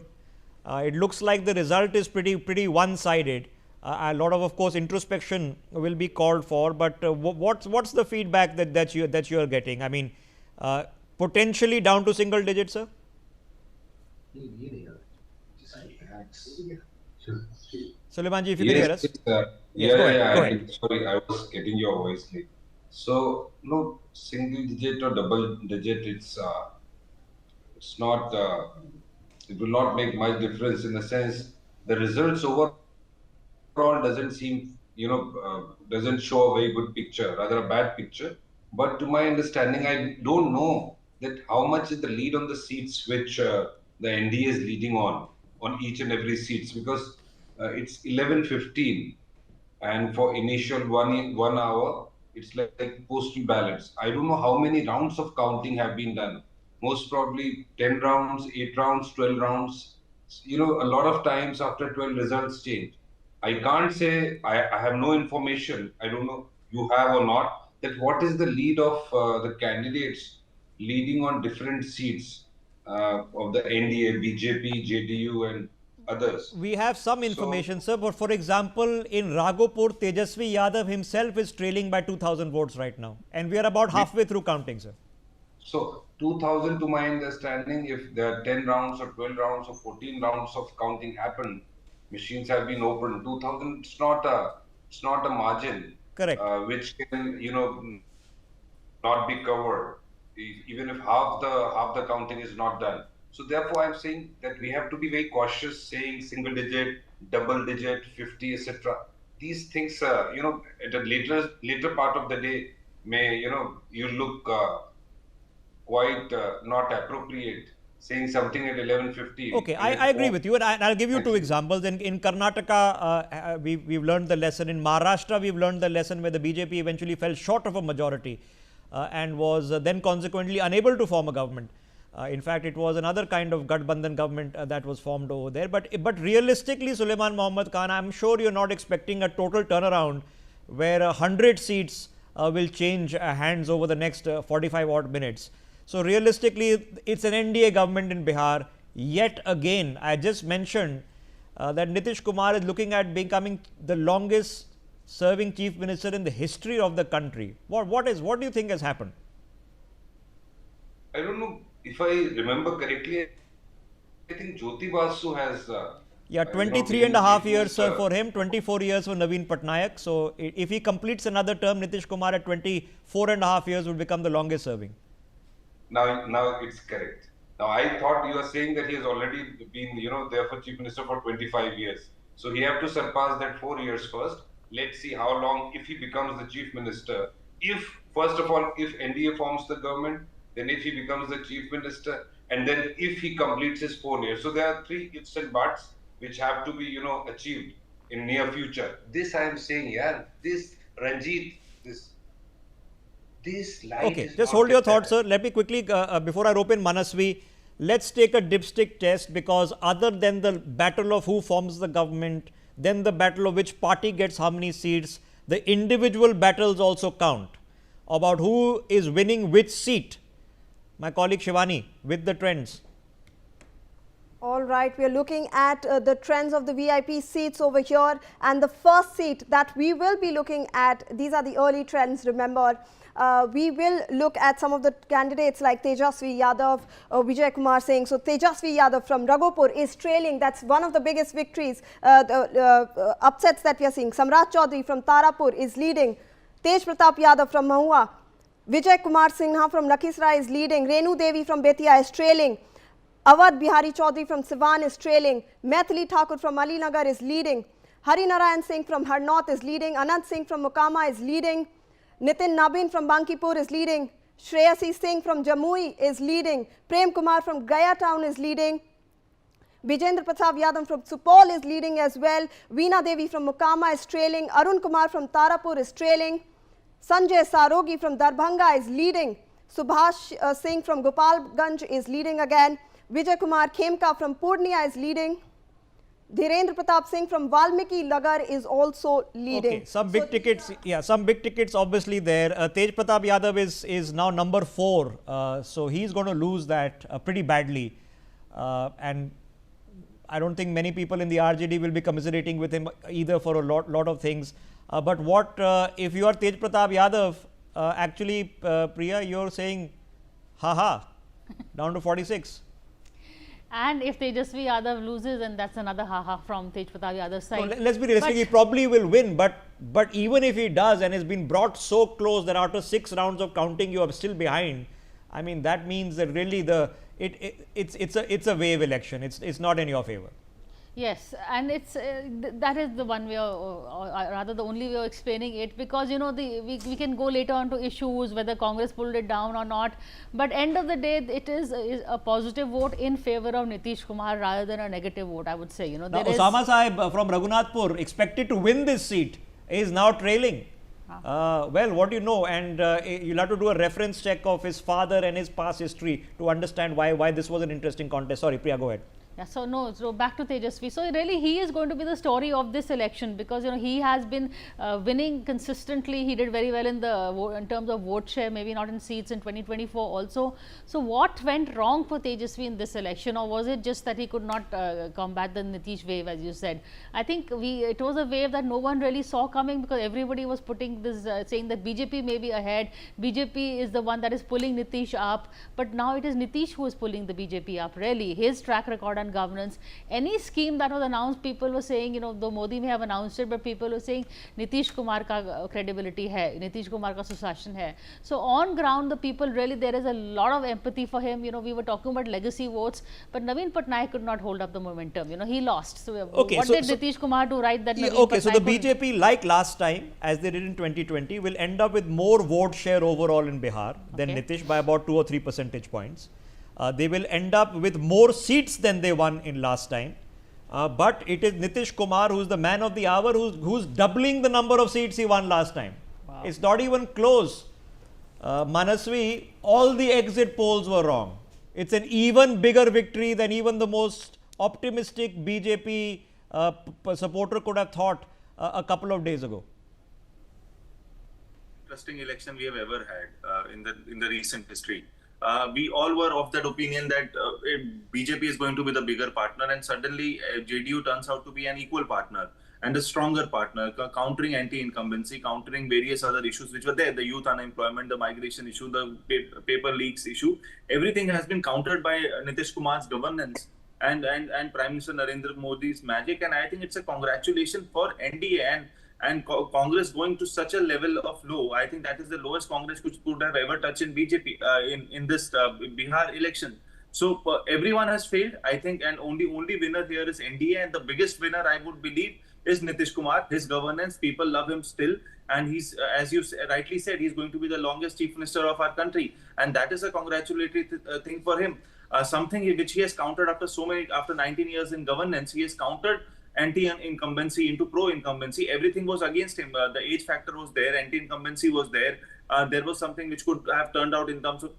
It looks like the result is pretty one-sided. A lot of course, introspection will be called for. But what's the feedback that you are getting? I mean, potentially down to single digits, sir. Sulaiman ji, if you can hear us. Yes, go ahead. Sorry, I was getting your voice late. So, no, single digit or double digit, it's not, it will not make much difference in the sense the results overall doesn't seem, doesn't show a very good picture, rather a bad picture. But to my understanding, I don't know that how much is the lead on the seats which the NDA is leading on each and every seats, because it's 11:15, and for initial one hour It's like postal ballots. I don't know how many rounds of counting have been done. Most probably 10 rounds, 8 rounds, 12 rounds. You know, a lot of times after 12 results change. I can't say, I have no information. I don't know you have or not, that what is the lead of the candidates leading on different seats of the NDA, BJP, JDU, and others. We have some information, sir, but for example, in Raghopur, Tejasvi Yadav himself is trailing by 2,000 votes right now. And we are about halfway through counting, sir. So 2,000, to my understanding, if there are 10 rounds or 12 rounds or 14 rounds of counting happen, machines have been opened. 2,000, it's not a margin. Correct. Which can, you know, not be covered, even if half the counting is not done. So therefore, I'm saying that we have to be very cautious saying single digit, double digit, 50, etc. These things, you know, at a later part of the day may, you know, you look quite not appropriate saying something at 11:50. Okay, I agree with you, and I'll give you two examples. In Karnataka, we've learned the lesson. In Maharashtra, we've learned the lesson where the BJP eventually fell short of a majority and was then consequently unable to form a government. In fact, it was another kind of Gadbandhan government that was formed over there. But realistically, Suleiman Mohammad Khan, I'm sure you're not expecting a total turnaround where 100 seats will change hands over the next 45 odd minutes. So realistically, it's an NDA government in Bihar. Yet again, I just mentioned that Nitish Kumar is looking at becoming the longest serving chief minister in the history of the country. What do you think has happened? I don't know. If I remember correctly, I think Jyoti Basu has... yeah, 23 and a half years for him, 24 years for Naveen Patnaik. So, if he completes another term, Nitish Kumar at 24 and a half years will become the longest serving. Now it's correct. Now, I thought you were saying that he has already been, you know, there for chief minister for 25 years. So, he have to surpass that 4 years first. Let's see how long, if he becomes the chief minister. If, first of all, if NDA forms the government, then if he becomes the chief minister, and then if he completes his 4 years. So there are 3 ifs and buts which have to be, you know, achieved in near future. This I am saying, yeah, this Ranjit, this line. Okay, just hold your thoughts, sir. Let me quickly, before I open Manasvi, let's take a dipstick test, because other than the battle of who forms the government, then the battle of which party gets how many seats, the individual battles also count about who is winning which seat. My colleague Shivani with the trends. All right, we are looking at the trends of the VIP seats over here, and the first seat that we will be looking at, these are the early trends, remember. We will look at some of the candidates like Tejasvi Yadav, Vijay Kumar Singh. So Tejasvi Yadav from Raghopur is trailing. That's one of the biggest victories, upsets that we are seeing. Samrat Chaudhary from Tarapur is leading. Tej Pratap Yadav from Mahua. Vijay Kumar Sinha from Lakhisrai is leading. Renu Devi from Betia is trailing. Awadh Bihari Chaudhary from Siwan is trailing. Maithili Thakur from Alinagar is leading. Hari Narayan Singh from Harnaut is leading. Anand Singh from Mokama is leading. Nitin Nabin from Bankipur is leading. Shreyasi Singh from Jamui is leading. Prem Kumar from Gaya town is leading. Bijendra Pratap Yadav from Supol is leading as well. Veena Devi from Mokama is trailing. Arun Kumar from Tarapur is trailing. Sanjay Sarogi from Darbhanga is leading. Subhash Singh from Gopalganj is leading again. Vijay Kumar Khemka from Purnia is leading. Dhirendra Pratap Singh from Valmiki Nagar is also leading. Okay, some big tickets, yeah, some big tickets obviously there. Tej Pratap Yadav is now number 4, so he's going to lose that pretty badly. And I don't think many people in the RJD will be commiserating with him either for a lot of things. But what if you are Tej Pratap Yadav, actually Priya, you're saying haha, down to 46. And if Tejasvi Yadav loses, then that's another haha from Tej Pratap Yadav's side. No, let's be realistic, he probably will win, but even if he does and has been brought so close that after 6 rounds of counting you are still behind, I mean that means that really it's a wave election. It's not in your favor. Yes, and it's that is the one way, or rather the only way of explaining it, because you know we can go later on to issues whether Congress pulled it down or not, but end of the day it is a positive vote in favor of Nitish Kumar rather than a negative vote, I would say. You know, now Osama Sahib from Raghunathpur, expected to win this seat, is now trailing. Well, what do you know? And you'll have to do a reference check of his father and his past history to understand why this was an interesting contest. Sorry, Priya, go ahead. Yeah, so back to Tejasvi. So really he is going to be the story of this election, because he has been winning consistently. He did very well in terms of vote share, maybe not in seats in 2024 also. So what went wrong for Tejasvi in this election, or was it just that he could not combat the Nitish wave, as you said? I think it was a wave that no one really saw coming, because everybody was putting this saying that BJP may be ahead, BJP is the one that is pulling Nitish up, but now it is Nitish who is pulling the BJP up. Really, his track record and governance, any scheme that was announced, people were saying, though Modi may have announced it, but people were saying Nitish Kumar ka credibility hai, Nitish Kumar ka susashan hai. So on ground, the people really, there is a lot of empathy for him. We were talking about legacy votes, but Naveen Patnaik could not hold up the momentum. He lost. So okay, what did Nitish Kumar do right that Naveen okay, Patnaik so the BJP, like last time, as they did in 2020, will end up with more vote share overall in Bihar than Nitish by about 2 or 3 percentage points. They will end up with more seats than they won in last time. But it is Nitish Kumar who's the man of the hour, who's doubling the number of seats he won last time. Wow. It's not even close. Manasvi, all the exit polls were wrong. It's an even bigger victory than even the most optimistic BJP supporter could have thought a couple of days ago. Interesting election we have ever had in the recent history. We all were of that opinion that BJP is going to be the bigger partner, and suddenly JDU turns out to be an equal partner and a stronger partner, countering anti-incumbency, countering various other issues which were there, the youth unemployment, the migration issue, the paper leaks issue. Everything has been countered by Nitish Kumar's governance and Prime Minister Narendra Modi's magic, and I think it's a congratulation for NDA and Congress going to such a level of low. I think that is the lowest Congress could have ever touched in BJP in this Bihar election. So everyone has failed, I think, and only winner here is NDA, and the biggest winner, I would believe, is Nitish Kumar. His governance, people love him still, and he's, as you rightly said, he's going to be the longest chief minister of our country, and that is a congratulatory thing for him. Something which he has countered after 19 years in governance. He has countered anti-incumbency into pro-incumbency. Everything was against him. The age factor was there, anti-incumbency was there. There was something which could have turned out in terms of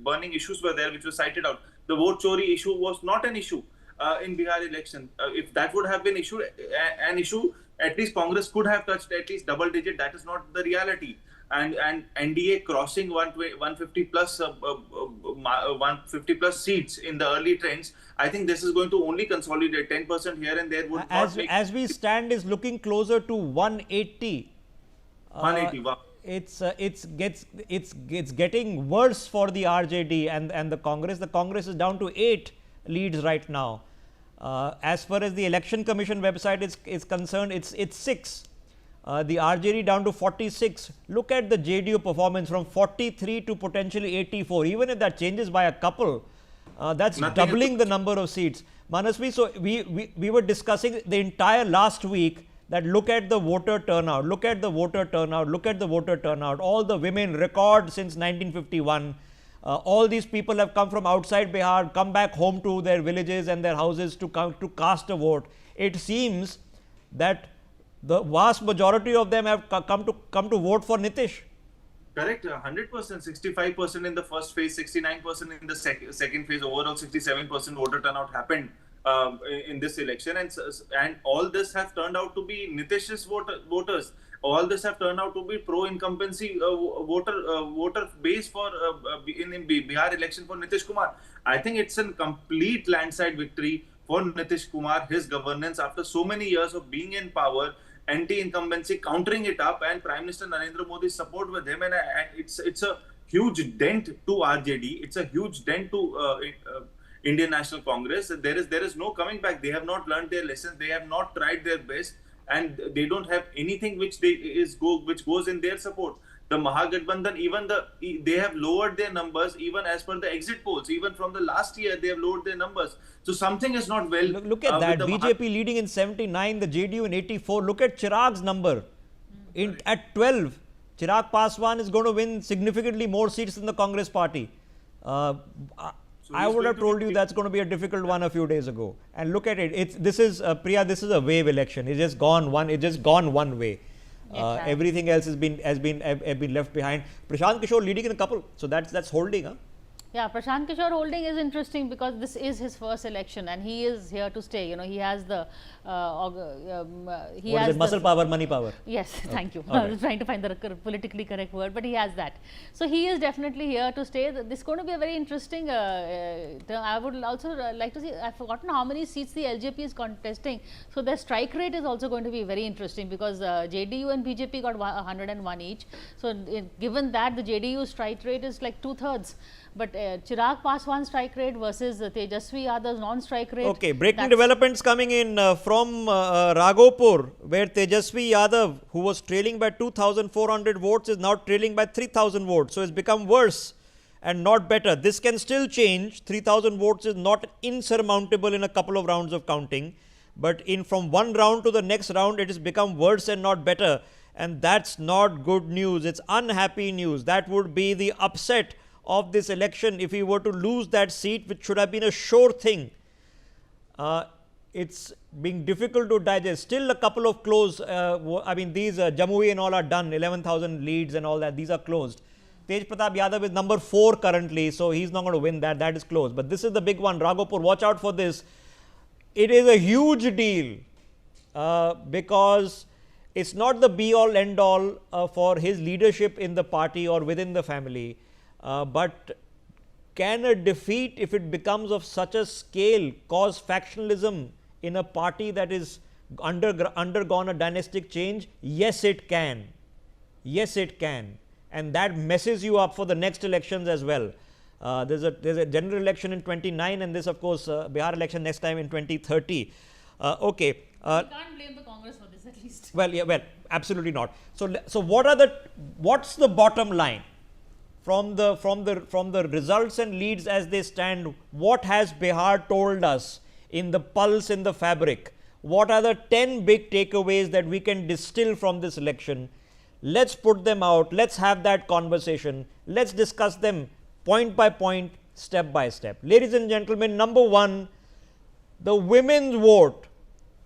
burning issues were there, which was cited out. The vote chori issue was not an issue in Bihar election. If that would have been an issue, at least Congress could have touched at least double digit. That is not the reality. And NDA crossing 150 plus seats in the early trends, I think this is going to only consolidate. 10% here and there would as we stand is looking closer to 180. 180. Wow. It's getting worse for the RJD and the Congress. The Congress is down to 8 leads right now. As far as the Election Commission website is concerned, it's 6. The RJD down to 46. Look at the JDU performance from 43 to potentially 84. Even if that changes by a couple, that's doubling the number of seats. Manasvi, so we were discussing the entire last week that look at the voter turnout, look at the voter turnout, look at the voter turnout. All the women, record since 1951. All these people have come from outside Bihar, come back home to their villages and their houses to cast a vote. It seems that the vast majority of them have come to vote for Nitish. Correct, 100%, 65% in the first phase, 69% in the second phase. Overall, 67% voter turnout happened in this election, and all this have turned out to be Nitish's voters. All this have turned out to be pro-incumbency voter base for in Bihar election for Nitish Kumar. I think it's a complete landslide victory for Nitish Kumar, his governance after so many years of being in power, anti-incumbency, countering it up, and Prime Minister Narendra Modi's support with him. And it's a huge dent to RJD. It's a huge dent to Indian National Congress. There is no coming back. They have not learned their lessons. They have not tried their best, and they don't have anything which goes in their support. The Mahagathbandhan, they have lowered their numbers even as per the exit polls. Even from the last year, they have lowered their numbers. So something is not well. Look at that. BJP leading in 79, the JDU in 84. Look at Chirag's number. At 12, Chirag Paswan is going to win significantly more seats than the Congress party. I would have told you that's going to be a difficult one a few days ago. And look at it. This is Priya. This is a wave election. It's just gone one way. Everything else has been left behind. Prashant Kishore leading in a couple, so that's holding. Huh? Yeah, Prashant Kishore holding is interesting because this is his first election and he is here to stay. You know, he has the Muscle power, money power. Yes, thank you. Right. I was trying to find the politically correct word, but he has that. So he is definitely here to stay. This is going to be a very interesting term. I would also like to see, I've forgotten how many seats the LJP is contesting. So their strike rate is also going to be very interesting because JDU and BJP got 101 each. So given that, the JDU strike rate is like 2/3. But Chirag Paswan's strike rate versus Tejasvi Yadav's non-strike rate. Okay, breaking developments coming in from Raghopur, where Tejasvi Yadav, who was trailing by 2,400 votes, is now trailing by 3,000 votes. So it's become worse and not better. This can still change. 3,000 votes is not insurmountable in a couple of rounds of counting. But from one round to the next round, it has become worse and not better. And that's not good news. It's unhappy news. That would be the upset of this election if he were to lose that seat, which should have been a sure thing. It's being difficult to digest. Still a couple of close, I mean these Jamui and all are done, 11,000 leads and all that, these are closed. Tej Pratap Yadav is number 4 currently, so he's not going to win that, that is closed. But this is the big one, Raghopur, watch out for this. It is a huge deal because it's not the be all end all for his leadership in the party or within the family. But can a defeat, if it becomes of such a scale, cause factionalism in a party that is undergone a dynastic change? Yes, it can. Yes, it can. And that messes you up for the next elections as well. There's a general election in 29 and this, of course, Bihar election next time in 2030. Okay. You can't blame the Congress for this at least. Well, yeah, well, absolutely not. So what's the bottom line? From the results and leads as they stand, what has Bihar told us in the pulse, in the fabric? What are the 10 big takeaways that we can distill from this election? Let's put them out. Let's have that conversation. Let's discuss them point by point, step by step. Ladies and gentlemen, number 1, the women's vote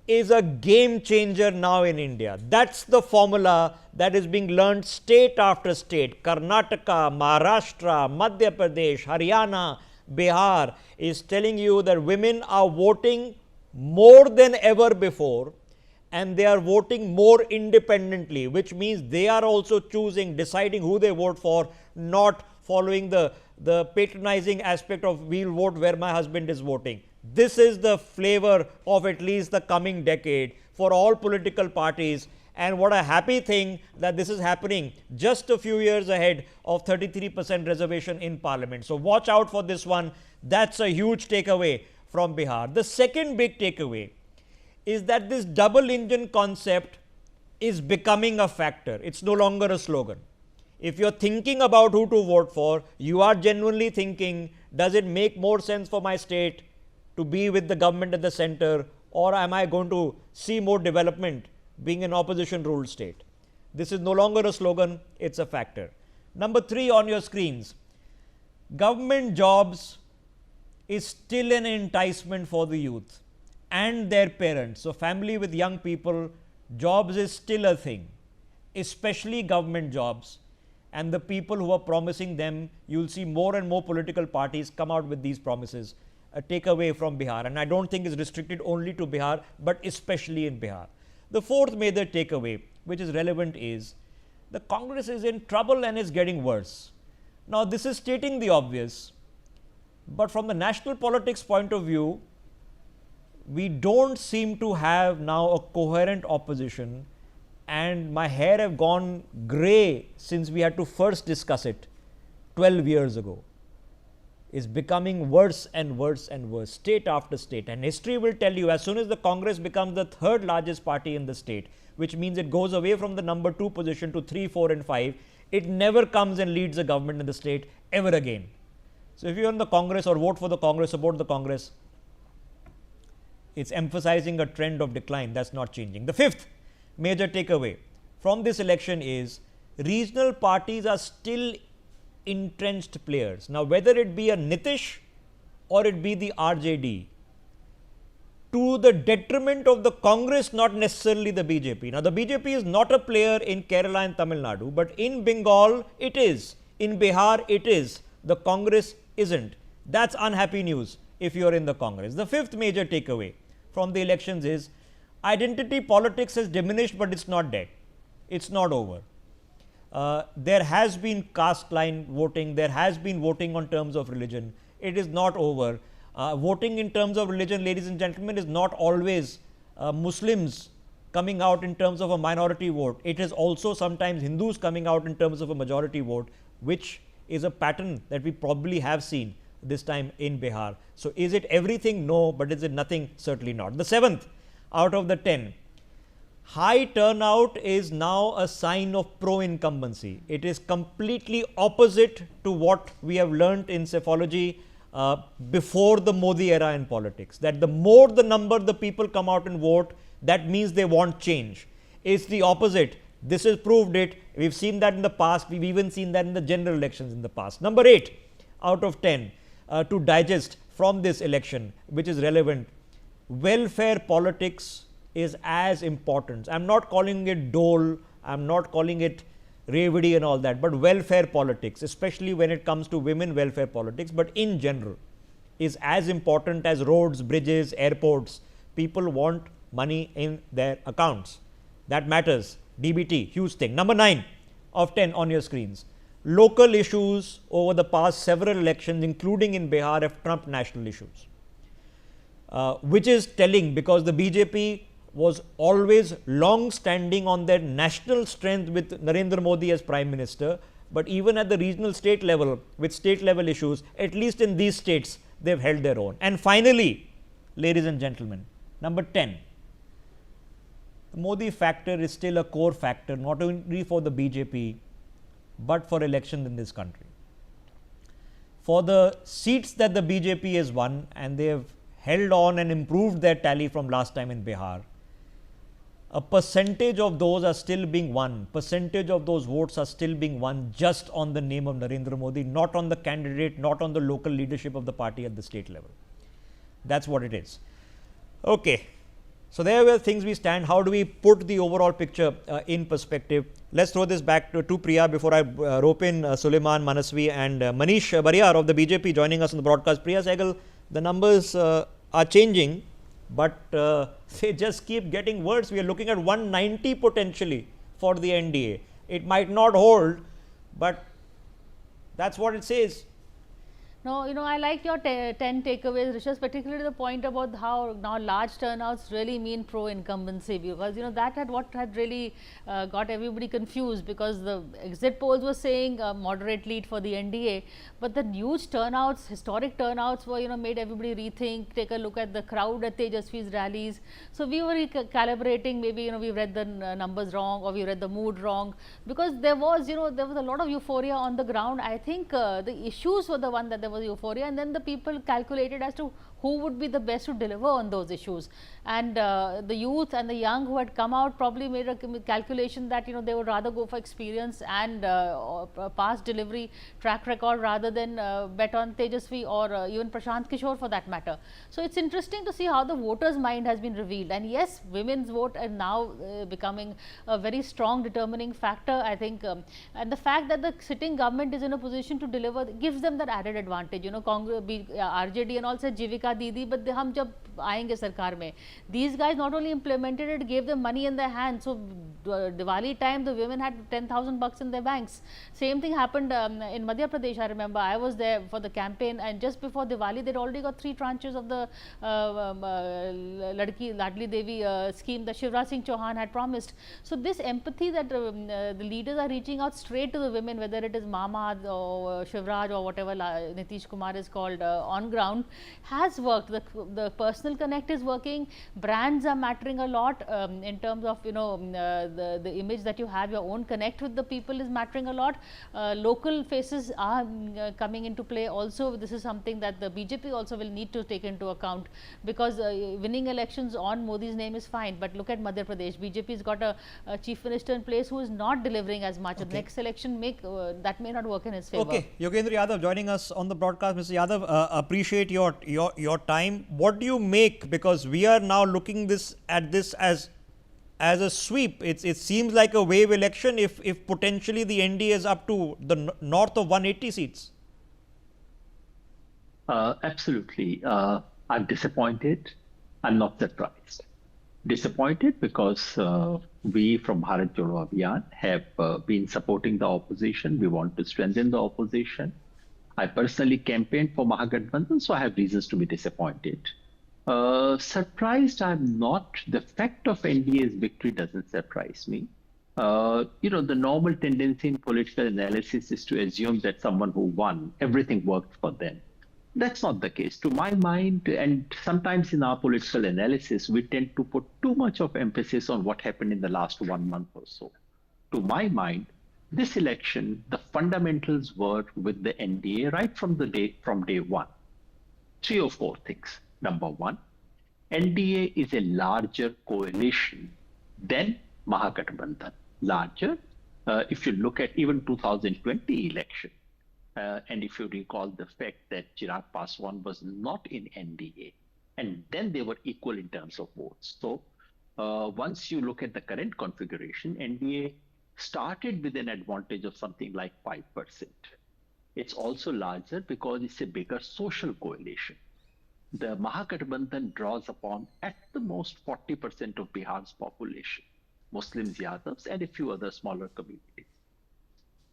is a game changer now in India. That's the formula that is being learned state after state. Karnataka, Maharashtra, Madhya Pradesh, Haryana, Bihar is telling you that women are voting more than ever before and they are voting more independently, which means they are also choosing, deciding who they vote for, not following the patronizing aspect of we'll vote where my husband is voting. This is the flavor of at least the coming decade for all political parties, and what a happy thing that this is happening just a few years ahead of 33% reservation in Parliament. So watch out for this one. That's a huge takeaway from Bihar. The second big takeaway is that this double engine concept is becoming a factor. It's no longer a slogan. If you're thinking about who to vote for, you are genuinely thinking, does it make more sense for my state to be with the government at the center, or am I going to see more development being an opposition ruled state? This is no longer a slogan, it's a factor. Number 3 on your screens, government jobs is still an enticement for the youth and their parents. So family with young people, jobs is still a thing, especially government jobs. And the people who are promising them, you'll see more and more political parties come out with these promises. A takeaway from Bihar, and I don't think is restricted only to Bihar, but especially in Bihar. The fourth major takeaway, which is relevant, is the Congress is in trouble and is getting worse. Now, this is stating the obvious, but from the national politics point of view, we don't seem to have now a coherent opposition, and my hair have gone grey since we had to first discuss it 12 years ago. Is becoming worse and worse and worse, state after state. And history will tell you, as soon as the Congress becomes the 3rd largest party in the state, which means it goes away from the number 2 position to 3, 4 and 5, it never comes and leads a government in the state ever again. So if you're in the Congress or vote for the Congress, support the Congress, it's emphasizing a trend of decline. That's not changing. The 5th major takeaway from this election is regional parties are still entrenched players. Now, whether it be a Nitish or it be the RJD, to the detriment of the Congress, not necessarily the BJP. Now, the BJP is not a player in Kerala and Tamil Nadu, but in Bengal it is. In Bihar it is. The Congress isn't. That's unhappy news if you are in the Congress. The fifth major takeaway from the elections is identity politics has diminished, but it's not dead. It's not over. There has been caste line voting. There has been voting on terms of religion. It is not over. Voting in terms of religion, ladies and gentlemen, is not always Muslims coming out in terms of a minority vote. It is also sometimes Hindus coming out in terms of a majority vote, which is a pattern that we probably have seen this time in Bihar. So, is it everything? No, but is it nothing? Certainly not. The seventh out of the 10. High turnout is now a sign of pro-incumbency. It is completely opposite to what we have learnt in psephology before the Modi era in politics, that the more the number the people come out and vote, that means they want change. It's the opposite. This has proved it. We've seen that in the past. We've even seen that in the general elections in the past. Number 8 out of 10 to digest from this election, which is relevant. Welfare politics is as important. I'm not calling it dole, I'm not calling it Revidi and all that, but welfare politics, especially when it comes to women welfare politics, but in general, is as important as roads, bridges, airports. People want money in their accounts. That matters. DBT, huge thing. Number 9 of 10 on your screens. Local issues over the past several elections, including in Bihar, have trumped national issues, which is telling, because the BJP was always long standing on their national strength with Narendra Modi as Prime Minister, but even at the regional state level, with state level issues, at least in these states, they have held their own. And finally, ladies and gentlemen, number 10, the Modi factor is still a core factor, not only for the BJP, but for elections in this country. For the seats that the BJP has won, and they have held on and improved their tally from last time in Bihar, a percentage of those are still being won, percentage of those votes are still being won just on the name of Narendra Modi, not on the candidate, not on the local leadership of the party at the state level. That's what it is. Okay. So, there were things we stand. How do we put the overall picture in perspective? Let's throw this back to Priya before I rope in Suleiman Manasvi and Manish Bariyar of the BJP joining us on the broadcast. Priya Sehgal, the numbers are changing, but they just keep getting worse. We are looking at 190 potentially for the NDA. It might not hold, but that's what it says. No, I like your 10 takeaways, Rishas, particularly the point about how now large turnouts really mean pro-incumbency, because, that had what had really got everybody confused, because the exit polls were saying a moderate lead for the NDA, but the huge turnouts, historic turnouts were, made everybody rethink, take a look at the crowd at Tejasvi's rallies. So, we were calibrating, maybe, we read the numbers wrong, or we read the mood wrong, because there was, there was a lot of euphoria on the ground. I think the issues were the one that there was euphoria, and then the people calculated as to who would be the best to deliver on those issues. And the youth and the young who had come out probably made a calculation that, they would rather go for experience and past delivery track record rather than bet on Tejasvi or even Prashant Kishore for that matter. So, it's interesting to see how the voters' mind has been revealed. And yes, women's vote is now becoming a very strong determining factor, I think. And the fact that the sitting government is in a position to deliver gives them that added advantage. Congress, RJD and all said Jivika Didi, but hum jab aayenge sarkar mein. These guys not only implemented it, gave them money in their hands. So, Diwali time, the women had 10,000 bucks in their banks. Same thing happened in Madhya Pradesh. I remember I was there for the campaign, and just before Diwali, they'd already got 3 tranches of the Ladli Devi scheme that Shivraj Singh Chauhan had promised. So, this empathy that the leaders are reaching out straight to the women, whether it is Mama or Shivraj or whatever Nitish Kumar is called on ground, has worked. The personal connect is working. Brands are mattering a lot in terms of the image that you have. Your own connect with the people is mattering a lot. Local faces are coming into play also. This is something that the BJP also will need to take into account, because winning elections on Modi's name is fine, but look at Madhya Pradesh. BJP has got a chief minister in place who is not delivering as much. Okay. The next election that may not work in his favor. Okay, Yogendra Yadav joining us on the broadcast. Mr. Yadav, appreciate your time. What do you make, because we are now looking at this as a sweep. It seems like a wave election if potentially the NDA is up to the north of 180 seats. Absolutely. I'm disappointed. I'm not surprised. Disappointed because we from Bharat Jodo Abhiyan have been supporting the opposition. We want to strengthen the opposition. I personally campaigned for Mahagathbandhan, so I have reasons to be disappointed. Surprised I'm not. The fact of NDA's victory doesn't surprise me. The normal tendency in political analysis is to assume that someone who won, everything worked for them. That's not the case. To my mind, and sometimes in our political analysis, we tend to put too much of emphasis on what happened in the last 1 month or so. To my mind, this election, the fundamentals were with the NDA right from day one. 3 or 4 things. Number one, NDA is a larger coalition than Mahagathbandhan. Larger, if you look at even 2020 election, and if you recall the fact that Chirag Paswan was not in NDA, and then they were equal in terms of votes. So once you look at the current configuration, NDA started with an advantage of something like 5%. It's also larger because it's a bigger social coalition. The Mahagathbandhan draws upon at the most 40% of Bihar's population, Muslims, Yadavs, and a few other smaller communities.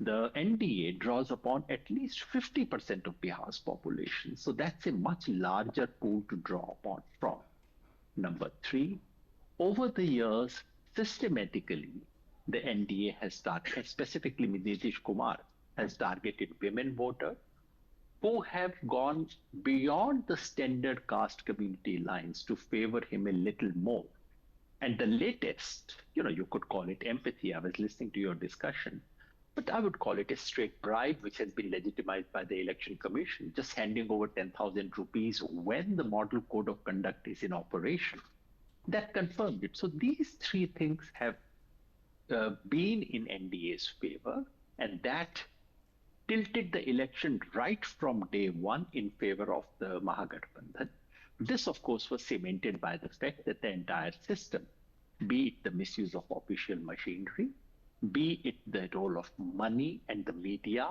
The NDA draws upon at least 50% of Bihar's population. So that's a much larger pool to draw upon from. Number 3, over the years, systematically, the NDA has targeted, specifically Nitish Kumar, has targeted women voters who have gone beyond the standard caste community lines to favor him a little more. And the latest, you could call it empathy. I was listening to your discussion. But I would call it a straight bribe, which has been legitimized by the Election Commission, just handing over 10,000 rupees when the model code of conduct is in operation. That confirmed it. So these 3 things have been in NDA's favor, and that tilted the election right from day one in favor of the Mahagathbandhan. This, of course, was cemented by the fact that the entire system, be it the misuse of official machinery, be it the role of money and the media,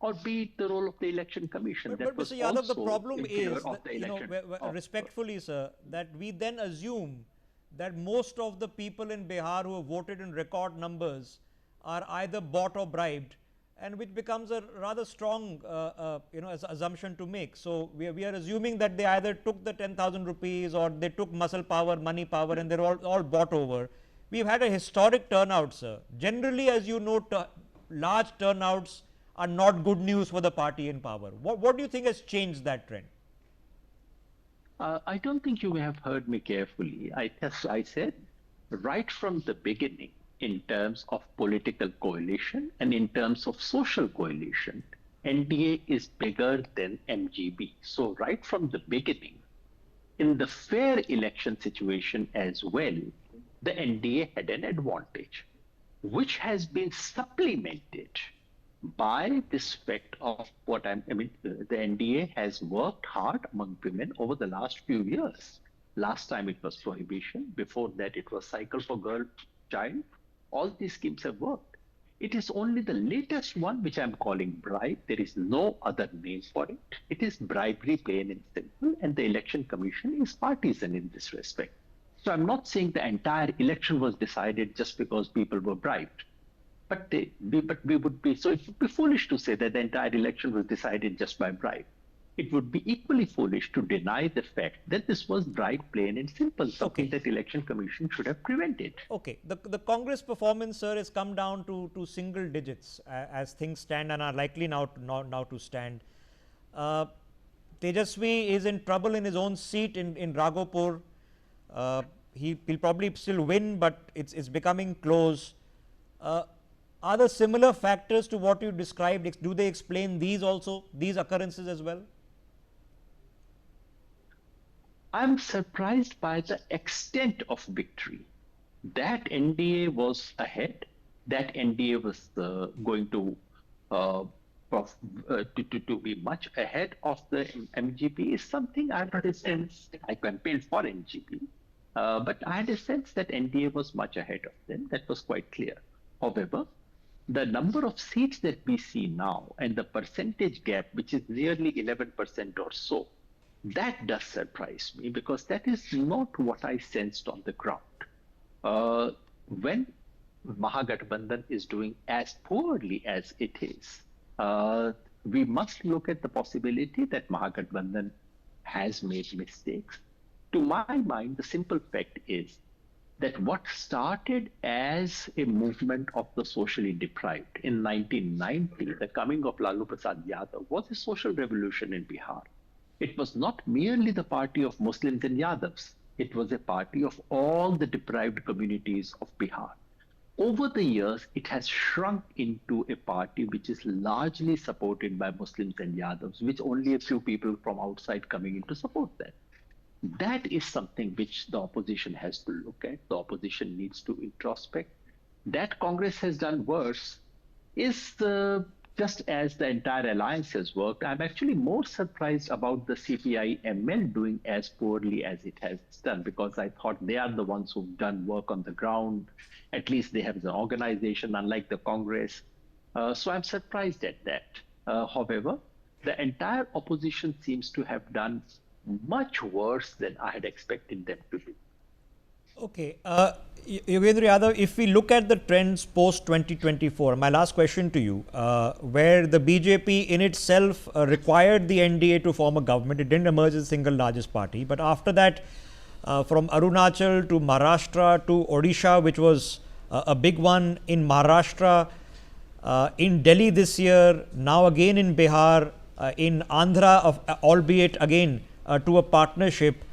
or be it the role of the Election Commission. But Mr. Yadav, the problem is, that, respectfully, sir, that we then assume that most of the people in Bihar who have voted in record numbers are either bought or bribed, and which becomes a rather strong assumption to make. So we are assuming that they either took the 10,000 rupees or they took muscle power, money power, and they're all bought over. We've had a historic turnout, sir. Generally, as you know, large turnouts are not good news for the party in power. What do you think has changed that trend? I don't think you have heard me carefully. I said right from the beginning, in terms of political coalition and in terms of social coalition, NDA is bigger than MGB. So right from the beginning, in the fair election situation as well, the NDA had an advantage, which has been supplemented by this fact of the NDA has worked hard among women over the last few years. Last time it was prohibition. Before that, it was cycle for girl, child. All these schemes have worked. It is only the latest one, which I'm calling bribe. There is no other name for it. It is bribery, plain and simple, and the Election Commission is partisan in this respect. So I'm not saying the entire election was decided just because people were bribed. But it would be foolish to say that the entire election was decided just by bribe. It would be equally foolish to deny the fact that this was bribe, plain and simple, something that Election Commission should have prevented. Okay, the Congress performance, sir, has come down to single digits as things stand and are likely now to stand. Tejasvi is in trouble in his own seat in Raghopur. He'll probably still win, but it's becoming close. Are there similar factors to what you described? Do they explain these occurrences as well? I'm surprised by the extent of victory. That NDA was ahead. That NDA was going to to be much ahead of the MGP is something I had a sense. I campaigned for NGP, but I had a sense that NDA was much ahead of them. That was quite clear. However, the number of seats that we see now and the percentage gap, which is nearly 11% or so, that does surprise me because that is not what I sensed on the ground. When Mahagathbandhan is doing as poorly as it is, we must look at the possibility that Mahagathbandhan has made mistakes. To my mind, the simple fact is that what started as a movement of the socially deprived in 1990, the coming of Lalu Prasad Yadav, was a social revolution in Bihar. It was not merely the party of Muslims and Yadavs. It was a party of all the deprived communities of Bihar. Over the years, it has shrunk into a party which is largely supported by Muslims and Yadavs, with only a few people from outside coming in to support that. That is something which the opposition has to look at. The opposition needs to introspect. That Congress has done worse is just as the entire alliance has worked. I'm actually more surprised about the CPI-ML doing as poorly as it has done, because I thought they are the ones who've done work on the ground. At least they have an organization, unlike the Congress. So I'm surprised at that. However, the entire opposition seems to have done much worse than I had expected them to do. Okay. Yogendra Yadav, if we look at the trends post 2024, my last question to you, where the BJP in itself required the NDA to form a government, it didn't emerge as the single largest party, but after that, from Arunachal to Maharashtra to Odisha, which was a big one in Maharashtra, in Delhi this year, now again in Bihar, in Andhra, albeit again to a partnership,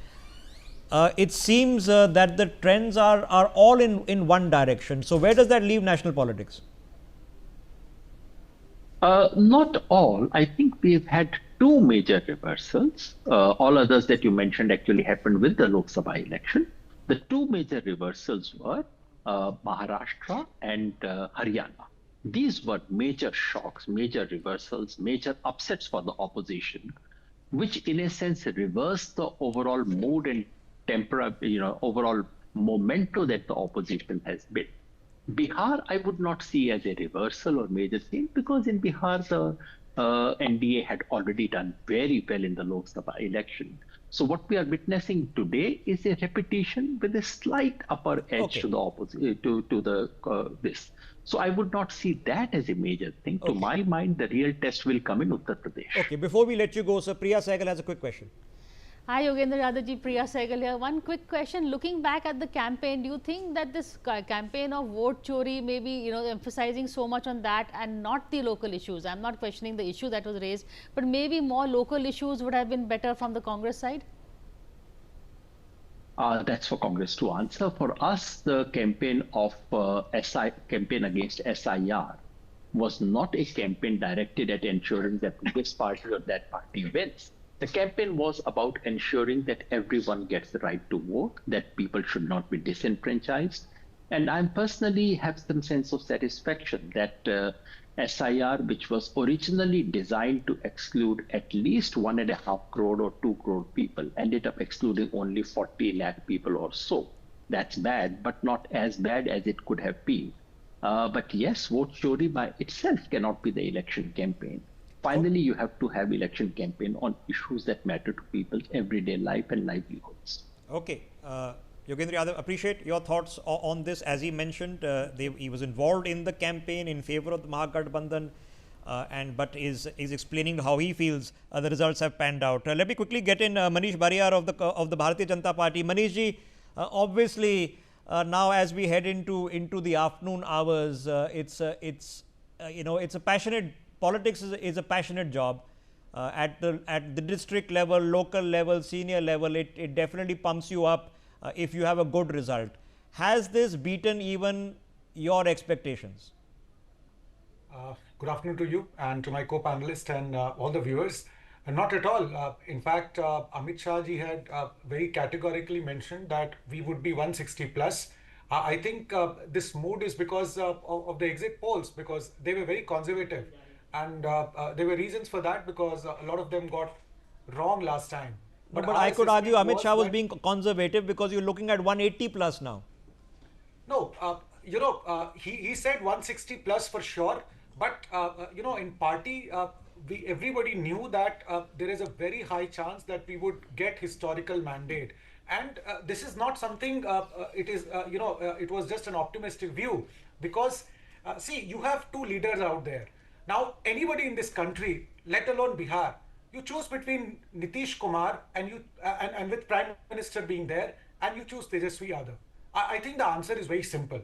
it seems that the trends are all in one direction. So where does that leave national politics? Not all. I think we've had two major reversals. All others that you mentioned actually happened with the Lok Sabha election. The two major reversals were Maharashtra and Haryana. These were major shocks, major reversals, major upsets for the opposition, which in a sense reversed the overall mood and overall momentum that the opposition has built. Bihar, I would not see as a reversal or major change, because in Bihar, the NDA had already done very well in the Lok Sabha election. So what we are witnessing today is a repetition with a slight upper edge to the opposite, this. So I would not see that as a major thing. To my mind, the real test will come in Uttar Pradesh. Okay, before we let you go, Sir, Priya Sehgal has a quick question. Hi, Yogendra Yadav ji, Priya Sehgal here. One quick question. Looking back at the campaign, do you think that this campaign of vote chori may be, emphasizing so much on that and not the local issues? I'm not questioning the issue that was raised, but maybe more local issues would have been better from the Congress side? That's for Congress to answer. For us, the campaign of campaign against SIR was not a campaign directed at ensuring that this party or that party wins. The campaign was about ensuring that everyone gets the right to vote, that people should not be disenfranchised. And I personally have some sense of satisfaction that SIR, which was originally designed to exclude at least 1.5 crore or 2 crore people, ended up excluding only 40 lakh people or so. That's bad, but not as bad as it could have been. But yes, vote chori by itself cannot be the election campaign. Finally, you have to have election campaign on issues that matter to people's everyday life and livelihoods. Okay. Yogendra Yadav, appreciate your thoughts on this. As he mentioned, he was involved in the campaign in favor of the Mahagathbandhan, but is explaining how he feels the results have panned out. Let me quickly get in Manish Bariyar of the Bharatiya Janata Party. Manish ji, obviously now as we head into the afternoon hours, it's a passionate. Politics is a passionate job at the district level, local level, senior level. It definitely pumps you up if you have a good result. Has this beaten even your expectations? Good afternoon to you and to my co-panelists and all the viewers. Not at all. In fact, Amit Shah ji had very categorically mentioned that we would be 160 plus. I think this mood is because of the exit polls, because they were very conservative. and there were reasons for that because a lot of them got wrong last time. But our I could argue assessment Amit Shah was that- being conservative because you're looking at 180 plus now. No, he said 160 plus for sure, but in party, everybody knew that there is a very high chance that we would get historical mandate, and this is not something. It was just an optimistic view because see, you have two leaders out there now. Anybody in this country, let alone Bihar, you choose between Nitish Kumar and with Prime Minister being there, and you choose Tejasvi Yadav. I think the answer is very simple,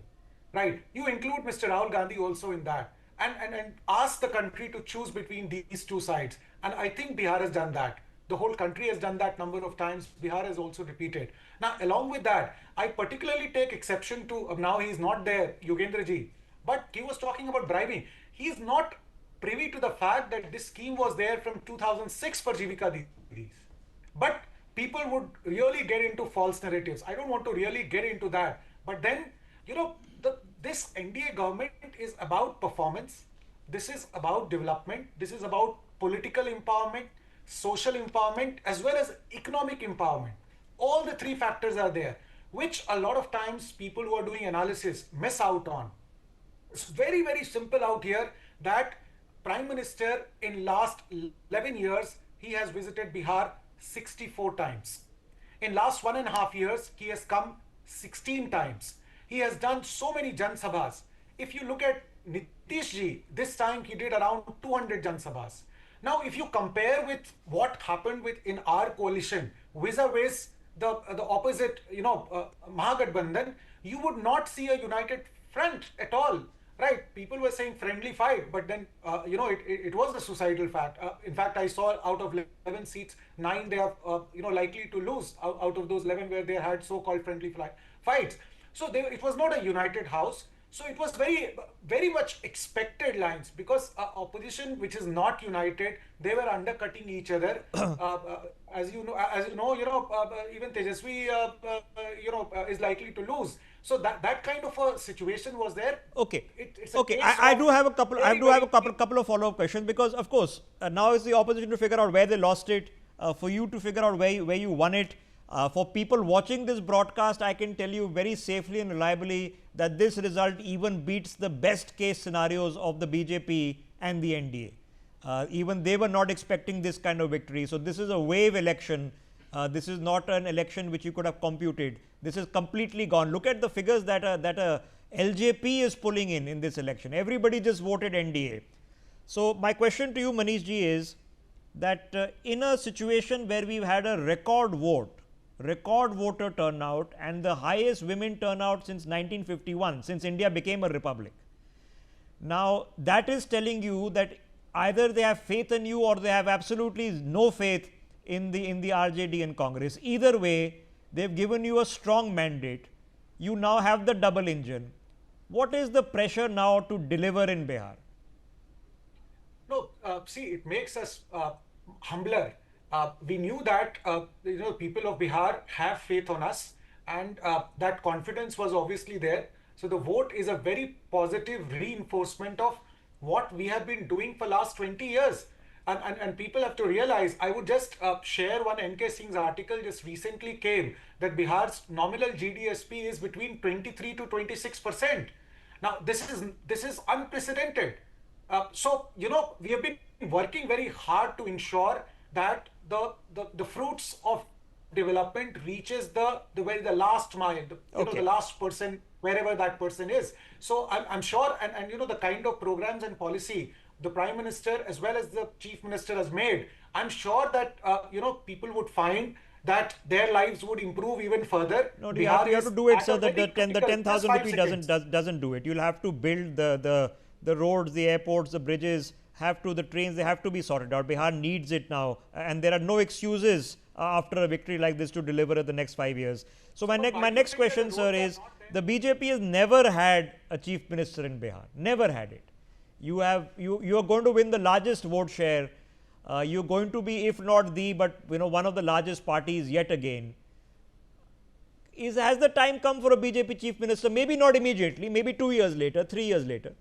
right? You include Mr. Rahul Gandhi also in that, and ask the country to choose between these two sides. And I think Bihar has done that. The whole country has done that number of times. Bihar has also repeated. Now, along with that, I particularly take exception to, now he's not there, Yogendra ji, but he was talking about bribing. He's not privy to the fact that this scheme was there from 2006 for Jivika Didis. But people would really get into false narratives. I don't want to really get into that. But then, this NDA government is about performance. This is about development. This is about political empowerment, social empowerment, as well as economic empowerment. All the three factors are there, which a lot of times people who are doing analysis miss out on. It's very, very simple out here that Prime Minister in last 11 years, he has visited Bihar 64 times. In last 1.5 years, he has come 16 times. He has done so many Jan Sabhas. If you look at Nitish ji, this time he did around 200 Jan Sabhas. Now, if you compare with what happened in our coalition vis-a-vis the opposite, Mahagathbandhan, you would not see a united front at all. Right, people were saying friendly fight, but then it was a suicidal fact. In fact, I saw out of 11 seats, 9 they are likely to lose out of those 11 where they had so-called friendly fights. So it was not a united house. So it was very, very much expected lines because opposition which is not united, they were undercutting each other. As you know, even Tejasvi, is likely to lose. So that kind of a situation was there. Okay. I do have a couple of follow-up questions because, of course, now it's the opposition to figure out where they lost it, for you to figure out where you won it. For people watching this broadcast, I can tell you very safely and reliably that this result even beats the best case scenarios of the BJP and the NDA. Even they were not expecting this kind of victory. So this is a wave election. This is not an election which you could have computed. This is completely gone. Look at the figures that LJP is pulling in this election. Everybody just voted NDA. So my question to you, Manish ji, is that in a situation where we've had a record voter turnout and the highest women turnout since 1951, since India became a republic. Now, that is telling you that either they have faith in you or they have absolutely no faith in the RJD and Congress. Either way, they've given you a strong mandate. You now have the double engine. What is the pressure now to deliver in Bihar? No, see, it makes us humbler. We knew that people of Bihar have faith on us, and that confidence was obviously there. So the vote is a very positive reinforcement of what we have been doing for last 20 years. And people have to realize, I would just share one NK Singh's article just recently came that Bihar's nominal GDSP is between 23 to 26%. Now, this is unprecedented. So, we have been working very hard to ensure that the fruits of development reaches the last mile, the last person, wherever that person is. So I'm sure, and the kind of programs and policy the Prime Minister as well as the Chief Minister has made, I'm sure that people would find that their lives would improve even further. No, you have to do it so that the 10,000 rupee doesn't do it. You'll have to build the roads, the airports, the bridges, the trains, they have to be sorted out. Bihar needs it now, and there are no excuses after a victory like this to deliver it the next 5 years. So my next question, sir, is the BJP has never had a chief minister in Bihar, never had it. You are going to win the largest vote share. You're going to be, if not but one of the largest parties yet again. Has the time come for a BJP chief minister? Maybe not immediately, maybe 2 years later, 3 years later.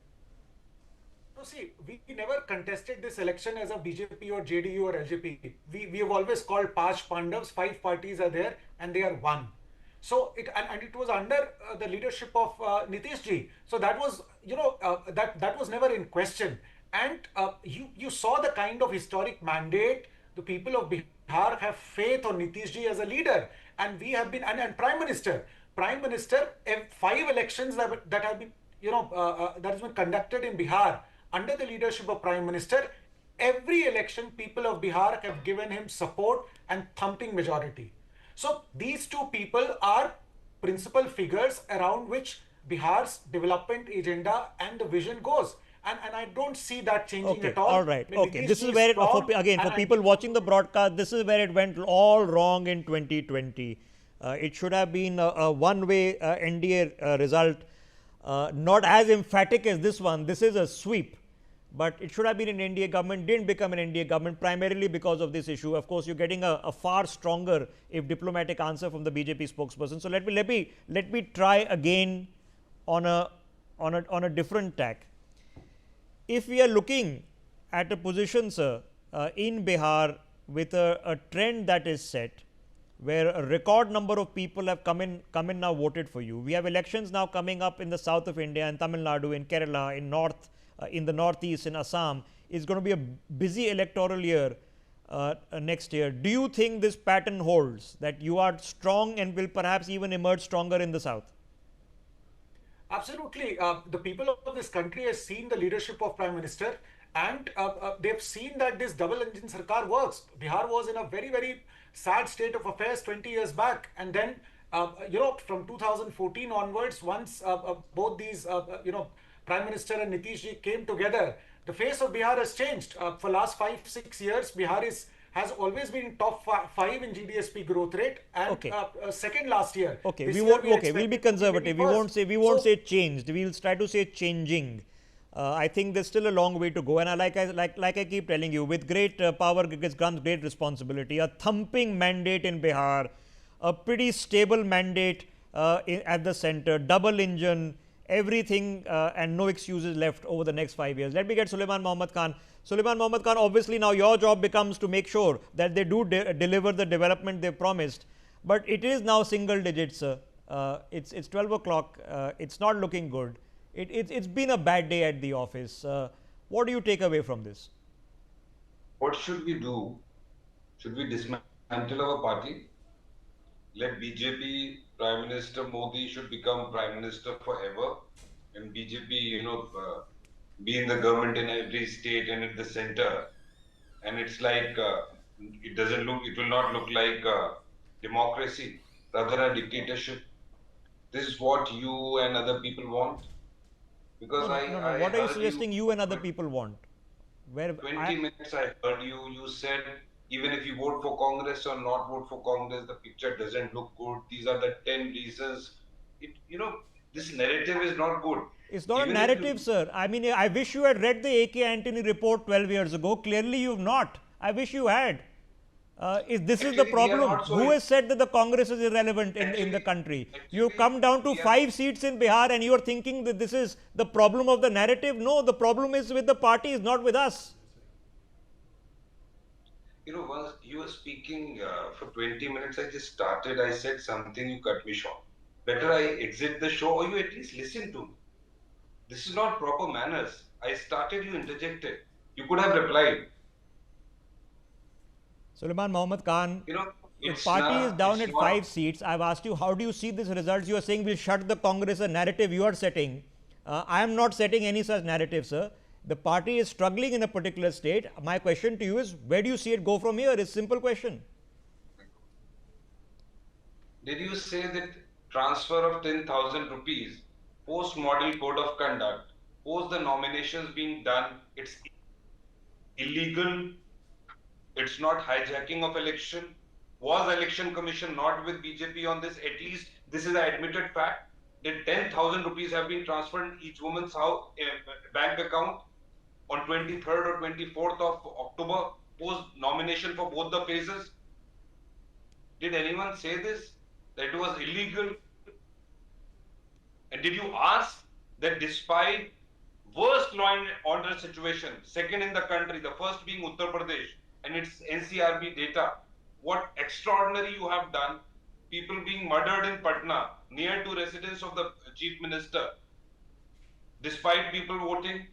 No, see, we never contested this election as a BJP or JDU or LJP. We have always called Panch Pandavas, 5 parties are there and they are one. So and it was under the leadership of Nitish ji. So that was, that was never in question. And you saw the kind of historic mandate the people of Bihar have faith on Nitish ji as a leader, and we have been and Prime Minister, 5 elections that have been that has been conducted in Bihar under the leadership of Prime Minister. Every election, people of Bihar have given him support and thumping majority. So these two people are principal figures around which Bihar's development agenda and the vision goes. And I don't see that changing at all. All right. Okay. This is where it, for people watching the broadcast, this is where it went all wrong in 2020. It should have been a one-way NDA result, not as emphatic as this one. This is a sweep. But it should have been an NDA government, didn't become an NDA government primarily because of this issue. Of course, you're getting a far stronger, if diplomatic, answer from the BJP spokesperson. So let me try again on a different tack. If we are looking at a position, sir, in Bihar with a trend that is set, where a record number of people have come in now voted for you. We have elections now coming up in the south of India, in Tamil Nadu, in Kerala, in the northeast, in Assam. It's going to be a busy electoral year next year. Do you think this pattern holds, that you are strong and will perhaps even emerge stronger in the south? Absolutely. The people of this country have seen the leadership of Prime Minister, and they've seen that this double engine sarkar works. Bihar was in a very, very sad state of affairs 20 years back, and then from 2014 onwards, once both these Prime Minister and Nitish ji came together, the face of Bihar has changed. For last 5-6 years, Bihar has always been in top 5 in GDSP growth rate, and second last year. Okay, we'll be conservative. We won't say changed. We'll try to say changing. I think there's still a long way to go, and like I keep telling you, with great power comes great responsibility. A thumping mandate in Bihar, a pretty stable mandate at the center, double engine, everything, and no excuses left over the next 5 years. Let me get Sulaiman Mohammad Khan. Sulaiman Mohammad Khan, obviously now your job becomes to make sure that they do deliver the development they promised, but it is now single digits, sir. It's 12 o'clock. It's not looking good. It's been a bad day at the office. What do you take away from this? What should we do? Should we dismantle our party? Let BJP, Prime Minister Modi should become Prime Minister forever, and BJP, be in the government in every state and at the center. And it's like, it will not look like democracy, rather a dictatorship. This is what you and other people want? Because what are you suggesting you and other people want? 20 minutes I heard you said, even if you vote for Congress or not vote for Congress, the picture doesn't look good. These are the 10 reasons. This narrative is not good. It's not a narrative, sir. I mean, I wish you had read the A.K. Antony report 12 years ago. Clearly, you've not. I wish you had. This is the problem. Who has said that the Congress is irrelevant in the country? You've come down to 5 seats in Bihar and you're thinking that this is the problem of the narrative. No, the problem is with the parties, not with us. Once you were speaking for 20 minutes, I just started, I said something, you cut me short. Better I exit the show, or you at least listen to me. This is not proper manners. I started, you interjected. You could have replied. Sulaiman Mohammad Khan, the party is down at 5 seats. I've asked you, how do you see these results? You are saying we'll shut the Congress, a narrative you are setting. I am not setting any such narrative, sir. The party is struggling in a particular state. My question to you is, where do you see it go from here? It's a simple question. Did you say that transfer of 10,000 rupees, post model code of conduct, post the nominations being done, it's illegal? It's not hijacking of election? Was election commission not with BJP on this? At least this is an admitted fact. That 10,000 rupees have been transferred in each woman's house, bank account on 23rd or 24th of October, post nomination for both the phases. Did anyone say this? That it was illegal? And did you ask that despite worst law and order situation, second in the country, the first being Uttar Pradesh, and its NCRB data. What extraordinary you have done. People being murdered in Patna, near to residence of the chief minister. Despite people voting,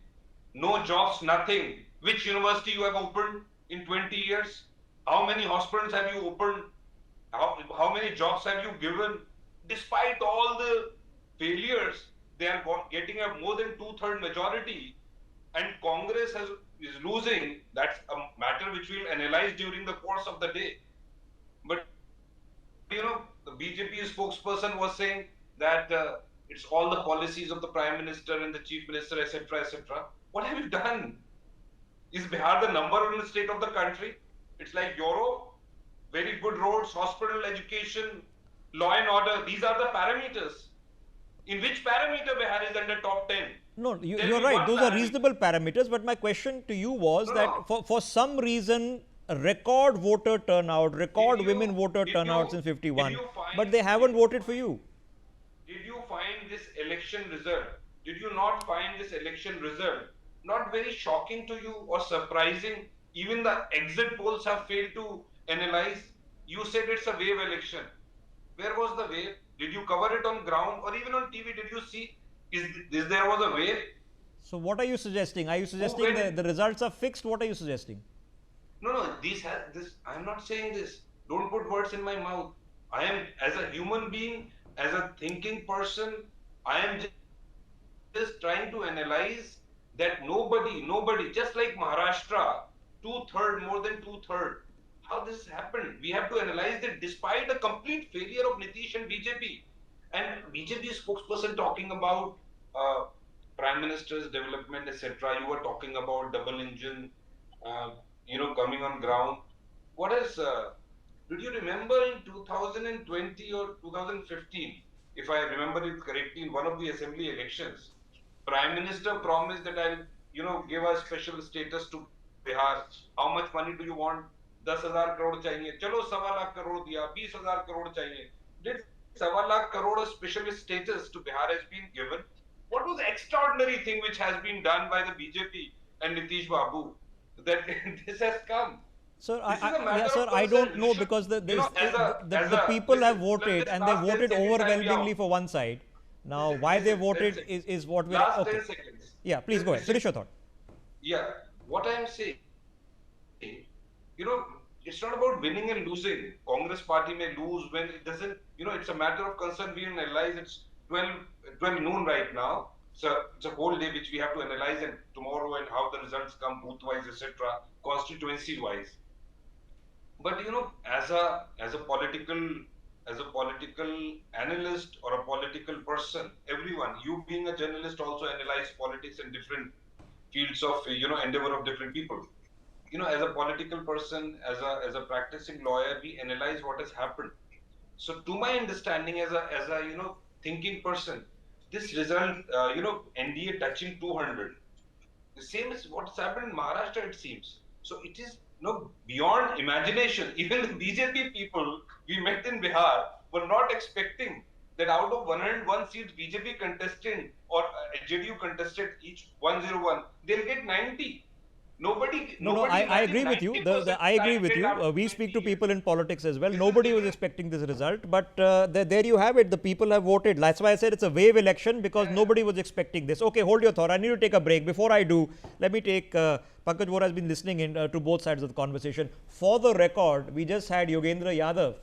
no jobs, nothing. Which university you have opened in 20 years? How many hospitals have you opened? How many jobs have you given? Despite all the failures, they are getting a more than 2/3 majority, and Congress is losing. That's a matter which we'll analyze during the course of the day. But the BJP spokesperson was saying that it's all the policies of the Prime Minister and the Chief Minister, etc., etc. What have you done? Is Bihar the number one state of the country? It's like Europe, very good roads, hospital, education, law and order. These are the parameters. In which parameter Bihar is under top 10? No, you're right. Those are reasonable parameters. But my question to you was that for some reason, record voter turnout, record women voter turnouts in 51, but they haven't voted for you. Did you find this election result? Did you not find this election result not very shocking to you or surprising? Even the exit polls have failed to analyze. You said it's a wave election. Where was the wave? Did you cover it on ground or even on TV? Did you see? Is there was a wave? So what are you suggesting? Are you suggesting that the results are fixed? What are you suggesting? No. I am not saying this. Don't put words in my mouth. I am, as a human being, as a thinking person, I am just trying to analyze that nobody, just like Maharashtra, more than 2/3. How this happened? We have to analyze that despite the complete failure of Nitish and BJP. And BJP spokesperson talking about Prime Minister's development, etc. You were talking about double engine, coming on ground. What else? Did you remember in 2020 or 2015, if I remember it correctly, in one of the assembly elections, Prime Minister promised that I'll, give a special status to Bihar. How much money do you want? 10,000 crore chahiye. Chalo 1.25 lakh crore diya. 20,000 crore chahiye. Did 1.25 lakh crore special status to Bihar has been given? What was the extraordinary thing which has been done by the BJP and Nitish Babu that this has come? Sir, I don't know, because the people have voted and they voted overwhelmingly for one side. Now, why they voted is what we're... Last 10 seconds. Yeah, please go ahead. Finish your thought. Yeah, what I am saying, it's not about winning and losing. Congress party may lose when it doesn't, it's a matter of concern. We analyze. It's 12 noon right now. So it's a whole day which we have to analyze, and tomorrow and how the results come, booth-wise, etc., constituency-wise. But as a political analyst or a political person, everyone, you being a journalist also analyze politics in different fields of endeavor of different people. As a political person, as a practicing lawyer, we analyze what has happened. So to my understanding, as a thinking person, this result, NDA touching 200, the same as what's happened in Maharashtra, it seems. So it is beyond imagination. Even the BJP people we met in Bihar were not expecting that out of 101 seats BJP contested or JDU contested each 101, they'll get 90. I agree with you. I agree with you. We speak to people in politics as well. Nobody was expecting this result, but there you have it. The people have voted. That's why I said it's a wave election, because nobody was expecting this. Okay, hold your thought. I need to take a break. Before I do, let me take Pankaj Vora has been listening in to both sides of the conversation. For the record, we just had Yogendra Yadav,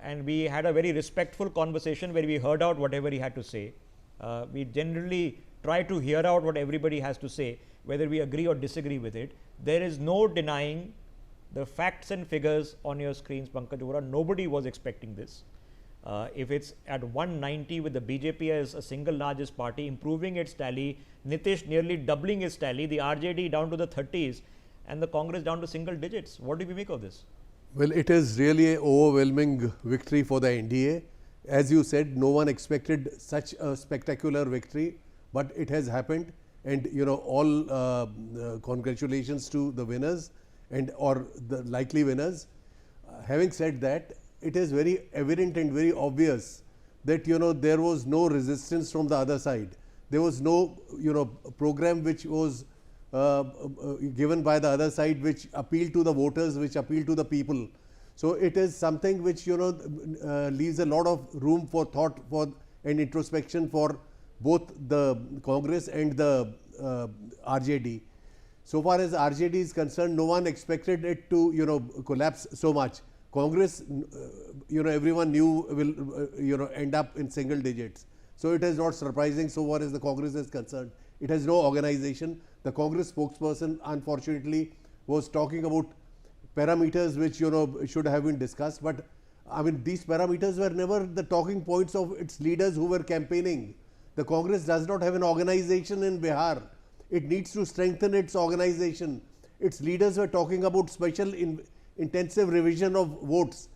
and we had a very respectful conversation where we heard out whatever he had to say. We generally try to hear out what everybody has to say, whether we agree or disagree with it. There is no denying the facts and figures on your screens, Pankaj Vora. Nobody was expecting this. If it's at 190 with the BJP as a single largest party, improving its tally, Nitish nearly doubling his tally, the RJD down to the 30s, and the Congress down to single digits. What do we make of this? Well, it is really an overwhelming victory for the NDA. As you said, no one expected such a spectacular victory, but it has happened. And all congratulations to the winners or the likely winners. Having said that, it is very evident and very obvious that there was no resistance from the other side. There was no, program which was given by the other side, which appealed to the voters, which appealed to the people. So it is something which, leaves a lot of room for thought and introspection for both the Congress and the RJD. So far as RJD is concerned, no one expected it to, collapse so much. Congress, everyone knew will, end up in single digits. So it is not surprising so far as the Congress is concerned. It has no organization. The Congress spokesperson, unfortunately, was talking about parameters which, should have been discussed. But I mean, these parameters were never the talking points of its leaders who were campaigning. The Congress does not have an organization in Bihar. It needs to strengthen its organization. Its leaders were talking about special intensive revision of votes,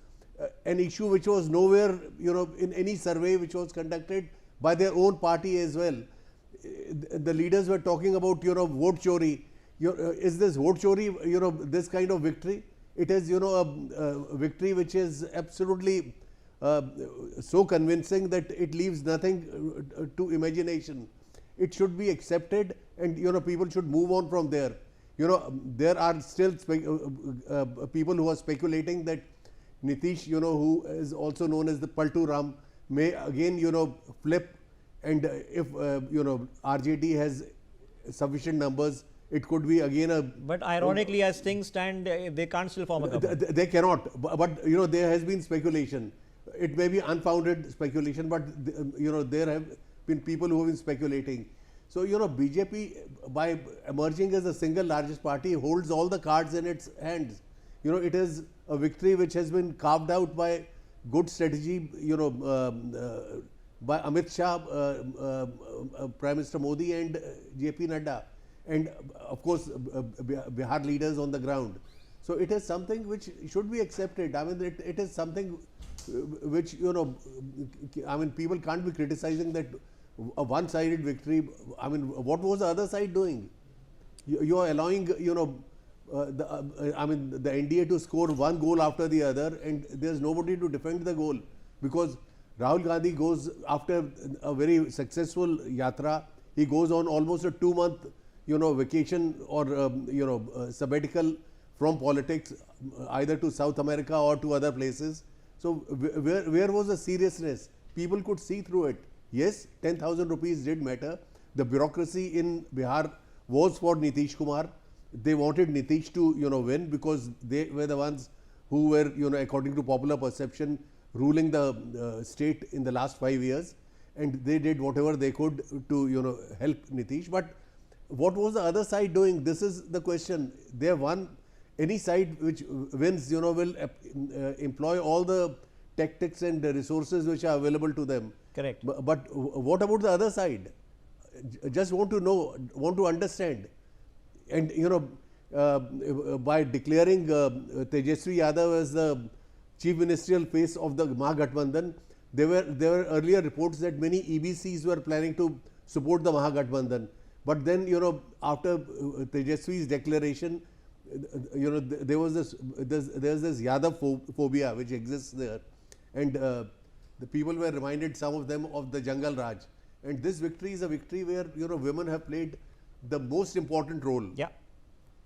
an issue which was nowhere, in any survey which was conducted by their own party as well. The leaders were talking about, vote chori. Is this vote chori, this kind of victory? It is, a victory which is absolutely so convincing that it leaves nothing to imagination. It should be accepted, and people should move on from there. There are still people who are speculating that Nitish, who is also known as the Paltu Ram, may again, flip, and if RJD has sufficient numbers, it could be again a. But ironically, as things stand, they can't still form a government. They cannot. But there has been speculation. It may be unfounded speculation, but there have been people who have been speculating. So BJP, by emerging as the single largest party, holds all the cards in its hands. It is a victory which has been carved out by good strategy, by Amit Shah, Prime Minister Modi, and JP Nadda, and of course Bihar leaders on the ground. So it is something which should be accepted. I mean, it is something which, I mean, people can't be criticizing that a one-sided victory. I mean, what was the other side doing? You are allowing, I mean, the NDA to score one goal after the other, and there's nobody to defend the goal, because Rahul Gandhi goes after a very successful yatra. He goes on almost a 2-month, vacation or, sabbatical from politics, either to South America or to other places. So where was the seriousness? People could see through it. Yes, 10,000 rupees did matter. The bureaucracy in Bihar was for Nitish Kumar. They wanted Nitish to, win, because they were the ones who were, according to popular perception, ruling the state in the last 5 years, and they did whatever they could to, help Nitish. But what was the other side doing? This is the question. They won. Any side which wins, will employ all the tactics and the resources which are available to them. Correct. But what about the other side? Just want to know, want to understand. And by declaring Tejaswi Yadav as the chief ministerial face of the Mahagathbandhan, there were earlier reports that many EBCs were planning to support the Mahagathbandhan. But then, after Tejaswi's declaration, there was this Yadav phobia which exists there, and the people were reminded, some of them, of the Jungle Raj. And this victory is a victory where women have played the most important role. Yeah.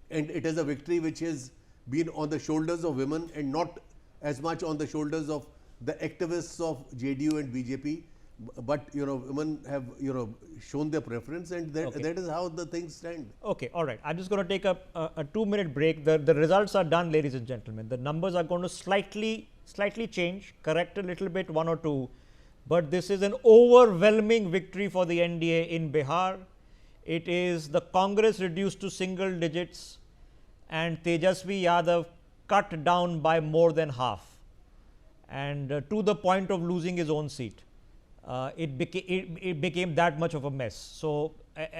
And it is a victory which has been on the shoulders of women and not as much on the shoulders of the activists of JDU and BJP. But women have shown their preference, and that is how the things stand. Okay, all right. I'm just going to take a 2-minute break. The results are done, ladies and gentlemen. The numbers are going to slightly change, correct a little bit, 1 or 2. But this is an overwhelming victory for the NDA in Bihar. It is the Congress reduced to single digits, and Tejaswi Yadav cut down by more than half, and to the point of losing his own seat. It became that much of a mess. So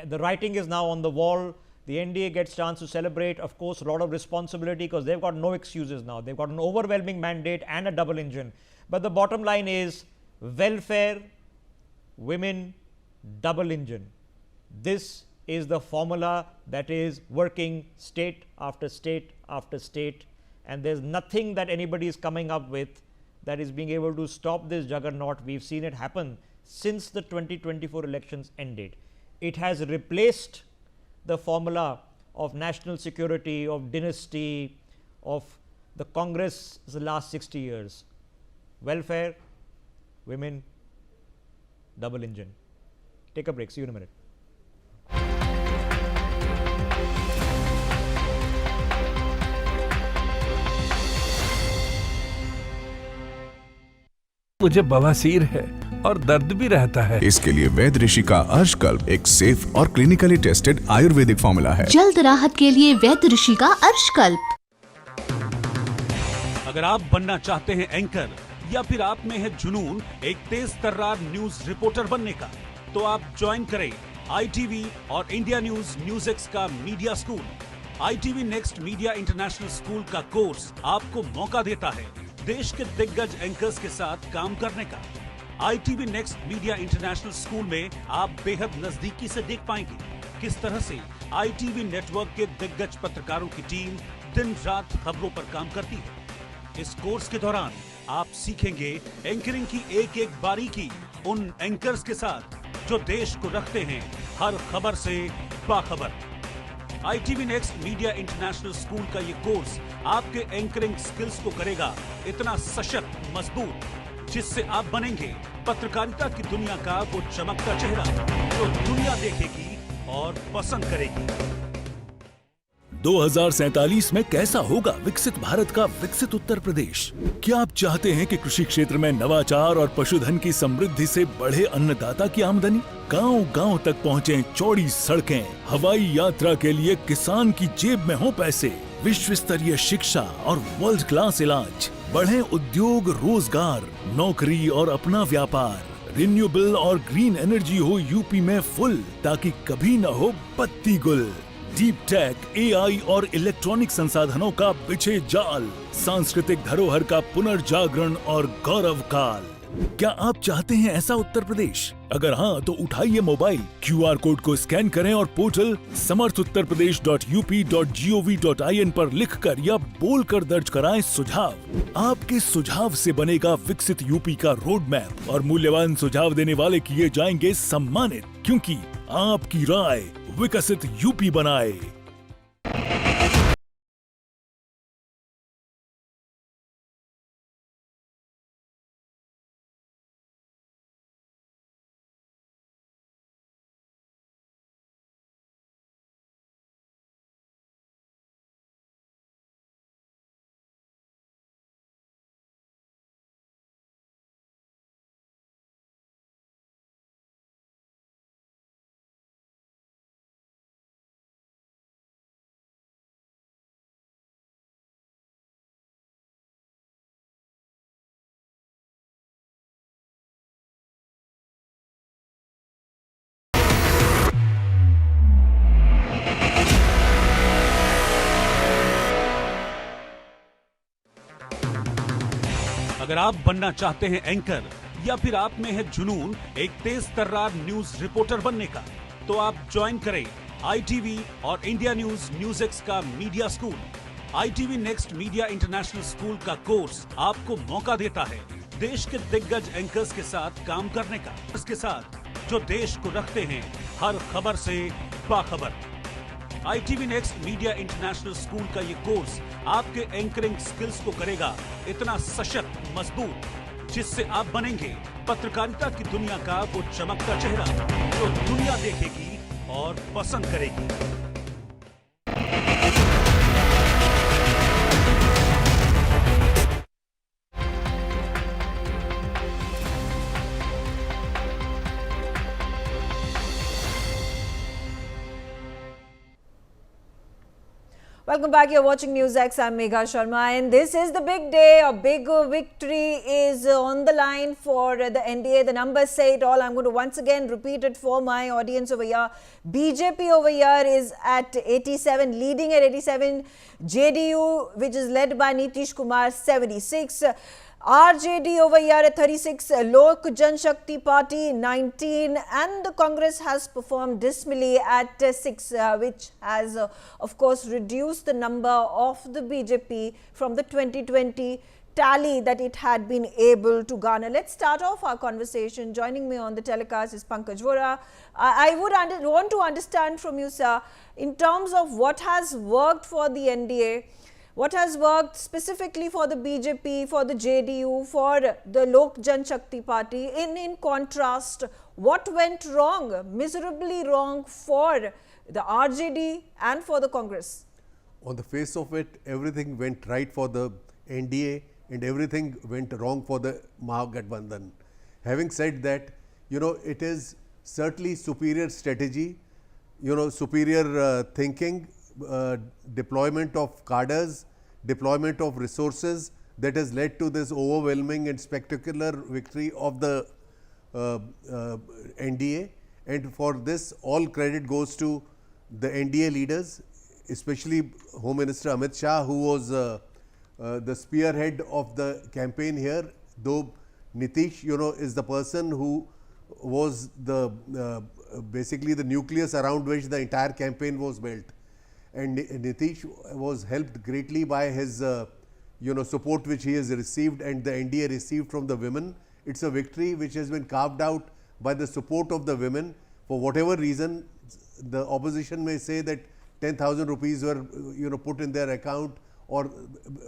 the writing is now on the wall. The NDA gets chance to celebrate. Of course, a lot of responsibility, because they've got no excuses now. They've got an overwhelming mandate and a double engine. But the bottom line is welfare, women, double engine. This is the formula that is working state after state after state, and there's nothing that anybody is coming up with that is being able to stop this juggernaut. We've seen it happen since the 2024 elections ended. it has replaced the formula of national security, of dynasty, of the Congress the last 60 years. Welfare, women, double engine. Take a break. See you in a minute. मुझे बवासीर है और दर्द भी रहता है। इसके लिए वैद्य ऋषि का अर्शकल्प एक सेफ और क्लिनिकली टेस्टेड आयुर्वेदिक फॉर्मूला है। जल्द राहत के लिए वैद्य ऋषि का अर्शकल्प। अगर आप बनना चाहते हैं एंकर या फिर आप में है जुनून एक तेज तर्रार न्यूज रिपोर्टर बनने का, तो आप ज्वाइन करें ITV और इंडिया न्यूज़ का media school. ITV next media international school का कोर्स आपको मौका देता है देश के दिग्गज एंकर्स के साथ काम करने का। ITV next media international school में आप बेहद नजदीकी से देख पाएंगे किस तरह से ITV नेटवर्क के दिग्गज पत्रकारों की टीम दिन रात खबरों पर काम करती है। इस कोर्स के दौरान आप सीखेंगे एंकरिंग की एक एक बारीकी उन एंकर्स के साथ जो देश को रखते हैं हर खबर से बाखबर। ITV next media international school का ये कोर्स आपके एंकरिंग स्किल्स को करेगा इतना सशक्त, मजबूत, जिससे आप बनेंगे पत्रकारिता की दुनिया का वो चमकता चेहरा जो दुनिया देखेगी और पसंद करेगी। 2047 में कैसा होगा विकसित भारत का विकसित उत्तर प्रदेश? क्या आप चाहते हैं कि कृषि क्षेत्र में नवाचार और पशुधन की समृद्धि से बढ़े अन्नदाता की आमदनी, गांव-गांव तक पहुंचे चौड़ी सड़कें, हवाई यात्रा के लिए किसान की जेब में हो पैसे, विश्व स्तरीय शिक्षा और वर्ल्ड क्लास इलाज, बढ़े उद्योग, रोजगार, नौकरी और अपना व्यापार, रिन्यूएबल और ग्रीन एनर्जी हो यूपी में फुल, ताकि कभी न हो बत्ती गुल, डीप टेक, AI और इलेक्ट्रॉनिक संसाधनों का बिछे जाल, सांस्कृतिक धरोहर का पुनर्जागरण और गौरव काल। क्या आप चाहते हैं ऐसा उत्तर प्रदेश? अगर हाँ, तो उठाइए मोबाइल, QR कोड को स्कैन करें और पोर्टल samarthuttarpradesh.up.gov.in पर लिखकर या बोलकर दर्ज कराएं सुझाव। आपके सुझाव से बनेगा विकसित यूपी का रोड मैप और मूल्यवान सुझाव देने वाले किए जाएंगे सम्मानित, क्योंकि आपकी राय विकसित यूपी बनाए। अगर आप बनना चाहते हैं एंकर या फिर आप में है जुनून एक तेज तर्रार न्यूज रिपोर्टर बनने का, तो आप ज्वाइन करें ITV और इंडिया न्यूज़ का media school. ITV next media international school का कोर्स आपको मौका देता है देश के दिग्गज एंकर्स के साथ काम करने का, इसके साथ जो देश को रखते हैं हर खबर से बाखबर। ITV next media international school का ये कोर्स आपके एंकरिंग स्किल्स को करेगा इतना सशक्त, मजबूत, जिससे आप बनेंगे पत्रकारिता की दुनिया का वो चमकता चेहरा जो दुनिया देखेगी और पसंद करेगी। Welcome back. You're watching Newsx. I'm Megha Sharma, and this is the big day. A big victory is on the line for the NDA. The numbers say it all. I'm going to once again repeat it for my audience over here. BJP over here is at 87, leading at 87. JDU, which is led by Nitish Kumar, 76. RJD over here at 36, Lok Janshakti Party 19, and the Congress has performed dismally at 6, which has of course reduced the number of the BJP from the 2020 tally that it had been able to garner. Let's start off our conversation. Joining me on the telecast is Pankaj Vora. I would want to understand from you, sir, in terms of what has worked for the NDA, what has worked specifically for the BJP, for the JDU, for the Lok Jan Shakti Party. In contrast, what went wrong, miserably wrong for the RJD and for the Congress? On the face of it, everything went right for the NDA and everything went wrong for the Mahagathbandhan. Having said that, it is certainly superior strategy, superior thinking, deployment of cadres, deployment of resources that has led to this overwhelming and spectacular victory of the NDA. And for this, all credit goes to the NDA leaders, especially Home Minister Amit Shah, who was the spearhead of the campaign here, though Nitish, is the person who was the basically the nucleus around which the entire campaign was built. And Nitish was helped greatly by his support which he has received and the NDA received from the women. It's a victory which has been carved out by the support of the women. For whatever reason, the opposition may say that 10,000 rupees were put in their account or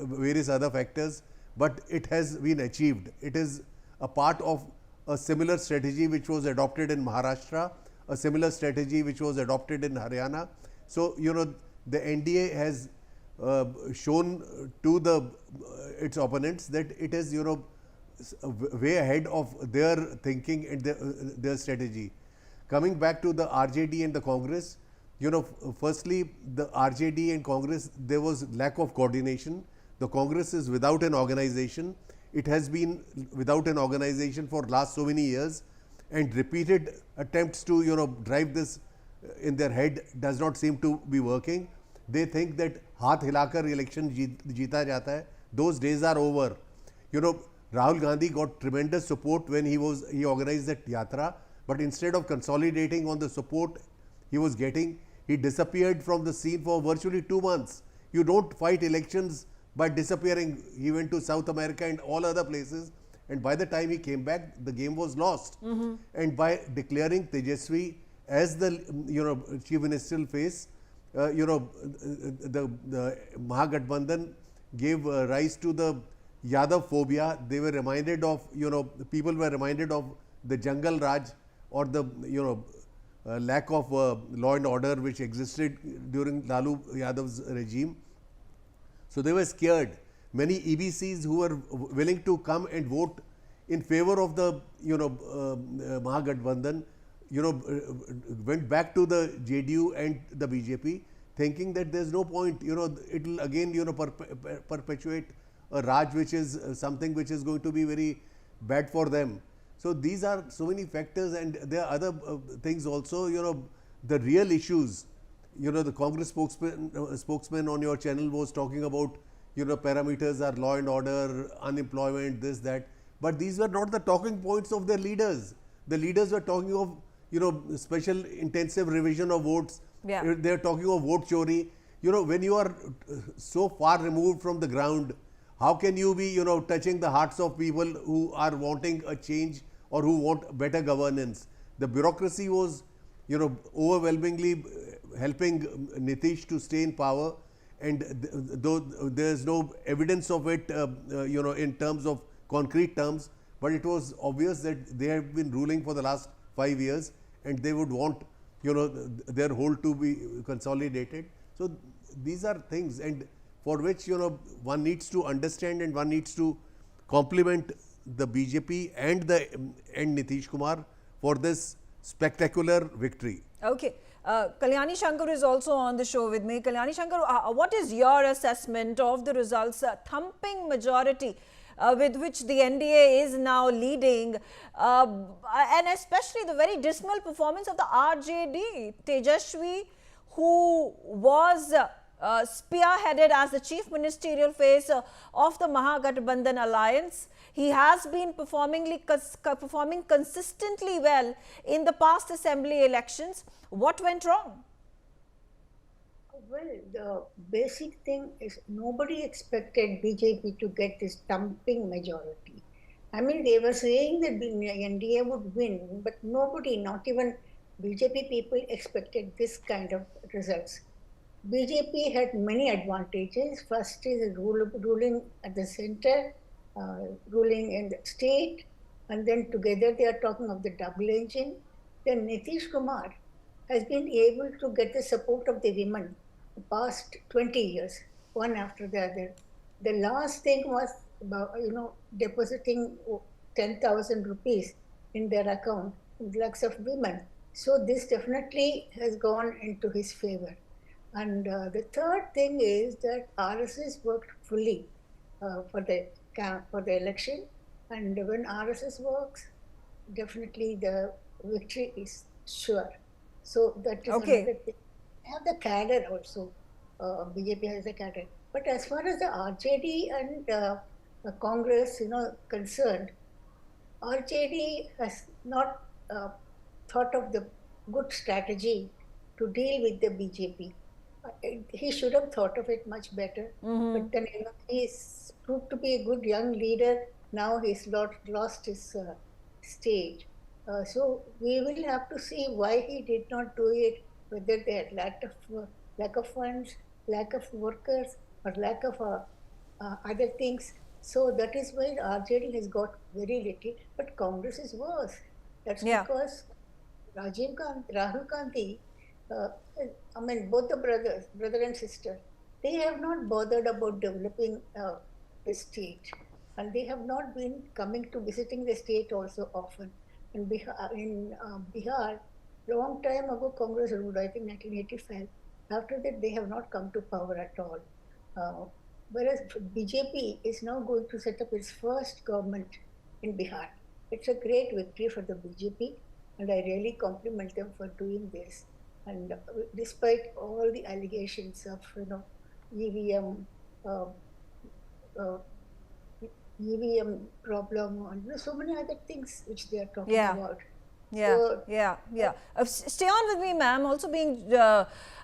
various other factors, but it has been achieved. It is a part of a similar strategy which was adopted in Maharashtra, a similar strategy which was adopted in Haryana. So, the NDA has shown to its opponents that it is, way ahead of their thinking and their strategy. Coming back to the RJD and the Congress, firstly, the RJD and Congress, there was lack of coordination. The Congress is without an organization. It has been without an organization for last so many years, and repeated attempts to, drive this in their head does not seem to be working. They think that haath hilakar election jeeta jata hai. Those days are over. Rahul Gandhi got tremendous support when he organized that yatra, but instead of consolidating on the support he was getting, he disappeared from the scene for virtually 2 months. You don't fight elections by disappearing. He went to South America and all other places, and by the time he came back, the game was lost. And by declaring Tejaswi as the chief ministerial face, the Mahagathbandhan gave rise to the Yadav phobia. They were reminded of, people were reminded of the Jungle Raj or the, lack of law and order which existed during Lalu Yadav's regime. So they were scared. Many EBCs who were willing to come and vote in favor of the, Mahagathbandhan, went back to the JDU and the BJP, thinking that there's no point, it will again, perpetuate a Raj which is something which is going to be very bad for them. So these are so many factors, and there are other things also, the real issues. The Congress spokesman on your channel was talking about, parameters are law and order, unemployment, this, that. But these were not the talking points of their leaders. The leaders were talking of, special intensive revision of votes. Yeah. They're talking of vote chori. When you are so far removed from the ground, how can you be, touching the hearts of people who are wanting a change or who want better governance? The bureaucracy was, overwhelmingly helping Nitish to stay in power, and though there is no evidence of it, in terms of concrete terms, but it was obvious that they have been ruling for the last 5 years, and they would want, their hold to be consolidated. So these are things, and for which, one needs to understand and one needs to compliment the BJP and Nitish Kumar for this spectacular victory. Okay. Kalyani Shankar is also on the show with me. Kalyani Shankar, what is your assessment of the results? Thumping majority with which the NDA is now leading, and especially the very dismal performance of the RJD. Tejaswi, who was spearheaded as the chief ministerial face of the Mahagathbandhan alliance. He has been performing consistently well in the past assembly elections. What went wrong? Well, the basic thing is nobody expected BJP to get this thumping majority. I mean, they were saying that the NDA would win, but nobody, not even BJP people, expected this kind of results. BJP had many advantages. First is ruling at the center, ruling in the state, and then together they are talking of the double engine. Then Nitish Kumar has been able to get the support of the women the past 20 years, one after the other. The last thing was about, depositing 10,000 rupees in their account, lakhs of women. So this definitely has gone into his favor. And the third thing is that RSS worked fully for the election. And when RSS works, definitely the victory is sure. So that is another thing. They have the cadre also. BJP has the cadre. But as far as the RJD and Congress, concerned, RJD has not thought of the good strategy to deal with the BJP. He should have thought of it much better. But then he's proved to be a good young leader. Now he's lost his stage. So we will have to see why he did not do it, whether they had lack of funds, lack of workers, or lack of other things. So that is why RJD has got very little, but Congress is worse. That's because Rahul Gandhi, both the brother and sister, they have not bothered about developing the state. And they have not been coming to visiting the state also often. In Bihar, long time ago, Congress ruled, I think 1985. After that, they have not come to power at all. Whereas BJP is now going to set up its first government in Bihar. It's a great victory for the BJP, and I really compliment them for doing this. And despite all the allegations of, EVM problem and so many other things which they are talking about. Stay on with me, ma'am.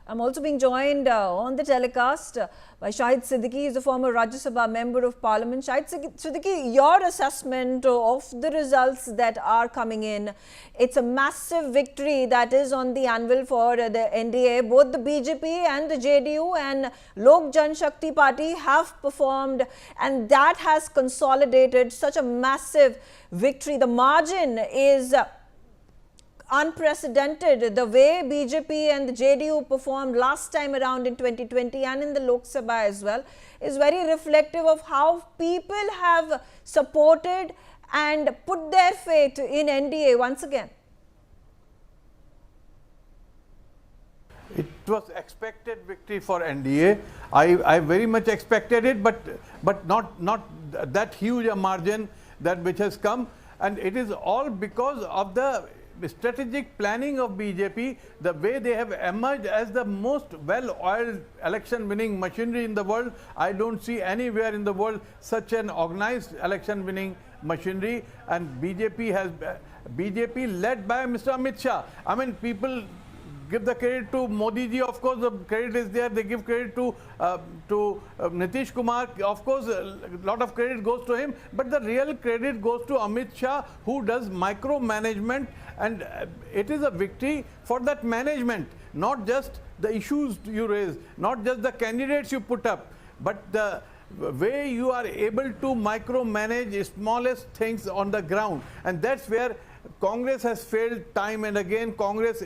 I'm also being joined on the telecast by Shahid Siddiqui. He's a former Rajya Sabha member of Parliament. Shahid Siddiqui, your assessment of the results that are coming in. It's a massive victory that is on the anvil for the NDA. Both the BJP and the JDU and Lok Jan Shakti Party have performed, and that has consolidated such a massive victory. The margin is unprecedented. The way BJP and the JDU performed last time around in 2020 and in the Lok Sabha as well is very reflective of how people have supported and put their faith in NDA once again. It was expected victory for NDA. I very much expected it, but not that huge a margin that which has come, and it is all because of the strategic planning of BJP, the way they have emerged as the most well-oiled election winning machinery in the world. I don't see anywhere in the world such an organized election winning machinery, and BJP led by Mr. Amit Shah. I mean, people give the credit to Modi ji, of course the credit is there. They give credit to Nitish Kumar, of course a lot of credit goes to him, but the real credit goes to Amit Shah, who does micromanagement, and it is a victory for that management, not just the issues you raise, not just the candidates you put up, but the way you are able to micromanage smallest things on the ground. And that's where Congress has failed time and again. Congress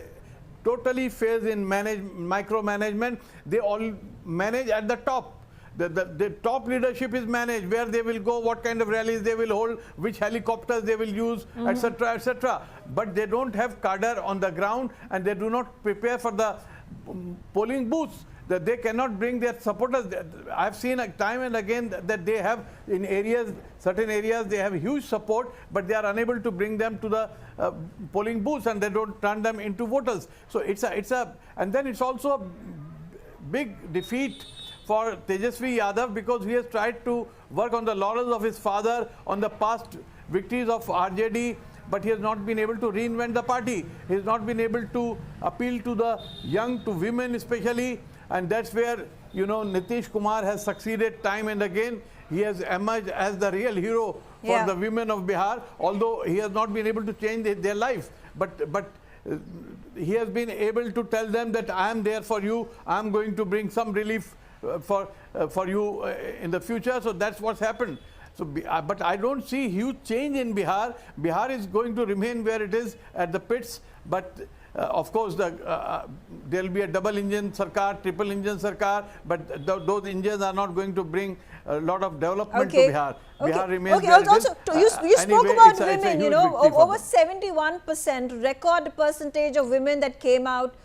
totally fails in micromanagement. They all manage at the top. The top leadership is managed, where they will go, what kind of rallies they will hold, which helicopters they will use, etc., etc. But they don't have cadre on the ground, and they do not prepare for the polling booths. That they cannot bring their supporters. I've seen time and again that they have in areas, certain areas, they have huge support, but they are unable to bring them to the polling booths, and they don't turn them into voters. So and then it's also a big defeat for Tejasvi Yadav, because he has tried to work on the laurels of his father, on the past victories of RJD, but he has not been able to reinvent the party. He has not been able to appeal to the young, to women especially, and that's where, Nitish Kumar has succeeded time and again. He has emerged as the real hero for the women of Bihar, although he has not been able to change their life. But he has been able to tell them that I am there for you, I am going to bring some relief for you in the future. So that's what's happened. So, but I don't see huge change in Bihar. Bihar is going to remain where it is at the pits, but of course, there will be a double engine sarkar, triple engine sarkar, but those engines are not going to bring a lot of development to Bihar. Bihar remains where it is. You spoke about women, over 71% record percentage of women that came out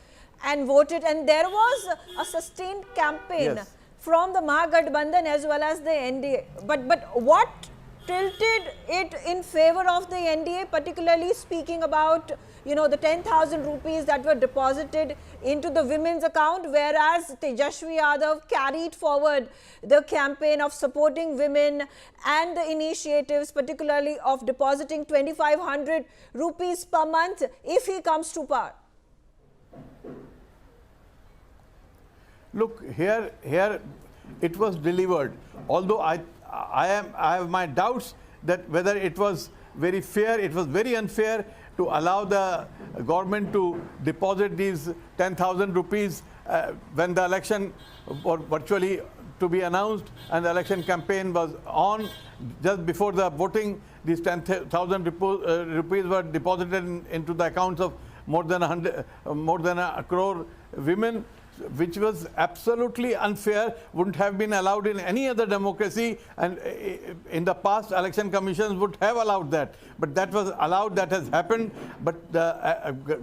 and voted, and there was a sustained campaign from the Mahagathbandhan as well as the NDA. But what tilted it in favor of the NDA, particularly speaking about the 10,000 rupees that were deposited into the women's account, whereas Tejashwi Yadav carried forward the campaign of supporting women and the initiatives, particularly of depositing 2,500 rupees per month if he comes to power. Look, here it was delivered. Although I have my doubts that whether it was very fair, it was very unfair to allow the government to deposit these 10,000 rupees when the election was virtually to be announced and the election campaign was on. Just before the voting, these 10,000 rupees were deposited into the accounts of more than a crore women, which was absolutely unfair, wouldn't have been allowed in any other democracy, and in the past election commissions would have allowed that. But that was allowed, that has happened, but the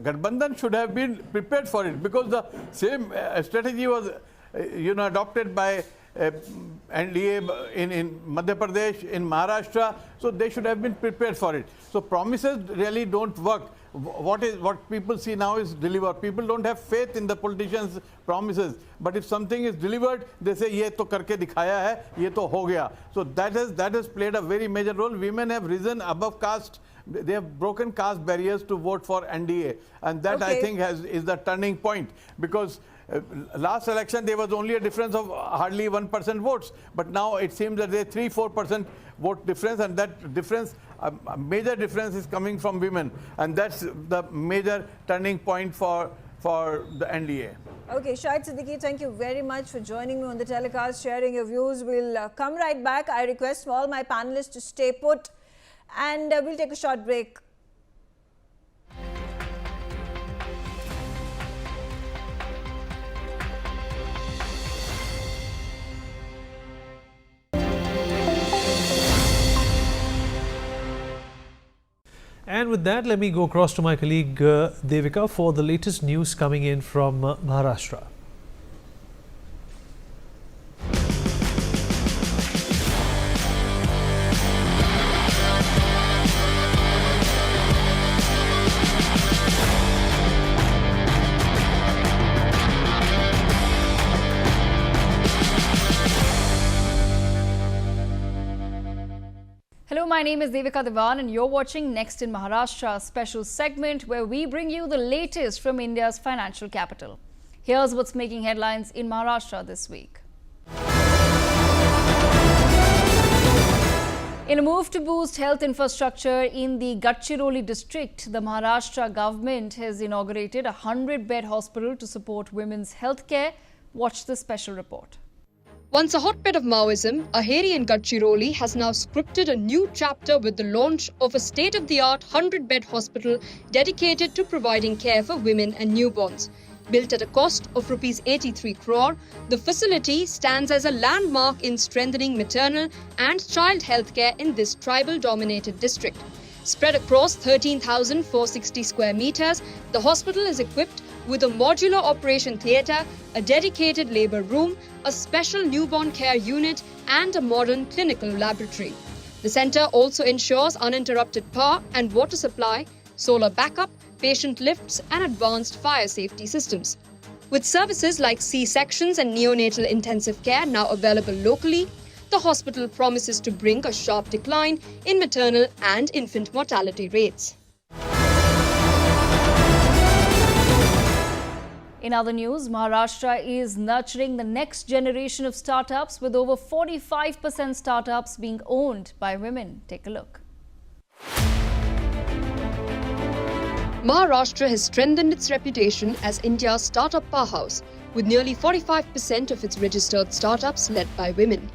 Gathbandhan should have been prepared for it, because the same strategy was adopted by NDA in Madhya Pradesh, in Maharashtra, so they should have been prepared for it. So promises really don't work. What people see now is deliver. People don't have faith in the politicians' promises, but if something is delivered, they say ye to karke dikhaya hai, ye to ho gaya. So that has played a very major role. Women have risen above caste. They have broken caste barriers to vote for NDA, and that I think is the turning point, because last election there was only a difference of hardly 1% votes, but now it seems that there is 3-4% vote difference, and that difference, a major difference, is coming from women, and that's the major turning point for the NDA. Okay, Shahid Siddiqui, thank you very much for joining me on the telecast, sharing your views. We'll come right back. I request all my panelists to stay put, and we'll take a short break. And with that, let me go across to my colleague Devika for the latest news coming in from Maharashtra. Hello, my name is Devika Diwan and you're watching Next in Maharashtra, a special segment where we bring you the latest from India's financial capital. Here's what's making headlines in Maharashtra this week. In a move to boost health infrastructure in the Gadchiroli district, the Maharashtra government has inaugurated a 100-bed hospital to support women's health care. Watch this special report. Once a hotbed of Maoism, Aheri in Gadchiroli has now scripted a new chapter with the launch of a state-of-the-art 100-bed hospital dedicated to providing care for women and newborns. Built at a cost of Rs 83 crore, the facility stands as a landmark in strengthening maternal and child healthcare in this tribal-dominated district. Spread across 13,460 square meters, the hospital is equipped with a modular operation theatre, a dedicated labour room, a special newborn care unit and a modern clinical laboratory. The centre also ensures uninterrupted power and water supply, solar backup, patient lifts and advanced fire safety systems. With services like C-sections and neonatal intensive care now available locally, the hospital promises to bring a sharp decline in maternal and infant mortality rates. In other news, Maharashtra is nurturing the next generation of startups with over 45% startups being owned by women. Take a look. Maharashtra has strengthened its reputation as India's startup powerhouse, with nearly 45% of its registered startups led by women.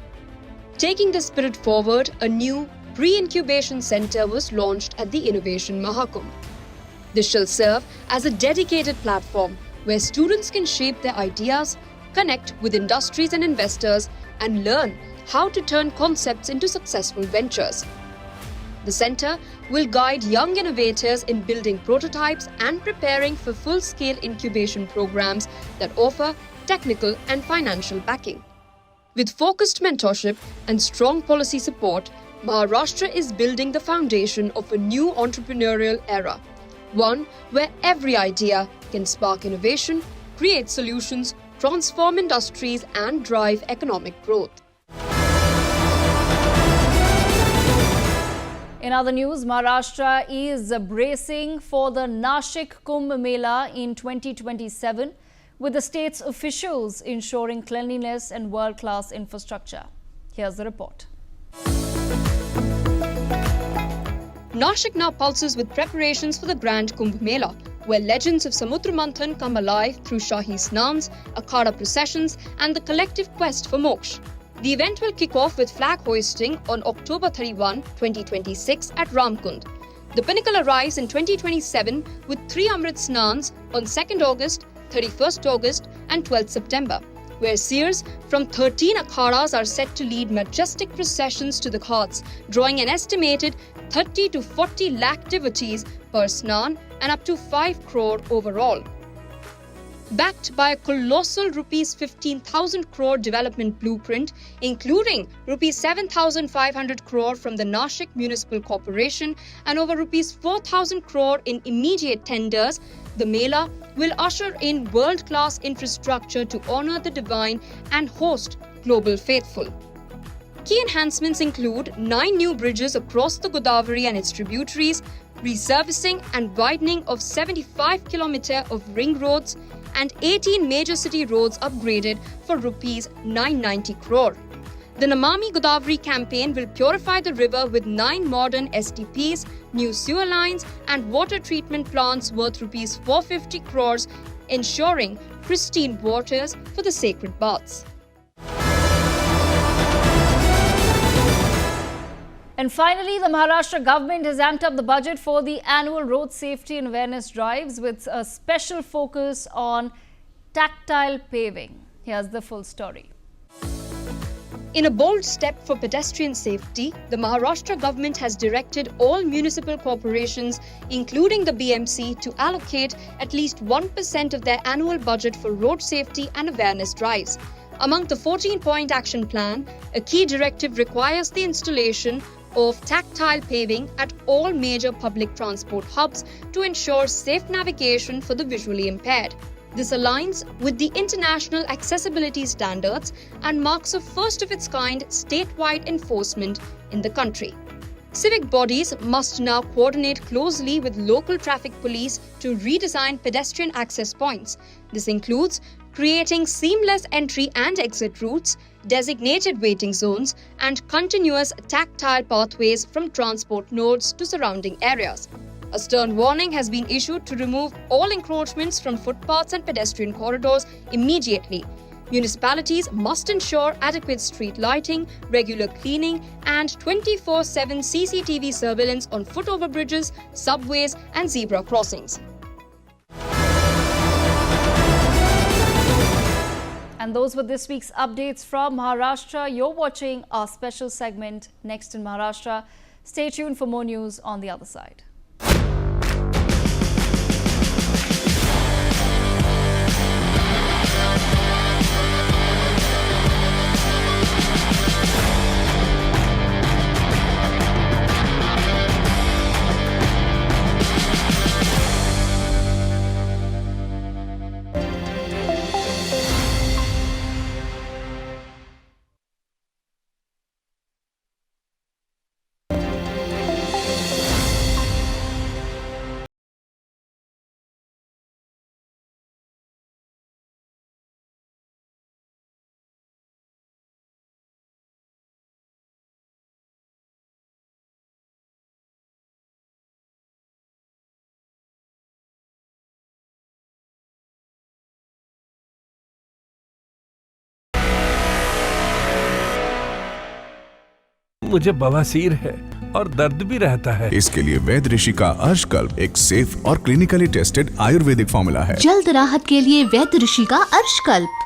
Taking the spirit forward, a new pre-incubation center was launched at the Innovation Mahakumbh. This shall serve as a dedicated platform where students can shape their ideas, connect with industries and investors, and learn how to turn concepts into successful ventures. The center will guide young innovators in building prototypes and preparing for full-scale incubation programs that offer technical and financial backing. With focused mentorship and strong policy support, Maharashtra is building the foundation of a new entrepreneurial era, one where every idea can spark innovation, create solutions, transform industries, and drive economic growth. In other news, Maharashtra is bracing for the Nashik Kumbh Mela in 2027, with the state's officials ensuring cleanliness and world-class infrastructure. Here's the report. Nashik now pulses with preparations for the Grand Kumbh Mela, where legends of Samudra Manthan come alive through Shahi Snans, Akhada processions, and the collective quest for moksha. The event will kick off with flag hoisting on October 31, 2026 at Ramkund. The pinnacle arrives in 2027 with 3 Amrit Snans on 2nd August, 31st August and 12th September, where seers from 13 akhadas are set to lead majestic processions to the ghats, drawing an estimated 30 to 40 lakh devotees per snan and up to 5 crore overall. Backed by a colossal rupees 15,000 crore development blueprint, including rupees 7,500 crore from the Nashik Municipal Corporation and over rupees 4,000 crore in immediate tenders, the Mela will usher in world-class infrastructure to honor the divine and host global faithful. Key enhancements include 9 new bridges across the Godavari and its tributaries, resurfacing and widening of 75 km of ring roads, and 18 major city roads upgraded for rupees 990 crore. The Namami Godavari campaign will purify the river with 9 modern STPs, new sewer lines, and water treatment plants worth rupees 450 crores, ensuring pristine waters for the sacred baths. And finally, the Maharashtra government has amped up the budget for the annual road safety and awareness drives with a special focus on tactile paving. Here's the full story. In a bold step for pedestrian safety, the Maharashtra government has directed all municipal corporations, including the BMC, to allocate at least 1% of their annual budget for road safety and awareness drives. Among the 14-point action plan, a key directive requires the installation of tactile paving at all major public transport hubs to ensure safe navigation for the visually impaired. This aligns with the international accessibility standards and marks a first-of-its-kind statewide enforcement in the country. Civic bodies must now coordinate closely with local traffic police to redesign pedestrian access points. This includes creating seamless entry and exit routes, designated waiting zones, and continuous tactile pathways from transport nodes to surrounding areas. A stern warning has been issued to remove all encroachments from footpaths and pedestrian corridors immediately. Municipalities must ensure adequate street lighting, regular cleaning, and 24/7 CCTV surveillance on foot overbridges, subways, and zebra crossings. And those were this week's updates from Maharashtra. You're watching our special segment Next in Maharashtra. Stay tuned for more news on the other side. मुझे बवासीर है और दर्द भी रहता है। इसके लिए वैद्य ऋषि का अर्शकल्प एक सेफ और क्लिनिकली टेस्टेड आयुर्वेदिक फॉर्मूला है। जल्द राहत के लिए वैद्य ऋषि का Arshkalp.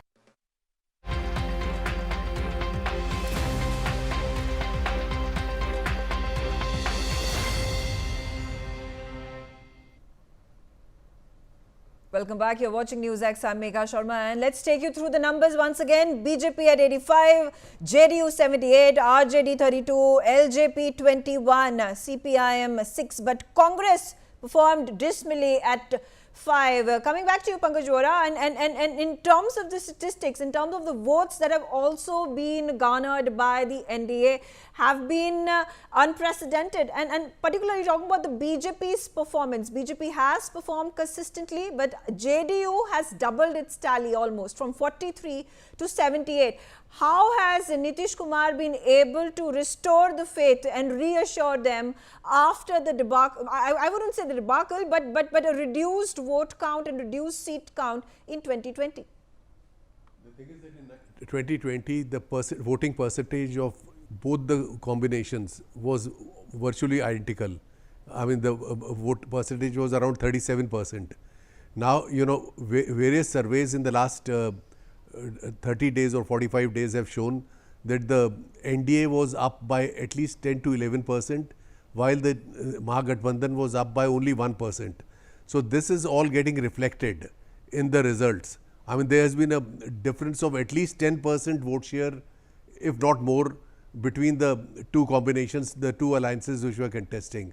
Welcome back. You're watching Newsx. I'm Megha Sharma, and let's take you through the numbers once again. BJP at 85, JDU 78, RJD 32, LJP 21, CPIM 6, but Congress performed dismally at 5. Coming back to you, Pankaj Vora, and in terms of the statistics, in terms of the votes that have also been garnered by the NDA, have been unprecedented, and particularly talking about the BJP's performance. BJP has performed consistently, but JDU has doubled its tally almost from 43 to 78. How has Nitish Kumar been able to restore the faith and reassure them after the debacle? I wouldn't say the debacle, but a reduced vote count and reduced seat count in 2020. The thing is that in 2020, the voting percentage of both the combinations was virtually identical. I mean, the vote percentage was around 37%. Now, you know, various surveys in the last 30 days or 45 days have shown that the NDA was up by at least 10 to 11%, while the Mahagathbandhan was up by only 1%. So this is all getting reflected in the results. I mean, there has been a difference of at least 10% vote share, if not more, between the two combinations, the two alliances which were contesting.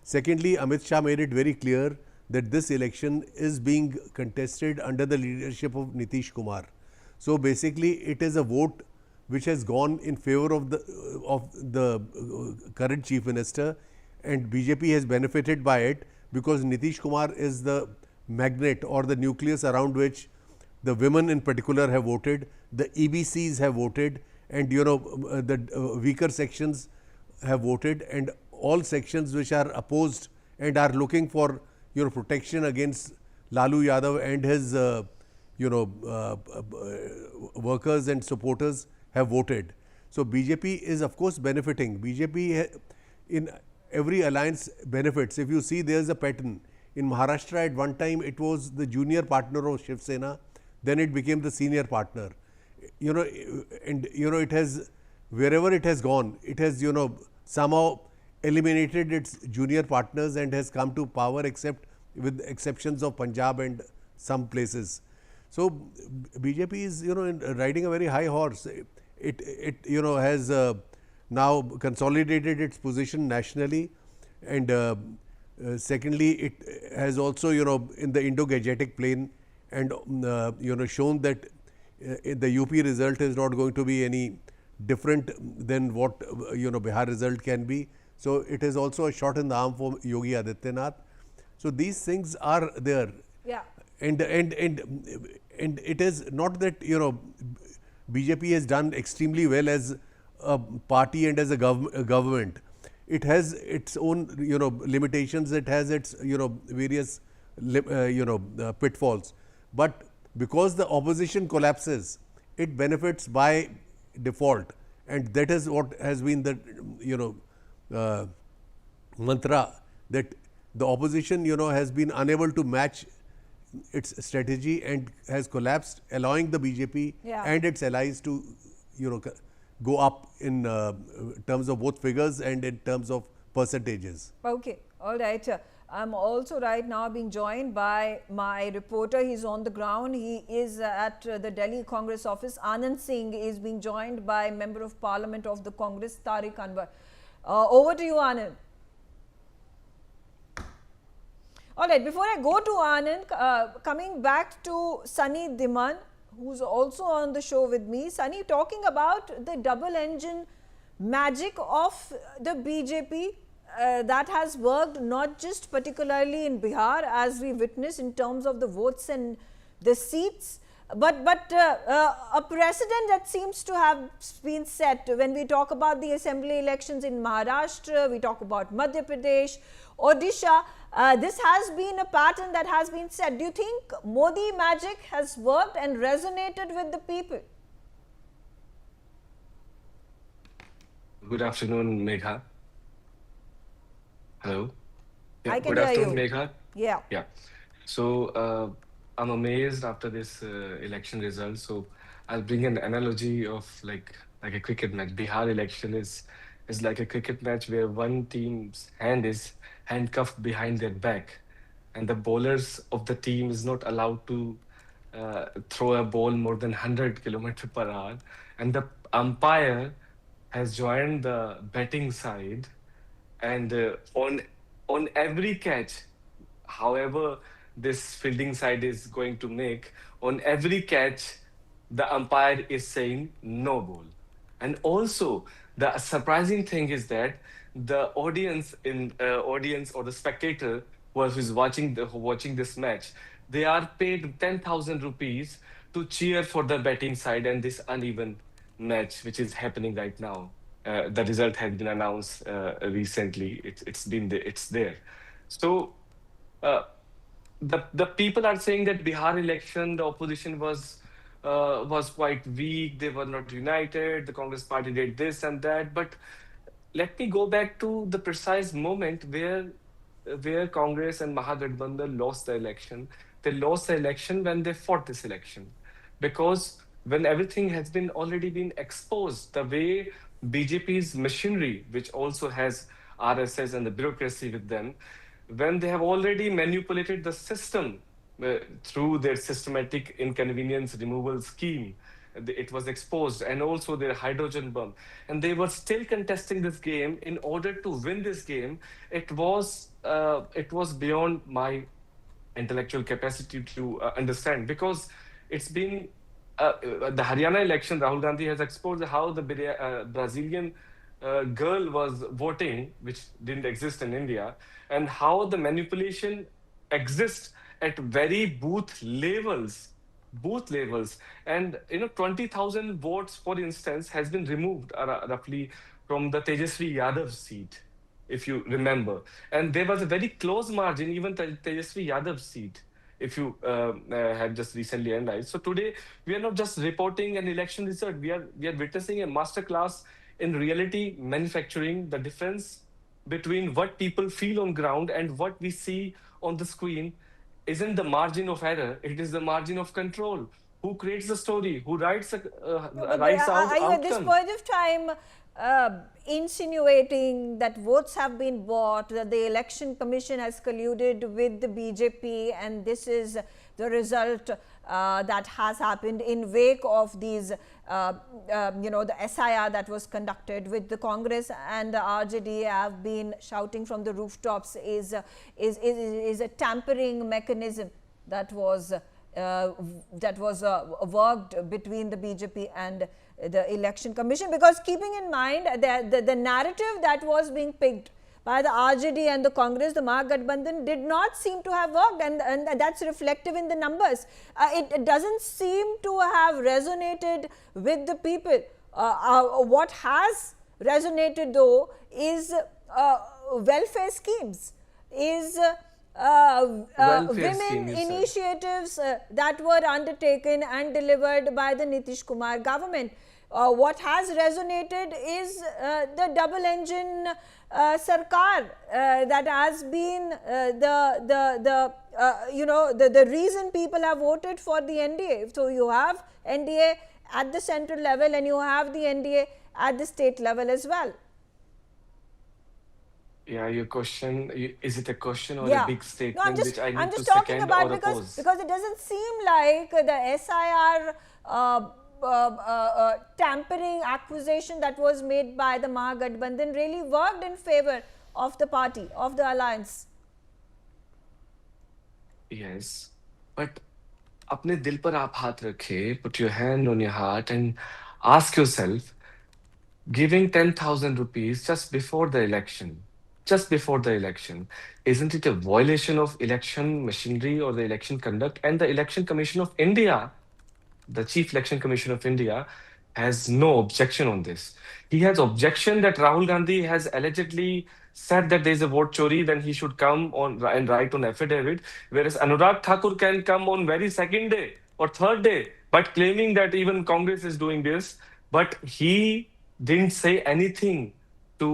Secondly, Amit Shah made it very clear that this election is being contested under the leadership of Nitish Kumar. So basically, it is a vote which has gone in favor of the current Chief Minister, and BJP has benefited by it because Nitish Kumar is the magnet or the nucleus around which the women in particular have voted, the EBCs have voted, and you know the weaker sections have voted, and all sections which are opposed and are looking for protection against Lalu Yadav and his workers and supporters have voted. So BJP is of course benefiting. BJP in every alliance benefits. If you see, there is a pattern. In Maharashtra at one time it was the junior partner of Shiv Sena, then it became the senior partner. It has, wherever it has gone, it has somehow eliminated its junior partners and has come to power, except with exceptions of Punjab and some places. So BJP is riding a very high horse. It has now consolidated its position nationally, and secondly, it has also in the Indo-Gangetic plain and shown that the UP result is not going to be any different than what Bihar result can be. So it is also a shot in the arm for Yogi Adityanath. So these things are there. Yeah. And it is not that BJP has done extremely well as a party and as a government. It has its own limitations. It has its various pitfalls. But because the opposition collapses, it benefits by default, and that is what has been the mantra, that the opposition has been unable to match its strategy and has collapsed, allowing the BJP and its allies to go up in terms of both figures and in terms of percentages. Okay, all right. I'm also right now being joined by my reporter. He's on the ground. He is at the Delhi Congress office. Anand Singh is being joined by Member of Parliament of the Congress, Tariq Anwar. Over to you, Anand. All right, before I go to Anand, coming back to Sunny Dhiman, who's also on the show with me. Sunny, talking about the double engine magic of the BJP. That has worked not just particularly in Bihar, as we witness in terms of the votes and the seats, but a precedent that seems to have been set when we talk about the assembly elections in Maharashtra, we talk about Madhya Pradesh, Odisha. This has been a pattern that has been set. Do you think Modi magic has worked and resonated with the people? Good afternoon, Megha. Hello. Yeah, I can good hear afternoon, you. Megha. Yeah. Yeah. So I'm amazed after this election result. So I'll bring an analogy of like a cricket match. Bihar election is like a cricket match where one team's hand is handcuffed behind their back, and the bowlers of the team is not allowed to throw a ball more than 100 kilometer per hour, and the umpire has joined the betting side, and on every catch, however this fielding side is going to make, on every catch the umpire is saying no ball. And also the surprising thing is that the audience or the spectator who is watching this match, they are paid 10,000 rupees to cheer for the betting side and this uneven match which is happening right now. The result has been announced recently. It's there. So the people are saying that Bihar election, the opposition was quite weak. They were not united. The Congress party did this and that. But let me go back to the precise moment where Congress and Mahagathbandhan lost the election. They lost the election when they fought this election, because when everything has been already been exposed, the way BJP's machinery, which also has RSS and the bureaucracy with them, when they have already manipulated the system through their systematic inconvenience removal scheme, it was exposed, and also their hydrogen bomb, and they were still contesting this game in order to win this game. It was beyond my intellectual capacity to understand, because it's been the Haryana election. Rahul Gandhi has exposed how the Brazilian girl was voting, which didn't exist in India, and how the manipulation exists at very booth levels. And 20,000 votes, for instance, has been removed roughly from the Tejasvi Yadav seat, if you remember. And there was a very close margin, even Tejasvi Yadav's seat, if you have just recently analyzed. So today, we are not just reporting an election result. We are witnessing a masterclass in reality manufacturing. The difference between what people feel on ground and what we see on the screen isn't the margin of error. It is the margin of control. Who creates the story? Who writes But out are you at this outcome? point of time insinuating that votes have been bought, that the election commission has colluded with the BJP, and this is the result that has happened in wake of these, the SIR that was conducted, with the Congress and the RJD have been shouting from the rooftops is a tampering mechanism that was worked between the BJP and the election commission? Because keeping in mind the narrative that was being picked by the RJD and the Congress, the Mahagathbandhan, did not seem to have worked, and that's reflective in the numbers. It doesn't seem to have resonated with the people. What has resonated though is welfare schemes, is women initiatives that were undertaken and delivered by the Nitish Kumar government. What has resonated is the double engine sarkar that has been the reason people have voted for the NDA. So you have NDA at the central level and you have the NDA at the state level as well. Yeah, your question, is it a question or a big statement which I need to talking second about or oppose? because it doesn't seem like the SIR tampering accusation that was made by the Mahagathbandhan really worked in favor of the party, of the alliance. Yes, but अपने दिल पर आप हाथ रखे, put your hand on your heart and ask yourself, giving 10,000 rupees just before the election, isn't it a violation of election machinery or the election conduct? And the Election Commission of India, the Chief Election Commission of India, has no objection on this. He has objection that Rahul Gandhi has allegedly said that there is a vote chori, then he should come on and write on affidavit, whereas Anurag Thakur can come on very second day or third day, but claiming that even Congress is doing this, but he didn't say anything to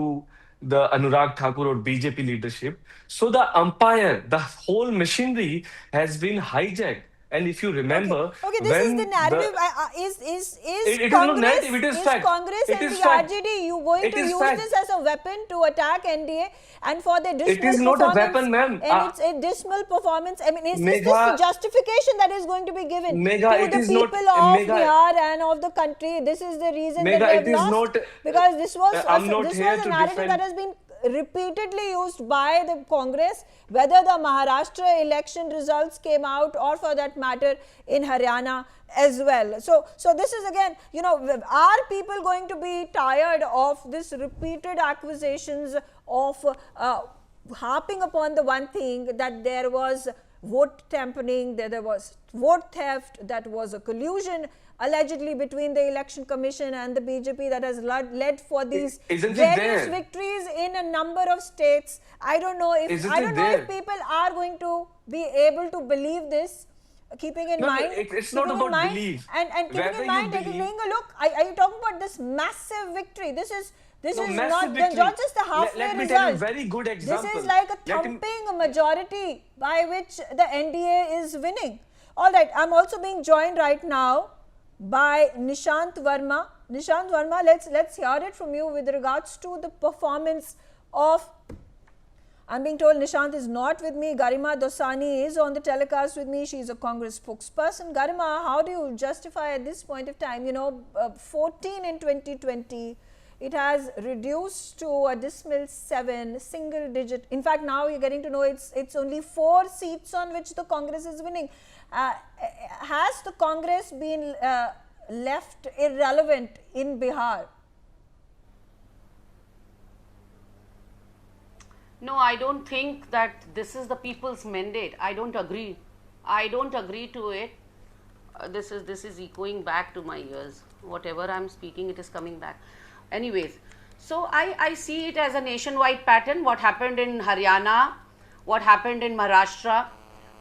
the Anurag Thakur or BJP leadership. So the umpire, the whole machinery has been hijacked. And if you remember, Okay, this is the narrative. Is it is not Congress, narrative, it is fact. Congress It and is the fact. RJD you going It to is use fact. this as a weapon to attack NDA and for their dismal It is not a weapon, ma'am. And it's a dismal performance. I mean, is this Megha, the justification that is going to be given Megha, to it the is people not- of Megha, Bihar and of the country? This is the reason Megha, that it they is have lost. not- Because this was I'm not this here was a to narrative defend- that has been repeatedly used by the Congress, whether the Maharashtra election results came out or for that matter in Haryana as well. So this is again, you know, are people going to be tired of this repeated accusations of harping upon the one thing that there was vote tampering, there was vote theft, that was a collusion allegedly between the election commission and the BJP that has led for these various victories in a number of states. I don't know if if people are going to be able to believe this, keeping in mind it's not about belief and keeping in mind taking a look. Are you talking about this massive victory? This is not just the halfway let me result. tell you a very good example. This is like a thumping majority by which the NDA is winning. All right, I'm also being joined right now by Nishant Verma. Nishant Verma, let's hear it from you with regards to the performance of. I'm being told Nishant is not with me. Garima Dosani is on the telecast with me. She's a Congress spokesperson. Garima, how do you justify at this point of time, 14 in 2020, it has reduced to a dismal 7, single digit. In fact, now you're getting to know it's only 4 seats on which the Congress is winning. Has the Congress been left irrelevant in Bihar? No, I don't think that this is the people's mandate. I don't agree. I don't agree to it. This is echoing back to my ears. Whatever I'm speaking, it is coming back. Anyways, so I see it as a nationwide pattern. What happened in Haryana, what happened in Maharashtra,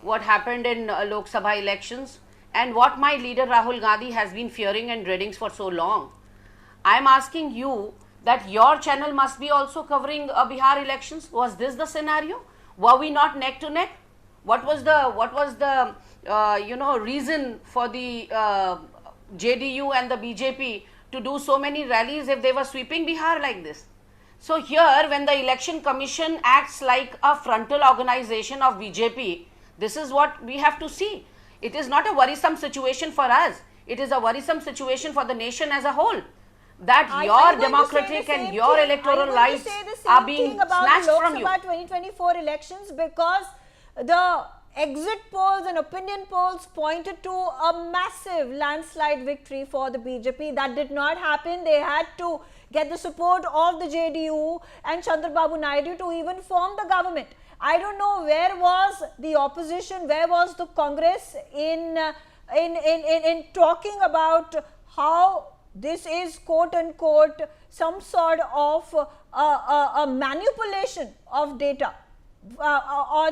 what happened in Lok Sabha elections, and what my leader Rahul Gandhi has been fearing and dreading for so long. I'm asking you that your channel must be also covering Bihar elections. Was this the scenario? Were we not neck to neck? What was the reason for the JDU and the BJP to do so many rallies if they were sweeping Bihar like this? So here, when the election commission acts like a frontal organization of BJP, this is what we have to see. It is not a worrisome situation for us. It is a worrisome situation for the nation as a whole. That your democratic and your electoral rights are being snatched from you. Lok Sabha 2024 elections, because the exit polls and opinion polls pointed to a massive landslide victory for the BJP. That did not happen. They had to get the support of the JDU and Chandrababu Naidu to even form the government. I don't know where was the opposition, where was the Congress in talking about how this is quote unquote some sort of a manipulation of data on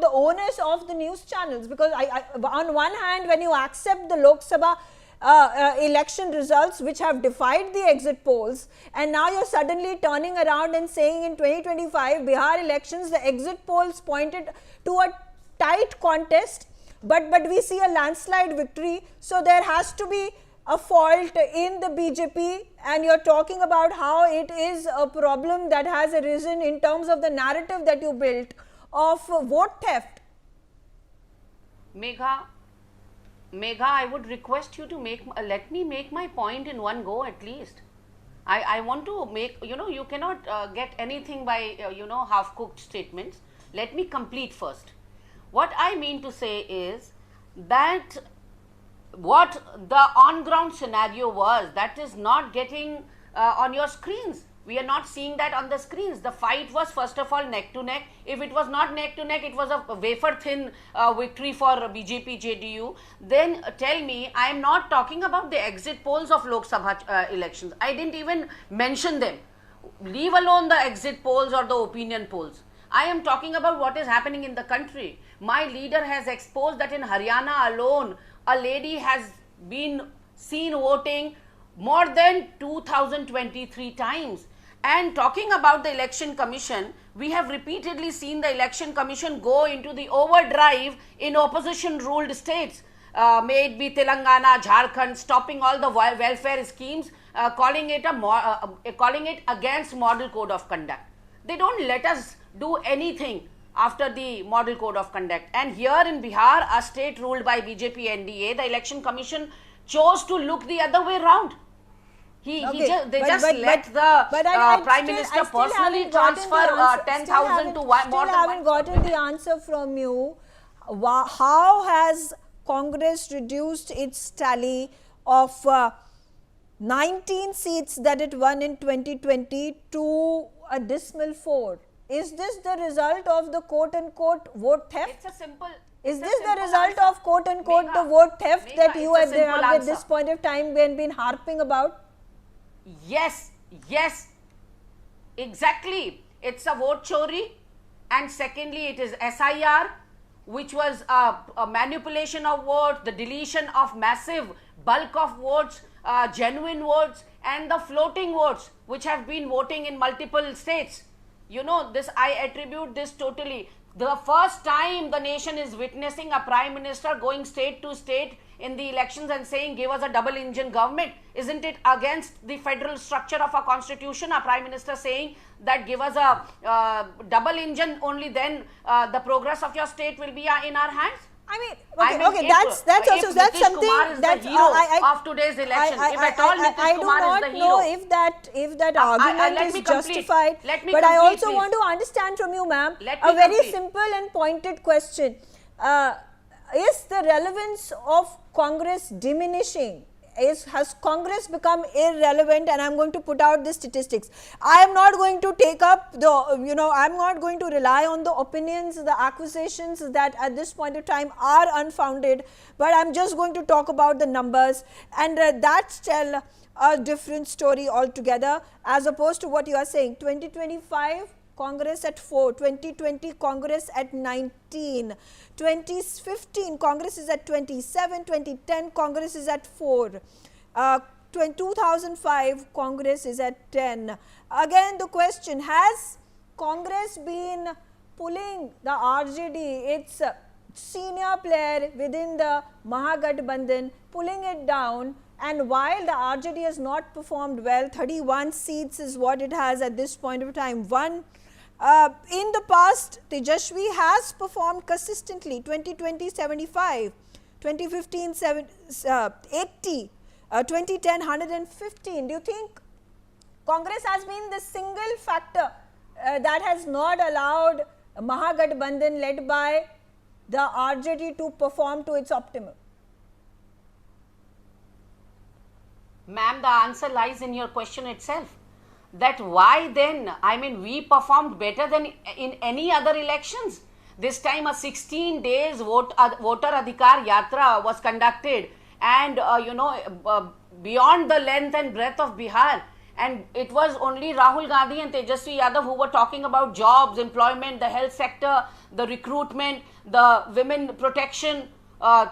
the owners of the news channels. Because on one hand, when you accept the Lok Sabha election results which have defied the exit polls, and now you're suddenly turning around and saying in 2025 Bihar elections the exit polls pointed to a tight contest, but we see a landslide victory. So there has to be a fault in the BJP, and you're talking about how it is a problem that has arisen in terms of the narrative that you built of vote theft. Megha, I would request you to let me make my point in one go at least. I want to make, you cannot get anything by, half-cooked statements. Let me complete first. What I mean to say is that what the on-ground scenario was, that is not getting on your screens. We are not seeing that on the screens. The fight was first of all neck to neck. If it was not neck to neck, it was a wafer thin victory for BJP JDU. Then tell me, I am not talking about the exit polls of Lok Sabha elections. I didn't even mention them. Leave alone the exit polls or the opinion polls. I am talking about what is happening in the country. My leader has exposed that in Haryana alone, a lady has been seen voting more than 2023 times. And talking about the election commission, we have repeatedly seen the election commission go into the overdrive in opposition ruled states, may it be Telangana, Jharkhand, stopping all the welfare schemes, calling it against model code of conduct. They don't let us do anything after the model code of conduct. And here in Bihar, a state ruled by BJP NDA, the election commission chose to look the other way around. They just let the Prime Minister personally transfer 10,000 to more than I haven't gotten the answer from you. How has Congress reduced its tally of 19 seats that it won in 2020 to a dismal 4? Is this the result of the quote-unquote vote theft? It's a simple... Is this the result of quote-unquote the vote theft that you have at this point of time been harping about? Yes, exactly. It's a vote chori, and secondly, it is SIR, which was a manipulation of votes, the deletion of massive bulk of votes, genuine votes, and the floating votes, which have been voting in multiple states. You know, this, I attribute this totally. The first time the nation is witnessing a Prime Minister going state to state in the elections and saying, give us a double engine government. Isn't it against the federal structure of our constitution? A Prime Minister saying that give us a double engine, only then the progress of your state will be in our hands? That's also something that's the hero of today's election. If at all Nitish Kumar is the hero. I do not know if that argument is justified. But I also want to understand from you, ma'am, a very simple and pointed question. Is the relevance of Congress diminishing? Has Congress become irrelevant? And I'm going to put out the statistics. I am not going to take up the, I'm not going to rely on the opinions, the accusations that at this point of time are unfounded, but I'm just going to talk about the numbers, and that tell a different story altogether as opposed to what you are saying. 2025 Congress at 4, 2020 Congress at 19, 2015 Congress is at 27, 2010 Congress is at 4, 2005 Congress is at 10. Again the question, has Congress been pulling the RJD, its senior player within the Mahagathbandhan, pulling it down? And while the RJD has not performed well, 31 seats is what it has at this point of time. In the past, Tejashwi has performed consistently. 2020 75, 2015 80, 2010 115. Do you think Congress has been the single factor that has not allowed Mahagathbandhan led by the RJD to perform to its optimum? Ma'am, the answer lies in your question itself. That why then, we performed better than in any other elections. This time a 16 days voter adhikar yatra was conducted, and beyond the length and breadth of Bihar, and it was only Rahul Gandhi and Tejaswi Yadav who were talking about jobs, employment, the health sector, the recruitment, the women protection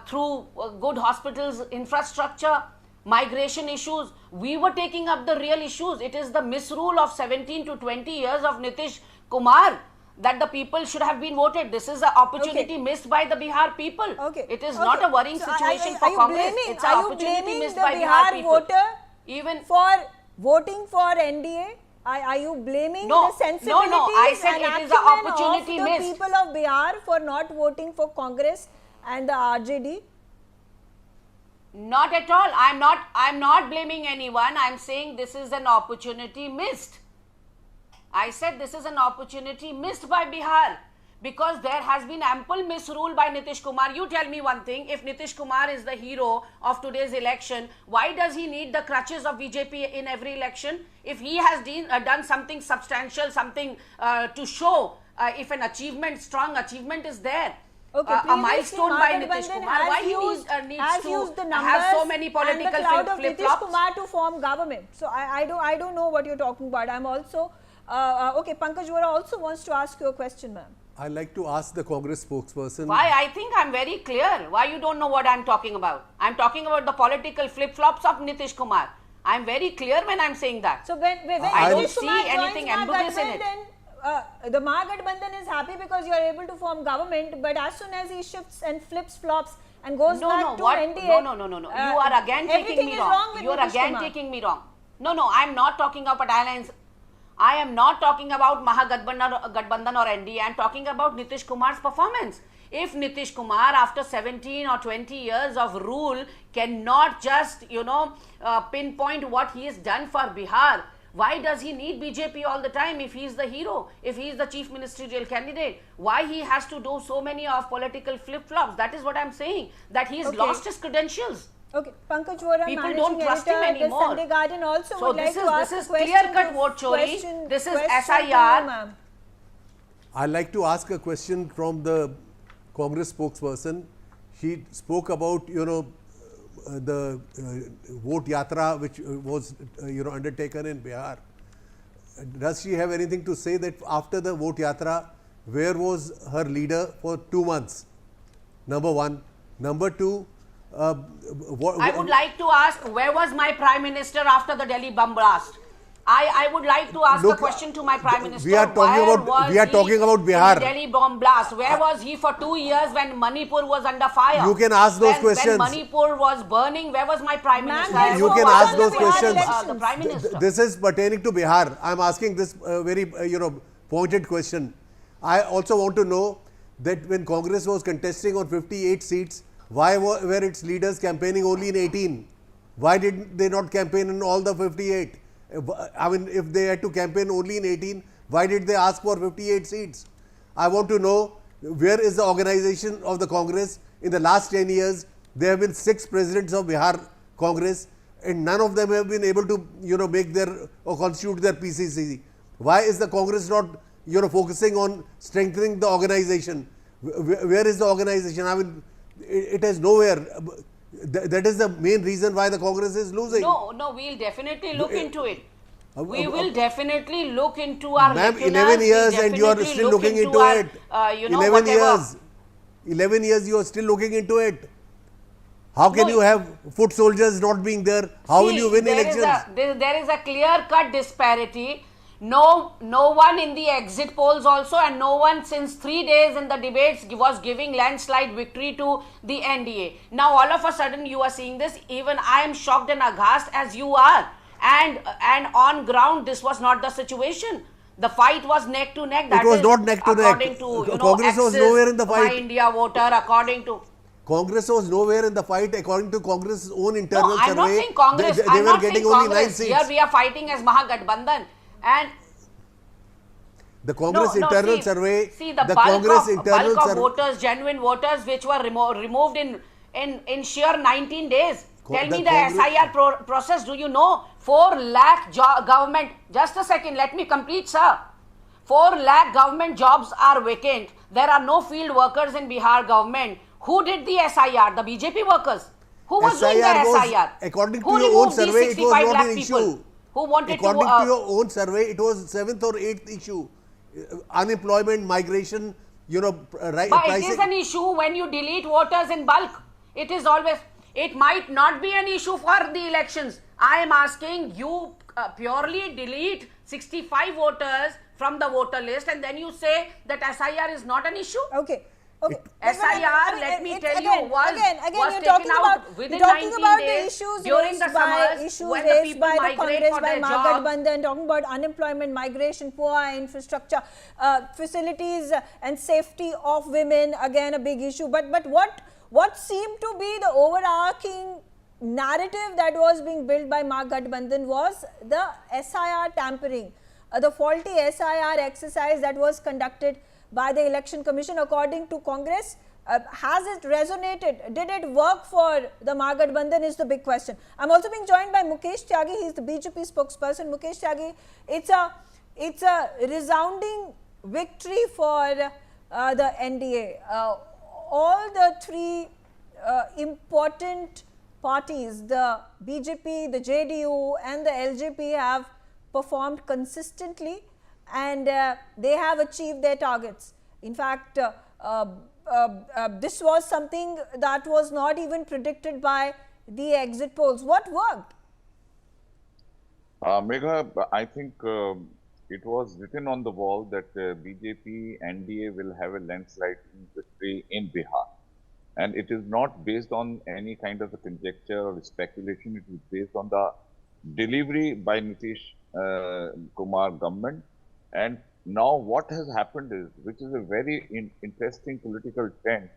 through good hospitals, infrastructure, migration issues. We were taking up the real issues. It is the misrule of 17 to 20 years of Nitish Kumar that the people should have been voted. This is an opportunity missed by the Bihar people. It is not a worrying situation for Congress. It's an opportunity missed by Bihar people. Voter even for voting for NDA? Are you blaming the sensibilities I said it is an opportunity of the missed. people of Bihar for not voting for Congress and the RJD? Not at all. I'm not blaming anyone. I'm saying this is an opportunity missed. I said this is an opportunity missed by Bihar because there has been ample misrule by Nitish Kumar. You tell me one thing, if Nitish Kumar is the hero of today's election, why does he need the crutches of BJP in every election? If he has done something substantial, something to show, if an achievement, strong achievement is there, a milestone by Nitish Kumar, why he needs to have so many political flip-flops? Nitish Kumar to form government. So I don't know what you're talking about. I'm also, okay, Pankaj Vora also wants to ask you a question, ma'am. I'd like to ask the Congress spokesperson. Why? I think I'm very clear. Why you don't know what I'm talking about? I'm talking about the political flip-flops of Nitish Kumar. I'm very clear when I'm saying that. So when I don't Nitish see Kumar anything joins ambiguous in it. Then the Mahagathbandhan is happy because you are able to form government, but as soon as he shifts and flips flops and goes back to NDA, No. You are again taking me wrong. You are again taking me wrong. No. I'm not talking about alliance. I am not talking about Mahagathbandhan or NDA. I am talking about Nitish Kumar's performance. If Nitish Kumar, after 17 or 20 years of rule, cannot just, pinpoint what he has done for Bihar, why does he need BJP all the time if he is the hero, if he is the chief ministerial candidate? Why he has to do so many of political flip-flops? That is what I am saying, that he has lost his credentials. Okay, Pankaj Vora, people don't trust him anymore. Sunday Guardian also so would like to ask this is clear-cut vote chori. This is SIR. I'd like to ask a question from the Congress spokesperson. She spoke about, the vote yatra which was, undertaken in Bihar. Does she have anything to say that after the vote yatra, where was her leader for 2 months? Number one. Number two, I would like to ask, where was my Prime Minister after the Delhi bomb blast? I would like to ask a question to my Prime Minister. We are talking about Bihar. Delhi bomb blast. Where was he for 2 years when Manipur was under fire? You can ask those questions. When Manipur was burning, where was my Prime Minister? You can ask those questions. The Prime Minister. This is pertaining to Bihar. I am asking this very, pointed question. I also want to know that when Congress was contesting on 58 seats, why were its leaders campaigning only in 18? Why did they not campaign in all the 58? I mean, if they had to campaign only in 18, why did they ask for 58 seats? I want to know, where is the organization of the Congress? In the last 10 years, there have been 6 presidents of Bihar Congress, and none of them have been able to, make their or constitute their PCC. Why is the Congress not, focusing on strengthening the organization? Where is the organization? I mean, it is nowhere. That is the main reason why the Congress is losing. No, we'll definitely look into it. We will definitely look into our Ma'am, 11 years and you are still looking into it. 11 years. 11 years you are still looking into it. How can you have foot soldiers not being there? How will you win elections? There is a clear-cut disparity. No one in the exit polls also, and no one since 3 days in the debates was giving landslide victory to the NDA. Now all of a sudden you are seeing this. Even I am shocked and aghast as you are. And on ground this was not the situation. The fight was neck to neck. It was not neck to neck. According to Congress was nowhere in the fight. My India voter, according to. Congress was nowhere in the fight according to Congress's own internal survey. I'm not saying Congress. They were getting only 9 seats. Here we are fighting as Mahagathbandhan. And the Congress internal survey. See the bulk of voters, genuine voters, which were removed in sheer 19 days. Tell me the SIR process. Do you know 4 lakh government? Just a second. Let me complete, sir. 4 lakh government jobs are vacant. There are no field workers in Bihar government. Who did the SIR? The BJP workers. Who was doing the SIR? According to your own survey, it was not an issue. Who wanted according to your own survey, it was 7th or 8th issue. Unemployment, migration, But it is an issue when you delete voters in bulk. It is always. It might not be an issue for the elections. I am asking you purely delete 65 voters from the voter list, and then you say that SIR is not an issue. Okay. SIR, let me tell you, was you're taken out within 19 days during the summers when the people migrate for their job. Talking about unemployment, migration, poor infrastructure, facilities and safety of women, again a big issue. But what seemed to be the overarching narrative that was being built by Mahagathbandhan was the SIR tampering, the faulty SIR exercise that was conducted by the Election Commission. According to Congress, has it resonated? Did it work for the Mahagathbandhan is the big question. I'm also being joined by Mukesh Tyagi. He's the BJP spokesperson. Mukesh Tyagi, it's a resounding victory for the NDA. All the 3 important parties, the BJP, the JDU and the LJP, have performed consistently, and they have achieved their targets. In fact, this was something that was not even predicted by the exit polls. What worked? Megha, I think it was written on the wall that BJP NDA will have a landslide victory in Bihar. And it is not based on any kind of a conjecture or speculation. It is based on the delivery by Nitish Kumar government. And now what has happened is, which is a very interesting political trend,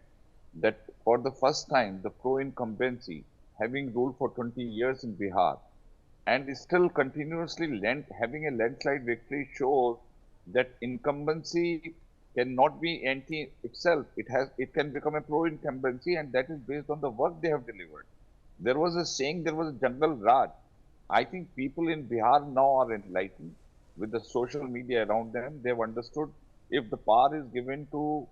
that for the first time, the pro-incumbency, having ruled for 20 years in Bihar, and is still continuously having a landslide victory, shows that incumbency cannot be anti itself. It can become a pro-incumbency, and that is based on the work they have delivered. There was a saying, there was a jungle Raj. I think people in Bihar now are enlightened with the social media around them. They have understood if the power is given to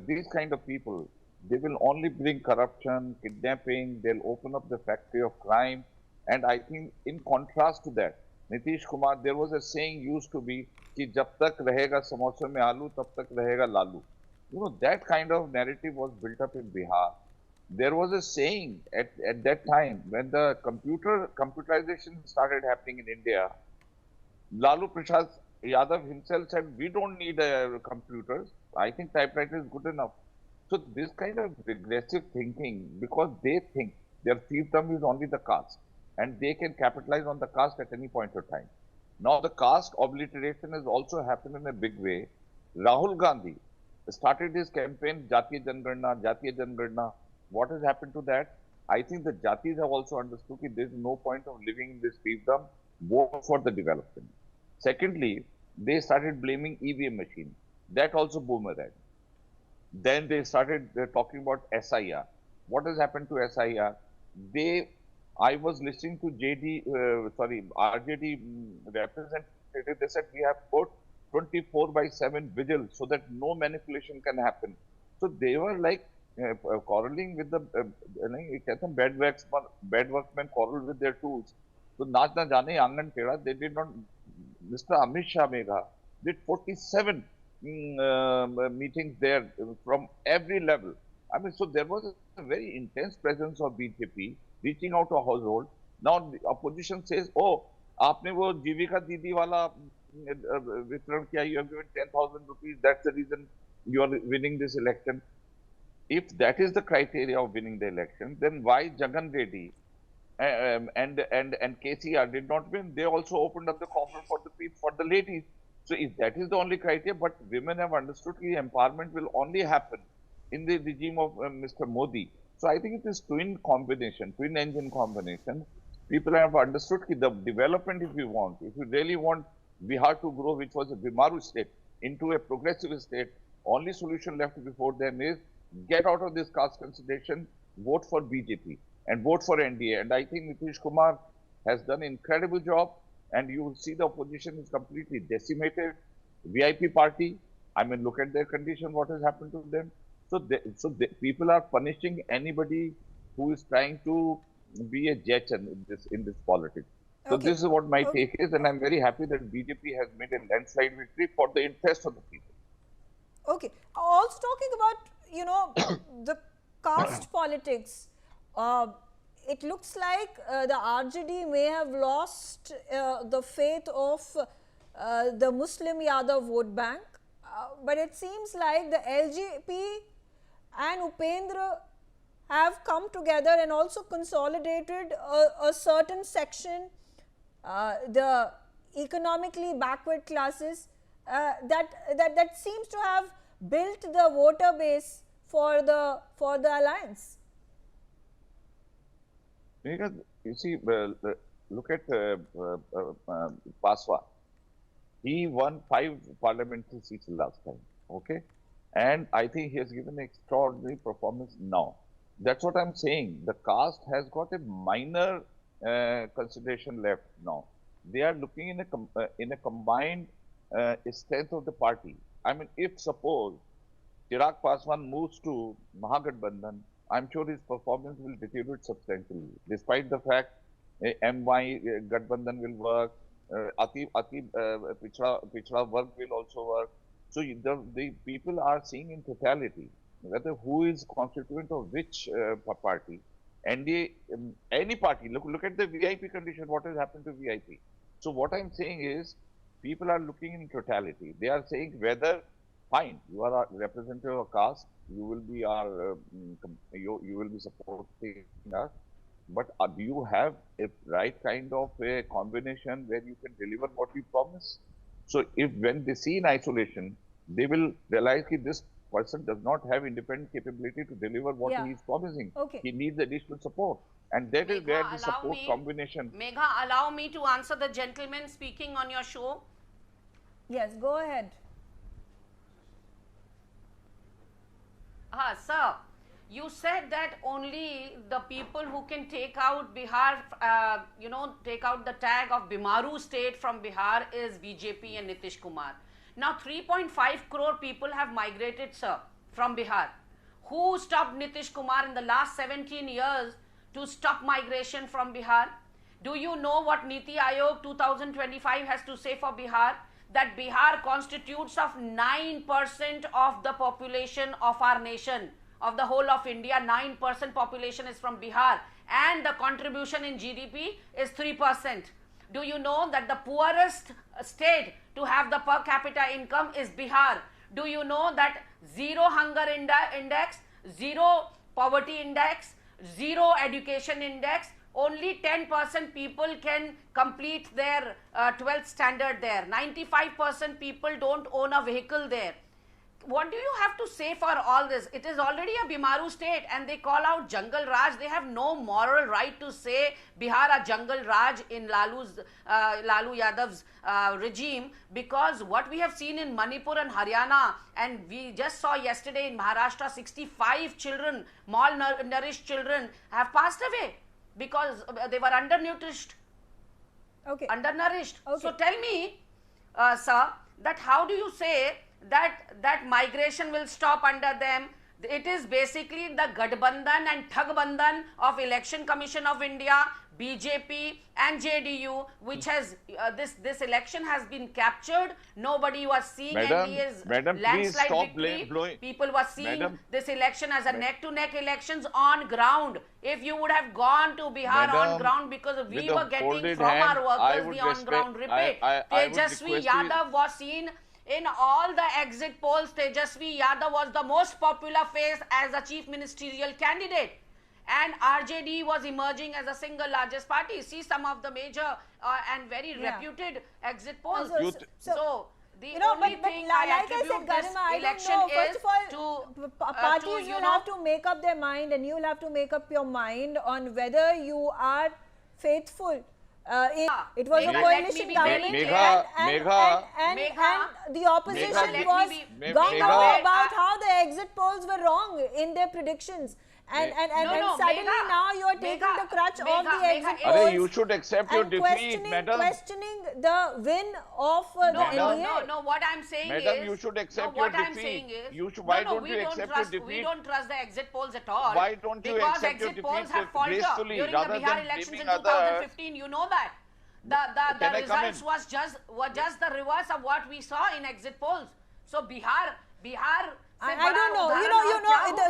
these kind of people, they will only bring corruption, kidnapping, they'll open up the factory of crime. And I think in contrast to that, Nitish Kumar, there was a saying used to be, कि जब तक रहेगा समोसे में आलू तब तक रहेगा Lalu. You know, that kind of narrative was built up in Bihar. There was a saying at that time when the computerization started happening in India, Lalu Prasad Yadav himself said, we don't need computers. I think typewriter is good enough. So this kind of regressive thinking, because they think their fiefdom is only the caste, and they can capitalize on the caste at any point of time. Now the caste obliteration has also happened in a big way. Rahul Gandhi started his campaign, Jatiya Jangarna, Jatiya Jangarna. What has happened to that? I think the Jatis have also understood that there is no point of living in this fiefdom, vote for the development. Secondly, they started blaming EVM machine. That also boomerang. Then they started talking about SIR. What has happened to SIR? I was listening to RJD representative. They said we have put 24/7 vigil so that no manipulation can happen. So they were like quarreling with the bad workmen quarrel with their tools. So naach na jane angan tera. They did not. Mr. Amit Shah Megha did 47 meetings there from every level. I mean, so there was a very intense presence of BJP reaching out to a household. Now the opposition says, oh, आपने वो जीविका दीदी वाला वितरण किया, you have given 10,000 rupees, that's the reason you are winning this election. If that is the criteria of winning the election, then why Jagan Reddy and KCR did not win? They also opened up the coffer for the ladies. So if that is the only criteria, but women have understood that empowerment will only happen in the regime of Mr. Modi. So I think it is twin engine combination. People have understood that the development, if you really want Bihar to grow, which was a Bimaru state, into a progressive state, only solution left before them is get out of this caste consideration, vote for BJP and vote for NDA. And I think Nitish Kumar has done an incredible job. And you will see the opposition is completely decimated. VIP party, I mean, look at their condition, what has happened to them. So people are punishing anybody who is trying to be a Jechan in this politics. So this is what my take is, and I'm very happy that BJP has made a landslide victory for the interest of the people. Okay. Also talking about, the caste politics, it looks like the RJD may have lost the faith of the Muslim Yadav vote bank, but it seems like the LJP and Upendra have come together and also consolidated a certain section, the economically backward classes, that seems to have built the voter base for the alliance. Because you see, look at Paswa. He won 5 parliamentary seats last time, okay? And I think he has given an extraordinary performance now. That's what I'm saying. The caste has got a minor consideration left now. They are looking in a combined strength of the party. I mean, if suppose Chirag Paswan moves to Mahagathbandhan, I'm sure his performance will deteriorate substantially, despite the fact MY Gathbandhan will work, Pichra work will also work. So the people are seeing in totality whether who is constituent of which party. NDA, any party, look at the VIP condition, what has happened to VIP. So what I'm saying is, people are looking in totality. They are saying whether, fine, you are a representative of caste, you will be our, you will be supporting us, but do you have a right kind of a combination where you can deliver what you promise? So if when they see in isolation, they will realize that this person does not have independent capability to deliver what he is promising. Okay. He needs additional support. And that is where the allow support me, combination. Megha, allow me to answer the gentleman speaking on your show. Yes, go ahead. Sir, you said that only the people who can take out Bihar, take out the tag of Bimaru state from Bihar is BJP and Nitish Kumar. Now 3.5 crore people have migrated, sir, from Bihar. Who stopped Nitish Kumar in the last 17 years to stop migration from Bihar? Do you know what Niti Aayog 2025 has to say for Bihar? That Bihar constitutes of 9% of the population of our nation, of the whole of India. 9% population is from Bihar, and the contribution in GDP is 3%. Do you know that the poorest state to have the per capita income is Bihar? Do you know that zero hunger index, zero poverty index, zero education index, only 10% people can complete their 12th standard there. 95% people don't own a vehicle there. What do you have to say for all this? It is already a Bimaru state and they call out Jungle Raj. They have no moral right to say Bihar a Jungle Raj in Lalu Yadav's regime, because what we have seen in Manipur and Haryana, and we just saw yesterday in Maharashtra, 65 children, malnourished children have passed away because they were undernourished. Okay. Undernourished. Okay. So tell me, sir, that how do you say that migration will stop under them? It is basically the Gadbandhan and Thagbandan of Election Commission of India, BJP and JDU, which has this election has been captured. Nobody was seeing NDA's landslide victory. People were seeing this election as a neck-to-neck elections on ground. If you would have gone to Bihar on ground, because we were getting from our workers the on-ground repeat. Tejasvi Yadav was seen in all the exit polls. Tejasvi Yadav was the most popular face as a chief ministerial candidate, and RJD was emerging as a single largest party. See some of the major and very reputed exit polls. So the only thing I attribute this election is to parties will have to make up their mind, and you will have to make up your mind on whether you are faithful. It was a coalition government, and the opposition was gung-ho about how the exit polls were wrong in their predictions. And suddenly now you are taking the crutch of the exit polls. You should accept your defeat, madam. Questioning the win of the NDA. No, what I'm saying is, madam, you should accept your defeat. Why don't you accept your defeat? We don't trust the exit polls at all. Why don't you accept your defeat gracefully during the Bihar elections in 2015? You know that the results were just the reverse of what we saw in exit polls. So Bihar. I don't know.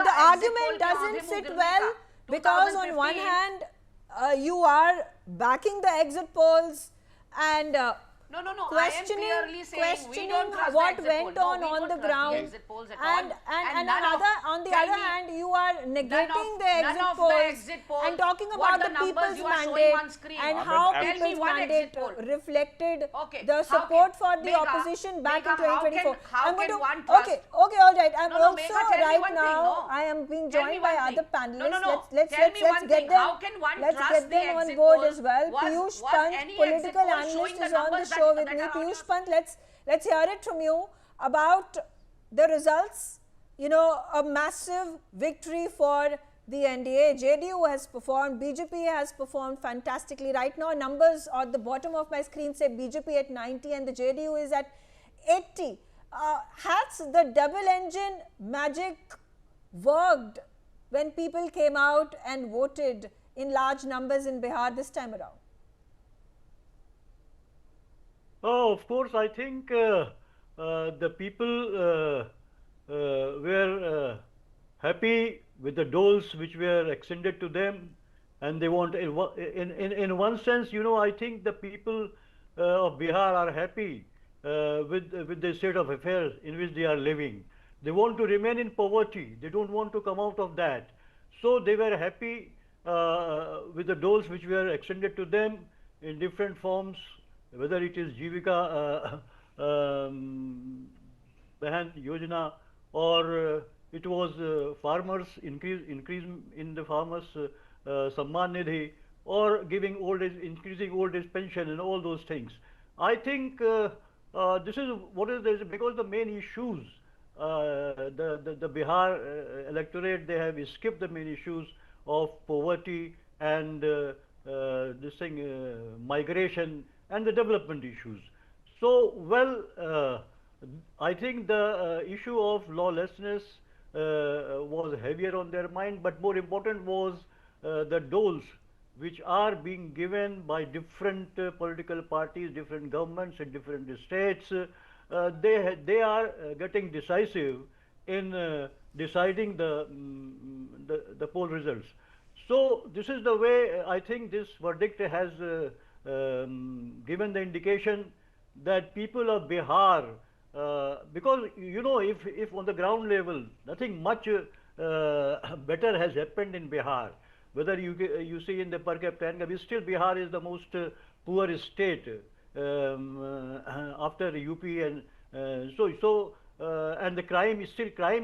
The argument doesn't sit well, because on one hand you are backing the exit polls and questioning what went on the ground, and on the other hand you are negating the exit polls and talking about the people's mandate and how people's mandate reflected the support for the opposition back in 2024. Okay, all right. I'm also right now. I am being joined by other panelists. Let's get them on board as well. Piyush Pant, political analyst, is on the show with me. Piyush Pant, let's hear it from you about the results. A massive victory for the NDA. JDU has performed, BJP has performed fantastically. Right now, numbers at the bottom of my screen say BJP at 90 and the JDU is at 80. Has the double engine magic worked when people came out and voted in large numbers in Bihar this time around? Oh, of course, I think the people were happy with the doles which were extended to them, and they want, in one sense, I think the people of Bihar are happy with the state of affairs in which they are living. They want to remain in poverty. They don't want to come out of that. So they were happy with the doles which were extended to them in different forms, whether it is Jivika Behan Yojana or it was farmers increase in the farmers Samman Nidhi, or giving increasing old age pension and all those things. I think this is what is this, because the main issues, the Bihar electorate, they have skipped the main issues of poverty and this thing, migration and the development issues. So, well, I think the issue of lawlessness was heavier on their mind, but more important was the doles which are being given by different political parties, different governments in different states. They are getting decisive in deciding the poll results. So this is the way I think this verdict has given the indication that people of Bihar, because you know, if on the ground level nothing much better has happened in Bihar, whether you see in the per capita income, still Bihar is the most poor state after UP, and and the crime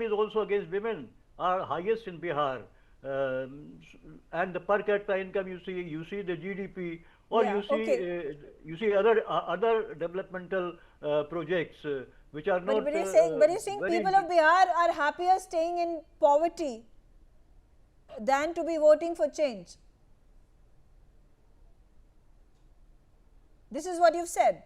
is also against women are highest in Bihar, and the per capita income, you see the GDP, or Yeah, you see other developmental projects which are not. But you're saying people of Bihar are happier staying in poverty than to be voting for change. This is what you've said.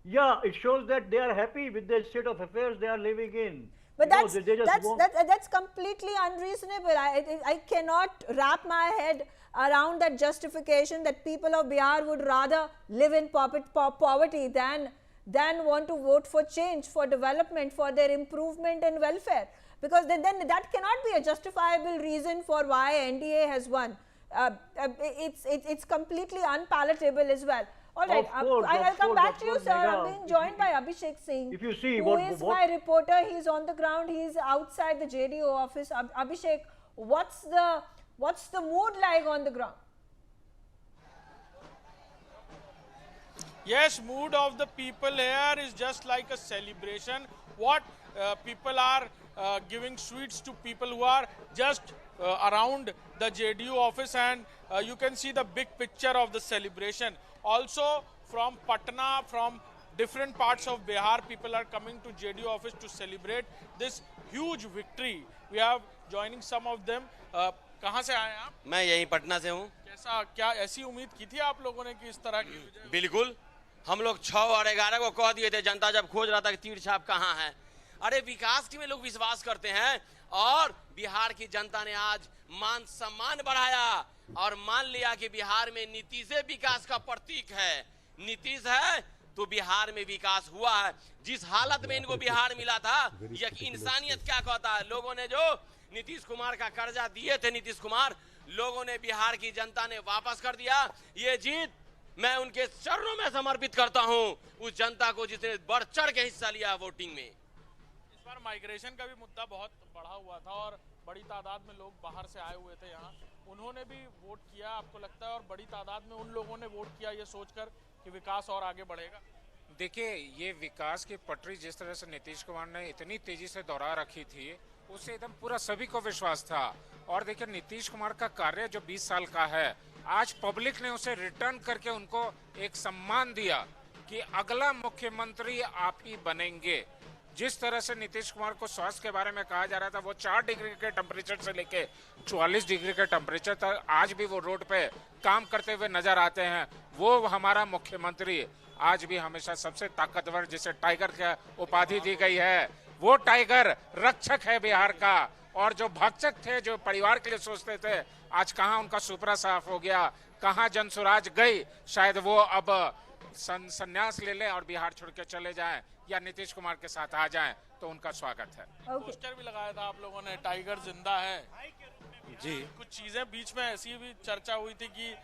Yeah, it shows that they are happy with the state of affairs they are living in. But You know, that's completely unreasonable. I cannot wrap my head around that justification that people of Bihar would rather live in poverty than want to vote for change, for development, for their improvement and welfare. Because then that cannot be a justifiable reason for why NDA has won. It's completely unpalatable as well. All right, I'll come back to you, sir. I'm being joined by Abhishek Singh, if you see who is my reporter. He's on the ground. He's outside the JDU office. Abhishek, what's the mood like on the ground? Yes, mood of the people here is just like a celebration. What people are giving sweets to people who are just around the JDU office, and you can see the big picture of the celebration. Also from Patna, from different parts of Bihar, people are coming to JDU office to celebrate this huge victory. We have joining some of them. कहाँ से आए आप? मैं यहीं पटना से हूँ। कैसा, क्या ऐसी उम्मीद की थी आप लोगों ने कि इस तरह की? बिल्कुल, हम लोग 6 और 11 को कह दिए थे, जनता जब खोज रहा था कि तीर छाप कहाँ है। अरे विकास की में लोग विश्वास करते हैं, और बिहार की जनता ने आज मान सम्मान बढ़ाया और मान लिया कि बिहार में नीतीश विकास का प्रतीक है। नीतीश है तो बिहार में विकास हुआ है। जिस हालत में इनको बिहार मिला था, यह इंसानियत क्या कहता है। लोगों ने जो नीतीश कुमार का कर्जा दिए थे, नीतीश कुमार, लोगों ने, बिहार की जनता ने वापस कर दिया। ये जीत मैं उनके चरणों में समर्पित करता हूं, उस जनता को जिसने बढ़ चढ़ के हिस्सा लिया वोटिंग में। इस बार माइग्रेशन का भी मुद्दा बहुत बढ़ा हुआ था और बड़ी तादाद में लोग बाहर से आए हुए थे यहाँ, उन्होंने भी वोट किया, आपको लगता है? और बड़ी तादाद में उन लोगों ने वोट किया ये सोचकर कि विकास और आगे बढ़ेगा। देखिए, ये विकास की पटरी जिस तरह से नीतीश कुमार ने इतनी तेजी से दोहरा रखी थी, उससे एकदम पूरा सभी को विश्वास था। और देखिए, नीतीश कुमार का कार्य जो 20 साल का है, आज पब्लिक ने उसे रिटर्न करके उनको एक सम्मान दिया कि अगला मुख्यमंत्री आप ही बनेंगे। जिस तरह से नीतीश कुमार को स्वास्थ्य के बारे में कहा जा रहा था, वो 4 डिग्री के टेम्परेचर से लेके 44 डिग्री के टेम्परेचर तक आज भी वो रोड पे काम करते हुए नजर आते हैं। वो हमारा मुख्यमंत्री आज भी हमेशा सबसे ताकतवर, जिसे टाइगर की उपाधि दी गई है, वो टाइगर रक्षक है बिहार का। और जो भक्षक थे, जो परिवार के लिए सोचते थे, आज कहाँ उनका सुपरा साफ हो गया, कहाँ जनसुराज गई। शायद वो अब संन्यास ले लें और बिहार छोड़ के चले जाएं, या नीतीश कुमार के साथ आ जाएं, तो उनका स्वागत है। पोस्टर भी लगाया था आप लोगों ने, टाइगर जिंदा है। जी, कुछ चीजें बीच में ऐसी भी चर्चा हुई थी कि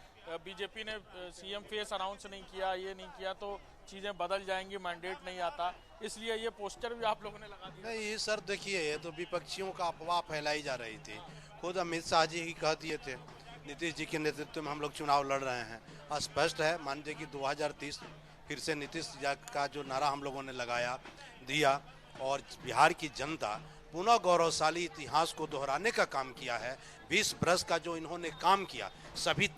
बीजेपी ने सीएम फेस अनाउंस नहीं किया, ये नहीं किया तो चीज़ें बदल जाएंगी, मैंडेट नहीं आता, इसलिए ये पोस्टर भी आप लोगों ने लगा दिया। नहीं सर, देखिए ये तो विपक्षियों का अफवाह फैलाई जा रही थी। खुद अमित शाह जी ही कह दिए थे, नीतीश जी के नेतृत्व में हम लोग चुनाव लड़ रहे हैं। स्पष्ट है, मान लीजिए कि 2030 फिर से नीतीश जी का जो नारा हम लोगों ने लगाया दिया, और बिहार की जनता पुनः गौरवशाली इतिहास को दोहराने का काम किया है। 20 वर्ष का जो इन्होंने काम किया, सभी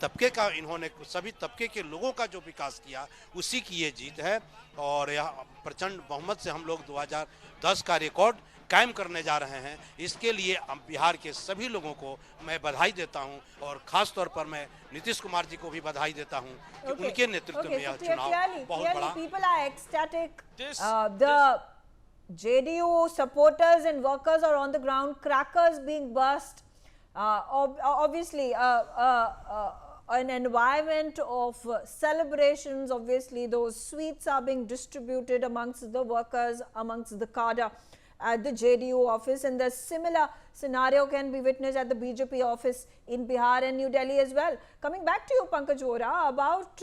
तबके के लोगों का जो विकास किया, उसी की ये जीत है। और यह प्रचंड बहुमत से हम लोग 2010 का रिकॉर्ड कायम करने जा रहे हैं। इसके लिए बिहार के सभी लोगों को मैं बधाई देता हूं, और खास तौर पर मैं नीतीश कुमार जी को भी बधाई देता हूं कि उनके नेतृत्व में यह चुनाव बहुत बड़ा। People are ecstatic. The JDU supporters and workers are on the ground. Crackers being burst. Obviously, an environment of celebrations. Obviously, those sweets are being distributed amongst the workers, amongst the cadre at the JDU office, and the similar scenario can be witnessed at the BJP office in Bihar and New Delhi as well. Coming back to you, Pankaj Vora, about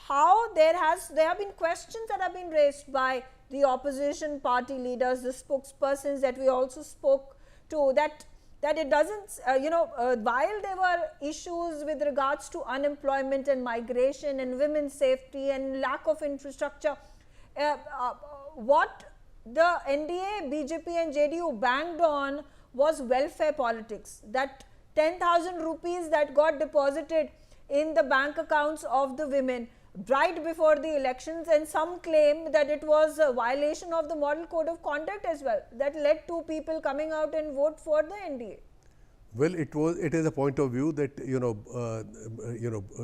how there have been questions that have been raised by the opposition party leaders, the spokespersons that we also spoke to, that it doesn't, while there were issues with regards to unemployment and migration and women's safety and lack of infrastructure, what the NDA, BJP and JDU banged on was welfare politics. That 10,000 rupees that got deposited in the bank accounts of the women right before the elections, and some claim that it was a violation of the model code of conduct as well, that led to people coming out and vote for the NDA. Well, it is a point of view that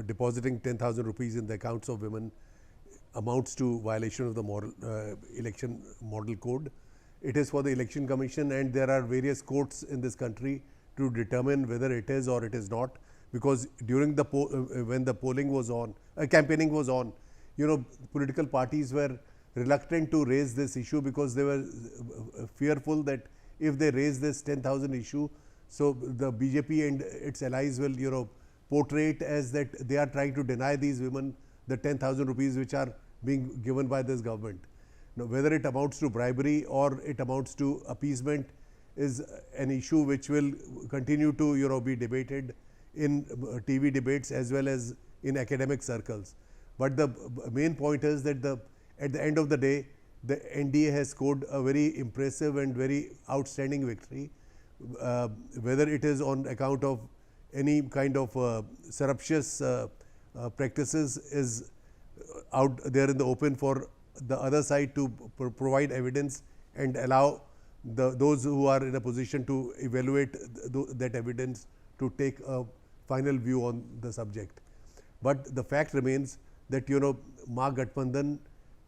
depositing 10,000 rupees in the accounts of women amounts to violation of the election model code. It is for the election commission, and there are various courts in this country to determine whether it is or it is not, because during the when the polling was on, campaigning was on, political parties were reluctant to raise this issue because they were fearful that if they raise this 10,000 issue, so the BJP and its allies will portray it as that they are trying to deny these women the 10,000 rupees which are being given by this government. Now, whether it amounts to bribery or it amounts to appeasement is an issue which will continue to be debated in TV debates as well as in academic circles. But the main point is that at the end of the day, the NDA has scored a very impressive and very outstanding victory. Whether it is on account of any kind of surreptitious practices is out there in the open for the other side to provide evidence and allow those who are in a position to evaluate that evidence to take a final view on the subject. But the fact remains that Mahagathbandhan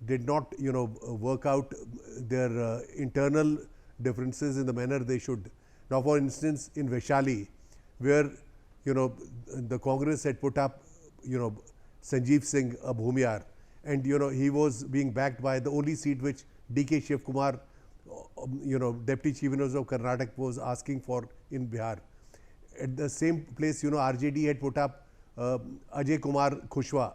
did not work out their internal differences in the manner they should. Now, for instance, in Vaishali, where the Congress had put up Sanjeev Singh, a Bhumiyar, and he was being backed by the only seat which D.K. Shiv Kumar, Deputy Chief Minister of Karnataka, was asking for in Bihar. At the same place, RJD had put up Ajay Kumar Khushwa,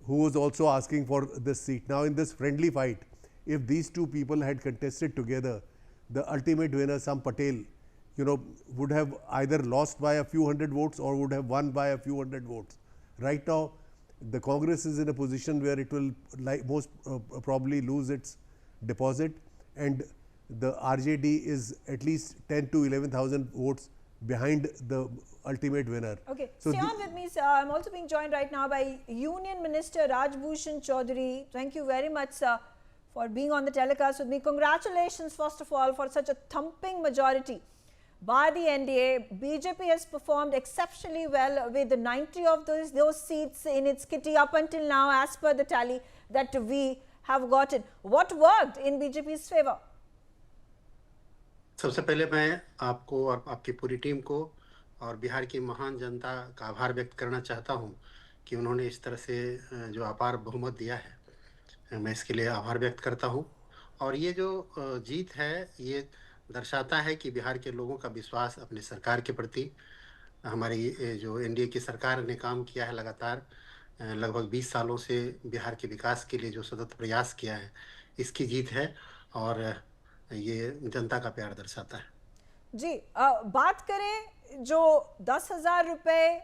who was also asking for this seat. Now, in this friendly fight, if these two people had contested together, the ultimate winner, Sam Patel, would have either lost by a few hundred votes or would have won by a few hundred votes. Right now, the Congress is in a position where it will most probably lose its deposit, and the RJD is at least 10 to 11,000 votes behind the ultimate winner. Okay, so stay on with me, sir. I'm also being joined right now by Union Minister Rajbhushan Chaudhary. Thank you very much, sir, for being on the telecast with me. Congratulations, first of all, for such a thumping majority by the NDA. BJP has performed exceptionally well with 90 of those seats in its kitty up until now, as per the tally that we have gotten. What worked in BJP's favor? सबसे पहले मैं आपको और आपकी पूरी team को और बिहार की महान जनता का आभार व्यक्त करना चाहता हूं कि उन्होंने इस तरह से जो अपार बहुमत दिया है, मैं इसके लिए आभार व्यक्त करता हूं। और ये जो जीत है, ये दर्शाता है कि बिहार के लोगों का विश्वास अपनी सरकार के प्रति हमारी जो एनडीए की सरकार ने काम किया है लगातार लगभग 20 सालों से बिहार के विकास के लिए जो सतत प्रयास किया है, इसकी जीत है और ये जनता का प्यार दर्शाता है। जी, बात करें जो 10,000 रुपए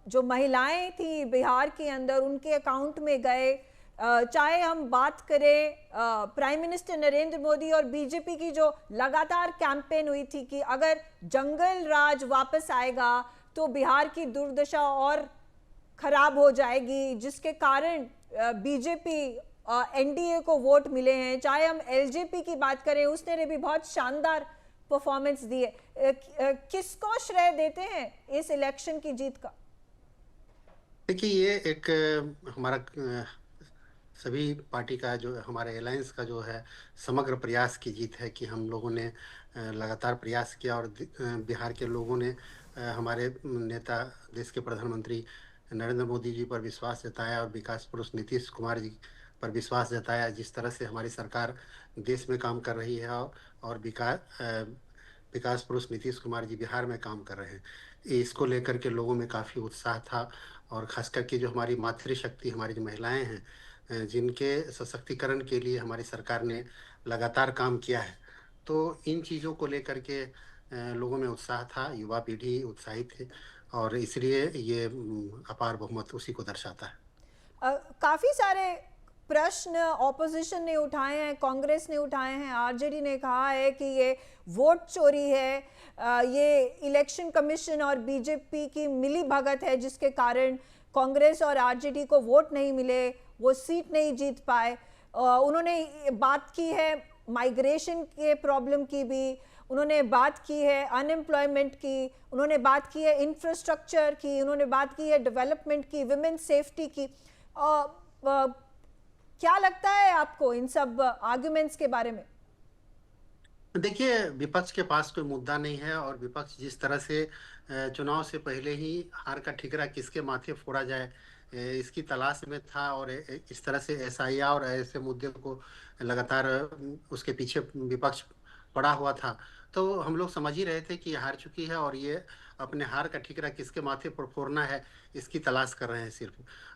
जो महिलाएं थी बिहार के अंदर उनके अकाउंट में गए, चाहे हम बात करें प्राइम मिनिस्टर नरेंद्र मोदी और बीजेपी की जो लगातार कैंपेन हुई थी कि अगर जंगल राज वापस आएगा तो बिहार की दुर्दशा और खराब हो जाएगी, जिसके कारण बीजेपी एनडीए को वोट मिले हैं। चाहे हम एलजेपी की बात करें, उसने भी बहुत शानदार परफॉर्मेंस दी है। किसको श्रेय देते हैं इस इलेक्शन की जीत का? देखिए, ये एक हमारा सभी पार्टी का जो हमारे अलायंस का जो है समग्र प्रयास की जीत है कि हम लोगों ने लगातार प्रयास किया और बिहार के लोगों ने हमारे नेता देश के प्रधानमंत्री नरेंद्र मोदी जी पर विश्वास जताया और विकास पुरुष नीतीश कुमार जी पर विश्वास जताया। जिस तरह से हमारी सरकार देश में काम कर रही है और विकास पुरुष नीतीश कुमार जी बिहार में काम कर रहे हैं, इसको लेकर के लोगों में काफ़ी उत्साह था। और ख़ास करके जो हमारी मातृशक्ति, हमारी जो महिलाएं हैं, जिनके सशक्तिकरण के लिए हमारी सरकार ने लगातार काम किया है, तो इन चीज़ों को लेकर के लोगों में उत्साह था, युवा पीढ़ी उत्साहित थे और इसलिए ये अपार बहुमत उसी को दर्शाता है। काफ़ी सारे प्रश्न ऑपोजिशन ने उठाए हैं, कांग्रेस ने उठाए हैं, आरजेडी ने कहा है कि ये वोट चोरी है, ये इलेक्शन कमीशन और बीजेपी की मिली भगत है जिसके कारण कांग्रेस और आरजेडी को वोट नहीं मिले, वो सीट नहीं जीत पाए। उन्होंने बात की है माइग्रेशन के प्रॉब्लम की भी, उन्होंने बात की है अनएम्प्लॉयमेंट की, उन्होंने बात की है इंफ्रास्ट्रक्चर की, उन्होंने बात की है डेवलपमेंट की, विमेन सेफ्टी की। क्या लगता है आपको इन सब आर्गुमेंट्स के बारे में? देखिए, विपक्ष के पास कोई मुद्दा नहीं है और विपक्ष जिस तरह से चुनाव से पहले ही हार का ठिकरा किसके माथे फोड़ा जाए इसकी तलाश में था और इस तरह से एसआईआर और ऐसे मुद्दे को लगातार उसके पीछे विपक्ष पड़ा हुआ था। तो हम लोग समझ ही रहे थे कि हार चुकी है और ये अपने हार का ठिकरा किसके माथे पर फोड़ना है इसकी तलाश कर रहे हैं सिर्फ।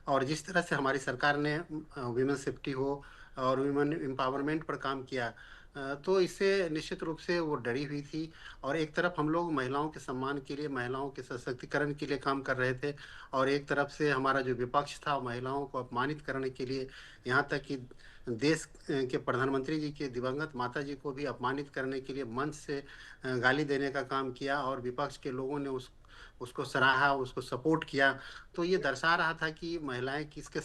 और जिस तरह से हमारी सरकार ने वीमेन सेफ्टी हो और वीमेन एम्पावरमेंट पर काम किया, तो इससे निश्चित रूप से वो डरी हुई थी। और एक तरफ हम लोग महिलाओं के सम्मान के लिए, महिलाओं के सशक्तिकरण के लिए काम कर रहे थे और एक तरफ से हमारा जो विपक्ष था महिलाओं को अपमानित करने के लिए, यहाँ तक कि देश के प्रधानमंत्री जी के दिवंगत माता जी को भी अपमानित करने के लिए मंच से गाली देने का काम किया और विपक्ष के लोगों ने उसको सराहा, उसको सपोर्ट किया। तो ये दर्शा रहा था कि महिलाएं किसके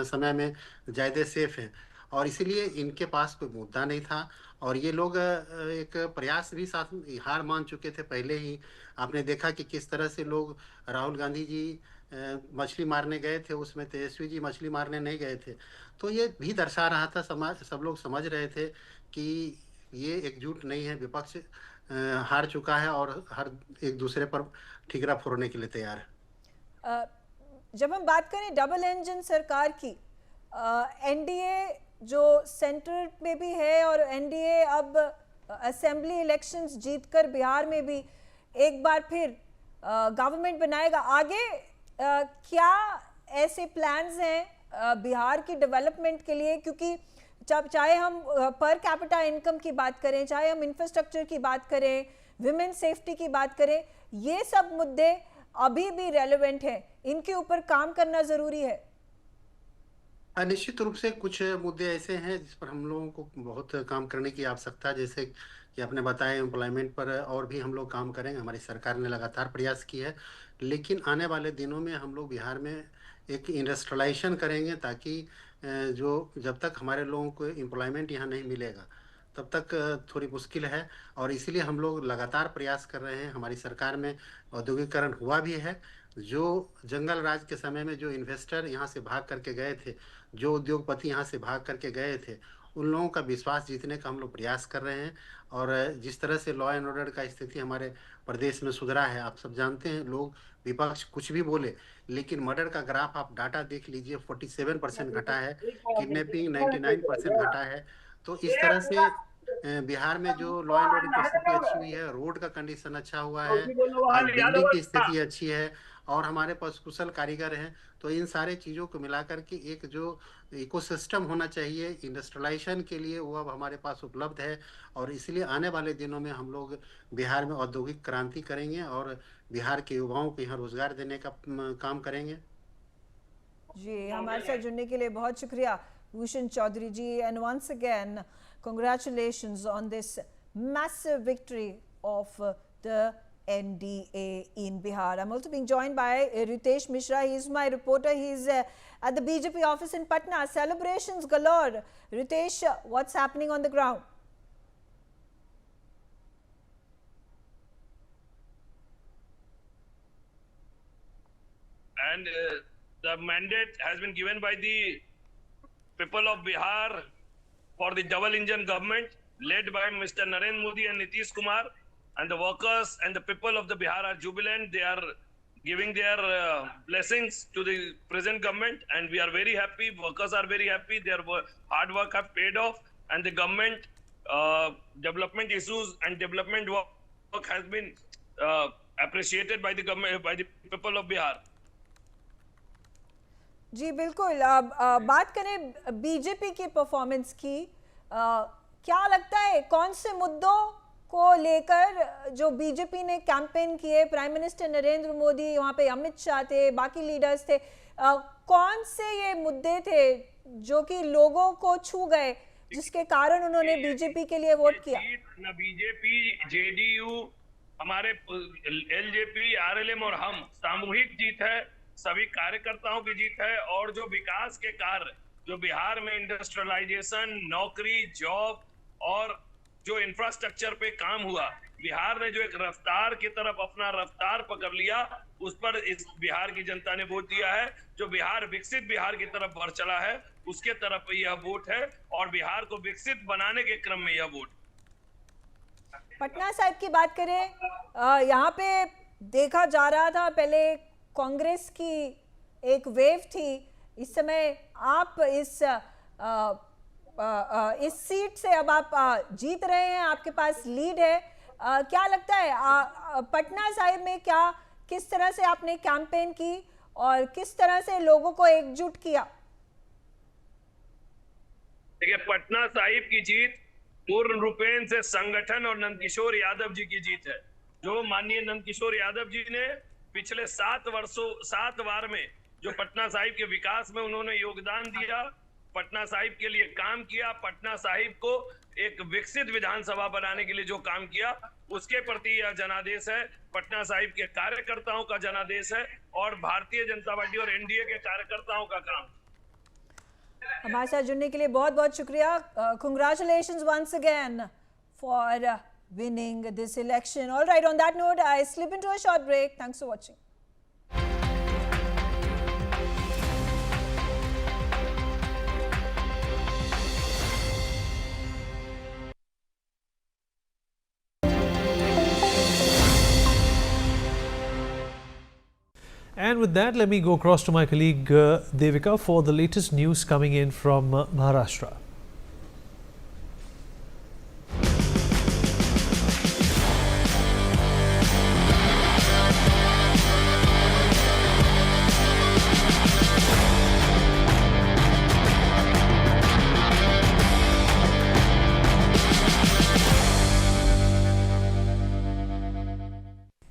समय में ज़्यादा सेफ हैं और इसीलिए इनके पास कोई मुद्दा नहीं था। और ये लोग एक प्रयास भी साथ हार मान चुके थे पहले ही। आपने देखा कि किस तरह से लोग, राहुल गांधी जी मछली मारने गए थे, उसमें तेजस्वी जी मछली मारने नहीं गए थे। तो ये भी दर्शा रहा था, सब लोग समझ रहे थे कि ये एकजुट नहीं है, विपक्ष हार चुका है और हर एक दूसरे पर ठिकरा फोड़ने के लिए तैयार है। जब हम बात करें डबल इंजन सरकार की, एनडीए जो सेंटर में भी है और एनडीए अब असेंबली इलेक्शंस जीतकर बिहार में भी एक बार फिर गवर्नमेंट बनाएगा। आगे क्या ऐसे प्लान्स हैं बिहार की डेवलपमेंट के लिए? क्योंकि चाहे हम पर कैपिटा इनकम की बात करें, चाहे हम इंफ्रास्ट्रक्चर की बात करें, विमेन सेफ्टी की बात करें, ये सब मुद्दे अभी भी रेलेवेंट हैं, इनके ऊपर काम करना ज़रूरी है। निश्चित रूप से कुछ मुद्दे ऐसे हैं जिस पर हम लोगों को बहुत काम करने की आवश्यकता है, जैसे कि आपने बताया एम्प्लॉयमेंट पर और भी हम लोग काम करेंगे। हमारी सरकार ने लगातार प्रयास की है, लेकिन आने वाले दिनों में हम लोग बिहार में एक इंडस्ट्रियलाइजेशन करेंगे ताकि जब तक हमारे लोगों को एम्प्लॉयमेंट यहाँ नहीं मिलेगा तब तक थोड़ी मुश्किल है। और इसीलिए हम लोग लगातार प्रयास कर रहे हैं। हमारी सरकार में औद्योगिकरण हुआ भी है। जो जंगल राज के समय में जो इन्वेस्टर यहाँ से भाग करके गए थे, जो उद्योगपति यहाँ से भाग करके गए थे, उन लोगों का विश्वास जीतने का हम लोग प्रयास कर रहे हैं। और जिस तरह से लॉ एंड ऑर्डर का स्थिति हमारे प्रदेश में सुधरा है, आप सब जानते हैं, लोग विपक्ष कुछ भी बोले, लेकिन मर्डर का ग्राफ आप डाटा देख लीजिए, 47% घटा है, किडनैपिंग 99% घटा है। तो इस तरह से बिहार में जो लॉ एंड ऑर्डर की स्थिति अच्छी हुई है, रोड का कंडीशन अच्छा हुआ है, बिल्डिंग की स्थिति अच्छी है और हमारे पास कुशल कारीगर हैं, तो इन सारे चीज़ों को मिलाकर के एक जो इकोसिस्टम होना चाहिए इंडस्ट्रियलाइजेशन के लिए, वो अब हमारे पास उपलब्ध है और इसलिए आने वाले दिनों में हम लोग बिहार में औद्योगिक क्रांति करेंगे और बिहार के युवाओं को यहाँ रोजगार देने का काम करेंगे। जी, हमारे साथ जुड़ने के लिए बहुत शुक्रिया Bhushan Chaudhary ji, and once again congratulations on this massive victory of the NDA in Bihar. I'm also being joined by Ritesh Mishra. He's my reporter. He's at the BJP office in Patna. Celebrations galore. Ritesh, what's happening on the ground? And the mandate has been given by the people of Bihar for the double engine government led by Mr. Narendra Modi and Nitish Kumar, and the workers and the people of the Bihar are jubilant. They are giving their blessings to the present government, and we are very happy. Workers are very happy. Their hard work have paid off, and the government development issues and development work has been appreciated by the government, by the people of Bihar. जी बिल्कुल। बात करें BJP की performance की, क्या लगता है कौन से मुद्दों को लेकर जो बीजेपी ने कैंपेन किए, प्राइम मिनिस्टर नरेंद्र मोदी, वहाँ पे अमित शाह थे, बाकी लीडर्स थे, कौन से ये मुद्दे थे जो कि लोगों को छू गए जिसके कारण उन्होंने बीजेपी के लिए वोट किया? न बीजेपी, जेडीयू, हमारे एलजेपी, आरएलएम और हम सामूहिक जीत है, सभी कार्यकर्ताओं की जीत है। और जो विकास के कार्य जो बिहार में इंडस्ट्रियलाइजेशन, नौकरी, जॉब और जो इंफ्रास्ट्रक्चर पे काम हुआ, बिहार ने जो एक रफ्तार की तरफ अपना रफ्तार पकड़ लिया, उस पर इस बिहार की जनता ने वोट दिया है। जो बिहार विकसित बिहार की तरफ बढ़ चला है, उसके तरफ यह वोट है और बिहार को विकसित बनाने के क्रम में यह वोट। पटना साहिब की बात करें, यहाँ पे देखा जा रहा था पहले कांग्रेस की एक वेव थी, इस समय आप इस सीट से अब आप जीत रहे हैं, आपके पास लीड है, क्या लगता है पटना साहिब में किस तरह से आपने कैंपेन की और किस तरह से लोगों को एकजुट किया? देखिए, पटना साहिब की जीत पूर्ण रूपेण से संगठन और नंदकिशोर यादव जी की जीत है। जो माननीय नंदकिशोर यादव जी ने पिछले 7 बार में जो पटना साहिब के विकास में उन्होंने योगदान दिया, पटना साहिब के लिए काम किया, पटना साहिब को एक विकसित विधानसभा बनाने के लिए जो काम किया, उसके प्रति यह जनादेश है। पटना साहिब के कार्यकर्ताओं का जनादेश है और भारतीय जनता पार्टी और एनडीए के कार्यकर्ताओं का काम। हमारे साथ जुड़ने के लिए बहुत बहुत शुक्रिया। Congratulations once again for winning this election. All right, on that note, I slip into a short break. Thanks for watching. And with that, let me go across to my colleague Devika for the latest news coming in from Maharashtra.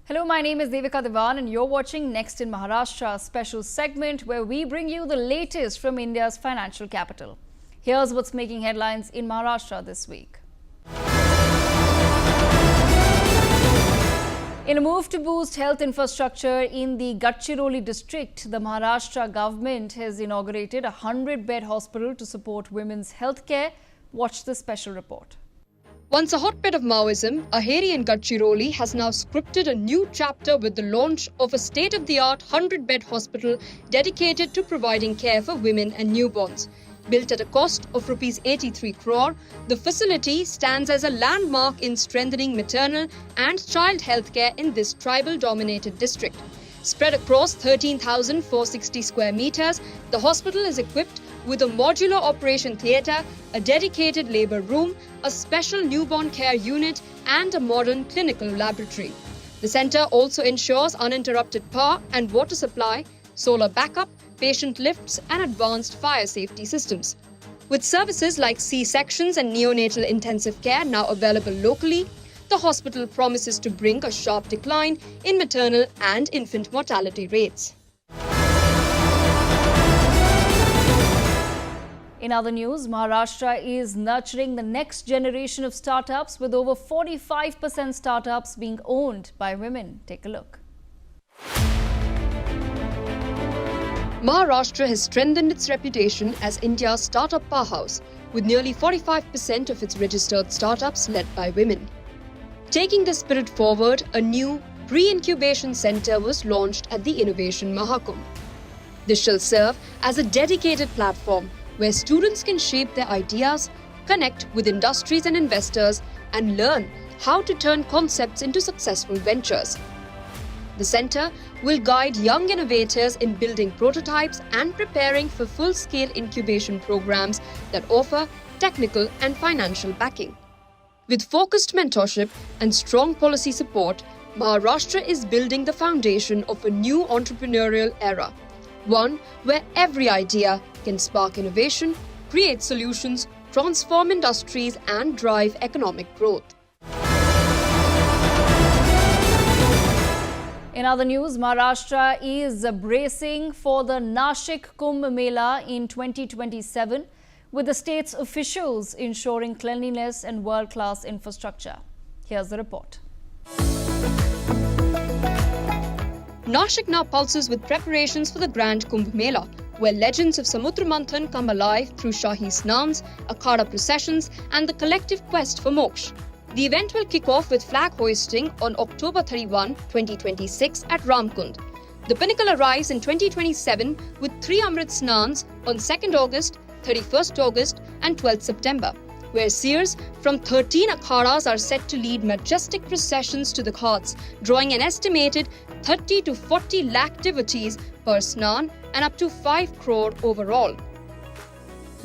Hello, my name is Devika Devan and you're watching Next in Maharashtra, a special segment where we bring you the latest from India's financial capital. Here's what's making headlines in Maharashtra this week. In a move to boost health infrastructure in the Gadchiroli district, the Maharashtra government has inaugurated a 100-bed hospital to support women's health care. Watch this special report. Once a hotbed of Maoism, Aheri in Gadchiroli has now scripted a new chapter with the launch of a state-of-the-art 100-bed hospital dedicated to providing care for women and newborns. Built at a cost of Rs 83 crore, the facility stands as a landmark in strengthening maternal and child healthcare in this tribal-dominated district. Spread across 13,460 square meters, the hospital is equipped with a modular operation theatre, a dedicated labour room, a special newborn care unit and a modern clinical laboratory. The centre also ensures uninterrupted power and water supply, solar backup, patient lifts and advanced fire safety systems. With services like C-sections and neonatal intensive care now available locally, the hospital promises to bring a sharp decline in maternal and infant mortality rates. In other news, Maharashtra is nurturing the next generation of startups with over 45% startups being owned by women. Take a look. Maharashtra has strengthened its reputation as India's startup powerhouse, with nearly 45% of its registered startups led by women. Taking the spirit forward, a new pre-incubation centre was launched at the Innovation Mahakumbh. This shall serve as a dedicated platform where students can shape their ideas, connect with industries and investors, and learn how to turn concepts into successful ventures. The centre will guide young innovators in building prototypes and preparing for full-scale incubation programs that offer technical and financial backing. With focused mentorship and strong policy support, Maharashtra is building the foundation of a new entrepreneurial era, one where every idea can spark innovation, create solutions, transform industries and drive economic growth. In other news, Maharashtra is bracing for the Nashik Kumbh Mela in 2027, with the state's officials ensuring cleanliness and world-class infrastructure. Here's the report. Nashik now pulses with preparations for the Grand Kumbh Mela, where legends of Samudra Manthan come alive through Shahi Snans, Akhada processions and the collective quest for moksha. The event will kick off with flag hoisting on October 31, 2026 at Ramkund. The pinnacle arrives in 2027 with 3 Amrit Snans on 2nd August, 31st August and 12th September, where seers from 13 akhadas are set to lead majestic processions to the ghats, drawing an estimated 30 to 40 lakh devotees per snan and up to 5 crore overall.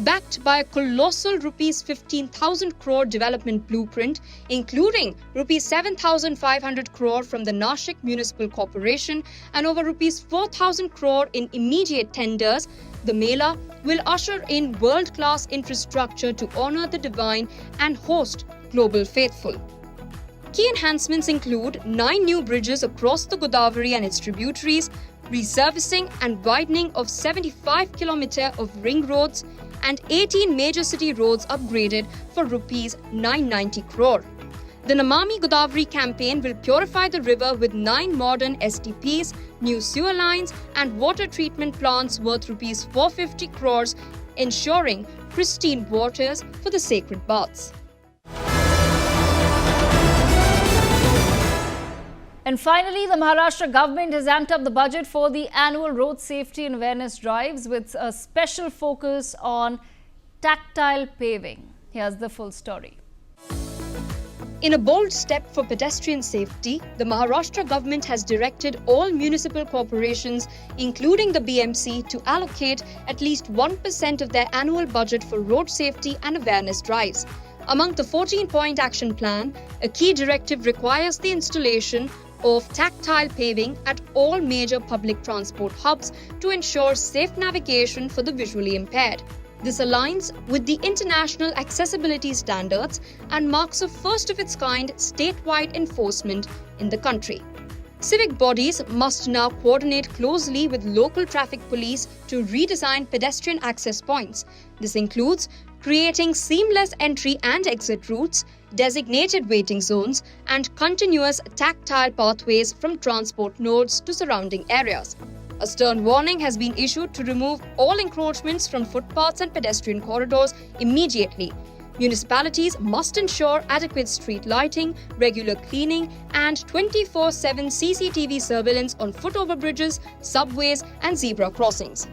Backed by a colossal rupees 15,000 crore development blueprint, including rupees 7,500 crore from the Nashik Municipal Corporation and over rupees 4,000 crore in immediate tenders, the Mela will usher in world-class infrastructure to honor the divine and host global faithful. Key enhancements include 9 new bridges across the Godavari and its tributaries, resurfacing and widening of 75 km of ring roads, and 18 major city roads upgraded for rupees 990 crore. The Namami Godavari campaign will purify the river with 9 modern STPs, new sewer lines and water treatment plants worth rupees 450 crores, ensuring pristine waters for the sacred baths. And finally, the Maharashtra government has amped up the budget for the annual road safety and awareness drives with a special focus on tactile paving. Here's the full story. In a bold step for pedestrian safety, the Maharashtra government has directed all municipal corporations, including the BMC, to allocate at least 1% of their annual budget for road safety and awareness drives. Among the 14-point action plan, a key directive requires the installation of tactile paving at all major public transport hubs to ensure safe navigation for the visually impaired. This aligns with the international accessibility standards and marks a first-of-its-kind statewide enforcement in the country. Civic bodies must now coordinate closely with local traffic police to redesign pedestrian access points. This includes creating seamless entry and exit routes, designated waiting zones, and continuous tactile pathways from transport nodes to surrounding areas. A stern warning has been issued to remove all encroachments from footpaths and pedestrian corridors immediately. Municipalities must ensure adequate street lighting, regular cleaning, and 24/7 CCTV surveillance on foot overbridges, subways, and zebra crossings.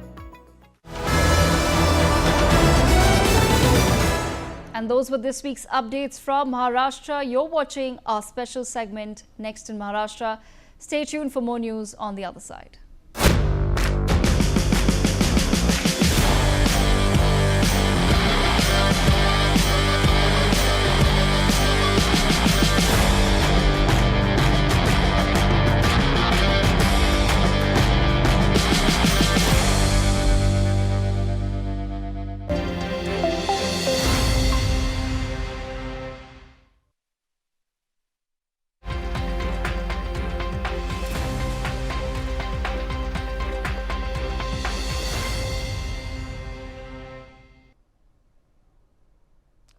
And those were this week's updates from Maharashtra. You're watching our special segment Next in Maharashtra. Stay tuned for more news on the other side.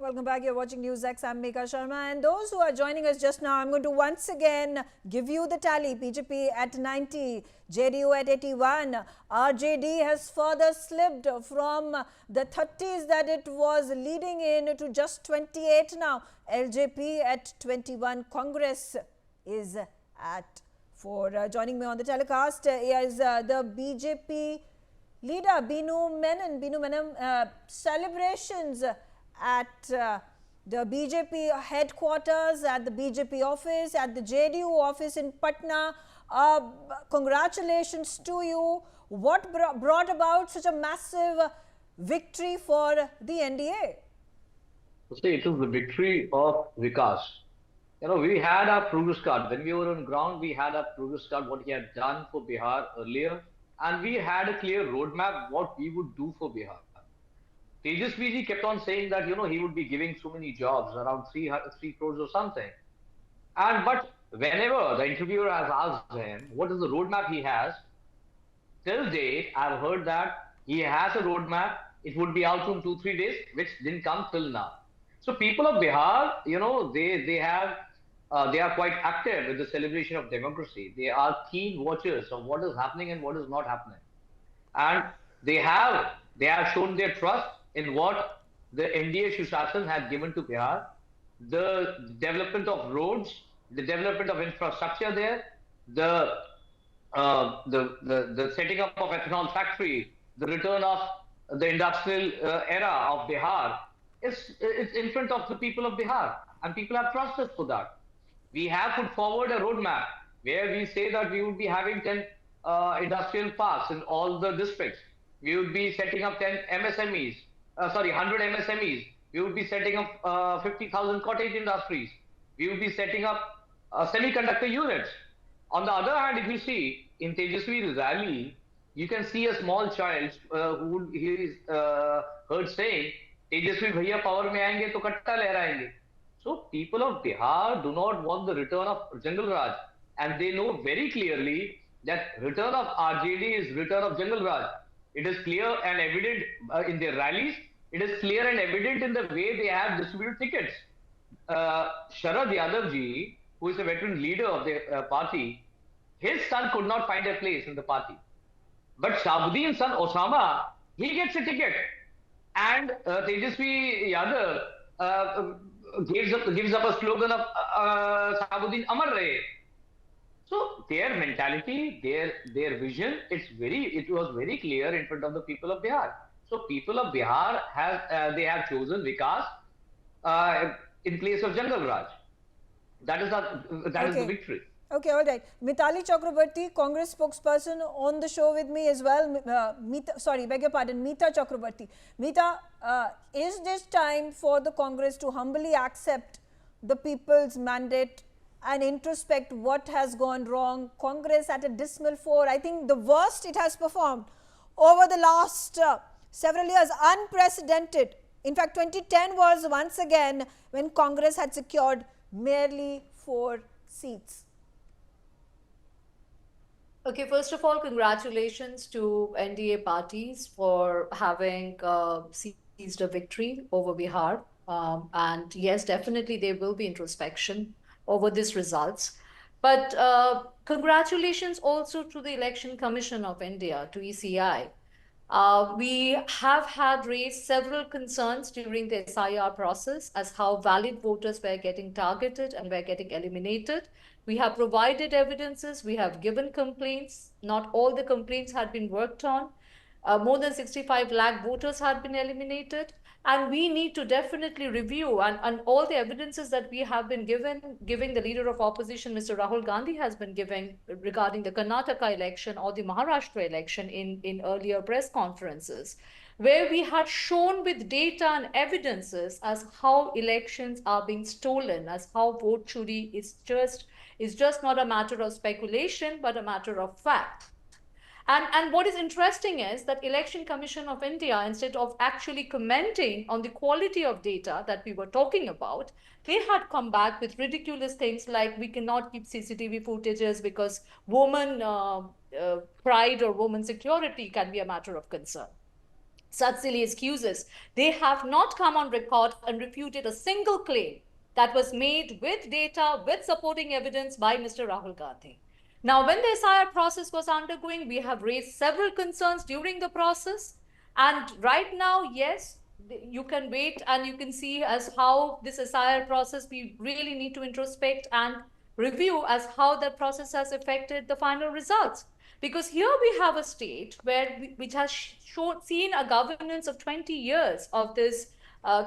Welcome back. You're watching Newsx. I'm Megha Sharma. And those who are joining us just now, I'm going to once again give you the tally. BJP at 90, JDU at 81. RJD has further slipped from the 30s that it was leading in to just 28 now. LJP at 21. Congress is at 4. Joining me on the telecast is the BJP leader, Binu Menon. Binu Menon, celebrations at the BJP headquarters, at the BJP office, at the JDU office in Patna. Congratulations to you. What brought about such a massive victory for the NDA? See, it is the victory of Vikas. You know, we had our progress card. When we were on ground, we had our progress card, what he had done for Bihar earlier. And we had a clear roadmap, what we would do for Bihar. Tejasvi ji kept on saying that, you know, he would be giving so many jobs, around 3 crores or something. But whenever the interviewer has asked him, what is the roadmap he has, till date, I've heard that he has a roadmap. It would be out in 2-3 days, which didn't come till now. So people of Bihar, you know, they are quite active with the celebration of democracy. They are keen watchers of what is happening and what is not happening. And they have shown their trust in what the NDA Shushasan had given to Bihar, the development of roads, the development of infrastructure there, the setting up of ethanol factory, the return of the industrial era of Bihar. It's in front of the people of Bihar, and people have trusted for that. We have put forward a roadmap where we say that we would be having 10 industrial parks in all the districts. We would be setting up 100 MSMEs. We would be setting up 50,000 cottage industries. We would be setting up semiconductor units. On the other hand, if you see in Tejasvi's rally, you can see a small child who is heard saying, Tejasvi bhaiya power mein aayenge to katta lehrayenge. So people of Bihar do not want the return of Jungle Raj, and they know very clearly that return of RJD is return of Jungle Raj. It is clear and evident in their rallies. It is clear and evident in the way they have distributed tickets. Sharad Yadav ji, who is a veteran leader of the party, his son could not find a place in the party. But Shahabuddin's son Osama, he gets a ticket. And Tejasvi Yadav gives up a slogan of Shahabuddin Amar Rahe. So their mentality, their vision, it was very clear in front of the people of Bihar. So people of Bihar have chosen Vikas in place of Jungle Raj. That is the victory. Okay, all right. Mitali Chakrabarti, Congress spokesperson, on the show with me as well. Meeta Chakrabarti. Meeta, is this time for the Congress to humbly accept the people's mandate and introspect what has gone wrong? Congress at a dismal 4. I think the worst it has performed over the last several years, unprecedented. In fact, 2010 was once again when Congress had secured merely 4 seats. Okay, first of all, congratulations to NDA parties for having seized a victory over Bihar. And yes, definitely there will be introspection over these results. But congratulations also to the Election Commission of India, to ECI. We have had raised several concerns during the SIR process as how valid voters were getting targeted and were getting eliminated. We have provided evidences, we have given complaints. Not all the complaints had been worked on. More than 65 lakh voters had been eliminated. And we need to definitely review and all the evidences that we have been giving the leader of opposition, Mr. Rahul Gandhi, has been giving regarding the Karnataka election or the Maharashtra election in earlier press conferences, where we had shown with data and evidences as how elections are being stolen, as how vote churi is just not a matter of speculation, but a matter of fact. And what is interesting is that Election Commission of India, instead of actually commenting on the quality of data that we were talking about, they had come back with ridiculous things like we cannot keep CCTV footages because woman pride or woman security can be a matter of concern. such silly excuses. They have not come on record and refuted a single claim that was made with data, with supporting evidence by Mr. Rahul Gandhi. Now, when the SIR process was undergoing, we have raised several concerns during the process. And right now, yes, you can wait and you can see as how this SIR process, we really need to introspect and review as how that process has affected the final results. Because here we have a state which has seen a governance of 20 years of this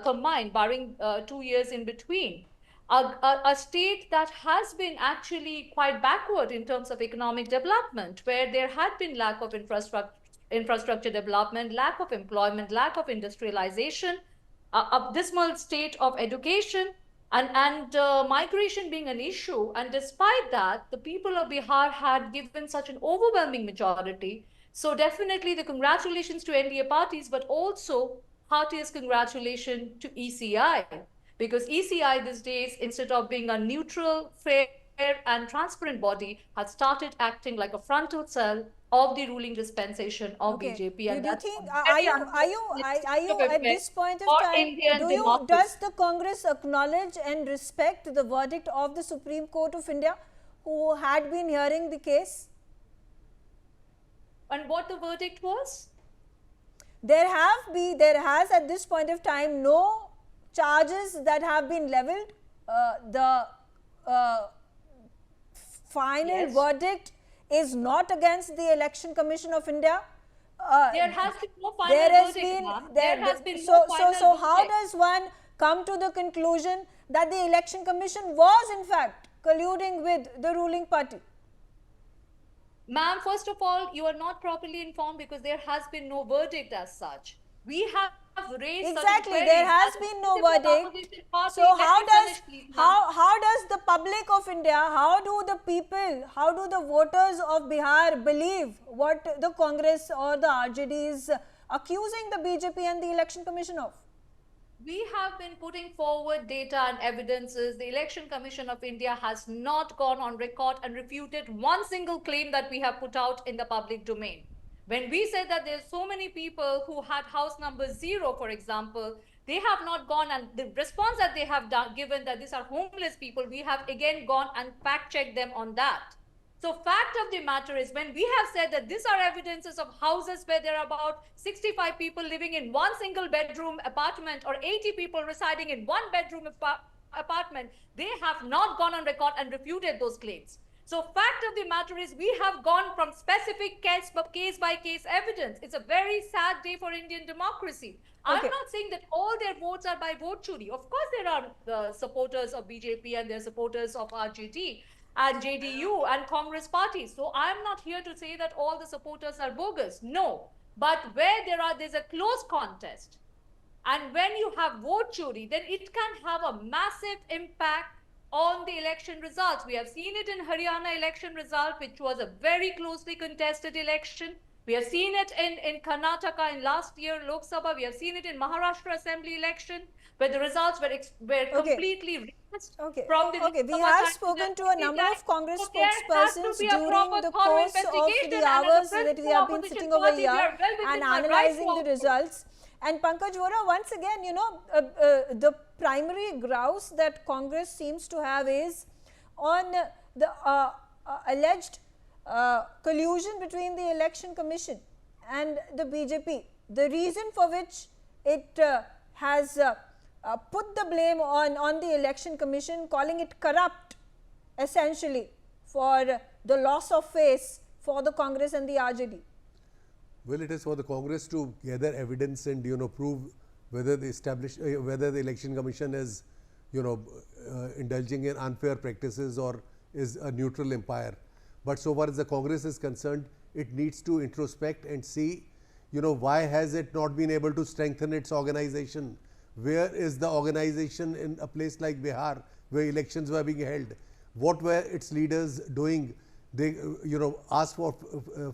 combined, barring 2 years in between. A state that has been actually quite backward in terms of economic development, where there had been lack of infrastructure development, lack of employment, lack of industrialization, a dismal state of education, and migration being an issue. And despite that, the people of Bihar had given such an overwhelming majority. So definitely the congratulations to NDA parties, but also heartiest congratulations to ECI. Because ECI these days, instead of being a neutral, fair and transparent body, has started acting like a frontal cell of the ruling dispensation of BJP. And do you think, are you at this point of time, does the Congress acknowledge and respect the verdict of the Supreme Court of India, who had been hearing the case? And what the verdict was? There has at this point of time no charges that have been leveled. The final verdict is not against the Election Commission of India. There has been no final verdict. So how does one come to the conclusion that the Election Commission was in fact colluding with the ruling party? Ma'am, first of all, you are not properly informed because there has been no verdict as such. We have raised exactly, there has been no verdict. So how does the public of India, how do the people, how do the voters of Bihar believe what the Congress or the RJD is accusing the BJP and the Election Commission of? We have been putting forward data and evidences. The Election Commission of India has not gone on record and refuted one single claim that we have put out in the public domain. When we said that there's so many people who had house number 0, for example, they have not gone, and the response that they have given that these are homeless people, we have again gone and fact-checked them on that. So fact of the matter is, when we have said that these are evidences of houses where there are about 65 people living in one single bedroom apartment or 80 people residing in one bedroom apartment, they have not gone on record and refuted those claims. So fact of the matter is, we have gone from specific case by case evidence. It's a very sad day for Indian democracy. I'm not saying that all their votes are by vote churi. Of course, there are the supporters of BJP and their supporters of RJD and JDU and Congress parties. So I'm not here to say that all the supporters are bogus. No. But where there's a close contest, and when you have vote churi, then it can have a massive impact on the election results. We have seen it in Haryana election result, which was a very closely contested election. We have seen it in Karnataka in last year Lok Sabha. We have seen it in Maharashtra Assembly election, where the results were completely reversed from the we have spoken to a number of Congress spokespersons during the course of the hours that we have been sitting over here and analyzing the results. And Pankaj Vora, once again, you know, the primary grouse that Congress seems to have is on the alleged collusion between the Election Commission and the BJP. The reason for which it has put the blame on the Election Commission, calling it corrupt, essentially, for the loss of face for the Congress and the RJD. Well, it is for the Congress to gather evidence and, you know, prove whether whether the Election Commission is, you know, indulging in unfair practices or is a neutral umpire. But so far as the Congress is concerned, it needs to introspect and see, you know, why has it not been able to strengthen its organization? Where is the organization in a place like Bihar, where elections were being held? What were its leaders doing? They, you know, asked for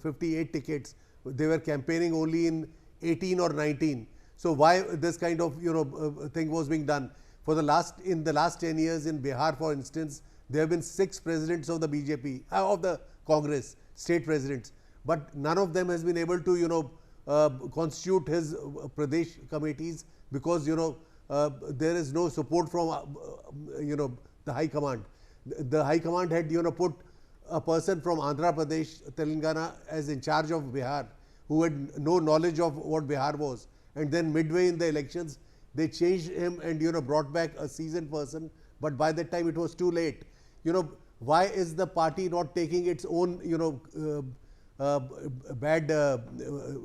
58 tickets. They were campaigning only in 18 or 19. So why this kind of, you know, thing was being done? For in the last 10 years in Bihar, for instance, there have been 6 presidents of the BJP, of the Congress, state presidents, but none of them has been able to, you know, constitute his Pradesh committees, because there is no support from the High Command. The High Command had put a person from Andhra Pradesh, Telangana as in charge of Bihar, who had no knowledge of what Bihar was, and then midway in the elections they changed him and brought back a seasoned person, but by that time it was too late. Why is the party not taking its own bad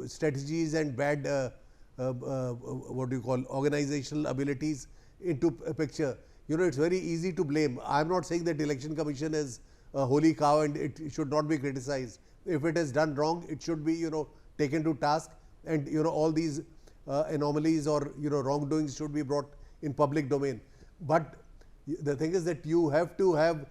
strategies and bad what do you call organizational abilities into a picture? It's very easy to blame. I'm not saying that Election Commission is a holy cow and it should not be criticized. If it has done wrong, it should be taken to task, and all these anomalies or wrongdoings should be brought in public domain. But the thing is that you have to have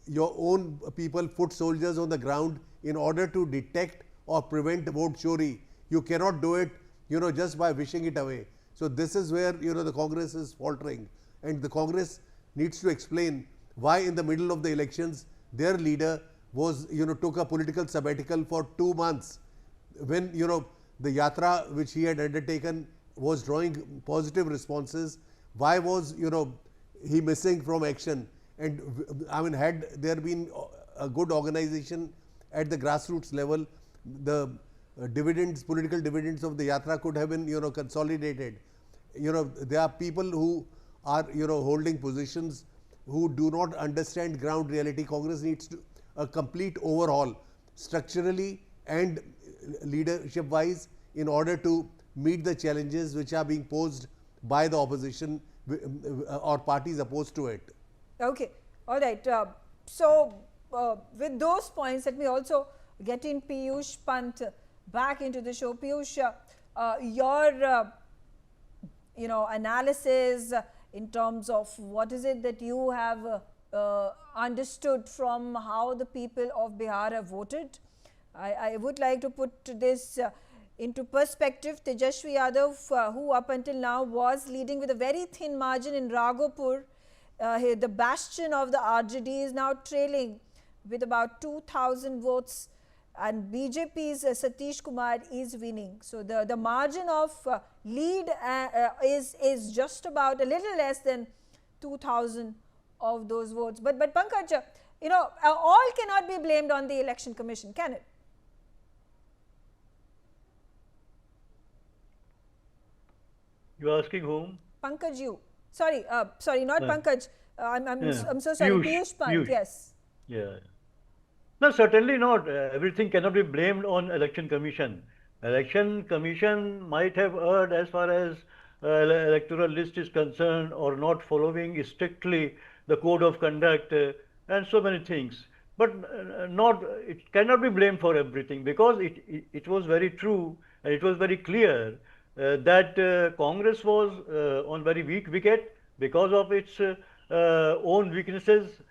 your own people, foot soldiers on the ground, in order to detect or prevent vote chori. You cannot do it just by wishing it away. So this is where the Congress is faltering, and the Congress needs to explain why in the middle of the elections their leader was took a political sabbatical for 2 months, when the yatra which he had undertaken was drawing positive responses. Why was he missing from action? And I mean, had there been a good organization at the grassroots level, the dividends, political dividends of the yatra could have been consolidated. There are people who are holding positions who do not understand ground reality. Congress needs to a complete overhaul, structurally and leadership wise, in order to meet the challenges which are being posed by the opposition or parties opposed to it. Okay, all right. So with those points, let me also get in Piyush Pant back into the show. Piyush, your analysis in terms of what is it that you have understood from how the people of Bihar have voted. I would like to put this into perspective. Tejashwi Yadav, who up until now was leading with a very thin margin in Raghopur, the bastion of the RJD, is now trailing with about 2,000 votes, and BJP's Satish Kumar is winning. So the margin of lead is just about a little less than 2,000 of those votes. But Pankaj, all cannot be blamed on the Election Commission, can it? You are asking whom? Pankaj, you. Sorry, not Pankaj. I'm so sorry. Piyush Pant, yes. Yeah. No, certainly not. Everything cannot be blamed on Election Commission. Election Commission might have erred as far as electoral list is concerned, or not following strictly the code of conduct and so many things. But it cannot be blamed for everything, because it was very true and it was very clear that Congress was on very weak wicket because of its own weaknesses.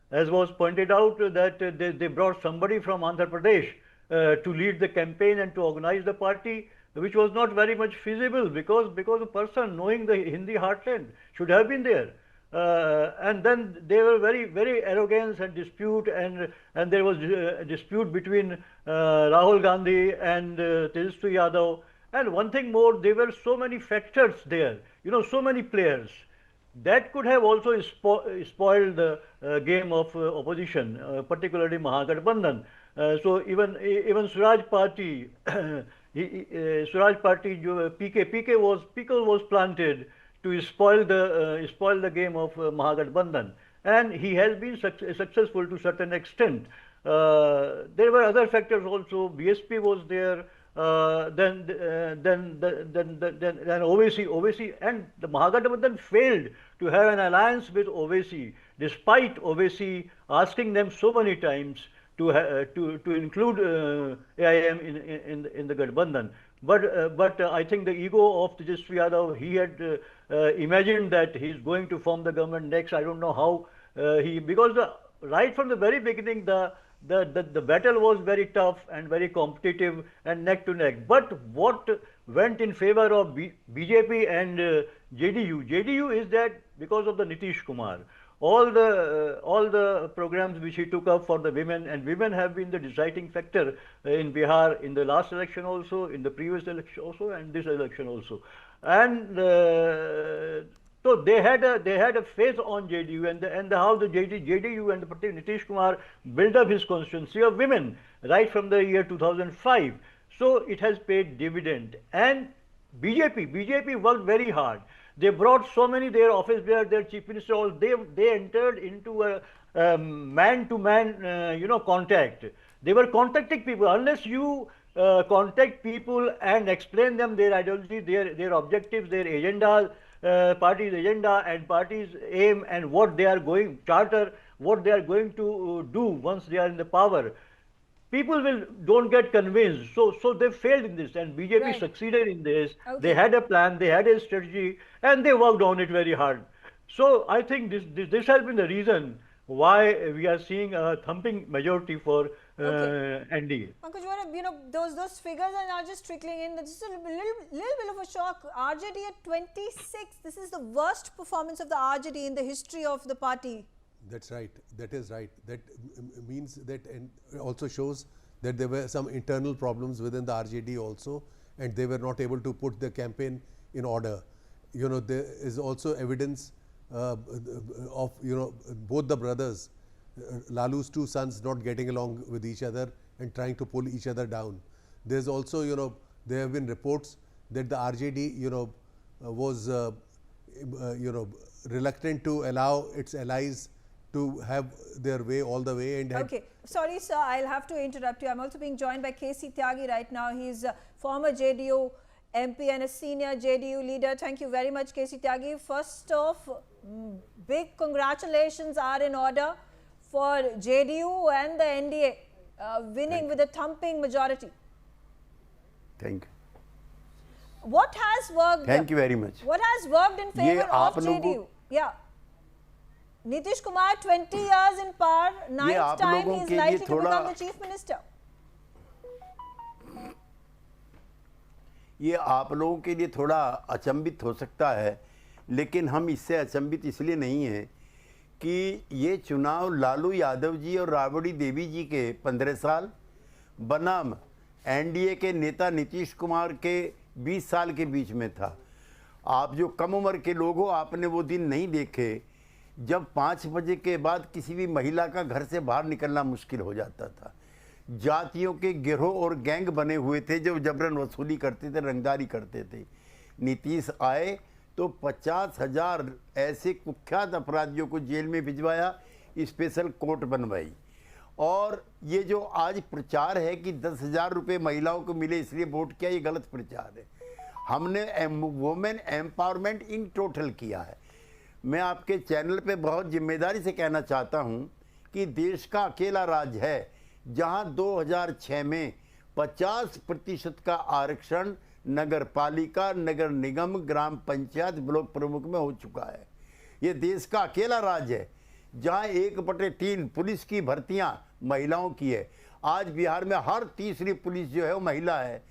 As was pointed out, that they brought somebody from Andhra Pradesh to lead the campaign and to organize the party, which was not very much feasible, because a person knowing the Hindi heartland should have been there. And then there were very arrogance and dispute, and there was a dispute between Rahul Gandhi and Tejaswi Yadav. And one thing more, there were so many factors there, so many players. That could have also spoiled the game of opposition, particularly Mahagathbandhan. So even Swaraj Party, PK was planted to spoil the game of Mahagathbandhan, and he has been successful to a certain extent. There were other factors also. BSP was there. Then OVC, and the Mahagathbandhan failed to have an alliance with OVC, despite OVC asking them so many times to include AIM in the Gathbandhan. But I think the ego of Tejaswi Yadav, he had imagined that he is going to form the government next. I don't know how because right from the very beginning the battle was very tough and very competitive and neck to neck. But what went in favor of BJP and JDU is that because of the Nitish Kumar, all the programs which he took up for the women, and women have been the deciding factor in Bihar in the last election also, in the previous election also, and this election also. And so they had a faith on JDU, and how the JDU and the particular Nitish Kumar built up his constituency of women right from the year 2005. So it has paid dividend. And BJP worked very hard. They brought so many, their office bearer, their chief minister, all they entered into a man-to-man contact. They were contacting people. Unless you contact people and explain them their ideology, their objectives, their agendas, party's agenda and party's aim, and what they are going what they are going to do once they are in the power, people don't get convinced. So they failed in this, and BJP succeeded in this. Okay. They had a plan, they had a strategy, and they worked on it very hard. So I think this has been the reason why we are seeing a thumping majority for NDA. Pankaj, those figures are now just trickling in. This is a little bit of a shock. RJD at 26. This is the worst performance of the RJD in the history of the party. That's right. That is right. That means that, and also shows that there were some internal problems within the RJD also, and they were not able to put the campaign in order. There is also evidence of both the brothers, Lalu's two sons, not getting along with each other and trying to pull each other down. There's also there have been reports that the RJD was reluctant to allow its allies to have their way all the way. And okay, sorry sir, I'll have to interrupt you. I'm also being joined by KC Tyagi right now. He's a former JDU MP and a senior JDU leader. Thank you very much, KC Tyagi. First off, big congratulations are in order for JDU and the NDA winning with a thumping majority. Thank you. What has worked? Thank you very much. What has worked in favor of JDU? Yeah. Nitish Kumar, 20 years in power, 9th time he is likely to become the chief minister. ये आप लोगों के लिए थोड़ा अचंभित हो सकता है, लेकिन हम इससे अचंभित इसलिए नहीं हैं कि ये चुनाव लालू यादव जी और राबड़ी देवी जी के 15 साल बनाम एनडीए के नेता नीतीश कुमार के 20 साल के बीच में था। आप जो कम उम्र के लोग हो, आपने वो दिन नहीं देखे जब 5 बजे के बाद किसी भी महिला का घर से बाहर निकलना मुश्किल हो जाता था। जातियों के गिरोह और गैंग बने हुए थे जो जबरन वसूली करते थे, रंगदारी करते थे। नीतीश आए तो 50,000 ऐसे कुख्यात अपराधियों को जेल में भिजवाया, स्पेशल कोर्ट बनवाई। और ये जो आज प्रचार है कि 10,000 रुपये महिलाओं को मिले इसलिए वोट किया, ये गलत प्रचार है। हमने वुमेन एम्पावरमेंट इन टोटल किया है। मैं आपके चैनल पे बहुत जिम्मेदारी से कहना चाहता हूँ कि देश का अकेला राज्य है जहाँ 2006 में 50% का आरक्षण नगर पालिका, नगर निगम, ग्राम पंचायत, ब्लॉक प्रमुख में हो चुका है। ये देश का अकेला राज्य है जहाँ 1/3 पुलिस की भर्तियाँ महिलाओं की है। आज बिहार में हर तीसरी पुलिस जो है वो महिला है।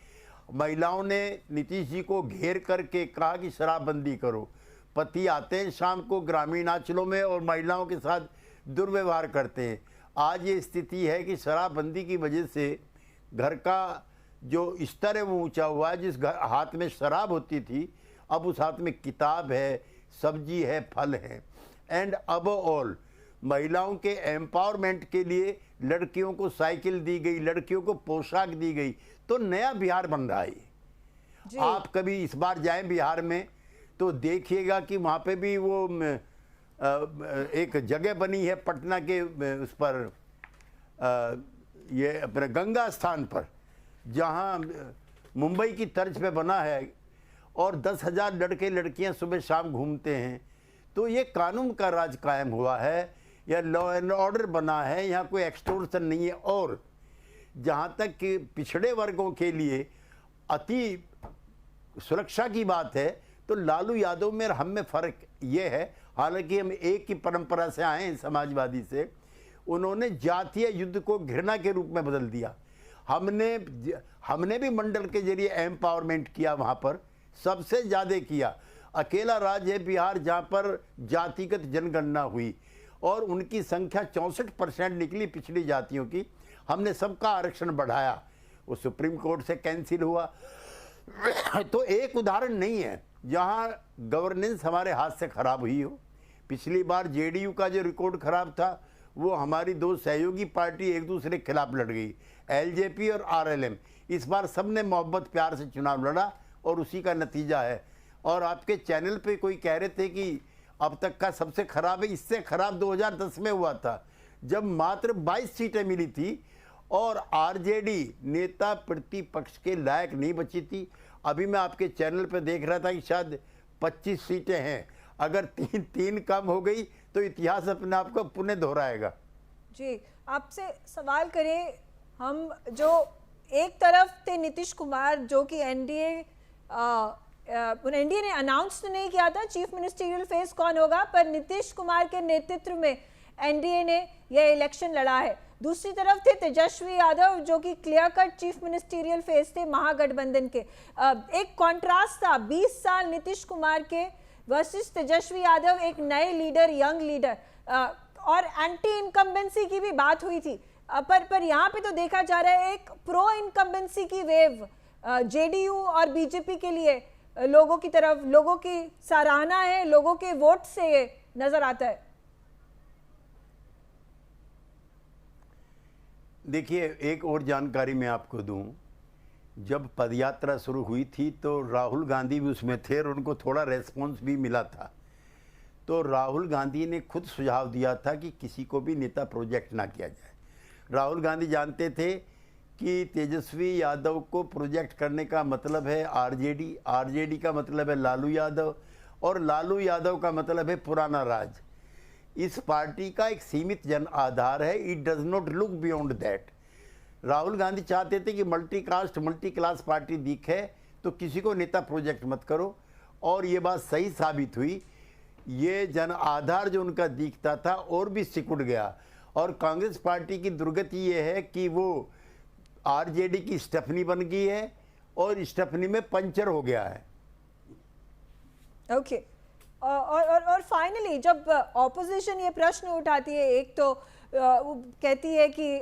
महिलाओं ने नीतीश जी को घेर करके कहा कि शराबबंदी करो। पति आते हैं शाम को ग्रामीण अंचलों में और महिलाओं के साथ दुर्व्यवहार करते हैं। आज ये स्थिति है कि शराबबंदी की वजह से घर का जो स्तर है वो ऊंचा हुआ है। जिस हाथ में शराब होती थी अब उस हाथ में किताब है, सब्जी है, फल है। एंड अब ऑल महिलाओं के एम्पावरमेंट के लिए लड़कियों को साइकिल दी गई, लड़कियों को पोशाक दी गई, तो नया बिहार बन रहा है। आप कभी इस बार जाएं बिहार में तो देखिएगा कि वहाँ पे भी वो एक जगह बनी है पटना के उस पर ये अपने गंगा स्थान पर, जहाँ मुंबई की तर्ज पे बना है और 10,000 लड़के लड़कियाँ सुबह शाम घूमते हैं। तो ये कानून का राज कायम हुआ है, या लॉ एंड ऑर्डर बना है, यहाँ कोई एक्सटोर्शन नहीं है। और जहाँ तक कि पिछड़े वर्गों के लिए अति सुरक्षा की बात है तो लालू यादव में और हम में फ़र्क ये है, हालांकि हम एक ही परंपरा से आए हैं समाजवादी से, उन्होंने जातीय युद्ध को घृणा के रूप में बदल दिया। हमने भी मंडल के जरिए एम्पावरमेंट किया, वहाँ पर सबसे ज़्यादा किया। अकेला राज्य है बिहार जहाँ पर जातिगत जनगणना हुई। और उनकी संख्या 64% निकली पिछड़ी जातियों की। हमने सबका आरक्षण बढ़ाया, वो सुप्रीम कोर्ट से कैंसिल हुआ। तो एक उदाहरण नहीं है जहां गवर्नेंस हमारे हाथ से खराब हुई हो। पिछली बार जेडीयू का जो रिकॉर्ड खराब था वो हमारी दो सहयोगी पार्टी एक दूसरे के खिलाफ लड़ गई, एलजेपी और आरएलएम। इस बार सबने मोहब्बत प्यार से चुनाव लड़ा और उसी का नतीजा है। और आपके चैनल पे कोई कह रहे थे कि अब तक का सबसे खराब है, इससे खराब 2010 में हुआ था जब मात्र 22 सीटें मिली थी और आरजेडी नेता प्रतिपक्ष के लायक नहीं बची थी। अभी मैं आपके चैनल पे देख रहा था कि शायद 25 सीटें हैं, अगर तीन कम हो गई तो इतिहास अपने आप को पुनः दोहराएगा। जी, आपसे सवाल करें हम, जो एक तरफ थे नीतीश कुमार जो कि एनडीए ने अनाउंस तो नहीं किया था चीफ मिनिस्टरियल फेस कौन होगा, पर नीतीश कुमार के नेतृत्व में एनडीए ने यह इलेक्शन लड़ा है। दूसरी तरफ थे तेजस्वी यादव जो कि clear cut chief ministerial face थे महागठबंधन के। एक कॉन्ट्रास्ट था 20 साल नीतीश कुमार के वर्सेस तेजस्वी यादव, एक नए लीडर, यंग लीडर, और एंटी इनकम्बेंसी की भी बात हुई थी। पर यहाँ पे तो देखा जा रहा है एक प्रो इनकम्बेंसी की वेव जेडीयू और बीजेपी के लिए लोगों की तरफ, लोगों की सराहना है, लोगों के वोट से ये नजर आता है। देखिए, एक और जानकारी मैं आपको दूं, जब पदयात्रा शुरू हुई थी तो राहुल गांधी भी उसमें थे और उनको थोड़ा रेस्पॉन्स भी मिला था। तो राहुल गांधी ने खुद सुझाव दिया था कि किसी को भी नेता प्रोजेक्ट ना किया जाए। राहुल गांधी जानते थे कि तेजस्वी यादव को प्रोजेक्ट करने का मतलब है आरजेडी, आरजेडी का मतलब है लालू यादव, और लालू यादव का मतलब है पुराना राज। इस पार्टी का एक सीमित जन आधार है, it does not look beyond that. Rahul Gandhi चाहते थे कि multi caste multi class party दिखे तो किसी को नेता प्रोजेक्ट मत करो, और ये बात सही साबित हुई। ये जन आधार जो उनका दिखता था और भी सिकुड़ गया। और कांग्रेस पार्टी की दुर्गति ये है कि वो आरजेडी की स्टेफनी बन गई है और स्टेफनी में पंचर हो गया है। ओके, और फाइनली जब ऑपोजिशन ये प्रश्न उठाती है, एक तो कहती है कि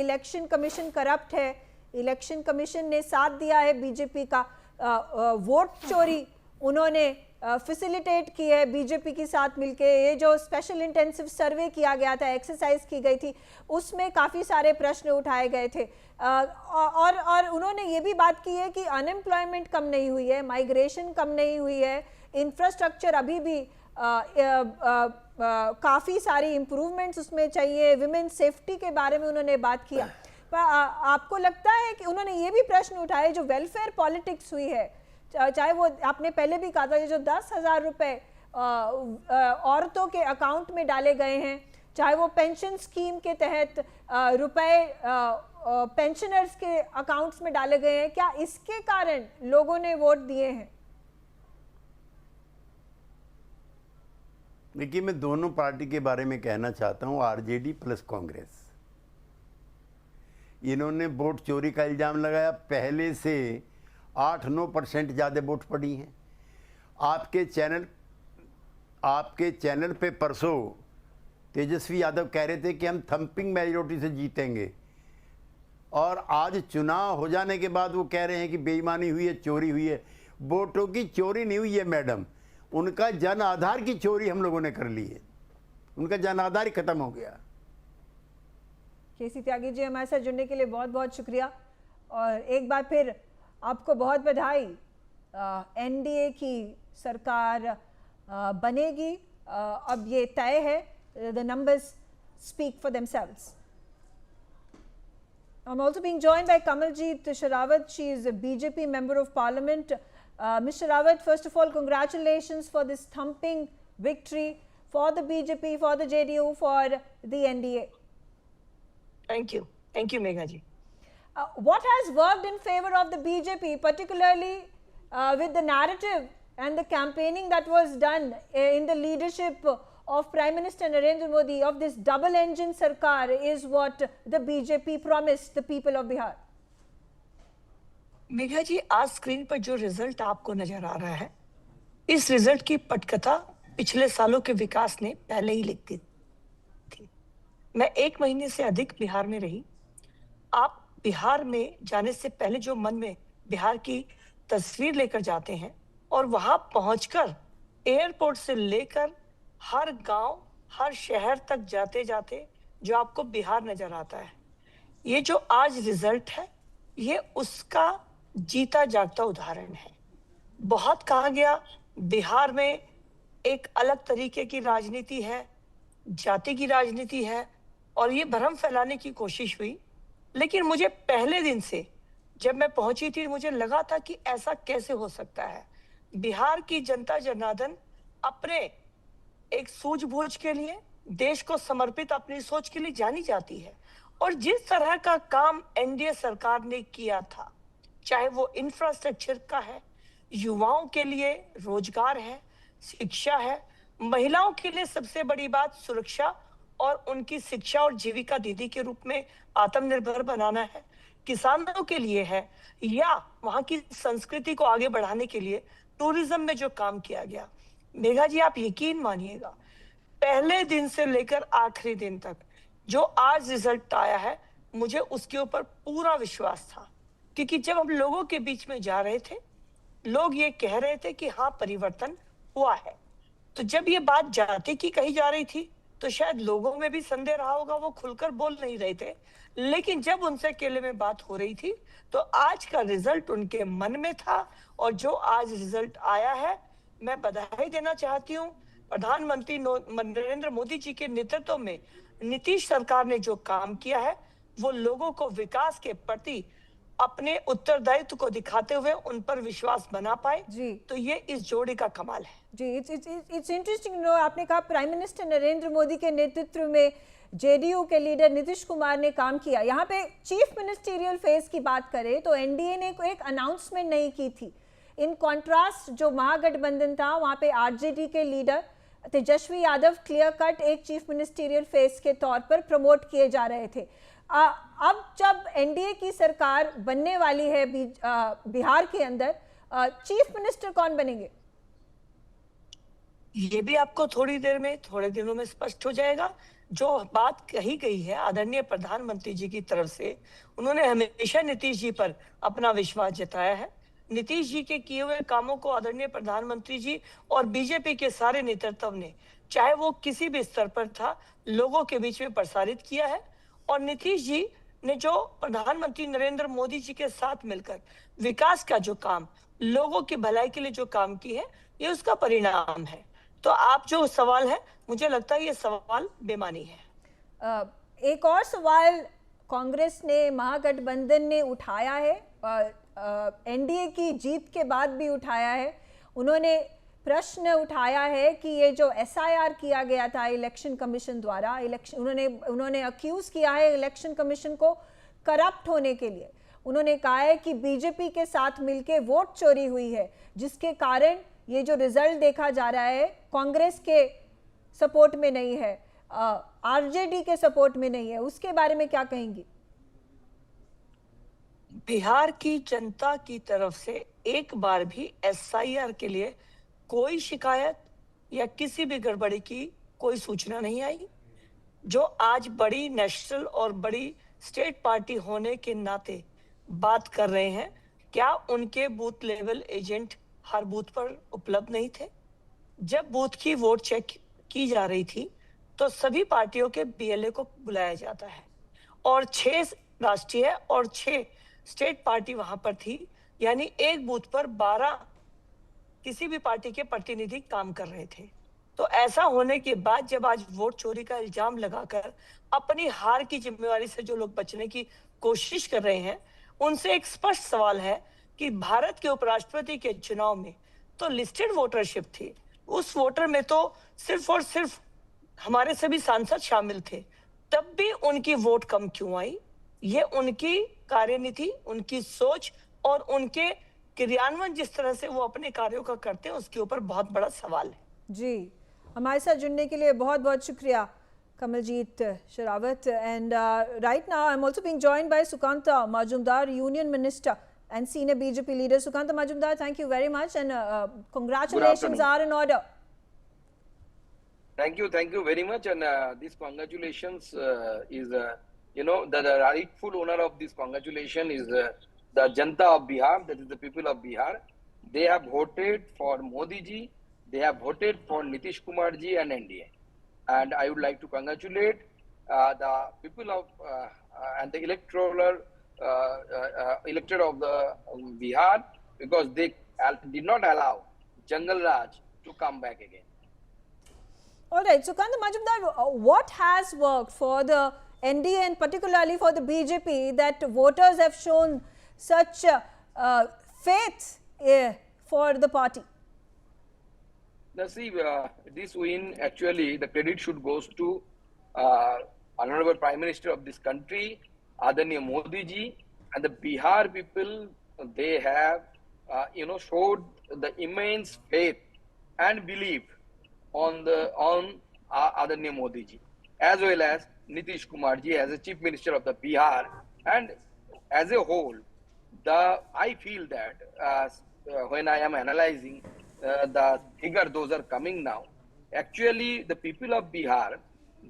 इलेक्शन कमीशन करप्ट है, इलेक्शन कमीशन ने साथ दिया है बीजेपी का, वोट चोरी उन्होंने फैसिलिटेट की है बीजेपी के साथ मिलके। ये जो स्पेशल इंटेंसिव सर्वे किया गया था, एक्सरसाइज की गई थी, उसमें काफ़ी सारे प्रश्न उठाए गए थे। और उन्होंने ये भी बात की है कि अनएम्प्लॉयमेंट कम नहीं हुई है, माइग्रेशन कम नहीं हुई है, इंफ्रास्ट्रक्चर अभी भी काफ़ी सारी इम्प्रूवमेंट्स उसमें चाहिए, विमेन सेफ्टी के बारे में उन्होंने बात किया। पर आपको लगता है कि उन्होंने ये भी प्रश्न उठाए जो वेलफेयर पॉलिटिक्स हुई है, चाहे वो आपने पहले भी कहा था, ये जो 10,000 रुपये औरतों के अकाउंट में डाले गए हैं, चाहे वो पेंशन स्कीम के तहत रुपए पेंशनर्स के अकाउंट्स में डाले गए हैं, क्या इसके कारण लोगों ने वोट दिए हैं? देखिए, मैं दोनों पार्टी के बारे में कहना चाहता हूं, आरजेडी प्लस कांग्रेस, इन्होंने वोट चोरी का इल्ज़ाम लगाया। पहले से 8-9% ज़्यादा वोट पड़ी हैं। आपके चैनल पे परसों तेजस्वी यादव कह रहे थे कि हम थंपिंग मेजॉरिटी से जीतेंगे, और आज चुनाव हो जाने के बाद वो कह रहे हैं कि बेईमानी हुई है, चोरी हुई है। वोटों की चोरी नहीं हुई है मैडम, उनका जन आधार की चोरी हम लोगों ने कर ली है, उनका जन आधार ही खत्म हो गया। केसी त्यागी जी, हमारे साथ जुड़ने के लिए बहुत बहुत शुक्रिया, और एक बार फिर आपको बहुत बधाई। एनडीए की सरकार बनेगी, अब ये तय है, the numbers speak for themselves. I'm also being joined by Kamaljeet Sherawat. She is a BJP member of Parliament. Ms. Sherawat, first of all, congratulations for this thumping victory for the BJP, for the JDU, for the NDA. Thank you. Thank you, Megha ji. What has worked in favor of the BJP, particularly with the narrative and the campaigning that was done in the leadership of Prime Minister Narendra Modi of this double engine sarkar, is what the BJP promised the people of Bihar? Megha ji, आज screen पर जो result आपको नजर आ रहा है, इस result की पटकथा पिछले सालों के विकास ने पहले ही लिख दी। मैं 1 महीने से अधिक बिहार में रही। आप बिहार में जाने से पहले जो मन में बिहार की तस्वीर लेकर जाते हैं और वहां पहुंचकर एयरपोर्ट से लेकर हर गांव, हर शहर तक जाते जाते जो आपको बिहार नजर आता है, ये जो आज रिजल्ट है, ये उसका जीता जागता उदाहरण है। बहुत कहा गया बिहार में एक अलग तरीके की राजनीति है, जाति की राजनीति है, और ये भ्रम फैलाने की कोशिश हुई। लेकिन मुझे पहले दिन से जब मैं पहुंची थी, मुझे लगा था कि ऐसा कैसे हो सकता है। बिहार की जनता जनार्दन अपने एक सूझबूझ के लिए, देश को समर्पित अपनी सोच के लिए जानी जाती है। और जिस तरह का काम एनडीए सरकार ने किया था, चाहे वो इंफ्रास्ट्रक्चर का है, युवाओं के लिए रोजगार है, शिक्षा है, महिलाओं के लिए सबसे बड़ी बात सुरक्षा और उनकी शिक्षा और जीविका दीदी के रूप में आत्मनिर्भर बनाना है, किसानों के लिए है, या वहां की संस्कृति को आगे बढ़ाने के लिए टूरिज्म में जो काम किया गया। मेघा जी, आप यकीन मानिएगा, पहले दिन से लेकर आखिरी दिन तक जो आज रिजल्ट आया है, मुझे उसके ऊपर पूरा विश्वास था। क्योंकि जब हम लोगों के बीच में जा रहे थे, लोग ये कह रहे थे कि हाँ, परिवर्तन हुआ है। तो जब ये बात जाति की कही जा रही थी, तो शायद लोगों में भी संदेह रहा होगा, वो खुलकर बोल नहीं रहे थे। लेकिन जब उनसे अकेले में बात हो रही थी, तो आज का रिजल्ट उनके मन में था। और जो आज रिजल्ट आया है, मैं बधाई देना चाहती हूँ प्रधानमंत्री नरेंद्र मोदी जी के नेतृत्व में नीतीश सरकार ने जो काम किया है, वो लोगों को विकास के प्रति अपने उत्तरदायित्व को दिखाते हुए उन पर विश्वास बना पाए जी। तो ये इस जोड़ी का कमाल है जी। इट्स इंटरेस्टिंग नो, आपने कहा प्राइम मिनिस्टर नरेंद्र मोदी के नेतृत्व में जेडीयू के लीडर नीतीश कुमार ने काम किया। यहाँ पे चीफ मिनिस्टीरियल फेज की बात करें तो एनडीए ने कोई एक अनाउंसमेंट नहीं की थी। इन कॉन्ट्रास्ट जो महागठबंधन था, वहाँ पे आरजेडी के leader Tejashwi Yadav clear cut एक चीफ मिनिस्टीरियल फेस के तौर पर प्रमोट किए जा रहे थे। अब जब एनडीए की सरकार बनने वाली है बिहार के अंदर, चीफ मिनिस्टर कौन बनेंगे? ये भी आपको थोड़ी दिनों में स्पष्ट हो जाएगा। जो बात कही गई है आदरणीय प्रधानमंत्री जी की तरफ से, उन्होंने हमेशा नीतीश जी पर अपना विश्वास जताया है। नीतीश जी के किए हुए कामों को आदरणीय प्रधानमंत्री जी और बीजेपी के सारे नेतृत्व ने, चाहे वो किसी भी स्तर पर था, लोगों के बीच में प्रसारित किया है। और नीतीश जी ने जो प्रधानमंत्री नरेंद्र मोदी जी के साथ मिलकर विकास का जो काम, लोगों की भलाई के लिए जो काम की है, ये उसका परिणाम है। तो आप जो सवाल है, मुझे लगता है ये सवाल बेमानी है। एक और सवाल कांग्रेस ने, महागठबंधन ने उठाया है, एनडीए की जीत के बाद भी उठाया है। उन्होंने प्रश्न उठाया है कि ये जो एसआईआर किया गया था इलेक्शन कमीशन द्वारा, उन्होंने अक्यूज किया है इलेक्शन कमीशन को करप्ट होने के लिए। उन्होंने कहा है कि बीजेपी के साथ मिलके वोट चोरी हुई है, जिसके कारण ये जो रिजल्ट देखा जा रहा है कांग्रेस के सपोर्ट में नहीं है, आरजेडी के सपोर्ट में नहीं है। उसके बारे में क्या कहेंगी? बिहार की जनता की तरफ से एक बार भी एसआईआर के लिए कोई शिकायत या किसी भी गड़बड़ी की कोई सूचना नहीं आई। जो आज बड़ी नेशनल और बड़ी स्टेट पार्टी होने के नाते बात कर रहे हैं, क्या उनके बूथ लेवल एजेंट हर बूथ पर उपलब्ध नहीं थे? जब बूथ की वोट चेक की जा रही थी, तो सभी पार्टियों के बीएलए को बुलाया जाता है और 6 राष्ट्रीय और 6 स्टेट पार्टी वहां पर थी। यानी एक बूथ पर 12 किसी भी पार्टी के प्रतिनिधि काम कर रहे थे। तो ऐसा होने के बाद जब आज वोट चोरी का इल्जाम लगाकर अपनी हार की जिम्मेवारी से जो लोग बचने की कोशिश कर रहे हैं, उनसे एक स्पष्ट सवाल है कि भारत के उपराष्ट्रपति के चुनाव में तो लिस्टेड वोटरशिप थी, उस वोटर में तो सिर्फ और सिर्फ हमारे सभी सांसद शामिल थे, तब भी उनकी वोट कम क्यों आई? ये उनकी कार्यनीति, उनकी सोच और उनके क्रियान्वयन जिस तरह से वो अपने कार्यों का करते हैं, उसके ऊपर बहुत बड़ा सवाल है। जी, हमारे साथ जुड़ने के लिए बहुत बहुत शुक्रिया Kamaljeet Sherawat. And right now I am also being joined by Sukanta Majumdar, union minister and senior BJP leader. Sukanta Majumdar, thank you very much, and congratulations are in order. Thank you very much. And this congratulations is, the rightful owner of this congratulation is the Janta of Bihar, that is the people of Bihar. They have voted for Modi ji, they have voted for Nitish Kumar ji and NDA. And I would like to congratulate the people of and the electoral elected of the Bihar, because they did not allow Jungle Raj to come back again. All right, so Sukant Majumdar, what has worked for the NDA and particularly for the BJP that voters have shown such faith for the party? Now see, this win, actually the credit should goes to Honorable Prime Minister of this country, Adaniya Modi ji, and the Bihar people. They have showed the immense faith and belief on Adaniya Modi ji, as well as Nitish Kumar ji as a Chief Minister of the Bihar. And as a whole, I feel that when I am analyzing the figure those are coming now, actually the people of Bihar,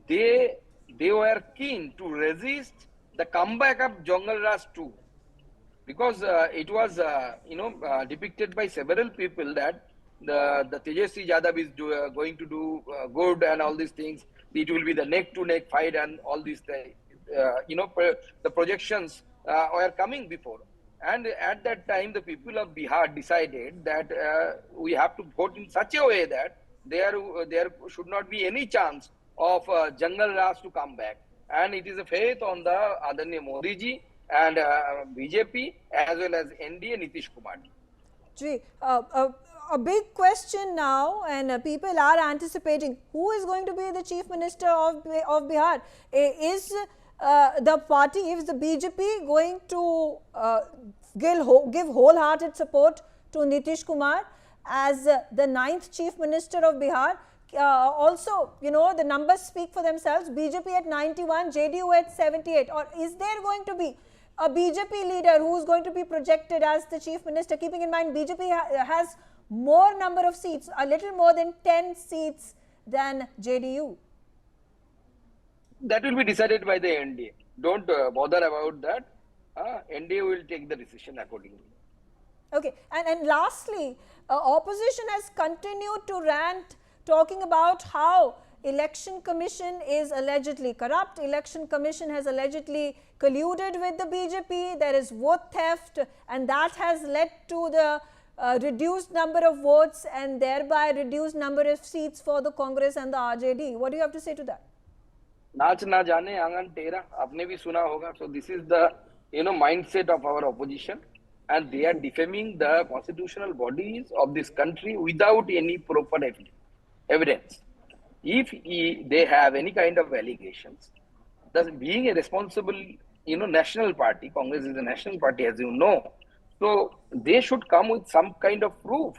they were keen to resist the comeback of Jungle Raj too, because it was depicted by several people that the Tejasvi Yadav is going to do good and all these things. It will be the neck to neck fight and all these things. The projections were coming before. And at that time, the people of Bihar decided that we have to vote in such a way that there should not be any chance of Jungle Raj to come back. And it is a faith on the Adaniya Modi ji and BJP as well as NDA Nitish Kumar ji. A big question now, and people are anticipating who is going to be the Chief Minister of Bihar. Is the party, is the BJP going to give wholehearted support to Nitish Kumar as the 9th Chief Minister of Bihar? Also, the numbers speak for themselves. BJP at 91, JDU at 78. Or is there going to be a BJP leader who is going to be projected as the Chief Minister, keeping in mind BJP has more number of seats, a little more than 10 seats than JDU? That will be decided by the NDA. Don't bother about that. NDA will take the decision accordingly. Okay, and lastly, opposition has continued to rant, talking about how Election Commission is allegedly corrupt. Election Commission has allegedly colluded with the BJP. There is vote theft, and that has led to the reduced number of votes and thereby reduced number of seats for the Congress and the RJD. What do you have to say to that? नाच ना जाने आंगन टेरा, आपने भी सुना होगा. So this is the mindset of our opposition, and they are defaming the constitutional bodies of this country without any proper evidence. If they have any kind of allegations, thus being a responsible national party, Congress is a national party, as you know, so they should come with some kind of proof.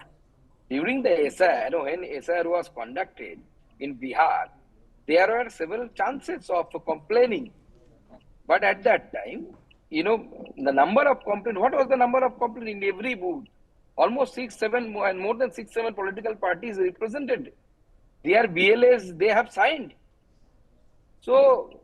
During the SIR, when SIR was conducted in Bihar, there were several chances of complaining. But at that time, the number of complaints, what was the number of complaints in every booth? Almost 6, 7, and more than 6, 7 political parties represented. Their BLAs, they have signed. So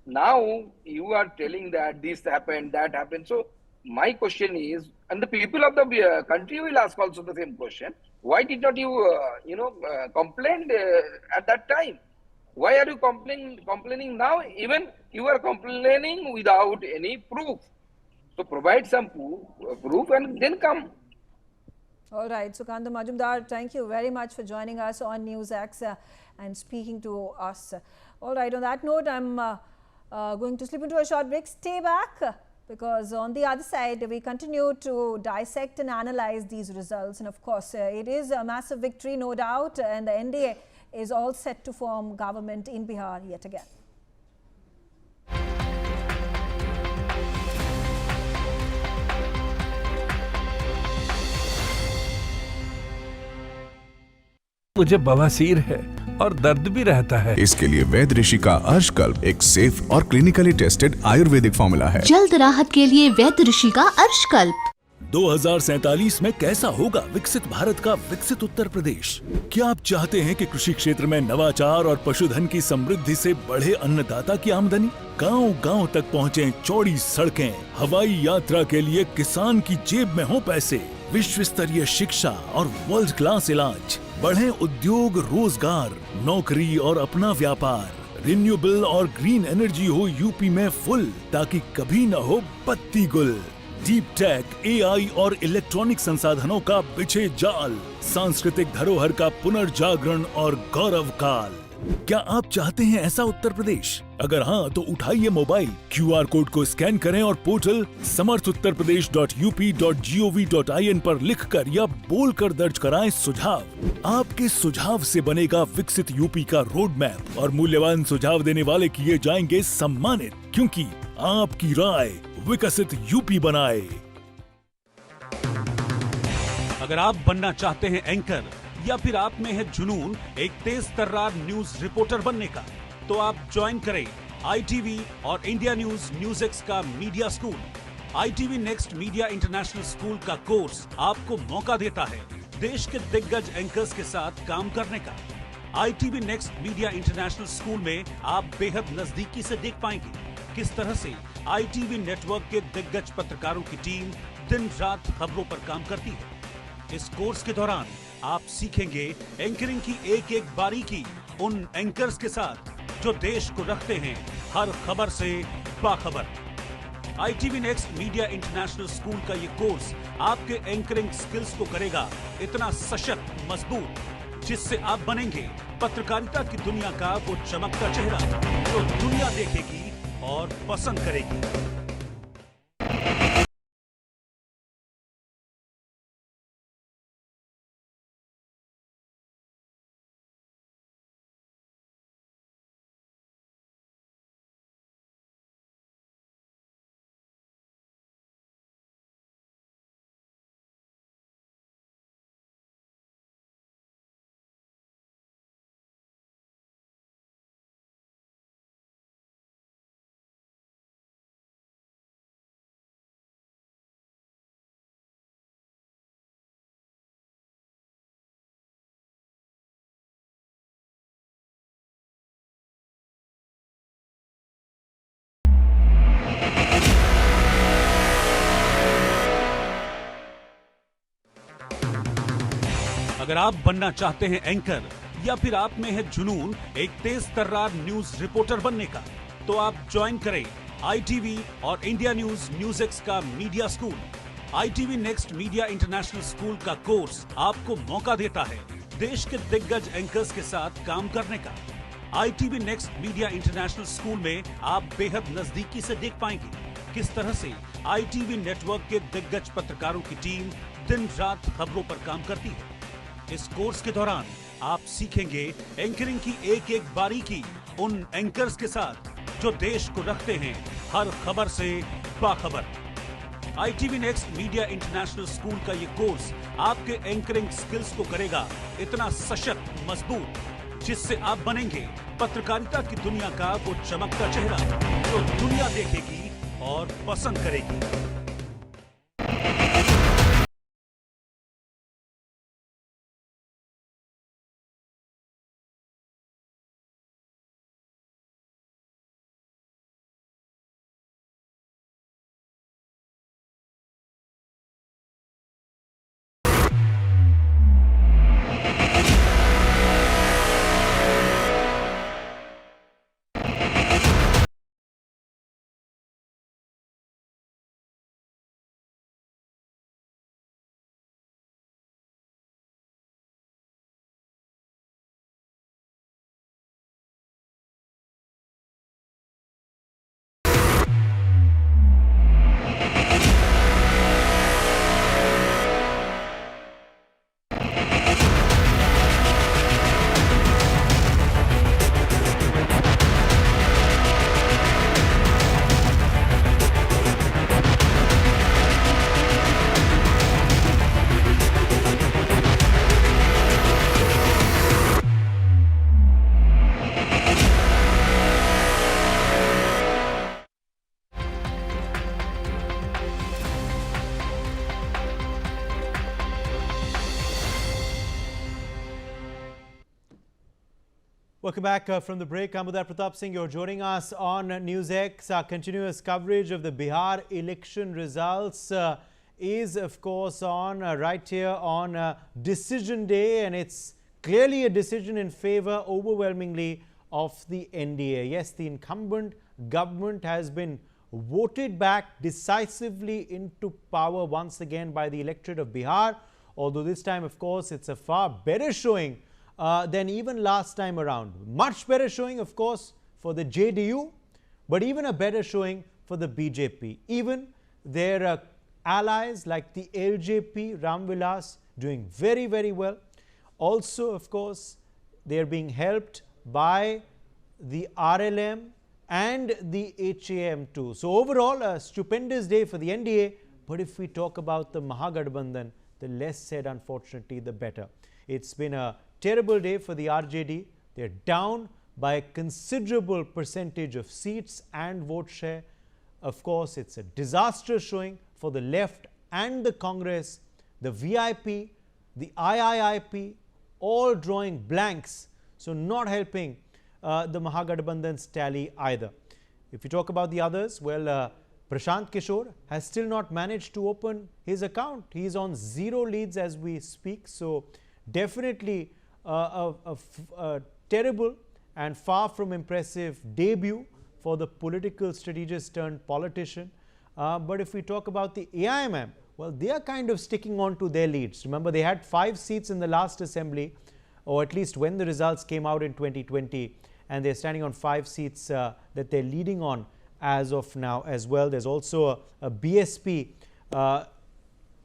now you are telling that this happened, that happened. So my question is, and the people of the country will ask also the same question, why did not you, complain at that time? Why are you complaining now? Even you are complaining without any proof. So provide some proof and then come. All right, Sukant Majumdar, thank you very much for joining us on Newsx and speaking to us. All right, on that note, I'm going to slip into a short break. Stay back, because on the other side, we continue to dissect and analyze these results. And of course, it is a massive victory, no doubt, and the NDA is all set to form government in Bihar yet again. मुझे बवासीर है और दर्द भी रहता है। इसके लिए वैद्य ऋषि का अर्शकल्प एक सेफ और क्लिनिकली टेस्टेड आयुर्वेदिक फॉर्मूला है। जल्द राहत के लिए वैद्य ऋषि का अर्शकल्प। 2047 में कैसा होगा विकसित भारत का विकसित उत्तर प्रदेश? क्या आप चाहते हैं कि कृषि क्षेत्र में नवाचार और पशुधन की समृद्धि से बढ़े अन्नदाता की आमदनी? गांव-गांव तक पहुंचे चौड़ी सड़कें, हवाई यात्रा के लिए किसान की जेब में हो पैसे, विश्व स्तरीय शिक्षा और वर्ल्ड क्लास इलाज, बढ़े उद्योग, रोजगार, नौकरी और अपना व्यापार, रिन्यूएबल और ग्रीन एनर्जी हो यूपी में फुल, ताकि कभी न हो बत्ती गुल। डीप टेक, एआई और इलेक्ट्रॉनिक संसाधनों का बिछे जाल, सांस्कृतिक धरोहर का पुनर्जागरण और गौरव काल। क्या आप चाहते हैं ऐसा उत्तर प्रदेश? अगर हाँ, तो उठाइए मोबाइल, QR कोड को स्कैन करें और पोर्टल samarthuttarpradesh.up.gov.in पर लिखकर या बोलकर दर्ज कराएं सुझाव। आपके सुझाव से बनेगा विकसित यूपी का रोड मैप और मूल्यवान सुझाव देने वाले किए जाएंगे सम्मानित, क्योंकि आपकी राय विकसित यूपी बनाए। अगर आप बनना चाहते हैं एंकर या फिर आप में है जुनून एक तेज तर्रार न्यूज रिपोर्टर बनने का, तो आप ज्वाइन करें ITV और इंडिया न्यूज़ का media school. ITV next media international school का कोर्स आपको मौका देता है देश के दिग्गज एंकर्स के साथ काम करने का। ITV next media international school में आप बेहद नजदीकी से देख पाएंगे किस तरह से ITV नेटवर्क के दिग्गज पत्रकारों की टीम दिन रात खबरों पर काम करती है। इस कोर्स के दौरान आप सीखेंगे एंकरिंग की एक एक बारीकी उन एंकर्स के साथ जो देश को रखते हैं हर खबर से बाखबर। ITV next media international school का ये कोर्स आपके एंकरिंग स्किल्स को करेगा इतना सशक्त, मजबूत, जिससे आप बनेंगे पत्रकारिता की दुनिया का वो चमकता चेहरा जो दुनिया देखेगी और पसंद करेगी। अगर आप बनना चाहते हैं एंकर या फिर आप में है जुनून एक तेज तर्रार न्यूज रिपोर्टर बनने का, तो आप ज्वाइन करें ITV और इंडिया न्यूज़ का media school. ITV next media international school का कोर्स आपको मौका देता है देश के दिग्गज एंकर्स के साथ काम करने का। ITV next media international school में आप बेहद नजदीकी से देख पाएंगे किस तरह से ITV नेटवर्क के दिग्गज पत्रकारों की टीम दिन रात खबरों पर काम करती है। इस कोर्स के दौरान आप सीखेंगे एंकरिंग की एक एक बारीकी उन एंकर्स के साथ जो देश को रखते हैं हर खबर से बाखबर। ITV next media international school का ये कोर्स आपके एंकरिंग स्किल्स को करेगा इतना सशक्त, मजबूत, जिससे आप बनेंगे पत्रकारिता की दुनिया का वो चमकता चेहरा जो दुनिया देखेगी और पसंद करेगी। Welcome back from the break. I'm Uday Pratap Singh. You're joining us on Newsx. Our continuous coverage of the Bihar election results is, of course, on right here on decision day, and it's clearly a decision in favor overwhelmingly of the NDA. Yes, the incumbent government has been voted back decisively into power once again by the electorate of Bihar, although this time, of course, it's a far better showing than even last time around. Much better showing, of course, for the JDU, but even a better showing for the BJP. Even their allies like the LJP, Ram Vilas, doing very, very well. Also, of course, they're being helped by the RLM and the HAM too. So overall, a stupendous day for the NDA. But if we talk about the Mahagathbandhan, the less said, unfortunately, the better. It's been a terrible day for the RJD. They're down by a considerable percentage of seats and vote share. Of course, it's a disastrous showing for the left and the Congress, the VIP, the IIIP, all drawing blanks. So not helping the Mahagathbandhan's tally either. If you talk about the others, well, Prashant Kishore has still not managed to open his account. He's on 0 leads as we speak. So definitely a terrible and far from impressive debut for the political strategist turned politician. But if we talk about the AIMM, well, they are kind of sticking on to their leads. Remember, they had 5 seats in the last assembly, or at least when the results came out in 2020, and they're standing on 5 seats that they're leading on as of now as well. There's also a BSP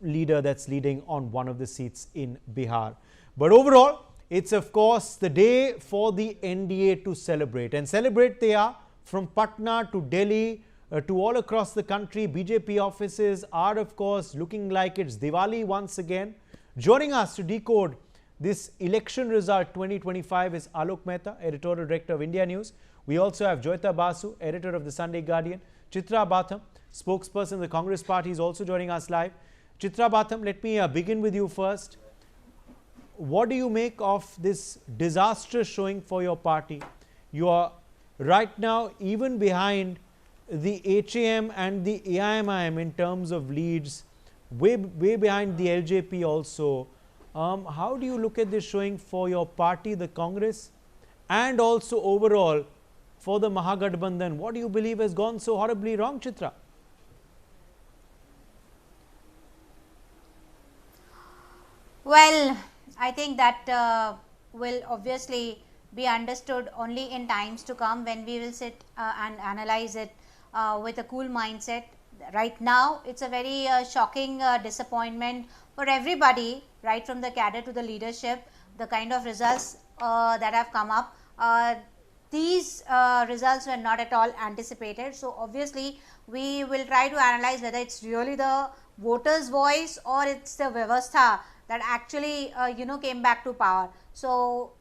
leader that's leading on one of the seats in Bihar. But overall, it's of course the day for the NDA to celebrate, and celebrate they are from Patna to Delhi to all across the country. BJP offices are of course looking like it's Diwali once again. Joining us to decode this election result 2025 is Alok Mehta, editorial director of India News. We also have Joyita Basu, editor of the Sunday Guardian. Chitra Batham, spokesperson of the Congress Party, is also joining us live. Chitra Batham, let me begin with you first. What do you make of this disastrous showing for your party? You are right now even behind the HAM and the AIMIM in terms of leads, way behind the LJP also. How do you look at this showing for your party, the Congress, and also overall for the Mahagathbandhan? What do you believe has gone so horribly wrong, Chitra? Well, I think that will obviously be understood only in times to come, when we will sit and analyze it with a cool mindset. Right now, it's a very shocking disappointment for everybody, right from the cadre to the leadership, the kind of results that have come up. These results were not at all anticipated. So obviously, we will try to analyze whether it's really the voters' voice or it's the Vyavastha that actually came back to power. So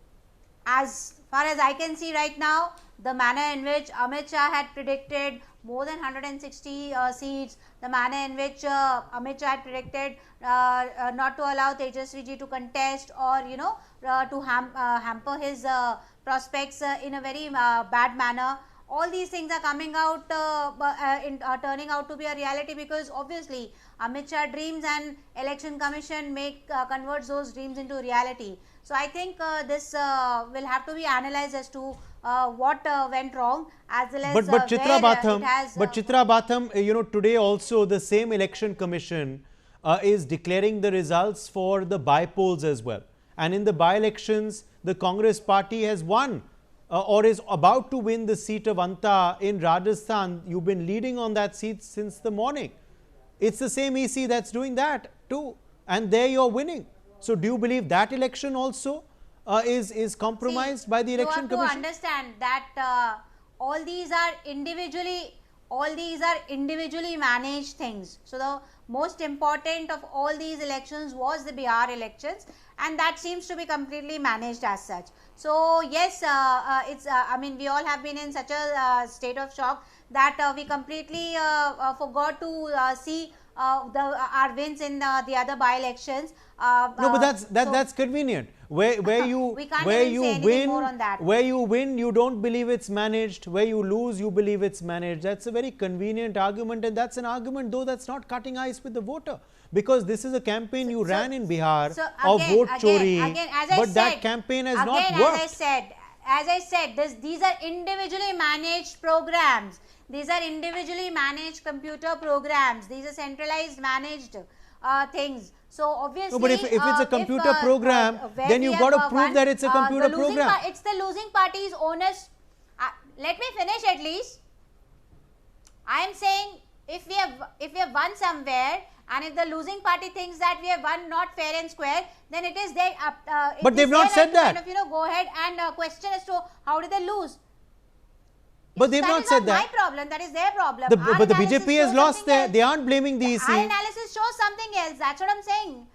as far as I can see right now, the manner in which Amit Shah had predicted more than 160 seats, the manner in which Amit Shah had predicted not to allow Tejasvi ji to contest, or to hamper his prospects in a very bad manner. All these things are coming out, turning out to be a reality, because obviously Amit Shah dreams and Election Commission converts those dreams into reality. So I think this will have to be analyzed as to what went wrong, as well as but Chitra Batham, today also the same Election Commission is declaring the results for the by-polls as well. And in the by-elections, the Congress Party has won or is about to win the seat of Anta in Rajasthan. You've been leading on that seat since the morning. It's the same EC that's doing that too, and there you're winning. So do you believe that election also is compromised by the Election Commission? You have to understand that all these are individually managed things. So the most important of all these elections was the Bihar elections, and that seems to be completely managed as such. So yes, we all have been in such a state of shock that we completely forgot to see our wins in the other by-elections. No, but that's convenient. Where you win, you don't believe it's managed. Where you lose, you believe it's managed. That's a very convenient argument, and that's an argument, though, that's not cutting ice with the voter. Because this is a campaign you ran in Bihar of vote chori, but that campaign has not worked. As I said, these are individually managed programs. These are individually managed computer programs. These are centralized managed things. So obviously, no, but if it's a computer program, then you've got to prove that it's a computer program. It's the losing party's onus. Let me finish at least. I am saying if we have won somewhere, and if the losing party thinks that we have won not fair and square, then it is their. But they've not said that. Kind of, go ahead and question as to how did they lose. But they've not said that. That is not my problem. That is their problem. But the BJP has lost there. They aren't blaming the EC. Our analysis shows something else. That's what I'm saying.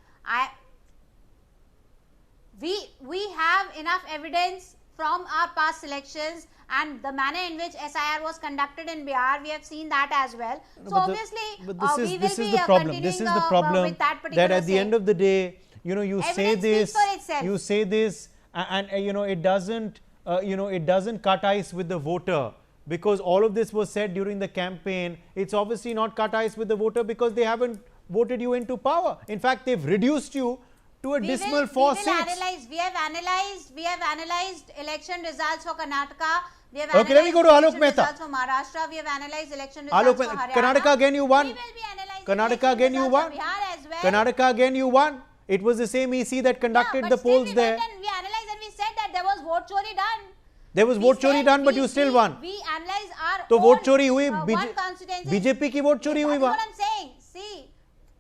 We have enough evidence from our past elections and the manner in which SIR was conducted in Bihar. We have seen that as well. So obviously, this is the problem. This is the problem that at the end of the day, you say this, and it doesn't, it doesn't cut ice with the voter. Because all of this was said during the campaign, it's obviously not cut ice with the voter because they haven't voted you into power. In fact, they've reduced you to a dismal 4 seats. We have analyzed election results for Karnataka. We have okay, let me go to Alok Mehta. Results for Maharashtra. We have analyzed election results for Haryana. Karnataka again you won. We will be analyzing Karnataka again you won. Bihar as well. Karnataka again you won. It was the same EC that conducted the polls there. We analyzed and we said that there was vote chori done. There was vote chori done, but you still won. We analyze our तो vote चोरी हुई BJP की vote चोरी हुई what I'm saying. See,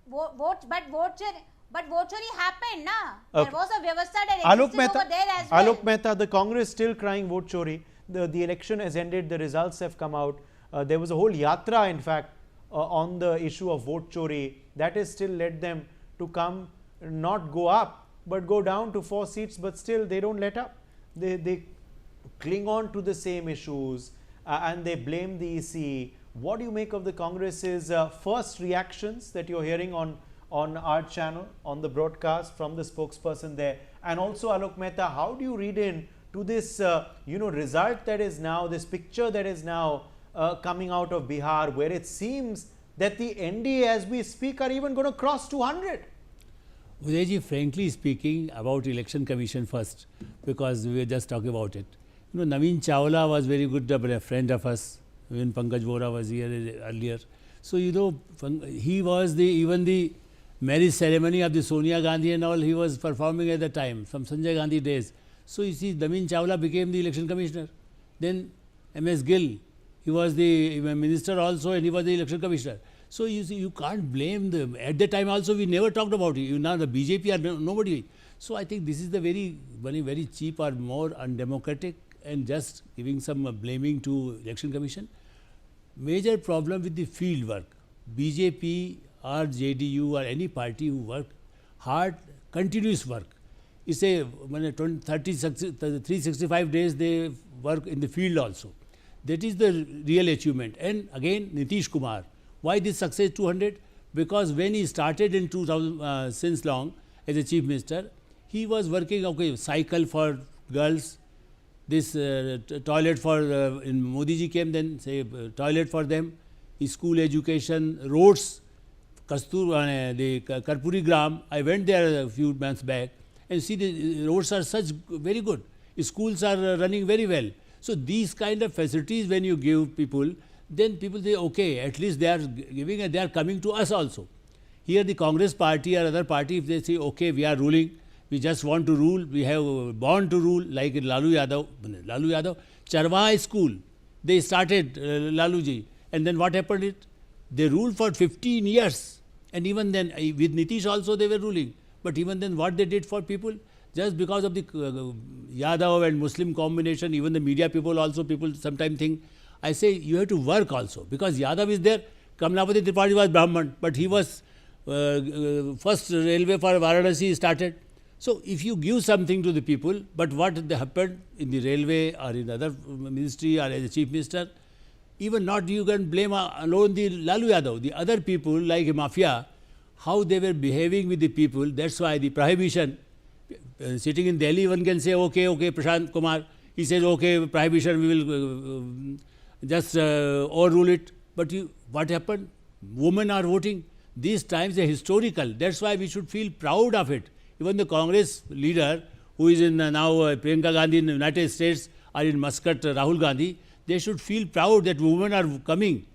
vote chori happened, na. There was a vyavastha that existed over there as well. Alok Mehta, the Congress still crying vote chori. The election has ended. The results have come out. There was a whole yatra, in fact, on the issue of vote chori. That has still led them to come, not go up, but go down to 4 seats. But still, they don't let up. They cling on to the same issues and they blame the EC. What do you make of the Congress's first reactions that you're hearing on our channel, on the broadcast from the spokesperson there? And also, Alok Mehta, how do you read in to this result that is now, this picture that is now coming out of Bihar, where it seems that the NDA as we speak are even going to cross 200? Udayji, frankly speaking, about Election Commission first, because we were just talking about it. Naveen Chawla was very good, a friend of us when Pankaj Vora was here earlier. So, he was even the marriage ceremony of the Sonia Gandhi and all, he was performing at the time, from Sanjay Gandhi days. So, you see, Naveen Chawla became the election commissioner. Then MS Gill, he was the minister also and he was the election commissioner. So, you see, you can't blame them. At that time also, we never talked about it. Now, the BJP are nobody. So, I think this is the very cheap or more undemocratic and just giving some blaming to election commission. Major problem with the field work. BJP or JDU or any party who work hard, continuous work. It's a 365 days they work in the field also. That is the real achievement. And again, Nitish Kumar. Why this success 200? Because when he started in 2000, since long as a chief minister, he was working, cycle for girls, this toilet for, in Modi ji came, then say toilet for them, school education, roads, the Karpuri Gram, I went there a few months back and see the roads are such very good, schools are running very well. So these kind of facilities when you give people, then people say, okay, at least they are giving and they are coming to us also. Here the Congress party or other party, if they say, okay, we are ruling, we just want to rule, we have born to rule, like Lalu Yadav, Charwa school, they started Laluji, and then what happened? They ruled for 15 years, and even then, with Nitish also they were ruling, but even then what they did for people, just because of the Yadav and Muslim combination, even the media people also, people sometimes think, I say you have to work also, because Yadav is there, Kamalapati Tripathi was Brahman, but he was first railway for Varanasi started. So, if you give something to the people, but what happened in the railway or in other ministry or as a chief minister, even not you can blame alone the Lalu Yadav, the other people like mafia, how they were behaving with the people. That's why the prohibition, sitting in Delhi, one can say, okay, Prashant Kumar, he says, okay, prohibition, we will just overrule it. But what happened? Women are voting. These times are historical. That's why we should feel proud of it. Even the Congress leader, who is in now Priyanka Gandhi in the United States, or in Muscat, Rahul Gandhi, they should feel proud that women are coming.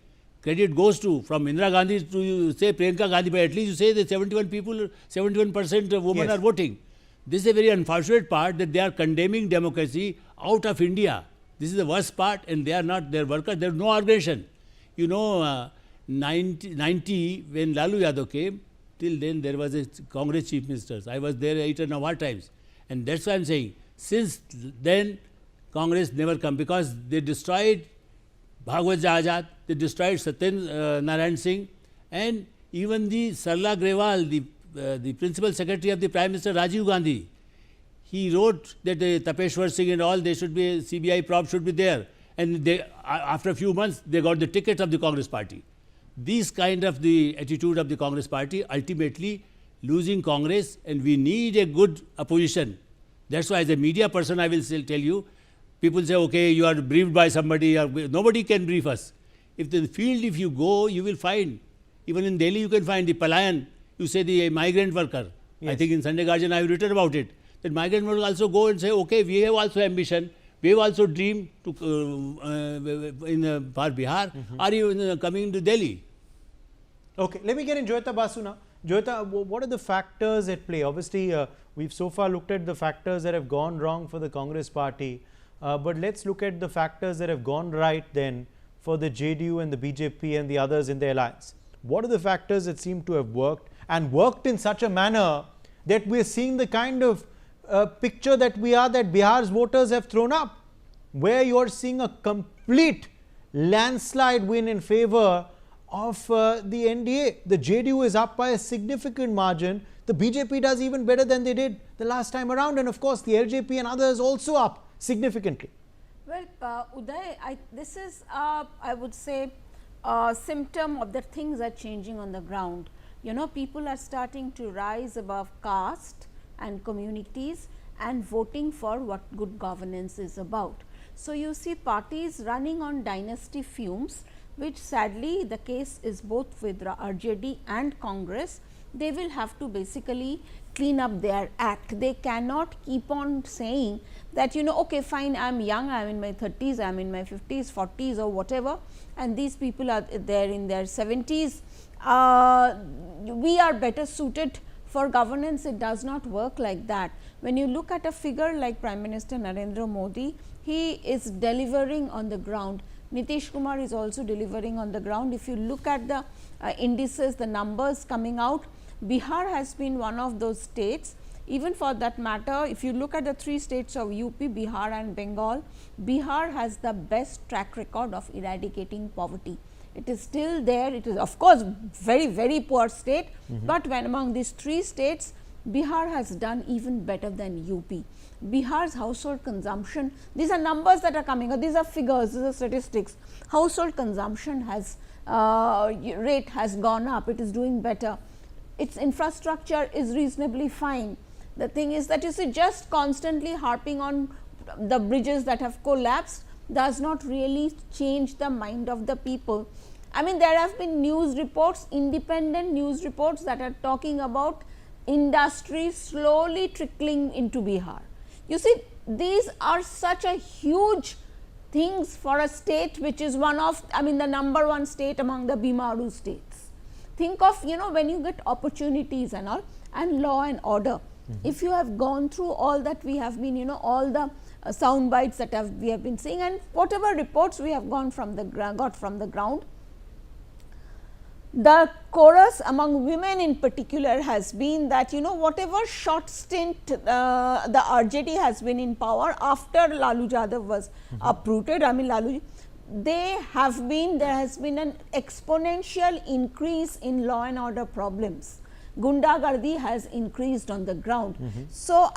Credit goes to, from Indira Gandhi to say Priyanka Gandhi, but at least you say that 71% of women are voting. This is a very unfortunate part, that they are condemning democracy out of India. This is the worst part, and they are not their workers. There is no organization. You know, 90 when Lalu Yadav came, till then there was a Congress chief minister. I was there 8 and a half times. And that's why I am saying, since then, Congress never come, because they destroyed Bhagwat Azad, they destroyed Satyen Narayan Singh, and even the Sarla Grewal, the principal secretary of the Prime Minister Rajiv Gandhi, he wrote that the Tapeshwar Singh and all, they should be, CBI probe should be there. And they, after a few months, they got the ticket of the Congress party. These kind of the attitude of the Congress party, ultimately losing Congress, and we need a good opposition. That's why as a media person, I will still tell you, people say, okay, you are briefed by somebody, or nobody can brief us. If the field, if you go, you will find, even in Delhi you can find the Palayan, you say the migrant worker. I think in Sunday Guardian I have written about it. That migrant worker also go and say, okay, we have also ambition, we have also dream to for Bihar, or even coming to Delhi. Okay, let me get in Joyita Basu now. Joyita, what are the factors at play? Obviously, we've so far looked at the factors that have gone wrong for the Congress party, but let's look at the factors that have gone right then for the JDU and the BJP and the others in the alliance. What are the factors that seem to have worked, and worked in such a manner that we're seeing the kind of picture that Bihar's voters have thrown up, where you're seeing a complete landslide win in favor of the NDA. The JDU is up by a significant margin. The BJP does even better than they did the last time around, and of course the LJP and others also up significantly. Well, Uday, this is, I would say, a symptom of that things are changing on the ground. You know, people are starting to rise above caste and communities and voting for what good governance is about. So, you see parties running on dynasty fumes, which sadly the case is both with RJD and Congress. They will have to basically clean up their act. They cannot keep on saying that, you know, okay, fine, I am young, I am in my 30s, I am in my 50s, 40s or whatever, and these people are there in their 70s. We are better suited for governance. It does not work like that. When you look at a figure like Prime Minister Narendra Modi, he is delivering on the ground. Nitish Kumar is also delivering on the ground. If you look at the indices, the numbers coming out, Bihar has been one of those states. Even for that matter, if you look at the 3 states of UP, Bihar and Bengal, Bihar has the best track record of eradicating poverty. It is still there. It is of course very, very poor state, but when among these 3 states, Bihar has done even better than UP. Bihar's household consumption, these are numbers that are coming out, these are figures, these are statistics. Household consumption has rate has gone up, it is doing better. Its infrastructure is reasonably fine. The thing is that you see, just constantly harping on the bridges that have collapsed does not really change the mind of the people. I mean, there have been news reports, independent news reports that are talking about industry slowly trickling into Bihar. You see, these are such a huge things for a state which is one of, I mean, the #1 state among the Bimaru states. Think of, you know, when you get opportunities and all, and law and order. If you have gone through all that we have been, you know, all the sound bites that we have been seeing, and whatever reports we have got from the ground, the chorus among women in particular has been that, you know, whatever short stint the RJD has been in power after Lalu Yadav was uprooted, I mean there has been an exponential increase in law and order problems. Gundagardi has increased on the ground. So,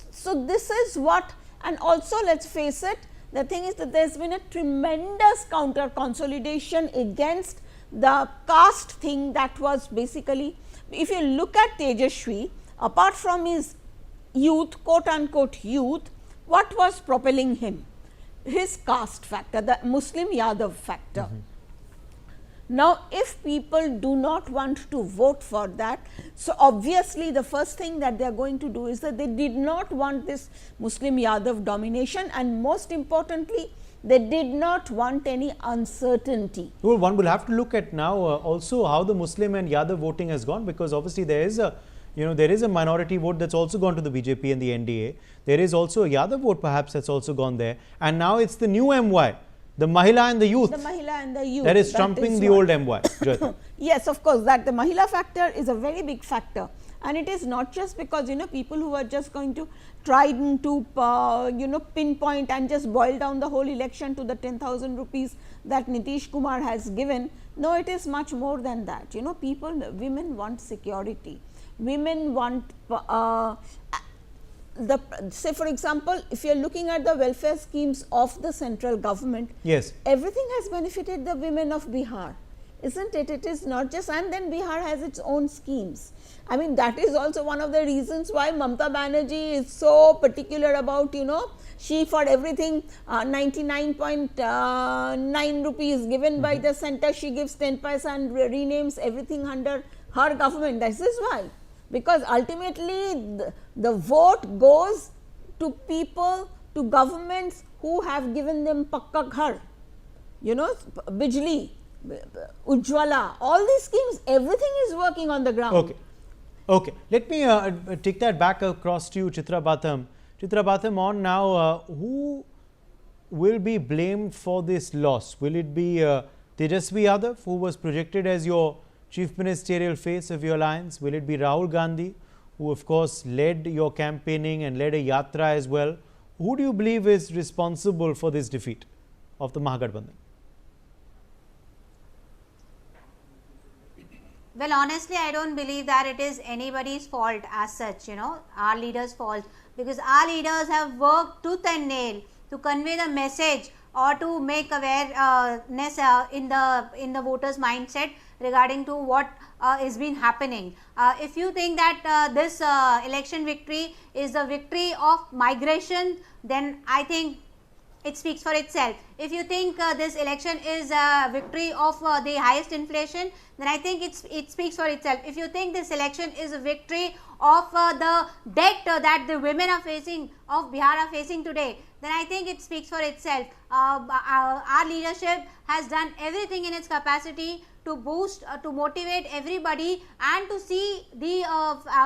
so this is what, and also let's face it, The thing is that there has been a tremendous counter consolidation against the caste thing that was basically, if you look at Tejashwi, apart from his youth, quote unquote youth, what was propelling him? His caste factor, the Muslim Yadav factor. Now, if people do not want to vote for that, so obviously the first thing that they are going to do is that they did not want this Muslim Yadav domination, and most importantly, they did not want any uncertainty. Well, one will have to look at now also how the Muslim and Yadav voting has gone, because obviously there is a, there is a minority vote that's also gone to the BJP and the NDA. There is also a Yadav vote perhaps that's also gone there, and now it's the new MY. The Mahila and the youth. The Mahila and the youth. That is trumping the old MY. Yes, of course, that the Mahila factor is a very big factor. And it is not just because, people who are just going to try to, pinpoint and just boil down the whole election to the 10,000 rupees that Nitish Kumar has given. No, it is much more than that. Women want security. Women want say for example, if you are looking at the welfare schemes of the central government, yes, everything has benefited the women of Bihar, isn't it? It is not just, and then Bihar has its own schemes. I mean, that is also one of the reasons why Mamata Banerjee is so particular about, she for everything 99.9 rupees given by the center, she gives 10 paisa and renames everything under her government. This is why. Because ultimately the vote goes to people, to governments who have given them pakka ghar, Bijli, Ujjwala, all these schemes, everything is working on the ground. Okay. Okay. Let me take that back across to you, Chitra Batham. Chitra Batham, on now, who will be blamed for this loss? Will it be Tejaswi Yadav, who was projected as your chief ministerial face of your alliance? Will it be Rahul Gandhi, who of course led your campaigning and led a yatra as well? Who do you believe is responsible for this defeat of the Mahagathbandhan? Well, honestly, I don't believe that it is anybody's fault as such, our leaders' fault, because our leaders have worked tooth and nail to convey the message or to make awareness in the voters' mindset regarding to what is been happening. If you think that this election victory is a victory of migration, then I think it speaks for itself. If you think this election is a victory of the highest inflation, then I think it speaks for itself. If you think this election is a victory of the debt that the women of Bihar are facing today, then I think it speaks for itself. Our leadership has done everything in its capacity to boost, to motivate everybody and to see the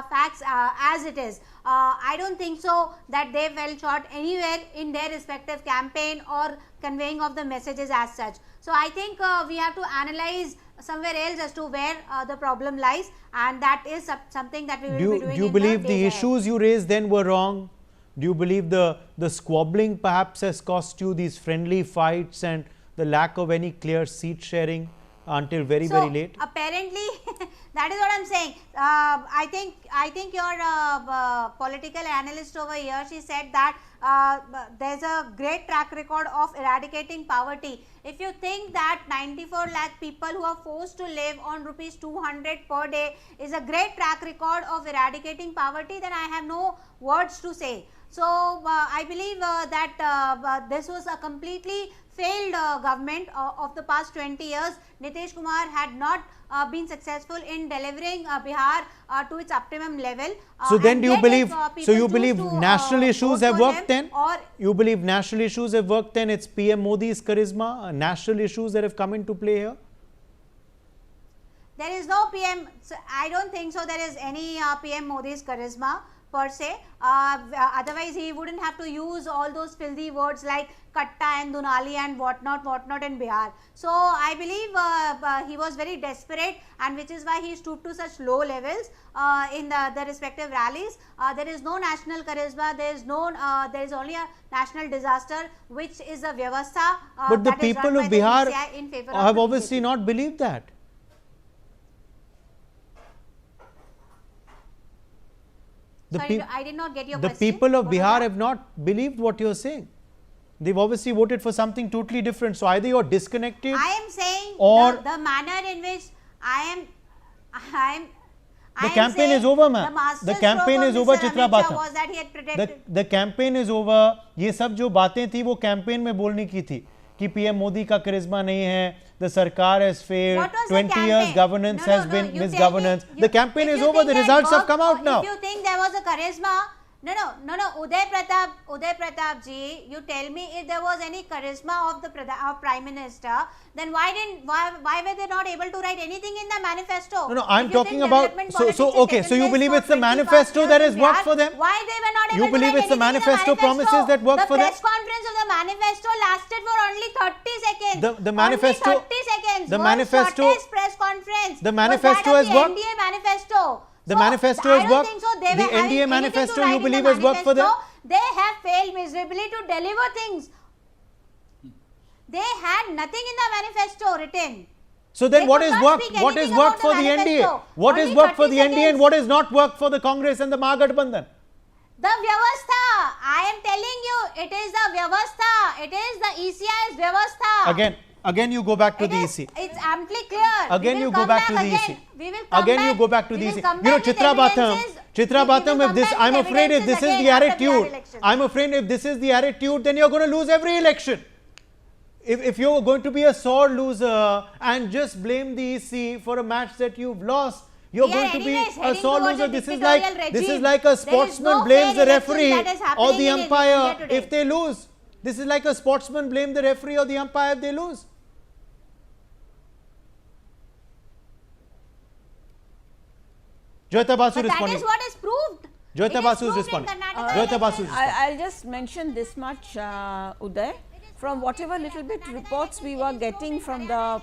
facts as it is. I don't think so that they fell short anywhere in their respective campaign or conveying of the messages as such. So I think we have to analyze somewhere else as to where the problem lies, and that is something that we will be doing. Do you believe the issues you raised then were wrong? Do you believe the squabbling perhaps has cost you these friendly fights and the lack of any clear seat sharing until very late? Apparently, that is what I'm saying. I think your political analyst over here, she said that there's a great track record of eradicating poverty. If you think that 94 lakh people who are forced to live on rupees 200 per day is a great track record of eradicating poverty, then I have no words to say. So I believe that this was a completely failed government of the past 20 years. Nitish Kumar had not been successful in delivering Bihar to its optimum level. So then do you believe, national issues have worked then? Or you believe national issues have worked then? It's PM Modi's charisma, national issues that have come into play here? There is no PM, so I don't think so there is any PM Modi's charisma per se. Otherwise he wouldn't have to use all those filthy words like katta and dunali and whatnot in Bihar. So I believe he was very desperate, and which is why he stooped to such low levels in the respective rallies. There is no national charisma, there is only a national disaster, which is a vyavastha but the people of Bihar have obviously not believed that. Sorry, I did not get your question. The people of Bihar have not believed what you are saying. They've obviously voted for something totally different. So either you're disconnected. I am saying or the manner in which the campaign is over, ma'am. The campaign is over, Chitra Batham. was that he had protected. The campaign is over. ये सब जो बातें थी वो campaign में बोलने की थी कि PM मोदी का करिश्मा नहीं है. The Sarkar has failed. 20 years governance has been misgovernance. The campaign is over. The results have come out now. If you think there was a charisma, no, Uday Pratap ji, you tell me if there was any charisma of the Prime Minister, then why were they not able to write anything in the manifesto? No, I'm talking about, so you believe it's the manifesto that has worked for them? Why they were not able to You believe it's the manifesto promises that work for them? The press conference of the manifesto lasted for only 30 seconds. The manifesto, only 30 seconds. The manifesto, press conference. The manifesto has worked. The NDA manifesto. The manifesto has worked. So. The NDA manifesto you believe has worked for them? They have failed miserably to deliver things. They had nothing in the manifesto written. So then what is worked for the NDA? What is worked for the NDA and what is not worked for the Congress and the Mahagathbandhan? The Vyavastha. I am telling you, it is the Vyavastha. It is the ECI's Vyavastha. Again you go back to the EC. It's amply clear. Again you go back to the EC. Again you go back to the EC. You know, Chitra Batham, if this, I'm afraid if this is the attitude, then you're going to lose every election. If you're going to be a sore loser and just blame the EC for a match that you've lost, you're going to be a sore loser. This is like a sportsman blames the referee or the umpire if they lose. This is like a sportsman blame the referee or the umpire if they lose. Joyita Basu responding. That is what is proved. Joyita Basu is responding. Joyita Basu is responding. I'll just mention this much, Uday. From whatever little bit reports we were getting from the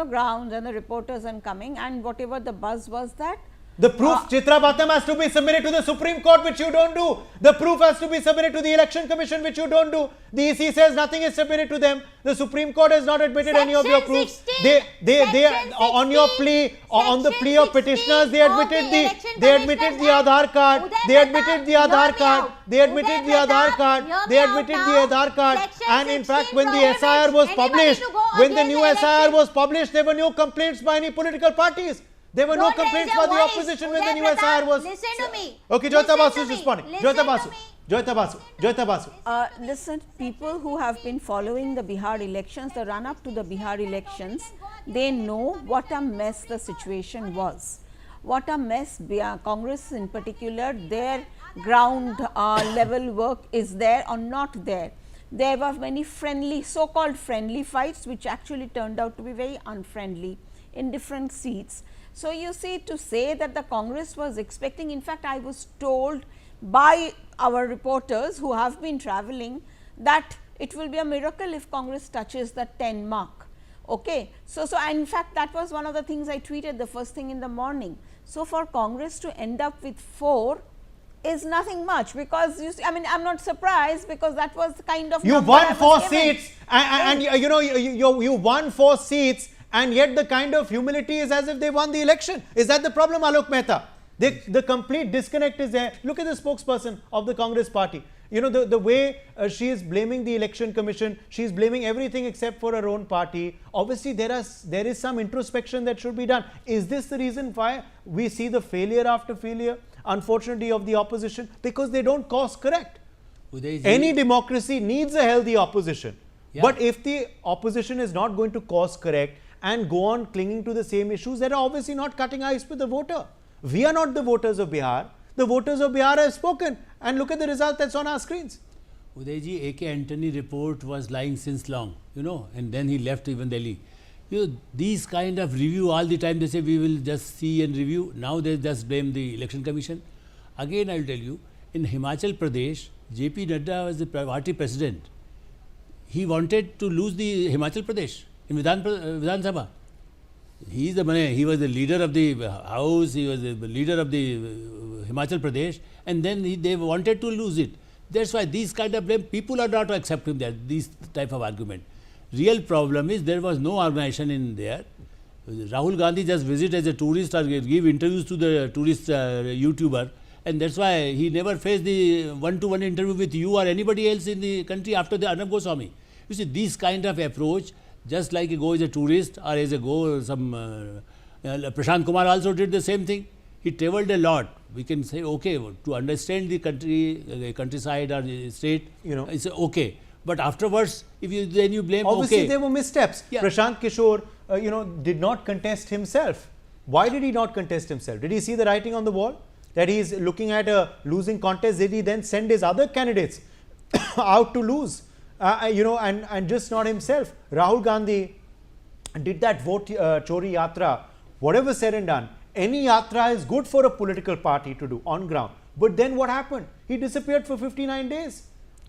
grounds and the reporters and coming, and whatever the buzz was that the proof, Chitra Batham, has to be submitted to the Supreme Court, which you don't do. The proof has to be submitted to the Election Commission, which you don't do. The EC says nothing is submitted to them. The Supreme Court has not admitted any of your proofs. They on your plea, on the plea of petitioners, they admitted the Aadhaar card. They admitted the Aadhaar card. They admitted the Aadhaar card. They admitted the Aadhaar card. And in fact, when the SIR was published, when the new SIR was published, there were no complaints by any political parties. There were no complaints by the opposition when the new SIR was. Listen to me. Okay, Joyita Basu is responding. Joyita Basu. Listen, people who have been following the Bihar elections, the run up to the Bihar elections, they know what a mess the situation was. What a mess Congress in particular, their ground level work is there or not there. There were many friendly, so-called friendly fights, which actually turned out to be very unfriendly in different seats. So you see, to say that the Congress was expecting, in fact, I was told by our reporters who have been travelling that it will be a miracle if Congress touches the 10 mark. Okay. So in fact, that was one of the things I tweeted the first thing in the morning. So for Congress to end up with 4 is nothing much, because you see, I mean, I'm not surprised, because that was the kind of you won 4 seats and you won 4 seats. And yet the kind of humility is as if they won the election. Is that the problem, Alok Mehta? The complete disconnect is there. Look at the spokesperson of the Congress party. You know, the way she is blaming the Election Commission, she is blaming everything except for her own party. Obviously, there is some introspection that should be done. Is this the reason why we see the failure after failure, unfortunately, of the opposition? Because they don't course correct. Any democracy needs a healthy opposition. Yeah. But if the opposition is not going to course correct and go on clinging to the same issues, that are obviously not cutting ice with the voter. We are not the voters of Bihar. The voters of Bihar have spoken, and look at the result that's on our screens. Udayji, A.K. Antony report was lying since long, and then he left even Delhi. These kind of review all the time, they say we will just see and review. Now they just blame the Election Commission. Again, I will tell you, in Himachal Pradesh, J.P. Nadda was the party president. He wanted to lose the Himachal Pradesh in Vidhan Sabha. He was the leader of the house, he was the leader of the Himachal Pradesh, and then they wanted to lose it. That's why these kind of blame, people are not accepting that, these type of argument. Real problem is there was no organization in there. Rahul Gandhi just visit as a tourist or give interviews to the tourist YouTuber, And that's why he never faced the one-to-one interview with you or anybody else in the country after the Arnab Goswami. You see, this kind of approach, just like you go as a tourist or as a go some Prashant Kumar also did the same thing. He travelled a lot. We can say, okay, to understand the country, countryside or the state, it's okay. But afterwards, then you blame. Obviously, okay, there were missteps. Yeah. Prashant Kishore, did not contest himself. Why did he not contest himself? Did he see the writing on the wall that he's looking at a losing contest? Did he then send his other candidates out to lose? And just not himself. Rahul Gandhi did that vote chori yatra. Whatever said and done, any yatra is good for a political party to do on ground. But then what happened? He disappeared for 59 days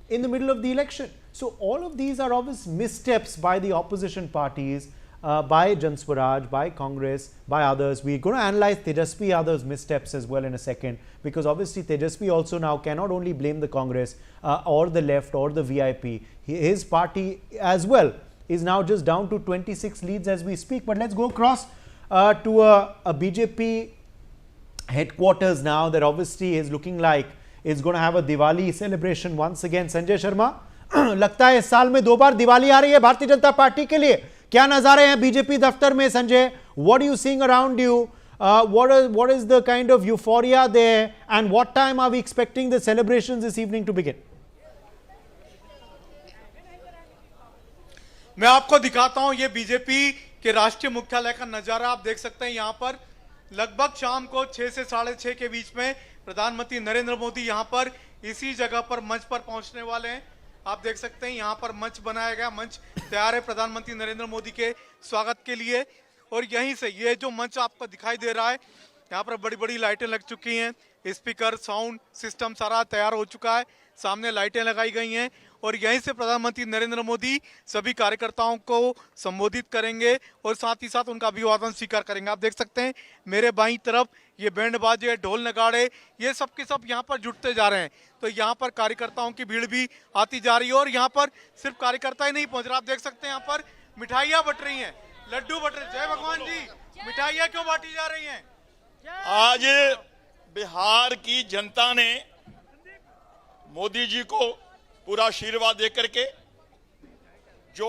in the middle of the election. So all of these are obvious missteps by the opposition parties, by Jan Swaraj, by Congress, by others. We're going to analyze Tejasvi Yadav's missteps as well in a second, because obviously Tejasvi also now cannot only blame the Congress or the left or the VIP. His party as well is now just down to 26 leads as we speak. But let's go across to a BJP headquarters now that obviously is looking like it's going to have a Diwali celebration once again. Sanjay Sharma, लगता है इस साल में 2 बार दिवाली आ रही है Bharatiya Janata party के लिए. क्या नजारे हैं बीजेपी दफ्तर में Sanjay? What are you seeing around you? What is the kind of euphoria there, and what time are we expecting the celebrations this evening to begin? मैं आपको दिखाता हूं ये बीजेपी के राष्ट्रीय मुख्यालय का नजारा. आप देख सकते हैं यहां पर लगभग शाम को 6 से 6:30 के बीच में प्रधानमंत्री नरेंद्र मोदी यहां पर इसी जगह पर मंच पर पहुंचने वाले हैं. आप देख सकते हैं यहां पर मंच बनाया गया, मंच तैयार है प्रधानमंत्री नरेंद्र मोदी के स्वागत के लिए. और यहीं से ये जो मंच आपको दिखाई दे रहा है, यहाँ पर बड़ी बड़ी लाइटें लग चुकी हैं, स्पीकर, साउंड सिस्टम सारा तैयार हो चुका है, सामने लाइटें लगाई गई हैं. और यहीं से प्रधानमंत्री नरेंद्र मोदी सभी कार्यकर्ताओं को संबोधित करेंगे और साथ ही साथ उनका अभिवादन स्वीकार करेंगे. आप देख सकते हैं मेरे बाईं तरफ ये बैंड बाजे, ढोल नगाड़े, ये सब के सब यहाँ पर जुटते जा रहे हैं. तो यहाँ पर कार्यकर्ताओं की भीड़ भी आती जा रही है. और यहाँ पर सिर्फ कार्यकर्ता ही नहीं पहुंच रहा, आप देख सकते हैं यहाँ पर मिठाइयाँ बट रही हैं, लड्डू बट रहे. जय भगवान जी, मिठाइयाँ क्यों बांटी जा रही हैं? आज बिहार की जनता ने मोदी जी को पूरा आशीर्वाद दे करके जो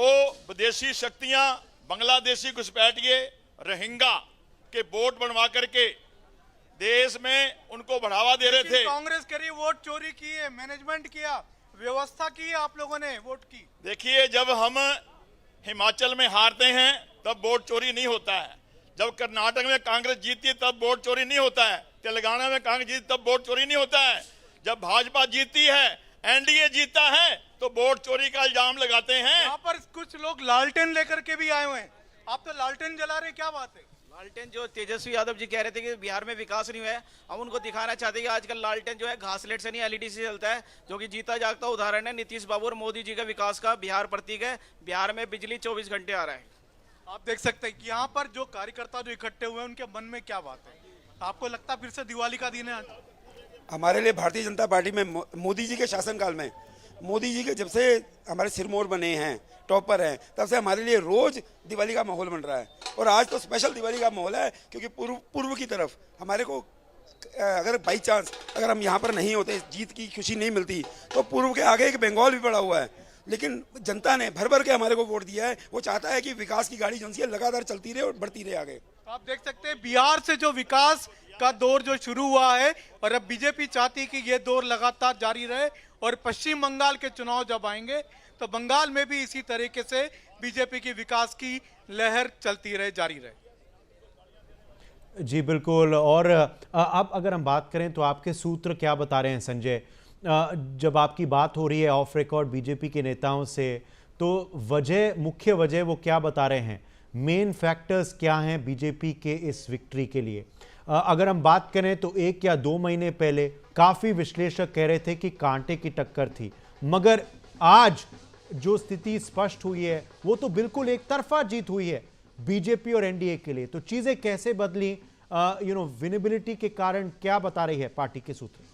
विदेशी शक्तियां बांग्लादेशी घुसपैठिए रोहिंग्या के बोट बनवा करके देश में उनको बढ़ावा दे रहे थे. कांग्रेस कह रही वोट चोरी की है, मैनेजमेंट किया, व्यवस्था की है आप लोगों ने वोट की. देखिए, जब हम हिमाचल में हारते हैं तब वोट चोरी नहीं होता है, जब कर्नाटक में कांग्रेस जीतती है तब वोट चोरी नहीं होता है, तेलंगाना में कांग्रेस जीतती तब वोट चोरी नहीं होता है, जब भाजपा जीतती है, एनडीए जीता है तो वोट चोरी का इल्जाम लगाते हैं. यहाँ पर कुछ लोग लालटेन लेकर के भी आए हुए हैं, आप तो लालटेन जला रहे, क्या बात है? लालटेन जो तेजस्वी यादव जी कह रहे थे कि बिहार में विकास नहीं हुआ है, हम उनको दिखाना चाहते हैं कि आजकल लालटेन जो है घासलेट से नहीं एलईडी से चलता है, जो कि जीता जागता उदाहरण है नीतीश बाबू और मोदी जी का विकास का बिहार प्रतीक है. बिहार में बिजली 24 घंटे आ रहा है. आप देख सकते हैं कि यहाँ पर जो कार्यकर्ता जो इकट्ठे हुए हैं उनके मन में क्या बात है. आपको लगता है फिर से दिवाली का दिन है आज? हमारे लिए भारतीय जनता पार्टी में मोदी जी के शासनकाल में, मोदी जी के जब से हमारे सिरमौर बने हैं, टॉपर हैं, तब से हमारे लिए रोज दिवाली का माहौल बन रहा है. और आज तो स्पेशल दिवाली का माहौल है क्योंकि पूर्व की तरफ हमारे को अगर बाई चांस अगर हम यहाँ पर नहीं होते, जीत की खुशी नहीं मिलती, तो पूर्व के आगे एक बंगाल भी पड़ा हुआ है. लेकिन जनता ने भर भर के हमारे को वोट दिया है. वो चाहता है कि विकास की गाड़ी जो है लगातार चलती रहे और बढ़ती रहे आगे. आप देख सकते हैं बिहार से जो विकास का दौर जो शुरू हुआ है और अब बीजेपी चाहती कि ये दौर लगातार जारी रहे. और पश्चिम बंगाल के चुनाव जब आएंगे तो बंगाल में भी इसी तरीके से बीजेपी की विकास की लहर चलती रहे, जारी रहे. जी बिल्कुल. और अब अगर हम बात करें तो आपके सूत्र क्या बता रहे हैं संजय? जब आपकी बात हो रही है ऑफ रिकॉर्ड बीजेपी के नेताओं से, तो मुख्य वजह वो क्या बता रहे हैं? मेन फैक्टर्स क्या हैं बीजेपी के इस विक्ट्री के लिए? अगर हम बात करें तो 1 या 2 महीने पहले काफ़ी विश्लेषक कह रहे थे कि कांटे की टक्कर थी, मगर आज जो स्थिति स्पष्ट हुई है वो तो बिल्कुल एक तरफा जीत हुई है बीजेपी और एनडीए के लिए. तो चीज़ें कैसे बदली? विनेबिलिटी के कारण क्या बता रही है पार्टी के सूत्र?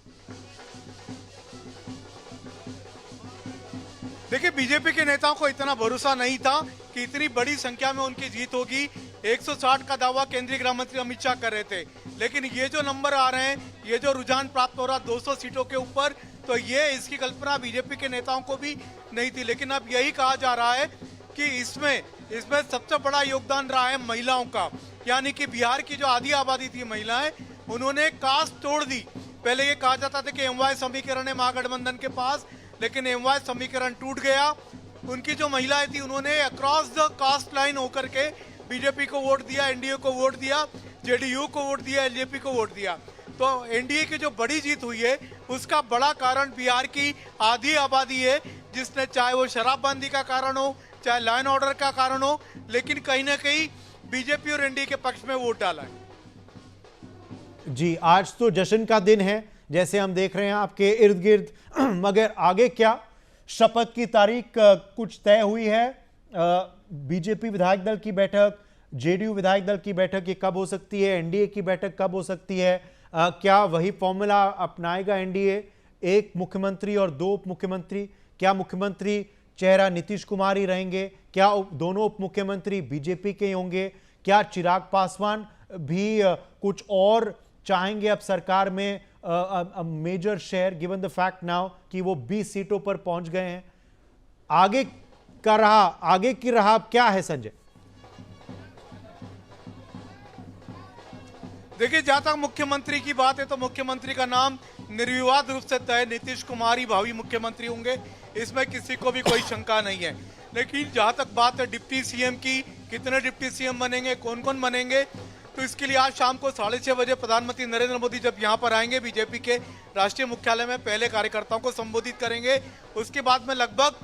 देखिए, बीजेपी के नेताओं को इतना भरोसा नहीं था कि इतनी बड़ी संख्या में उनकी जीत होगी. 160 का दावा केंद्रीय गृह मंत्री अमित शाह कर रहे थे, लेकिन ये जो नंबर आ रहे हैं, ये जो रुझान प्राप्त हो रहा 200 सीटों के ऊपर, तो ये इसकी कल्पना बीजेपी के नेताओं को भी नहीं थी। लेकिन अब यही कहा जा रहा है कि इसमें सबसे बड़ा योगदान रहा है महिलाओं का, यानी कि बिहार की जो आधी आबादी थी महिलाएं, उन्होंने कास्ट तोड़ दी। पहले ये कहा जाता था कि एमवाय समीकरण है महागठबंधन के पास, लेकिन एमवाय समीकरण टूट गया। उनकी जो महिलाएं थी उन्होंने अक्रॉस द कास्ट लाइन होकर के बीजेपी को वोट दिया, एनडीए को वोट दिया, जेडीयू को वोट दिया, एलजेपी को वोट दिया। तो एनडीए की जो बड़ी जीत हुई है उसका बड़ा कारण बिहार की आधी आबादी है, जिसने चाहे वो शराबबंदी का कारण हो, चाहे लॉ एंड ऑर्डर का कारण हो, लेकिन कहीं ना कहीं बीजेपी और एनडीए के पक्ष में वोट डाला है। जी, आज तो जश्न का दिन है जैसे हम देख रहे हैं आपके इर्द गिर्द, मगर आगे क्या? शपथ की तारीख कुछ तय हुई है? बीजेपी विधायक दल की बैठक, जेडीयू विधायक दल की बैठक ये कब हो सकती है? एनडीए की बैठक कब हो सकती है? क्या वही फॉर्मूला अपनाएगा एनडीए, एक मुख्यमंत्री और दो उप मुख्यमंत्री? क्या मुख्यमंत्री चेहरा नीतीश कुमार ही रहेंगे? क्या दोनों उप मुख्यमंत्री बीजेपी के होंगे? क्या चिराग पासवान भी कुछ और चाहेंगे अब सरकार में major share, given the fact now कि वो 20 सीटों पर पहुंच गए हैं? आगे की राह क्या है संजय? देखिए, जहां तक मुख्यमंत्री की बात है तो मुख्यमंत्री का नाम निर्विवाद रूप से तय नीतीश कुमार ही भावी मुख्यमंत्री होंगे, इसमें किसी को भी कोई शंका नहीं है। लेकिन जहां तक बात है डिप्टी सीएम की, कितने डिप्टी सीएम बनेंगे, कौन कौन बनेंगे, तो इसके लिए आज शाम को 6:30 बजे प्रधानमंत्री नरेंद्र मोदी जब यहां पर आएंगे बीजेपी के राष्ट्रीय मुख्यालय में, पहले कार्यकर्ताओं को संबोधित करेंगे। उसके बाद में लगभग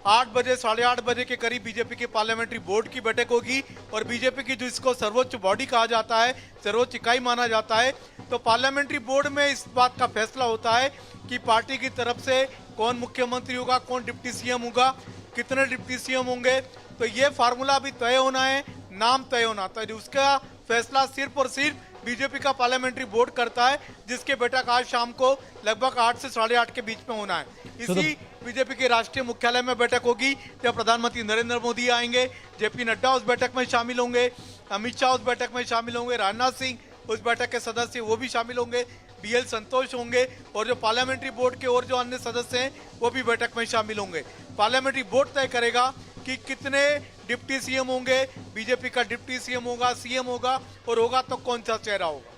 8 बजे 8:30 बजे के करीब बीजेपी के पार्लियामेंट्री बोर्ड की बैठक होगी, और बीजेपी की जो इसको सर्वोच्च बॉडी कहा जाता है, सर्वोच्च इकाई माना जाता है, तो पार्लियामेंट्री बोर्ड में इस बात का फैसला होता है कि पार्टी की तरफ से कौन मुख्यमंत्री होगा, कौन डिप्टी सीएम होगा, कितने डिप्टी सीएम होंगे। तो ये फार्मूला अभी तय होना है, नाम तय होना, तो उसका फैसला सिर्फ और सिर्फ बीजेपी का पार्लियामेंट्री बोर्ड करता है, जिसके बैठक आज शाम को लगभग 8 से 8:30 के बीच में होना है। इसी बीजेपी के राष्ट्रीय मुख्यालय में बैठक होगी, जब प्रधानमंत्री नरेंद्र मोदी आएंगे, जेपी नड्डा उस बैठक में शामिल होंगे, अमित शाह उस बैठक में शामिल होंगे, राजनाथ सिंह उस बैठक के सदस्य वो भी शामिल होंगे, बीएल संतोष होंगे, और जो पार्लियामेंट्री बोर्ड के और जो अन्य सदस्य हैं वो भी बैठक में शामिल होंगे। पार्लियामेंट्री बोर्ड तय करेगा कि कितने डिप्टी सीएम होंगे, बीजेपी का डिप्टी सीएम होगा, सीएम होगा, और होगा तो कौन सा चेहरा होगा।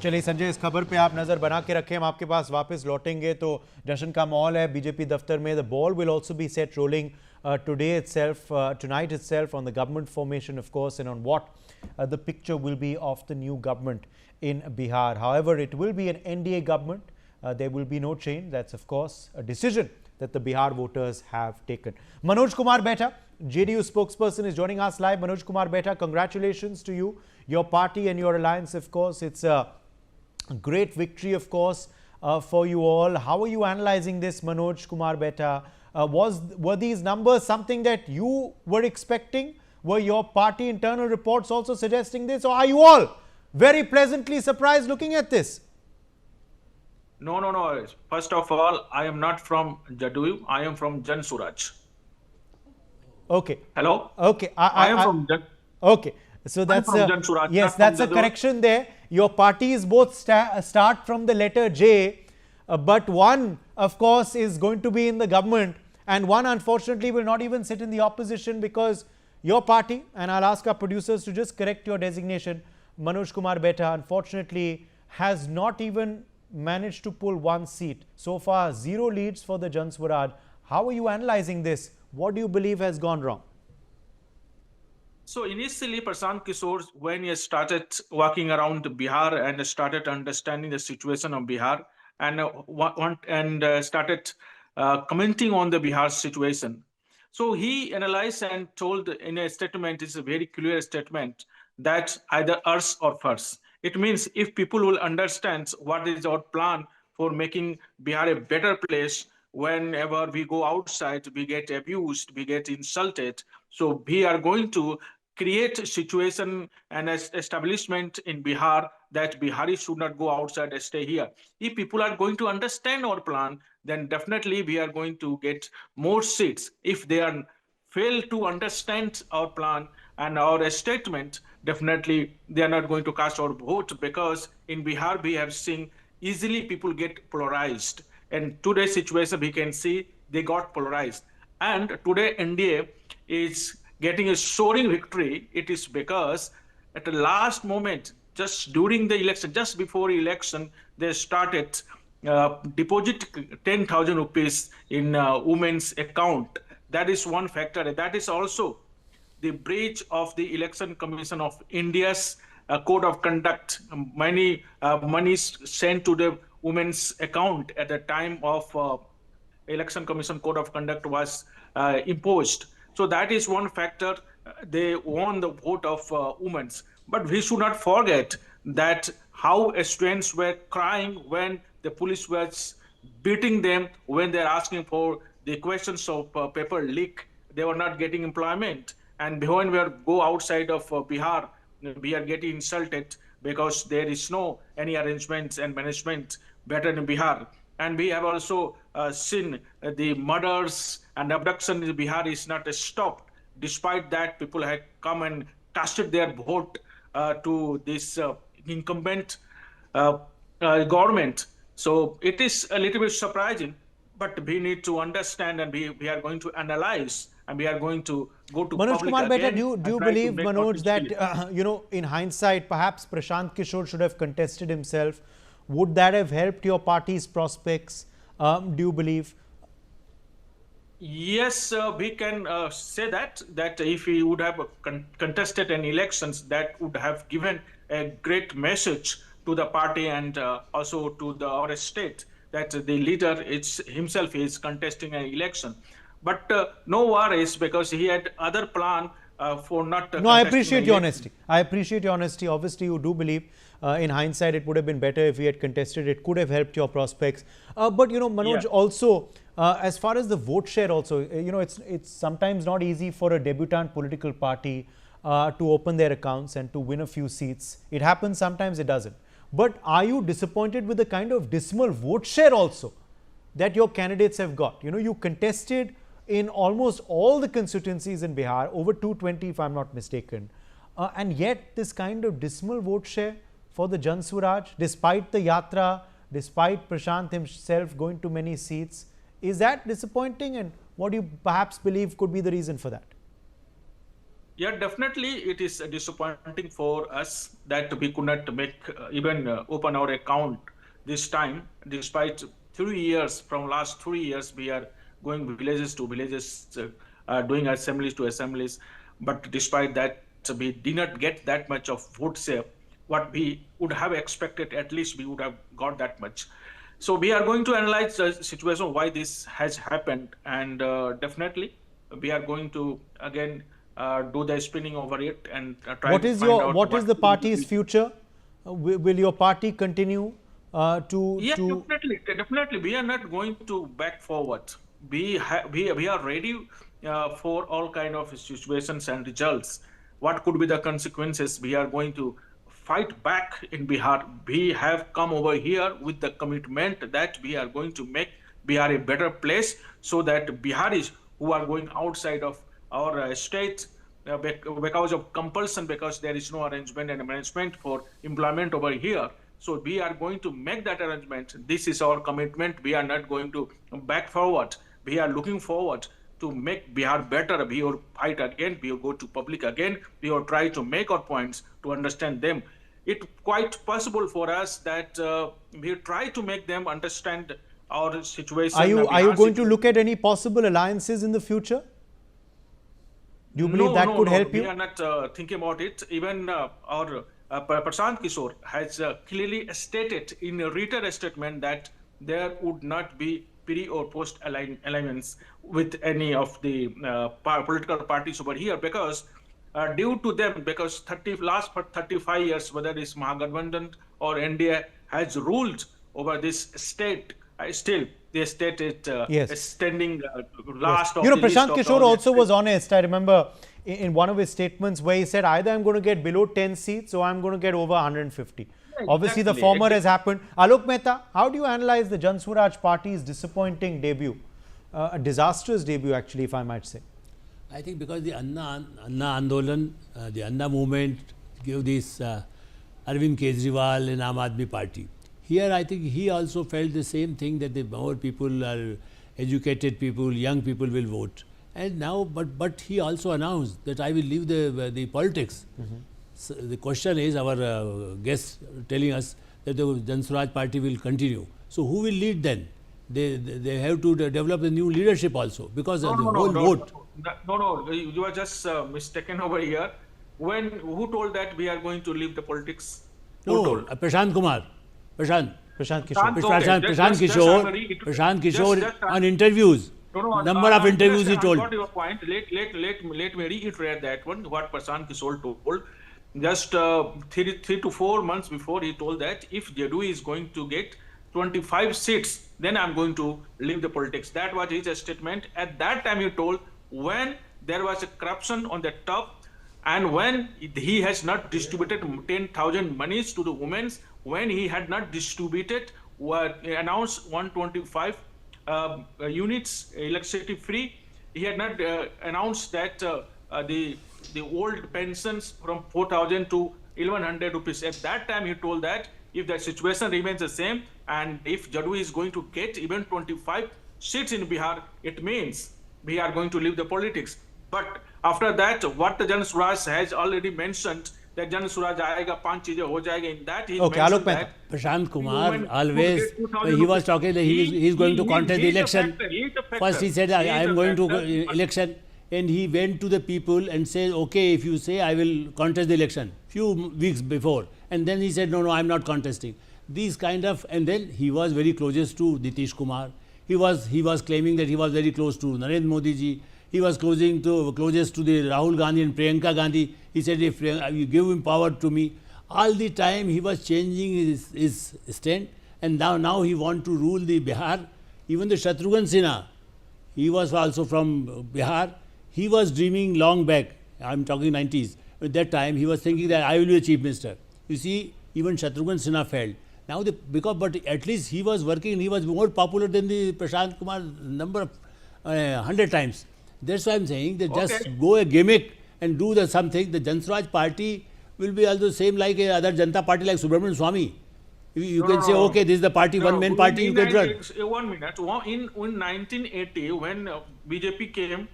चलिए संजय, इस खबर पे आप नजर बना के रखें, हम आपके पास वापस लौटेंगे। तो जश्न का माहौल है बीजेपी दफ्तर में। The ball will also be set rolling today itself, tonight itself, on the government formation of course, and on what the picture will be of the new government in Bihar. However, it will be an NDA government. There will be no change. That's of course a decision that the Bihar voters have taken. Manoj Kumar Beta, JDU spokesperson, is joining us live. Manoj Kumar Beta, congratulations to you, your party and your alliance. Of course, it's a great victory, of course, for you all. How are you analyzing this, Manoj Kumar Beta? Were these numbers something that you were expecting? Were your party internal reports also suggesting this, or are you all very pleasantly surprised looking at this? No. First of all, I am not from JDU. I am from Jan Suraj. Okay. Hello? Okay. I am from Jan. Okay. So that's from Jan Suraj, yes, that's a correction there. Your parties both start from the letter J, but one, of course, is going to be in the government, and one, unfortunately, will not even sit in the opposition, because your party, and I'll ask our producers to just correct your designation, Manoj Kumar Beta, unfortunately has not even managed to pull one seat. So far, 0 leads for the Jan Swaraj. How are you analyzing this? What do you believe has gone wrong? So initially, Prashant Kishore, when he started walking around Bihar and started understanding the situation of Bihar, and started commenting on the Bihar situation. So he analyzed and told in a statement, it's a very clear statement, that either us or first. It means if people will understand what is our plan for making Bihar a better place, whenever we go outside, we get abused, we get insulted. So we are going to create a situation and establishment in Bihar that Biharis should not go outside and stay here. If people are going to understand our plan, then definitely we are going to get more seats. If they are fail to understand our plan, And our statement, definitely they are not going to cast our vote, because in Bihar we have seen easily people get polarized. And today's situation we can see they got polarized. And today NDA is getting a soaring victory. It is because at the last moment, just during the election, just before election, they started deposit 10,000 rupees in women's account. That is one factor. That is also the breach of the Election Commission of India's code of conduct. Many monies sent to the women's account at the time of Election Commission code of conduct was imposed. So that is one factor. They won the vote of women. But we should not forget that how students were crying when the police was beating them, when they're asking for the questions of paper leak. They were not getting employment. And when we go outside of Bihar, we are getting insulted because there is no any arrangements and management better in Bihar. And we have also seen the murders and abduction in Bihar is not stopped. Despite that, people had come and casted their vote to this incumbent government. So it is a little bit surprising, but we need to understand, and we are going to analyze, and we are going to go to Manoj public Kumar Beta, again. do you believe, Manoj, that you know, in hindsight, perhaps Prashant Kishore should have contested himself? Would that have helped your party's prospects? Do you believe? Yes, we can say that if he would have contested an elections, that would have given a great message to the party and also to our state, that the leader himself is contesting an election. But no worries, because he had other plan for not. No, I appreciate your honesty. I appreciate your honesty. Obviously, you do believe in hindsight it would have been better if he had contested. It could have helped your prospects. But you know, Manoj, also as far as the vote share, also you know, it's sometimes not easy for a debutant political party to open their accounts and to win a few seats. It happens sometimes, it doesn't. But are you disappointed with the kind of dismal vote share also that your candidates have got? You know, you contested in almost all the constituencies in Bihar, over 220 if I'm not mistaken, and yet this kind of dismal vote share for the Jan Swaraj, despite the Yatra, despite Prashant himself going to many seats. Is that disappointing, and what do you perhaps believe could be the reason for that? Yeah, definitely it is disappointing for us that we could not make even open our account this time, despite 3 years, from last 3 years we are going villages to villages, doing assemblies to assemblies. But despite that, we did not get that much of vote share. What we would have expected, at least we would have got that much. So we are going to analyze the situation, why this has happened, and definitely we are going to again do the spinning over it and try what to is find your out what is the party's future? Will your party continue to? Yeah, definitely. We are not going to back forward. We are ready for all kind of situations and results. What could be the consequences? We are going to fight back in Bihar. We have come over here with the commitment that we are going to make Bihar a better place, so that Biharis who are going outside of our state because of compulsion, because there is no arrangement and management for employment over here. So we are going to make that arrangement. This is our commitment. We are not going to back forward. We are looking forward to make Bihar better. We will fight again. We will go to public again. We will try to make our points to understand them. It's quite possible for us that we try to make them understand our situation. Are you going to look at any possible alliances in the future? Do you believe that could help you? We are not thinking about it. Even our Prashant Kishore has clearly stated in a written statement that there would not be pre or post alliance with any of the political parties over here, because due to them, because last 35 years, whether it's Mahagathbandhan or India has ruled over this state, still the state is standing last of you know, the Prashant list Kishore of also was honest. I remember in one of his statements where he said either I'm going to get below 10 seats or I'm going to get over 150. Yeah, obviously the former has happened. Alok Mehta, how do you analyze the Jan Swaraj party's disappointing debut, a disastrous debut actually, if I might say? I think because the Anna Andolan, the Anna movement gave this Arvind Kejriwal and Aam Aadmi Party. Here I think he also felt the same thing, that the more people are educated people, young people will vote. And now, but he also announced that I will leave the politics. So the question is, our guest telling us that the Jan Swaraj party will continue. So who will lead then? They have to develop a new leadership also, because the whole vote. No, you are just mistaken over here. Who told that we are going to leave the politics? No, Prashant Kumar. Prashant Kishore on interviews. Number of interviews he told. I got your point. Let me reiterate that one. What Prashant Kishore told. Just 3 to 4 months before, he told that if JDU is going to get 25 seats, then I'm going to leave the politics. That was his statement. At that time, he told, when there was a corruption on the top, and when he has not distributed 10,000 monies to the women, when he had not distributed, announced 125 units electricity free, he had not announced that the old pensions from 4,000 to 1,100 rupees. At that time, he told that if the situation remains the same, and if JDU is going to get even 25 seats in Bihar, it means we are going to leave the politics. But after that, what the Jan Swaraj has already mentioned, that Jan Swaraj aayega, 5 cheeze ho jayega, in that he mentioned that Prashant Kumar always, he was talking that he is going to contest the election. First he said, I am going to election, and he went to the people and said, okay, if you say I will contest the election, few weeks before, and then he said, no, I am not contesting. These kind of, and then he was very closest to Nitish Kumar. He was claiming that he was very close to Narendra Modi ji. He was closest to the Rahul Gandhi and Priyanka Gandhi. He said, if you give him power to me, all the time he was changing his stand, and now he want to rule the Bihar. Even the Shatrughan Sinha, he was also from Bihar. He was dreaming long back. I am talking 90s. At that time, he was thinking that I will be a chief minister. You see, even Shatrughan Sinha failed. Now, but at least he was working. He was more popular than the Prashant Kumar number of 100 times. That's why I'm saying that just go a gimmick and do something. The Jan Swaraj party will be also same like a other Janata party like Subramanian Swamy. You can say, okay, this is the party, one main party, you can run. 1 minute. In 1980, when BJP came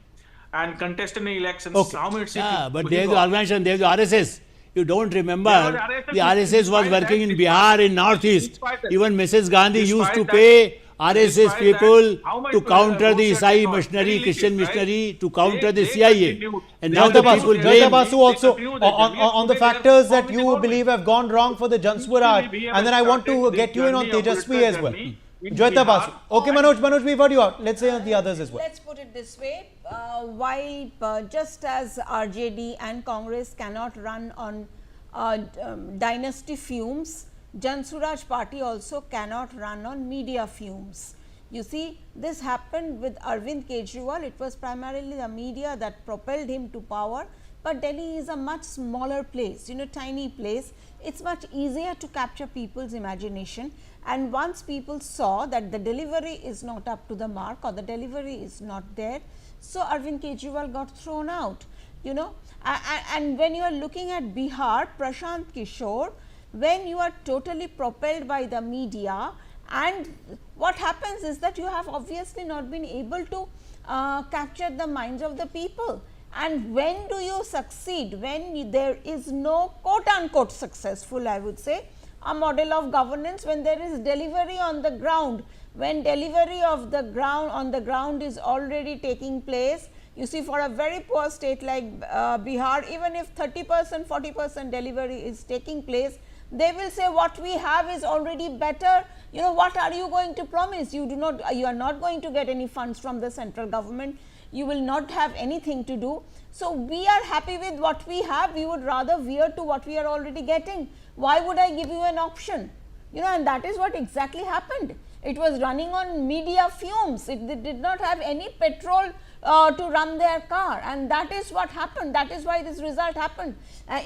and contested in elections, how many seats? Yeah, but they have the organization, they have the RSS. You don't remember, the RSS was working in Bihar, in Northeast. Even Mrs. Gandhi used to pay RSS people to counter the Isai missionary, Christian missionary, to counter the CIA. And now the people blame. Basu also on the factors that you believe have gone wrong for the Jan Swaraj. And then I want to get you in on Tejasvi as well. Joyita Basu. Okay, Manoj, we've heard you out. Let's say the others as well. Let's put it this way. Why, just as RJD and Congress cannot run on dynasty fumes, Jan Swaraj party also cannot run on media fumes. You see, this happened with Arvind Kejriwal. It was primarily the media that propelled him to power. But Delhi is a much smaller place, tiny place. It's much easier to capture people's imagination. And once people saw that the delivery is not up to the mark, or the delivery is not there, so Arvind Kejriwal got thrown out, And when you are looking at Bihar, Prashant Kishore, when you are totally propelled by the media, and what happens is that you have obviously not been able to capture the minds of the people. And when do you succeed? When there is no quote unquote successful, I would say, a model of governance, when there is delivery on the ground, when delivery of the ground on the ground is already taking place. You see, for a very poor state like Bihar, even if 30%, 40% delivery is taking place, they will say what we have is already better. What are you going to promise? You are not going to get any funds from the central government. You will not have anything to do. So we are happy with what we have. We would rather veer to what we are already getting. Why would I give you an option? And that is what exactly happened. It was running on media fumes. It did not have any petrol to run their car, and that is what happened. That is why this result happened.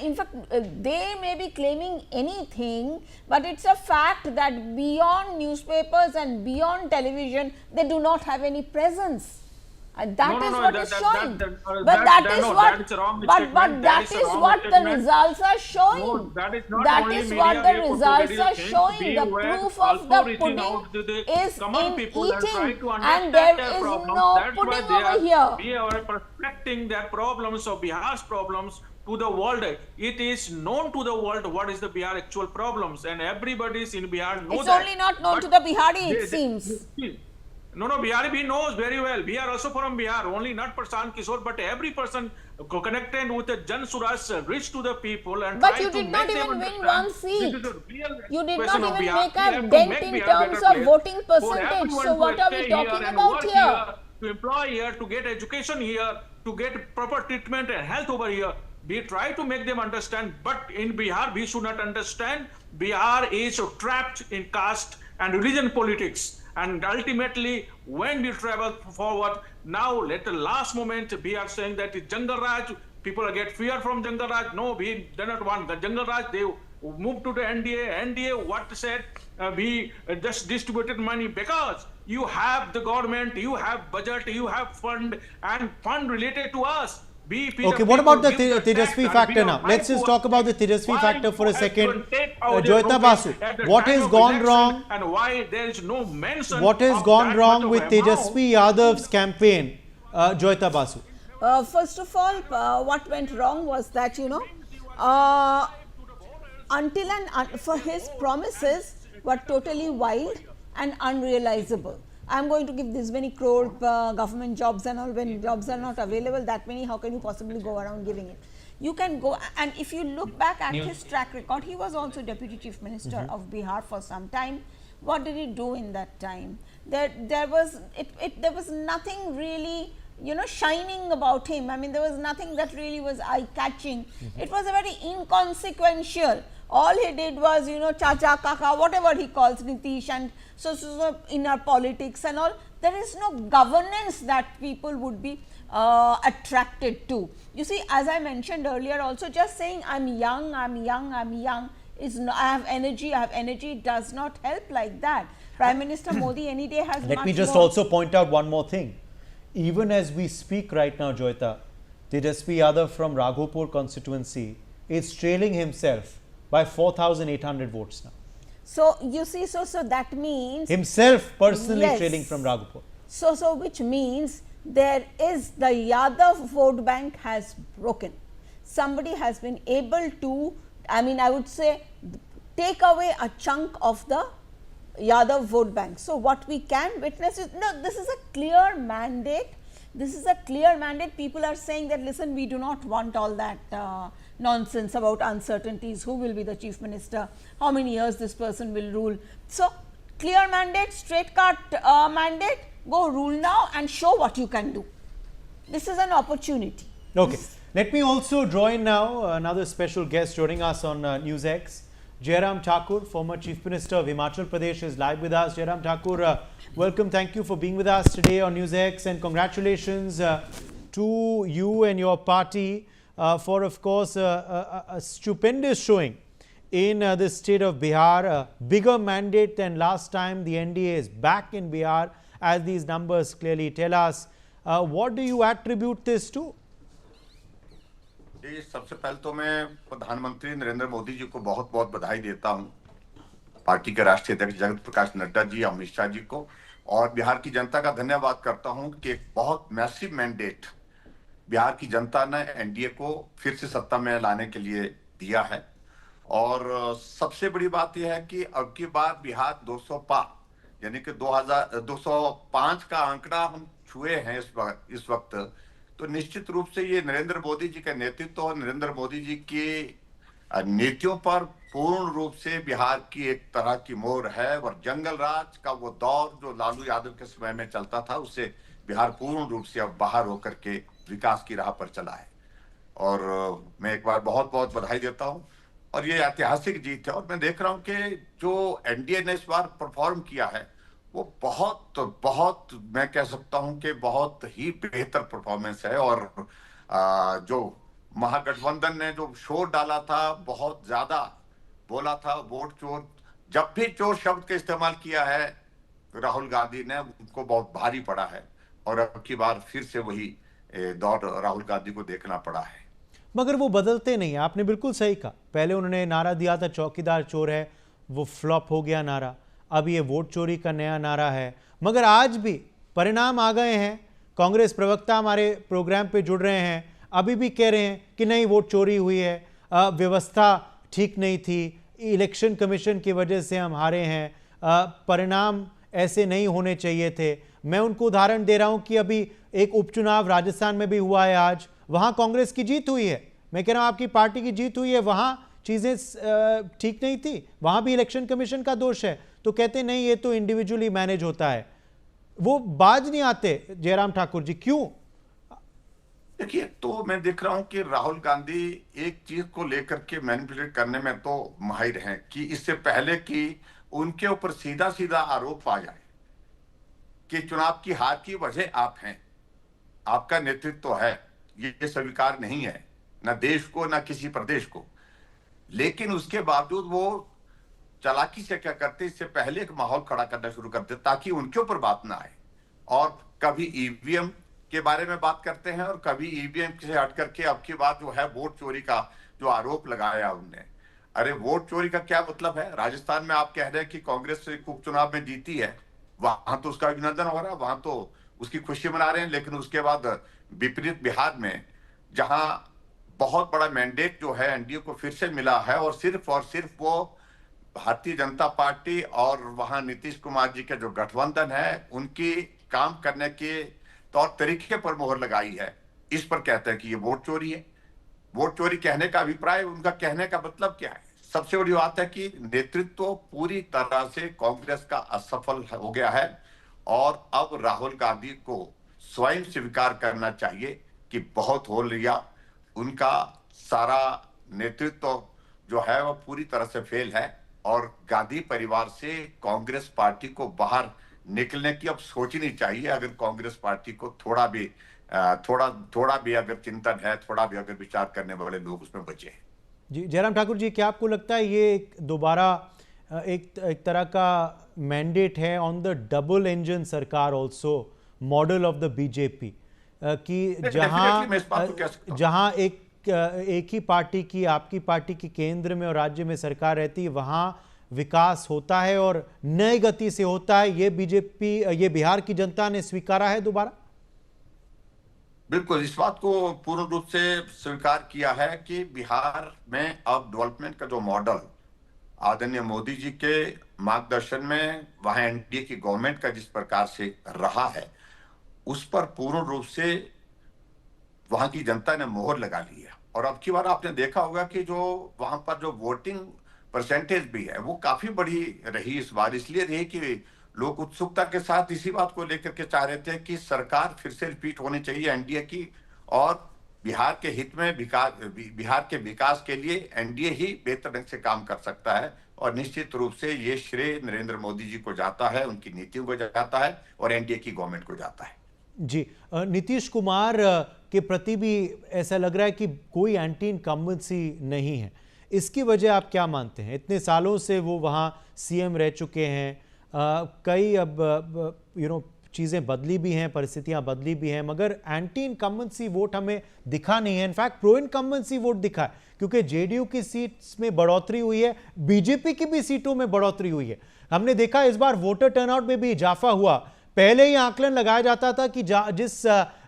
In fact, they may be claiming anything, but it's a fact that beyond newspapers and beyond television, they do not have any presence. And that No, is no, what that- is that- showing. that- but that- that that- is no, what. that is a wrong But statement. that That is a is wrong what the statement. results are showing. No, that is not That only is media what the will results portray are things. showing. We The were proof of also the reaching out pudding to the is common in people and trying eating, to and understand there their is problems. no That's why pudding they over are, here. we are perfecting their problems of Bihar's problems to the world. It is known to the world what is the Bihar actual problems, and everybody in Bihar knows It's that. only not known But to the Bihari, it they- seems. No, Bihar he knows very well. We are also from Bihar, only not Prashant Kishore, but every person connected with the Jan Suraj reach to the people and But try you to did not make them even win understand one this seat. is a real You did not question of even Bihar. make We a have to dent make in Bihar terms better of place voting for percentage. everyone So to what are we stay talking here and about work here? To employ here, to get education here, to get proper treatment and health over here. We try to make them understand, but in Bihar, we should not understand. Bihar is trapped in caste and religion politics. And ultimately, when we travel forward, now at the last moment, we are saying that it's Jungle Raj, people get fear from Jungle Raj. No, we do not want the Jungle Raj. They moved to the NDA. NDA, what said? We just distributed money because you have the government, you have budget, you have fund, and fund related to us. Okay, what about the Tejasvi factor now? Let's just talk about the Tejasvi factor for a second. Joyita Basu, what has gone wrong? And why there is no mention? What has gone wrong with Tejasvi Yadav's campaign, Joyita Basu? First of all, what went wrong was that, you know, until and for his promises were totally wild and unrealizable. I am going to give this many crore government jobs, and all. When jobs are not available, that many, how can you possibly go around giving it? You can go, and if you look back at his track record, he was also Deputy Chief Minister of Bihar for some time. What did he do in that time? There was nothing really, you know, shining about him. I mean, there was nothing that really was eye-catching. It was a very inconsequential. All he did was, you know, chacha, kaka, whatever he calls Nitish, and so inner politics and all. There is no governance that people would be attracted to. You see, as I mentioned earlier also, just saying I'm young is no, I have energy does not help like that. Prime Minister Modi any day has Let me just also point out one more thing. Even as we speak right now, Joyita, Tejasvi Yadav from Raghopur constituency is trailing himself by 4,800 votes now. So you see, so that means himself personally trailing from Raghopur. So which means there is the Yadav vote bank has broken. Somebody has been able to, I mean, I would say, take away a chunk of the Yadav vote bank. So what we can witness is, no, this is a clear mandate. This is a clear mandate. People are saying that, listen, we do not want all that nonsense about uncertainties, who will be the chief minister, how many years this person will rule. So clear mandate, straight cut mandate, go rule now and show what you can do. This is an opportunity. Okay, let me also draw in now another special guest joining us on Newsx. Jairam Thakur, former Chief Minister of Himachal Pradesh, is live with us. Jairam Thakur, welcome. Thank you for being with us today on Newsx, and congratulations to you and your party for, of course, a stupendous showing in the state of Bihar. A bigger mandate than last time. The NDA is back in Bihar, as these numbers clearly tell us. What do you attribute this to? जी सबसे पहले तो मैं प्रधानमंत्री नरेंद्र मोदी जी को बहुत बहुत बधाई देता हूं, पार्टी के राष्ट्रीय अध्यक्ष जगत प्रकाश नड्डा जी, अमित शाह जी को, और बिहार की जनता का धन्यवाद करता हूं कि एक बहुत मैसिव मैंडेट बिहार की जनता ने एनडीए को फिर से सत्ता में लाने के लिए दिया है। और सबसे बड़ी बात यह है कि अब की बार बिहार 200 पार, यानी कि 205 का आंकड़ा हम छुए हैं इस वक्त, तो निश्चित रूप से ये नरेंद्र मोदी जी का नेतृत्व और नरेंद्र मोदी जी की नीतियों पर पूर्ण रूप से बिहार की एक तरह की मोहर है। और जंगल राज का वो दौर जो लालू यादव के समय में चलता था, उससे बिहार पूर्ण रूप से अब बाहर होकर के विकास की राह पर चला है। और मैं एक बार बहुत बहुत बधाई देता हूं, और ये ऐतिहासिक जीत है। और मैं देख रहा हूं कि जो एनडीए ने इस बार परफॉर्म किया है, वो बहुत मैं कह सकता हूं कि बहुत ही बेहतर परफॉर्मेंस है। और जो महागठबंधन ने जो शोर डाला था, बहुत ज्यादा बोला था वोट चोर, जब भी चोर शब्द का इस्तेमाल किया है राहुल गांधी ने, उनको बहुत भारी पड़ा है। और अब की बार फिर से वही दौर राहुल गांधी को देखना पड़ा है। मगर वो बदलते नहीं। आपने बिल्कुल सही कहा, पहले उन्होंने नारा दिया था चौकीदार चोर है, वो फ्लॉप हो गया नारा। अब ये वोट चोरी का नया नारा है। मगर आज भी परिणाम आ गए हैं। कांग्रेस प्रवक्ता हमारे प्रोग्राम पे जुड़ रहे हैं, अभी भी कह रहे हैं कि नहीं वोट चोरी हुई है, व्यवस्था ठीक नहीं थी, इलेक्शन कमीशन की वजह से हम हारे हैं, परिणाम ऐसे नहीं होने चाहिए थे। मैं उनको उदाहरण दे रहा हूं कि अभी एक उपचुनाव राजस्थान में भी हुआ है, आज वहां कांग्रेस की जीत हुई है। मैं कह रहा हूं आपकी पार्टी की जीत हुई है, वहां चीजें ठीक नहीं थी, वहां भी इलेक्शन कमीशन का दोष है। तो कहते नहीं ये तो इंडिविजुअली मैनेज होता है, वो बाज नहीं आते। जयराम ठाकुर जी क्यों? देखिए, तो मैं देख रहा हूं कि राहुल गांधी एक चीज को लेकर के मैनिपुलेट करने में तो माहिर हैं कि इससे पहले कि उनके ऊपर सीधा सीधा आरोप आ जाए कि चुनाव की हार की वजह आप हैं, आपका नेतृत्व है, ये स्वीकार नहीं है न देश को न किसी प्रदेश को। लेकिन उसके बावजूद वो चालाकी से क्या करते, इससे पहले एक माहौल खड़ा करना शुरू करते ताकि उनके ऊपर बात ना आए। और कभी ईवीएम के बारे में बात करते हैं और कभी ईवीएम से हट करके अब की बात जो है वोट चोरी का जो आरोप लगाया उनने। अरे वोट चोरी का क्या मतलब है? राजस्थान में आप कह रहे हैं कि कांग्रेस उपचुनाव में जीती है, वहां तो उसका अभिनंदन हो रहा है, वहां तो उसकी खुशी मना रहे हैं। लेकिन उसके बाद विपरीत बिहार में, जहां बहुत बड़ा मैंडेट जो है एनडीए को फिर से मिला है और सिर्फ वो भारतीय जनता पार्टी और वहां नीतीश कुमार जी का जो गठबंधन है उनकी काम करने के तौर तरीके पर मोहर लगाई है, इस पर कहते हैं कि ये वोट चोरी है। वोट चोरी कहने का अभिप्राय, उनका कहने का मतलब क्या है? सबसे बड़ी बात है कि नेतृत्व पूरी तरह से कांग्रेस का असफल हो गया है और अब राहुल गांधी को स्वयं स्वीकार करना चाहिए कि बहुत हो लिया, उनका सारा नेतृत्व जो है वह पूरी तरह से फेल है और गांधी परिवार से कांग्रेस पार्टी को बाहर निकलने की अब सोचनी चाहिए। अगर कांग्रेस पार्टी को थोड़ा भी अगर चिंतन है, थोड़ा भी अगर विचार करने वाले लोग उसमें बचे हैं। जी जयराम ठाकुर जी, क्या आपको लगता है ये दोबारा एक तरह का मैंडेट है ऑन द डबल इंजन सरकार also, model of the BJP, कि जहां एक ही पार्टी की, आपकी पार्टी की केंद्र में और राज्य में सरकार रहती है, वहां विकास होता है और नई गति से होता है। ये बीजेपी, ये बिहार की जनता ने स्वीकारा है दोबारा? बिल्कुल, इस बात को पूर्ण रूप से स्वीकार किया है कि बिहार में अब डेवलपमेंट का जो मॉडल आदरणीय मोदी जी के मार्गदर्शन में वहां एनडीए की गवर्नमेंट का जिस प्रकार से रहा है, उस पर पूर्ण रूप से वहां की जनता ने मोहर लगा ली है। और अब की बार आपने देखा होगा कि जो वहां पर जो वोटिंग परसेंटेज भी है वो काफी बड़ी रही इस बार। इसलिए रही कि लोग उत्सुकता के साथ इसी बात को लेकर के चाह रहे थे कि सरकार फिर से रिपीट होनी चाहिए एनडीए की, और बिहार के हित में बिहार के विकास के लिए एनडीए ही बेहतर ढंग से काम कर सकता है। और निश्चित रूप से ये श्रेय नरेंद्र मोदी जी को जाता है, उनकी नीतियों को जाता है और एनडीए की गवर्नमेंट को जाता है। जी, नीतीश कुमार के प्रति भी ऐसा लग रहा है कि कोई एंटी इनकम्बेंसी नहीं है। इसकी वजह आप क्या मानते हैं? इतने सालों से वो वहाँ सीएम रह चुके हैं, कई अब चीज़ें बदली भी हैं, परिस्थितियां बदली भी हैं, मगर एंटी इनकम्बेंसी वोट हमें दिखा नहीं है। इनफैक्ट प्रो इनकम्बेंसी वोट दिखा है, क्योंकि जेडीयू की सीट्स में बढ़ोतरी हुई है, बीजेपी की भी सीटों में बढ़ोतरी हुई है। हमने देखा इस बार वोटर टर्नआउट में भी इजाफा हुआ। पहले ही आकलन लगाया जाता था कि जिस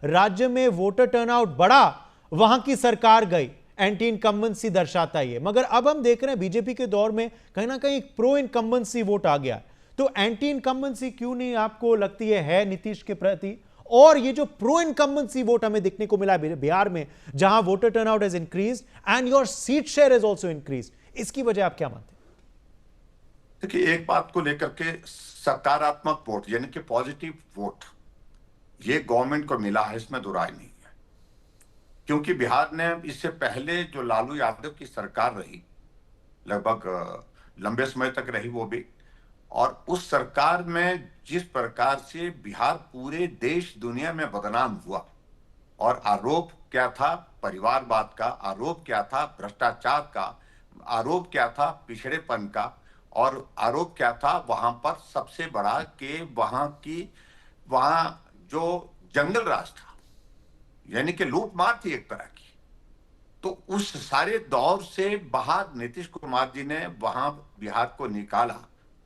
राज्य में वोटर टर्नआउट बढ़ा वहां की सरकार गई, एंटी इनकम्बेंसी दर्शाता ही है। मगर अब हम देख रहे हैं बीजेपी के दौर में कहीं ना कहीं प्रो इनकम्बेंसी वोट आ गया। तो एंटी इनकम्बेंसी क्यों नहीं आपको लगती है नीतीश के प्रति? और ये जो प्रो इनकम्बेंसी वोट हमें देखने को मिला बिहार में, जहां voter turnout has increased and your seat share has also increased, इसकी वजह आप क्या मानते हैं? देखिए, एक बात को लेकर के सकारात्मक वोट यानी कि पॉजिटिव वोट ये गवर्नमेंट को मिला है, इसमें दो राय नहीं है। क्योंकि बिहार ने इससे पहले जो लालू यादव की सरकार रही, लगभग लंबे समय तक रही वो भी, और उस सरकार में जिस प्रकार से बिहार पूरे देश दुनिया में बदनाम हुआ, और आरोप क्या था परिवारवाद का, आरोप क्या था भ्रष्टाचार का, आरोप क्या था पिछड़ेपन का, और आरोप क्या था वहां पर सबसे बड़ा कि वहां जो जंगल राज था, यानी कि लूटमार थी एक तरह की। तो उस सारे दौर से बाहर नीतीश कुमार जी ने वहां बिहार को निकाला,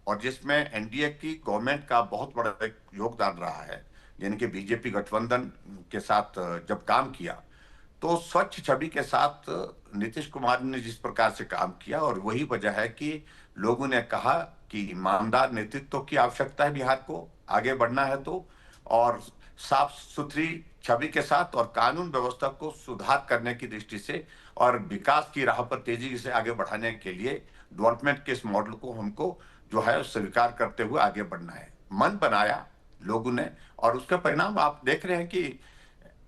और जिसमें एनडीए की गवर्नमेंट का बहुत बड़ा एक योगदान रहा है, यानी कि बीजेपी गठबंधन के साथ जब काम किया तो स्वच्छ छवि के साथ नीतीश कुमार ने जिस प्रकार से काम किया, और वही वजह है कि लोगों ने कहा कि ईमानदार नेतृत्व की आवश्यकता है बिहार को आगे बढ़ना है तो, और साफ सुथरी छवि के साथ और कानून व्यवस्था को सुधार करने की दृष्टि से और विकास की राह पर तेजी से आगे बढ़ाने के लिए डेवलपमेंट के इस मॉडल को हमको जो है स्वीकार करते हुए आगे बढ़ना है। मन बनाया लोगों ने, और उसका परिणाम आप देख रहे हैं कि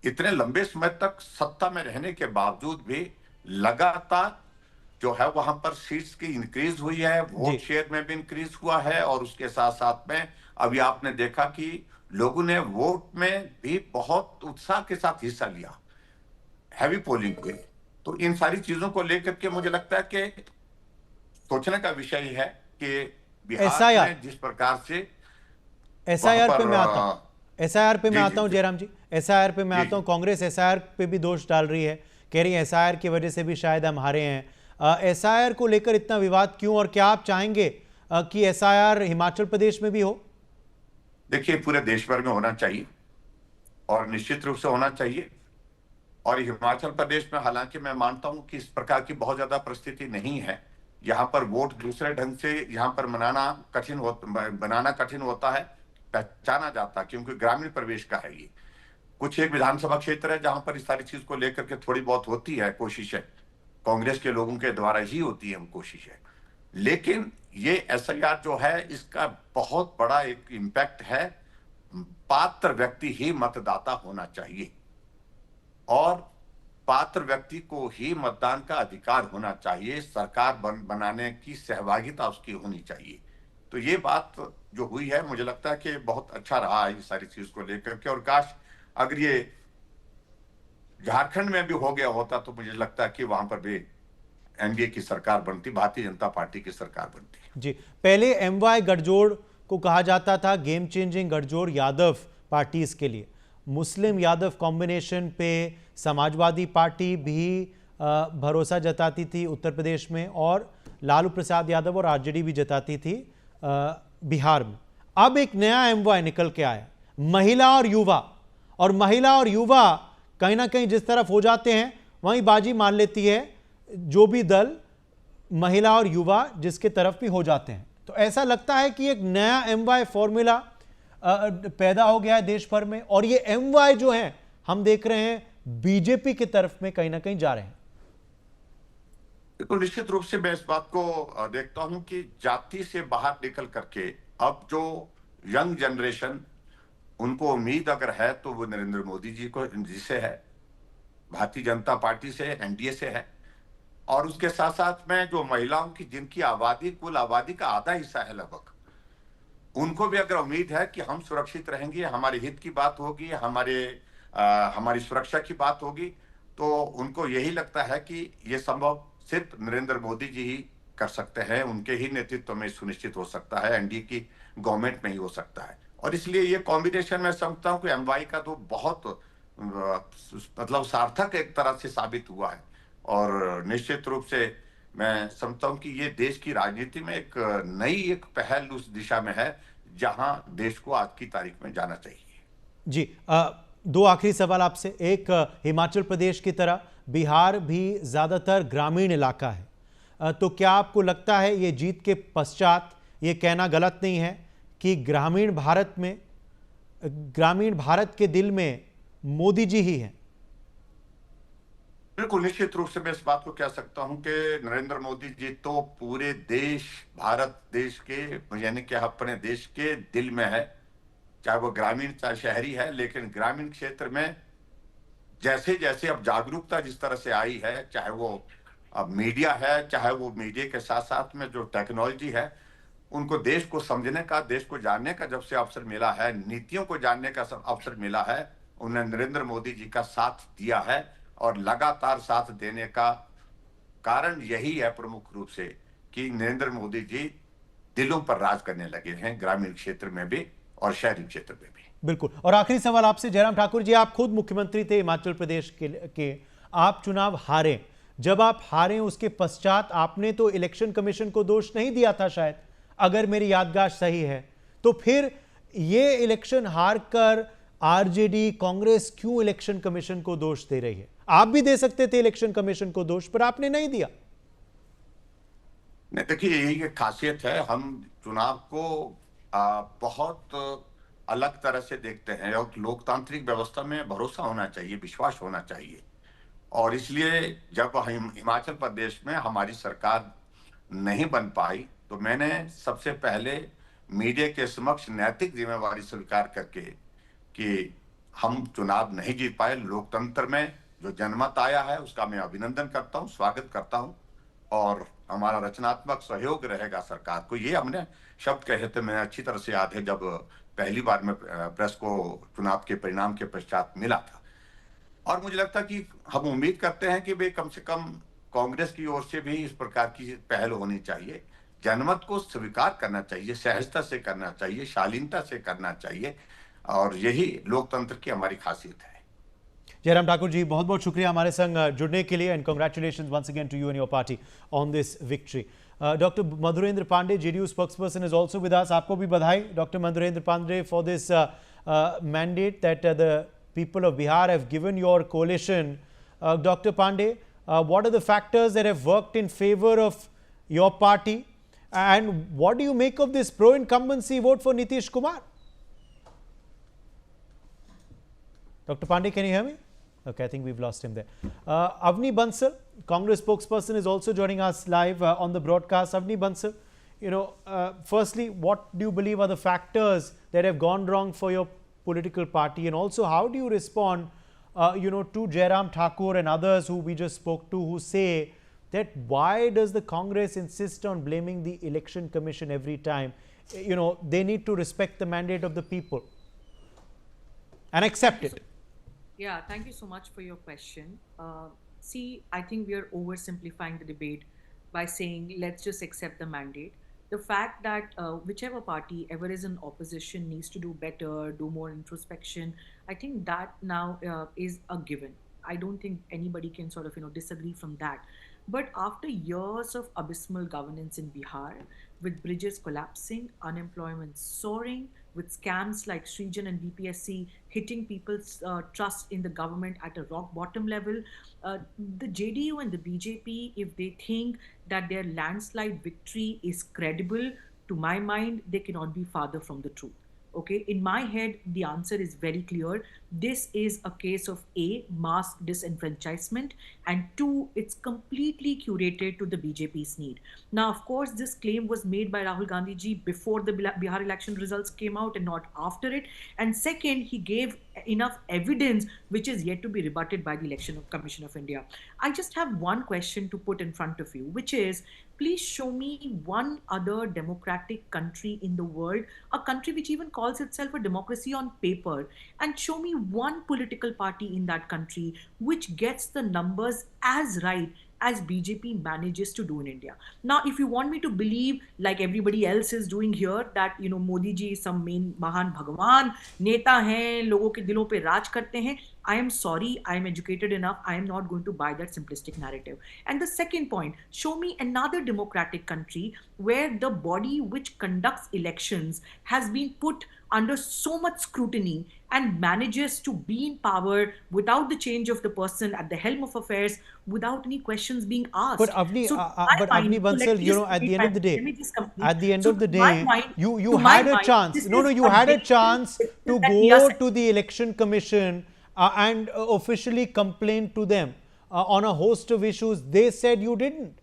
इतने लंबे समय तक सत्ता में रहने के बावजूद भी लगातार जो है वहां पर सीट्स की इंक्रीज हुई है, वोट शेयर में भी इंक्रीज हुआ है, और उसके साथ साथ में अभी आपने देखा कि लोगों ने वोट में भी बहुत उत्साह के साथ हिस्सा लिया, हैवी पोलिंग हुई। तो इन सारी चीजों को लेकर के मुझे लगता है कि सोचने का विषय है कि बिहार में जिस प्रकार से एसआईआर पे मैं आता हूं, एसआईआर पे मैं आता हूं जयराम जी, एसआईआर पे मैं आता हूं। कांग्रेस एसआईआर पे भी दोष डाल रही है, कह रही है एसआईआर की वजह से भी शायद हम हारे हैं। एसआईआर को लेकर इतना विवाद क्यों, और क्या आप चाहेंगे कि एसआईआर हिमाचल प्रदेश में भी हो? देखिए, पूरे देश भर में होना चाहिए और निश्चित रूप से होना चाहिए। और हिमाचल प्रदेश में हालांकि मैं मानता हूं कि इस प्रकार की बहुत ज्यादा परिस्थिति नहीं है, यहाँ पर वोट दूसरे ढंग से यहाँ पर बनाना कठिन होता है, पहचाना जाता, क्योंकि ग्रामीण प्रवेश का है ये। कुछ एक विधानसभा क्षेत्र है जहां पर इस सारी चीज को लेकर के थोड़ी बहुत होती है कोशिशें, कांग्रेस के लोगों के द्वारा ही होती है कोशिशें। लेकिन ये एसआईआर जो है इसका बहुत बड़ा एक इम्पैक्ट है, पात्र व्यक्ति ही मतदाता होना चाहिए और पात्र व्यक्ति को ही मतदान का अधिकार होना चाहिए, सरकार बनाने की सहभागिता उसकी होनी चाहिए। तो ये बात जो हुई है मुझे लगता है कि बहुत अच्छा रहा है इस सारी चीज को लेकर के, और काश अगर ये झारखंड में भी हो गया होता तो मुझे लगता है कि वहां पर भी एनडीए की सरकार बनती, भारतीय जनता पार्टी की सरकार बनती। जी, पहले एमवाई गठजोड़ को कहा जाता था गेम चेंजिंग गठजोड़ यादव पार्टीज के लिए, मुस्लिम यादव कॉम्बिनेशन पे समाजवादी पार्टी भी भरोसा जताती थी उत्तर प्रदेश में, और लालू प्रसाद यादव और आरजेडी भी जताती थी बिहार में। अब एक नया एमवाई निकल के आया, महिला और युवा, और महिला और युवा कहीं ना कहीं जिस तरफ हो जाते हैं वहीं बाजी मान लेती है जो भी दल महिला और युवा जिसके तरफ भी हो जाते हैं। तो ऐसा लगता है कि एक नया एमवाई फॉर्मूला पैदा हो गया है देश भर में, और ये एमवाई जो है हम देख रहे हैं बीजेपी की तरफ में कहीं ना कहीं जा रहे हैं। तो निश्चित रूप से मैं इस बात को देखता हूं कि जाति से बाहर निकल करके अब जो यंग जनरेशन, उनको उम्मीद अगर है तो वो नरेंद्र मोदी जी को जिसे है, भारतीय जनता पार्टी से, एनडीए से है, और उसके साथ साथ में जो महिलाओं की जिनकी आबादी कुल आबादी का आधा हिस्सा है लगभग, उनको भी अगर उम्मीद है कि हम सुरक्षित रहेंगे, हमारे हित की बात होगी, हमारी सुरक्षा की बात होगी, तो उनको यही लगता है कि ये संभव सिर्फ नरेंद्र मोदी जी ही कर सकते हैं, उनके ही नेतृत्व में सुनिश्चित हो सकता है, एनडीए की गवर्नमेंट में ही हो सकता है। और इसलिए ये कॉम्बिनेशन मैं समझता हूं कि एमवाई का तो बहुत मतलब सार्थक एक तरह से साबित हुआ है, और निश्चित रूप से मैं समझता हूं कि ये देश की राजनीति में एक नई एक पहल उस दिशा में है जहां देश को आज की तारीख में जाना चाहिए। जी, दो आखिरी सवाल आपसे। एक, हिमाचल प्रदेश की तरह बिहार भी ज्यादातर ग्रामीण इलाका है, तो क्या आपको लगता है ये जीत के पश्चात ये कहना गलत नहीं है कि ग्रामीण भारत के दिल में मोदी जी ही हैं? बिल्कुल, निश्चित रूप से मैं इस बात को कह सकता हूं कि नरेंद्र मोदी जी तो पूरे देश, भारत देश के, यानी कि अपने देश के दिल में है, चाहे वो ग्रामीण चाहे शहरी है। लेकिन ग्रामीण क्षेत्र में जैसे जैसे अब जागरूकता जिस तरह से आई है, चाहे वो अब मीडिया है, चाहे वो मीडिया के साथ साथ में जो टेक्नोलॉजी है, उनको देश को समझने का, देश को जानने का जब से अवसर मिला है, नीतियों को जानने का अवसर मिला है, उन्हें नरेंद्र मोदी जी का साथ दिया है, और लगातार साथ देने का कारण यही है प्रमुख रूप से कि नरेंद्र मोदी जी दिलों पर राज करने लगे हैं, ग्रामीण क्षेत्र में भी और शहरी क्षेत्र में भी। बिल्कुल। और आखिरी सवाल आपसे जयराम ठाकुर जी, आप खुद मुख्यमंत्री थे हिमाचल प्रदेश के आप चुनाव हारे। जब आप हारे उसके पश्चात आपने तो इलेक्शन कमीशन को दोष नहीं दिया था शायद, अगर मेरी याददाश्त सही है, तो फिर ये इलेक्शन हार कर आरजेडी कांग्रेस क्यों इलेक्शन कमीशन को दोष दे रही है? आप भी दे सकते थे इलेक्शन कमीशन को दोष, पर आपने नहीं दिया। नहीं, देखिए यही एक खासियत है, हम चुनाव को बहुत अलग तरह से देखते हैं और लोकतांत्रिक व्यवस्था में भरोसा होना चाहिए, विश्वास होना चाहिए। और इसलिए जब हिमाचल प्रदेश में हमारी सरकार नहीं बन पाई तो मैंने सबसे पहले मीडिया के समक्ष नैतिक जिम्मेवारी स्वीकार करके कि हम चुनाव नहीं जीत पाए, लोकतंत्र में जो जनमत आया है उसका मैं अभिनंदन करता हूं, स्वागत करता हूं और हमारा रचनात्मक सहयोग रहेगा सरकार को, ये हमने शब्द कहे थे। मैं अच्छी तरह से याद है जब पहली बार में प्रेस को चुनाव के परिणाम के पश्चात मिला था। और मुझे लगता कि हम उम्मीद करते हैं कि भाई कम से कम कांग्रेस की ओर से भी इस प्रकार की पहल होनी चाहिए, जनमत को स्वीकार करना चाहिए, सहजता से करना चाहिए, शालीनता से करना चाहिए, और यही लोकतंत्र की हमारी खासियत है। जयराम ठाकुर जी, बहुत बहुत शुक्रिया हमारे संग जुड़ने के लिए, and congratulations once again to you and your party on this victory. Doctor Madhurendra Pandey, JDU spokesperson, is also with us. आपको भी बधाई doctor Madhurendra Pandey for this mandate that the people of Bihar have given your coalition. Dr. Pandey, what are the factors that have worked in favor of your party, and what do you make of this pro-incumbency vote for Nitish Kumar? Dr. Pandey, can you hear me? Okay, I think we've lost him there. Avni Bansal, Congress spokesperson, is also joining us live on the broadcast. Avni Bansal, firstly, what do you believe are the factors that have gone wrong for your political party, and also how do you respond to Jairam Thakur and others who we just spoke to, who say that why does the Congress insist on blaming the election commission every time? They need to respect the mandate of the people and accept it. Yeah, thank you so much for your question. See, I think we are oversimplifying the debate by saying let's just accept the mandate. The fact that whichever party ever is in opposition needs to do better, do more introspection, I think that now is a given. I don't think anybody can sort of disagree from that. But after years of abysmal governance in Bihar, with bridges collapsing, unemployment soaring, with scams like Srijan and BPSC hitting people's trust in the government at a rock bottom level, the JDU and the BJP, if they think that their landslide victory is credible, to my mind, they cannot be farther from the truth. Okay, in my head, the answer is very clear. This is a case of A, mass disenfranchisement, and 2, it's completely curated to the BJP's need. Now, of course, this claim was made by Rahul Gandhi ji before the Bihar election results came out and not after it. And second, he gave enough evidence which is yet to be rebutted by the Election Commission of India. I just have one question to put in front of you, which is, please show me one other democratic country in the world, a country which even calls itself a democracy on paper, and show me one political party in that country which gets the numbers as right as BJP manages to do in India. Now, if you want me to believe, like everybody else is doing here, that Modi ji is some main Mahan Bhagwan, Neta hain, logo ke dilon pe raj karte hain, I am sorry, I am educated enough, I am not going to buy that simplistic narrative. And the second point, show me another democratic country where the body which conducts elections has been put under so much scrutiny and manages to be in power without the change of the person at the helm of affairs, without any questions being asked. But Avni, Bansal, at the end of the day, you had a chance. You had a chance to go to the election commission and officially complain to them on a host of issues. They said you didn't.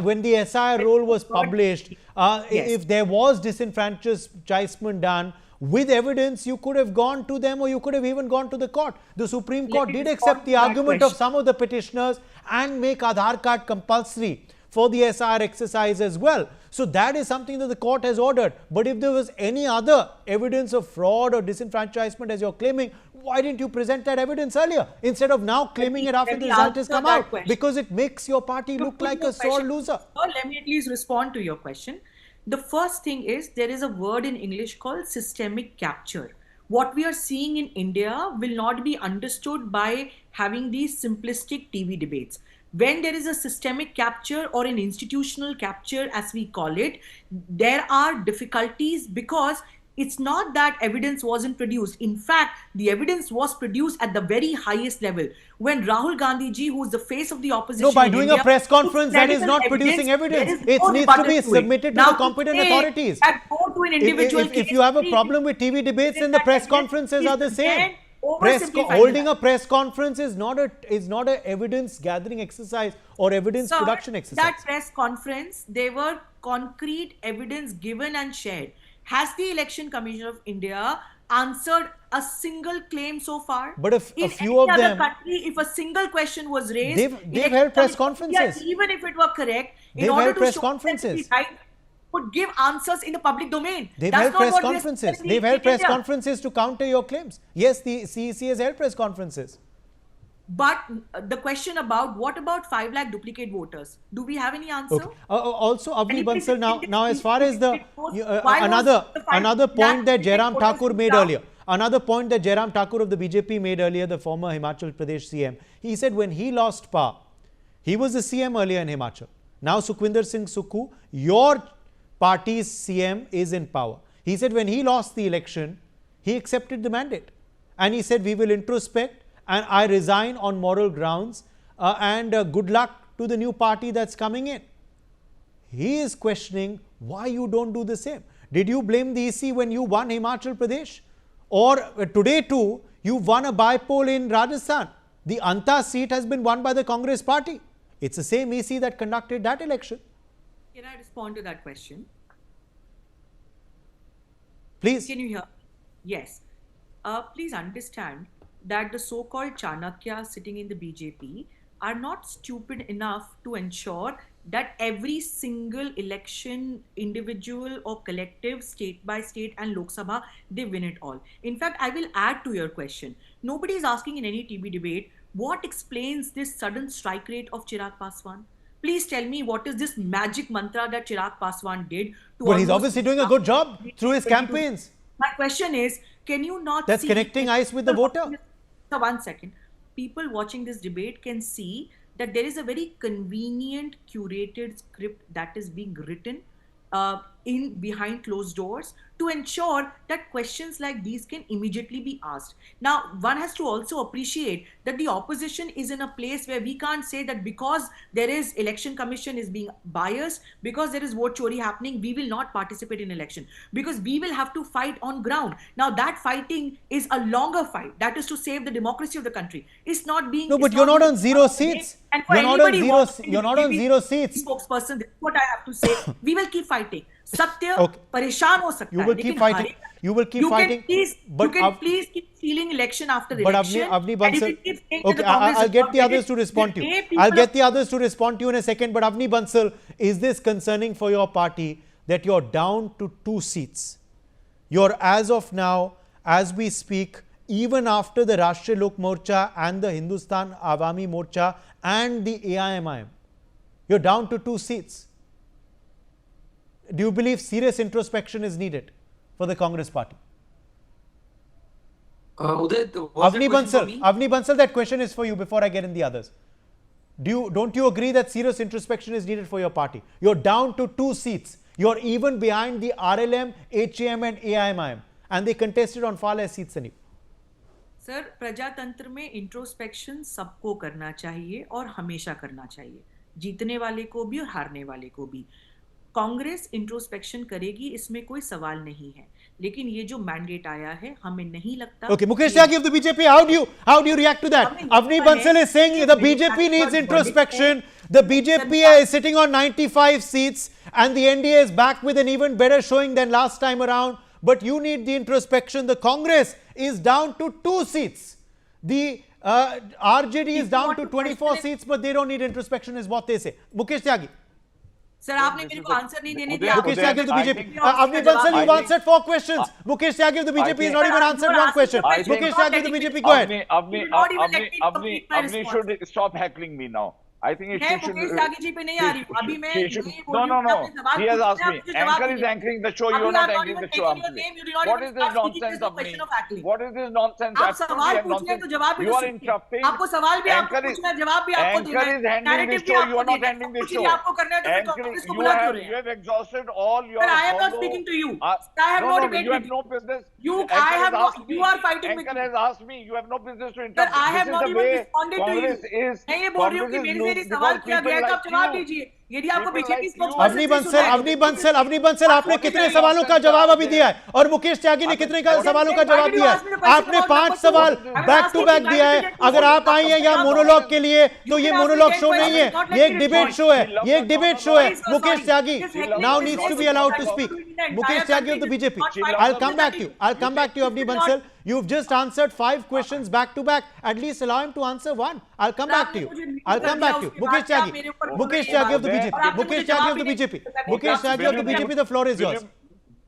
When the SIR roll was published, if there was disenfranchisement done, with evidence, you could have gone to them, or you could have even gone to the court. The Supreme Court did accept the argument of some of the petitioners and make Aadhaar card compulsory for the SIR exercise as well. So that is something that the court has ordered. But if there was any other evidence of fraud or disenfranchisement as you're claiming, why didn't you present that evidence earlier instead of now claiming it after the result has come out? Because it makes your party look like a sore loser. Let me at least respond to your question. The first thing is, there is a word in English called systemic capture, what we are seeing in India will not be understood by having these simplistic TV debates. When there is a systemic capture or an institutional capture, as we call it, there are difficulties because it's not that evidence wasn't produced. In fact, the evidence was produced at the very highest level. When Rahul Gandhi ji, who is the face of the opposition, No, by in doing India, a press conference, that is not credible producing evidence. there is It no needs to rebuttal be it. submitted to Now, the competent say authorities. that go to an individual If case, you have a please, problem with TV debates, then the press conferences are the same. Holding a press conference is not a evidence gathering exercise or evidence Sir, production exercise. that press conference, there were concrete evidence given and shared. Has the Election Commission of India answered a single claim so far? But if in a few any of other them, country, if a single question was raised, they've held press conferences. Even if it were correct, in They've order held to press show conferences. that right, would give answers in the public domain. They've That's held not press what we are conferences. saying They've in held press India. conferences to counter your claims. Yes, the CEC has held press conferences. But the question about what about 5 lakh duplicate voters? Do we have any answer? Okay. Also, Avni Bansal, now as far as the Why was the 5 another point that lakh Jairam voters Thakur made down? earlier. Another point that Jairam Thakur of the BJP made earlier, the former Himachal Pradesh CM. He said when he lost power, he was the CM earlier in Himachal. Now Sukhwinder Singh Sukhu, your party's CM, is in power. He said when he lost the election, he accepted the mandate. And he said we will introspect and I resign on moral grounds and good luck to the new party that's coming in. He is questioning why you don't do the same. Did you blame the EC when you won Himachal Pradesh? Or today too, you won a by-poll in Rajasthan. The Anta seat has been won by the Congress party. It's the same EC that conducted that election. Can I respond to that question? Please. Can you hear? Yes. Please understand that the so-called Chanakya sitting in the BJP are not stupid enough to ensure that every single election, individual or collective, state by state and Lok Sabha, they win it all. In fact, I will add to your question. Nobody is asking in any TV debate, what explains this sudden strike rate of Chirag Paswan? Please tell me what is this magic mantra that Chirag Paswan did? Well, he's obviously doing a good job through his campaigns. My question is, can you not That's see connecting eyes with the voter. So 1 second. People watching this debate can see that there is a very convenient curated script that is being written in behind closed doors to ensure that questions like these can immediately be asked. Now, one has to also appreciate that the opposition is in a place where we can't say that because there is election commission is being biased, because there is vote chori happening, we will not participate in election, because we will have to fight on ground. Now, that fighting is a longer fight. That is to save the democracy of the country. It's not being... No, but you're not on zero seats. And for You're not on anybody zero seats. Spokesperson, this is what I have to say. We will keep fighting. Satya परेशान हो सकता है. You will keep fighting. You will keep fighting. You can please keep stealing election after election. But Avni Bansal, okay, I'll get the others to respond to you. I'll get the others to respond to you in a second. But Avni Bansal, is this concerning for your party that you're down to 2 seats? You're, as of now, as we speak, even after the Rashtriya Lok Morcha and the Hindustan Awami Morcha and the AIMIM, you're down to 2 seats. Do you believe serious introspection is needed for the Congress party? Avni Bansal, that question is for you before I get in the others. Don't you agree that serious introspection is needed for your party? You're down to 2 seats. You're even behind the RLM, HAM and AIMIM, and they contested on far less seats than you. Sir, प्रजातंत्र में introspection सबको करना चाहिए और हमेशा करना चाहिए, जीतने वाले को भी और हारने वाले को भी. कांग्रेस इंट्रोस्पेक्शन करेगी, इसमें कोई सवाल नहीं है, लेकिन ये जो मैंडेट आया है हमें नहीं लगता. Okay, Mukesh Tyagi of the BJP, how do you react to that? Avni Bansal is saying the BJP needs introspection. The BJP is sitting on 95 seats and the NDA is back with an even better showing than last time around. But you need the introspection. The Congress is down to 2 seats. The RJD is down to 24 seats, but they don't need introspection is what they say. Mukesh Tyagi. Sir, आपने मेरे को answer नहीं देने दिया. Mukesh Tyagi of the BJP. Avni Bansal, you've answered 4 questions. Mukesh Tyagi of the BJP has not even answered 1 question. Mukesh Tyagi of the BJP, go ahead. Avni should stop heckling me now. I think मैं she should. Mukesh Tyagi ji पे नहीं आ रही हूँ अभी मैं She should. नहीं बोल No, रही no, हूँ no. अपने सवाल He has पूछे asked हैं me. आप मुझे जवाब Anchor is दीजिए anchoring the show. You अभी are not आप anchoring the show. taking your name you do not What even is this start speaking nonsense there's no of me? question of heckling What is this nonsense? आप Absolutely सवाल have पूछ रहे हैं nonsense. तो जवाब भी You तो are सुनिए interrupting. आपको सवाल भी आपको Anchor is पूछना है जवाब भी आपको Anchor देना है is handling नैरेटिव the भी show. आपको You are not देना है handling सब the कुछ show. यदि आपको करना है तो फिर Anchoring. कांग्रेस को You बुला क्यों have रहे you हैं have exhausted all your Sir, I am not follow. speaking to you. I have no debate You with have you. no business. You, Anchor I have has no. asked me. You are fighting with Anchor me. has asked me. You have no business to Sir, interrupt. I This have is not the even way responded to you. Congress is. मैं ये बोल रही हूँ कि Congress is मेरे से यदि loose सवाल because किया गया people है तो like आप जवाब you. दीजिए यदि आपको People BJP like spokes you. Person से सुनना है अवनी बंसल आपने कितने सवालों का जवाब अभी दिया है और मुकेश त्यागी ने कितने का सवालों का जवाब दिया है आपने 5 सवाल बैक टू बैक दिया है अगर आप आई हैं यहाँ मोनोलॉग के लिए तो ये मोनोलॉग शो नहीं है ये एक डिबेट शो है ये एक डिबेट शो है Mukesh Tyagi now needs to be allowed to speak Mukesh Tyagi of the BJP I'll come back to you Avni Bansal you've just answered 5 questions back to back at least allow him to answer one I'll come back to you Mukesh Tyagi of the BJP Mukesh Tyagi of the BJP Mukesh Tyagi of the BJP the floor is yours.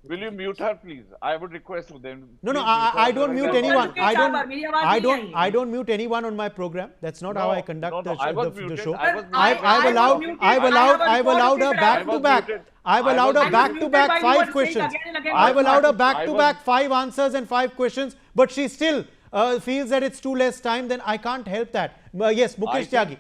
Will you mute her, please? I would request to them. No, I don't mute anyone. I don't mute anyone on my program. That's not how I conduct the show. I've allowed her back to back. I've allowed her back to back 5 questions. I've allowed her back to back 5 answers and 5 questions, but she still feels that it's too less time. Then I can't help that. Yes, Mukesh Tyagi.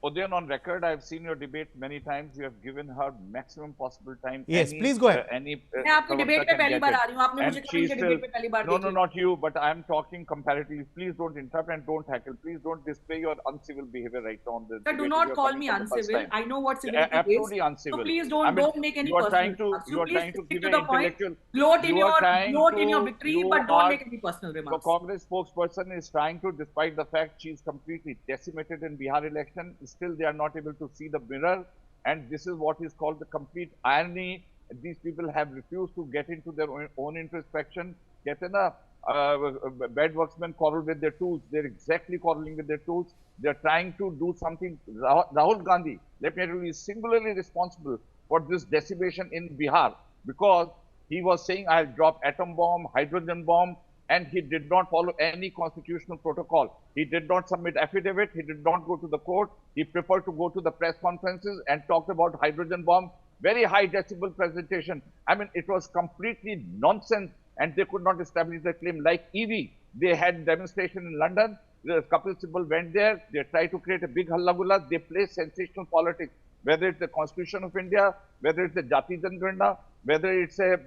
Udayan, on record, I've seen your debate many times. You have given her maximum possible time. Yes, please go ahead. मैं आपकी debate पे पहली बार आ रही हूँ आपने मुझे कभी debate पे पहली बार देखी No, not you, but I'm talking comparatively. Please don't interrupt and don't heckle. Please don't display your uncivil behavior right now on this. Sir, do not call me uncivil. I know what civility is. Absolutely uncivil. So please don't make any personal remarks. You are trying to give to an the point. intellectual. Gloat in your victory, but don't make any personal The remarks. Congress spokesperson is trying to, despite the fact she is completely decimated in Bihar election, still they are not able to see the mirror, and this is what is called the complete irony. These people have refused to get into their own introspection. Get in a bad worksmen quarrel with their tools. They're exactly quarreling with their tools. They're trying to do something. Rahul Gandhi, let me tell you, is singularly responsible for this decimation in Bihar because he was saying, I'll drop atom bomb, hydrogen bomb, and he did not follow any constitutional protocol. He did not submit affidavit. He did not go to the court. He preferred to go to the press conferences and talked about hydrogen bomb. Very high decibel presentation. I mean, it was completely nonsense, and they could not establish the claim. Like EV, they had demonstration in London. The Kapil Sibal went there. They tried to create a big hallagula. They play sensational politics, whether it's the Constitution of India, whether it's the Jati Jangarna, whether it's a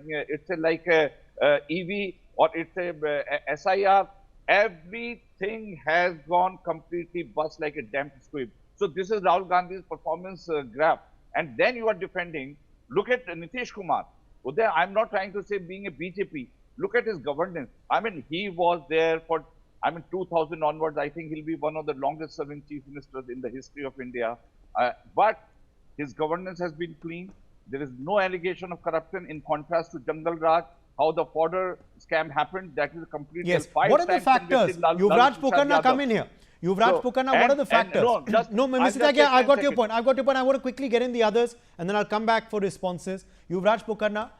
EV, or it's a SIR, everything has gone completely bust like a damp squib. So this is Rahul Gandhi's performance graph. And then you are defending, look at Nitish Kumar. Uday, I'm not trying to say being a BJP. Look at his governance. I mean, he was there for, 2000 onwards. I think he'll be one of the longest serving chief ministers in the history of India. But his governance has been clean. There is no allegation of corruption in contrast to Jungle Raj. How the fodder scam happened, that is completely. Yes. What are the factors? Yuvraj Pukana, come in here. Yuvraj Pukana, what are the factors? No, Mr. Tyagi, I got your point. I want to quickly get in the others and then I'll come back for responses. Yuvraj Pukana,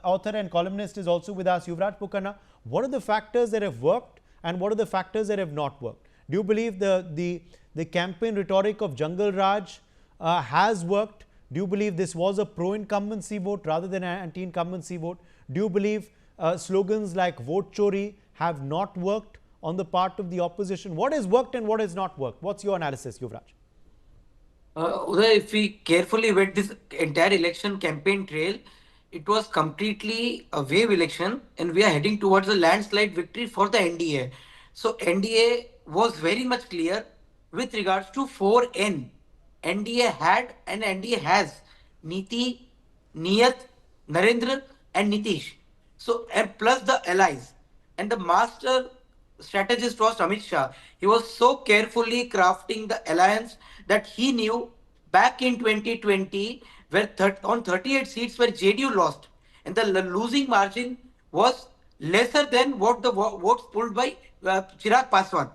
author and columnist, is also with us. Yuvraj Pukana, what are the factors that have worked and what are the factors that have not worked? Do you believe the campaign rhetoric of Jungle Raj has worked? Do you believe this was a pro-incumbency vote rather than an anti-incumbency vote? Do you believe slogans like vote chori have not worked on the part of the opposition? What has worked and what has not worked? What's your analysis, Yuvraj? Uday, if we carefully read this entire election campaign trail, it was completely a wave election and we are heading towards a landslide victory for the NDA. So NDA was very much clear with regards to 4N. NDA had and NDA has Niti, Niyat, Narendra and Nitish. So, and plus the allies. And the master strategist was Amit Shah. He was so carefully crafting the alliance that he knew back in 2020, where on 38 seats where JDU lost, and the losing margin was lesser than what the votes pulled by Chirag Paswan.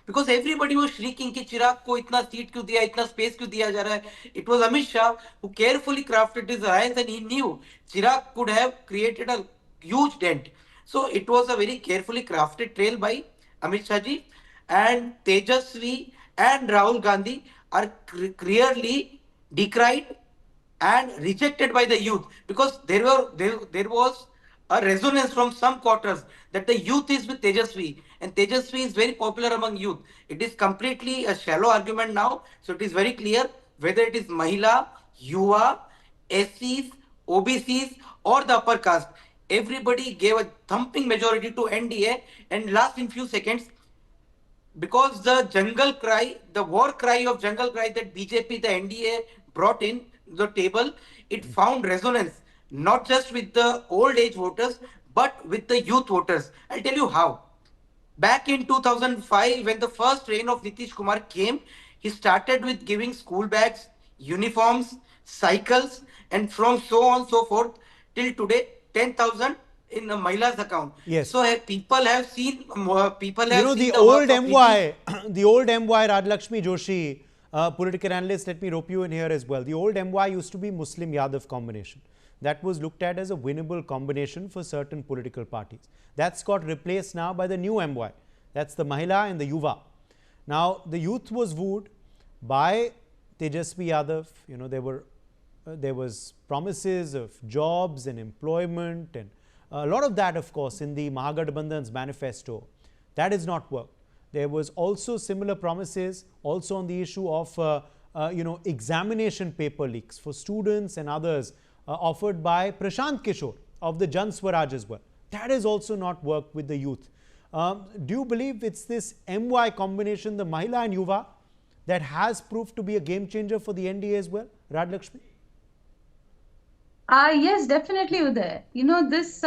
Because everybody was shrieking कि चिराग को इतना seat क्यों दिया, इतना space क्यों दिया जा रहा है. It was Amit Shah who carefully crafted his alliance and he knew Chirag could have created a huge dent. So it was a very carefully crafted trail by Amit Shah ji, and Tejasvi and Rahul Gandhi are clearly decried and rejected by the youth, because there was a resonance from some quarters that the youth is with Tejasvi, and Tejasvi is very popular among youth. It is completely a shallow argument now, so it is very clear whether it is Mahila, Yuva, SCs, OBCs, or the upper caste. Everybody gave a thumping majority to NDA, and last in few seconds, because the jungle cry, the war cry of jungle cry that BJP, the NDA brought in the table, it found resonance not just with the old age voters but with the youth voters. I'll tell you how. Back in 2005, when the first reign of Nitish Kumar came, he started with giving school bags, uniforms, cycles, and from so on so forth till today, 10,000 in a Mahila's account. Yes. So people have seen, people have You know, seen the the old work of MY, the old MY, Rajlakshmi Joshi, political analyst, let me rope you in here as well. The old MY used to be Muslim Yadav combination. That was looked at as a winnable combination for certain political parties. That's got replaced now by the new MY. That's the Mahila and the Yuva. Now, the youth was wooed by Tejasvi Yadav. You know, there was promises of jobs and employment and a lot of that, of course, in the Mahagathbandhan's manifesto. That has not worked. There was also similar promises also on the issue of examination paper leaks for students and others offered by Prashant Kishore of the Jan Swaraj as well. That has also not worked with the youth. Do you believe it's this MY combination, the Mahila and Yuva, that has proved to be a game changer for the NDA as well? Rajlakshmi? Yes, definitely, Uday. You know, this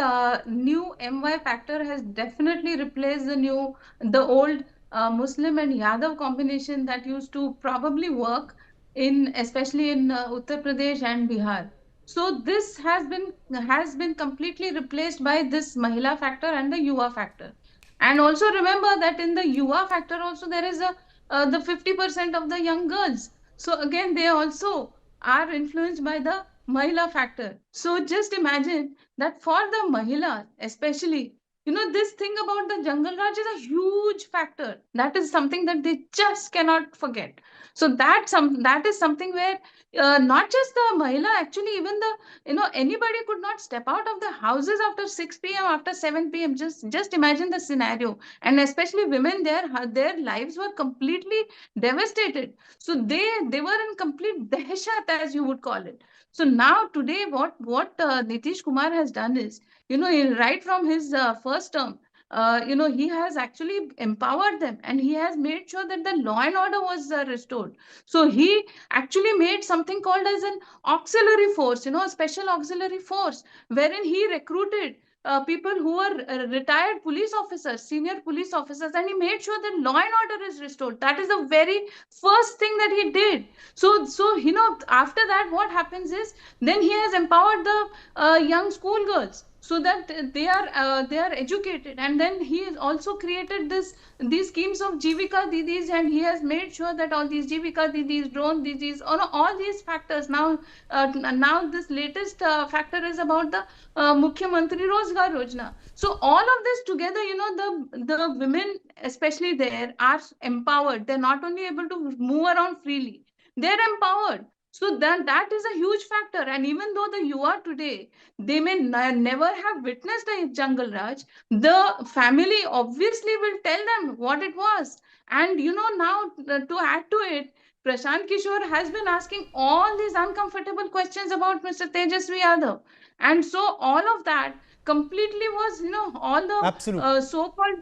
new MY factor has definitely replaced the old Muslim and Yadav combination that used to probably work especially in Uttar Pradesh and Bihar. So this has been completely replaced by this Mahila factor and the Yuva factor. And also remember that in the Yuva factor also there is the 50% of the young girls. So again, they also are influenced by the Mahila factor. So just imagine that for the Mahila, especially, you know, this thing about the Jungle Raj is a huge factor. That is something that they just cannot forget. So that is something where not just the Mahila, actually even anybody could not step out of the houses after 6 p.m. after 7 p.m. Just imagine the scenario, and especially women, their lives were completely devastated. So they were in complete dehshat, as you would call it. So now today, what Nitish Kumar has done is, right from his first term, he has actually empowered them, and he has made sure that the law and order was restored. So he actually made something called as an auxiliary force, a special auxiliary force, wherein he recruited people who were retired police officers, senior police officers, and he made sure that law and order is restored. That is the very first thing that he did. So after that, what happens is, then he has empowered the young schoolgirls so that they are educated, and then he has also created these schemes of Jivika Didis, and he has made sure that all these Jivika Didis, drone Didis, all these factors now this latest factor is about the Mukhyamantri Rozgar Yojana. So all of this together, the women, especially there, are empowered. They're not only able to move around freely, they're empowered. So then that is a huge factor. And even though the Yuva today, they may never have witnessed a Jungle Raj, the family obviously will tell them what it was. And now to add to it, Prashant Kishore has been asking all these uncomfortable questions about Mr. Tejasvi Yadav. And so all of that completely was, all the so-called,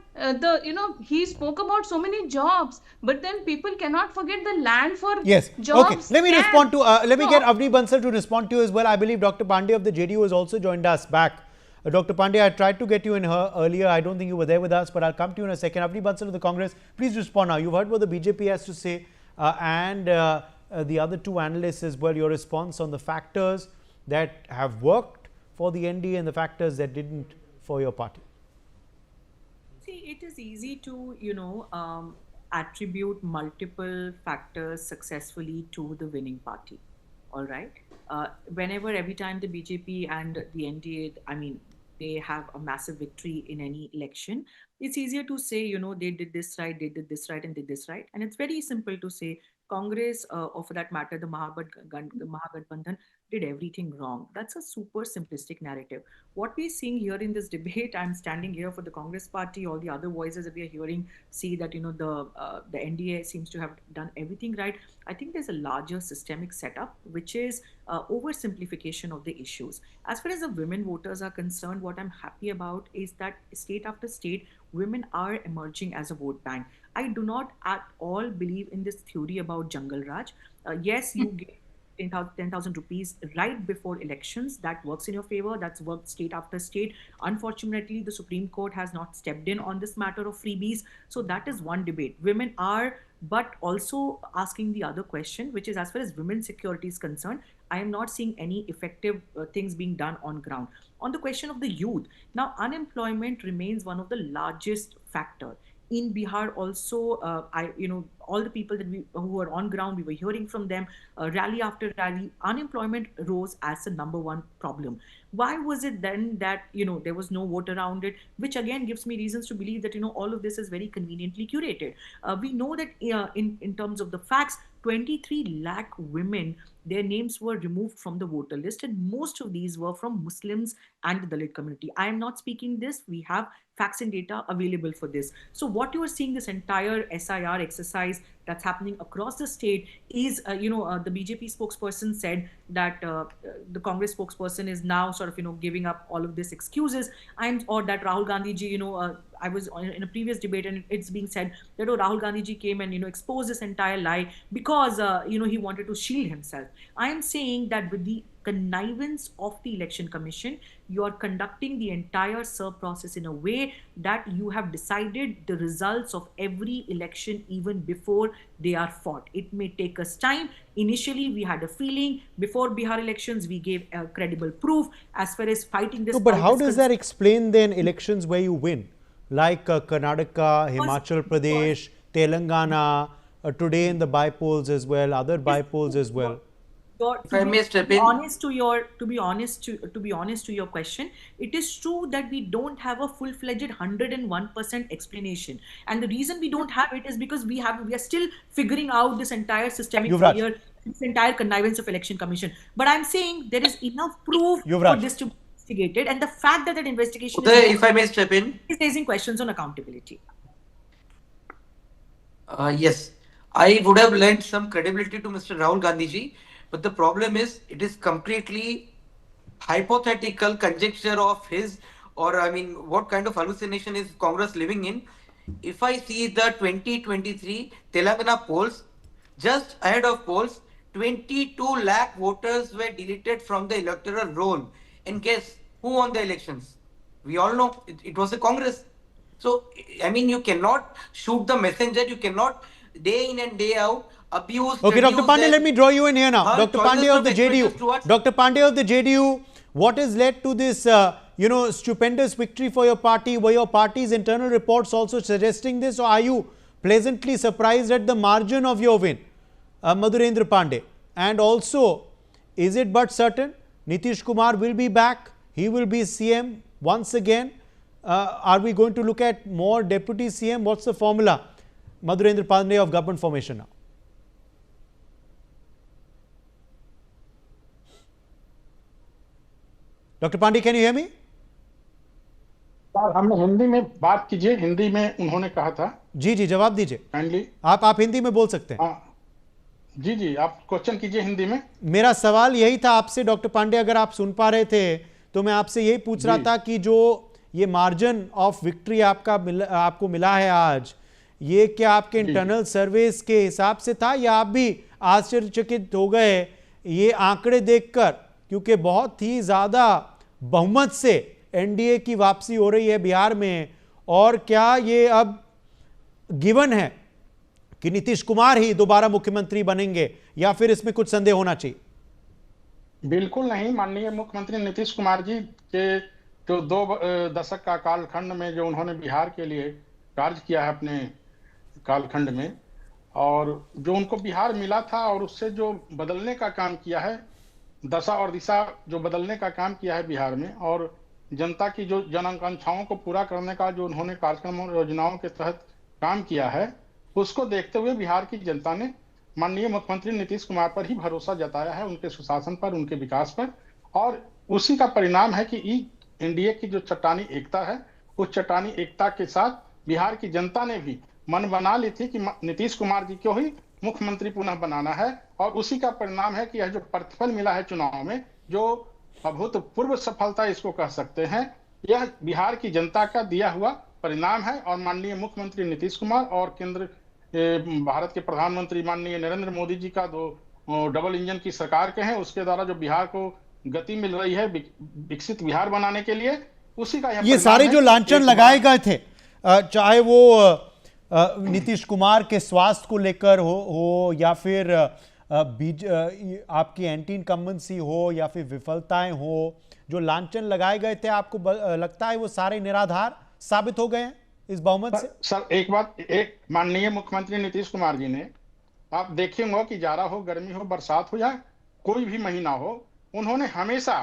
he spoke about so many jobs, but then people cannot forget the land for jobs. Okay, let me respond to, let me get Avni Bansal to respond to you as well. I believe Dr. Pandey of the JDU has also joined us back. Dr. Pandey, I tried to get you in here earlier. I don't think you were there with us, but I'll come to you in a second. Avni Bansal of the Congress, please respond now. You've heard what the BJP has to say and the other two analysts as well. Your response on the factors that have worked for the NDA and the factors that didn't for your party. See, it is easy to, attribute multiple factors successfully to the winning party. All right. Every time the BJP and the NDA, they have a massive victory in any election, it's easier to say, they did this right, and did this right. And it's very simple to say, Congress, or for that matter, the Mahagathbandhan did everything wrong. That's a super simplistic narrative. What we're seeing here in this debate, I'm standing here for the Congress party. All the other voices that we are hearing see that the NDA seems to have done everything right. I think there's a larger systemic setup, which is oversimplification of the issues. As far as the women voters are concerned, what I'm happy about is that state after state, women are emerging as a vote bank. I do not at all believe in this theory about Jungle Raj. Yes, you get 10,000 rupees right before elections. That works in your favor. That's worked state after state. Unfortunately, the Supreme Court has not stepped in on this matter of freebies. So that is one debate. Women are, but also asking the other question, which is as far as women's security is concerned, I am not seeing any effective things being done on ground. On the question of the youth, now unemployment remains one of the largest factor. In Bihar also, all the people who were on ground, we were hearing from them, rally after rally, unemployment rose as the number one problem. Why was it then that, there was no vote around it, which again gives me reasons to believe that, all of this is very conveniently curated. We know that in terms of the facts, 23 lakh women, their names were removed from the voter list, and most of these were from Muslims and the Dalit community. I am not speaking this. We have facts and data available for this. So what you are seeing, this entire SIR exercise that's happening across the state is, the BJP spokesperson said that the Congress spokesperson is now sort of, giving up all of these excuses. Or that Rahul Gandhi ji, I was in a previous debate and it's being said that Rahul Gandhi ji came and, exposed this entire lie because, he wanted to shield himself. I am saying that with the connivance of the Election Commission, you are conducting the entire SIR process in a way that you have decided the results of every election even before they are fought. It may take us time. Initially, we had a feeling. Before Bihar elections, we gave credible proof as far as fighting this. No, but how does that explain then elections where you win? Like Karnataka, Himachal Pradesh, Telangana, today in the bypolls as well, other bypolls as well. If I may step in. To be honest to your question, it is true that we don't have a full-fledged 101% explanation, and the reason we don't have it is because we are still figuring out this entire systemic failure, this entire connivance of Election Commission. But I'm saying there is enough proof for this to be investigated, and the fact that investigation if I may step in, is raising questions on accountability. Yes, I would have lent some credibility to Mr. Rahul Gandhi ji. But the problem is, it is completely hypothetical conjecture of his, or what kind of hallucination is Congress living in? If I see the 2023 Telangana polls, just ahead of polls, 22 lakh voters were deleted from the electoral roll. And guess who won the elections? We all know it was the Congress. So, you cannot shoot the messenger. You cannot day in and day out abuse. Okay, Dr. Pandey, let me draw you in here now. Dr. Pandey of the JDU. Dr. Pandey of the JDU, what has led to this, stupendous victory for your party? Were your party's internal reports also suggesting this, or are you pleasantly surprised at the margin of your win, Madhurendra Pandey? And also, is it but certain Nitish Kumar will be back? He will be CM once again. Are we going to look at more deputy CM? What's the formula, Madhurendra Pandey, of government formation now? Doctor Pandey, can you hear me? Sir, हमने हिंदी में बात कीजिए, हिंदी में उन्होंने कहा था। जी जी, जवाब दीजिए काइंडली। आप हिंदी में बोल सकते हैं। जी जी, आप क्वेश्चन कीजिए हिंदी में। मेरा सवाल यही था आपसे डॉक्टर पांडे, अगर आप सुन पा रहे थे तो मैं आपसे यही पूछ रहा था कि जो ये मार्जिन ऑफ विक्ट्री आपको मिला है आज, ये क्या आपके इंटरनल सर्वेस के हिसाब से था, या आप भी आश्चर्यचकित हो गए ये आंकड़े देखकर, क्योंकि बहुत ही ज्यादा बहुमत से एनडीए की वापसी हो रही है बिहार में, और क्या ये अब गिवन है कि नीतीश कुमार ही दोबारा मुख्यमंत्री बनेंगे, या फिर इसमें कुछ संदेह होना चाहिए? बिल्कुल नहीं। माननीय मुख्यमंत्री नीतीश कुमार जी के जो 2 दशक का कालखंड में जो उन्होंने बिहार के लिए कार्य किया है अपने कालखंड में, और जो उनको बिहार मिला था और उससे जो बदलने का काम किया है, दशा और दिशा जो बदलने का काम किया है बिहार में, और जनता की जो जन आकांक्षाओं को पूरा करने का जो उन्होंने कार्यक्रम और योजनाओं के तहत काम किया है, उसको देखते हुए बिहार की जनता ने माननीय मुख्यमंत्री नीतीश कुमार पर ही भरोसा जताया है, उनके सुशासन पर, उनके विकास पर। और उसी का परिणाम है कि एनडीए की जो चट्टानी एकता है, उस चट्टानी एकता के साथ बिहार की जनता ने भी मन बना ली थी कि नीतीश कुमार जी को ही मुख्यमंत्री पुनः बनाना है। और उसी का परिणाम है कि यह जो प्रतिफल मिला है चुनाव में, जो अभूतपूर्व सफलता इसको कह सकते हैं, यह बिहार की जनता का दिया हुआ परिणाम है। और माननीय मुख्यमंत्री नीतीश कुमार और केंद्र भारत के प्रधानमंत्री माननीय नरेंद्र मोदी जी का दो डबल इंजन की सरकार के हैं, उसके द्वारा जो बिहार को गति मिल रही है विकसित बिहार बनाने के लिए, उसी का ये सारे जो लांछन लगाए गए थे, चाहे वो नीतीश कुमार के स्वास्थ्य को लेकर हो या फिर आपकी एंटी इनकम्बेंसी हो या फिर विफलताएं हो, जो लांछन लगाए गए थे, आपको लगता है वो सारे निराधार साबित हो गए हैं इस बहुमत से? सर एक माननीय मुख्यमंत्री नीतीश कुमार जी ने, आप देखे होंगे कि जाड़ा हो, गर्मी हो, बरसात हो या कोई भी महीना हो, उन्होंने हमेशा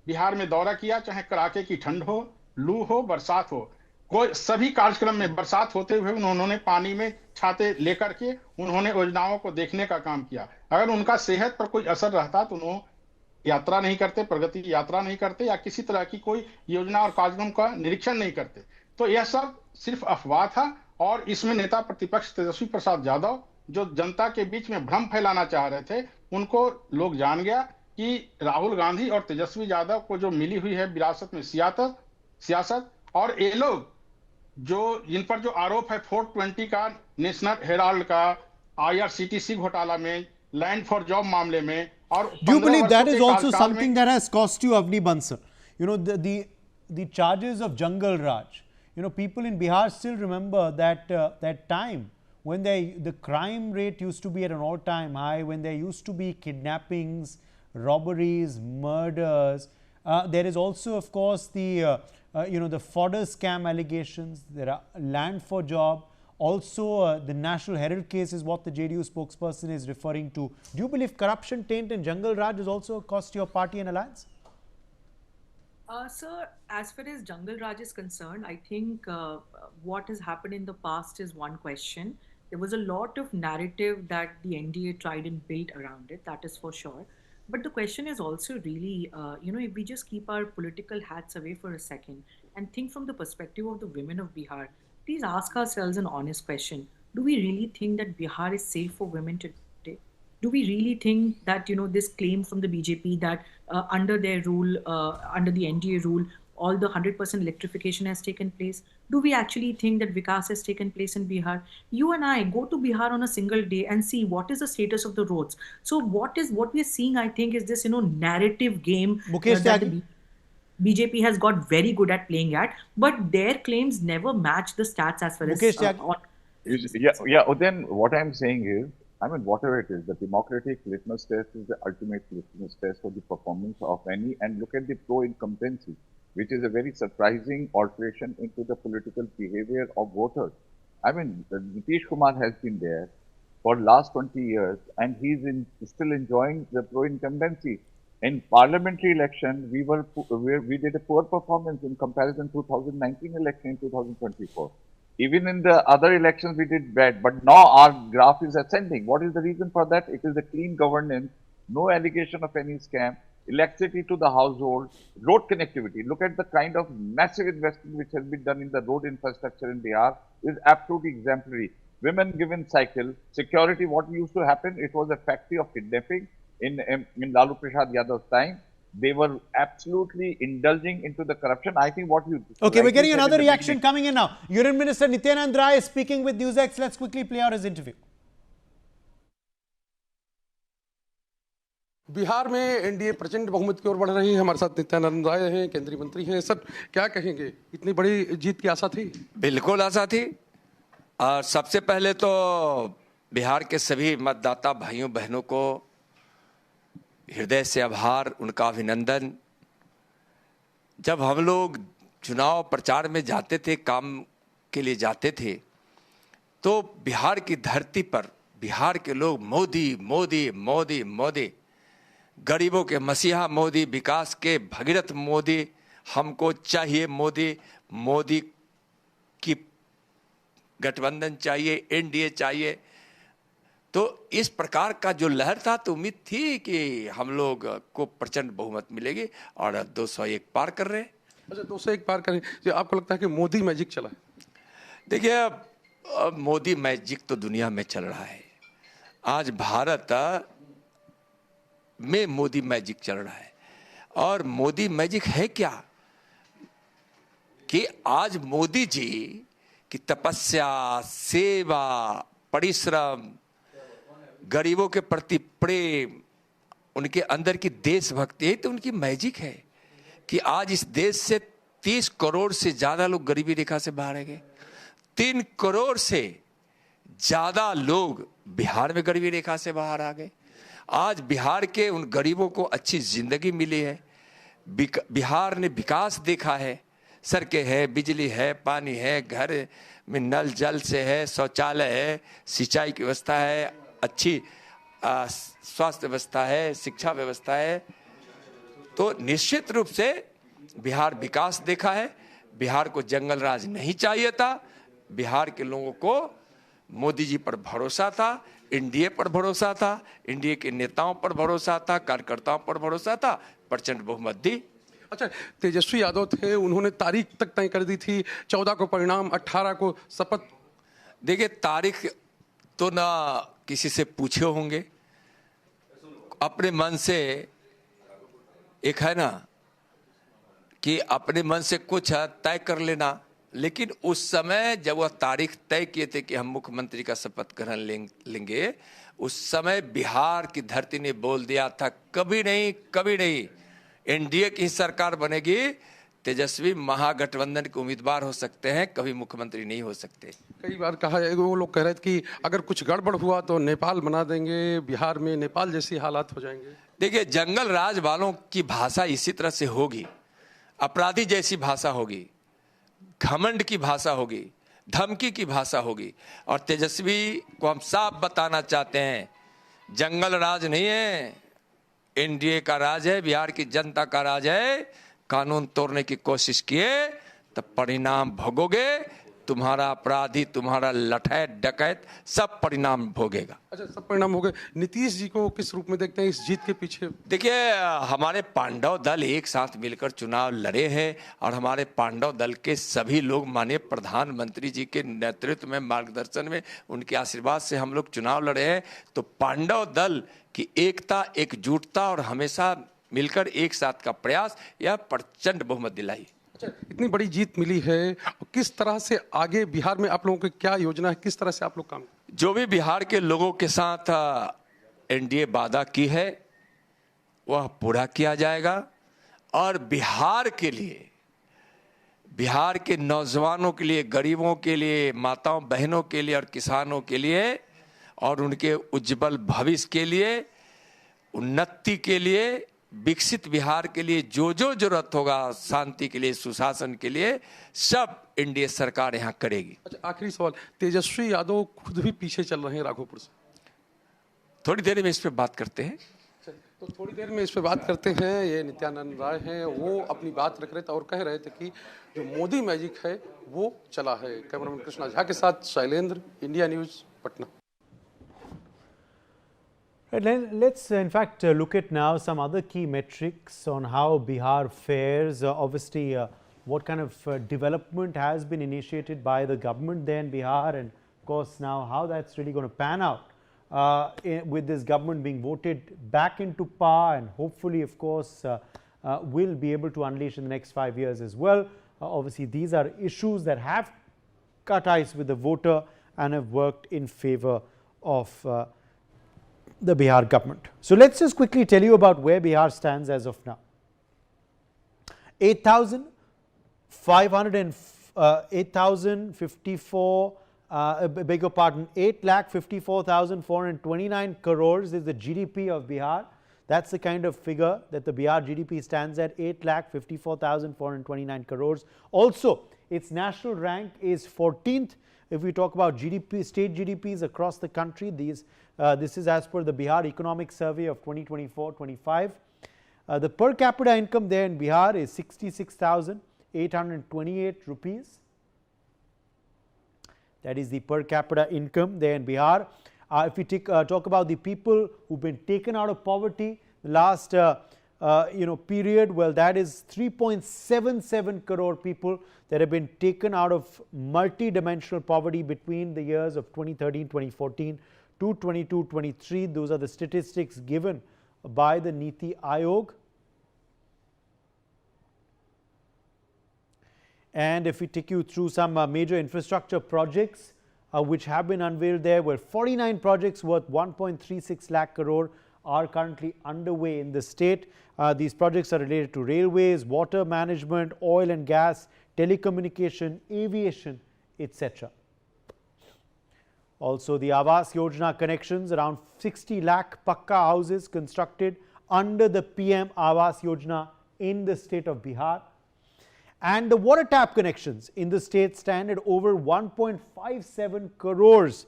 बिहार में दौरा किया, चाहे कड़ाके की ठंड हो, लू हो, बरसात हो, कोई सभी कार्यक्रम में बरसात होते हुए उन्होंने पानी में छाते लेकर के उन्होंने योजनाओं को देखने का काम किया। अगर उनका सेहत पर कोई असर रहता तो उन्होंने यात्रा नहीं करते, प्रगति की यात्रा नहीं करते या किसी तरह की कोई योजना और कार्यक्रम का निरीक्षण नहीं करते। तो यह सब सिर्फ अफवाह था। और इसमें नेता प्रतिपक्ष तेजस्वी प्रसाद यादव जो जनता के बीच में भ्रम फैलाना चाह रहे थे, उनको लोग जान गया कि राहुल गांधी और तेजस्वी यादव को जो मिली हुई है विरासत में सियासत, और ये लोग जो जिन पर जो आरोप है 420 का, नेशनल हेराल्ड का, IRCTC घोटाला में, लैंड फॉर जॉब मामले में, और Do you believe that is also something that has cost you, Avni Bansal? You know, the charges of Jungle Raj. You know, people in Bihar still remember that that time when the crime rate used to be at an all-time high, when there used to be kidnappings, robberies, murders. There is also, of course, the the fodder scam allegations. There are land for job. Also, the National Herald case is what the JDU spokesperson is referring to. Do you believe corruption, taint and Jungle Raj has also cost your party an alliance? Sir, as far as Jungle Raj is concerned, I think what has happened in the past is one question. There was a lot of narrative that the NDA tried and built around it, that is for sure. But the question is also really, if we just keep our political hats away for a second and think from the perspective of the women of Bihar, please ask ourselves an honest question. Do we really think that Bihar is safe for women today? Do we really think that, this claim from the BJP that under their rule, under the NDA rule, all the 100% electrification has taken place? Do we actually think that Vikas has taken place in Bihar? You and I go to Bihar on a single day and see what is the status of the roads. So what we are seeing, I think, is this, narrative game that the BJP has got very good at playing at, but their claims never match the stats as far as... Then what I'm saying is, whatever it is, the democratic litmus test is the ultimate litmus test for the performance of any, and look at the pro-incumbency, which is a very surprising alteration into the political behavior of voters. Nitish Kumar has been there for last 20 years and he's still enjoying the pro-incumbency. In parliamentary election, we did a poor performance in comparison to 2019 election in 2024. Even in the other elections, we did bad, but now our graph is ascending. What is the reason for that? It is the clean governance, no allegation of any scam, electricity to the household, road connectivity. Look at the kind of massive investment which has been done in the road infrastructure in Bihar is absolutely exemplary. Women given cycle, security, what used to happen, it was a factory of kidnapping in Lalu Prasad Yadav's time. They were absolutely indulging into the corruption. I think what you... Okay, we're getting another reaction coming in now. Union Minister Nityanand Rai is speaking with Newsx. Let's quickly play out his interview. Bihar में NDA प्रचंड बहुमत की ओर बढ़ रही है। हमारे साथ नित्यानंद राय हैं, केंद्रीय मंत्री हैं। सर, क्या कहेंगे, इतनी बड़ी जीत की आशा थी? बिल्कुल आशा थी। सबसे पहले तो बिहार के सभी मतदाता भाइयों बहनों को हृदय से आभार, उनका अभिनंदन। जब हम लोग चुनाव प्रचार में जाते थे, काम के लिए जाते थे, तो बिहार की धरती पर बिहार के लोग मोदी मोदी मोदी मोदी, गरीबों के मसीहा मोदी, विकास के भगीरथ मोदी, हमको चाहिए मोदी, मोदी की गठबंधन चाहिए, एनडीए चाहिए, तो इस प्रकार का जो लहर था तो उम्मीद थी कि हम लोग को प्रचंड बहुमत मिलेगी और 201 पार कर रहे हैं। अच्छा, 201 पार करें, जो आपको लगता है कि मोदी मैजिक चला है? देखिए, अब मोदी मैजिक तो दुनिया में चल रहा है। आज भारत में मोदी मैजिक चल रहा है। और मोदी मैजिक है क्या कि आज मोदी जी की तपस्या, सेवा, परिश्रम, गरीबों के प्रति प्रेम, उनके अंदर की देशभक्ति है, तो उनकी मैजिक है कि आज इस देश से 30 करोड़ से ज्यादा लोग गरीबी रेखा से बाहर आ गए। 3 करोड़ से ज्यादा लोग बिहार में गरीबी रेखा से बाहर आ गए। आज बिहार के उन गरीबों को अच्छी जिंदगी मिली है। बिहार ने विकास देखा है, सड़कें है, बिजली है, पानी है, घर में नल जल से है, शौचालय है, सिंचाई की व्यवस्था है, अच्छी स्वास्थ्य व्यवस्था है, शिक्षा व्यवस्था है। तो निश्चित रूप से बिहार विकास देखा है। बिहार को जंगल राज नहीं चाहिए था। बिहार के लोगों को मोदी जी पर भरोसा था, एनडीए पर भरोसा था, एनडीए के नेताओं पर भरोसा था, कार्यकर्ताओं पर भरोसा था, प्रचंड बहुमत दी। अच्छा, तेजस्वी यादव थे, उन्होंने तारीख तक तय कर दी थी, 14 को परिणाम, 18 को शपथ। देखिए, तारीख तो ना किसी से पूछे होंगे, अपने मन से एक है ना कि अपने मन से कुछ तय कर लेना। लेकिन उस समय जब वह तारीख तय किए थे कि हम मुख्यमंत्री का शपथ ग्रहण लेंगे, उस समय बिहार की धरती ने बोल दिया था कभी नहीं एनडीए की सरकार बनेगी, तेजस्वी महागठबंधन के उम्मीदवार हो सकते हैं, कभी मुख्यमंत्री नहीं हो सकते। कई बार कहा है, वो लोग कह रहे थे कि अगर कुछ गड़बड़ हुआ तो नेपाल बना देंगे, बिहार में नेपाल जैसी हालात हो जाएंगे। देखिए, जंगल राज वालों की भाषा इसी तरह से होगी, अपराधी जैसी भाषा होगी, घमंड की भाषा होगी, धमकी की भाषा होगी। और तेजस्वी को हम साफ बताना चाहते हैं, जंगल राज नहीं है, एनडीए का राज है, बिहार की जनता का राज है। कानून तोड़ने की कोशिश किए तो परिणाम भोगोगे। तुम्हारा अपराधी, तुम्हारा लठैत डकैत सब परिणाम भोगेगा। अच्छा, सब परिणाम हो गए। नीतीश जी को किस रूप में देखते हैं इस जीत के पीछे? देखिए, हमारे पांडव दल एक साथ मिलकर चुनाव लड़े हैं और हमारे पांडव दल के सभी लोग माननीय प्रधानमंत्री जी के नेतृत्व में, मार्गदर्शन में, उनके आशीर्वाद से हम लोग चुनाव लड़े हैं। तो पांडव दल की एकता, एकजुटता और हमेशा मिलकर एक साथ का प्रयास यह प्रचंड बहुमत दिलाई। अच्छा, इतनी बड़ी जीत मिली है, किस तरह से आगे बिहार में आप लोगों की क्या योजना है, किस तरह से आप लोग काम? जो भी बिहार के लोगों के साथ एनडीए वादा की है वह पूरा किया जाएगा। और बिहार के लिए, बिहार के नौजवानों के लिए, गरीबों के लिए, माताओं बहनों के लिए और किसानों के लिए और उनके उज्जवल भविष्य के लिए, उन्नति के लिए, विकसित बिहार के लिए जो जो जरूरत होगा, शांति के लिए, सुशासन के लिए, सब एनडीए सरकार यहाँ करेगी। अच्छा, आखिरी सवाल, तेजस्वी यादव खुद भी पीछे चल रहे हैं राघोपुर से। थोड़ी देर में इस पे बात करते हैं। तो थोड़ी देर में इस पे बात करते हैं। ये नित्यानंद राय हैं, वो अपनी बात रख रहे थे और कह रहे थे कि जो मोदी मैजिक है वो चला है। कैमरामैन कृष्णा झा के साथ Shailendra, India news, Patna. Let's in fact look at now some other key metrics on how Bihar fares. Obviously, what kind of development has been initiated by the government there in Bihar, and of course now how that's really going to pan out with this government being voted back into power, and hopefully of course will be able to unleash in the next 5 years as well. Obviously these are issues that have cut ice with the voter and have worked in favor of the Bihar government. So let's just quickly tell you about where Bihar stands as of now. 8,054, beg your pardon, 8,54,429 crores is the GDP of Bihar. That's the kind of figure that the Bihar GDP stands at, 8,54,429 crores. Also, its national rank is 14th. If we talk about GDP, state GDPs across the country, this is as per the Bihar Economic Survey of 2024-25. The per capita income there in Bihar is 66,828 rupees. That is the per capita income there in Bihar. If we talk about the people who've been taken out of poverty, the last period, well, that is 3.77 crore people that have been taken out of multi-dimensional poverty between the years of 2013-2014 to 22-23. Those are the statistics given by the Niti Aayog. And if we take you through some major infrastructure projects which have been unveiled there, where 49 projects worth 1.36 lakh crore are currently underway in the state. These projects are related to railways, water management, oil and gas, telecommunication, aviation, etc. Also, the Awas Yojana connections, around 60 lakh Pakka houses constructed under the PM Awas Yojana in the state of Bihar. And the water tap connections in the state stand at over 1.57 crores.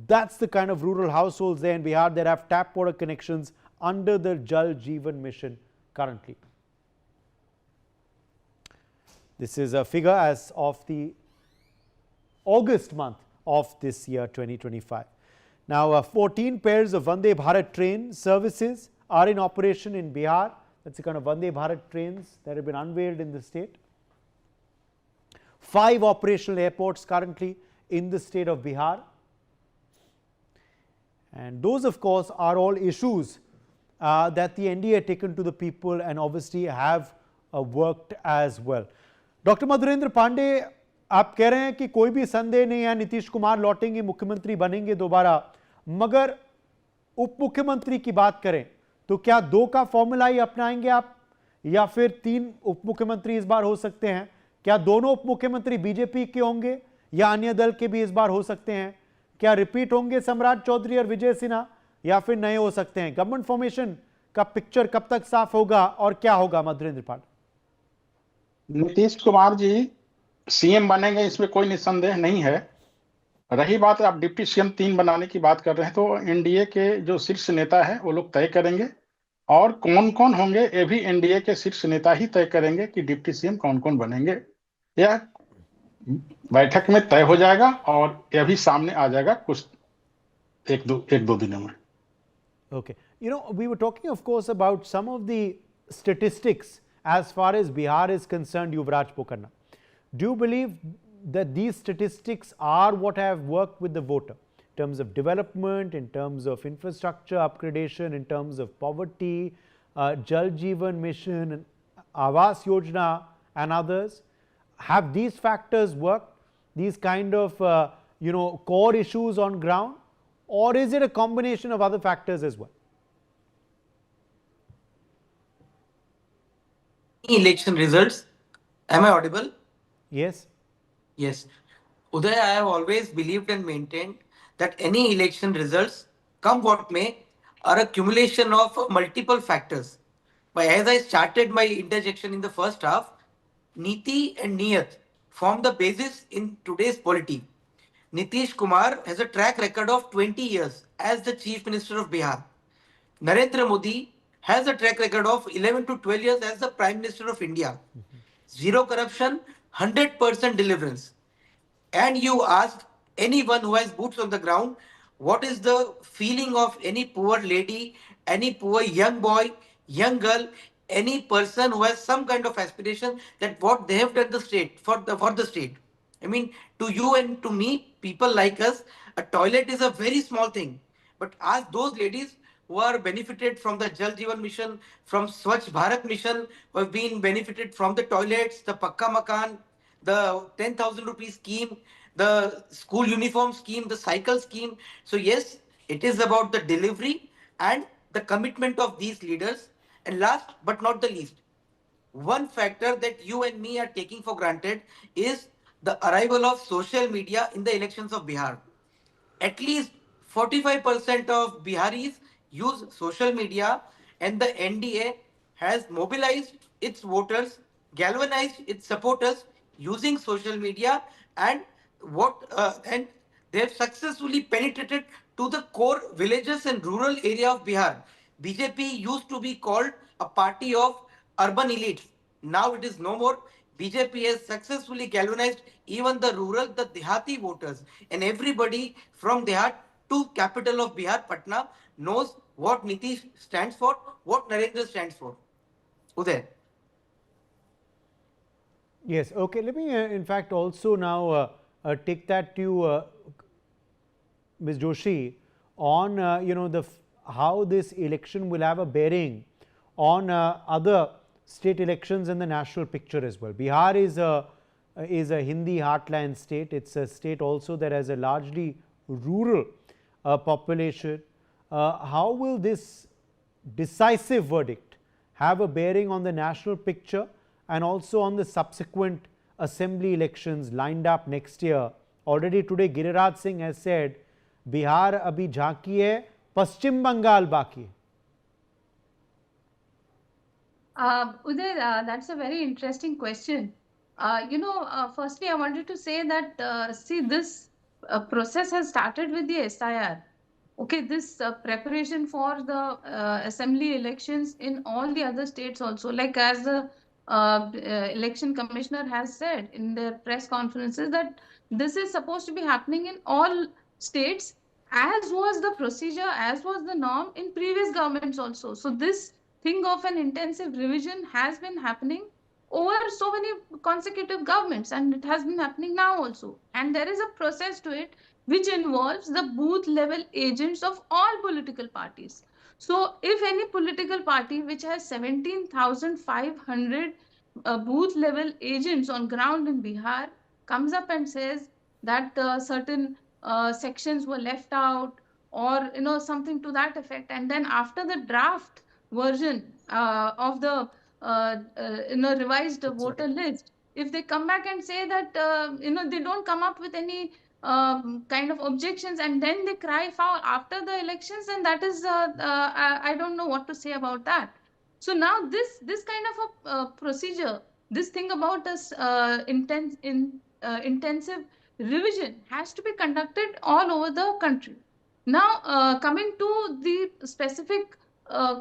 That's the kind of rural households there in Bihar that have tap water connections under the Jal Jeevan mission currently. This is a figure as of the August month of this year 2025. Now 14 pairs of Vande Bharat train services are in operation in Bihar. That's the kind of Vande Bharat trains that have been unveiled in the state. 5 operational airports currently in the state of Bihar. And those, of course, are all issues that the NDA had taken to the people and obviously have worked as well. Dr. Madhurendra Pandey, आप कह रहे हैं कि कोई भी संदेह नहीं है, नीतीश कुमार लौटेंगे, मुख्यमंत्री बनेंगे दोबारा, मगर उप मुख्यमंत्री की बात करें तो क्या 2 का फॉर्मूला ही अपनाएंगे आप, या फिर 3 उप मुख्यमंत्री इस बार हो सकते हैं? क्या दोनों उप मुख्यमंत्री बीजेपी के होंगे या अन्य दल के भी इस बार हो सकते हैं? क्या रिपीट होंगे सम्राट चौधरी और विजय सिन्हा, या फिर नए हो सकते हैं? गवर्नमेंट फॉर्मेशन का पिक्चर कब तक साफ होगा और क्या होगा? मधुरेंद्र पांडे। नीतीश कुमार जी सीएम बनेंगे, इसमें कोई निसंदेह नहीं है। रही बात आप डिप्टी सीएम 3 बनाने की बात कर रहे हैं, तो एनडीए के जो शीर्ष नेता है वो लोग तय करेंगे, और कौन कौन होंगे ये भी एनडीए के शीर्ष नेता ही तय करेंगे कि डिप्टी सीएम कौन कौन बनेंगे। यह बैठक में तय हो जाएगा और यह भी सामने आ जाएगा कुछ एक दो दिनों में। Okay, we were talking, of course, about some of the statistics as far as Bihar is concerned, Yuvraj Pokarna. Do you believe that these statistics are what have worked with the voter in terms of development, in terms of infrastructure upgradation, in terms of poverty, Jal Jeevan mission, Awas Yojana and others? Have these factors worked, these kind of core issues on ground, or is it a combination of other factors as well? Election results. Am I audible? Yes. Yes. Uday, I have always believed and maintained that any election results, come what may, are a accumulation of multiple factors. But as I started my interjection in the first half, Niti and Niyat form the basis in today's polity. Nitish Kumar has a track record of 20 years as the Chief Minister of Bihar. Narendra Modi has a track record of 11 to 12 years as the Prime Minister of India. Zero corruption, 100% deliverance. And you ask anyone who has boots on the ground, what is the feeling of any poor lady, any poor young boy, young girl, any person who has some kind of aspiration that what they have done the state for the state. I mean, to you and to me, people like us, a toilet is a very small thing. But ask those ladies who are benefited from the Jal Jeevan mission, from Swachh Bharat mission, who have been benefited from the toilets, the Pakka Makan, the 10,000 rupees scheme, the school uniform scheme, the cycle scheme. So yes, it is about the delivery and the commitment of these leaders. And last but not the least, one factor that you and me are taking for granted is the arrival of social media in the elections of Bihar. At least 45% of Biharis use social media, and the NDA has mobilized its voters, galvanized its supporters using social media, and they have successfully penetrated to the core villages and rural area of Bihar. BJP used to be called a party of urban elites. Now it is no more. BJP has successfully galvanized even the rural, the Dehati voters, and everybody from Dehat to capital of Bihar, Patna, knows what Nitish stands for, what Narendra stands for. Uday. Yes, okay. Let me, in fact, also now take that to Ms. Joshi on how this election will have a bearing on other state elections and the national picture as well. Bihar is a Hindi heartland state. It's a state also that has a largely rural population. How will this decisive verdict have a bearing on the national picture and also on the subsequent assembly elections lined up next year? Already today Giriraj Singh has said Bihar abhi jhanki hai, Paschim Bengal baki hai. Uday, that's a very interesting question. Firstly, I wanted to say that, see, this process has started with the SIR. Okay, this preparation for the assembly elections in all the other states also, like as the election commissioner has said in their press conferences, that this is supposed to be happening in all states, as was the procedure, as was the norm in previous governments also. So this thing of an intensive revision has been happening over so many consecutive governments, and it has been happening now also. And there is a process to it which involves the booth level agents of all political parties. So if any political party which has 17,500 booth level agents on ground in Bihar comes up and says that certain sections were left out, or something to that effect, and then after the draft version of the revised voter list, if they come back and say that they don't come up with any kind of objections, and then they cry foul after the elections, and that is I don't know what to say about that. So now this kind of a procedure, this thing about this intensive revision has to be conducted all over the country. Now, coming to the specific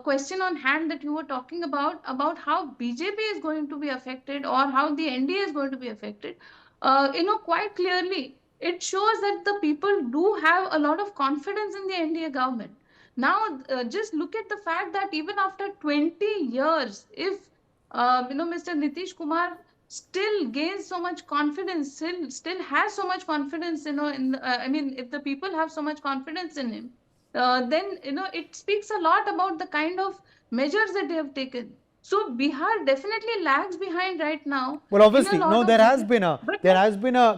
question on hand that you were talking about how BJP is going to be affected or how the NDA is going to be affected, quite clearly, it shows that the people do have a lot of confidence in the NDA government. Now, just look at the fact that even after 20 years, if Mr. Nitish Kumar still gains so much confidence, still has so much confidence, if the people have so much confidence in him, then it speaks a lot about the kind of measures that they have taken. So Bihar definitely lags behind right now. Well, obviously, no, there has been a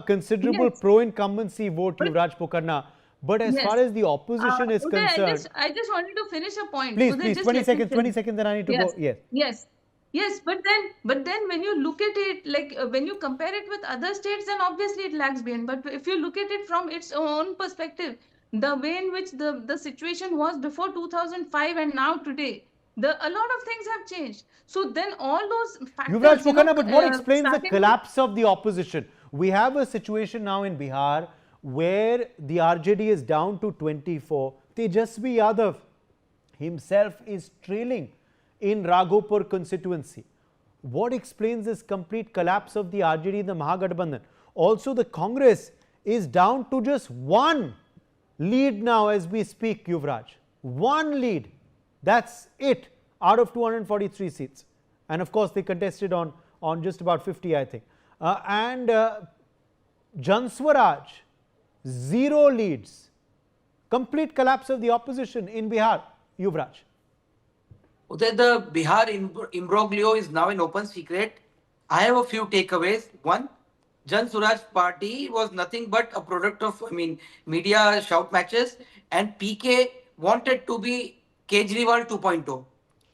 considerable yes, pro-incumbency vote, Yuvraj Pokarna. But as far as the opposition is Uday, concerned, I just wanted to finish a point. please, Uday, please, just 20 let me seconds, 20 seconds, then I need to Yes. go. Yes. Yes, but then when you look at it, like when you compare it with other states, then obviously it lags behind. But if you look at it from its own perspective, the way in which the situation was before 2005 and now today, a lot of things have changed. So then all those factors, Yuvraj Pokarna, but what explains the starting collapse of the opposition? We have a situation now in Bihar where the RJD is down to 24. Tejasvi Yadav himself is trailing in Raghopur constituency. What explains this complete collapse of the RJD, the Mahagathbandhan? Also, the Congress is down to just one lead now as we speak, Yuvraj. One lead. That's it out of 243 seats. And of course, they contested on just about 50, I think. Jan Swaraj, 0 leads. Complete collapse of the opposition in Bihar, Yuvraj. Uday, the Bihar imbroglio is now an open secret. I have a few takeaways. One, Jan Suraj party was nothing but a product of, media shout matches, and PK wanted to be Kejriwal 2.0.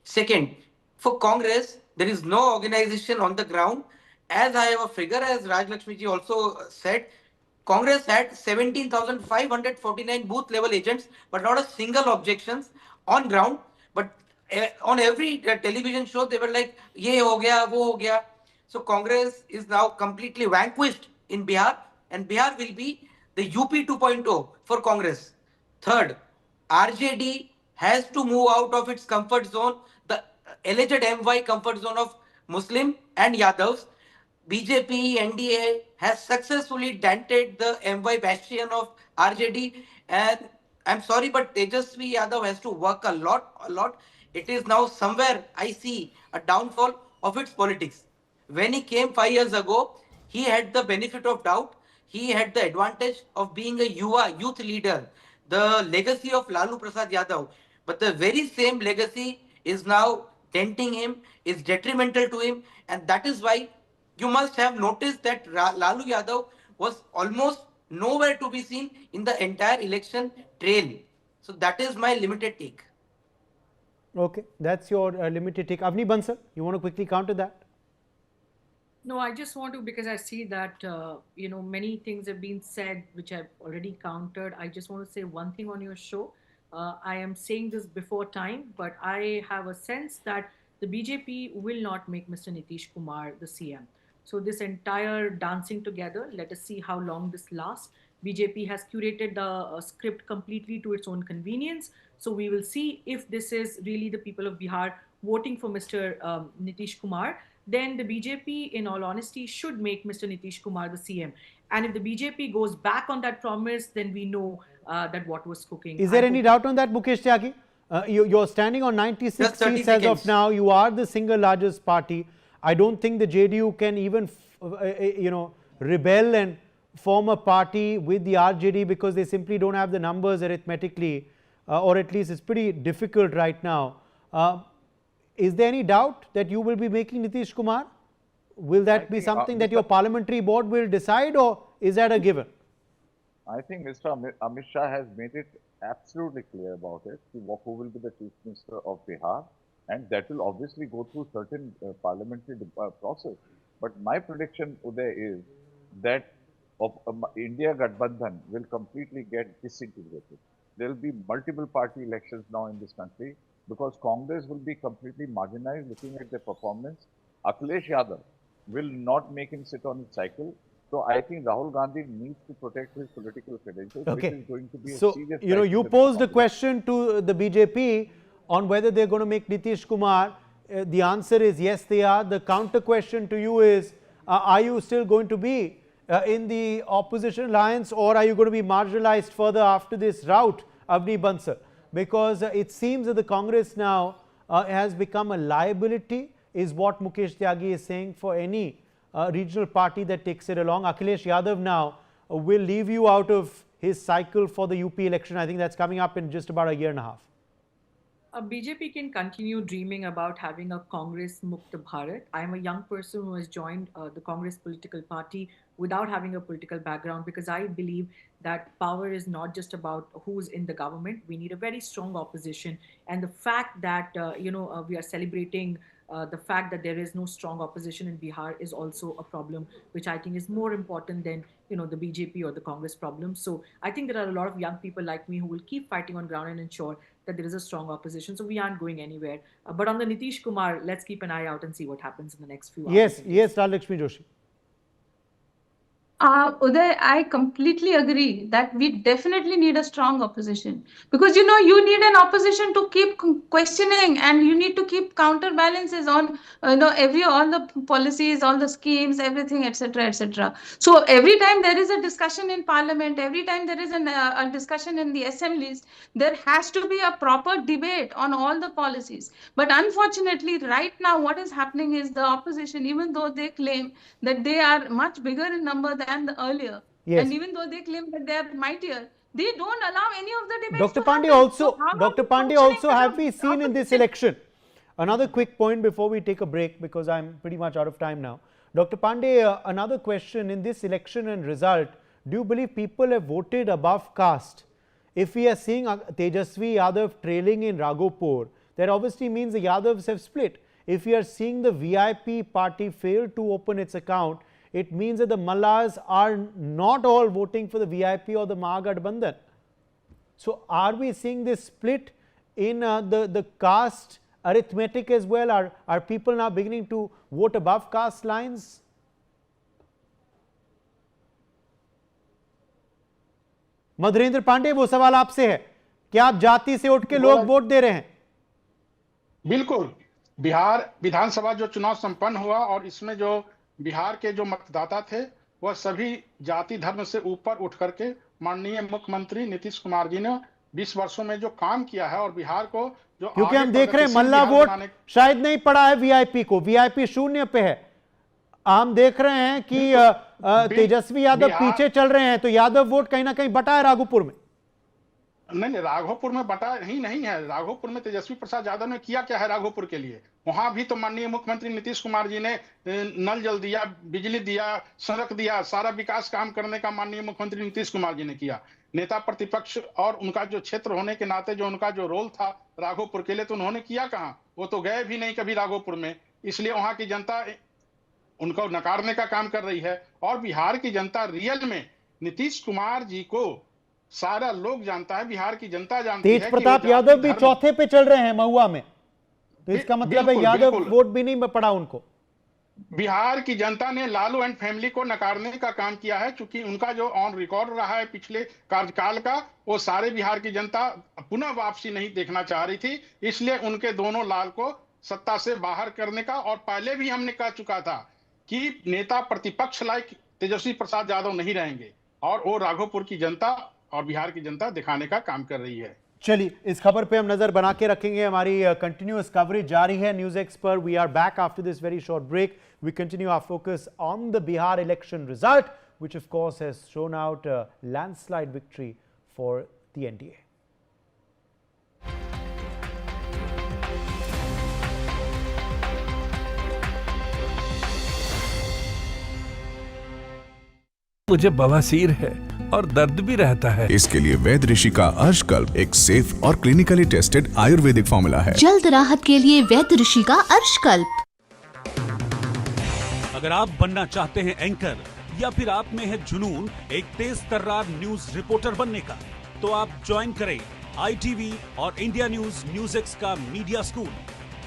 Second, for Congress, there is no organization on the ground. As I have a figure, as Raj Lakshmi ji also said, Congress had 17,549 booth level agents, but not a single objections on ground. But on every television show, they were like, ye ho gaya, wo ho gaya. So Congress is now completely vanquished in Bihar, and Bihar will be the UP 2.0 for Congress. Third, RJD has to move out of its comfort zone, the alleged MY comfort zone of Muslim and Yadavs. BJP, NDA has successfully dented the MY bastion of RJD, and I'm sorry, but Tejasvi Yadav has to work a lot. It is now somewhere I see a downfall of its politics. When he came 5 years ago, he had the benefit of doubt. He had the advantage of being a youth leader, the legacy of Lalu Prasad Yadav. But the very same legacy is now denting him, is detrimental to him, and that is why you must have noticed that Lalu Yadav was almost nowhere to be seen in the entire election trail. So that is my limited take. Okay, that's your limited take. Avni Bansal, you want to quickly counter that? No, I just want to, because I see that, many things have been said which I've already countered. I just want to say one thing on your show. I am saying this before time, but I have a sense that the BJP will not make Mr. Nitish Kumar the CM. So this entire dancing together, let us see how long this lasts. BJP has curated the script completely to its own convenience. So we will see if this is really the people of Bihar voting for Mr. Nitish Kumar. Then the BJP, in all honesty, should make Mr. Nitish Kumar the CM. And if the BJP goes back on that promise, then we know that what was cooking. Is there any doubt on that, Mukesh Tyagi? You're standing on 96 seats as of now. You are the single largest party. I don't think the JDU can even, rebel and form a party with the RJD because they simply don't have the numbers arithmetically, or at least it's pretty difficult right now. Is there any doubt that you will be making Nitish Kumar? Will that be something that your parliamentary board will decide, or is that a given? I think Mr. Amit Shah has made it absolutely clear about it, who will be the Chief Minister of Bihar, and that will obviously go through certain parliamentary process. But my prediction, Uday, is that India Gathbandhan will completely get disintegrated. There will be multiple party elections now in this country, because Congress will be completely marginalized looking at their performance. Akhilesh Yadav will not make him sit on his cycle. So I think Rahul Gandhi needs to protect his political credentials, which is going to be a serious... So, you posed a question to the BJP on whether they're going to make Nitish Kumar. The answer is yes, they are. The counter question to you is, are you still going to be in the opposition alliance, or are you going to be marginalized further after this rout, Avni Bansal? Because it seems that the Congress now has become a liability, is what Mukesh Tyagi is saying, for any regional party that takes it along. Akhilesh Yadav now will leave you out of his cycle for the UP election. I think that's coming up in just about a year and a half. BJP can continue dreaming about having a Congress Mukta Bharat. I am a young person who has joined the Congress political party without having a political background, because I believe that power is not just about who's in the government. We need a very strong opposition. And the fact that, we are celebrating the fact that there is no strong opposition in Bihar is also a problem, which I think is more important than, the BJP or the Congress problem. So I think there are a lot of young people like me who will keep fighting on ground and ensure that there is a strong opposition. So we aren't going anywhere. But on the Nitish Kumar, let's keep an eye out and see what happens in the next few hours. Yes, Lakshmi Joshi. Uday, I completely agree that we definitely need a strong opposition, because you need an opposition to keep questioning, and you need to keep counterbalances on all the policies, all the schemes, everything, etc., etc. So every time there is a discussion in Parliament, every time there is a discussion in the assemblies, there has to be a proper debate on all the policies. But unfortunately, right now, what is happening is the opposition, even though they claim that they are much bigger in number than the earlier, and even though they claim that they are mightier, they don't allow any of the debates. Dr. Pandey also, have we seen in this election? Another quick point before we take a break, because I'm pretty much out of time now. Dr. Pandey, another question: in this election and result, do you believe people have voted above caste? If we are seeing Tejasvi Yadav trailing in Raghopur, that obviously means the Yadavs have split. If we are seeing the VIP party fail to open its account, it means that the Mallas are not all voting for the VIP or the Mahagathbandhan. So are we seeing this split in the caste arithmetic as well? Are people now beginning to vote above caste lines? Madhurendra Pandey, वो सवाल आपसे है, क्या आप जाति से उठ के लोग वोट दे रहे हैं? बिल्कुल। बिहार विधानसभा जो चुनाव संपन्न हुआ, और इसमें जो बिहार के जो मतदाता थे, वह सभी जाति धर्म से ऊपर उठ करके माननीय मुख्यमंत्री नीतीश कुमार जी ने 20 वर्षों में जो काम किया है और बिहार को जो क्योंकि आगे हम देख रहे हैं प्रगतिशील मल्ला बिहार वोट बनाने शायद नहीं पड़ा है वीआईपी को, वीआईपी शून्य पे है। हम देख रहे हैं कि तेजस्वी यादव पीछे चल रहे हैं, तो यादव वोट कहीं ना कहीं बटा है राघोपुर में। नहीं, राघोपुर में बटा ही नहीं है। राघोपुर में तेजस्वी प्रसाद यादव ने किया क्या है राघोपुर के लिए? वहां भी तो माननीय मुख्यमंत्री नीतीश कुमार जी ने नल जल दिया, बिजली दिया, सड़क दिया, सारा विकास काम करने का माननीय मुख्यमंत्री नीतीश कुमार जी ने किया। नेता प्रतिपक्ष और उनका जो क्षेत्र होने के नाते जो उनका जो रोल था राघोपुर के लिए, तो उन्होंने किया कहां? वो तो गए भी नहीं कभी राघोपुर में। इसलिए वहां की जनता उनको नकारने का काम कर रही है। और बिहार की जनता रियल में नीतीश कुमार जी को सारा लोग जानता है, बिहार की जनता जानती है। तेज प्रताप यादव भी चौथे पे चल रहे हैं महुआ में, तो इसका मतलब है यादव वोट भी नहीं पड़ा उनको। बिहार की जनता ने लालू एंड फैमिली को नकारने का काम किया है, क्योंकि उनका जो ऑन रिकॉर्ड रहा है पिछले कार्यकाल का, वो सारे बिहार की जनता पुनः वापसी नहीं देखना चाह रही थी। इसलिए उनके दोनों लाल को सत्ता से बाहर करने का, और पहले भी हमने कह चुका था कि नेता प्रतिपक्ष लायक तेजस्वी प्रसाद यादव नहीं रहेंगे, और वो राघोपुर की जनता और बिहार की जनता दिखाने का काम कर रही है। चलिए, इस खबर पे हम नजर बना के रखेंगे। हमारी कंटिन्यूअस कवरेज जारी है न्यूज एक्स पर। We are back after this very short break. We continue our focus on the Bihar election result, which of course has shown out a landslide victory for the NDA. मुझे बवासीर है और दर्द भी रहता है। इसके लिए वैद्य ऋषि का अर्शकल्प एक सेफ और क्लिनिकली टेस्टेड आयुर्वेदिक फॉर्मूला है। जल्द राहत के लिए वैद्य ऋषि का अर्शकल्प। अगर आप बनना चाहते हैं एंकर, या फिर आप में है जुनून एक तेज तर्रार न्यूज रिपोर्टर बनने का, तो आप ज्वाइन करें ITV और इंडिया न्यूज Newsx का media school.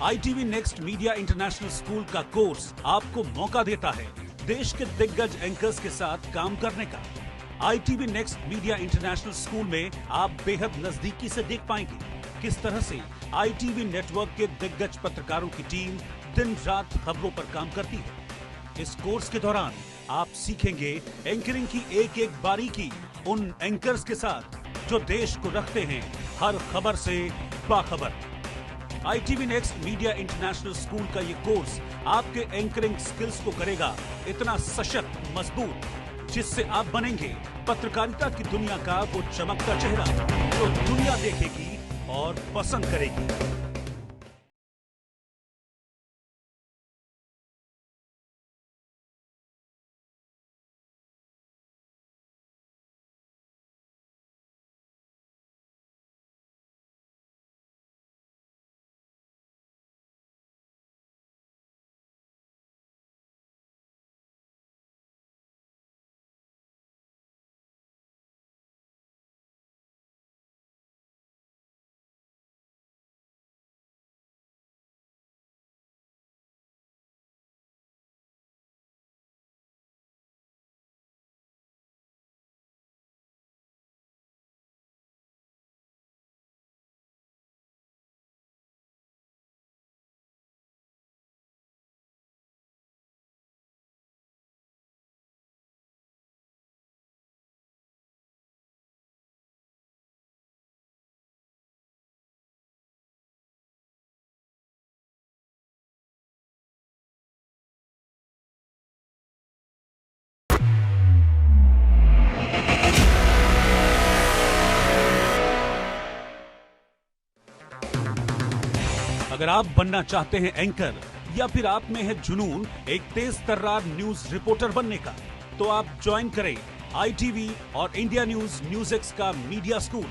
ITV next media international school का कोर्स आपको मौका देता है देश के दिग्गज एंकर्स के साथ काम करने का। ITV next media international school में आप बेहद नजदीकी से देख पाएंगे किस तरह से ITV नेटवर्क के दिग्गज पत्रकारों की टीम दिन रात खबरों पर काम करती है। इस कोर्स के दौरान आप सीखेंगे एंकरिंग की एक एक बारीकी उन एंकर्स के साथ जो देश को रखते हैं हर खबर से बाखबर। ITV next media international school का ये कोर्स आपके एंकरिंग स्किल्स को करेगा इतना सशक्त, मजबूत, जिससे आप बनेंगे पत्रकारिता की दुनिया का वो चमकता चेहरा जो दुनिया देखेगी और पसंद करेगी। अगर आप बनना चाहते हैं एंकर, या फिर आप में है जुनून एक तेज तर्रार न्यूज रिपोर्टर बनने का, तो आप ज्वाइन करें ITV और इंडिया न्यूज Newsx का media school.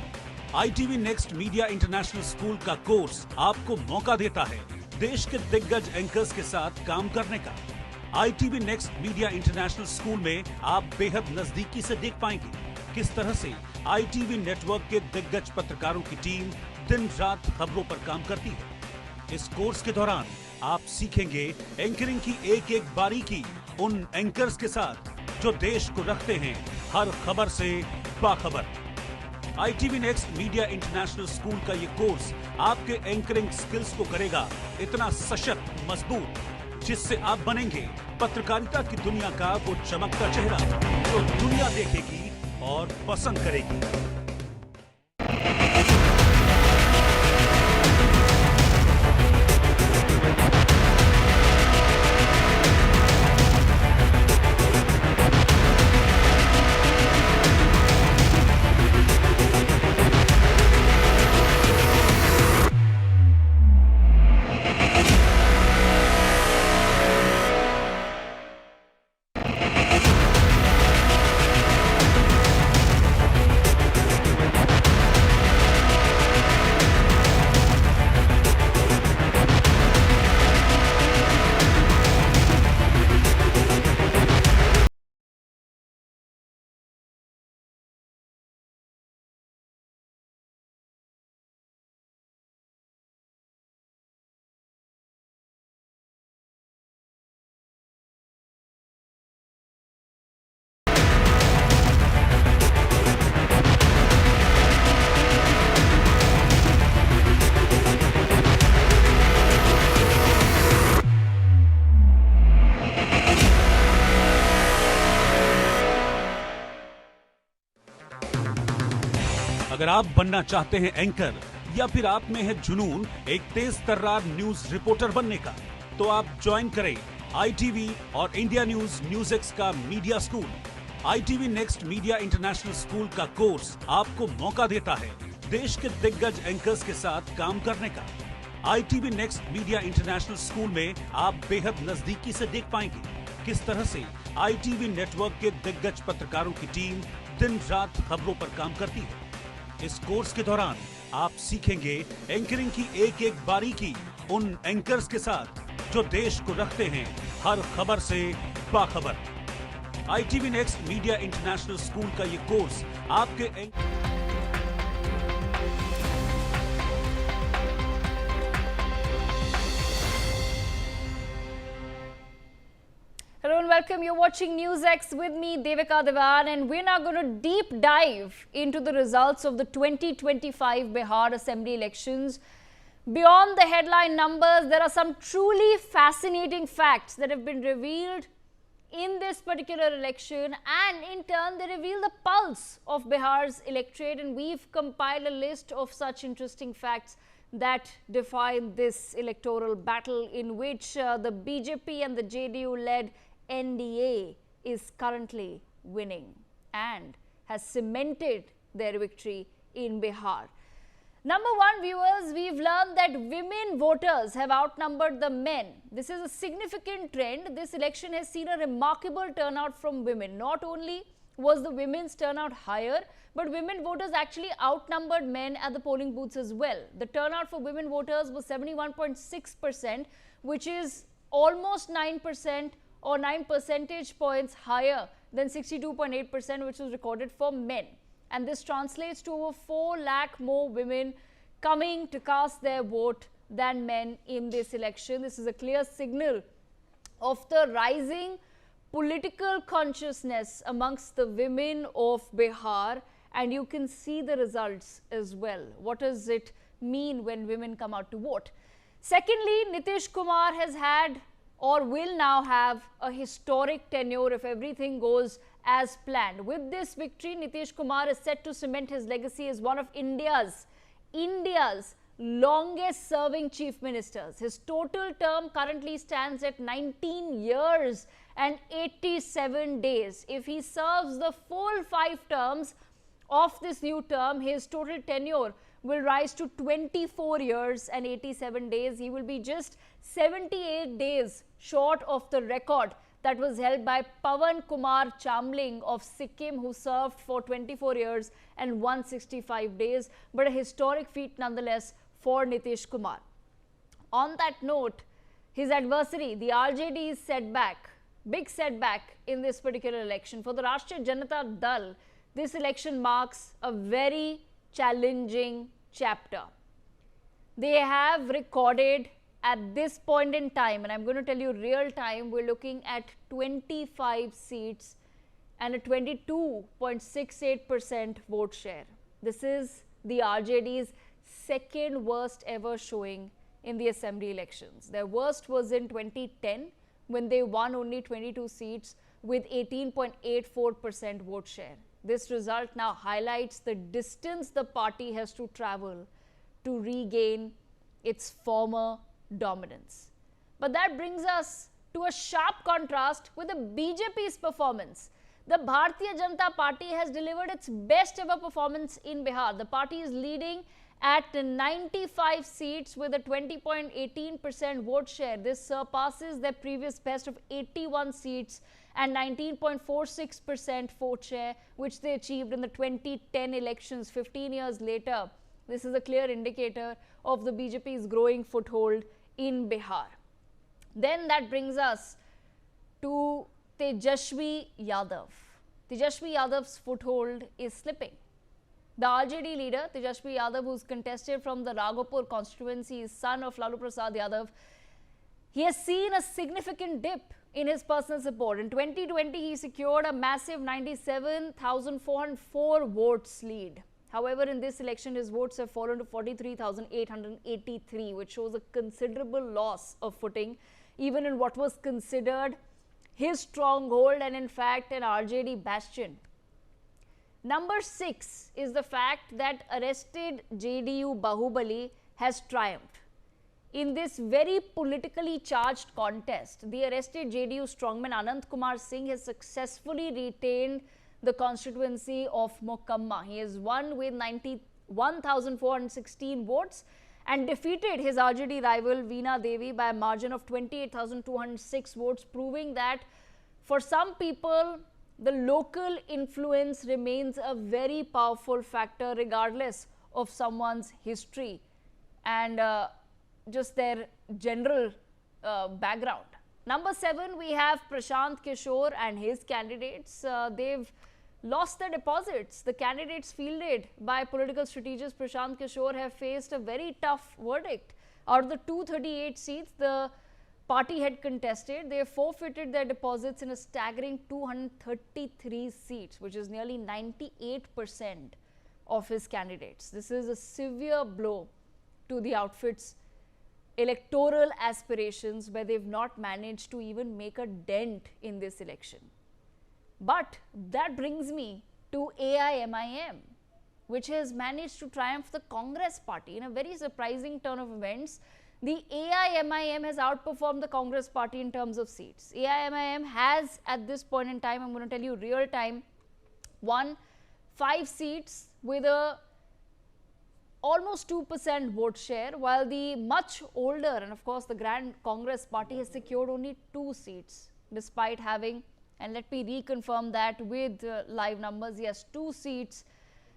ITV next media international school का कोर्स आपको मौका देता है देश के दिग्गज एंकर्स के साथ काम करने का। ITV next media international school में आप बेहद नजदीकी से देख पाएंगे किस तरह से ITV नेटवर्क के दिग्गज पत्रकारों की टीम दिन रात खबरों पर काम करती है। इस कोर्स के दौरान आप सीखेंगे एंकरिंग की एक एक बारीकी उन एंकर्स के साथ जो देश को रखते हैं हर खबर से बाखबर। ITV next media international school का ये कोर्स आपके एंकरिंग स्किल्स को करेगा इतना सशक्त, मजबूत, जिससे आप बनेंगे पत्रकारिता की दुनिया का वो चमकता चेहरा जो दुनिया देखेगी और पसंद करेगी। अगर आप बनना चाहते हैं एंकर या फिर आप में है जुनून एक तेज तर्रार न्यूज रिपोर्टर बनने का, तो आप ज्वाइन करें ITV और इंडिया न्यूज़ का media school. ITV next media international school का कोर्स आपको मौका देता है देश के दिग्गज एंकर्स के साथ काम करने का। ITV next media international school में आप बेहद नजदीकी से देख पाएंगे किस तरह से ITV नेटवर्क के दिग्गज पत्रकारों की टीम दिन रात खबरों पर काम करती है। इस कोर्स के दौरान आप सीखेंगे एंकरिंग की एक एक बारीकी उन एंकर्स के साथ जो देश को रखते हैं हर खबर से बाखबर। ITV next media international school का ये कोर्स आपके Hello and welcome. You're watching Newsx with me, Devika Devan, and we're now going to deep dive into the results of the 2025 Bihar Assembly Elections. Beyond the headline numbers, there are some truly fascinating facts that have been revealed in this particular election, and in turn they reveal the pulse of Bihar's electorate, and we've compiled a list of such interesting facts that define this electoral battle in which the BJP and the JDU led NDA is currently winning and has cemented their victory in Bihar. Number one, viewers, we've learned that women voters have outnumbered the men. This is a significant trend. This election has seen a remarkable turnout from women. Not only was the women's turnout higher, but women voters actually outnumbered men at the polling booths as well. The turnout for women voters was 71.6%, which is almost 9% or 9 percentage points higher than 62.8%, which was recorded for men. And this translates to over 4 lakh more women coming to cast their vote than men in this election. This is a clear signal of the rising political consciousness amongst the women of Bihar, and you can see the results as well. What does it mean when women come out to vote? Secondly, Nitish Kumar has had or will now have a historic tenure if everything goes as planned. With this victory, Nitish Kumar is set to cement his legacy as one of India's longest serving chief ministers. His total term currently stands at 19 years and 87 days. If he serves the full 5 terms of this new term, his total tenure will rise to 24 years and 87 days. He will be just 78 days short of the record that was held by Pawan Kumar Chamling of Sikkim, who served for 24 years and 165 days, but a historic feat nonetheless for Nitish Kumar. On that note, his adversary, the RJD's setback, big setback in this particular election. For the Rashtriya Janata Dal, this election marks a very challenging chapter. They have recorded at this point in time, and I'm going to tell you real time, we're looking at 25 seats and a 22.68% vote share. This is the RJD's second worst ever showing in the assembly elections. Their worst was in 2010 when they won only 22 seats with 18.84% vote share. This result now highlights the distance the party has to travel to regain its former dominance. But that brings us to a sharp contrast with the BJP's performance. The Bharatiya Janata Party has delivered its best ever performance in Bihar. The party is leading at 95 seats with a 20.18% vote share. This surpasses their previous best of 81 seats and 19.46% vote share, which they achieved in the 2010 elections 15 years later. This is a clear indicator of the BJP's growing foothold in Bihar. Then that brings us to Tejashwi Yadav. Tejashwi Yadav's foothold is slipping. The RJD leader, Tejashwi Yadav, who's contested from the Raghopur constituency, is son of Lalu Prasad Yadav. He has seen a significant dip in his personal support. In 2020, he secured a massive 97,404 votes lead. However, in this election, his votes have fallen to 43,883, which shows a considerable loss of footing, even in what was considered his stronghold and in fact an RJD bastion. Number 6 is the fact that arrested JDU Bahubali has triumphed. In this very politically charged contest, the arrested JDU strongman Anant Kumar Singh has successfully retained the constituency of Mokamma. He has won with 91,416 votes and defeated his RJD rival Veena Devi by a margin of 28,206 votes, proving that for some people, the local influence remains a very powerful factor regardless of someone's history and just their general background. Number 7, we have Prashant Kishore and his candidates. They've lost their deposits. The candidates fielded by political strategist Prashant Kishore have faced a very tough verdict. Out of the 238 seats the party had contested, they have forfeited their deposits in a staggering 233 seats, which is nearly 98% of his candidates. This is a severe blow to the outfit's electoral aspirations, where they've not managed to even make a dent in this election. But that brings me to AIMIM, which has managed to triumph the Congress party in a very surprising turn of events. The AIMIM has outperformed the Congress party in terms of seats. AIMIM has, at this point in time, I'm going to tell you real time, won 5 seats with a almost 2% vote share, while the much older and of course the Grand Congress party has secured only 2 seats despite having, and let me reconfirm that with live numbers, yes, 2 seats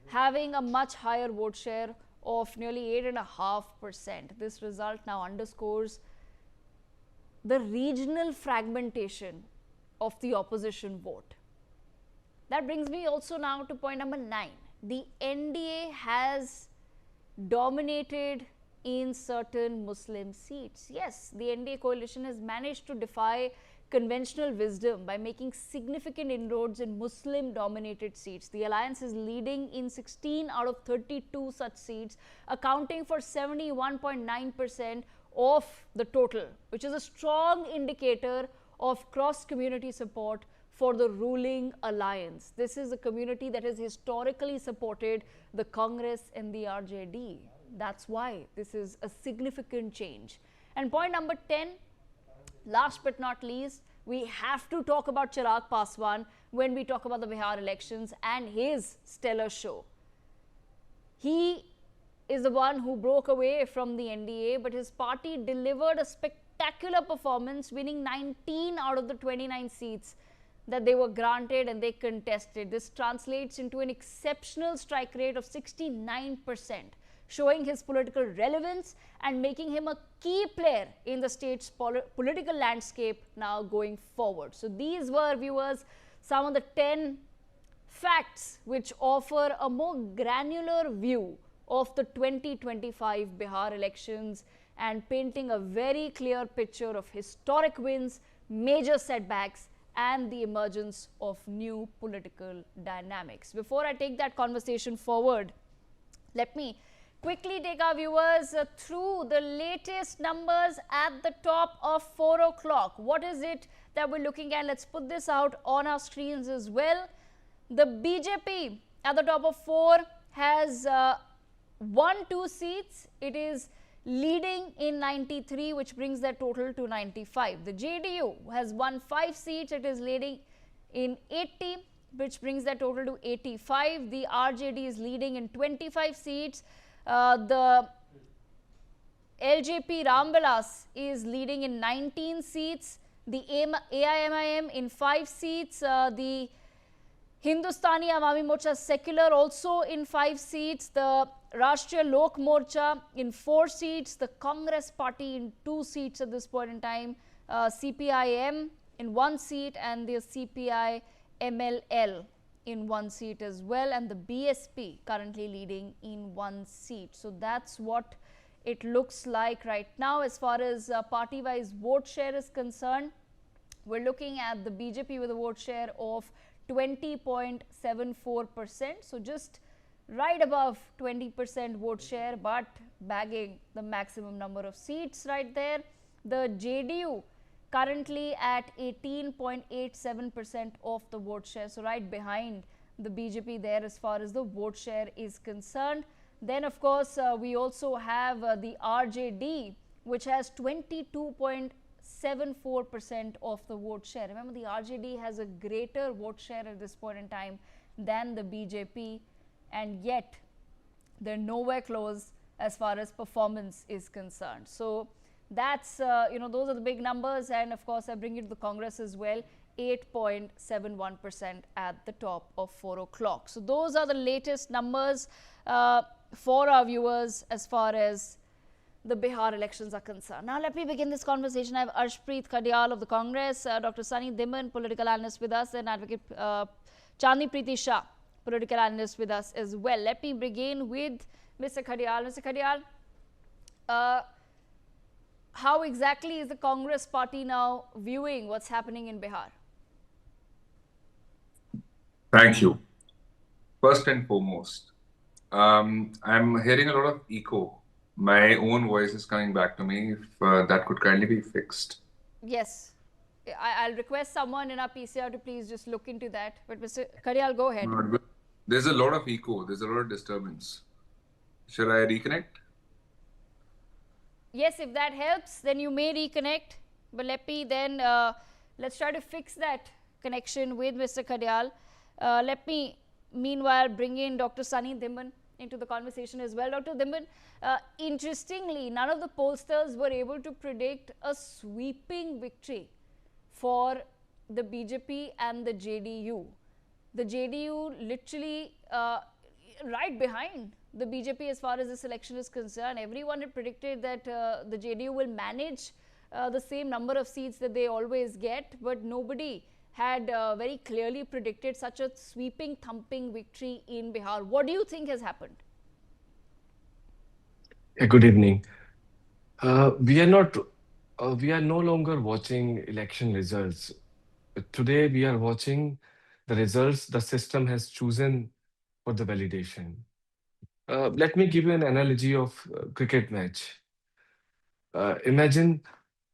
having a much higher vote share of nearly 8.5%. This result now underscores the regional fragmentation of the opposition vote. That brings me also now to point number 9. The NDA has dominated in certain Muslim seats. Yes, the NDA coalition has managed to defy conventional wisdom by making significant inroads in Muslim dominated seats. The alliance is leading in 16 out of 32 such seats, accounting for 71.9% of the total, which is a strong indicator of cross-community support for the ruling alliance. This is a community that has historically supported the Congress and the RJD. That's why this is a significant change. And point number 10, last but not least, we have to talk about Chirag Paswan when we talk about the Bihar elections and his stellar show. He is the one who broke away from the NDA, but his party delivered a spectacular performance, winning 19 out of the 29 seats that they were granted and they contested. This translates into an exceptional strike rate of 69%, showing his political relevance and making him a key player in the state's political landscape now going forward. So these were, viewers, some of the 10 facts which offer a more granular view of the 2025 Bihar elections and painting a very clear picture of historic wins, major setbacks, and the emergence of new political dynamics. Before I take that conversation forward, let me quickly take our viewers through the latest numbers at the top of 4 o'clock. What is it that we're looking at? Let's put this out on our screens as well. The BJP at the top of 4 has won 2 seats. It is leading in 93, which brings their total to 95. The JDU has won 5 seats. It is leading in 80, which brings their total to 85. The RJD is leading in 25 seats. The LJP Ramvilas is leading in 19 seats. The AIMIM in 5 seats. The Hindustani Awami Morcha Secular also in 5 seats. The Rashtriya Lok Morcha in 4 seats. The Congress Party in 2 seats at this point in time. CPIM in 1 seat and the CPI MLL in 1 seat as well, and the BSP currently leading in 1 seat. So that's what it looks like right now. As far as party-wise vote share is concerned, we're looking at the BJP with a vote share of 20.74%. So just right above 20% vote share, but bagging the maximum number of seats right there. The JDU currently at 18.87% of the vote share, so right behind the BJP there as far as the vote share is concerned. Then of course we also have the RJD, which has 22.74% of the vote share. Remember, the RJD has a greater vote share at this point in time than the BJP, and yet they're nowhere close as far as performance is concerned. So that's, those are the big numbers. And of course, I bring you to the Congress as well, 8.71% at the top of 4 o'clock. So those are the latest numbers for our viewers as far as the Bihar elections are concerned. Now let me begin this conversation. I have Arshpreet Khadial of the Congress, Dr. Sunny Dhiman, political analyst with us, and Advocate Chandni Preeti Shah, political analyst with us as well. Let me begin with Mr. Khadial. Mr. Khadial, how exactly is the Congress party now viewing what's happening in Bihar? Thank you. First and foremost, I'm hearing a lot of echo. My own voice is coming back to me. If that could kindly be fixed. Yes. I'll request someone in our PCR to please just look into that. But Mr. Khadial, go ahead. There's a lot of echo. There's a lot of disturbance. Should I reconnect? Yes, if that helps, then you may reconnect. But let me then, let's try to fix that connection with Mr. Khadial. Let me, meanwhile, bring in Dr. Sunny Dhiman into the conversation as well. Dr. Dhiman, interestingly, none of the pollsters were able to predict a sweeping victory for the BJP and the JDU. The JDU literally right behind the BJP as far as this election is concerned. Everyone had predicted that the JDU will manage the same number of seats that they always get, but nobody had very clearly predicted such a sweeping, thumping victory in Bihar. What do you think has happened? Good evening. We are no longer watching election results. Today we are watching the results the system has chosen for the validation. Let me give you an analogy of a cricket match. Imagine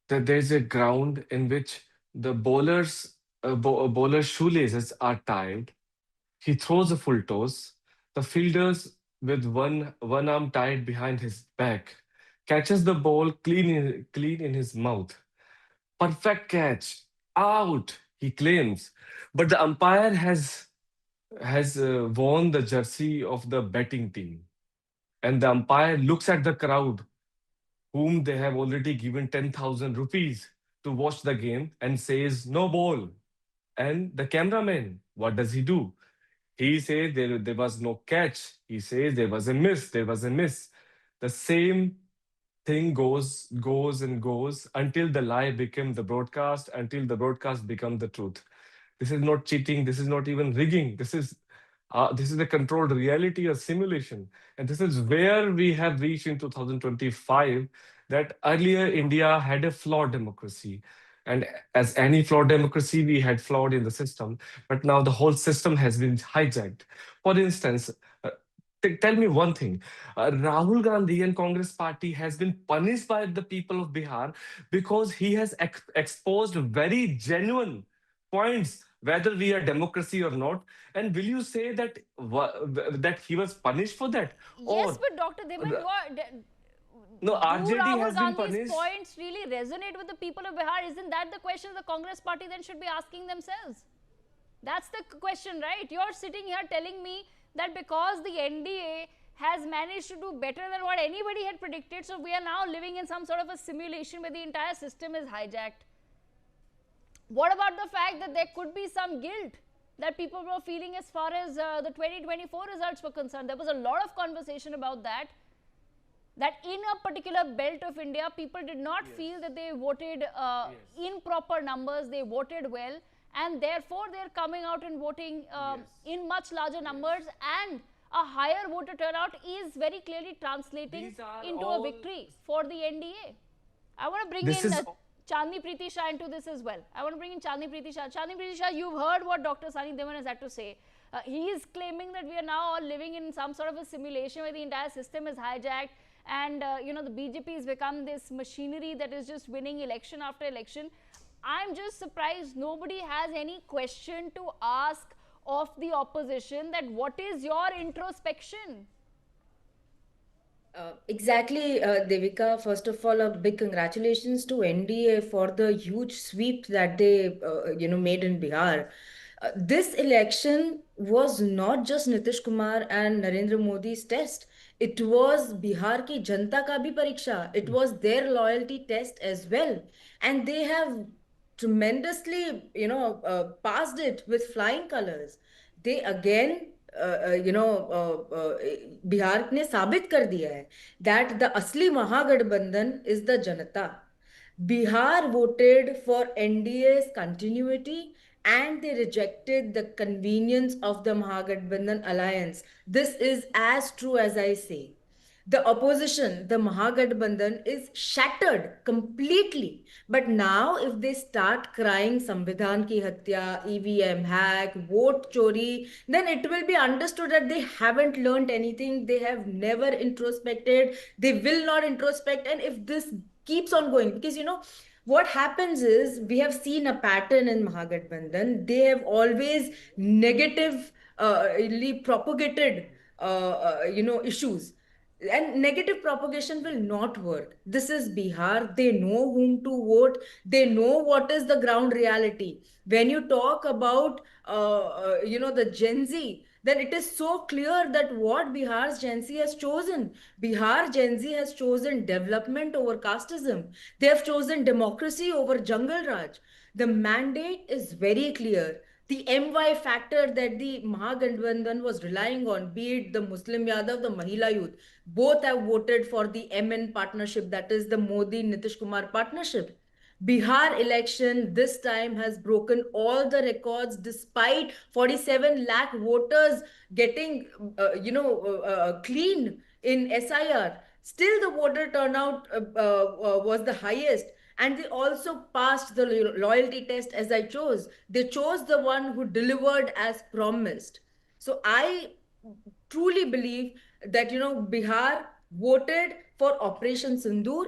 that there is a ground in which the bowler's shoelaces are tied. He throws a full toss. The fielders, with one arm tied behind his back, catches the ball clean in his mouth. Perfect catch. Out, he claims. But the umpire has worn the jersey of the betting team. And the umpire looks at the crowd, whom they have already given 10,000 rupees to watch the game, and says, no ball. And the cameraman, what does he do? He says there was no catch. He says there was a miss. The same thing goes and goes until the lie became the broadcast, until the broadcast become the truth. This is not cheating. This is not even rigging. This is a controlled reality, a simulation. And this is where we have reached in 2025, that earlier India had a flawed democracy. And as any flawed democracy, we had flawed in the system. But now the whole system has been hijacked. For instance, tell me one thing. Rahul Gandhi and Congress party has been punished by the people of Bihar because he has exposed very genuine points, whether we are democracy or not. And will you say that he was punished for that? Yes, but Dr. Dhiman, no, RJD has been punished. punished. Points really resonate with the people of Bihar. Isn't that the question the Congress party then should be asking themselves? That's the question, right? You're sitting here telling me that because the NDA has managed to do better than what anybody had predicted, so we are now living in some sort of a simulation where the entire system is hijacked. What about the fact that there could be some guilt that people were feeling as far as the 2024 results were concerned? There was a lot of conversation about that in a particular belt of India, people did not feel that they voted in proper numbers, they voted well, and therefore they're coming out and voting in much larger numbers, and a higher voter turnout is very clearly translating into a victory for the NDA. I want to bring in Chandni Preeti Shah into this as well. Chandni Preeti Shah, you've heard what Dr. Sunny Dhiman has had to say. He is claiming that we are now all living in some sort of a simulation where the entire system is hijacked, and the BJP has become this machinery that is just winning election after election. I'm just surprised nobody has any question to ask of the opposition, that what is your introspection? Exactly, Devika. First of all, a big congratulations to NDA for the huge sweep that they, made in Bihar. This election was not just Nitish Kumar and Narendra Modi's test. It was Bihar ki janta ka bhi pariksha. It was their loyalty test as well, and they have tremendously, passed it with flying colors. They again Bihar ने साबित कर दिया है that the असली महागठबंधन is the Janata. Bihar voted for NDA's continuity and they rejected the convenience of the Mahagathbandhan alliance. This is as true as I say. The opposition, the Mahagathbandhan, is shattered completely. But now, if they start crying Samvidhan ki hatya, EVM hack, vote chori, then it will be understood that they haven't learned anything. They have never introspected. They will not introspect. And if this keeps on going, because what happens is we have seen a pattern in Mahagathbandhan. They have always negatively propagated, issues. And negative propagation will not work. This is Bihar. They know whom to vote. They know what is the ground reality. When you talk about, the Gen Z, then it is so clear that what Bihar's Gen Z has chosen. Bihar Gen Z has chosen development over casteism. They have chosen democracy over jungle raj. The mandate is very clear. The MY factor that the Mahagathbandhan was relying on, be it the Muslim Yadav, the Mahila youth, both have voted for the MN partnership, that is the Modi-Nitish Kumar partnership. Bihar election this time has broken all the records despite 47 lakh voters getting, clean in SIR. Still, the voter turnout was the highest. And they also passed the loyalty test as I chose. They chose the one who delivered as promised. So I truly believe that, Bihar voted for Operation Sindoor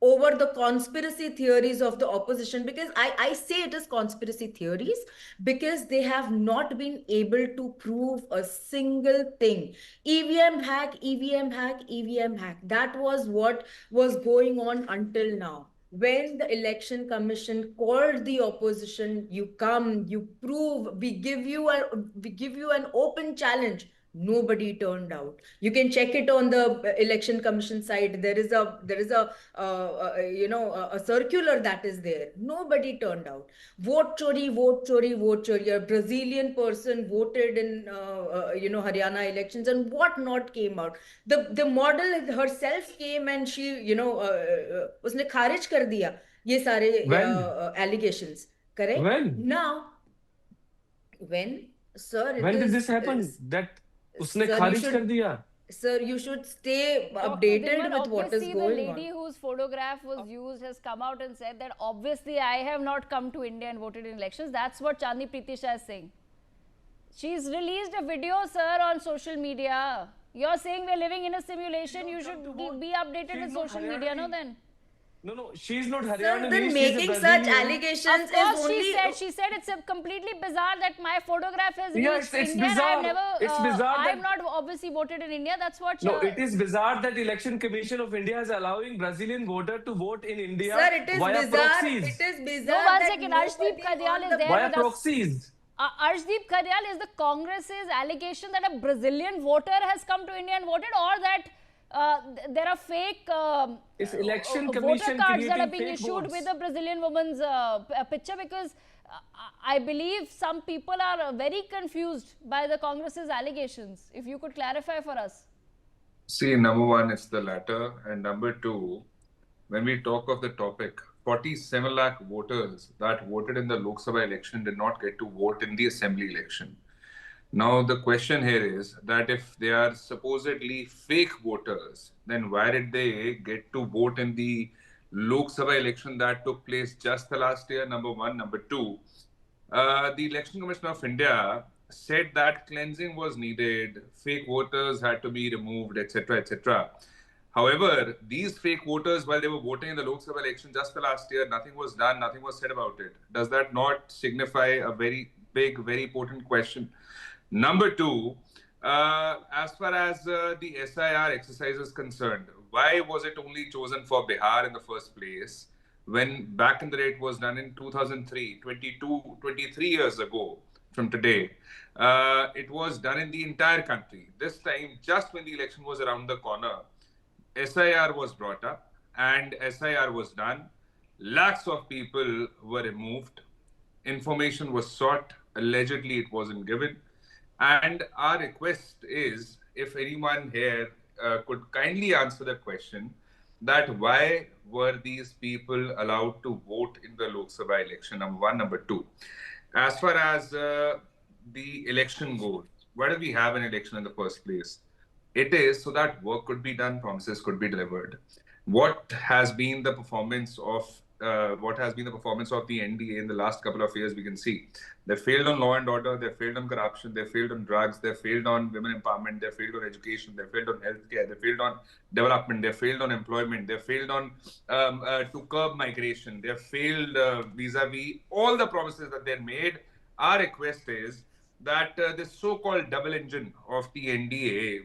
over the conspiracy theories of the opposition, because I say it is conspiracy theories because they have not been able to prove a single thing. EVM hack, EVM hack, EVM hack. That was what was going on until now. When the election commission called the opposition, you come, you prove, we give you an open challenge. Nobody turned out. You can check it on the election commission site. There is a circular that is there. Nobody turned out. Vote chori, vote chori, vote chori. A Brazilian person voted in Haryana elections, and what not came out. The model herself came and she उसने खारिज कर दिया ये सारे allegations. Correct? When? Now, when, sir, when did this happen? That उसने खारिज कर दिया. Sir, you should stay updated with what is going on. The lady whose photograph was used has come out and said that obviously I have not come to India and voted in elections. That's what Chandni Pritisha is saying. She's released a video, sir, on social media. You're saying we're living in a simulation. You should be updated with social media, no then? No, she's not Haryana. Then making such allegations of course, is only... she said it's completely bizarre that my photograph is Yes, it's India. bizarre. It's bizarre. I've not obviously voted in India. That's what... No, it is bizarre that Election Commission of India is allowing Brazilian voter to vote in India Sir, it is via bizarre. proxies. It is bizarre. No, one second. Arshdeep Kadyal is there Via with proxies. Arshdeep Kadyal, is the Congress's allegation that a Brazilian voter has come to India and voted, or that there are fake It's election voter commission cards that are creating being fake issued votes. with a Brazilian woman's picture? Because I believe some people are very confused by the Congress's allegations. If you could clarify for us. See, number one, it's the latter. And number two, when we talk of the topic, 47 lakh voters that voted in the Lok Sabha election did not get to vote in the Assembly election. Now, the question here is that if they are supposedly fake voters, then why did they get to vote in the Lok Sabha election that took place just the last year? Number one. Number two, the Election Commission of India said that cleansing was needed, fake voters had to be removed, etc., etc. However, these fake voters, while they were voting in the Lok Sabha election just the last year, nothing was done, nothing was said about it. Does that not signify a very big, very potent question? Number two, as far as the SIR exercise is concerned, why was it only chosen for Bihar in the first place when back in the day it was done in 2003, 23 years ago from today? It was done in the entire country. This time, just when the election was around the corner, SIR was brought up and SIR was done. Lakhs of people were removed. Information was sought. Allegedly, it wasn't given. And our request is, if anyone here could kindly answer the question, that why were these people allowed to vote in the Lok Sabha election? Number one. Number two, as far as the election goes, why do we have an election in the first place? It is so that work could be done, promises could be delivered. What has been the performance of the NDA in the last couple of years? We can see they failed on law and order, they failed on corruption, they failed on drugs, they failed on women empowerment, they failed on education, they failed on healthcare, they failed on development, they failed on employment, they failed on to curb migration, they failed vis-a-vis all the promises that they made. Our request is that this so-called double engine of the NDA,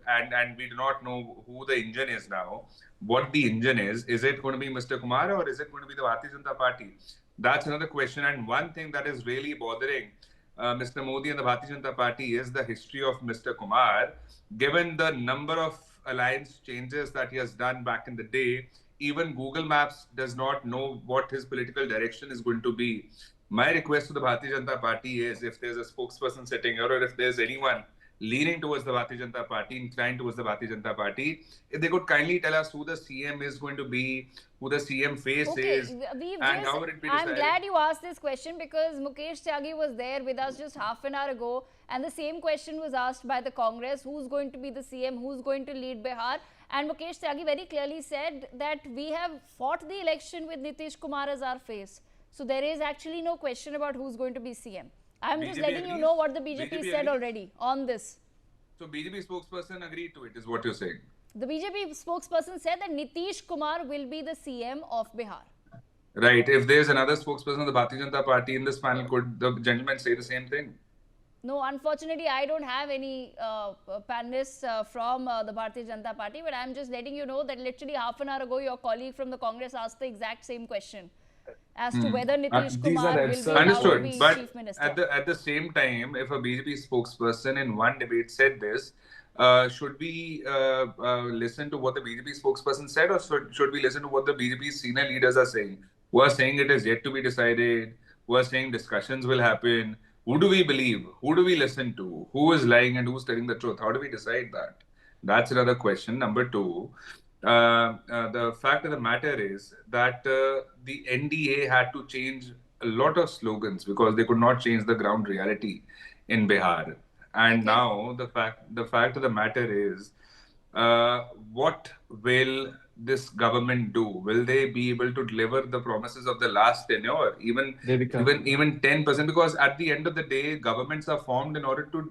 and we do not know who the engine is now, what the engine is it going to be Mr. Kumar or is it going to be the Bharatiya Janata Party? That's another question. And one thing that is really bothering Mr. Modi and the Bharatiya Janata Party is the history of Mr. Kumar. Given the number of alliance changes that he has done back in the day, even Google Maps does not know what his political direction is going to be. My request to the Bharatiya Janata Party is, if there's a spokesperson sitting here or if there's anyone leaning towards the Bharatiya Janata Party, inclined towards the Bharatiya Janata Party, if they could kindly tell us who the CM is going to be, who the CM face is, and how would it be decided? I'm glad you asked this question because Mukesh Tyagi was there with us just half an hour ago, and the same question was asked by the Congress: who's going to be the CM, who's going to lead Bihar? And Mukesh Tyagi very clearly said that we have fought the election with Nitish Kumar as our face. So there is actually no question about who's going to be CM. I'm just letting you know what the BJP said already on this. So BJP spokesperson agreed to it, is what you're saying? The BJP spokesperson said that Nitish Kumar will be the CM of Bihar. Right. If there's another spokesperson of the Bharatiya Janata Party in this panel, could the gentleman say the same thing? No, unfortunately, I don't have any panelists from the Bharatiya Janata Party, but I'm just letting you know that literally half an hour ago, your colleague from the Congress asked the exact same question as to whether Nitish Kumar will be allowed to be Chief Minister. At the same time, if a BJP spokesperson in one debate said this, should we listen to what the BJP spokesperson said, or should we listen to what the BJP senior leaders are saying? Who are saying it is yet to be decided, who are saying discussions will happen? Who do we believe? Who do we listen to? Who is lying and who's telling the truth? How do we decide that? That's another question. Number two, the fact of the matter is that the NDA had to change a lot of slogans because they could not change the ground reality in Bihar. And now the fact of the matter is, what will this government do? Will they be able to deliver the promises of the last tenure, even 10%? Because at the end of the day, governments are formed in order to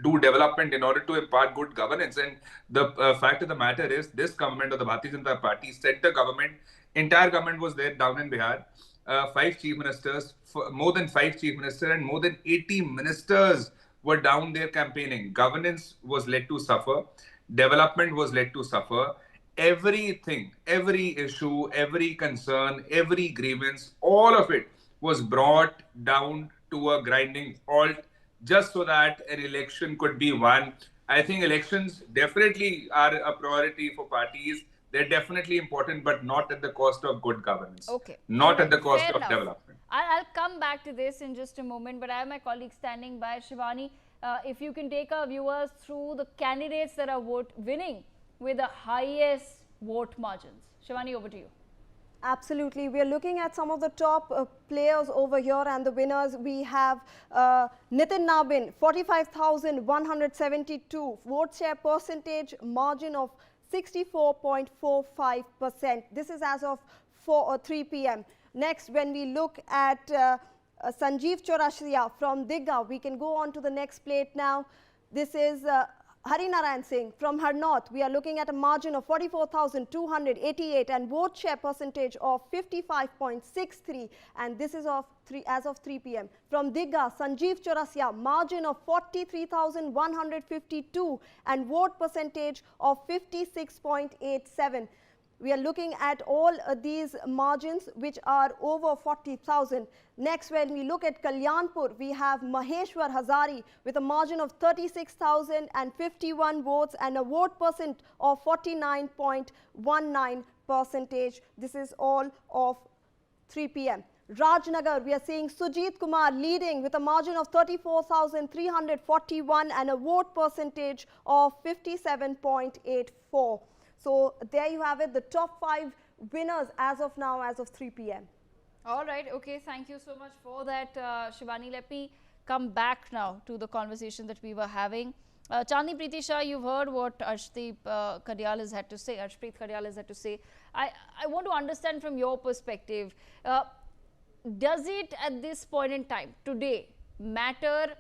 do development, in order to impart good governance. And the fact of the matter is, this government of the Bharatiya Janata Party, center government, entire government was there down in Bihar. 5 chief ministers, more than 5 chief ministers, and more than 80 ministers were down there campaigning. Governance was led to suffer. Development was led to suffer. Everything, every issue, every concern, every grievance, all of it was brought down to a grinding halt just so that an election could be won. I think elections definitely are a priority for parties. They're definitely important, but not at the cost of good governance. Okay. Not at the cost of development. I'll come back to this in just a moment, but I have my colleague standing by. Shivani, if you can take our viewers through the candidates that are winning with the highest vote margins. Shivani, over to you. Absolutely. We are looking at some of the top players over here, and the winners. We have Nitin Nabin, 45,172, vote share percentage margin of 64.45%. This is as of 3 p.m. Next, when we look at Sanjeev Chaurasia from Digga, we can go on to the next plate now. This is Harinarayan Singh from Harnaut, we are looking at a margin of 44,288 and vote share percentage of 55.63, and this is as of 3 p.m. From Digha, Sanjeev Chaurasia, margin of 43,152 and vote percentage of 56.87. We are looking at all these margins which are over 40,000. Next, when we look at Kalyanpur, we have Maheshwar Hazari with a margin of 36,051 votes and a vote percent of 49.19%. This is all of 3 p.m. Rajnagar, we are seeing Sujit Kumar leading with a margin of 34,341 and a vote percentage of 57.84. So there you have it, the top 5 winners as of now, as of 3 p.m. All right, okay, thank you so much for that, Shivani. Let me come back now to the conversation that we were having. Chandni Preeti Shah, you've heard what Arshdeep Kadyal has had to say, Arshpreet Kadyal has had to say. I want to understand from your perspective, does it at this point in time, today, matter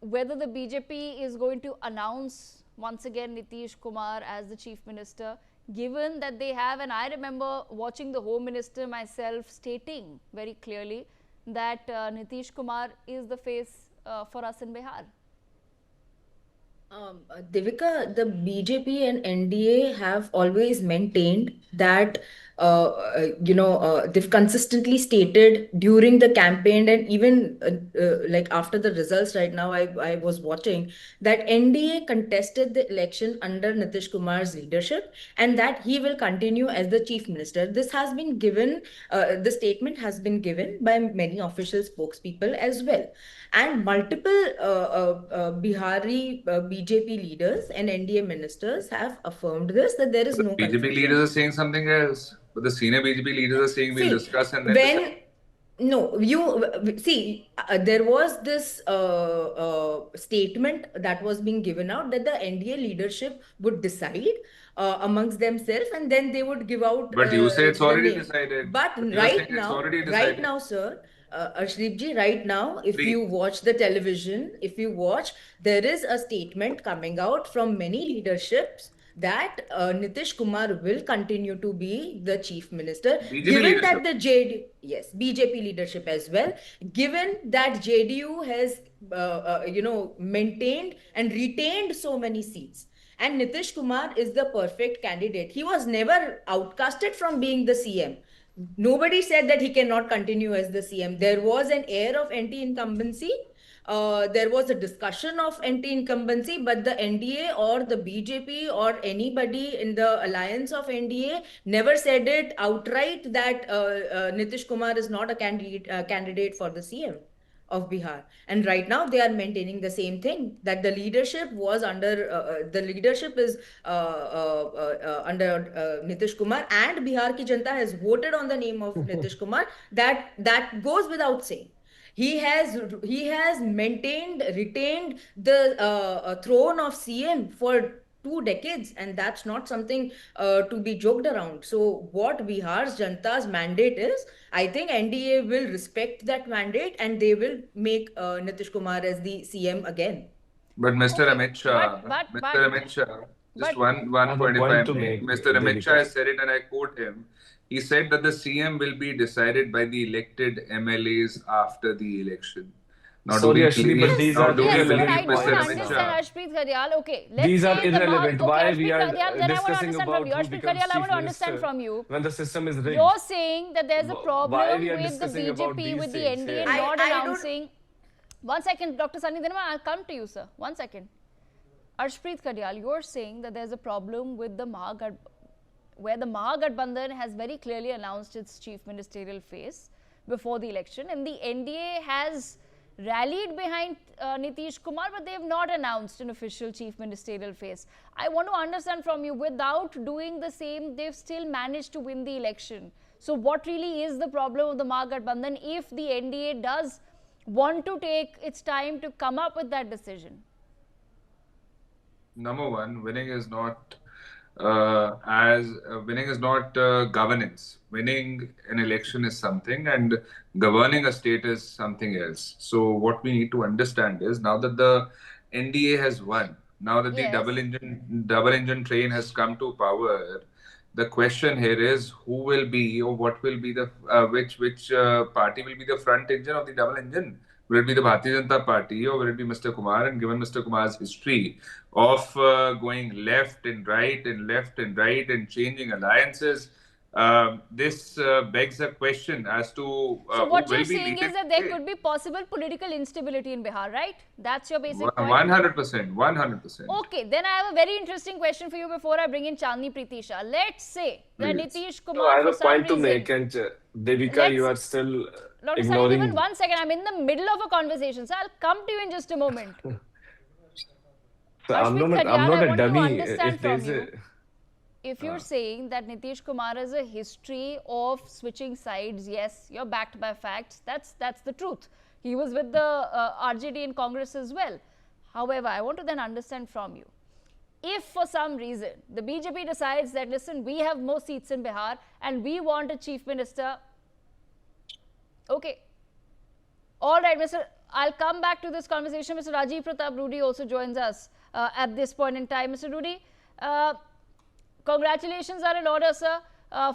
whether the BJP is going to announce once again Nitish Kumar as the Chief Minister, given that they have, and I remember watching the Home Minister myself stating very clearly that Nitish Kumar is the face for us in Bihar? Devika, the BJP and NDA have always maintained that they've consistently stated during the campaign and even like after the results right now, I was watching that NDA contested the election under Nitish Kumar's leadership and that he will continue as the Chief Minister. This has been given, the statement has been given by many official spokespeople as well. And multiple Bihari BJP leaders and NDA ministers have affirmed this, that there is no BJP confusion. leaders are saying something else, but the senior BJP leaders are saying we'll discuss and then there was this statement that was being given out that the NDA leadership would decide amongst themselves and then they would give out. But you say it's already name. decided. But right now, sir, Arshdeep ji, right now, if you watch the television, there is a statement coming out from many leaderships that Nitish Kumar will continue to be the Chief Minister, given that the BJP leadership as well, given that JDU has maintained and retained so many seats. And Nitish Kumar is the perfect candidate. He was never outcasted from being the CM. Nobody said that he cannot continue as the CM. There was an air of anti-incumbency. There was a discussion of anti-incumbency, but the NDA or the BJP or anybody in the alliance of NDA never said it outright that Nitish Kumar is not a candidate for the CM of Bihar. And right now they are maintaining the same thing, that the leadership was under, is under Nitish Kumar, and Bihar ki Janata has voted on the name of Nitish Kumar. That goes without saying. He has retained the throne of CM for 2 decades, and that's not something to be joked around. So what Bihar's Janata's mandate is, I think NDA will respect that mandate and they will make Nitish Kumar as the CM again. But Mr. Amit Shah, just one point if I may. Mr. Amit Shah has said it and I quote him. He said that the CM will be decided by the elected MLAs after the election. Now, sorry, Ashleep, but these are irrelevant. Okay, these are irrelevant. Why we are discussing about who becomes Chief Minister from you. When the system is rigged? You're saying that there's a problem with the BJP, with the NDA not announcing. One second, Dr. Sunny Dhanma, I'll come to you, sir. One second. Arshpreet Kadyal, you're saying that there's a problem with the where the Mahagathbandhan has very clearly announced its chief ministerial face before the election, and the NDA has rallied behind Nitish Kumar, but they have not announced an official chief ministerial face. I want to understand from you, without doing the same, they've still managed to win the election. So what really is the problem of the Mahagathbandhan if the NDA does want to take its time to come up with that decision? Number one, winning is not governance. Winning an election is something and governing a state is something else. So what we need to understand is, now that the NDA has won. Now that the double engine train has come to power, the question here is who will be or what will be the which party will be the front engine of the double engine? Will it be the Bharatiya Janata Party or will it be Mr. Kumar? And given Mr. Kumar's history of going left and right and left and right and changing alliances, this begs a question as to so what who you're will be saying leading. is that there could be possible political instability in Bihar, right? That's your basic point. 100%, 100%. Okay, then I have a very interesting question for you before I bring in Chandni Pritisha. Let's say that Nitish Kumar, I have a for some point to reason, make, and Devika, you are still Dr. Sunny, ignoring. even 1 second. I'm in the middle of a conversation, so I'll come to you in just a moment. So I'm not a dummy. If there's If you're saying that Nitish Kumar has a history of switching sides, yes, you're backed by facts. That's the truth. He was with the RJD in Congress as well. However, I want to then understand from you, if for some reason the BJP decides that, listen, we have more seats in Bihar and we want a chief minister, okay, all right, I'll come back to this conversation. Mr. Rajiv Pratap Rudy also joins us at this point in time. Mr. Rudy, congratulations are in order, sir,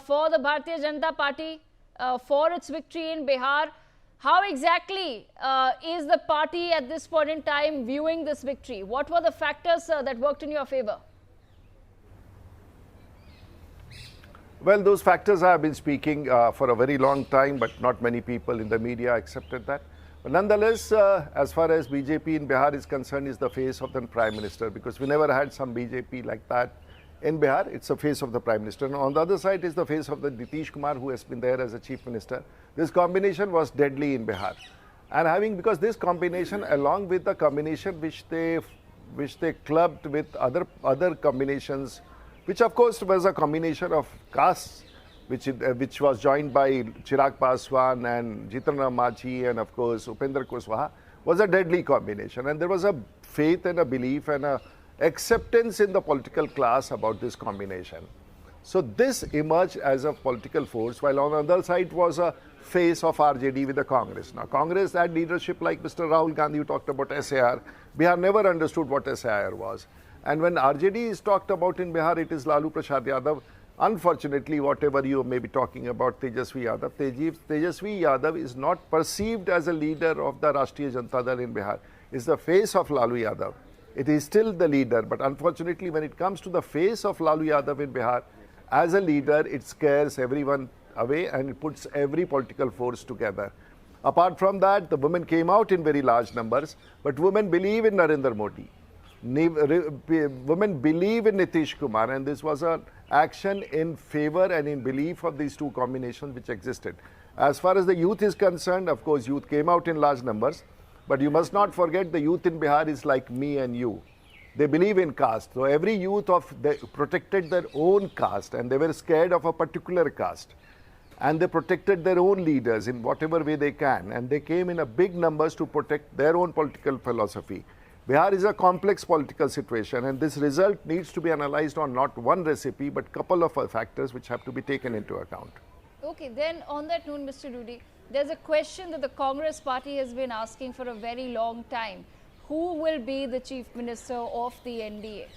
for the Bharatiya Janata Party, for its victory in Bihar. How exactly is the party at this point in time viewing this victory? What were the factors, sir, that worked in your favor? Well, those factors I have been speaking for a very long time, but not many people in the media accepted that. But nonetheless, as far as BJP in Bihar is concerned, is the face of the Prime Minister, because we never had some BJP like that in Bihar. It's the face of the Prime Minister. And on the other side is the face of the Nitish Kumar, who has been there as a Chief Minister. This combination was deadly in Bihar. And because this combination, along with the combination which they clubbed with other combinations, which of course was a combination of castes, which was joined by Chirag Paswan and Jitendra Machi and of course Upendra Kushwaha, was a deadly combination. And there was a faith and a belief and a acceptance in the political class about this combination. So this emerged as a political force, while on the other side was a face of RJD with the Congress. Now Congress had leadership like Mr. Rahul Gandhi, who talked about SAR. Bihar never understood what SAR was. And when RJD is talked about in Bihar, it is Lalu Prasad Yadav. Unfortunately, whatever you may be talking about Tejasvi Yadav, Tejasvi Yadav is not perceived as a leader of the Rashtriya Janata Dal in Bihar. It's the face of Lalu Yadav. It is still the leader, but unfortunately, when it comes to the face of Lalu Yadav in Bihar, as a leader, it scares everyone away and it puts every political force together. Apart from that, the women came out in very large numbers, but women believe in Narendra Modi. Women believe in Nitish Kumar, and this was an action in favor and in belief of these two combinations which existed. As far as the youth is concerned, of course, youth came out in large numbers, but you must not forget the youth in Bihar is like me and you. They believe in caste. So every youth protected their own caste, and they were scared of a particular caste. And they protected their own leaders in whatever way they can. And they came in a big numbers to protect their own political philosophy. Bihar is a complex political situation, and this result needs to be analyzed on not one recipe, but couple of factors which have to be taken into account. Okay, then on that note, Mr. Rudy, there's a question that the Congress party has been asking for a very long time. Who will be the Chief Minister of the NDA?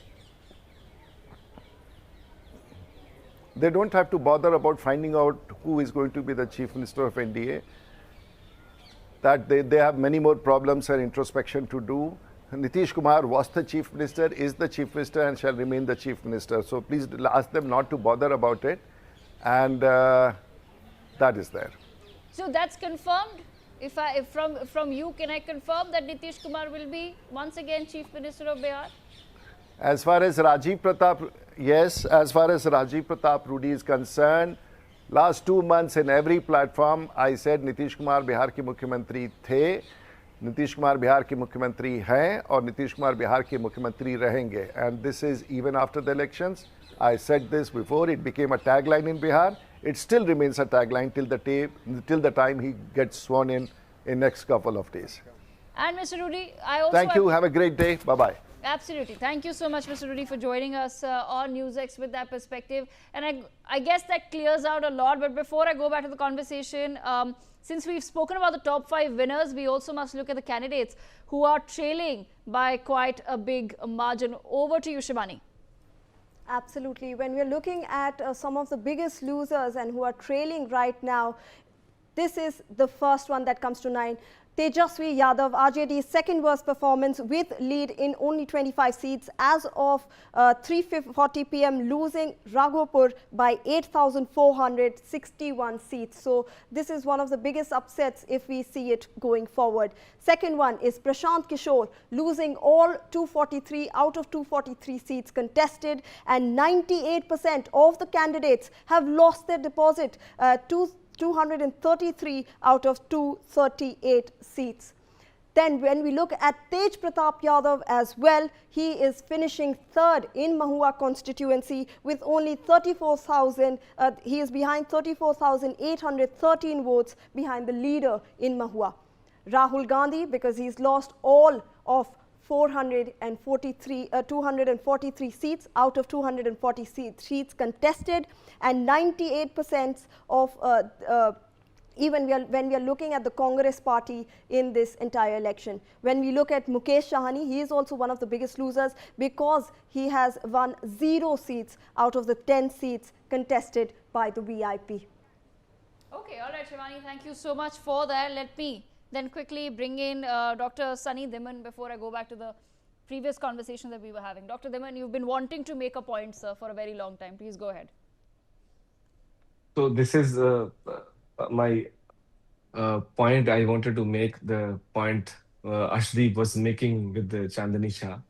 They don't have to bother about finding out who is going to be the Chief Minister of NDA. That they have many more problems and introspection to do. Nitish Kumar was the Chief Minister, is the Chief Minister, and shall remain the Chief Minister. So please ask them not to bother about it. And that is there. So that's confirmed? If from you, can I confirm that Nitish Kumar will be once again Chief Minister of Bihar? As far as Rajiv Pratap, yes, as far as Rajiv Pratap Rudy is concerned, last 2 months in every platform, I said Nitish Kumar Bihar के मुख्यमंत्री थे, Nitish Kumar Bihar के मुख्यमंत्री हैं और Nitish Kumar Bihar के मुख्यमंत्री रहेंगे. And this is even after the elections. I said this before, it became a tagline in Bihar. It still remains a tagline till the time he gets sworn in next couple of days. And Mr. Rudy, I also... Thank you. Have a great day. Bye-bye. Absolutely. Thank you so much, Mr. Rudy, for joining us on Newsx with that perspective. And I guess that clears out a lot. But before I go back to the conversation, since we've spoken about the top 5 winners, we also must look at the candidates who are trailing by quite a big margin. Over to you, Shivani. Absolutely. When we're looking at some of the biggest losers and who are trailing right now, this is the first one that comes to mind. Tejasvi Yadav, RJD's second worst performance with lead in only 25 seats as of 3:40 p.m. losing Raghopur by 8,461 seats. So this is one of the biggest upsets if we see it going forward. Second one is Prashant Kishore losing all 243 out of 243 seats contested, and 98% of the candidates have lost their deposit to 233 out of 238 seats. Then when we look at Tej Pratap Yadav as well, he is finishing third in Mahua constituency with only 34,000. He is behind 34,813 votes behind the leader in Mahua. Rahul Gandhi, because he's lost all of 243 seats out of 240 seats contested, and 98% of even when we are looking at the Congress party in this entire election. When we look at Mukesh Sahani, he is also one of the biggest losers because he has won 0 seats out of the 10 seats contested by the VIP. Okay, all right, Shivani, thank you so much for that. Let me then quickly bring in Dr. Sunny Dhiman before I go back to the previous conversation that we were having. Dr. Dhiman, you've been wanting to make a point, sir, for a very long time. Please go ahead. So this is my point I wanted to make, the point Ashdeep was making with the Chandani Shah.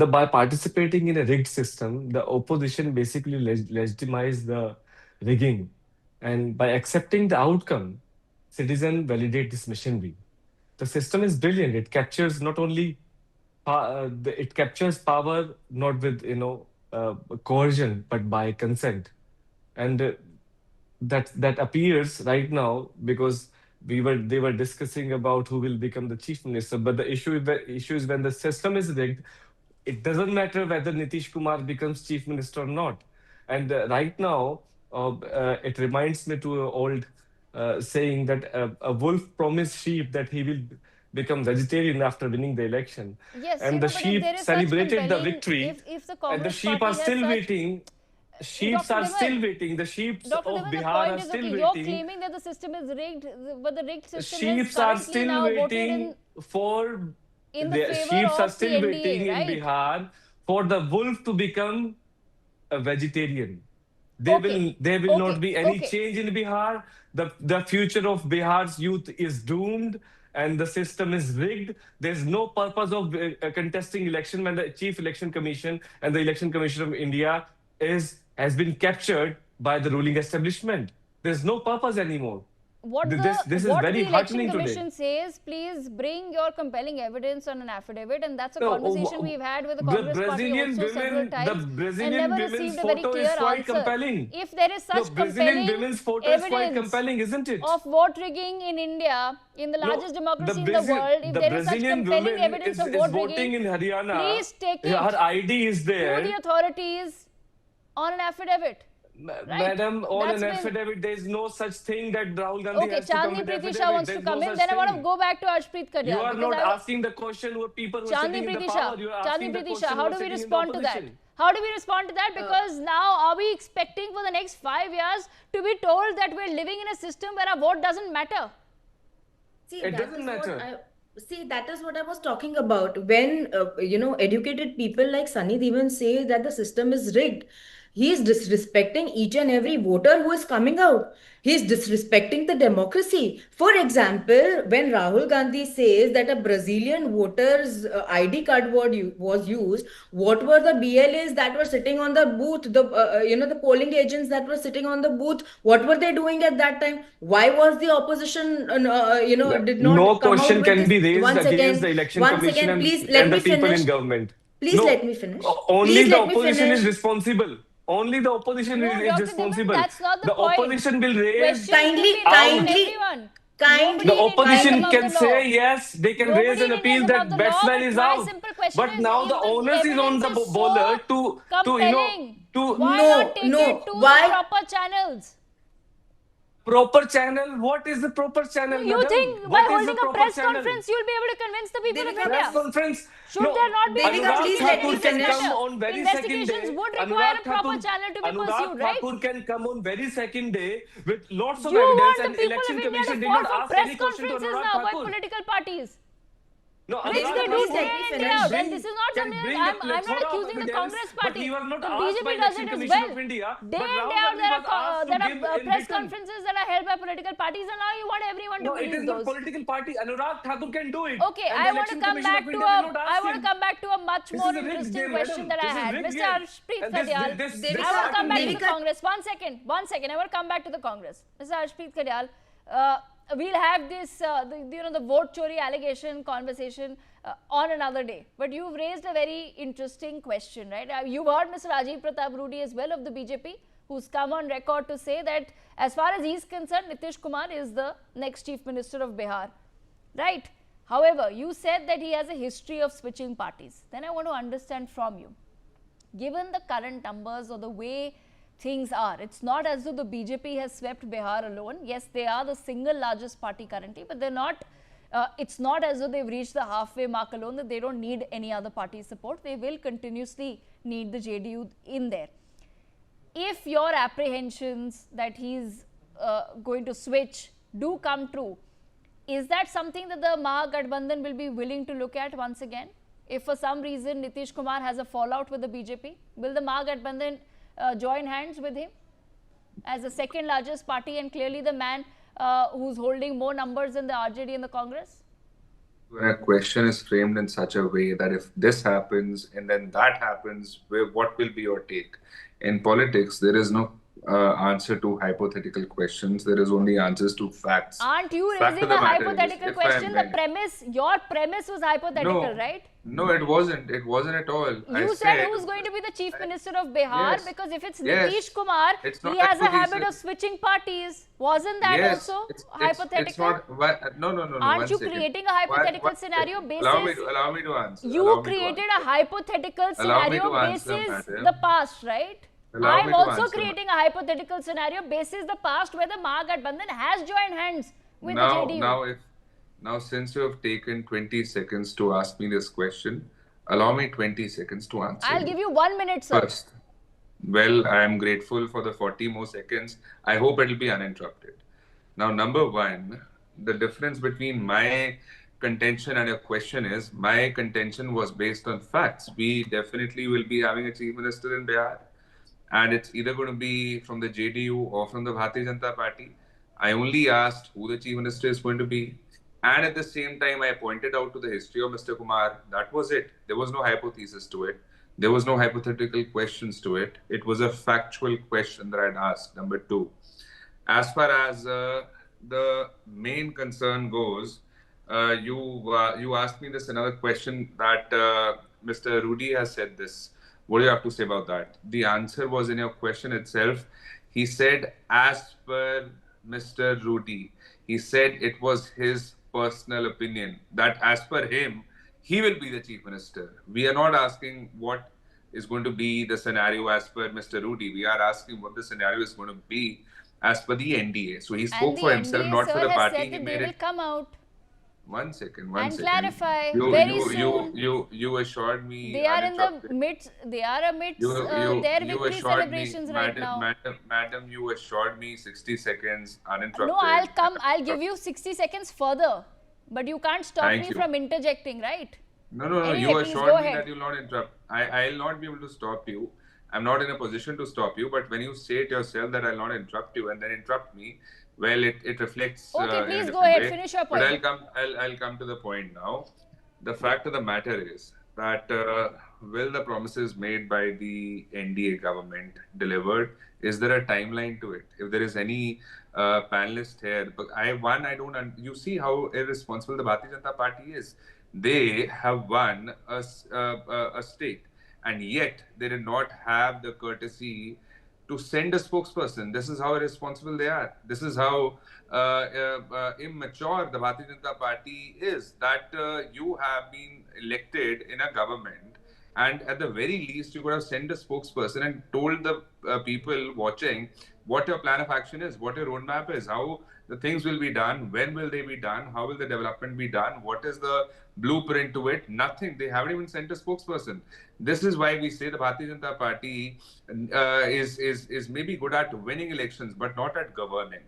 By participating in a rigged system, the opposition basically legitimized the rigging. And by accepting the outcome, citizens validate this machinery. The system is brilliant. It captures not only it captures power not with coercion, but by consent. And that appears right now because they were discussing about who will become the chief minister. But the issue is when the system is rigged, it doesn't matter whether Nitish Kumar becomes chief minister or not. And right now, it reminds me to an old saying that a wolf promised sheep that he will become vegetarian after winning the election. Yes, and the sheep celebrated the victory, if the and the sheep are still waiting. Sheep are still waiting. The sheep of Bihar are still waiting. You're claiming that the system is rigged, but the rigged system Sheep are still waiting for the sheep are still waiting in Bihar for the wolf to become a vegetarian. There will not be any change in Bihar. The future of Bihar's youth is doomed, and the system is rigged. There's no purpose of contesting election when the Chief Election Commission and the Election Commission of India has been captured by the ruling establishment. There's no purpose anymore. This is very heartening today. What the Election Commission says, please bring your compelling evidence on an affidavit, and that's a conversation we've had with the Congress party also several times. The Brazilian women's photo is quite compelling. If there is such compelling women's photo is quite compelling, isn't it? Of vote rigging in India, in the largest democracy in the world, if there is such compelling evidence of vote rigging, in Haryana, please take it her ID is there to the authorities on an affidavit. Madam, on an affidavit, there is no such thing that Rahul Gandhi has to come with Chandni Preeti Shah wants to come in. Then I want to go back to Arshpreet Karyal. You are not asking the question who people who are sitting in the power. You are asking the question how do we respond to that? How do we respond to that? Because now, are we expecting for the next 5 years to be told that we're living in a system where our vote doesn't matter? It doesn't matter. See, that is what I was talking about. When, educated people like Sunny Dhiman say that the system is rigged, he is disrespecting each and every voter who is coming out. He is disrespecting the democracy. For example, when Rahul Gandhi says that a Brazilian voter's ID card was used, what were the BLAs that were sitting on the booth, the polling agents that were sitting on the booth, what were they doing at that time? Why was the opposition, did not no come question out with can this? be raised Once against again, the election once commission again, please let and me the people finish. in government. Please let me finish. Only Please the let me opposition finish. is responsible. Only the opposition No, is Dr. responsible. Dhiman, that's not the point. Opposition will raise Kindly. The opposition can say yes, they can raise an appeal that batsman is out. question But is, now if the the onus is on evidence the is so bowler to compelling, to why No, not take no. it to Why? the proper channels? proper channel. What is the proper channel, You madam? think by What is holding the a proper press channel? conference you'll be able to convince the people of Devika, India? Press conference. Should there not be Devika, Anurag please Thakur let me can finish. come on very second day. Investigations would require a proper channel to be pursued, right? Thakur can come on very second day with lots of You evidence, want and the people Election of India Commission to did fall not for ask press any question to conferences Anurag now by Thakur. political parties? No, Which Anurag they do Thakur day in and day out. And this is not can something bring that a I'm not plethora of accusing the evidence, Congress but party. he was not The asked by BJP does Election it as Commission well. of India. Day But in, now day out, when he was asked to there give are in press written. conferences that are held by political parties, and now you want everyone to No, it believe is those. not political party. Anurag Thakur can do it. Okay, And I the want to Election come Commission back of to India did not ask him. a much This more is a rigged interesting game, question madam. that I This is had. rigged Mr. game. Harshpreet And this- Kadyal, this- I want to come back to the Devika- Congress. One second. I want to come back to the Congress. Mr. Harshpreet Kadyal, we'll have this, the vote chori allegation conversation on another day. But you've raised a very interesting question, right? You've heard Mr. Rajiv Pratap Rudy as well of the BJP, who's come on record to say that as far as he's concerned, Nitish Kumar is the next Chief Minister of Bihar, right? However, you said that he has a history of switching parties. Then I want to understand from you, given the current numbers or the way things are, it's not as though the BJP has swept Bihar alone. Yes, they are the single largest party currently, but they're not, it's not as though they've reached the halfway mark alone, that they don't need any other party support. They will continuously need the JDU in there. If your apprehensions that he's going to switch do come true, is that something that the Mahagathbandhan will be willing to look at once again? If for some reason Nitish Kumar has a fallout with the BJP, will the Mahagathbandhan join hands with him as the second largest party and clearly the man who's holding more numbers than the RJD and the Congress? When a question is framed in such a way that if this happens and then that happens, what will be your take? In politics, there is no answer to hypothetical questions. There is only answers to facts. Aren't you Fact raising of the a matter hypothetical is, question? The premise, your premise was hypothetical, right? No, it wasn't. It wasn't at all. You said who's going to be the Chief Minister of Bihar? Yes. Because if it's Yes. Nitish Kumar, It's not he has a habit hypothetical. of switching parties. Wasn't that Yes, also it's hypothetical? not. No. Aren't One you second. creating a hypothetical One scenario second. basis? Allow me to answer. You Allow me to created answer. a hypothetical Allow me scenario to answer, basis madam. the past, right? Allow me I'm to also answer, creating a hypothetical scenario basis the past where the Mahagathbandhan has joined hands with the JDU. Now, since you have taken 20 seconds to ask me this question, allow me 20 seconds to answer. I'll give you 1 minute, sir. First, well, I am grateful for the 40 more seconds. I hope it will be uninterrupted. Now, number one, the difference between my contention and your question is, my contention was based on facts. We definitely will be having a chief minister in Bihar, and it's either going to be from the JDU or from the Bharatiya Janata Party. I only asked who the chief minister is going to be, and at the same time, I pointed out to the history of Mr. Kumar. That was it. There was no hypothesis to it. There was no hypothetical questions to it. It was a factual question that I'd asked. Number two, as far as the main concern goes, you asked me this another question that Mr. Rudy has said this. What do you have to say about that? The answer was in your question itself. He said, as per Mr. Rudy, he said it was his personal opinion that as per him, he will be the chief minister. We are not asking what is going to be the scenario as per Mr. Rudy. We are asking what the scenario is going to be as per the NDA. So he spoke for himself, not for the party. He made it. Come out. One second. And clarify You, very you, soon. You assured me. They are in the midst. They are amidst their victory assured celebrations me, right now. Madam, you assured me 60 seconds uninterrupted. No, I'll give you 60 seconds further, but you can't stop Thank me you. from interjecting, right? No. Anyway, You please assured go me ahead. that you'll not interrupt. I'll not be able to stop you. I'm not in a position to stop you. But when you say it yourself that I'll not interrupt you and then interrupt me, well, it reflects. Okay, in a please different go ahead. way. Finish your But point. I'll come to the point now. The fact of the matter is that will the promises made by the NDA government delivered? Is there a timeline to it? If there is any panelist here, but I don't. You see how irresponsible the Bharatiya Janata Party is. They have won a state, and yet they did not have the courtesy to send a spokesperson. This is how irresponsible they are. This is how immature the Bharatiya Janata Party is, that you have been elected in a government, and at the very least you could have sent a spokesperson and told the people watching what your plan of action is, what your roadmap is, how the things will be done, when will they be done, how will the development be done, what is the blueprint to it. Nothing. They haven't even sent a spokesperson. This is why we say the Bharatiya Janata Party is maybe good at winning elections, but not at governing.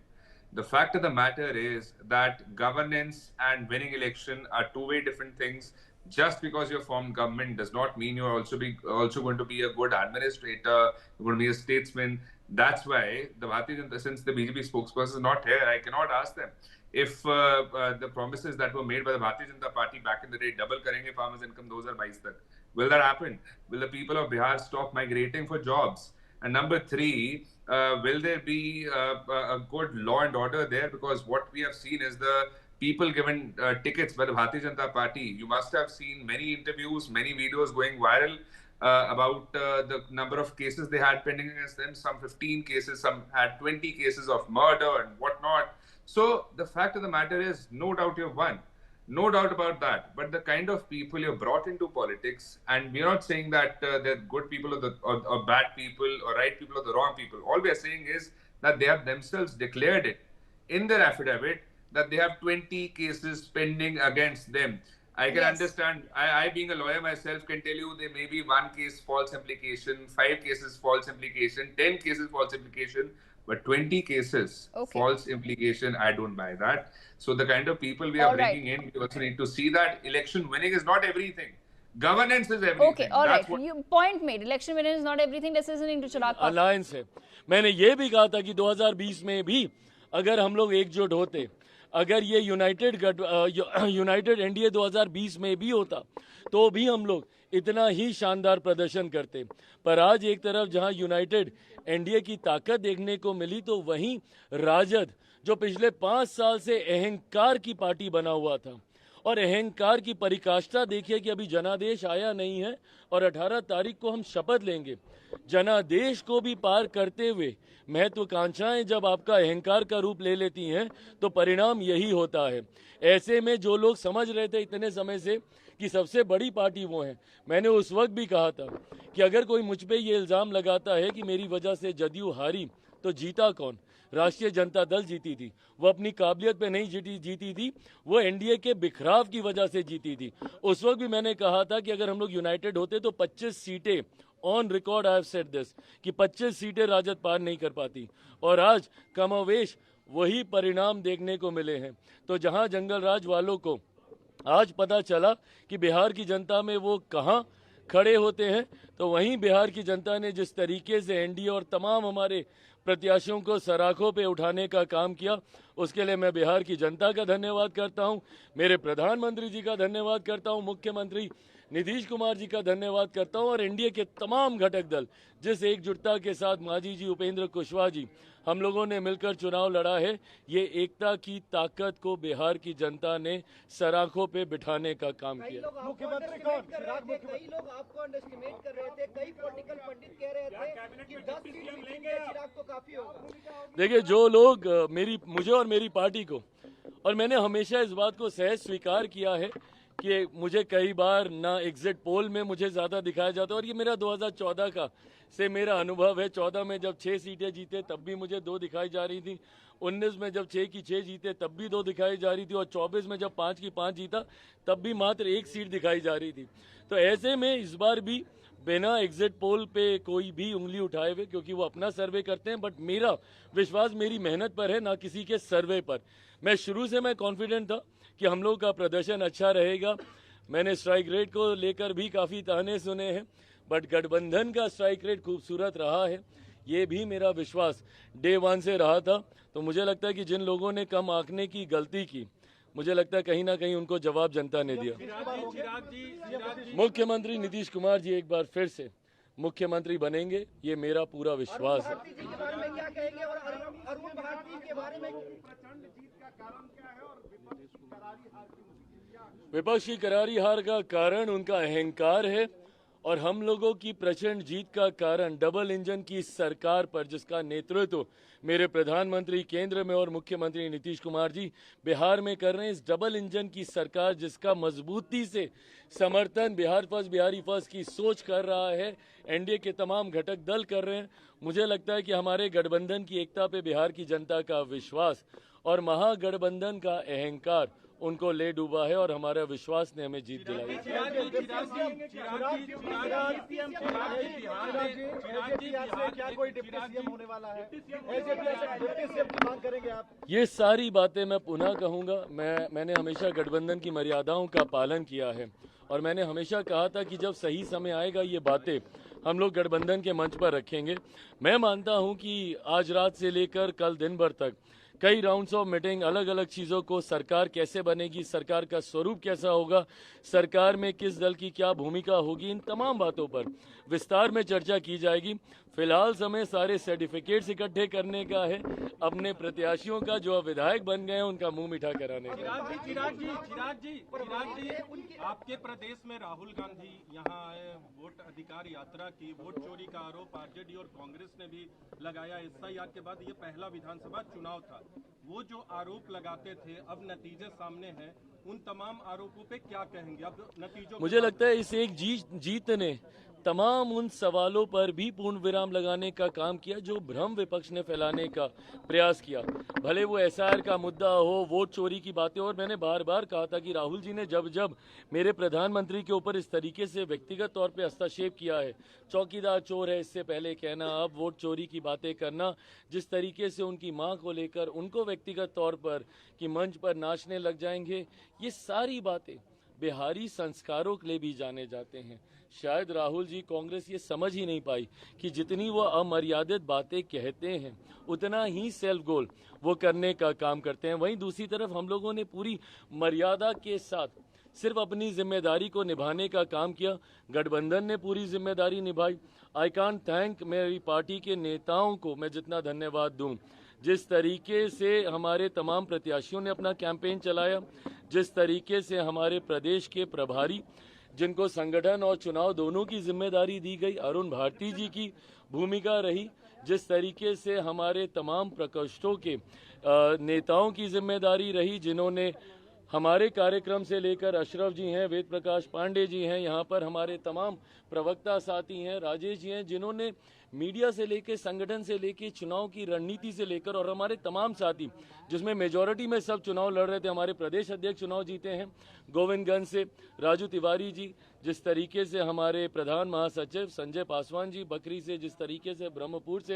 The fact of the matter is that governance and winning election are two-way different things. Just because you're formed government does not mean you're also going to be a good administrator, you're going to be a statesman. That's why the Bharatiya Janata, since the BJP spokesperson is not here, I cannot ask them if the promises that were made by the Bharatiya Janata Party back in the day, double karenge farmers' income 2022 tak, will that happen? Will the people of Bihar stop migrating for jobs? And number three, will there be a good law and order there? Because what we have seen is the people given tickets by the Bharatiya Janata Party. You must have seen many interviews, many videos going viral about the number of cases they had pending against them. Some 15 cases, some had 20 cases of murder and whatnot. So the fact of the matter is, no doubt you've won. No doubt about that. But the kind of people you've brought into politics, and we're not saying that they're good people or bad people or right people or the wrong people. All we are saying is that they have themselves declared it in their affidavit that they have 20 cases pending against them. I can understand. I being a lawyer myself can tell you there may be 1 case false implication, 5 cases false implication, 10 cases false implication, but 20 cases false implication, I don't buy that. So the kind of people we are bringing in, we also need to see that election winning is not everything. Governance is everything. Okay, all right. You point made. Election winning is not everything. This is listening to Chirag. Alliance है. मैंने ये भी कहा था कि 2020 में भी अगर हम लोग एकजुट होते, अगर ये यूनाइटेड एनडीए 2020 में भी होता, तो भी हम लोग इतना ही शानदार प्रदर्शन करते. पर आज एक तरफ जहां यूनाइटेड एनडीए की ताकत देखने को मिली, तो वहीं राजद जो पिछले 5 साल से अहंकार की पार्टी बना हुआ था, और अहंकार की परिकाष्ठा देखिए कि अभी जनादेश आया नहीं है और 18 तारीख को हम शपथ लेंगे. जनादेश को भी पार करते हुए महत्वाकांक्षाएं जब आपका अहंकार का रूप ले लेती हैं, तो परिणाम यही होता है. ऐसे में जो लोग समझ रहे थे इतने समय से कि सबसे बड़ी पार्टी वो है, मैंने उस वक्त भी कहा था कि अगर कोई मुझ पे ये इल्ज़ाम लगाता है कि मेरी वजह से जदयू हारी, तो जीता कौन? राष्ट्रीय जनता दल जीती थी. वो अपनी काबिलियत पे नहीं जीती थी, वो एनडीए के बिखराव की वजह से जीती थी. उस वक्त भी मैंने कहा था कि अगर हम लोग यूनाइटेड होते तो 25 सीटें on record, I have said this, कि 25 सीटें राजद पार नहीं कर पाती. और आज कमोवेश वही परिणाम देखने को मिले हैं. तो जहां जंगल राज वालों को आज पता चला कि बिहार की जनता में वो कहां खड़े होते हैं, तो वहीं बिहार की जनता ने जिस तरीके से एनडीए और तमाम हमारे प्रत्याशियों को सराखों पे उठाने का काम किया, उसके लिए मैं बिहार की जनता का धन्यवाद करता हूं, मेरे प्रधानमंत्री जी का धन्यवाद करता हूं, मुख्यमंत्री नीतीश कुमार जी का धन्यवाद करता हूं, और एनडीए के तमाम घटक दल जिस एकजुटता के साथ मांझी जी, उपेंद्र कुशवाहा जी, हम लोगों ने मिलकर चुनाव लड़ा है, ये एकता की ताकत को बिहार की जनता ने सराखों पे बिठाने का काम किया. मुख्यमंत्री कई लोग आपको अंडरएस्टिमेट कर रहे थे, कई पॉलिटिकल पंडित कह रहे थे कि 10 सीट जीतेंगे चिराग तो काफी होगा. देखिए, जो लोग मुझे और मेरी पार्टी को, और मैंने हमेशा इस बात को सहज स्वीकार किया है कि मुझे कई बार ना एग्जिट पोल में मुझे ज़्यादा दिखाया जाता है, और ये मेरा 2014 का से मेरा अनुभव है. 14 में जब 6 सीटें जीते तब भी मुझे 2 दिखाई जा रही थी, 19 में जब 6 की 6 जीते तब भी 2 दिखाई जा रही थी, और 24 में जब 5 की 5 जीता तब भी मात्र 1 सीट दिखाई जा रही थी. तो ऐसे में इस बार भी बिना एग्जिट पोल पे कोई भी उंगली उठाए हुए, क्योंकि वो अपना सर्वे करते हैं, बट मेरा विश्वास मेरी मेहनत पर है, ना किसी के सर्वे पर. मैं शुरू से मैं कॉन्फिडेंट था कि हम लोग का प्रदर्शन अच्छा रहेगा. मैंने स्ट्राइक रेट को लेकर भी काफ़ी ताने सुने हैं, बट गठबंधन का स्ट्राइक रेट खूबसूरत रहा है, ये भी मेरा विश्वास डे 1 से रहा था. तो मुझे लगता है कि जिन लोगों ने कम आंकने की गलती की, मुझे लगता है कहीं ना कहीं उनको जवाब जनता ने दिया. मुख्यमंत्री नीतीश कुमार जी एक बार फिर से मुख्यमंत्री बनेंगे, ये मेरा पूरा विश्वास है. विपक्ष की करारी हार का कारण उनका अहंकार है, और हम लोगों की प्रचंड जीत का कारण डबल इंजन की सरकार पर, जिसका नेतृत्व मेरे प्रधानमंत्री केंद्र में और मुख्यमंत्री नीतीश कुमार जी बिहार में कर रहे हैं, इस डबल इंजन की सरकार जिसका मजबूती से समर्थन बिहार फर्स्ट, बिहारी फर्स्ट की सोच कर रहा है, एनडीए के तमाम घटक दल कर रहे हैं। मुझे लगता है कि हमारे गठबंधन की एकता पे बिहार की जनता का विश्वास और महागठबंधन का अहंकार उनको ले डूबा है और हमारा विश्वास ने हमें जीत दिलाई। ये सारी बातें मैं पुनः कहूंगा। मैंने हमेशा गठबंधन की मर्यादाओं का पालन किया है और मैंने हमेशा कहा था कि जब सही समय आएगा ये बातें हम लोग गठबंधन के मंच पर रखेंगे। मैं मानता हूं कि आज रात से लेकर कल दिन भर तक कई राउंड्स ऑफ मीटिंग, अलग अलग चीज़ों को, सरकार कैसे बनेगी, सरकार का स्वरूप कैसा होगा, सरकार में किस दल की क्या भूमिका होगी, इन तमाम बातों पर विस्तार में चर्चा की जाएगी। फिलहाल समय सारे सर्टिफिकेट्स इकट्ठे करने का है, अपने प्रत्याशियों का जो विधायक बन गए हैं उनका मुंह मीठा कराने का। चिराग जी, आपके प्रदेश में राहुल गांधी यहाँ आए, वोट अधिकार यात्रा की, वोट चोरी का आरोप आरजेडी और कांग्रेस ने भी लगाया। एसआईआर के बाद ये पहला विधानसभा चुनाव था, वो जो आरोप लगाते थे अब नतीजे सामने हैं, उन तमाम आरोपों पे क्या कहेंगे अब नतीजों? मुझे लगता है इस एक जीत ने तमाम उन सवालों पर भी पूर्ण विराम लगाने का काम किया जो भ्रम विपक्ष ने फैलाने का प्रयास किया। भले वो एसआईआर का मुद्दा हो, वोट चोरी की बातें, और मैंने बार बार कहा था कि राहुल जी ने जब जब मेरे प्रधानमंत्री के ऊपर इस तरीके से व्यक्तिगत तौर पे हस्तक्षेप किया है, चौकीदार चोर है इससे पहले कहना, अब वोट चोरी की बातें करना, जिस तरीके से उनकी मां को लेकर उनको व्यक्तिगत तौर पर कि मंच पर नाचने लग जाएंगे, ये सारी बातें बिहारी संस्कारों के लिए भी जाने जाते हैं। शायद राहुल जी, कांग्रेस ये समझ ही नहीं पाई कि जितनी वो अमर्यादित बातें कहते हैं उतना ही सेल्फ गोल वो करने का काम करते हैं। वहीं दूसरी तरफ हम लोगों ने पूरी मर्यादा के साथ सिर्फ अपनी जिम्मेदारी को निभाने का काम किया। गठबंधन ने पूरी जिम्मेदारी निभाई। आई कांट थैंक मेरी पार्टी के नेताओं को मैं जितना धन्यवाद दूं, जिस तरीके से हमारे तमाम प्रत्याशियों ने अपना कैंपेन चलाया, जिस तरीके से हमारे प्रदेश के प्रभारी जिनको संगठन और चुनाव दोनों की जिम्मेदारी दी गई, अरुण भारती जी की भूमिका रही, जिस तरीके से हमारे तमाम प्रकोष्ठों के नेताओं की जिम्मेदारी रही, जिन्होंने हमारे कार्यक्रम से लेकर अशरफ जी हैं, वेद प्रकाश पांडे जी हैं, यहाँ पर हमारे तमाम प्रवक्ता साथी हैं, राजेश जी हैं, जिन्होंने मीडिया से लेकर, संगठन से लेकर, चुनाव की रणनीति से लेकर, और हमारे तमाम साथी जिसमें मेजॉरिटी में सब चुनाव लड़ रहे थे, हमारे प्रदेश अध्यक्ष चुनाव जीते हैं गोविंदगंज से, राजू तिवारी जी, जिस तरीके से हमारे प्रधान महासचिव संजय पासवान जी बकरी से, जिस तरीके से ब्रह्मपुर से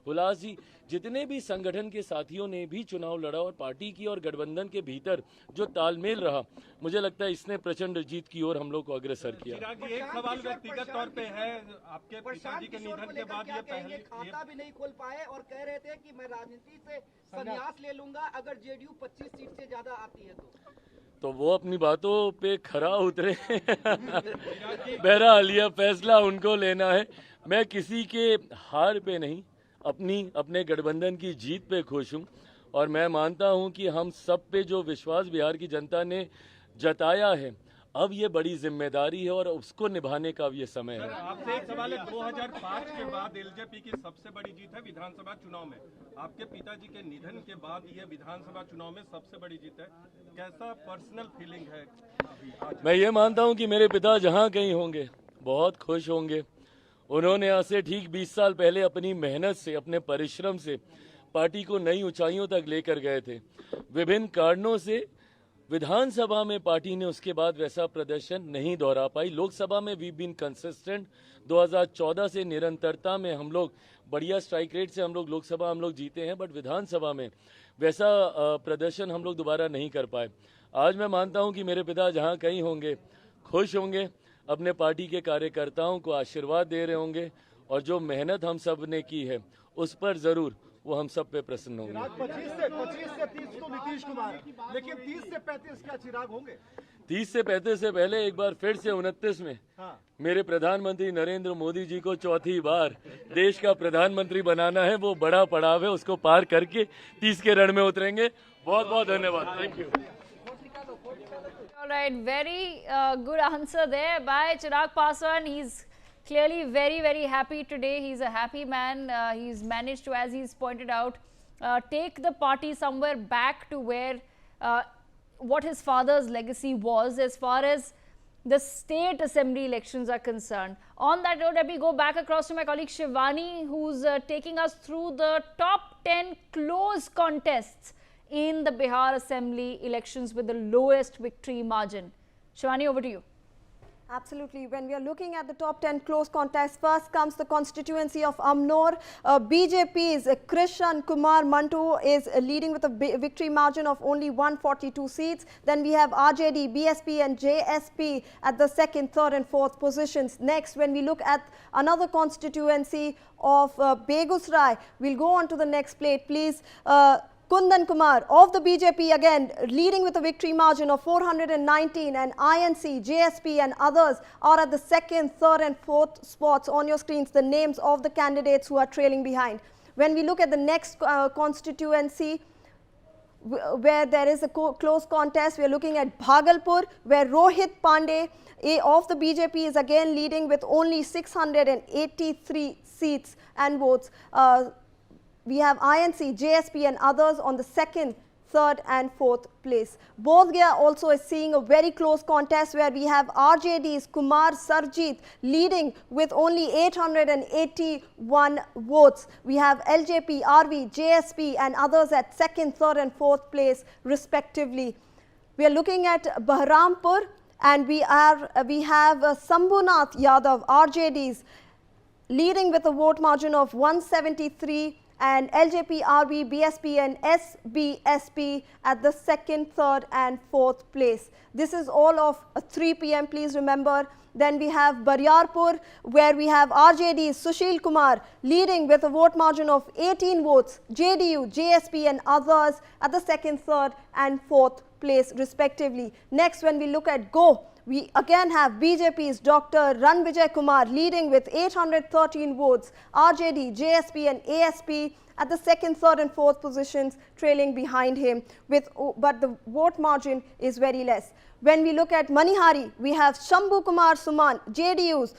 हुलास जी, जितने भी संगठन के साथियों ने भी चुनाव लड़ा और पार्टी की और गठबंधन के भीतर जो तालमेल रहा, मुझे लगता है इसने प्रचंड जीत की ओर हम लोग को अग्रसर किया। एक सवाल व्यक्तिगत तौर पे है, आपके पिताजी के निधन के बाद ये पहले खाता भी नहीं खोल पाए और कह रहे थे कि मैं राजनीति से संन्यास ले लूंगा अगर जेडीयू 25 सीट से ज्यादा आती है तो वो अपनी बातों पे खरा उतरे। बहरहाल यह फैसला उनको लेना है। मैं किसी के हार पे नहीं, अपने गठबंधन की जीत पे खुश हूँ और मैं मानता हूँ कि हम सब पे जो विश्वास बिहार की जनता ने जताया है, अब ये बड़ी जिम्मेदारी है और उसको निभाने का ये समय है। आपसे एक सवाल है, 2005 के बाद एलजेपी की सबसे बड़ी जीत है विधानसभा चुनाव में, आपके पिताजी के निधन के बाद ये विधानसभा चुनाव में सबसे बड़ी जीत है, कैसा पर्सनल फीलिंग है अभी आज? मैं ये मानता हूँ कि मेरे पिता जहाँ कहीं होंगे बहुत खुश होंगे। उन्होंने आज से ठीक 20 साल पहले अपनी मेहनत से, अपने परिश्रम से पार्टी को नई ऊंचाइयों तक लेकर गए थे। विभिन्न कारणों से विधानसभा में पार्टी ने उसके बाद वैसा प्रदर्शन नहीं दोहरा पाई। लोकसभा में वी बीन कंसिस्टेंट, 2014 से निरंतरता में हम लोग बढ़िया स्ट्राइक रेट से हम लोग लोकसभा जीते हैं, बट विधानसभा में वैसा प्रदर्शन हम लोग दोबारा नहीं कर पाए। आज मैं मानता हूं कि मेरे पिता जहां कहीं होंगे खुश होंगे, अपने पार्टी के कार्यकर्ताओं को आशीर्वाद दे रहे होंगे और जो मेहनत हम सब ने की है उस पर जरूर वो हम सब पे प्रसन्न होंगे। 25 से 30 तो नीतीश कुमार, लेकिन 30 से 35 क्या चिराग होंगे? 30 से 35 से पहले एक बार फिर से 29 में मेरे प्रधानमंत्री नरेंद्र मोदी जी को चौथी बार देश का प्रधानमंत्री बनाना है। वो बड़ा पड़ाव है, उसको पार करके 30 के रण में उतरेंगे। बहुत बहुत धन्यवाद। Thank you. All right, very good answer there by Chirag Paswan. He's clearly very, very happy today. He's a happy man. He's managed to, as he's pointed out, take the party somewhere back to where what his father's legacy was as far as the state assembly elections are concerned. On that note, let me go back across to my colleague Shivani, who's taking us through the top 10 close contests in the Bihar Assembly elections with the lowest victory margin. Shivani, over to you. Absolutely. When we are looking at the top 10 close contests, first comes the constituency of Amnor. BJP's Krishan Kumar Mantu is leading with a victory margin of only 142 seats. Then we have RJD, BSP and JSP at the second, third and fourth positions. Next, when we look at another constituency of Begusrai, we'll go on to the next plate, please. Kundan Kumar of the BJP again leading with a victory margin of 419, and INC, JSP and others are at the second, third and fourth spots. On your screens the names of the candidates who are trailing behind. When we look at the next constituency where there is a close contest, we are looking at Bhagalpur, where Rohit Pandey of the BJP is again leading with only 683 seats and votes. We have INC, JSP and others on the second, third and fourth place. Bodhgaya also is seeing a very close contest where we have RJD's Kumar Sarjeet leading with only 881 votes. We have LJP, RV, JSP and others at second, third and fourth place respectively. We are looking at Bahrampur and we have Sambhunath Yadav, RJD's leading with a vote margin of 173, and LJP, RB, BSP and SBSP at the second, third and fourth place. This is all of 3 p.m. please remember. Then we have Bariarpur where we have RJD's Sushil Kumar leading with a vote margin of 18 votes, JDU, JSP and others at the second, third and fourth place respectively. Next, when we look at Go, we again have BJP's Dr. Ranvijay Kumar leading with 813 votes, RJD, JSP and ASP at the second, third and fourth positions trailing behind him, but the vote margin is very less. When we look at Manihari, we have Shambhu Kumar Suman, JDU's.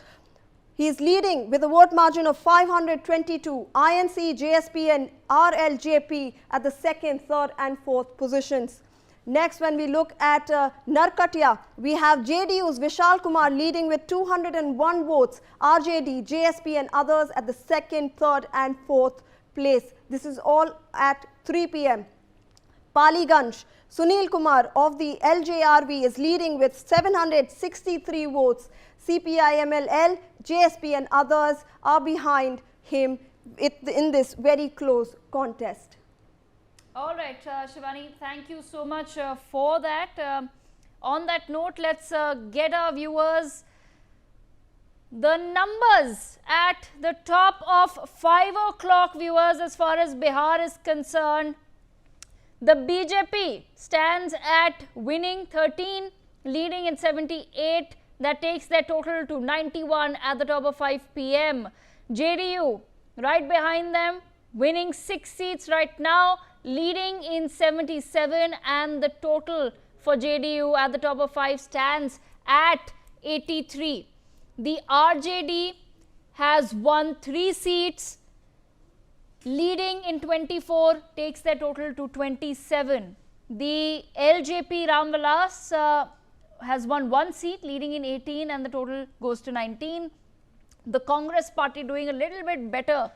He is leading with a vote margin of 522, INC, JSP and RLJP at the second, third and fourth positions. Next, when we look at Narkatia, we have JDU's Vishal Kumar leading with 201 votes, RJD, JSP and others at the second, third and fourth place. This is all at 3 p.m. Paliganj, Sunil Kumar of the LJRV is leading with 763 votes. CPI-MLL, JSP and others are behind him in this very close contest. All right, Shivani, thank you so much for that. On that note, let's get our viewers the numbers at the top of 5 o'clock, viewers, as far as Bihar is concerned. The BJP stands at winning 13, leading in 78. That takes their total to 91 at the top of 5 p.m. JDU right behind them, winning 6 seats right now, leading in 77, and the total for JDU at the top of 5 stands at 83. The RJD has won 3 seats, leading in 24, takes their total to 27. The LJP Ramvilas has won 1 seat, leading in 18, and the total goes to 19. The Congress party doing a little bit better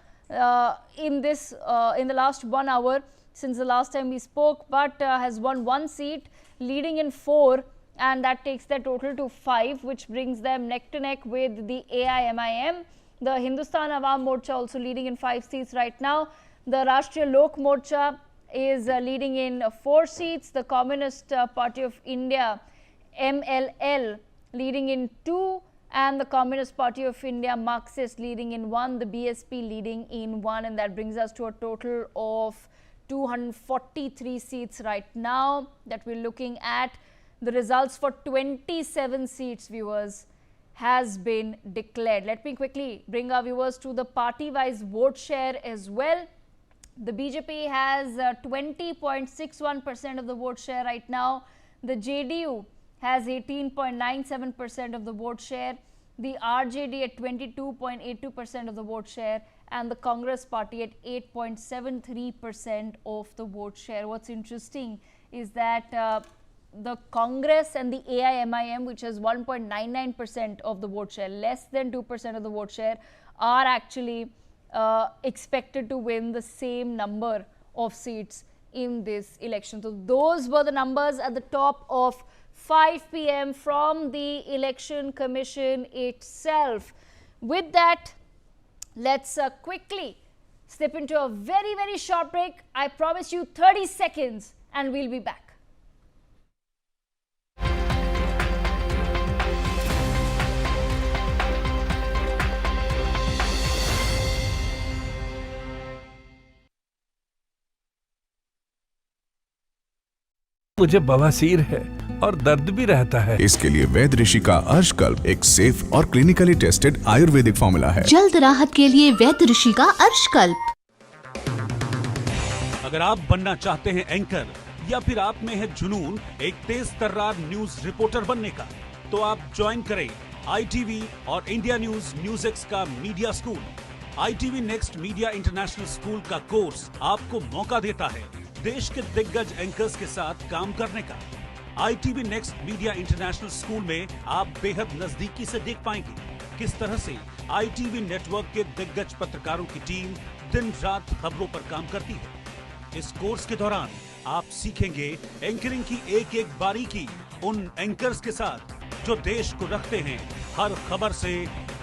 in the last 1 hour since the last time we spoke, but has won 1 seat, leading in 4, and that takes their total to 5, which brings them neck to neck with the AIMIM. The Hindustan Awam Morcha also leading in 5 seats right now. The Rashtriya Lok Morcha is leading in 4 seats. The Communist Party of India, MLL, leading in 2, and the Communist Party of India, Marxist, leading in 1, the BSP leading in 1, and that brings us to a total of 243 seats right now that we're looking at. The results for 27 seats, viewers, has been declared. Let me quickly bring our viewers to the party-wise vote share as well. The BJP has 20.61% of the vote share right now. The JDU has 18.97% of the vote share. the RJD at 22.82% of the vote share, and the Congress party at 8.73% of the vote share. What's interesting is that the Congress and the AIMIM, which has 1.99% of the vote share, less than 2% of the vote share, are actually expected to win the same number of seats in this election. So those were the numbers at the top of 5 p.m. from the Election Commission itself. With that, let's quickly slip into a very, very short break. I promise you 30 seconds and we'll be back. मुझे बवासीर है और दर्द भी रहता है। इसके लिए वैद्य ऋषि का अर्शकल्प एक सेफ और क्लिनिकली टेस्टेड आयुर्वेदिक फॉर्मूला है। जल्द राहत के लिए वैद्य ऋषि का अर्शकल्प। अगर आप बनना चाहते हैं एंकर या फिर आप में है जुनून एक तेज तर्रार न्यूज रिपोर्टर बनने का, तो आप ज्वाइन करें ITV और इंडिया न्यूज Newsx का media school. ITV next media international school का कोर्स आपको मौका देता है देश के दिग्गज एंकर्स के साथ काम करने का। ITV next media international school में आप बेहद नजदीकी से देख पाएंगे किस तरह से ITV नेटवर्क के दिग्गज पत्रकारों की टीम दिन रात खबरों पर काम करती है। इस कोर्स के दौरान आप सीखेंगे एंकरिंग की एक एक बारीकी उन एंकर्स के साथ जो देश को रखते हैं हर खबर से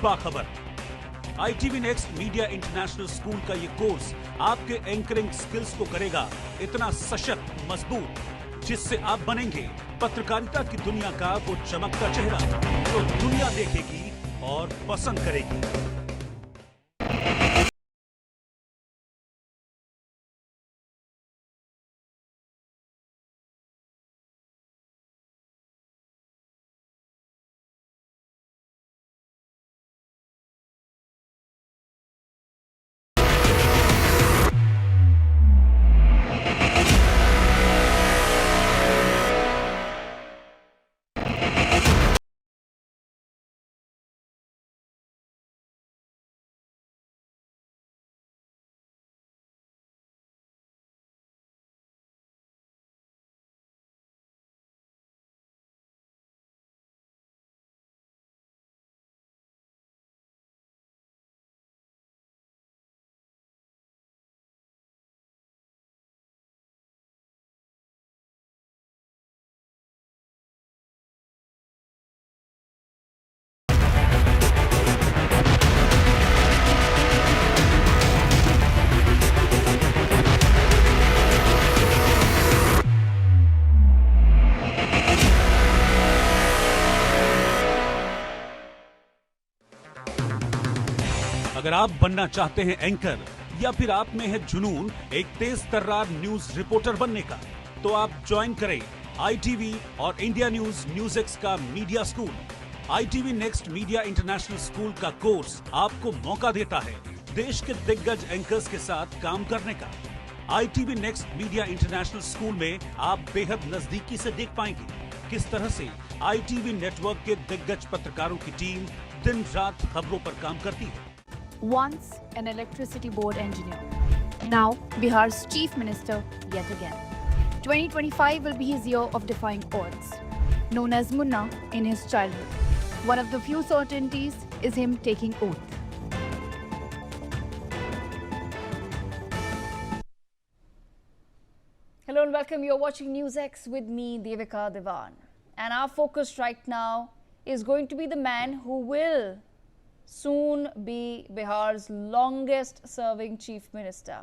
बाखबर। ITV next media international school का ये कोर्स आपके एंकरिंग स्किल्स को करेगा इतना सशक्त, मजबूत, जिससे आप बनेंगे पत्रकारिता की दुनिया का वो चमकता चेहरा जो दुनिया देखेगी और पसंद करेगी। अगर आप बनना चाहते हैं एंकर या फिर आप में है जुनून एक तेज तर्रार न्यूज रिपोर्टर बनने का, तो आप ज्वाइन करें ITV और इंडिया न्यूज Newsx का media school. ITV next media international school का कोर्स आपको मौका देता है देश के दिग्गज एंकर्स के साथ काम करने का। ITV next media international school में आप बेहद नजदीकी से देख पाएंगे किस तरह से ITV नेटवर्क के दिग्गज पत्रकारों की टीम दिन रात खबरों पर काम करती है। Once an electricity board engineer, now Bihar's chief minister yet again. 2025 will be his year of defying odds. Known as Munna in his childhood, one of the few certainties is him taking oath. Hello and welcome. You're watching Newsx with me, Devika Devan. And our focus right now is going to be the man who will soon be Bihar's longest serving chief minister.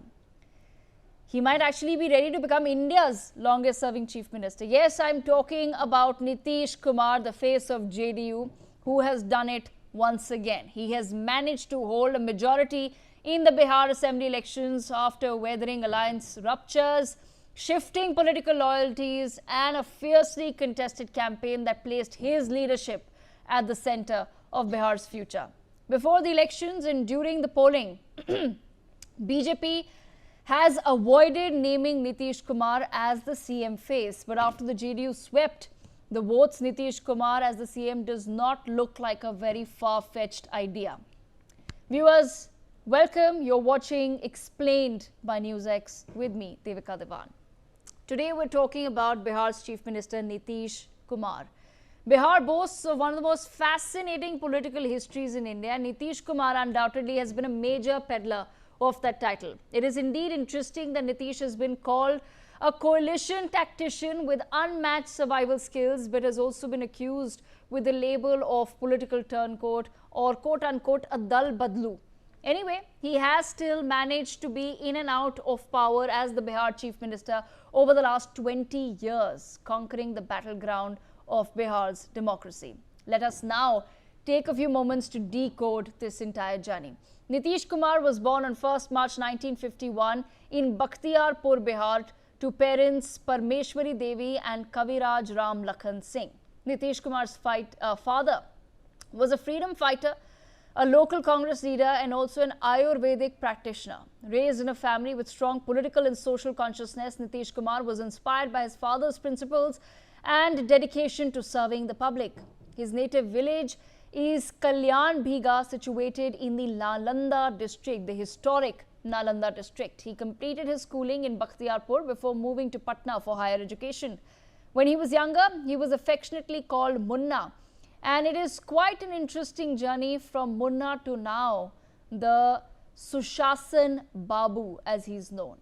He might actually be ready to become India's longest serving chief minister. Yes, I'm talking about Nitish Kumar, the face of JDU, who has done it once again. He has managed to hold a majority in the Bihar Assembly elections after weathering alliance ruptures, shifting political loyalties, and a fiercely contested campaign that placed his leadership at the center of Bihar's future. Before the elections and during the polling, BJP has avoided naming Nitish Kumar as the CM face. But after the JDU swept the votes Nitish Kumar as the CM does not look like a very far-fetched idea. Viewers, welcome. You're watching Explained by Newsx with me, Devika Devan. Today we're talking about Bihar's Chief Minister Nitish Kumar. Bihar boasts of one of the most fascinating political histories in India. Nitish Kumar undoubtedly has been a major peddler of that title. It is indeed interesting that Nitish has been called a coalition tactician with unmatched survival skills, but has also been accused with the label of political turncoat or quote-unquote a dal badlu. Anyway, he has still managed to be in and out of power as the Bihar Chief Minister over the last 20 years, conquering the battleground of Bihar's democracy. Let us now take a few moments to decode this entire journey. Nitish Kumar was born on 1st March 1951 in Bakhtiarpur, Bihar, to parents Parmeshwari Devi and Kaviraj Ram Lakhan Singh. Nitish Kumar's father was a freedom fighter, a local Congress leader and also an Ayurvedic practitioner. Raised in a family with strong political and social consciousness, Nitish Kumar was inspired by his father's principles and dedication to serving the public. His native village is Kalyan Bhiga, situated in the Nalanda district, the historic Nalanda district. He completed his schooling in Bakhtiarpur before moving to Patna for higher education. When he was younger, he was affectionately called Munna. And it is quite an interesting journey from Munna to now, the Sushasan Babu, as he's known.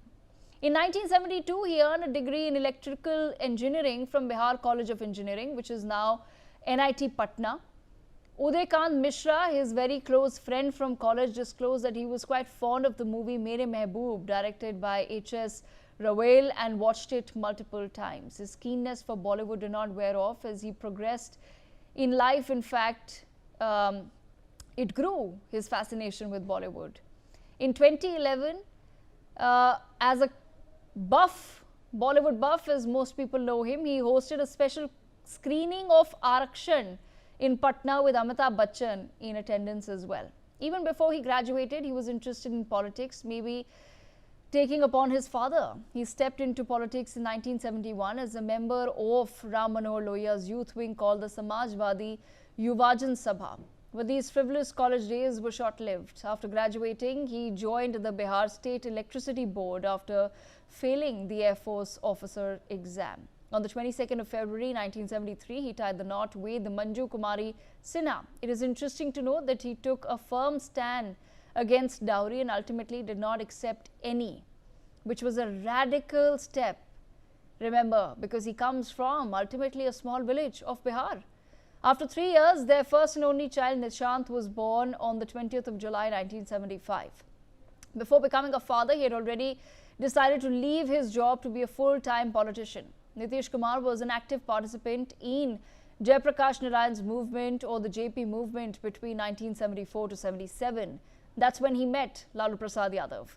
In 1972, he earned a degree in electrical engineering from Bihar College of Engineering, which is now NIT Patna. Udaykant Mishra, his very close friend from college, disclosed that he was quite fond of the movie Mere Mehboob, directed by H.S. Rawal, and watched it multiple times. His keenness for Bollywood did not wear off as he progressed in life. In fact, it grew, his fascination with Bollywood. In 2011, as a Bollywood buff, as most people know him, he hosted a special screening of Arakshan in Patna with Amitabh Bachchan in attendance as well. Even before he graduated, he was interested in politics, maybe taking upon his father. He stepped into politics in 1971 as a member of Ram Manohar Lohiya's youth wing called the Samajwadi Yuvajan Sabha. But these frivolous college days were short-lived. After graduating, he joined the Bihar State Electricity Board after failing the Air Force officer exam. On the 22nd of February 1973, he tied the knot with Manju Kumari Sinha. It is interesting to note that he took a firm stand against dowry and ultimately did not accept any, which was a radical step. Remember, because he comes from ultimately a small village of Bihar. After 3 years, their first and only child Nishant was born on the 20th of July 1975. Before becoming a father, he had already decided to leave his job to be a full-time politician. Nitish Kumar was an active participant in Jayaprakash Narayan's movement, or the JP movement, between 1974 to 77. That's when he met Lalu Prasad Yadav.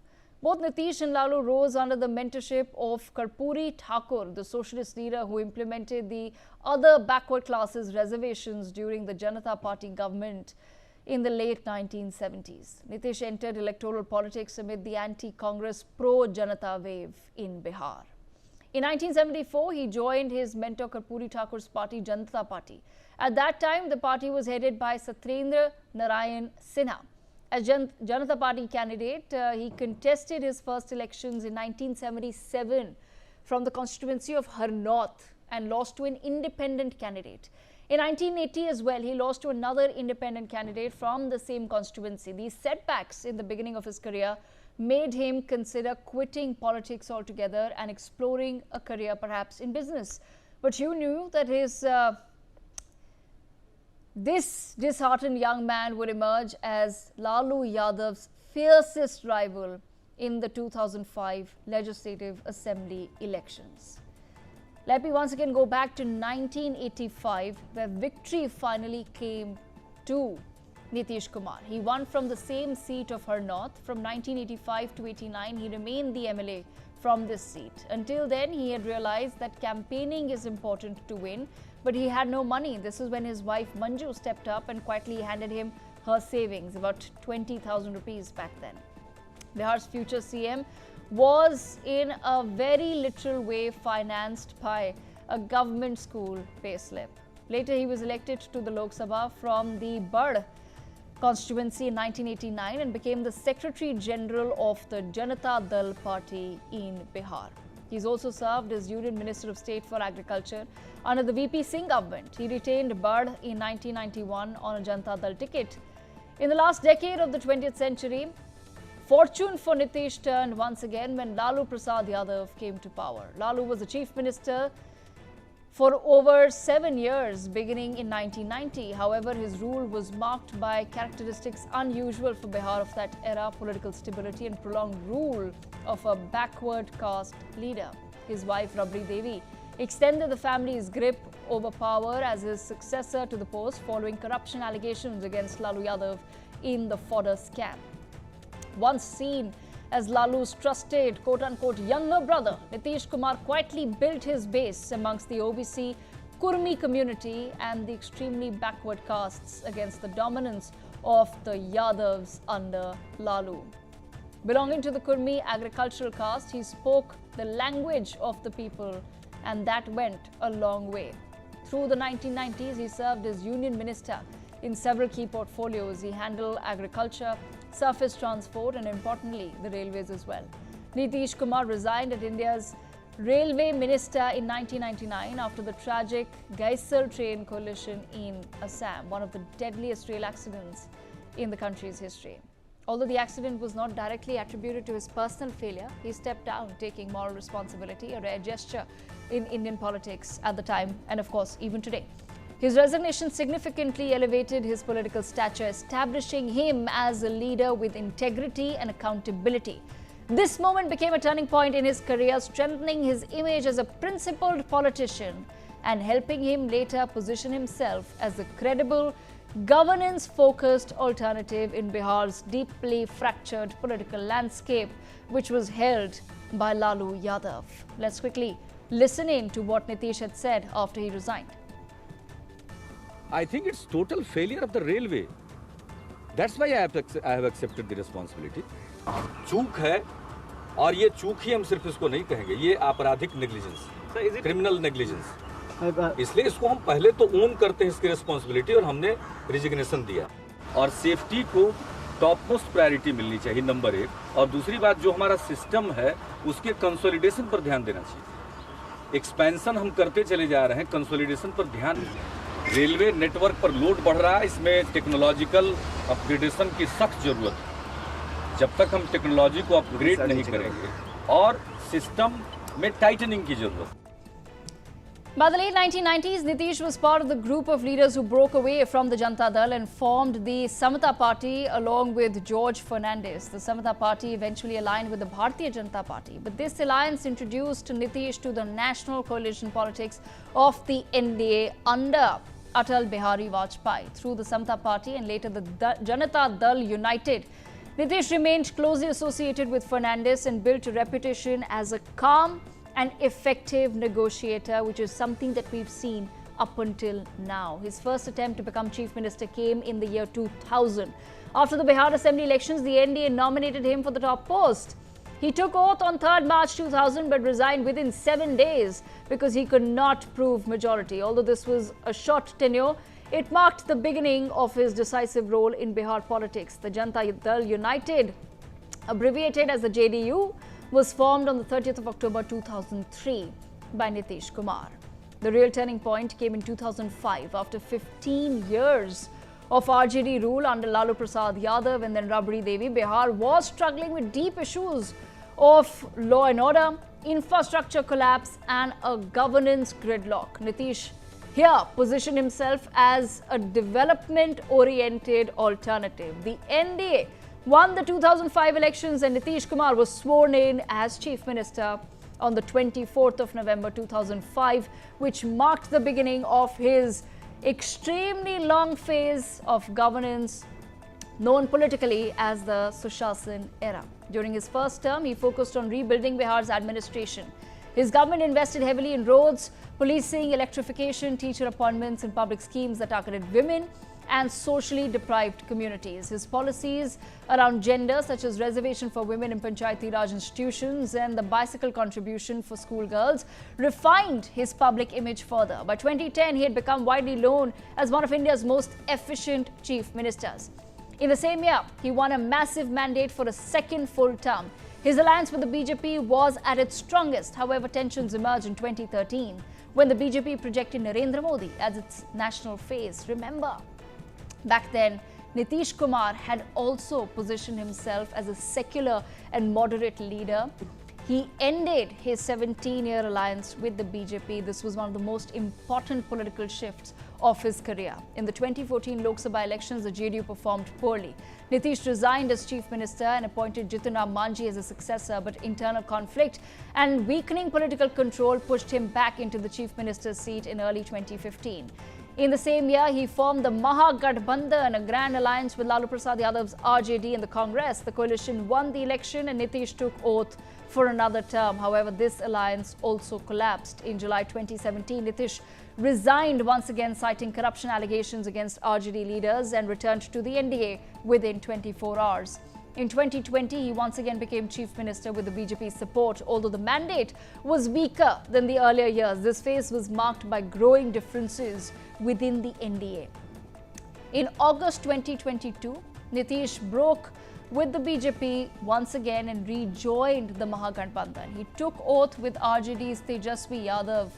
Both Nitish and Lalu rose under the mentorship of Karpuri Thakur, the socialist leader who implemented the other backward classes reservations during the Janata Party government in the late 1970s. Nitish entered electoral politics amid the anti-Congress pro-Janata wave in Bihar. In 1974, he joined his mentor Karpuri Thakur's party, Janata Party. At that time, the party was headed by Satyendra Narayan Sinha. As Janata Party candidate, he contested his first elections in 1977 from the constituency of Harnaut and lost to an independent candidate. In 1980 as well, he lost to another independent candidate from the same constituency. These setbacks in the beginning of his career made him consider quitting politics altogether and exploring a career perhaps in business. But who knew that this disheartened young man would emerge as Lalu Yadav's fiercest rival in the 2005 Legislative Assembly elections. Let me once again go back to 1985, where victory finally came to Nitish Kumar. He won from the same seat of Harnaut. From 1985 to 89, he remained the MLA from this seat. Until then, he had realized that campaigning is important to win, but he had no money. This is when his wife Manju stepped up and quietly handed him her savings, about 20,000 rupees back then. Bihar's future CM was in a very literal way financed by a government school payslip. Later, he was elected to the Lok Sabha from the Bihar constituency in 1989 and became the Secretary General of the Janata Dal Party in Bihar. He's also served as Union Minister of State for Agriculture under the VP Singh government. He retained Bihar in 1991 on a Janata Dal ticket. In the last decade of the 20th century, fortune for Nitish turned once again when Lalu Prasad Yadav came to power. Lalu was the Chief Minister for over 7 years, beginning in 1990. However, his rule was marked by characteristics unusual for Bihar of that era: political stability and prolonged rule of a backward caste leader. His wife, Rabri Devi, extended the family's grip over power as his successor to the post following corruption allegations against Lalu Yadav in the fodder scam. Once seen as Lalu's trusted quote-unquote younger brother, Nitish Kumar quietly built his base amongst the OBC Kurmi community and the extremely backward castes against the dominance of the Yadavs under Lalu. Belonging to the Kurmi agricultural caste, he spoke the language of the people, and that went a long way. Through the 1990s, he served as Union Minister in several key portfolios. He handled agriculture, surface transport and importantly the railways as well. Nitish Kumar resigned as India's railway minister in 1999 after the tragic Gaisal train collision in Assam, one of the deadliest rail accidents in the country's history. Although the accident was not directly attributed to his personal failure, he stepped down, taking moral responsibility, a rare gesture in Indian politics at the time and of course even today. His resignation significantly elevated his political stature, establishing him as a leader with integrity and accountability. This moment became a turning point in his career, strengthening his image as a principled politician and helping him later position himself as a credible, governance-focused alternative in Bihar's deeply fractured political landscape, which was held by Lalu Yadav. Let's quickly listen in to what Nitish had said after he resigned. I think it's total failure of the railway. That's why I have accepted the responsibility. चूक है और ये चूक ही हम सिर्फ इसको नहीं कहेंगे, ये आपराधिक नेग्लिजेंस, क्रिमिनल नेग्लिजेंस। इसलिए इसको हम पहले तो ओन करते हैं इसकी रिस्पांसिबिलिटी और हमने रिजिग्नेशन दिया। और सेफ्टी को टॉप मोस्ट प्रायोरिटी मिलनी चाहिए, नंबर 1। और दूसरी बात, जो हमारा सिस्टम है उसके कंसोलिडेशन पर ध्यान देना चाहिए। एक्सपेंशन हम करते चले जा रहे हैं, कंसोलिडेशन पर ध्यान नहीं। रेलवे नेटवर्क पर लोड बढ़ रहा है, इसमें टेक्नोलॉजिकल अपग्रेडेशन की सख्त जरूरत है। जब तक हम टेक्नोलॉजी को अपग्रेड नहीं करेंगे और सिस्टम में टाइटनिंग की जरूरत है। By the late 1990s, Nitish was part of the group of leaders who broke away from the Janata Dal and formed the Samata Party along with George Fernandes. The Samata Party eventually aligned with the Bharatiya Janata Party, but this alliance introduced Nitish to the national coalition politics of the NDA under Atal Bihari Vajpayee. Through the Samata Party and later the Janata Dal United, Nitish remained closely associated with Fernandes and built a reputation as a calm and effective negotiator, which is something that we've seen up until now. His first attempt to become Chief Minister came in the year 2000. After the Bihar Assembly Elections, the NDA nominated him for the top post. He took oath on 3rd March 2000 but resigned within 7 days because he could not prove majority. Although this was a short tenure, it marked the beginning of his decisive role in Bihar politics. The Janata Dal United, abbreviated as the JDU, was formed on the 30th of October 2003 by Nitish Kumar. The real turning point came in 2005 after 15 years of RJD rule under Lalu Prasad Yadav and then Rabri Devi. Bihar was struggling with deep issues of law and order, infrastructure collapse and a governance gridlock. Nitish here positioned himself as a development-oriented alternative. The NDA won the 2005 elections and Nitish Kumar was sworn in as Chief Minister on the 24th of November 2005, which marked the beginning of his extremely long phase of governance known politically as the Sushasan era. During his first term, he focused on rebuilding Bihar's administration. His government invested heavily in roads, policing, electrification, teacher appointments and public schemes that targeted women and socially deprived communities. His policies around gender, such as reservation for women in Panchayati Raj institutions and the bicycle contribution for schoolgirls, refined his public image further. By 2010, he had become widely known as one of India's most efficient chief ministers. In the same year, he won a massive mandate for a second full term. His alliance with the BJP was at its strongest. However, tensions emerged in 2013 when the BJP projected Narendra Modi as its national face. Remember, back then, Nitish Kumar had also positioned himself as a secular and moderate leader. He ended his 17-year alliance with the BJP. This was one of the most important political shifts of his career. In the 2014 Lok Sabha elections, the JDU performed poorly. Nitish resigned as chief minister and appointed Jitan Ram Manjhi as a successor, but internal conflict and weakening political control pushed him back into the chief minister's seat in early 2015. In the same year, he formed the Mahagathbandhan, a grand alliance with Lalu Prasad Yadav's RJD and the Congress. The coalition won the election and Nitish took oath for another term. However, this alliance also collapsed. In July 2017, Nitish resigned once again, citing corruption allegations against RJD leaders, and returned to the NDA within 24 hours. In 2020, he once again became chief minister with the BJP's support. Although the mandate was weaker than the earlier years, this phase was marked by growing differences within the NDA. In August 2022, Nitish broke with the BJP once again and rejoined the Mahagathbandhan. He took oath with RJD's Tejasvi Yadav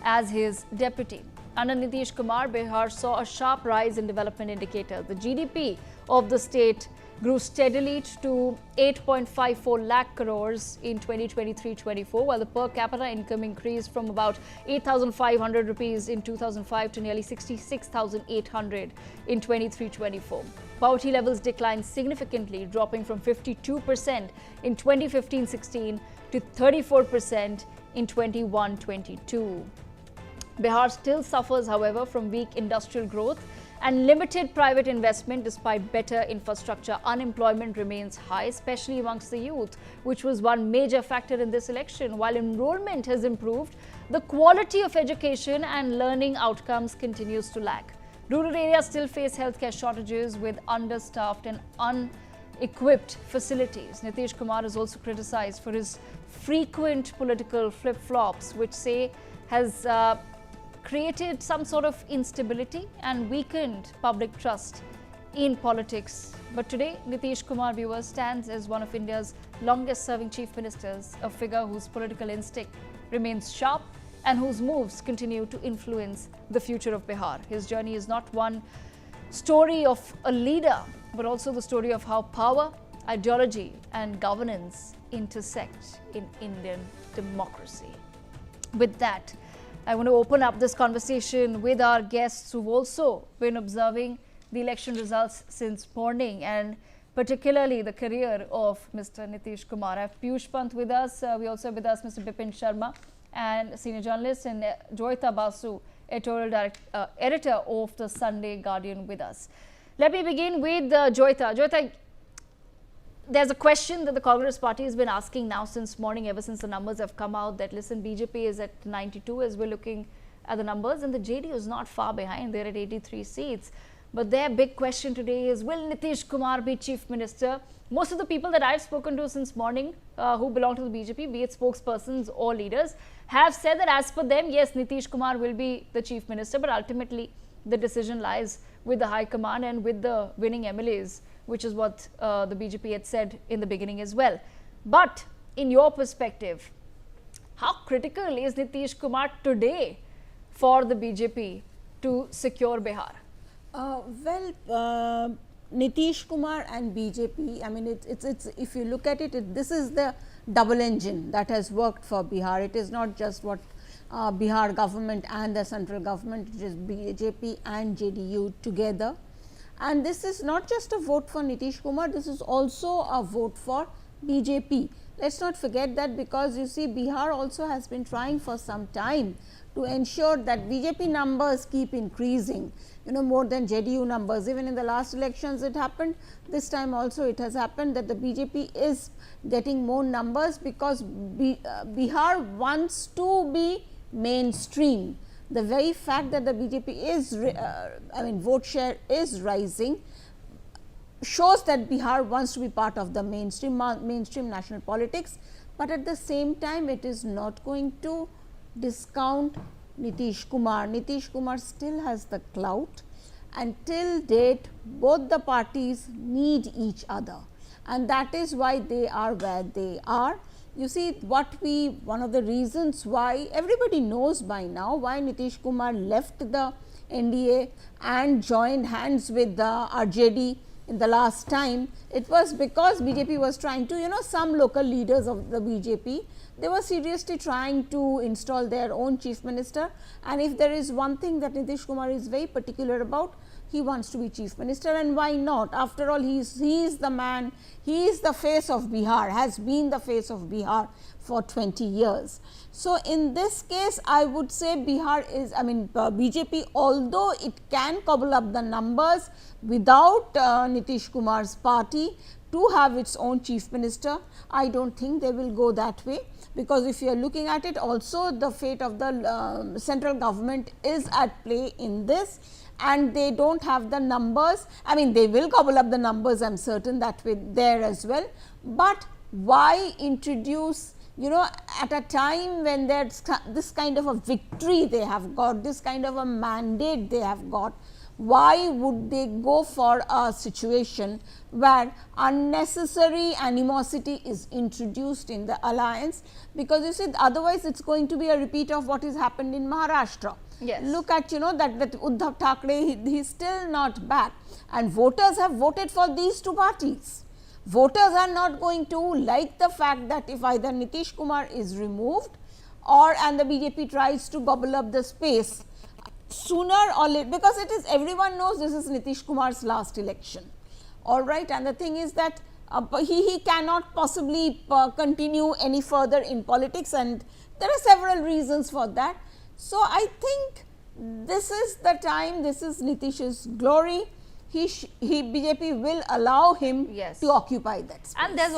as his deputy. Under Nitish Kumar, Bihar saw a sharp rise in development indicators. The GDP of the state grew steadily to 8.54 lakh crores in 2023-24, while the per capita income increased from about 8,500 rupees in 2005 to nearly 66,800 in 23-24. Poverty levels declined significantly, dropping from 52% in 2015-16 to 34% in 21-22. Bihar still suffers, however, from weak industrial growth and limited private investment. Despite better infrastructure, unemployment remains high, especially amongst the youth, which was one major factor in this election. While enrollment has improved, the quality of education and learning outcomes continues to lack. Rural areas still face healthcare shortages with understaffed and unequipped facilities. Nitish Kumar is also criticized for his frequent political flip-flops, which has created some sort of instability and weakened public trust in politics. But today, Nitish Kumar, viewers, stands as one of India's longest-serving chief ministers, a figure whose political instinct remains sharp and whose moves continue to influence the future of Bihar. His journey is not one story of a leader, but also the story of how power, ideology, and governance intersect in Indian democracy. With that, I want to open up this conversation with our guests who've also been observing the election results since morning, and particularly the career of Mr. Nitish Kumar. I have Piyush Pant with us. We also have with us Mr. Bipin Sharma, and senior journalist, and Joyita Basu, editorial editor of the Sunday Guardian, with us. Let me begin with Joyita. Joyita, there's a question that the Congress party has been asking now since morning, ever since the numbers have come out, that listen, BJP is at 92 as we're looking at the numbers, and the JDU is not far behind. They're at 83 seats. But their big question today is, will Nitish Kumar be chief minister? Most of the people that I've spoken to since morning who belong to the BJP, be it spokespersons or leaders, have said that as per them, yes, Nitish Kumar will be the chief minister, but ultimately the decision lies with the High Command and with the winning MLAs, which is what the BJP had said in the beginning as well. But in your perspective, how critical is Nitish Kumar today for the BJP to secure Bihar? Nitish Kumar and BJP, I mean, it's if you look at it, this is the double engine that has worked for Bihar. It is not just what Bihar government and the central government, it is BJP and JDU together. And this is not just a vote for Nitish Kumar, this is also a vote for BJP. Let's not forget that, because you see, Bihar also has been trying for some time to ensure that BJP numbers keep increasing, more than JDU numbers. Even in the last elections it happened, this time also it has happened that the BJP is getting more numbers, because Bihar wants to be mainstream. the very fact that the BJP is, vote share is rising, shows that Bihar wants to be part of the mainstream national politics, but at the same time it is not going to discount Nitish Kumar. Nitish Kumar still has the clout, and till date both the parties need each other, and that is why they are where they are. You see, one of the reasons why everybody knows by now why Nitish Kumar left the NDA and joined hands with the RJD in the last time, it was because BJP was trying to, some local leaders of the BJP, they were seriously trying to install their own chief minister, and if there is one thing that Nitish Kumar is very particular about, he wants to be chief minister, and why not? After all, he is the man, he is the face of Bihar, has been the face of Bihar for 20 years. So, in this case, I would say Bihar is, BJP, although it can cobble up the numbers without Nitish Kumar's party to have its own chief minister, I don't think they will go that way, because if you are looking at it, also the fate of the central government is at play in this, and they don't have the numbers. They will cobble up the numbers, I am certain that way there as well, but why introduce, at a time when there's this kind of a victory they have got, this kind of a mandate they have got, why would they go for a situation where unnecessary animosity is introduced in the alliance? Because you see, otherwise it's going to be a repeat of what has happened in Maharashtra. Yes. Look at, that Uddhav Thackeray, he's still not back, and voters have voted for these two parties. Voters are not going to like the fact that if either Nitish Kumar is removed and the BJP tries to gobble up the space sooner or later, because everyone knows this is Nitish Kumar's last election, all right, and the thing is that he cannot possibly continue any further in politics, and there are several reasons for that. So, I think this is the time, this is Nitish's glory. BJP will allow him to occupy that space. And there's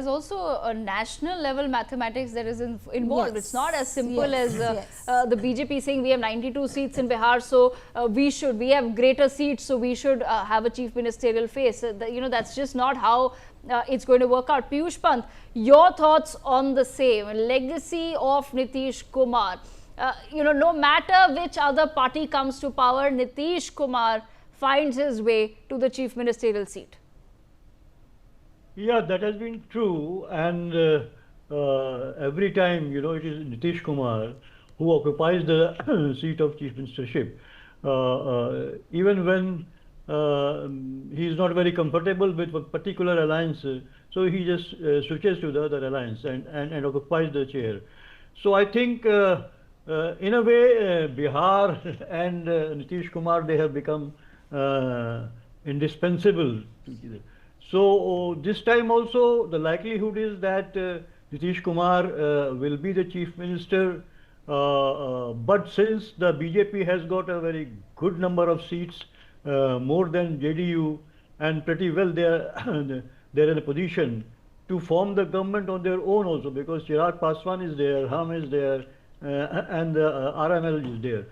also a national level mathematics that is involved. It's not as simple as the BJP saying we have 92 seats in Bihar, so we have greater seats, so we should have a chief ministerial face. That's just not how it's going to work out. Piyush Pant, your thoughts on the same legacy of Nitish Kumar? No matter which other party comes to power, Nitish Kumar finds his way to the chief ministerial seat. Yeah, that has been true, and every time, it is Nitish Kumar who occupies the seat of chief ministership. Even when he is not very comfortable with a particular alliance, so he just switches to the other alliance and occupies the chair. So I think in a way Bihar and Nitish Kumar, they have become indispensable. So this time also the likelihood is that Nitish Kumar will be the chief minister, but since the BJP has got a very good number of seats, more than JDU, and pretty well they're in a position to form the government on their own also, because Chirag Paswan is there, Ham is there, and RML is there.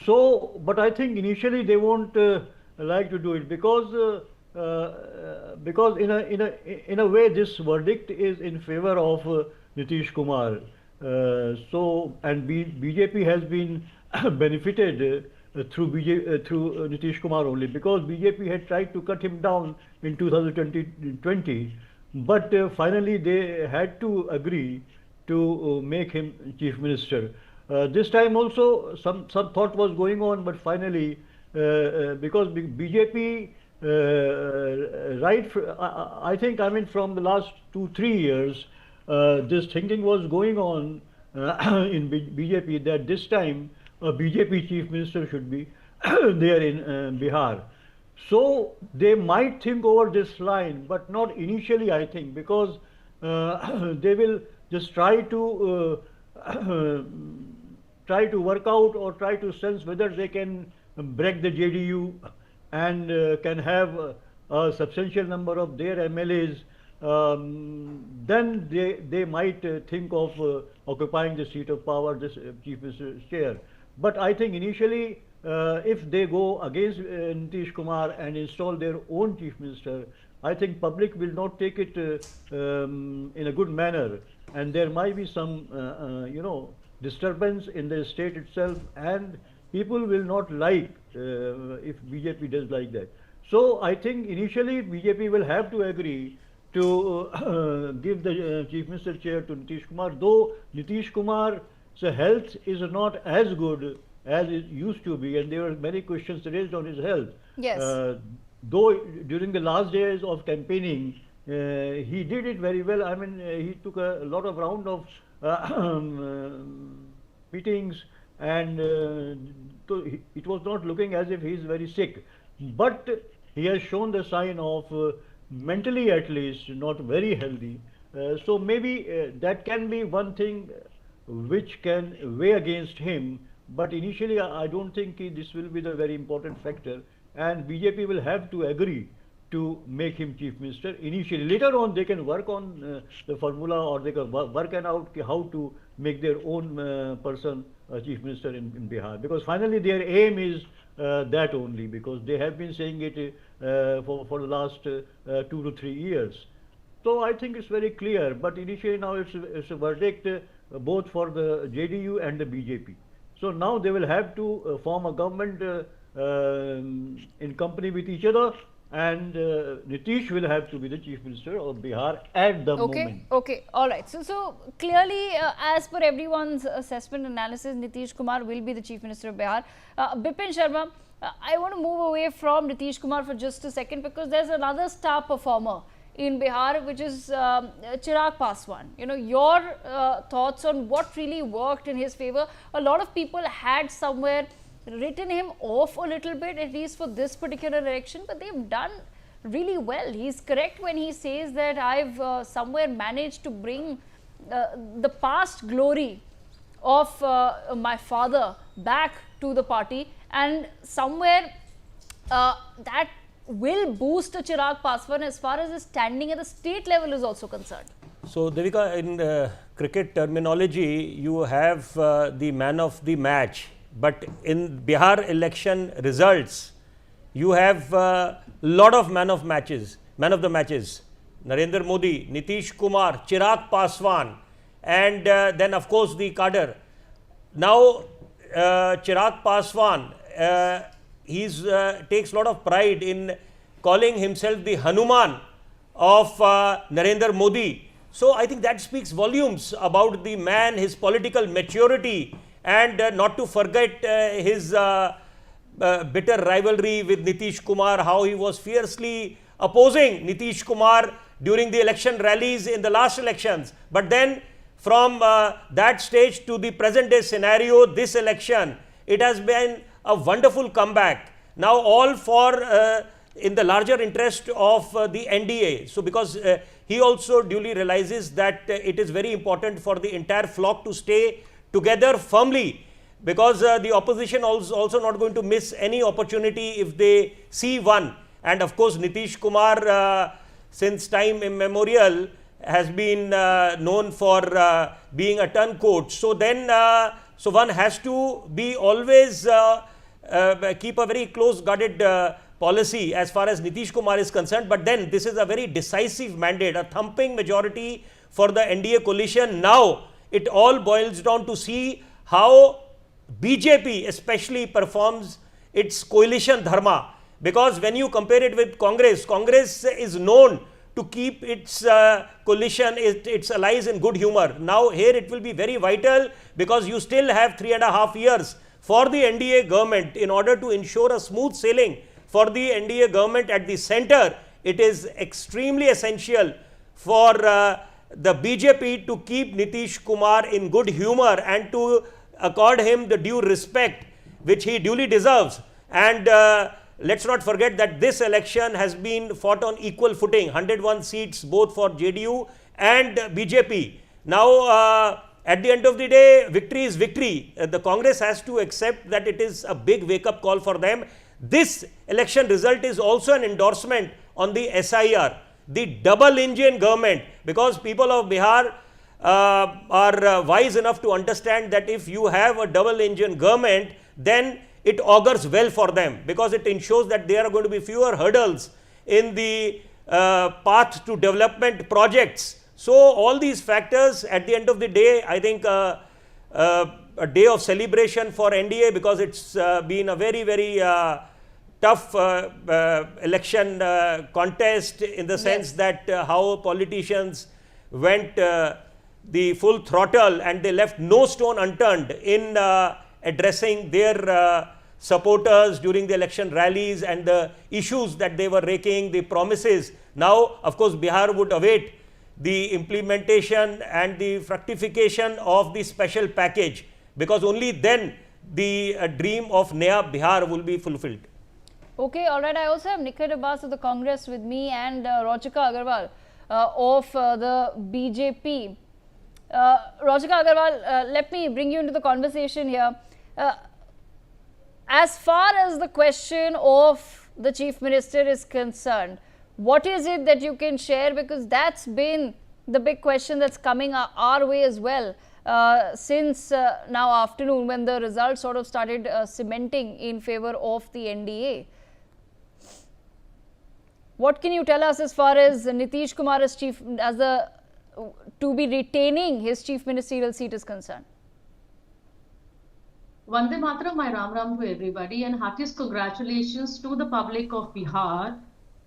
So, but I think initially they won't like to do it, because in a way this verdict is in favor of Nitish Kumar. So, and BJP has been benefited through Nitish Kumar only, because BJP had tried to cut him down in 2020, but finally they had to agree to make him chief minister. This time also some thought was going on, but finally because BJP I think from the last 2-3 years this thinking was going on in BJP that this time a BJP chief minister should be there in Bihar. So they might think over this line, but not initially, I think, because they will just try to work out or try to sense whether they can break the JDU and can have a substantial number of their MLAs. Then they might think of occupying the seat of power, this chief minister's chair. But I think initially, if they go against Nitish Kumar and install their own chief minister, I think public will not take it in a good manner, and there might be some, disturbance in the state itself, and people will not like if BJP does like that. So I think initially BJP will have to agree to give the chief minister chair to Nitish Kumar, though Nitish Kumar's health is not as good as it used to be, and there were many questions raised on his health. Yes. Though during the last days of campaigning, he did it very well. I mean, he took a lot of round of meetings, and so it was not looking as if he is very sick. But he has shown the sign of mentally at least not very healthy. So maybe that can be one thing which can weigh against him. But initially I don't think this will be the very important factor, and BJP will have to agree to make him chief minister initially. Later on they can work on the formula, or they can work out how to make their own person chief minister in Bihar, because finally their aim is that only, because they have been saying it for the last 2 to 3 years. So I think it's very clear, but initially now it's a verdict both for the JDU and the BJP. So now they will have to form a government in company with each other, and Nitish will have to be the chief minister of Bihar at the moment. Okay, all right. So clearly, as per everyone's assessment analysis, Nitish Kumar will be the chief minister of Bihar. Bipin Sharma, I want to move away from Nitish Kumar for just a second, because there's another star performer in Bihar, which is Chirag Paswan. You know, your thoughts on what really worked in his favor. A lot of people had somewhere written him off a little bit, at least for this particular election, but they've done really well. He's correct when he says that I've somewhere managed to bring the past glory of my father back to the party, and somewhere that will boost Chirag Paswan as far as his standing at the state level is also concerned. So, Devika, in cricket terminology, you have the man of the match, but in Bihar election results, you have lot of man of the matches. Narendra Modi, Nitish Kumar, Chirag Paswan, and then of course the cadre. Now, Chirag Paswan, he takes a lot of pride in calling himself the Hanuman of Narendra Modi. So I think that speaks volumes about the man, his political maturity, and not to forget his bitter rivalry with Nitish Kumar, how he was fiercely opposing Nitish Kumar during the election rallies in the last elections. But then from that stage to the present day scenario, this election, it has been a wonderful comeback. Now all for in the larger interest of the NDA. So because he also duly realizes that it is very important for the entire flock to stay together firmly, because the opposition also not going to miss any opportunity if they see one. And of course Nitish Kumar since time immemorial has been known for being a turncoat. So then so one has to be always keep a very close guarded policy as far as Nitish Kumar is concerned. But then this is a very decisive mandate, a thumping majority for the NDA coalition. Now it all boils down to see how BJP especially performs its coalition dharma, because when you compare it with Congress, Congress is known to keep its coalition, its allies in good humor. Now here it will be very vital, because you still have 3.5 years for the NDA government. In order to ensure a smooth sailing for the NDA government at the center, it is extremely essential for the BJP to keep Nitish Kumar in good humor and to accord him the due respect which he duly deserves. And let's not forget that this election has been fought on equal footing, 101 seats both for JDU and BJP. Now at the end of the day, victory is victory. The Congress has to accept that it is a big wake-up call for them. This election result is also an endorsement on the SIR, the double engine government, because people of Bihar are wise enough to understand that if you have a double engine government, then it augurs well for them, because it ensures that there are going to be fewer hurdles in the path to development projects. So all these factors, at the end of the day, I think a day of celebration for NDA, because it's been a very, very tough election contest, in the sense that how politicians went the full throttle, and they left no stone unturned in addressing their supporters during the election rallies and the issues that they were raking, the promises. Now, of course, Bihar would await the implementation and the fructification of the special package, because only then the dream of Naya Bihar will be fulfilled. Okay, all right. I also have Nikhil Abbas of the Congress with me, and Rajika Agarwal of the BJP. Rajika Agarwal, let me bring you into the conversation here. As far as the question of the Chief Minister is concerned, what is it that you can share? Because that's been the big question that's coming our way as well since now afternoon, when the results sort of started cementing in favor of the NDA. What can you tell us as far as Nitish Kumar as to be retaining his chief ministerial seat is concerned? Vande Mataram, my Ram Ram to everybody, and heartiest congratulations to the public of Bihar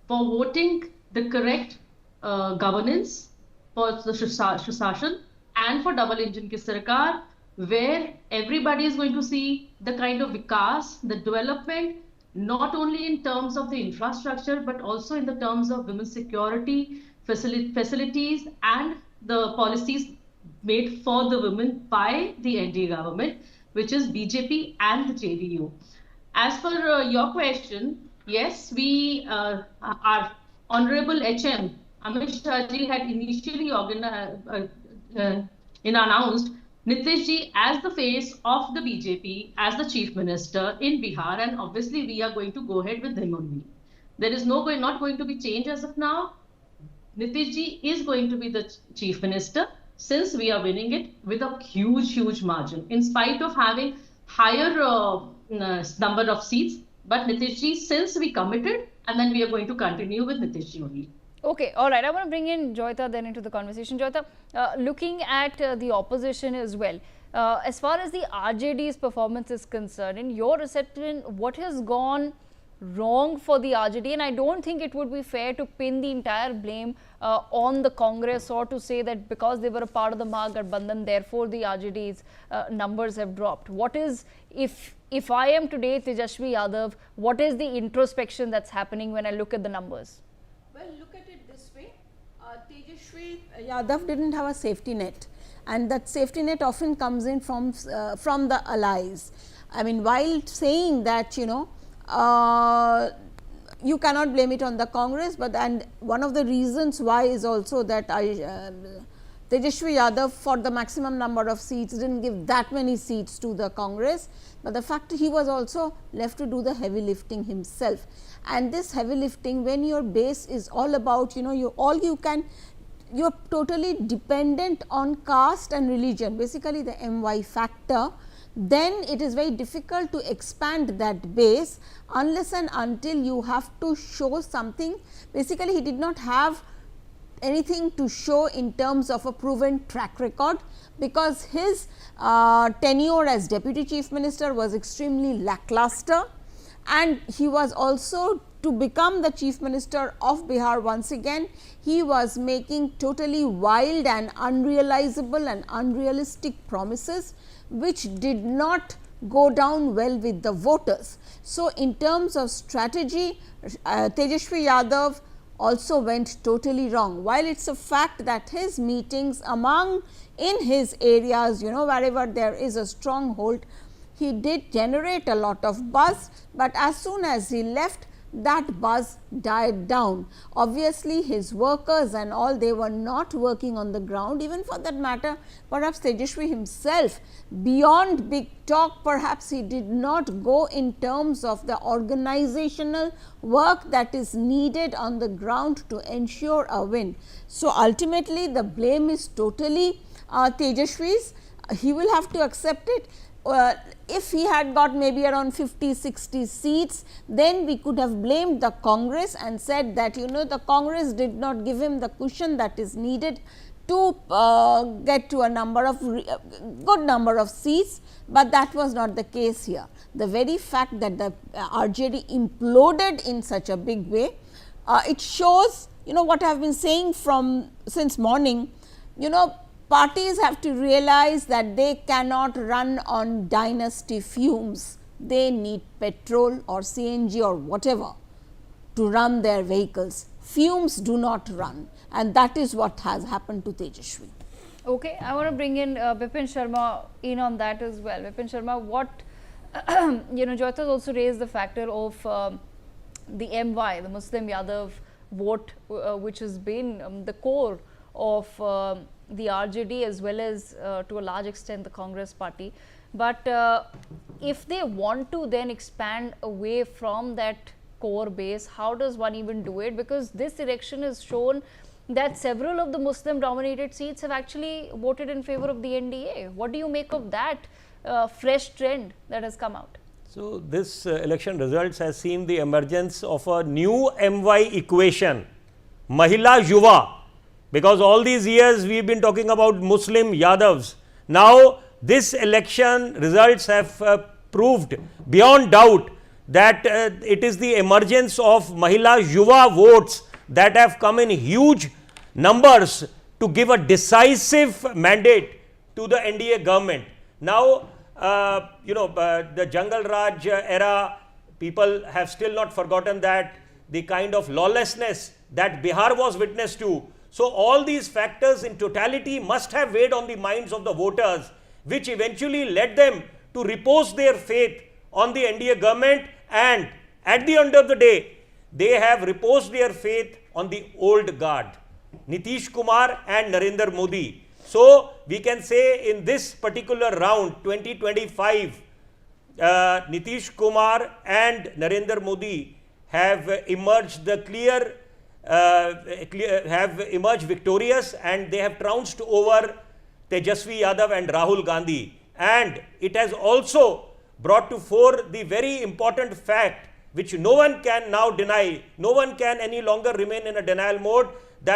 for voting the correct governance for the Shusashan and for double engine ki sarkar, where everybody is going to see the kind of vikas, the development, not only in terms of the infrastructure, but also in the terms of women's security, facilities, and the policies made for the women by the NDA government, which is BJP and the JDU. As per your question, yes, we our Honorable HM Amit Shah ji had initially announced Nitish ji as the face of the BJP, as the Chief Minister in Bihar, and obviously we are going to go ahead with him only. There is not going to be change as of now. Nitish ji is going to be the Chief Minister, since we are winning it with a huge margin, in spite of having higher number of seats. But Nitish ji, since we committed, and then we are going to continue with Nitish ji only. Okay, all right. I want to bring in Joyita then into the conversation. Joyita, looking at the opposition as well, as far as the RJD's performance is concerned, in your reception, what has gone wrong for the RJD? And I don't think it would be fair to pin the entire blame on the Congress, or to say that because they were a part of the Mahagathbandhan, therefore the RJD's numbers have dropped. What is, if I am today Tejashwi Yadav, what is the introspection that's happening when I look at the numbers? Well, look at it this way. Tejashwi Yadav didn't have a safety net, and that safety net often comes in from the allies. I mean, while saying that, you know, you cannot blame it on the Congress, but and one of the reasons why is also that Tejashwi Yadav, for the maximum number of seats, didn't give that many seats to the Congress, but the fact he was also left to do the heavy lifting himself. And this heavy lifting, when your base is all about, you know, you're totally dependent on caste and religion, basically the MY factor, then it is very difficult to expand that base unless and until you have to show something. Basically, he did not have anything to show in terms of a proven track record, because his tenure as Deputy Chief Minister was extremely lackluster, and he was also, to become the Chief Minister of Bihar once again, he was making totally wild and unrealizable and unrealistic promises, which did not go down well with the voters. So, in terms of strategy, Tejashwi Yadav also went totally wrong. While it is a fact that his meetings in his areas, you know, wherever there is a stronghold, he did generate a lot of buzz, but as soon as he left, that buzz died down. Obviously, his workers and all, they were not working on the ground. Even for that matter, perhaps Tejashwi himself, beyond big talk, perhaps he did not go in terms of the organizational work that is needed on the ground to ensure a win. So, ultimately the blame is totally Tejashwi's. He will have to accept it. If he had got maybe around 50-60 seats, then we could have blamed the Congress and said that, you know, the Congress did not give him the cushion that is needed to get to a number of good number of seats, but that was not the case here. The very fact that the RJD imploded in such a big way, it shows, you know, what I have been saying from since morning, you know, parties have to realize that they cannot run on dynasty fumes. They need petrol or CNG or whatever to run their vehicles. Fumes do not run, and that is what has happened to Tejashwi. Okay, I want to bring in Bipin Sharma in on that as well. Bipin Sharma, what you know, Joyita has also raised the factor of the MY, the Muslim Yadav vote, which has been the core of the RJD as well as to a large extent the Congress party. But if they want to then expand away from that core base, how does one even do it? Because this election has shown that several of the Muslim dominated seats have actually voted in favor of the NDA. What do you make of that fresh trend that has come out? So, this election results has seen the emergence of a new MY equation, Mahila Yuva, because all these years we have been talking about Muslim Yadavs. Now, this election results have proved beyond doubt that it is the emergence of Mahila Yuva votes that have come in huge numbers to give a decisive mandate to the NDA government. Now, you know, the Jungle Raj era, people have still not forgotten that, the kind of lawlessness that Bihar was witness to. So, all these factors in totality must have weighed on the minds of the voters, which eventually led them to repose their faith on the NDA government, and at the end of the day, they have reposed their faith on the old guard, Nitish Kumar and Narendra Modi. So, we can say in this particular round 2025, Nitish Kumar and Narendra Modi have emerged victorious, and they have trounced over Tejashwi Yadav and Rahul Gandhi. And it has also brought to fore the very important fact which no one can now deny, no one can any longer remain in a denial mode,